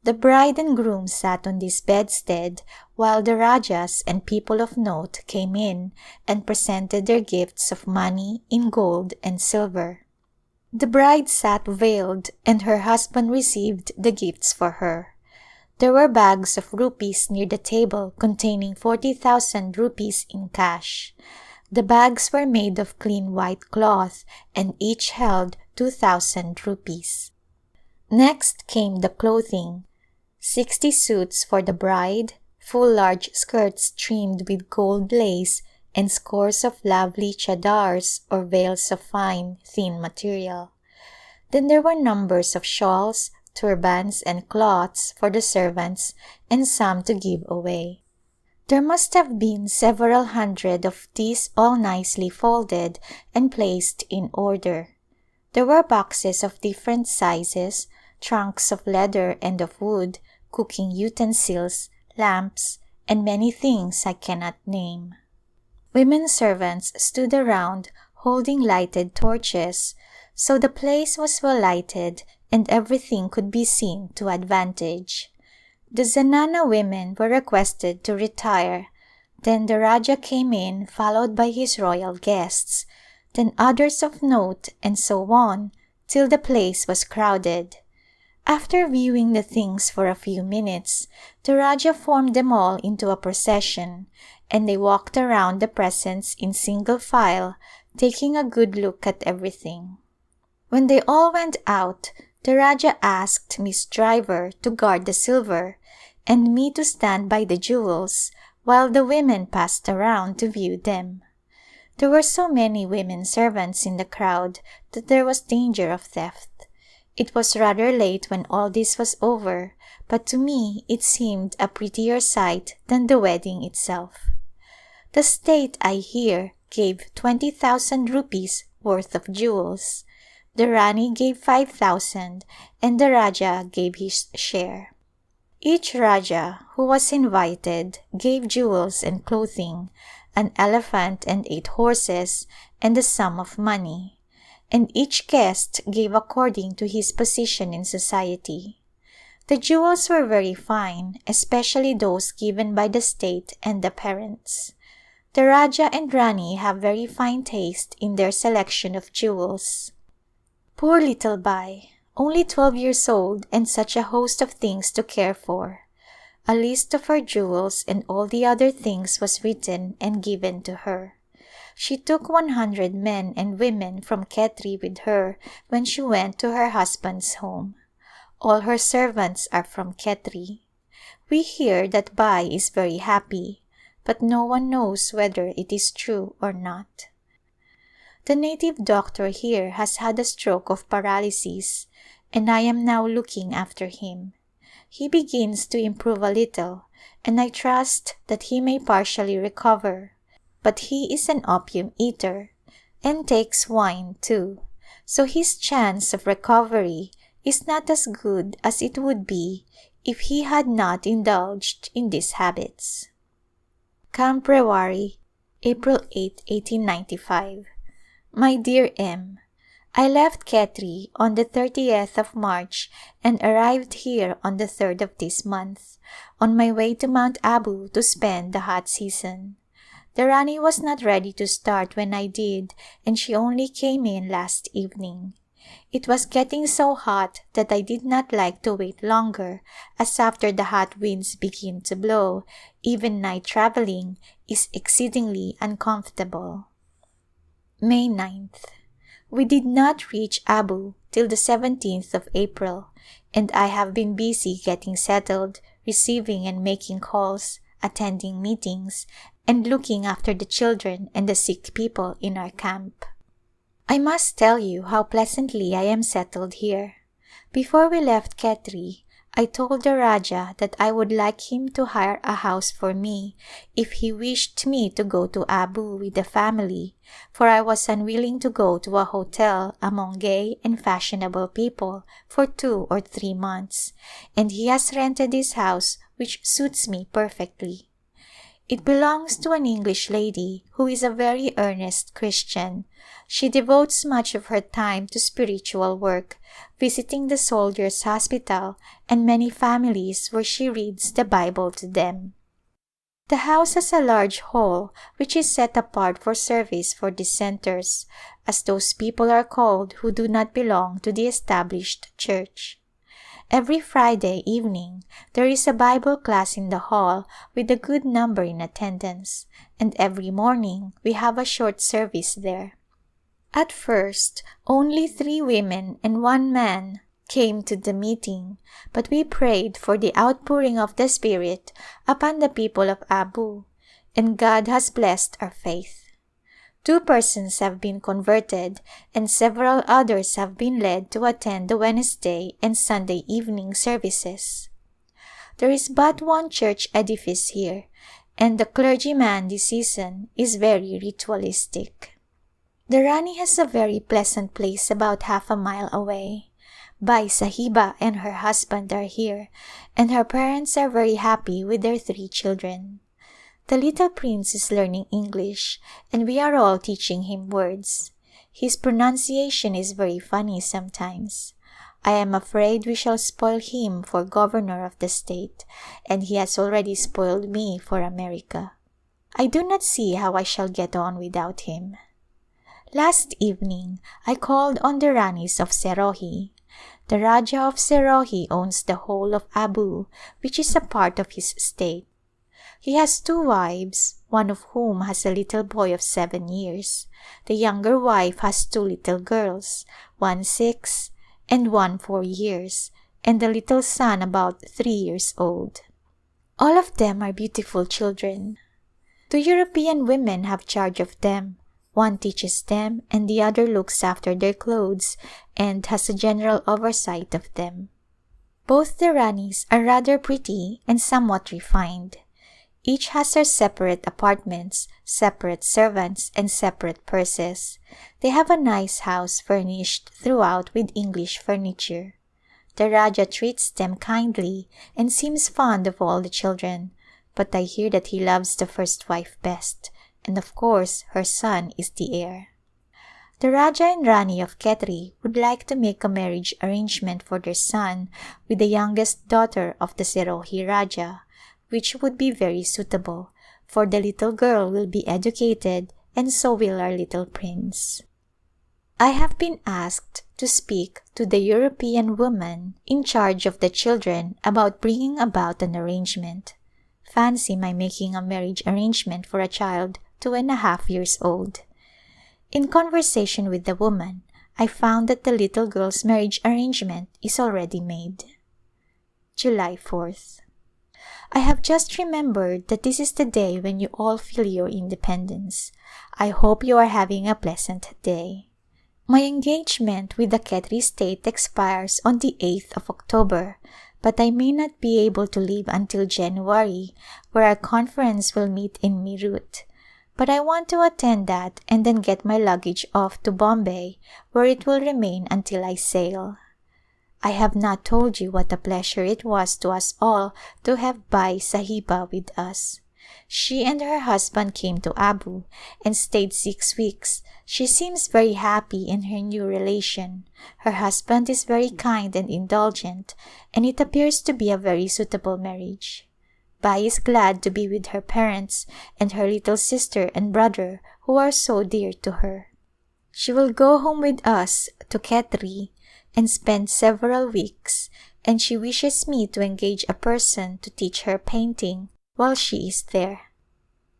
[SPEAKER 1] The bride and groom sat on this bedstead while the Rajas and people of note came in and presented their gifts of money in gold and silver. The bride sat veiled and her husband received the gifts for her. There were bags of rupees near the table containing 40,000 rupees in cash. The bags were made of clean white cloth and each held 2,000 rupees. Next came the clothing. 60 suits for the bride, full large skirts trimmed with gold lace and scores of lovely chadars or veils of fine, thin material. Then there were numbers of shawls, turbans and cloths for the servants and some to give away. There must have been several hundred of these all nicely folded and placed in order. There were boxes of different sizes, trunks of leather and of wood, cooking utensils, lamps, and many things I cannot name. Women servants stood around holding lighted torches, so the place was well lighted and everything could be seen to advantage. The Zanana women were requested to retire. Then the Raja came in followed by his royal guests, then others of note and so on till the place was crowded. After viewing the things for a few minutes, the Raja formed them all into a procession, and they walked around the presents in single file, taking a good look at everything. When they all went out, the Raja asked Miss Driver to guard the silver and me to stand by the jewels while the women passed around to view them. There were so many women servants in the crowd that there was danger of theft. It was rather late when all this was over, but to me it seemed a prettier sight than the wedding itself. The state, I hear, gave 20,000 rupees worth of jewels. The Rani gave 5,000 and the Raja gave his share. Each Raja who was invited gave jewels and clothing, an elephant and 8 horses, and a sum of money, and each guest gave according to his position in society. The jewels were very fine, especially those given by the state and the parents. The Raja and Rani have very fine taste in their selection of jewels. Poor little Bai, only 12 years old and such a host of things to care for. A list of her jewels and all the other things was written and given to her. She took 100 men and women from Khetri with her when she went to her husband's home. All her servants are from Khetri. We hear that Bai is very happy, but no one knows whether it is true or not. The native doctor here has had a stroke of paralysis, and I am now looking after him. He begins to improve a little,
[SPEAKER 2] and I trust that he may partially recover. But he is an opium eater and takes wine too, so his chance of recovery is not as good as it would be if he had not indulged in these habits. Camp Rewari, April 8, 1895. My dear M., I left Khetri on the 30th of March and arrived here on the 3rd of this month, on my way to Mount Abu to spend the hot season. The Rani was not ready to start when I did, and she only came in last evening. It was getting so hot that I did not like to wait longer, as after the hot winds begin to blow, even night traveling is exceedingly uncomfortable. May 9th. We did not reach Abu till the 17th of April, and I have been busy getting settled, receiving and making calls, attending meetings, and looking after the children and the sick people in our camp. I must tell you how pleasantly I am settled here. Before we left Khetri, I told the Raja that I would like him to hire a house for me if he wished me to go to Abu with the family, for I was unwilling to go to a hotel among gay and fashionable people for 2 or 3 months, and he has rented this house which suits me perfectly. It belongs to an English lady who is a very earnest Christian. She devotes much of her time to spiritual work, visiting the soldiers' hospital and many families where she reads the Bible to them. The house has a large hall which is set apart for service for dissenters, as those people are called who do not belong to the established church. Every Friday evening there is a Bible class in the hall with a good number in attendance, and every morning we have a short service there. At first only 3 women and 1 man came to the meeting, but we prayed for the outpouring of the Spirit upon the people of Abu, and God has blessed our faith. 2 persons have been converted, and several others have been led to attend the Wednesday and Sunday evening services. There is but 1 church edifice here, and the clergyman this season is very ritualistic. The Rani has a very pleasant place about half a mile away. Bai Sahiba and her husband are here, and her parents are very happy with their 3 children. The little prince is learning English, and we are all teaching him words. His pronunciation is very funny sometimes. I am afraid we shall spoil him for governor of the state, and he has already spoiled me for America. I do not see how I shall get on without him. Last evening I called on the Ranis of Serohi. The Raja of Serohi owns the whole of Abu, which is a part of his state. He has 2 wives, one of whom has a little boy of 7 years. The younger wife has 2 little girls, one 6 and one 4 years, and the little son about 3 years old. All of them are beautiful children. 2 European women have charge of them. One teaches them and the other looks after their clothes and has a general oversight of them. Both the Ranis are rather pretty and somewhat refined. Each has her separate apartments, separate servants, and separate purses. They have a nice house furnished throughout with English furniture. The Raja treats them kindly and seems fond of all the children, but I hear that he loves the first wife best, and of course her son is the heir. The Raja and Rani of Khetri would like to make a marriage arrangement for their son with the youngest daughter of the Serohi Raja, which would be very suitable, for the little girl will be educated and so will our little prince. I have been asked to speak to the European woman in charge of the children about bringing about an arrangement. Fancy my making a marriage arrangement for a child 2.5 years old. In conversation with the woman, I found that the little girl's marriage arrangement is already made. July 4th. I have just remembered that this is the day when you all feel your independence. I hope you are having a pleasant day. My engagement with the Khetri state expires on the 8th of October, but I may not be able to leave until January, where our conference will meet in Meerut. But I want to attend that and then get my luggage off to Bombay, where it will remain until I sail. I have not told you what a pleasure it was to us all to have Bai Sahiba with us. She and her husband came to Abu and stayed 6 weeks. She seems very happy in her new relation. Her husband is very kind and indulgent, and it appears to be a very suitable marriage. Bai is glad to be with her parents and her little sister and brother who are so dear to her. She will go home with us to Khetri and spend several weeks, and she wishes me to engage a person to teach her painting while she is there.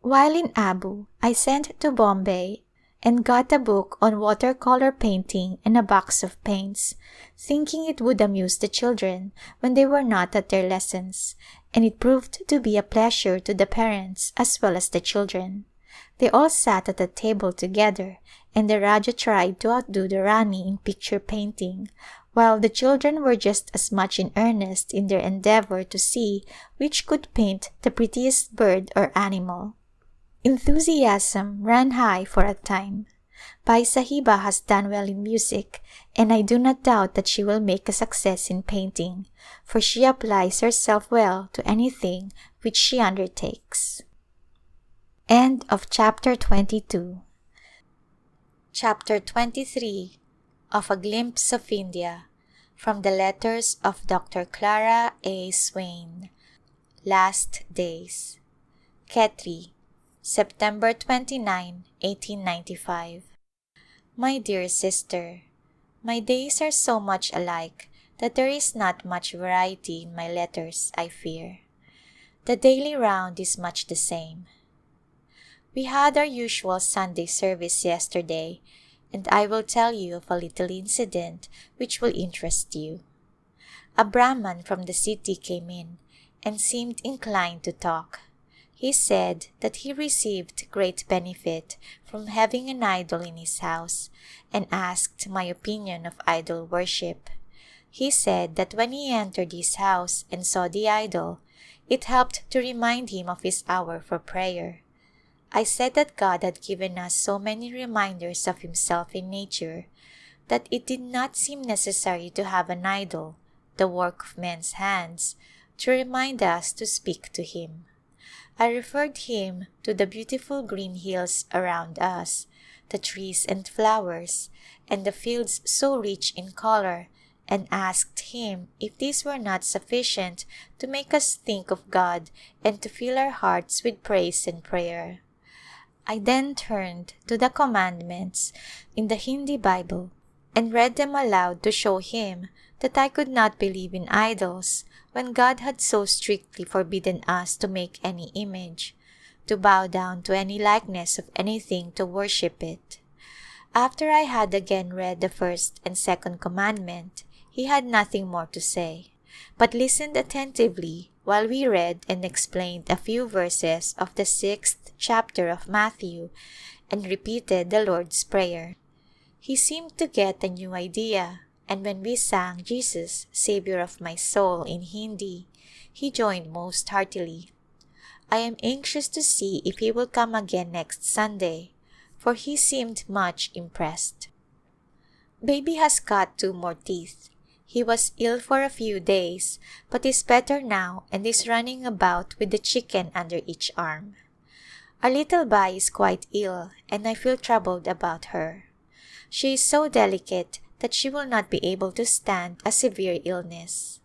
[SPEAKER 2] While in Abu, I sent to Bombay and got a book on watercolor painting and a box of paints, thinking it would amuse the children when they were not at their lessons, and it proved to be a pleasure to the parents as well as the children. They all sat at a table together, and the Raja tried to outdo the Rani in picture painting, while the children were just as much in earnest in their endeavor to see which could paint the prettiest bird or animal. Enthusiasm ran high for a time. Bai Sahiba has done well in music, and I do not doubt that she will make a success in painting, for she applies herself well to anything which she undertakes. End of Chapter 22. Chapter 23 of A Glimpse of India, from the letters of Dr. Clara Swain. Last Days. Khetri, September 29, 1895. My dear sister, my days are so much alike that there is not much variety in my letters, I fear. The daily round is much the same. We had our usual Sunday service yesterday, and I will tell you of a little incident which will interest you. A Brahman from the city came in and seemed inclined to talk. He said that he received great benefit from having an idol in his house, and asked my opinion of idol worship. He said that when he entered his house and saw the idol, it helped to remind him of his hour for prayer. I said that God had given us so many reminders of Himself in nature that it did not seem necessary to have an idol, the work of men's hands, to remind us to speak to Him. I referred him to the beautiful green hills around us, the trees and flowers, and the fields so rich in color, and asked him if these were not sufficient to make us think of God and to fill our hearts with praise and prayer. I then turned to the commandments in the Hindi Bible and read them aloud to show him that I could not believe in idols when God had so strictly forbidden us to make any image, to bow down to any likeness of anything to worship it. After I had again read the first and second commandment, he had nothing more to say, but listened attentively while we read and explained a few verses of the 6th chapter of Matthew and repeated the Lord's Prayer. He seemed to get a new idea, and when we sang Jesus, Savior of my soul in Hindi, he joined most heartily. I am anxious to see if he will come again next Sunday, for he seemed much impressed. Baby has got 2 more teeth. He was ill for a few days, but is better now and is running about with the chicken under each arm. Our little Bai is quite ill, and I feel troubled about her. She is so delicate that she will not be able to stand a severe illness.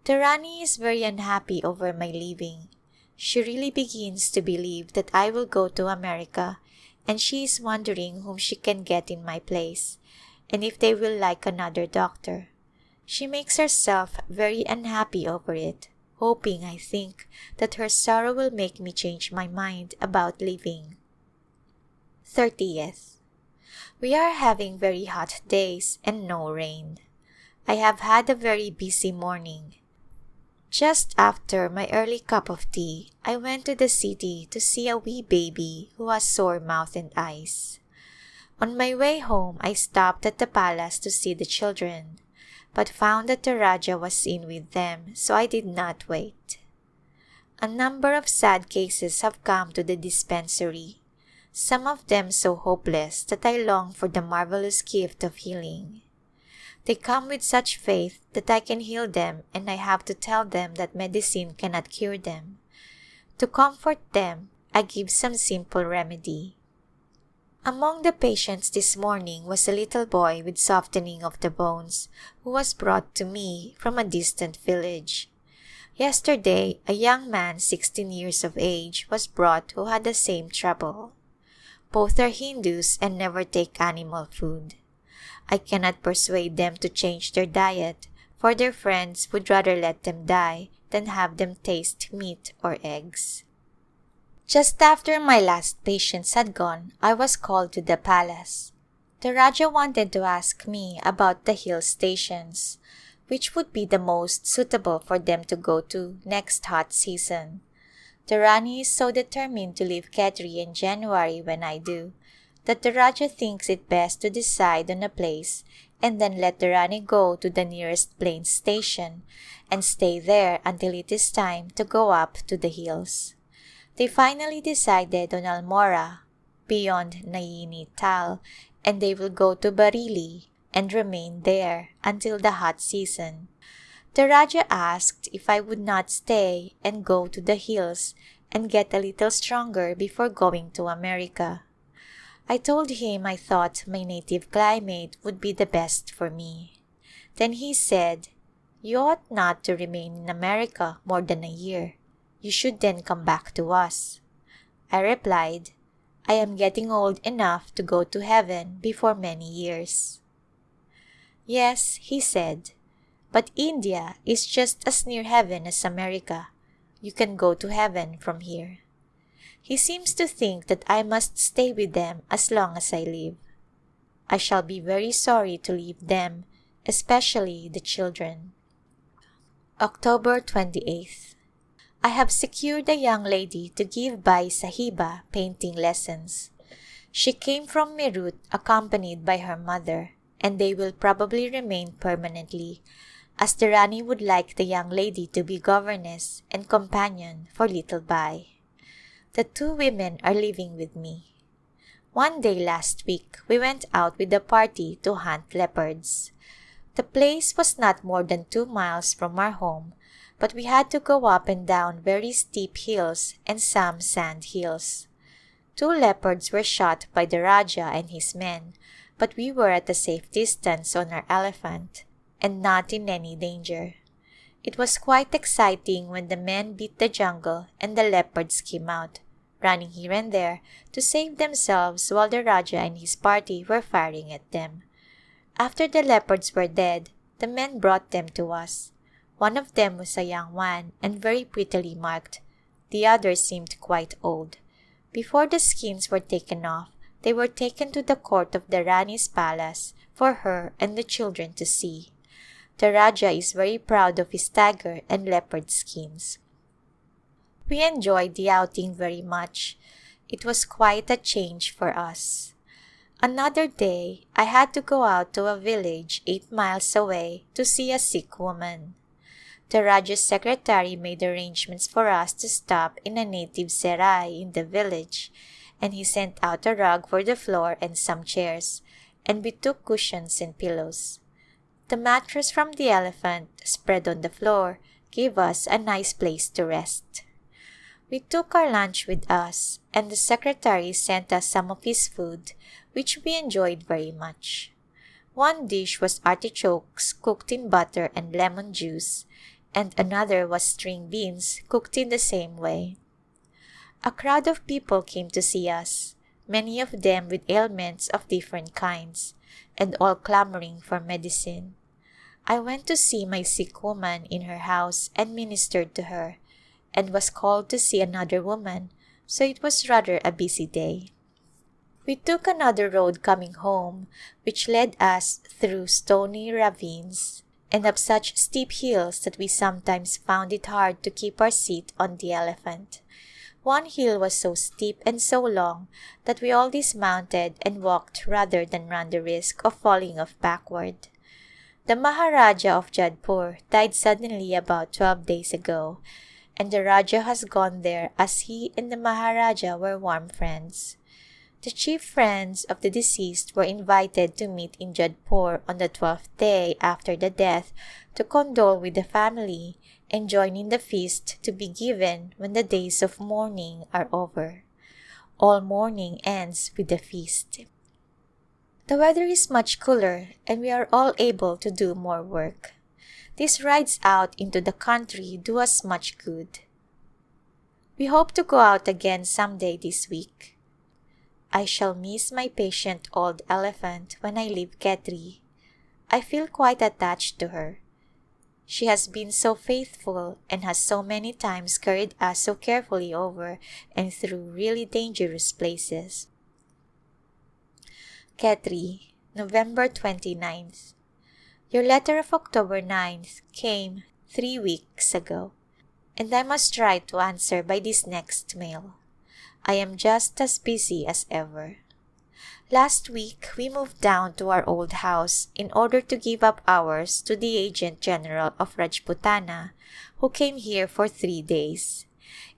[SPEAKER 2] The Rani is very unhappy over my leaving. She really begins to believe that I will go to America, and she is wondering whom she can get in my place, and if they will like another doctor. She makes herself very unhappy over it, hoping, I think, that her sorrow will make me change my mind about leaving. 30th. We are having very hot days and no rain. I have had a very busy morning. Just after my early cup of tea, I went to the city to see a wee baby who has sore mouth and eyes. On my way home, I stopped at the palace to see the children. but found that the Raja was in with them, so I did not wait. A number of sad cases have come to the dispensary, some of them so hopeless that I long for the marvelous gift of healing. They come with such faith that I can heal them, and I have to tell them that medicine cannot cure them. To comfort them, I give some simple remedy. Among the patients this morning was a little boy with softening of the bones who was brought to me from a distant village. Yesterday, a young man 16 years of age was brought who had the same trouble. Both are Hindus and never take animal food. I cannot persuade them to change their diet, for their friends would rather let them die than have them taste meat or eggs. Just after my last patients had gone, I was called to the palace. The Raja wanted to ask me about the hill stations, which would be the most suitable for them to go to next hot season. The Rani is so determined to leave Khetri in January when I do, that the Raja thinks it best to decide on a place and then let the Rani go to the nearest plains station and stay there until it is time to go up to the hills. They finally decided on Almora, beyond Naini Tal, and they will go to Bareilly and remain there until the hot season. The Raja asked if I would not stay and go to the hills and get a little stronger before going to America. I told him I thought my native climate would be the best for me. Then he said, "You ought not to remain in America more than a year. You should then come back to us." I replied, "I am getting old enough to go to heaven before many years." "Yes," he said, "but India is just as near heaven as America. You can go to heaven from here." He seems to think that I must stay with them as long as I live. I shall be very sorry to leave them, especially the children. October 28th. I have secured a young lady to give Bai Sahiba painting lessons. She came from Meerut accompanied by her mother, and they will probably remain permanently, as the Rani would like the young lady to be governess and companion for little Bai. The two women are living with me. One day last week we went out with a party to hunt leopards. The place was not more than 2 miles from our home, but we had to go up and down very steep hills and some sand hills. 2 leopards were shot by the Raja and his men, but we were at a safe distance on our elephant and not in any danger. It was quite exciting when the men beat the jungle and the leopards came out, running here and there to save themselves while the Raja and his party were firing at them. After the leopards were dead, the men brought them to us. One of them was a young one and very prettily marked. The other seemed quite old. Before the skins were taken off, they were taken to the court of the Rani's palace for her and the children to see. The Raja is very proud of his tiger and leopard skins. We enjoyed the outing very much. It was quite a change for us. Another day, I had to go out to a village 8 miles away to see a sick woman. The Raja's secretary made arrangements for us to stop in a native serai in the village, and he sent out a rug for the floor and some chairs, and we took cushions and pillows. The mattress from the elephant, spread on the floor, gave us a nice place to rest. We took our lunch with us, and the secretary sent us some of his food, which we enjoyed very much. One dish was artichokes cooked in butter and lemon juice, and another was string beans cooked in the same way. A crowd of people came to see us, many of them with ailments of different kinds, and all clamoring for medicine. I went to see my sick woman in her house and ministered to her, and was called to see another woman, so it was rather a busy day. We took another road coming home, which led us through stony ravines and up such steep hills that we sometimes found it hard to keep our seat on the elephant. One hill was so steep and so long that we all dismounted and walked rather than run the risk of falling off backward. The Maharaja of Jodhpur died suddenly about 12 days ago, and the Raja has gone there as he and the Maharaja were warm friends. The chief friends of the deceased were invited to meet in Jodhpur on the 12th day after the death to condole with the family and join in the feast to be given when the days of mourning are over. All mourning ends with the feast. The weather is much cooler and we are all able to do more work. These rides out into the country do us much good. We hope to go out again someday this week. I shall miss my patient old elephant when I leave Khetri. I feel quite attached to her. She has been so faithful and has so many times carried us so carefully over and through really dangerous places. Khetri, November 29th. Your letter of October 9th came 3 weeks ago, and I must try to answer by this next mail. I am just as busy as ever. Last week, we moved down to our old house in order to give up ours to the Agent General of Rajputana, who came here for 3 days.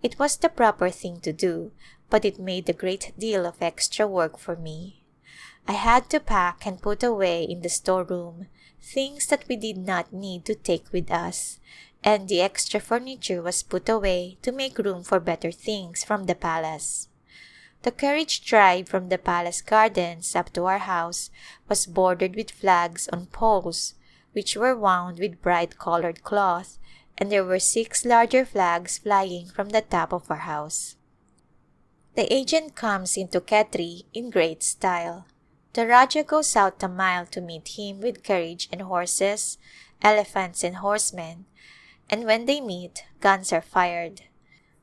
[SPEAKER 2] It was the proper thing to do, but it made a great deal of extra work for me. I had to pack and put away in the storeroom things that we did not need to take with us, and the extra furniture was put away to make room for better things from the palace. The carriage drive from the palace gardens up to our house was bordered with flags on poles, which were wound with bright-colored cloth, and there were 6 larger flags flying from the top of our house. The agent comes into Khetri in great style. The Raja goes out a mile to meet him with carriage and horses, elephants and horsemen, and when they meet, guns are fired.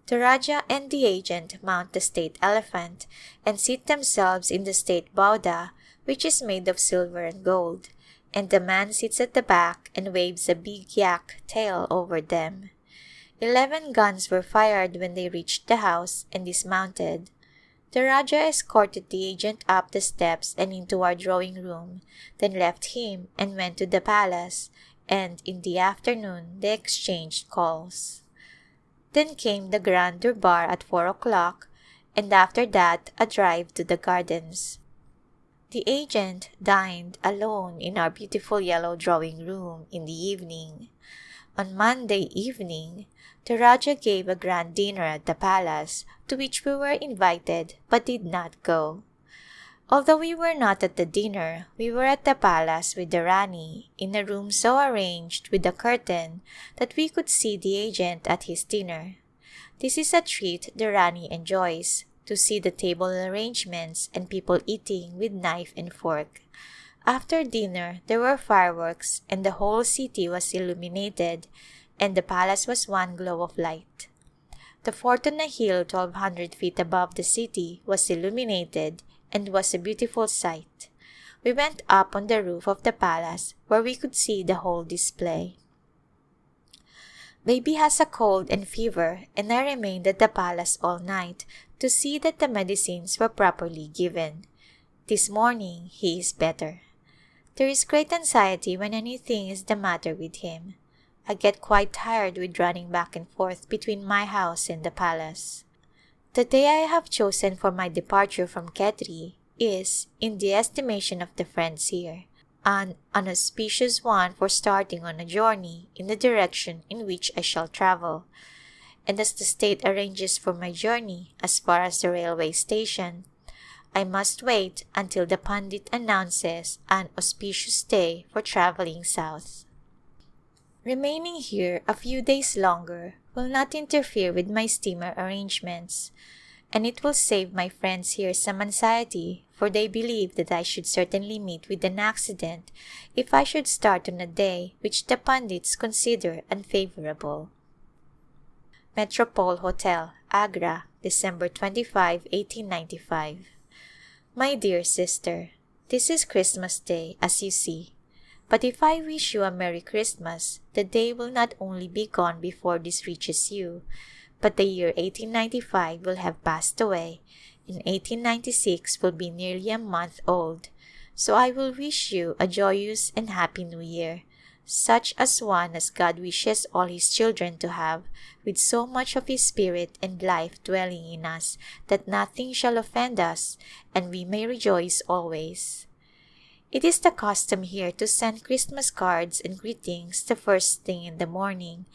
[SPEAKER 2] The Raja and the agent mount the state elephant and seat themselves in the state bauda, which is made of silver and gold, and the man sits at the back and waves a big yak tail over them. 11 guns were fired when they reached the house and dismounted. The Raja escorted the agent up the steps and into our drawing room, then left him and went to the palace, and in the afternoon they exchanged calls. Then came the Grand Durbar at 4 o'clock, and after that a drive to the gardens. The agent dined alone in our beautiful yellow drawing room in the evening. On Monday evening, the Raja gave a grand dinner at the palace, to which we were invited but did not go. Although we were not at the dinner, we were at the palace with the Rani in a room so arranged with a curtain that we could see the agent at his dinner. This is a treat the Rani enjoys, to see the table arrangements and people eating with knife and fork. After dinner, there were fireworks and the whole city was illuminated, and the palace was one glow of light. The fort on a hill 1,200 feet above the city was illuminated and was a beautiful sight. We went up on the roof of the palace where we could see the whole display. Baby has a cold and fever, and I remained at the palace all night to see that the medicines were properly given. This morning he is better. There is great anxiety when anything is the matter with him. I get quite tired with running back and forth between my house and the palace. The day I have chosen for my departure from Khetri is, in the estimation of the friends here, an auspicious one for starting on a journey in the direction in which I shall travel. And as the state arranges for my journey as far as the railway station, I must wait until the Pandit announces an auspicious day for traveling south. Remaining here a few days longer will not interfere with my steamer arrangements, and it will save my friends here some anxiety, for they believe that I should certainly meet with an accident if I should start on a day which the Pandits consider unfavorable. Metropole Hotel, Agra, December 25, 1895. My dear sister, this is Christmas Day, as you see. But if I wish you a Merry Christmas, the day will not only be gone before this reaches you, but the year 1895 will have passed away, and 1896 will be nearly a month old. So I will wish you a joyous and happy New Year,
[SPEAKER 1] such as one as God wishes all His children to have, with so much of His Spirit and life dwelling in us that nothing shall offend us, and we may rejoice always. It is the custom here to send Christmas cards and greetings the first thing in the morning,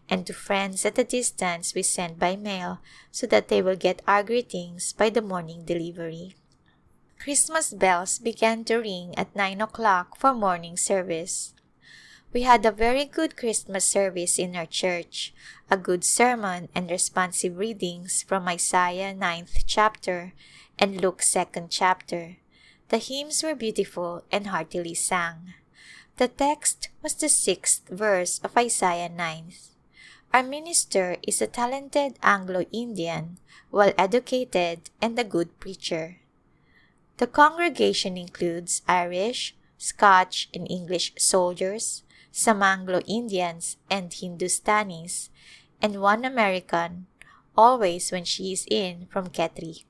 [SPEAKER 1] and to friends at a distance we send by mail so that they will get our greetings by the morning delivery. Christmas bells began to ring at 9 o'clock for morning service. We had a very good Christmas service in our church, a good sermon and responsive readings from Isaiah 9th chapter and Luke 2nd chapter. The hymns were beautiful and heartily sung. The text was the 6th verse of Isaiah 9. Our minister is a talented Anglo-Indian, well-educated and a good preacher. The congregation includes Irish, Scotch and English soldiers, some Anglo-Indians and Hindustanis, and one American, always when she is in from Khetri.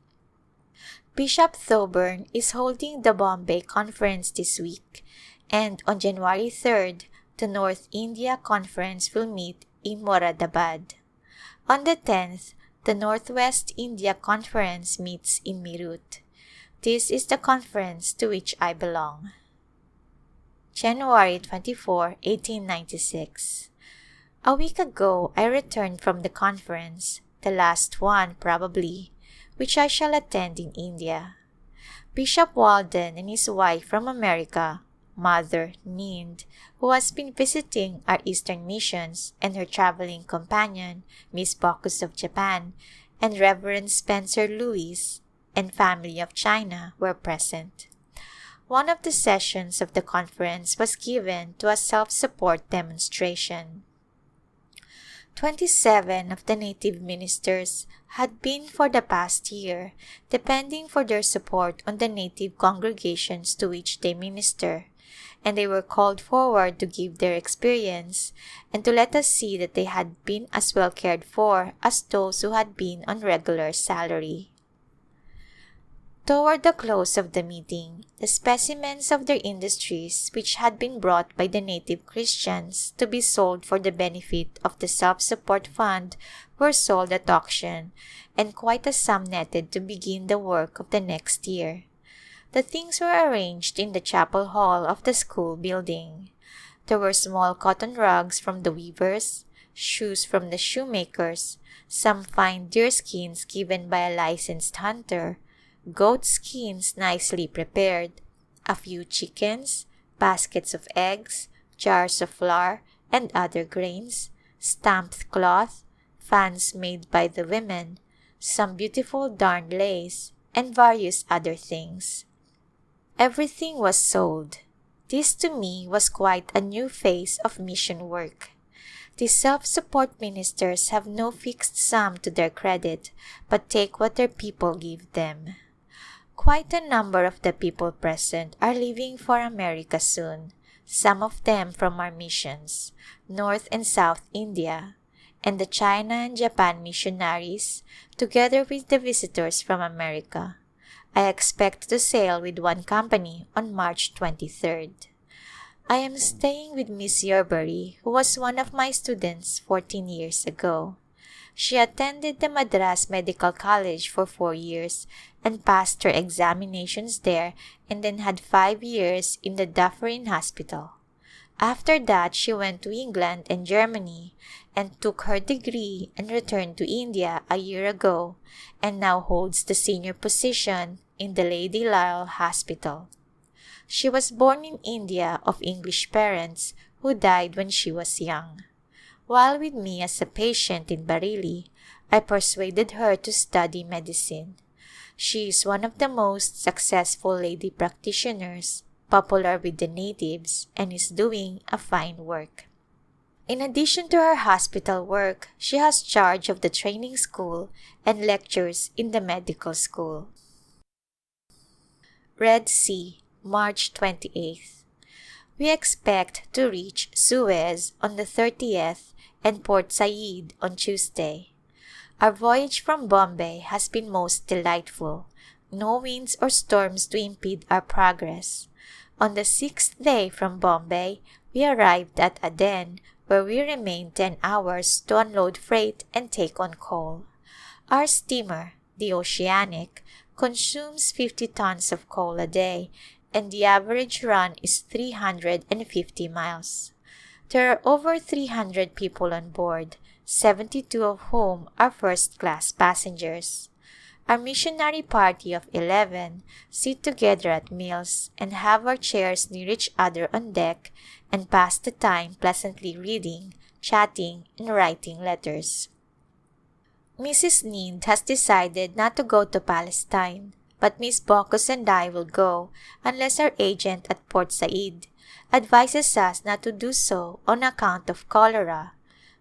[SPEAKER 1] Bishop Thoburn is holding the Bombay Conference this week, and on January 3rd, the North India Conference will meet in Moradabad. On the 10th, the Northwest India Conference meets in Meerut. This is the conference to which I belong. January 24, 1896. A week ago, I returned from the conference, the last one probably, which I shall attend in India. Bishop Walden and his wife from America, Mother Nind, who has been visiting our Eastern missions, and her traveling companion, Miss Baucus of Japan, and Reverend Spencer Lewis, and family of China were present. One of the sessions of the conference was given to a self-support demonstration. 27 of the native ministers had been for the past year depending for their support on the native congregations to which they minister, and they were called forward to give their experience and to let us see that they had been as well cared for as those who had been on regular salary. Toward the close of the meeting, the specimens of their industries which had been brought by the native Christians to be sold for the benefit of the self-support fund were sold at auction, and quite a sum netted to begin the work of the next year. The things were arranged in the chapel hall of the school building. There were small cotton rugs from the weavers, shoes from the shoemakers, some fine deerskins given by a licensed hunter, goat skins nicely prepared, a few chickens, baskets of eggs, jars of flour and other grains, stamped cloth, fans made by the women, some beautiful darned lace, and various other things. Everything was sold. This to me was quite a new phase of mission work. The self-support ministers have no fixed sum to their credit, but take what their people give them. Quite a number of the people present are leaving for America soon, some of them from our missions, North and South India, and the China and Japan missionaries, together with the visitors from America. I expect to sail with one company on March 23rd. I am staying with Miss Yorbury, who was one of my students 14 years ago. She attended the Madras Medical College for 4 years and passed her examinations there, and then had 5 years in the Dufferin Hospital. After that, she went to England and Germany and took her degree and returned to India a year ago, and now holds the senior position in the Lady Lyle Hospital. She was born in India of English parents who died when she was young. While with me as a patient in Bareilly, I persuaded her to study medicine. She is one of the most successful lady practitioners, popular with the natives, and is doing a fine work. In addition to her hospital work, she has charge of the training school and lectures in the medical school. Red Sea, March 28th. We expect to reach Suez on the 30th and Port Said on Tuesday. Our voyage from Bombay has been most delightful. No winds or storms to impede our progress. On the 6th day from Bombay,
[SPEAKER 2] We arrived at Aden, where we remained 10 hours to unload freight and take on coal. Our steamer, the Oceanic, consumes 50 tons of coal a day, and the average run is 350 miles. There are over 300 people on board, 72 of whom are first-class passengers. Our missionary party of 11 sit together at meals and have our chairs near each other on deck and pass the time pleasantly reading, chatting, and writing letters. Mrs. Need has decided not to go to Palestine, but Miss Baucus and I will go unless our agent at Port Said advises us not to do so on account of cholera,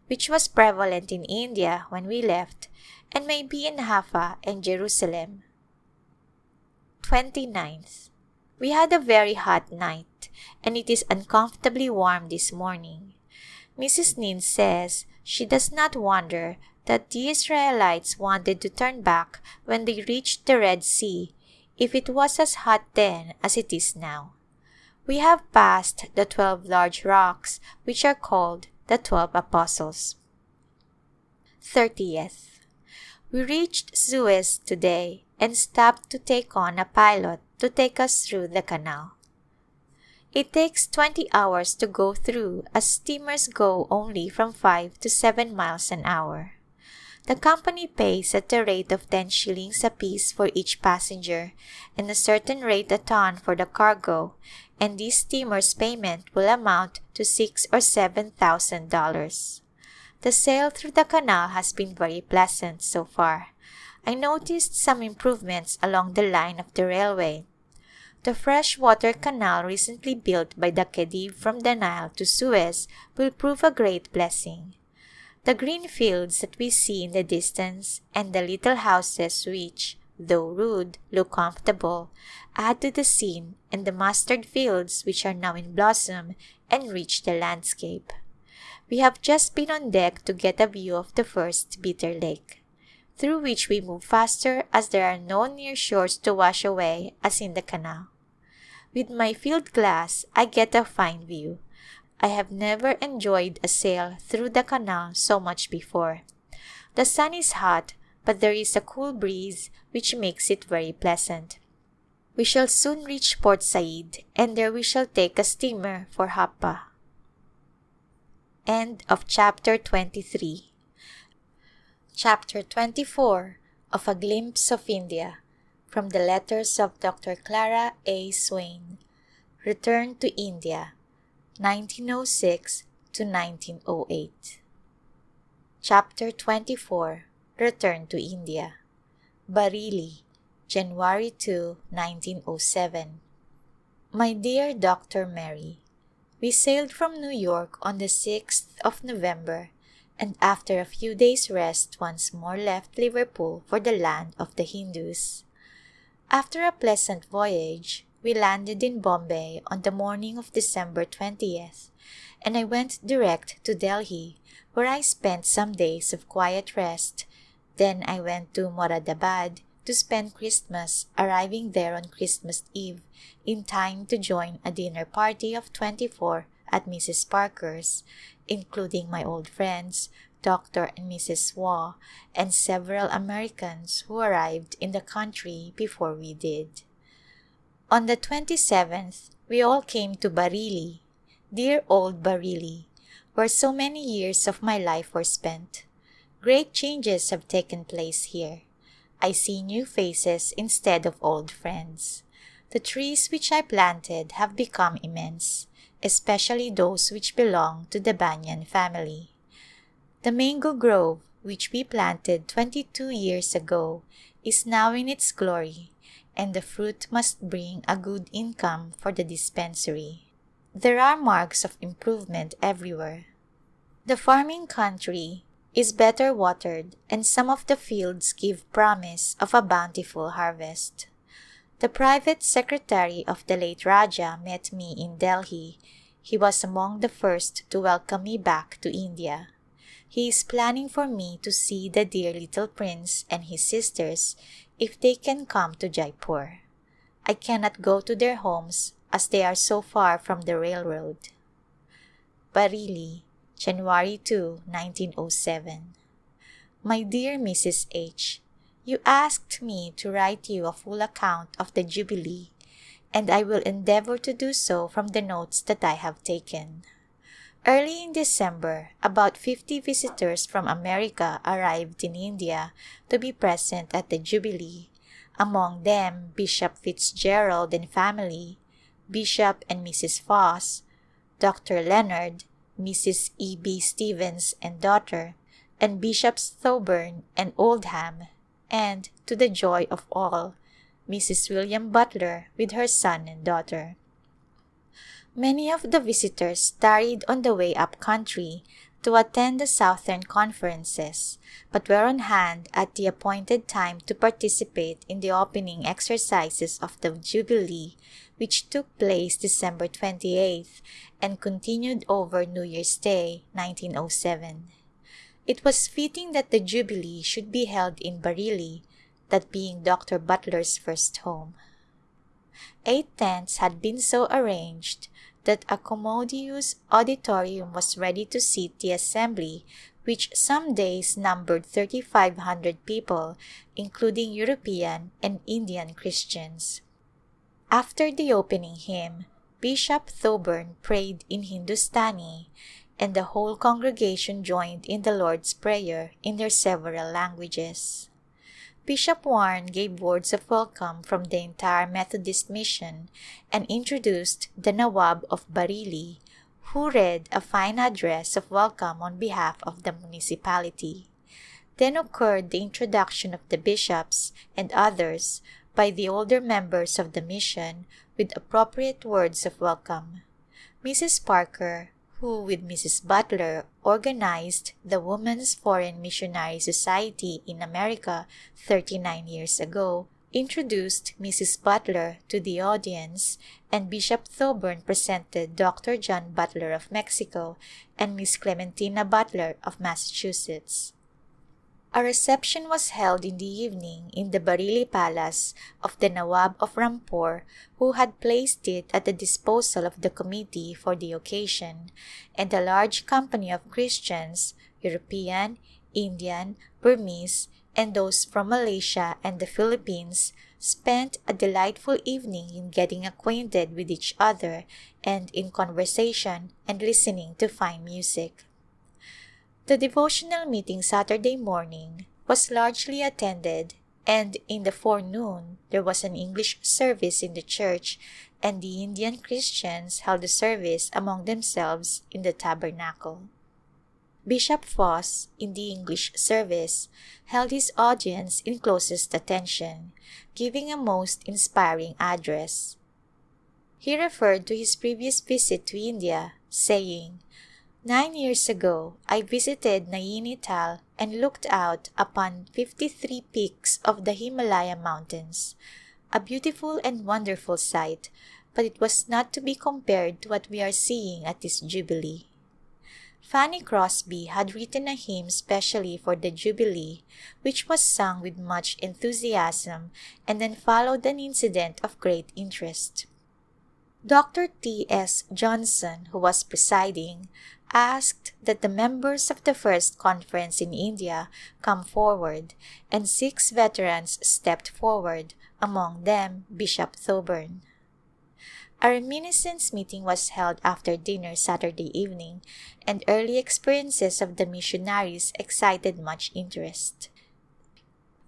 [SPEAKER 2] which was prevalent in India when we left and may be in Haifa and Jerusalem. 29th. We had a very hot night, and it is uncomfortably warm this morning. Mrs. Nin says she does not wonder that the Israelites wanted to turn back when they reached the Red Sea if it was as hot then as it is now. We have passed the 12 large rocks which are called the 12 Apostles. 30th. We reached Suez today and stopped to take on a pilot to take us through the canal. It takes 20 hours to go through as steamers go only from 5 to 7 miles an hour. The company pays at the rate of 10 shillings apiece for each passenger and a certain rate a ton for the cargo, and this steamer's payment will amount to $6,000 or $7,000. The sail through the canal has been very pleasant so far. I noticed some improvements along the line of the railway. The freshwater canal recently built by the Khedive from the Nile to Suez will prove a great blessing. The green fields that we see in the distance and the little houses which, though rude, look comfortable, add to the scene, and the mustard fields which are now in blossom enrich the landscape. We have just been on deck to get a view of the first Bitter Lake, through which we move faster as there are no near shores to wash away as in the canal. With my field glass, I get a fine view. I have never enjoyed a sail through the canal so much before. The sun is hot, but there is a cool breeze which makes it very pleasant. We shall soon reach Port Said, and there we shall take a steamer for Hapa. End of Chapter 23. Chapter 24 of A Glimpse of India, from the letters of Dr. Clara Swain. Return to India, 1906 to 1908. Chapter 24. Return to India. Bareilly, January 2, 1907. My dear Dr. Mary, we sailed from New York on the 6th of November, and after a few days' rest once more left Liverpool for the land of the Hindus. After a pleasant voyage, we landed in Bombay on the morning of December 20th, and I went direct to Delhi, where I spent some days of quiet rest. Then I went to Moradabad to spend Christmas, arriving there on Christmas Eve in time to join a dinner party of 24 at Mrs. Parker's, including my old friends, Dr. and Mrs. Waugh, and several Americans who arrived in the country before we did. On the 27th, we all came to Bareilly, dear old Bareilly, where so many years of my life were spent. Great changes have taken place here. I see new faces instead of old friends. The trees which I planted have become immense, especially those which belong to the Banyan family. The mango grove, which we planted 22 years ago, is now in its glory, and the fruit must bring a good income for the dispensary. There are marks of improvement everywhere. The farming country is better watered, and some of the fields give promise of a bountiful harvest. The private secretary of the late Raja met me in Delhi. He was among the first to welcome me back to India. He is planning for me to see the dear little prince and his sisters if they can come to Jaipur. I cannot go to their homes as they are so far from the railroad. Bareilly, January 2, 1907. My dear Mrs. H., you asked me to write you a full account of the Jubilee, and I will endeavor to do so from the notes that I have taken. Early in December, about 50 visitors from America arrived in India to be present at the Jubilee, among them Bishop Fitzgerald and family, Bishop and Mrs. Foss, Dr. Leonard, Mrs. E. B. Stevens and daughter, and Bishops Thoburn and Oldham, and, to the joy of all, Mrs. William Butler with her son and daughter. Many of the visitors tarried on the way up country to attend the Southern conferences, but were on hand at the appointed time to participate in the opening exercises of the Jubilee, which took place December 28th and continued over New Year's Day, 1907. It was fitting that the Jubilee should be held in Bareilly, that being Dr. Butler's first home. 8 tents had been so arranged that a commodious auditorium was ready to seat the assembly, which some days numbered 3,500 people, including European and Indian Christians. After the opening hymn, Bishop Thoburn prayed in Hindustani, and the whole congregation joined in the Lord's Prayer in their several languages. Bishop Warren gave words of welcome from the entire Methodist mission and introduced the Nawab of Bareilly, who read a fine address of welcome on behalf of the municipality. Then occurred the introduction of the bishops and others by the older members of the mission with appropriate words of welcome. Mrs. Parker, who with Mrs. Butler organized the Women's Foreign Missionary Society in America 39 years ago, introduced Mrs. Butler to the audience, and Bishop Thoburn presented Dr. John Butler of Mexico and Miss Clementina Butler of Massachusetts. A reception was held in the evening in the Bareilly Palace of the Nawab of Rampur, who had placed it at the disposal of the committee for the occasion, and a large company of Christians, European, Indian, Burmese, and those from Malaysia and the Philippines, spent a delightful evening in getting acquainted with each other and in conversation and listening to fine music. The devotional meeting Saturday morning was largely attended, and in the forenoon there was an English service in the church, and the Indian Christians held a service among themselves in the tabernacle. Bishop Foss, in the English service, held his audience in closest attention, giving a most inspiring address. He referred to his previous visit to India, saying, 9 years ago, I visited Naini Tal and looked out upon 53 peaks of the Himalaya mountains, a beautiful and wonderful sight, but it was not to be compared to what we are seeing at this Jubilee. Fanny Crosby had written a hymn specially for the Jubilee, which was sung with much enthusiasm, and then followed an incident of great interest. Dr. T. S. Johnson, who was presiding, asked that the members of the first conference in India come forward, and 6 veterans stepped forward, among them Bishop Thoburn. A reminiscence meeting was held after dinner Saturday evening, and early experiences of the missionaries excited much interest.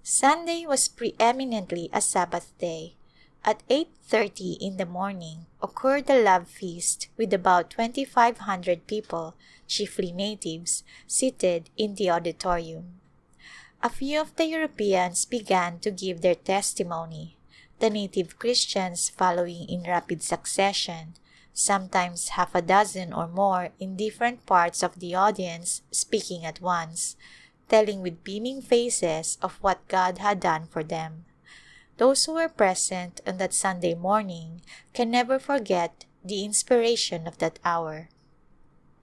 [SPEAKER 2] Sunday was preeminently a Sabbath day. At 8:30 in the morning occurred a love feast with about 2,500 people, chiefly natives, seated in the auditorium. A few of the Europeans began to give their testimony, the native Christians following in rapid succession, sometimes half a dozen or more in different parts of the audience speaking at once, telling with beaming faces of what God had done for them. Those who were present on that Sunday morning can never forget the inspiration of that hour.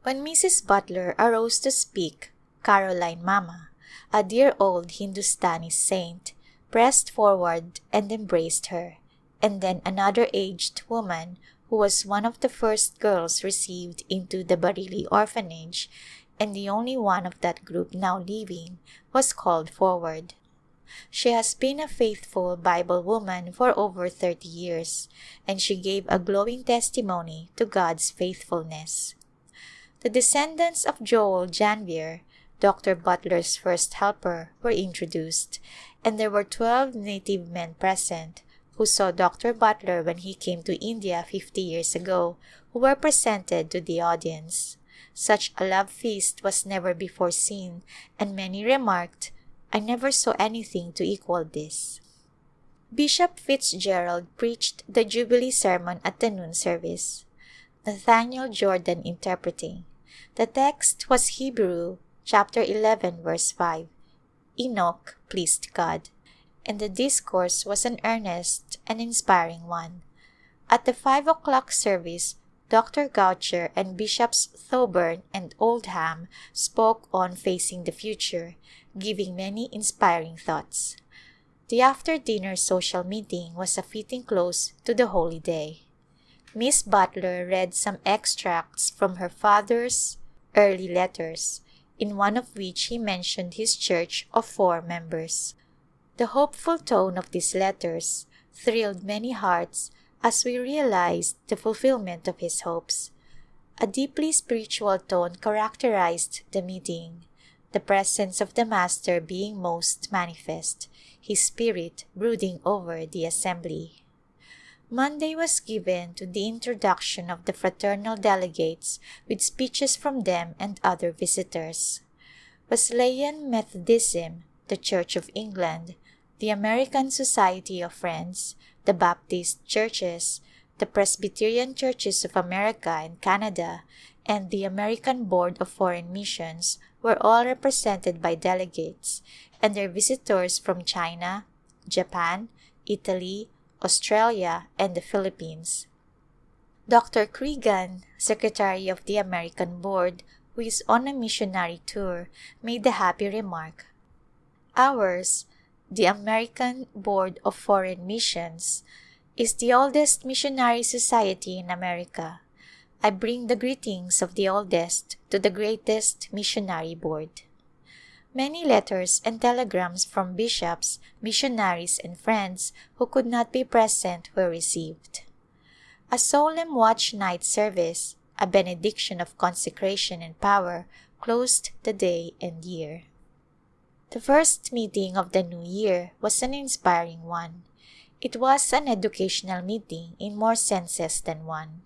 [SPEAKER 2] When Mrs. Butler arose to speak, Caroline Mama, a dear old Hindustani saint, pressed forward and embraced her, and then another aged woman,
[SPEAKER 1] who was one of the first girls received into the Bareilly orphanage and the only one of that group now living, was called Foreword. She has been a faithful Bible woman for over 30 years, and she gave a glowing testimony to God's faithfulness. The descendants of Joel Janvier, Dr. Butler's first helper, were introduced, and there were 12 native men present who saw Dr. Butler when he came to India 50 years ago, who were presented to the audience. Such a love feast was never before seen, and many remarked, "I never saw anything to equal this." Bishop Fitzgerald preached the Jubilee sermon at the noon service, Nathaniel Jordan interpreting. The text was Hebrew chapter 11 verse 5. Enoch pleased God, and the discourse was an earnest and inspiring one. At the 5 o'clock service, Dr. Goucher and Bishops Thoburn and Oldham spoke on facing the future, giving many inspiring thoughts. The after-dinner social meeting was a fitting close to the holy day. Miss Butler read some extracts from her father's early letters, in one of which he mentioned his church of 4 members. The hopeful tone of these letters thrilled many hearts as we realized the fulfillment of his hopes. A deeply spiritual tone characterized the meeting, the presence of the Master being most manifest, his spirit brooding over the assembly. Monday was given to the introduction of the fraternal delegates with speeches from them and other visitors. Wesleyan Methodism, the Church of England, the American Society of Friends, the Baptist churches, the Presbyterian Churches of America and Canada, and the American Board of Foreign Missions were all represented by delegates, and their visitors from China, Japan, Italy, Australia, and the Philippines. Dr. Cregan, Secretary of the American Board, who is on a missionary tour, made the happy remark, "Ours, the American Board of Foreign Missions, is the oldest missionary society in America. I bring the greetings of the oldest to the greatest missionary board." Many letters and telegrams from bishops, missionaries, and friends who could not be present were received. A solemn watch night service, a benediction of consecration and power, closed the day and year. The first meeting of the new year was an inspiring one. It was an educational meeting in more senses than one.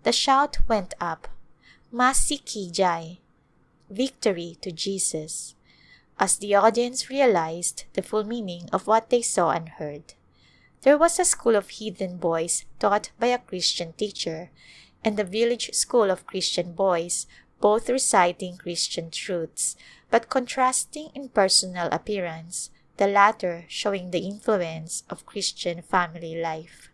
[SPEAKER 1] The shout went up, "Masi ki jai," victory to Jesus, as the audience realized the full meaning of what they saw and heard. There was a school of heathen boys taught by a Christian teacher, and the village school of Christian boys, both reciting Christian truths, but contrasting in personal appearance, the latter showing the influence of Christian family life.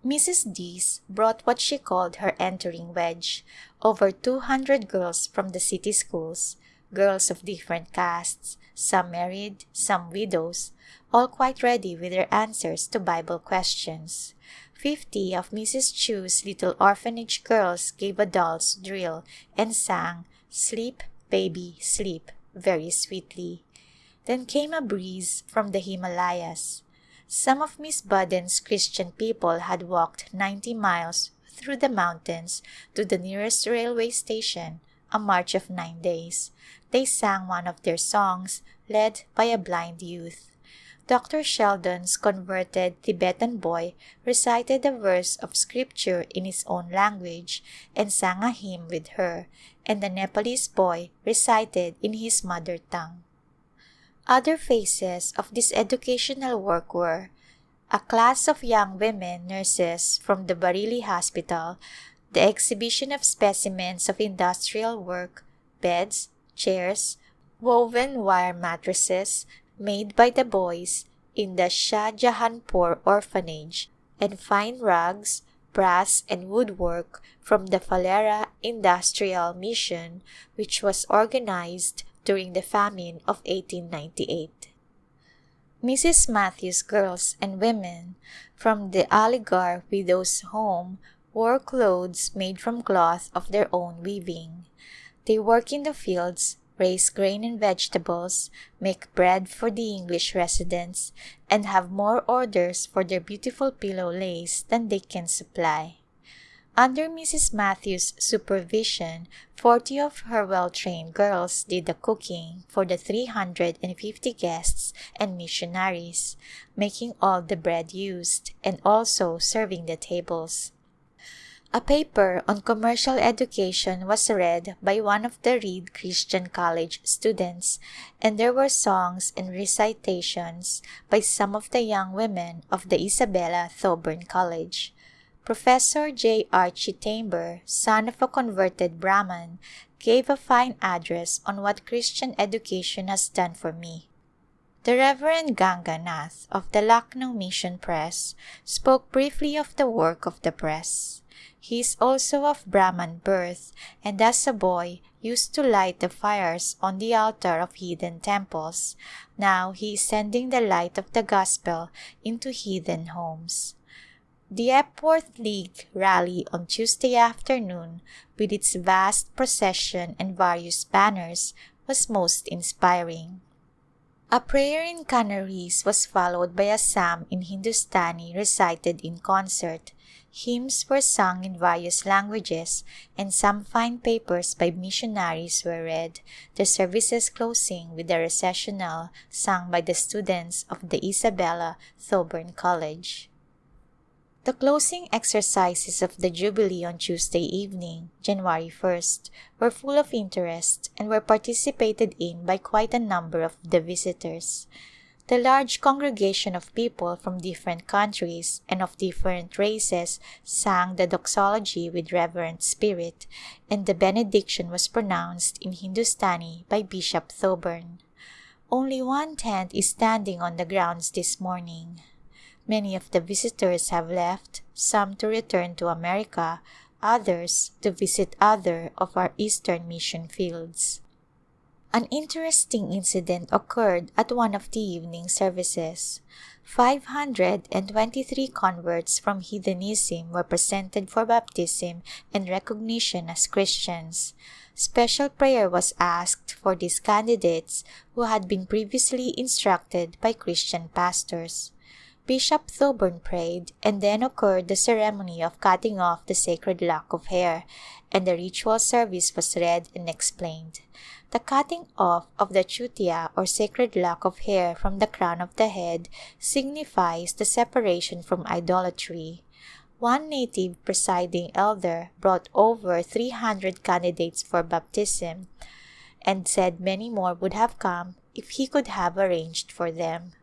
[SPEAKER 1] Mrs. Dees brought what she called her entering wedge, over 200 girls from the city schools, girls of different castes, some married, some widows, all quite ready with their answers to Bible questions. 50 of Mrs. Chu's little orphanage girls gave a doll's drill and sang "Sleep, Baby, Sleep" very sweetly. Then came a breeze from the Himalayas. Some of Miss Budden's Christian people had walked 90 miles through the mountains to the nearest railway station, a march of 9 days. They sang one of their songs, led by a blind youth. Dr. Sheldon's converted Tibetan boy recited a verse of scripture in his own language and sang a hymn with her, and the Nepalese boy recited in his mother tongue. Other phases of this educational work were a class of young women nurses from the Bareilly Hospital, the exhibition of specimens of industrial work, beds, chairs, woven wire mattresses made by the boys in the Shahjahanpur orphanage, and fine rugs, brass and woodwork from the Phalera Industrial Mission, which was organized during the famine of 1898. Mrs. Matthews' girls and women from the Aligarh Widows' Home wore clothes made from cloth of their own weaving. They work in the fields, raise grain and vegetables, make bread for the English residents, and have more orders for their beautiful pillow lace than they can supply. Under Mrs. Matthews' supervision, 40 of her well-trained girls did the cooking for the 350 guests and missionaries, making all the bread used and also serving the tables. A paper on commercial education was read by one of the Reed Christian College students, and there were songs and recitations by some of the young women of the Isabella Thoburn College. Professor J. R. Chitamber, son of a converted Brahmin, gave a fine address on what Christian education has done for me. The Reverend Ganga Nath of the Lucknow Mission Press spoke briefly of the work of the press. He is also of Brahman birth, and as a boy used to light the fires on the altar of heathen temples. Now he is sending the light of the gospel into heathen homes. The Epworth League rally on Tuesday afternoon, with its vast procession and various banners, was most inspiring. A prayer in Canarese was followed by a psalm in Hindustani recited in concert. Hymns were sung in various languages, and some fine papers by missionaries were read, the services closing with a recessional sung by the students of the Isabella Thoburn College. The closing exercises of the Jubilee on Tuesday evening, January 1st, were full of interest and were participated in by quite a number of the visitors. The large congregation of people from different countries and of different races sang the doxology with reverent spirit, and the benediction was pronounced in Hindustani by Bishop Thoburn. Only one tent is standing on the grounds this morning. Many of the visitors have left, some to return to America, others to visit other of our Eastern mission fields. An interesting incident occurred at one of the evening services. 523 converts from heathenism were presented for baptism and recognition as Christians. Special prayer was asked for these candidates who had been previously instructed by Christian pastors. Bishop Thoburn prayed, and then occurred the ceremony of cutting off the sacred lock of hair, and the ritual service was read and explained. The cutting off of the chutia or sacred lock of hair from the crown of the head signifies the separation from idolatry. One native presiding elder brought over 300 candidates for baptism and said many more would have come if he could have arranged for them.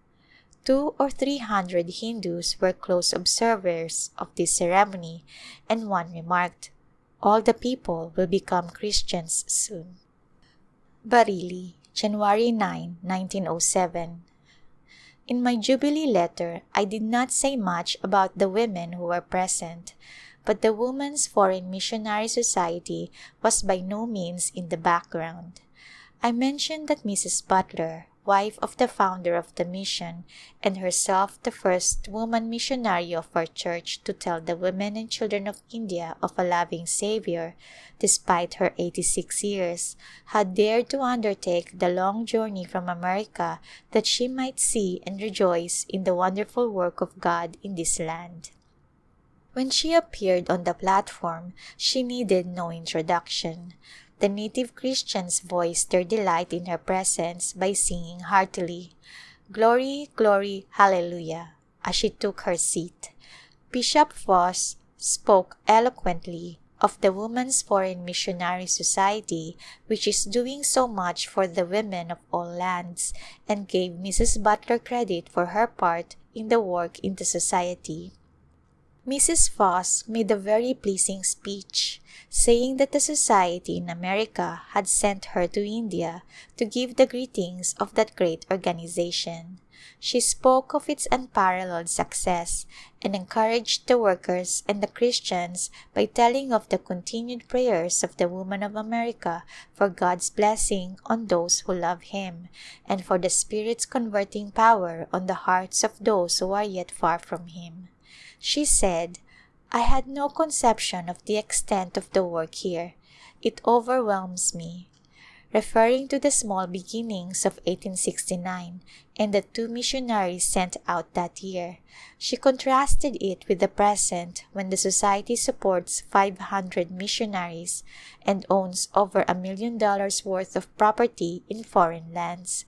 [SPEAKER 1] 200 or 300 Hindus were close observers of this ceremony, and one remarked, "All the people will become Christians soon." Bareilly, January 9, 1907. In my Jubilee letter, I did not say much about the women who were present, but the Women's Foreign Missionary Society was by no means in the background. I mentioned that Mrs. Butler, wife of the founder of the mission, and herself the first woman missionary of our church to tell the women and children of India of a loving Savior, despite her 86 years, had dared to undertake the long journey from America that she might see and rejoice in the wonderful work of God in this land. When she appeared on the platform, she needed no introduction. The native Christians voiced their delight in her presence by singing heartily, "Glory, glory, hallelujah," as she took her seat. Bishop Foss spoke eloquently of the Women's Foreign Missionary Society, which is doing so much for the women of all lands, and gave Mrs. Butler credit for her part in the work in the society. Mrs. Foss made a very pleasing speech, saying that the society in America had sent her to India to give the greetings of that great organization. She spoke of its unparalleled success and encouraged the workers and the Christians by telling of the continued prayers of the women of America for God's blessing on those who love Him, and for the Spirit's converting power on the hearts of those who are yet far from Him. She said,
[SPEAKER 2] I had no conception of the extent of the work here. It overwhelms me. Referring to the small beginnings of 1869 and the 2 missionaries sent out that year, she contrasted it with the present when the Society supports 500 missionaries and owns over $1 million worth of property in foreign lands.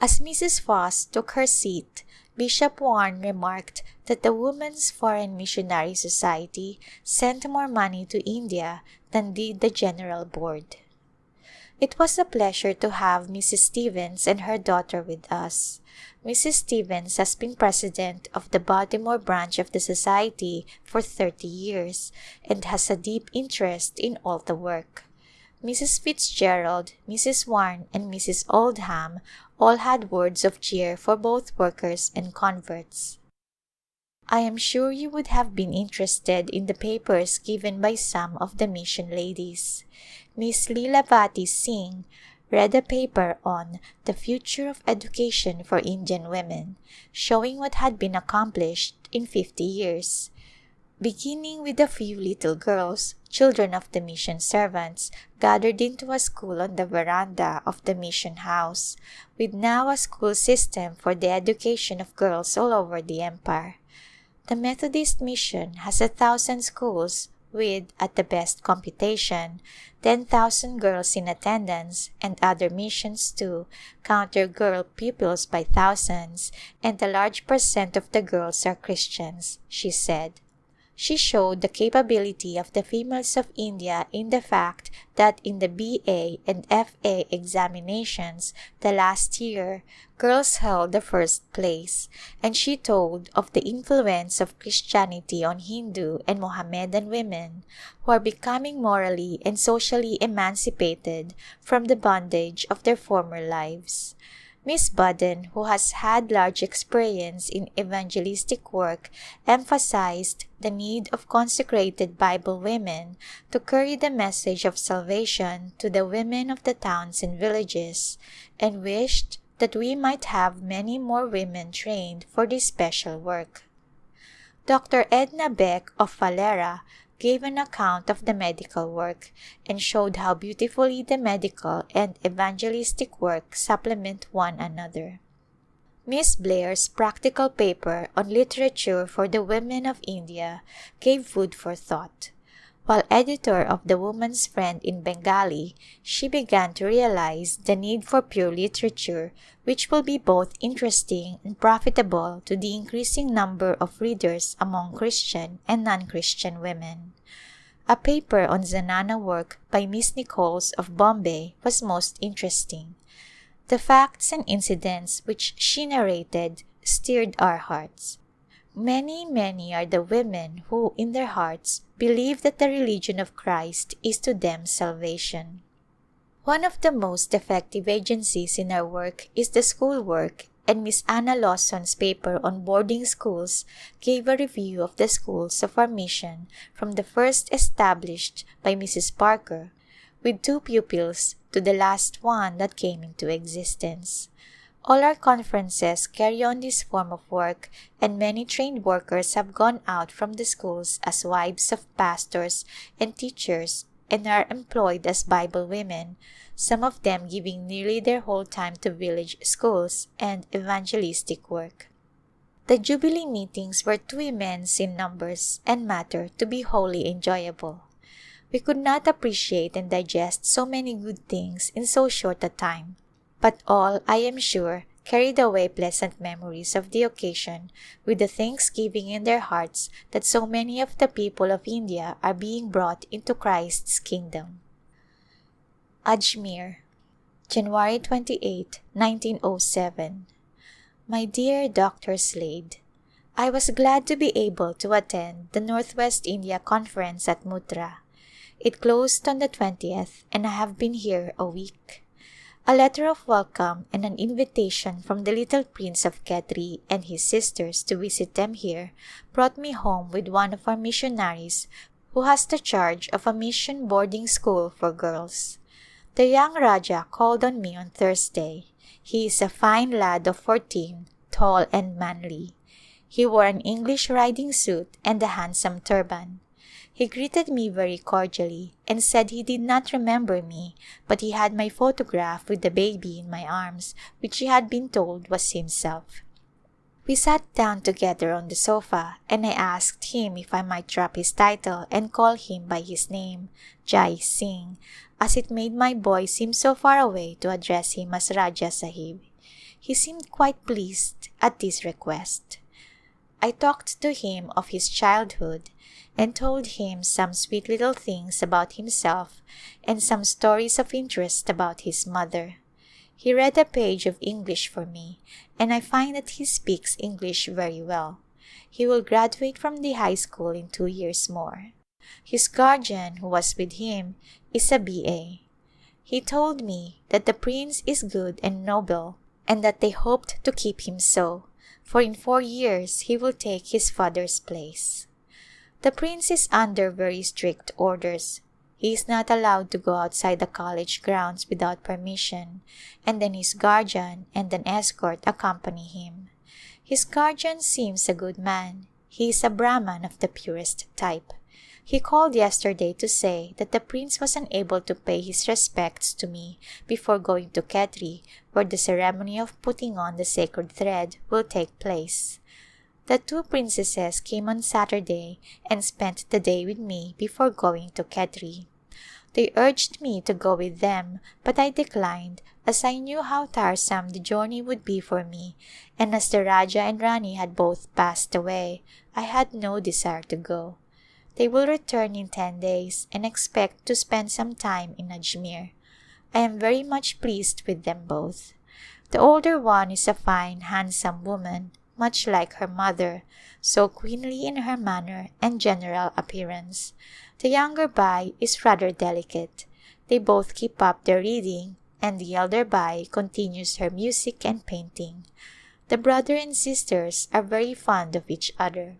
[SPEAKER 2] As Mrs. Foss took her seat, Bishop Warren remarked that the Women's Foreign Missionary Society sent more money to India than did the General Board. It was a pleasure to have Mrs. Stevens and her daughter with us. Mrs. Stevens has been president of the Baltimore branch of the Society for 30 years and has a deep interest in all the work. Mrs. Fitzgerald, Mrs. Warren, and Mrs. Oldham all had words of cheer for both workers and converts. I am sure you would have been interested in the papers given by some of the mission ladies. Miss Leelavati Singh read a paper on the future of education for Indian women, showing what had been accomplished in 50 years. Beginning with a few little girls, children of the mission servants, gathered into a school on the veranda of the mission house, with now a school system for the education of girls all over the empire. The Methodist Mission has 1,000 schools with, at the best computation, 10,000 girls in attendance, and other missions too count their girl pupils by thousands, and a large percent of the girls are Christians, she said. She showed the capability of the females of India in the fact that in the BA and FA examinations the last year, girls held the first place, and she told of the influence of Christianity on Hindu and Mohammedan women who are becoming morally and socially emancipated from the bondage of their former lives. Miss Budden, who has had large experience in evangelistic work, emphasized the need of consecrated Bible women to carry the message of salvation to the women of the towns and villages, and wished that we might have many more women trained for this special work. Dr. Edna Beck of Valera gave an account of the medical work and showed how beautifully the medical and evangelistic work supplement one another. Miss Blair's practical paper on literature for the women of India gave food for thought. While editor of the Woman's Friend in Bengali, she began to realize the need for pure literature, which will be both interesting and profitable to the increasing number of readers among Christian and non-Christian women. A paper on Zanana work by Miss Nichols of Bombay was most interesting. The facts and incidents which she narrated stirred our hearts. Many are the women who, in their hearts, believe that the religion of Christ is to them salvation. One of the most effective agencies in our work is the school work, and Miss Anna Lawson's paper on boarding schools gave a review of the schools of our mission from the first established by Mrs. Parker, with 2 pupils, to the last one that came into existence. All our conferences carry on this form of work, and many trained workers have gone out from the schools as wives of pastors and teachers and are employed as Bible women, some of them giving nearly their whole time to village schools and evangelistic work. The Jubilee meetings were too immense in numbers and matter to be wholly enjoyable. We could not appreciate and digest so many good things in so short a time, but all, I am sure, carried away pleasant memories of the occasion, with the thanksgiving in their hearts that so many of the people of India are being brought into Christ's kingdom. Ajmer, January 28, 1907. My dear Dr. Slade, I was glad to be able to attend the Northwest India Conference at Muttra. It closed on the 20th, and I have been here a week. A letter of welcome and an invitation from the little Prince of Khetri and his sisters to visit them here brought me home with one of our missionaries who has the charge of a mission boarding school for girls. The young Raja called on me on Thursday. He is a fine lad of 14, tall and manly. He wore an English riding suit and a handsome turban. He greeted me very cordially and said he did not remember me, but he had my photograph with the baby in my arms, which he had been told was himself. We sat down together on the sofa and I asked him if I might drop his title and call him by his name, Jai Singh, as it made my boy seem so far away to address him as Raja Sahib. He seemed quite pleased at this request. I talked to him of his childhood and told him some sweet little things about himself and some stories of interest about his mother. He read a page of English for me, and I find that he speaks English very well. He will graduate from the high school in 2 years more. His guardian, who was with him, is a B.A. He told me that the prince is good and noble, and that they hoped to keep him so, for in 4 years he will take his father's place. The prince is under very strict orders. He is not allowed to go outside the college grounds without permission, and then his guardian and an escort accompany him. His guardian seems a good man. He is a Brahman of the purest type. He called yesterday to say that the prince was unable to pay his respects to me before going to Khetri, where the ceremony of putting on the sacred thread will take place. The 2 princesses came on Saturday and spent the day with me before going to Khetri. They urged me to go with them, but I declined as I knew how tiresome the journey would be for me, and as the Raja and Rani had both passed away, I had no desire to go. They will return in 10 days and expect to spend some time in Ajmer. I am very much pleased with them both. The older one is a fine, handsome woman, much like her mother, so queenly in her manner and general appearance. The younger Bai is rather delicate. They both keep up their reading, and the elder Bai continues her music and painting. The brother and sisters are very fond of each other.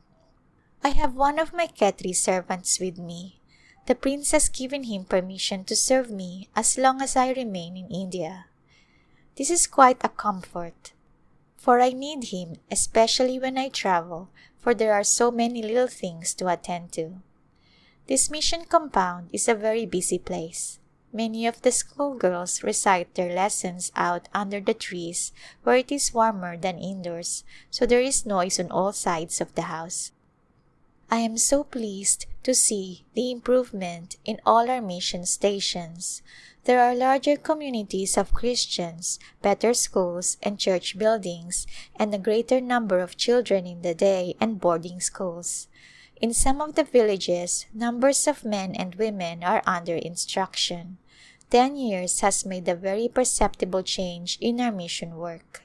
[SPEAKER 2] I have one of my Khetri servants with me. The prince has given him permission to serve me as long as I remain in India. This is quite a comfort, for I need him, especially when I travel, for there are so many little things to attend to. This mission compound is a very busy place. Many of the schoolgirls recite their lessons out under the trees where it is warmer than indoors, so there is noise on all sides of the house. I am so pleased to see the improvement in all our mission stations. There are larger communities of Christians, better schools and church buildings, and a greater number of children in the day and boarding schools. In some of the villages, numbers of men and women are under instruction. 10 years has made a very perceptible change in our mission work.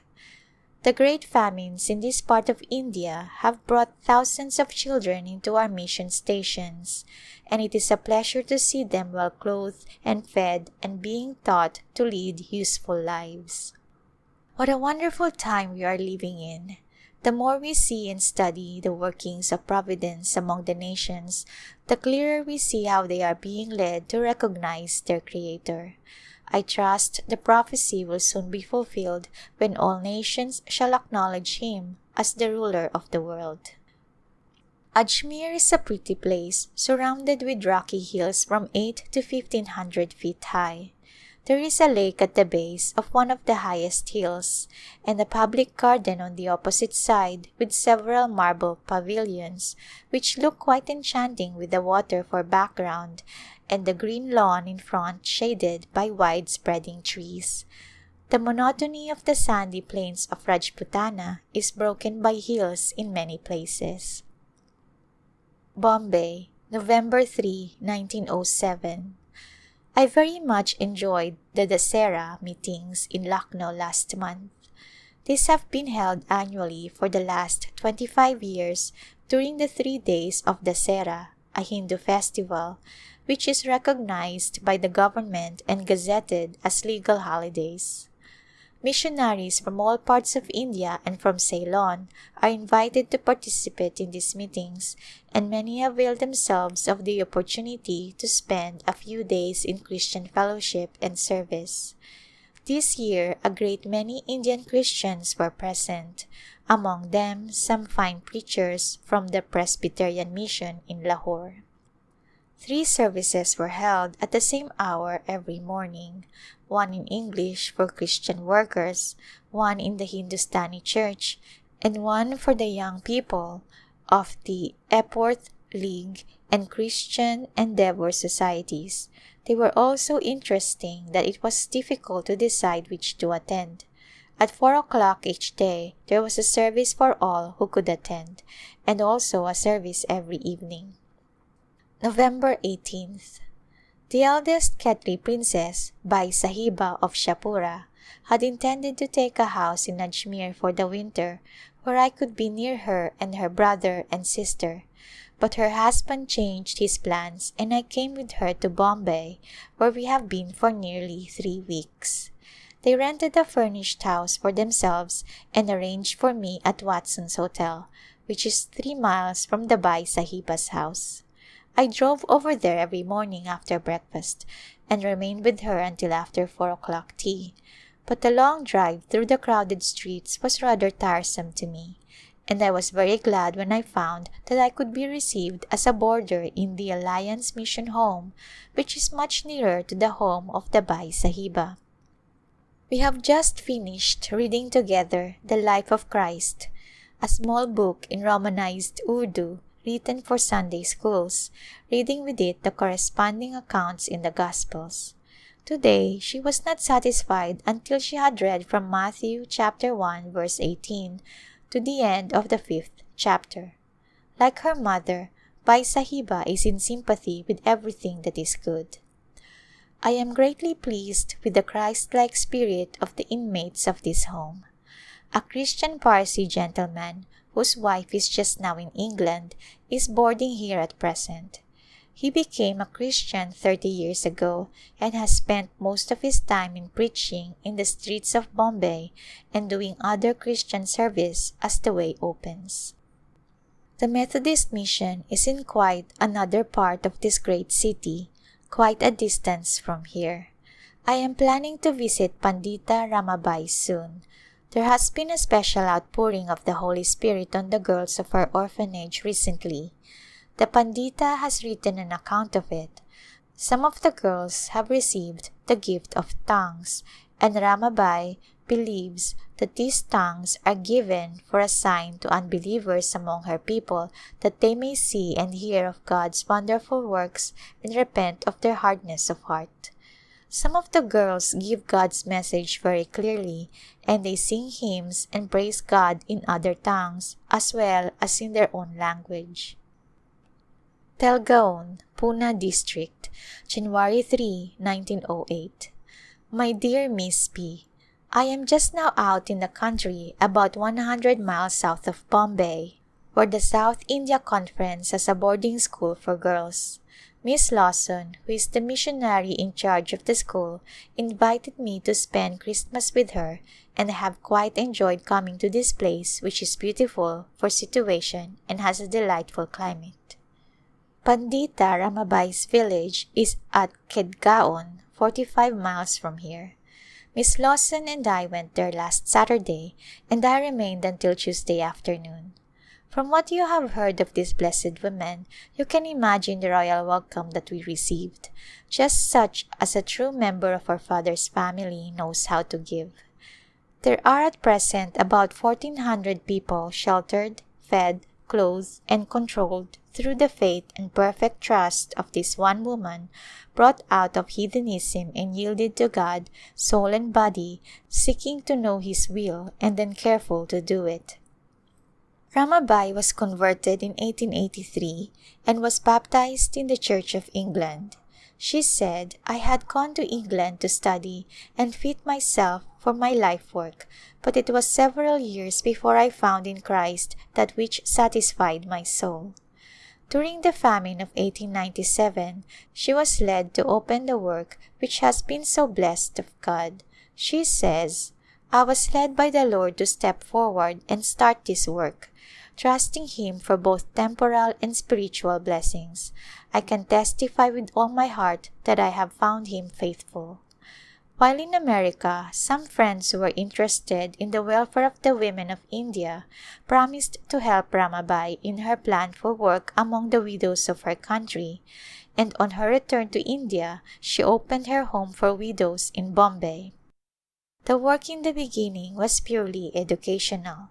[SPEAKER 2] The great famines in this part of India have brought thousands of children into our mission stations, and it is a pleasure to see them well clothed and fed and being taught to lead useful lives. What a wonderful time we are living in! The more we see and study the workings of providence among the nations, the clearer we see how they are being led to recognize their Creator. I trust the prophecy will soon be fulfilled when all nations shall acknowledge Him as the ruler of the world. Ajmer is a pretty place surrounded with rocky hills from 8 to 1,500 feet high. There is a lake at the base of one of the highest hills, and a public garden on the opposite side with several marble pavilions which look quite enchanting with the water for background and the green lawn in front shaded by wide-spreading trees. The monotony of the sandy plains of Rajputana is broken by hills in many places. Bombay, November 3, 1907. I very much enjoyed the Dasera meetings in Lucknow last month. These have been held annually for the last 25 years during the 3 days of Dasera, a Hindu festival, which is recognized by the government and gazetted as legal holidays. Missionaries from all parts of India and from Ceylon are invited to participate in these meetings, and many avail themselves of the opportunity to spend a few days in Christian fellowship and service. This year, a great many Indian Christians were present, among them some fine preachers from the Presbyterian Mission in Lahore. 3 services were held at the same hour every morning, one in English for Christian workers, one in the Hindustani church, and one for the young people of the Epworth League and Christian Endeavor Societies. They were all so interesting that it was difficult to decide which to attend. At 4 o'clock each day, there was a service for all who could attend, and also a service every evening. November 18th. The eldest Khetri princess, Bai Sahiba of Shapura, had intended to take a house in Ajmer for the winter, where I could be near her and her brother and sister. But her husband changed his plans and I came with her to Bombay, where we have been for nearly 3 weeks. They rented a furnished house for themselves and arranged for me at Watson's Hotel, which is 3 miles from the Bai Sahiba's house. I drove over there every morning after breakfast and remained with her until after 4 o'clock tea. But the long drive through the crowded streets was rather tiresome to me, and I was very glad when I found that I could be received as a boarder in the Alliance Mission Home, which is much nearer to the home of the Bai Sahiba. We have just finished reading together The Life of Christ, a small book in Romanized Urdu written for Sunday schools, reading with it the corresponding accounts in the Gospels. Today, she was not satisfied until she had read from Matthew chapter 1 verse 18 to the end of the 5th chapter. Like her mother, Bai Sahiba is in sympathy with everything that is good. I am greatly pleased with the Christ-like spirit of the inmates of this home. A Christian Parsi gentleman, whose wife is just now in England, is boarding here at present. He became a Christian 30 years ago and has spent most of his time in preaching in the streets of Bombay and doing other Christian service as the way opens. The Methodist Mission is in quite another part of this great city, quite a distance from here. I am planning to visit Pandita Ramabai soon. There has been a special outpouring of the Holy Spirit on the girls of our orphanage recently. The Pandita has written an account of it. Some of the girls have received the gift of tongues, and Ramabai believes that these tongues are given for a sign to unbelievers among her people, that they may see and hear of God's wonderful works and repent of their hardness of heart. Some of the girls give God's message very clearly, and they sing hymns and praise God in other tongues as well as in their own language. Telgaon, Pune District, January 3, 1908. My dear Miss P., I am just now out in the country about 100 miles south of Bombay, where the South India Conference has a boarding school for girls. Miss Lawson, who is the missionary in charge of the school, invited me to spend Christmas with her, and I have quite enjoyed coming to this place, which is beautiful for situation and has a delightful climate. Pandita Ramabai's village is at Kedgaon, 45 miles from here. Miss Lawson and I went there last Saturday, and I remained until Tuesday afternoon. From what you have heard of these blessed women, you can imagine the royal welcome that we received, just such as a true member of our father's family knows how to give. There are at present about 1,400 people sheltered, fed, clothed, and controlled through the faith and perfect trust of this one woman, brought out of heathenism and yielded to God, soul and body, seeking to know His will and then careful to do it. Ramabai was converted in 1883 and was baptized in the Church of England. She said, I had gone to England to study and fit myself for my life work, but it was several years before I found in Christ that which satisfied my soul. During the famine of 1897, she was led to open the work which has been so blessed of God. She says, I was led by the Lord to step forward and start this work, trusting Him for both temporal and spiritual blessings. I can testify with all my heart that I have found Him faithful. While in America, some friends who were interested in the welfare of the women of India promised to help Ramabai in her plan for work among the widows of her country, and on her return to India, she opened her home for widows in Bombay. The work in the beginning was purely educational,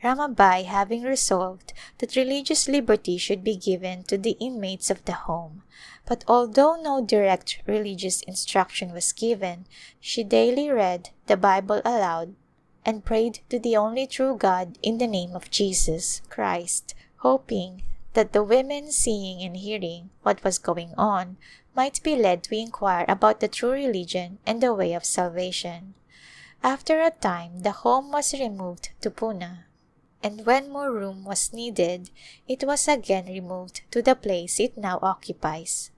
[SPEAKER 2] Ramabai having resolved that religious liberty should be given to the inmates of the home. But although no direct religious instruction was given, she daily read the Bible aloud and prayed to the only true God in the name of Jesus Christ, hoping that the women, seeing and hearing what was going on, might be led to inquire about the true religion and the way of salvation. After a time, the home was removed to Pune, and when more room was needed, it was again removed to the place it now occupies.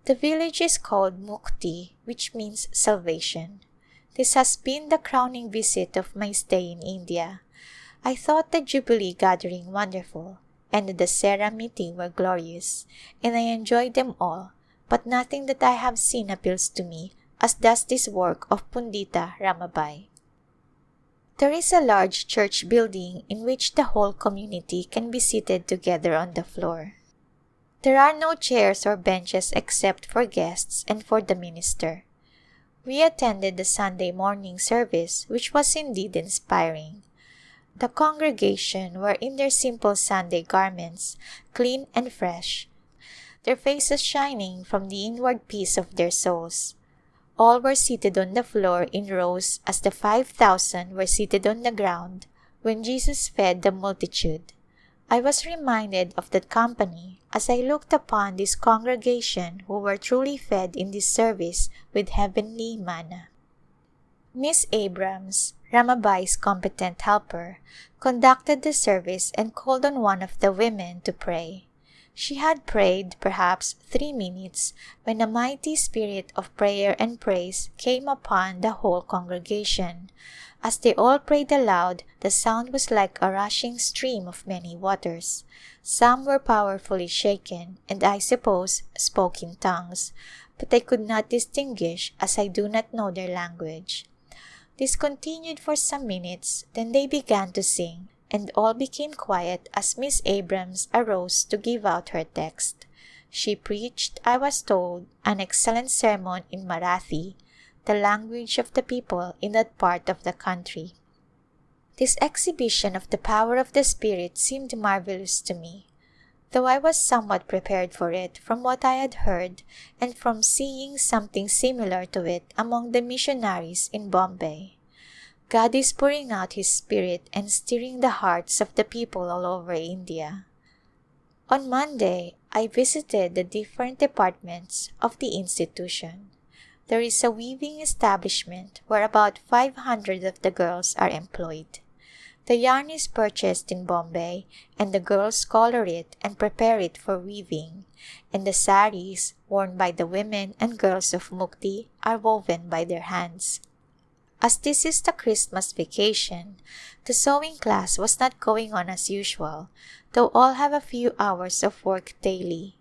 [SPEAKER 2] The village is called Mukti, which means salvation. This has been the crowning visit of my stay in India. I thought the Jubilee gathering wonderful, and the Dasera meeting were glorious, and I enjoyed them all, but nothing that I have seen appeals to me as does this work of Pundita Ramabai. There is a large church building in which the whole community can be seated together on the floor. There are no chairs or benches except for guests and for the minister. We attended the Sunday morning service, which was indeed inspiring. The congregation were in their simple Sunday garments, clean and fresh, their faces shining from the inward peace of their souls. All were seated on the floor in rows as the 5,000 were seated on the ground when Jesus fed the multitude. I was reminded of that company as I looked upon this congregation who were truly fed in this service with heavenly manna. Miss Abrams, Ramabai's competent helper, conducted the service and called on one of the women to pray. She had prayed perhaps 3 minutes when a mighty spirit of prayer and praise came upon the whole congregation. As they all prayed aloud, the sound was like a rushing stream of many waters. Some were powerfully shaken, and I suppose spoke in tongues, but I could not distinguish as I do not know their language. This continued for some minutes, then they began to sing, and all became quiet as Miss Abrams arose to give out her text. She preached, I was told, an excellent sermon in Marathi, the language of the people in that part of the country. This exhibition of the power of the Spirit seemed marvelous to me, though I was somewhat prepared for it from what I had heard and from seeing something similar to it among the missionaries in Bombay. God is pouring out His Spirit and stirring the hearts of the people all over India. On Monday, I visited the different departments of the institution. There is a weaving establishment where about 500 of the girls are employed. The yarn is purchased in Bombay, and the girls color it and prepare it for weaving, and the saris worn by the women and girls of Mukti are woven by their hands. As this is the Christmas vacation, the sewing class was not going on as usual, though all have a few hours of work daily.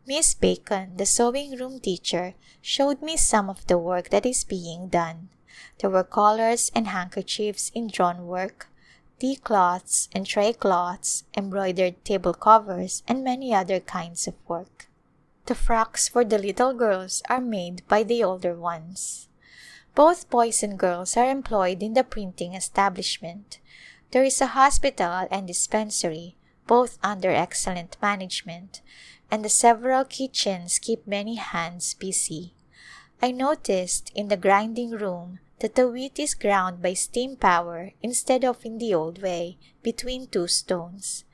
[SPEAKER 2] Miss Bacon, the sewing room teacher, showed me some of the work that is being done. There were collars and handkerchiefs in drawn work, tea cloths and tray cloths, embroidered table covers, and many other kinds of work. The frocks for the little girls are made by the older ones. Both boys and girls are employed in the printing establishment. There is a hospital and dispensary, both under excellent management, and the several kitchens keep many hands busy. I noticed in the grinding room that the wheat is ground by steam power instead of in the old way, between 2 stones.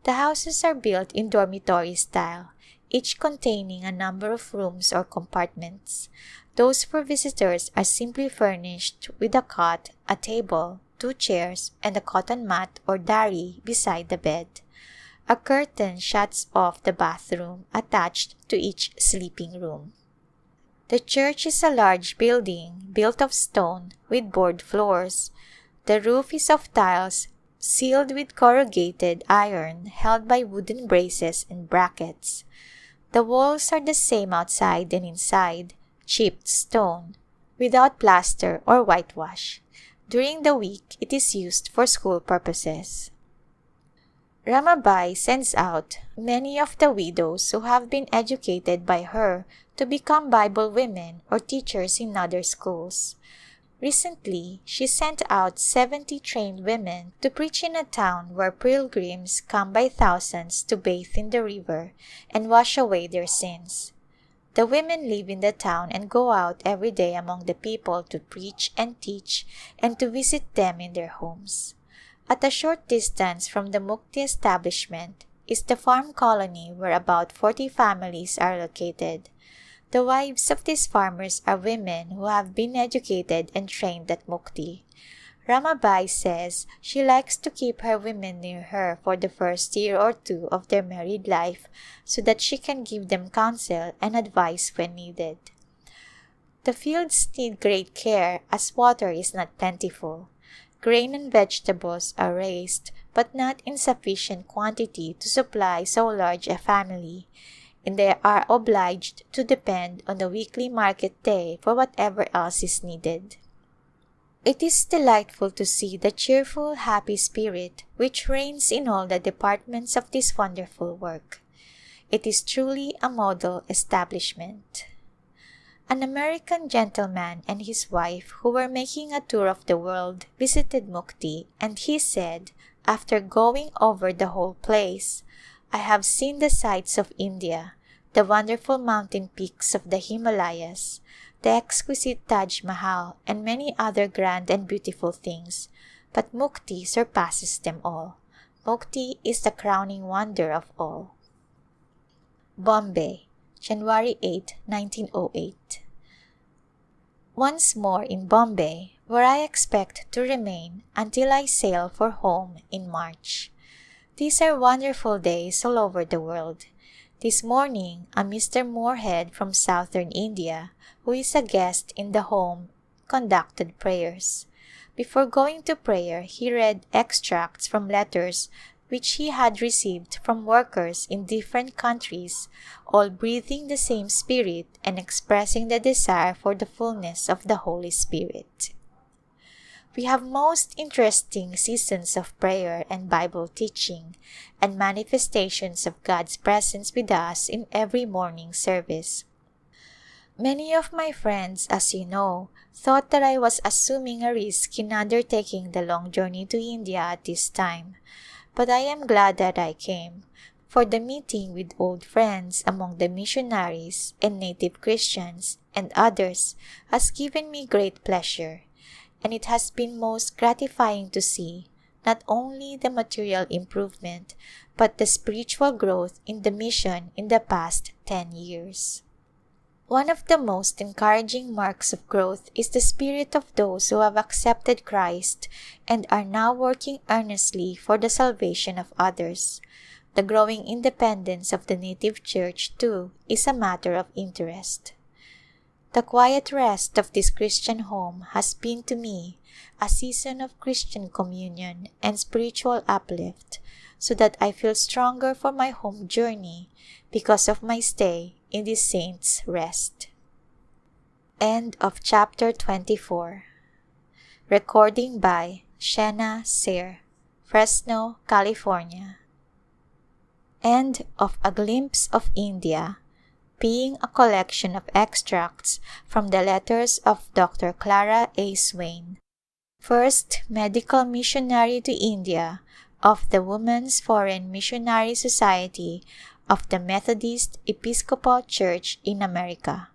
[SPEAKER 2] The houses are built in dormitory style, each containing a number of rooms or compartments. Those for visitors are simply furnished with a cot, a table, 2 chairs, and a cotton mat or dari beside the bed. A curtain shuts off the bathroom attached to each sleeping room. The church is a large building built of stone with board floors. The roof is of tiles sealed with corrugated iron held by wooden braces and brackets. The walls are the same outside and inside, chipped stone. without plaster or whitewash. During the week, it is used for school purposes. Ramabai sends out many of the widows who have been educated by her to become Bible women or teachers in other schools. Recently, she sent out 70 trained women to preach in a town where pilgrims come by thousands to bathe in the river and wash away their sins. The women live in the town and go out every day among the people to preach and teach and to visit them in their homes. At a short distance from the Mukti establishment is the farm colony where about 40 families are located. The wives of these farmers are women who have been educated and trained at Mukti. Ramabai says she likes to keep her women near her for the first year or two of their married life so that she can give them counsel and advice when needed. The fields need great care as water is not plentiful. Grain and vegetables are raised but not in sufficient quantity to supply so large a family, and they are obliged to depend on the weekly market day for whatever else is needed. It is delightful to see the cheerful, happy spirit which reigns in all the departments of this wonderful work. It is truly a model establishment. An American gentleman and his wife who were making a tour of the world visited Mukti, and he said, after going over the whole place, "I have seen the sights of India, the wonderful mountain peaks of the Himalayas, the exquisite Taj Mahal, and many other grand and beautiful things, but Mukti surpasses them all. Mukti is the crowning wonder of all." Bombay, January 8, 1908. Once more in Bombay, where I expect to remain until I sail for home in March. These are wonderful days all over the world. This morning, a Mr. Moorhead from southern India, who is a guest in the home, conducted prayers. Before going to prayer, he read extracts from letters which he had received from workers in different countries, all breathing the same spirit and expressing the desire for the fullness of the Holy Spirit. We have most interesting seasons of prayer and Bible teaching and manifestations of God's presence with us in every morning service. Many of my friends, as you know, thought that I was assuming a risk in undertaking the long journey to India at this time, but I am glad that I came, for the meeting with old friends among the missionaries and native Christians and others has given me great pleasure, and it has been most gratifying to see not only the material improvement but the spiritual growth in the mission in the past 10 years. One of the most encouraging marks of growth is the spirit of those who have accepted Christ and are now working earnestly for the salvation of others. The growing independence of the native church, too, is a matter of interest. The quiet rest of this Christian home has been to me a season of Christian communion and spiritual uplift, so that I feel stronger for my home journey because of my stay in this saint's rest. End of chapter 24. Recording by Shenna Sayre, Fresno, California. End of A Glimpse of India, being a collection of extracts from the letters of Dr. Clara Swain, first medical missionary to India of the Women's Foreign Missionary Society of the Methodist Episcopal Church in America.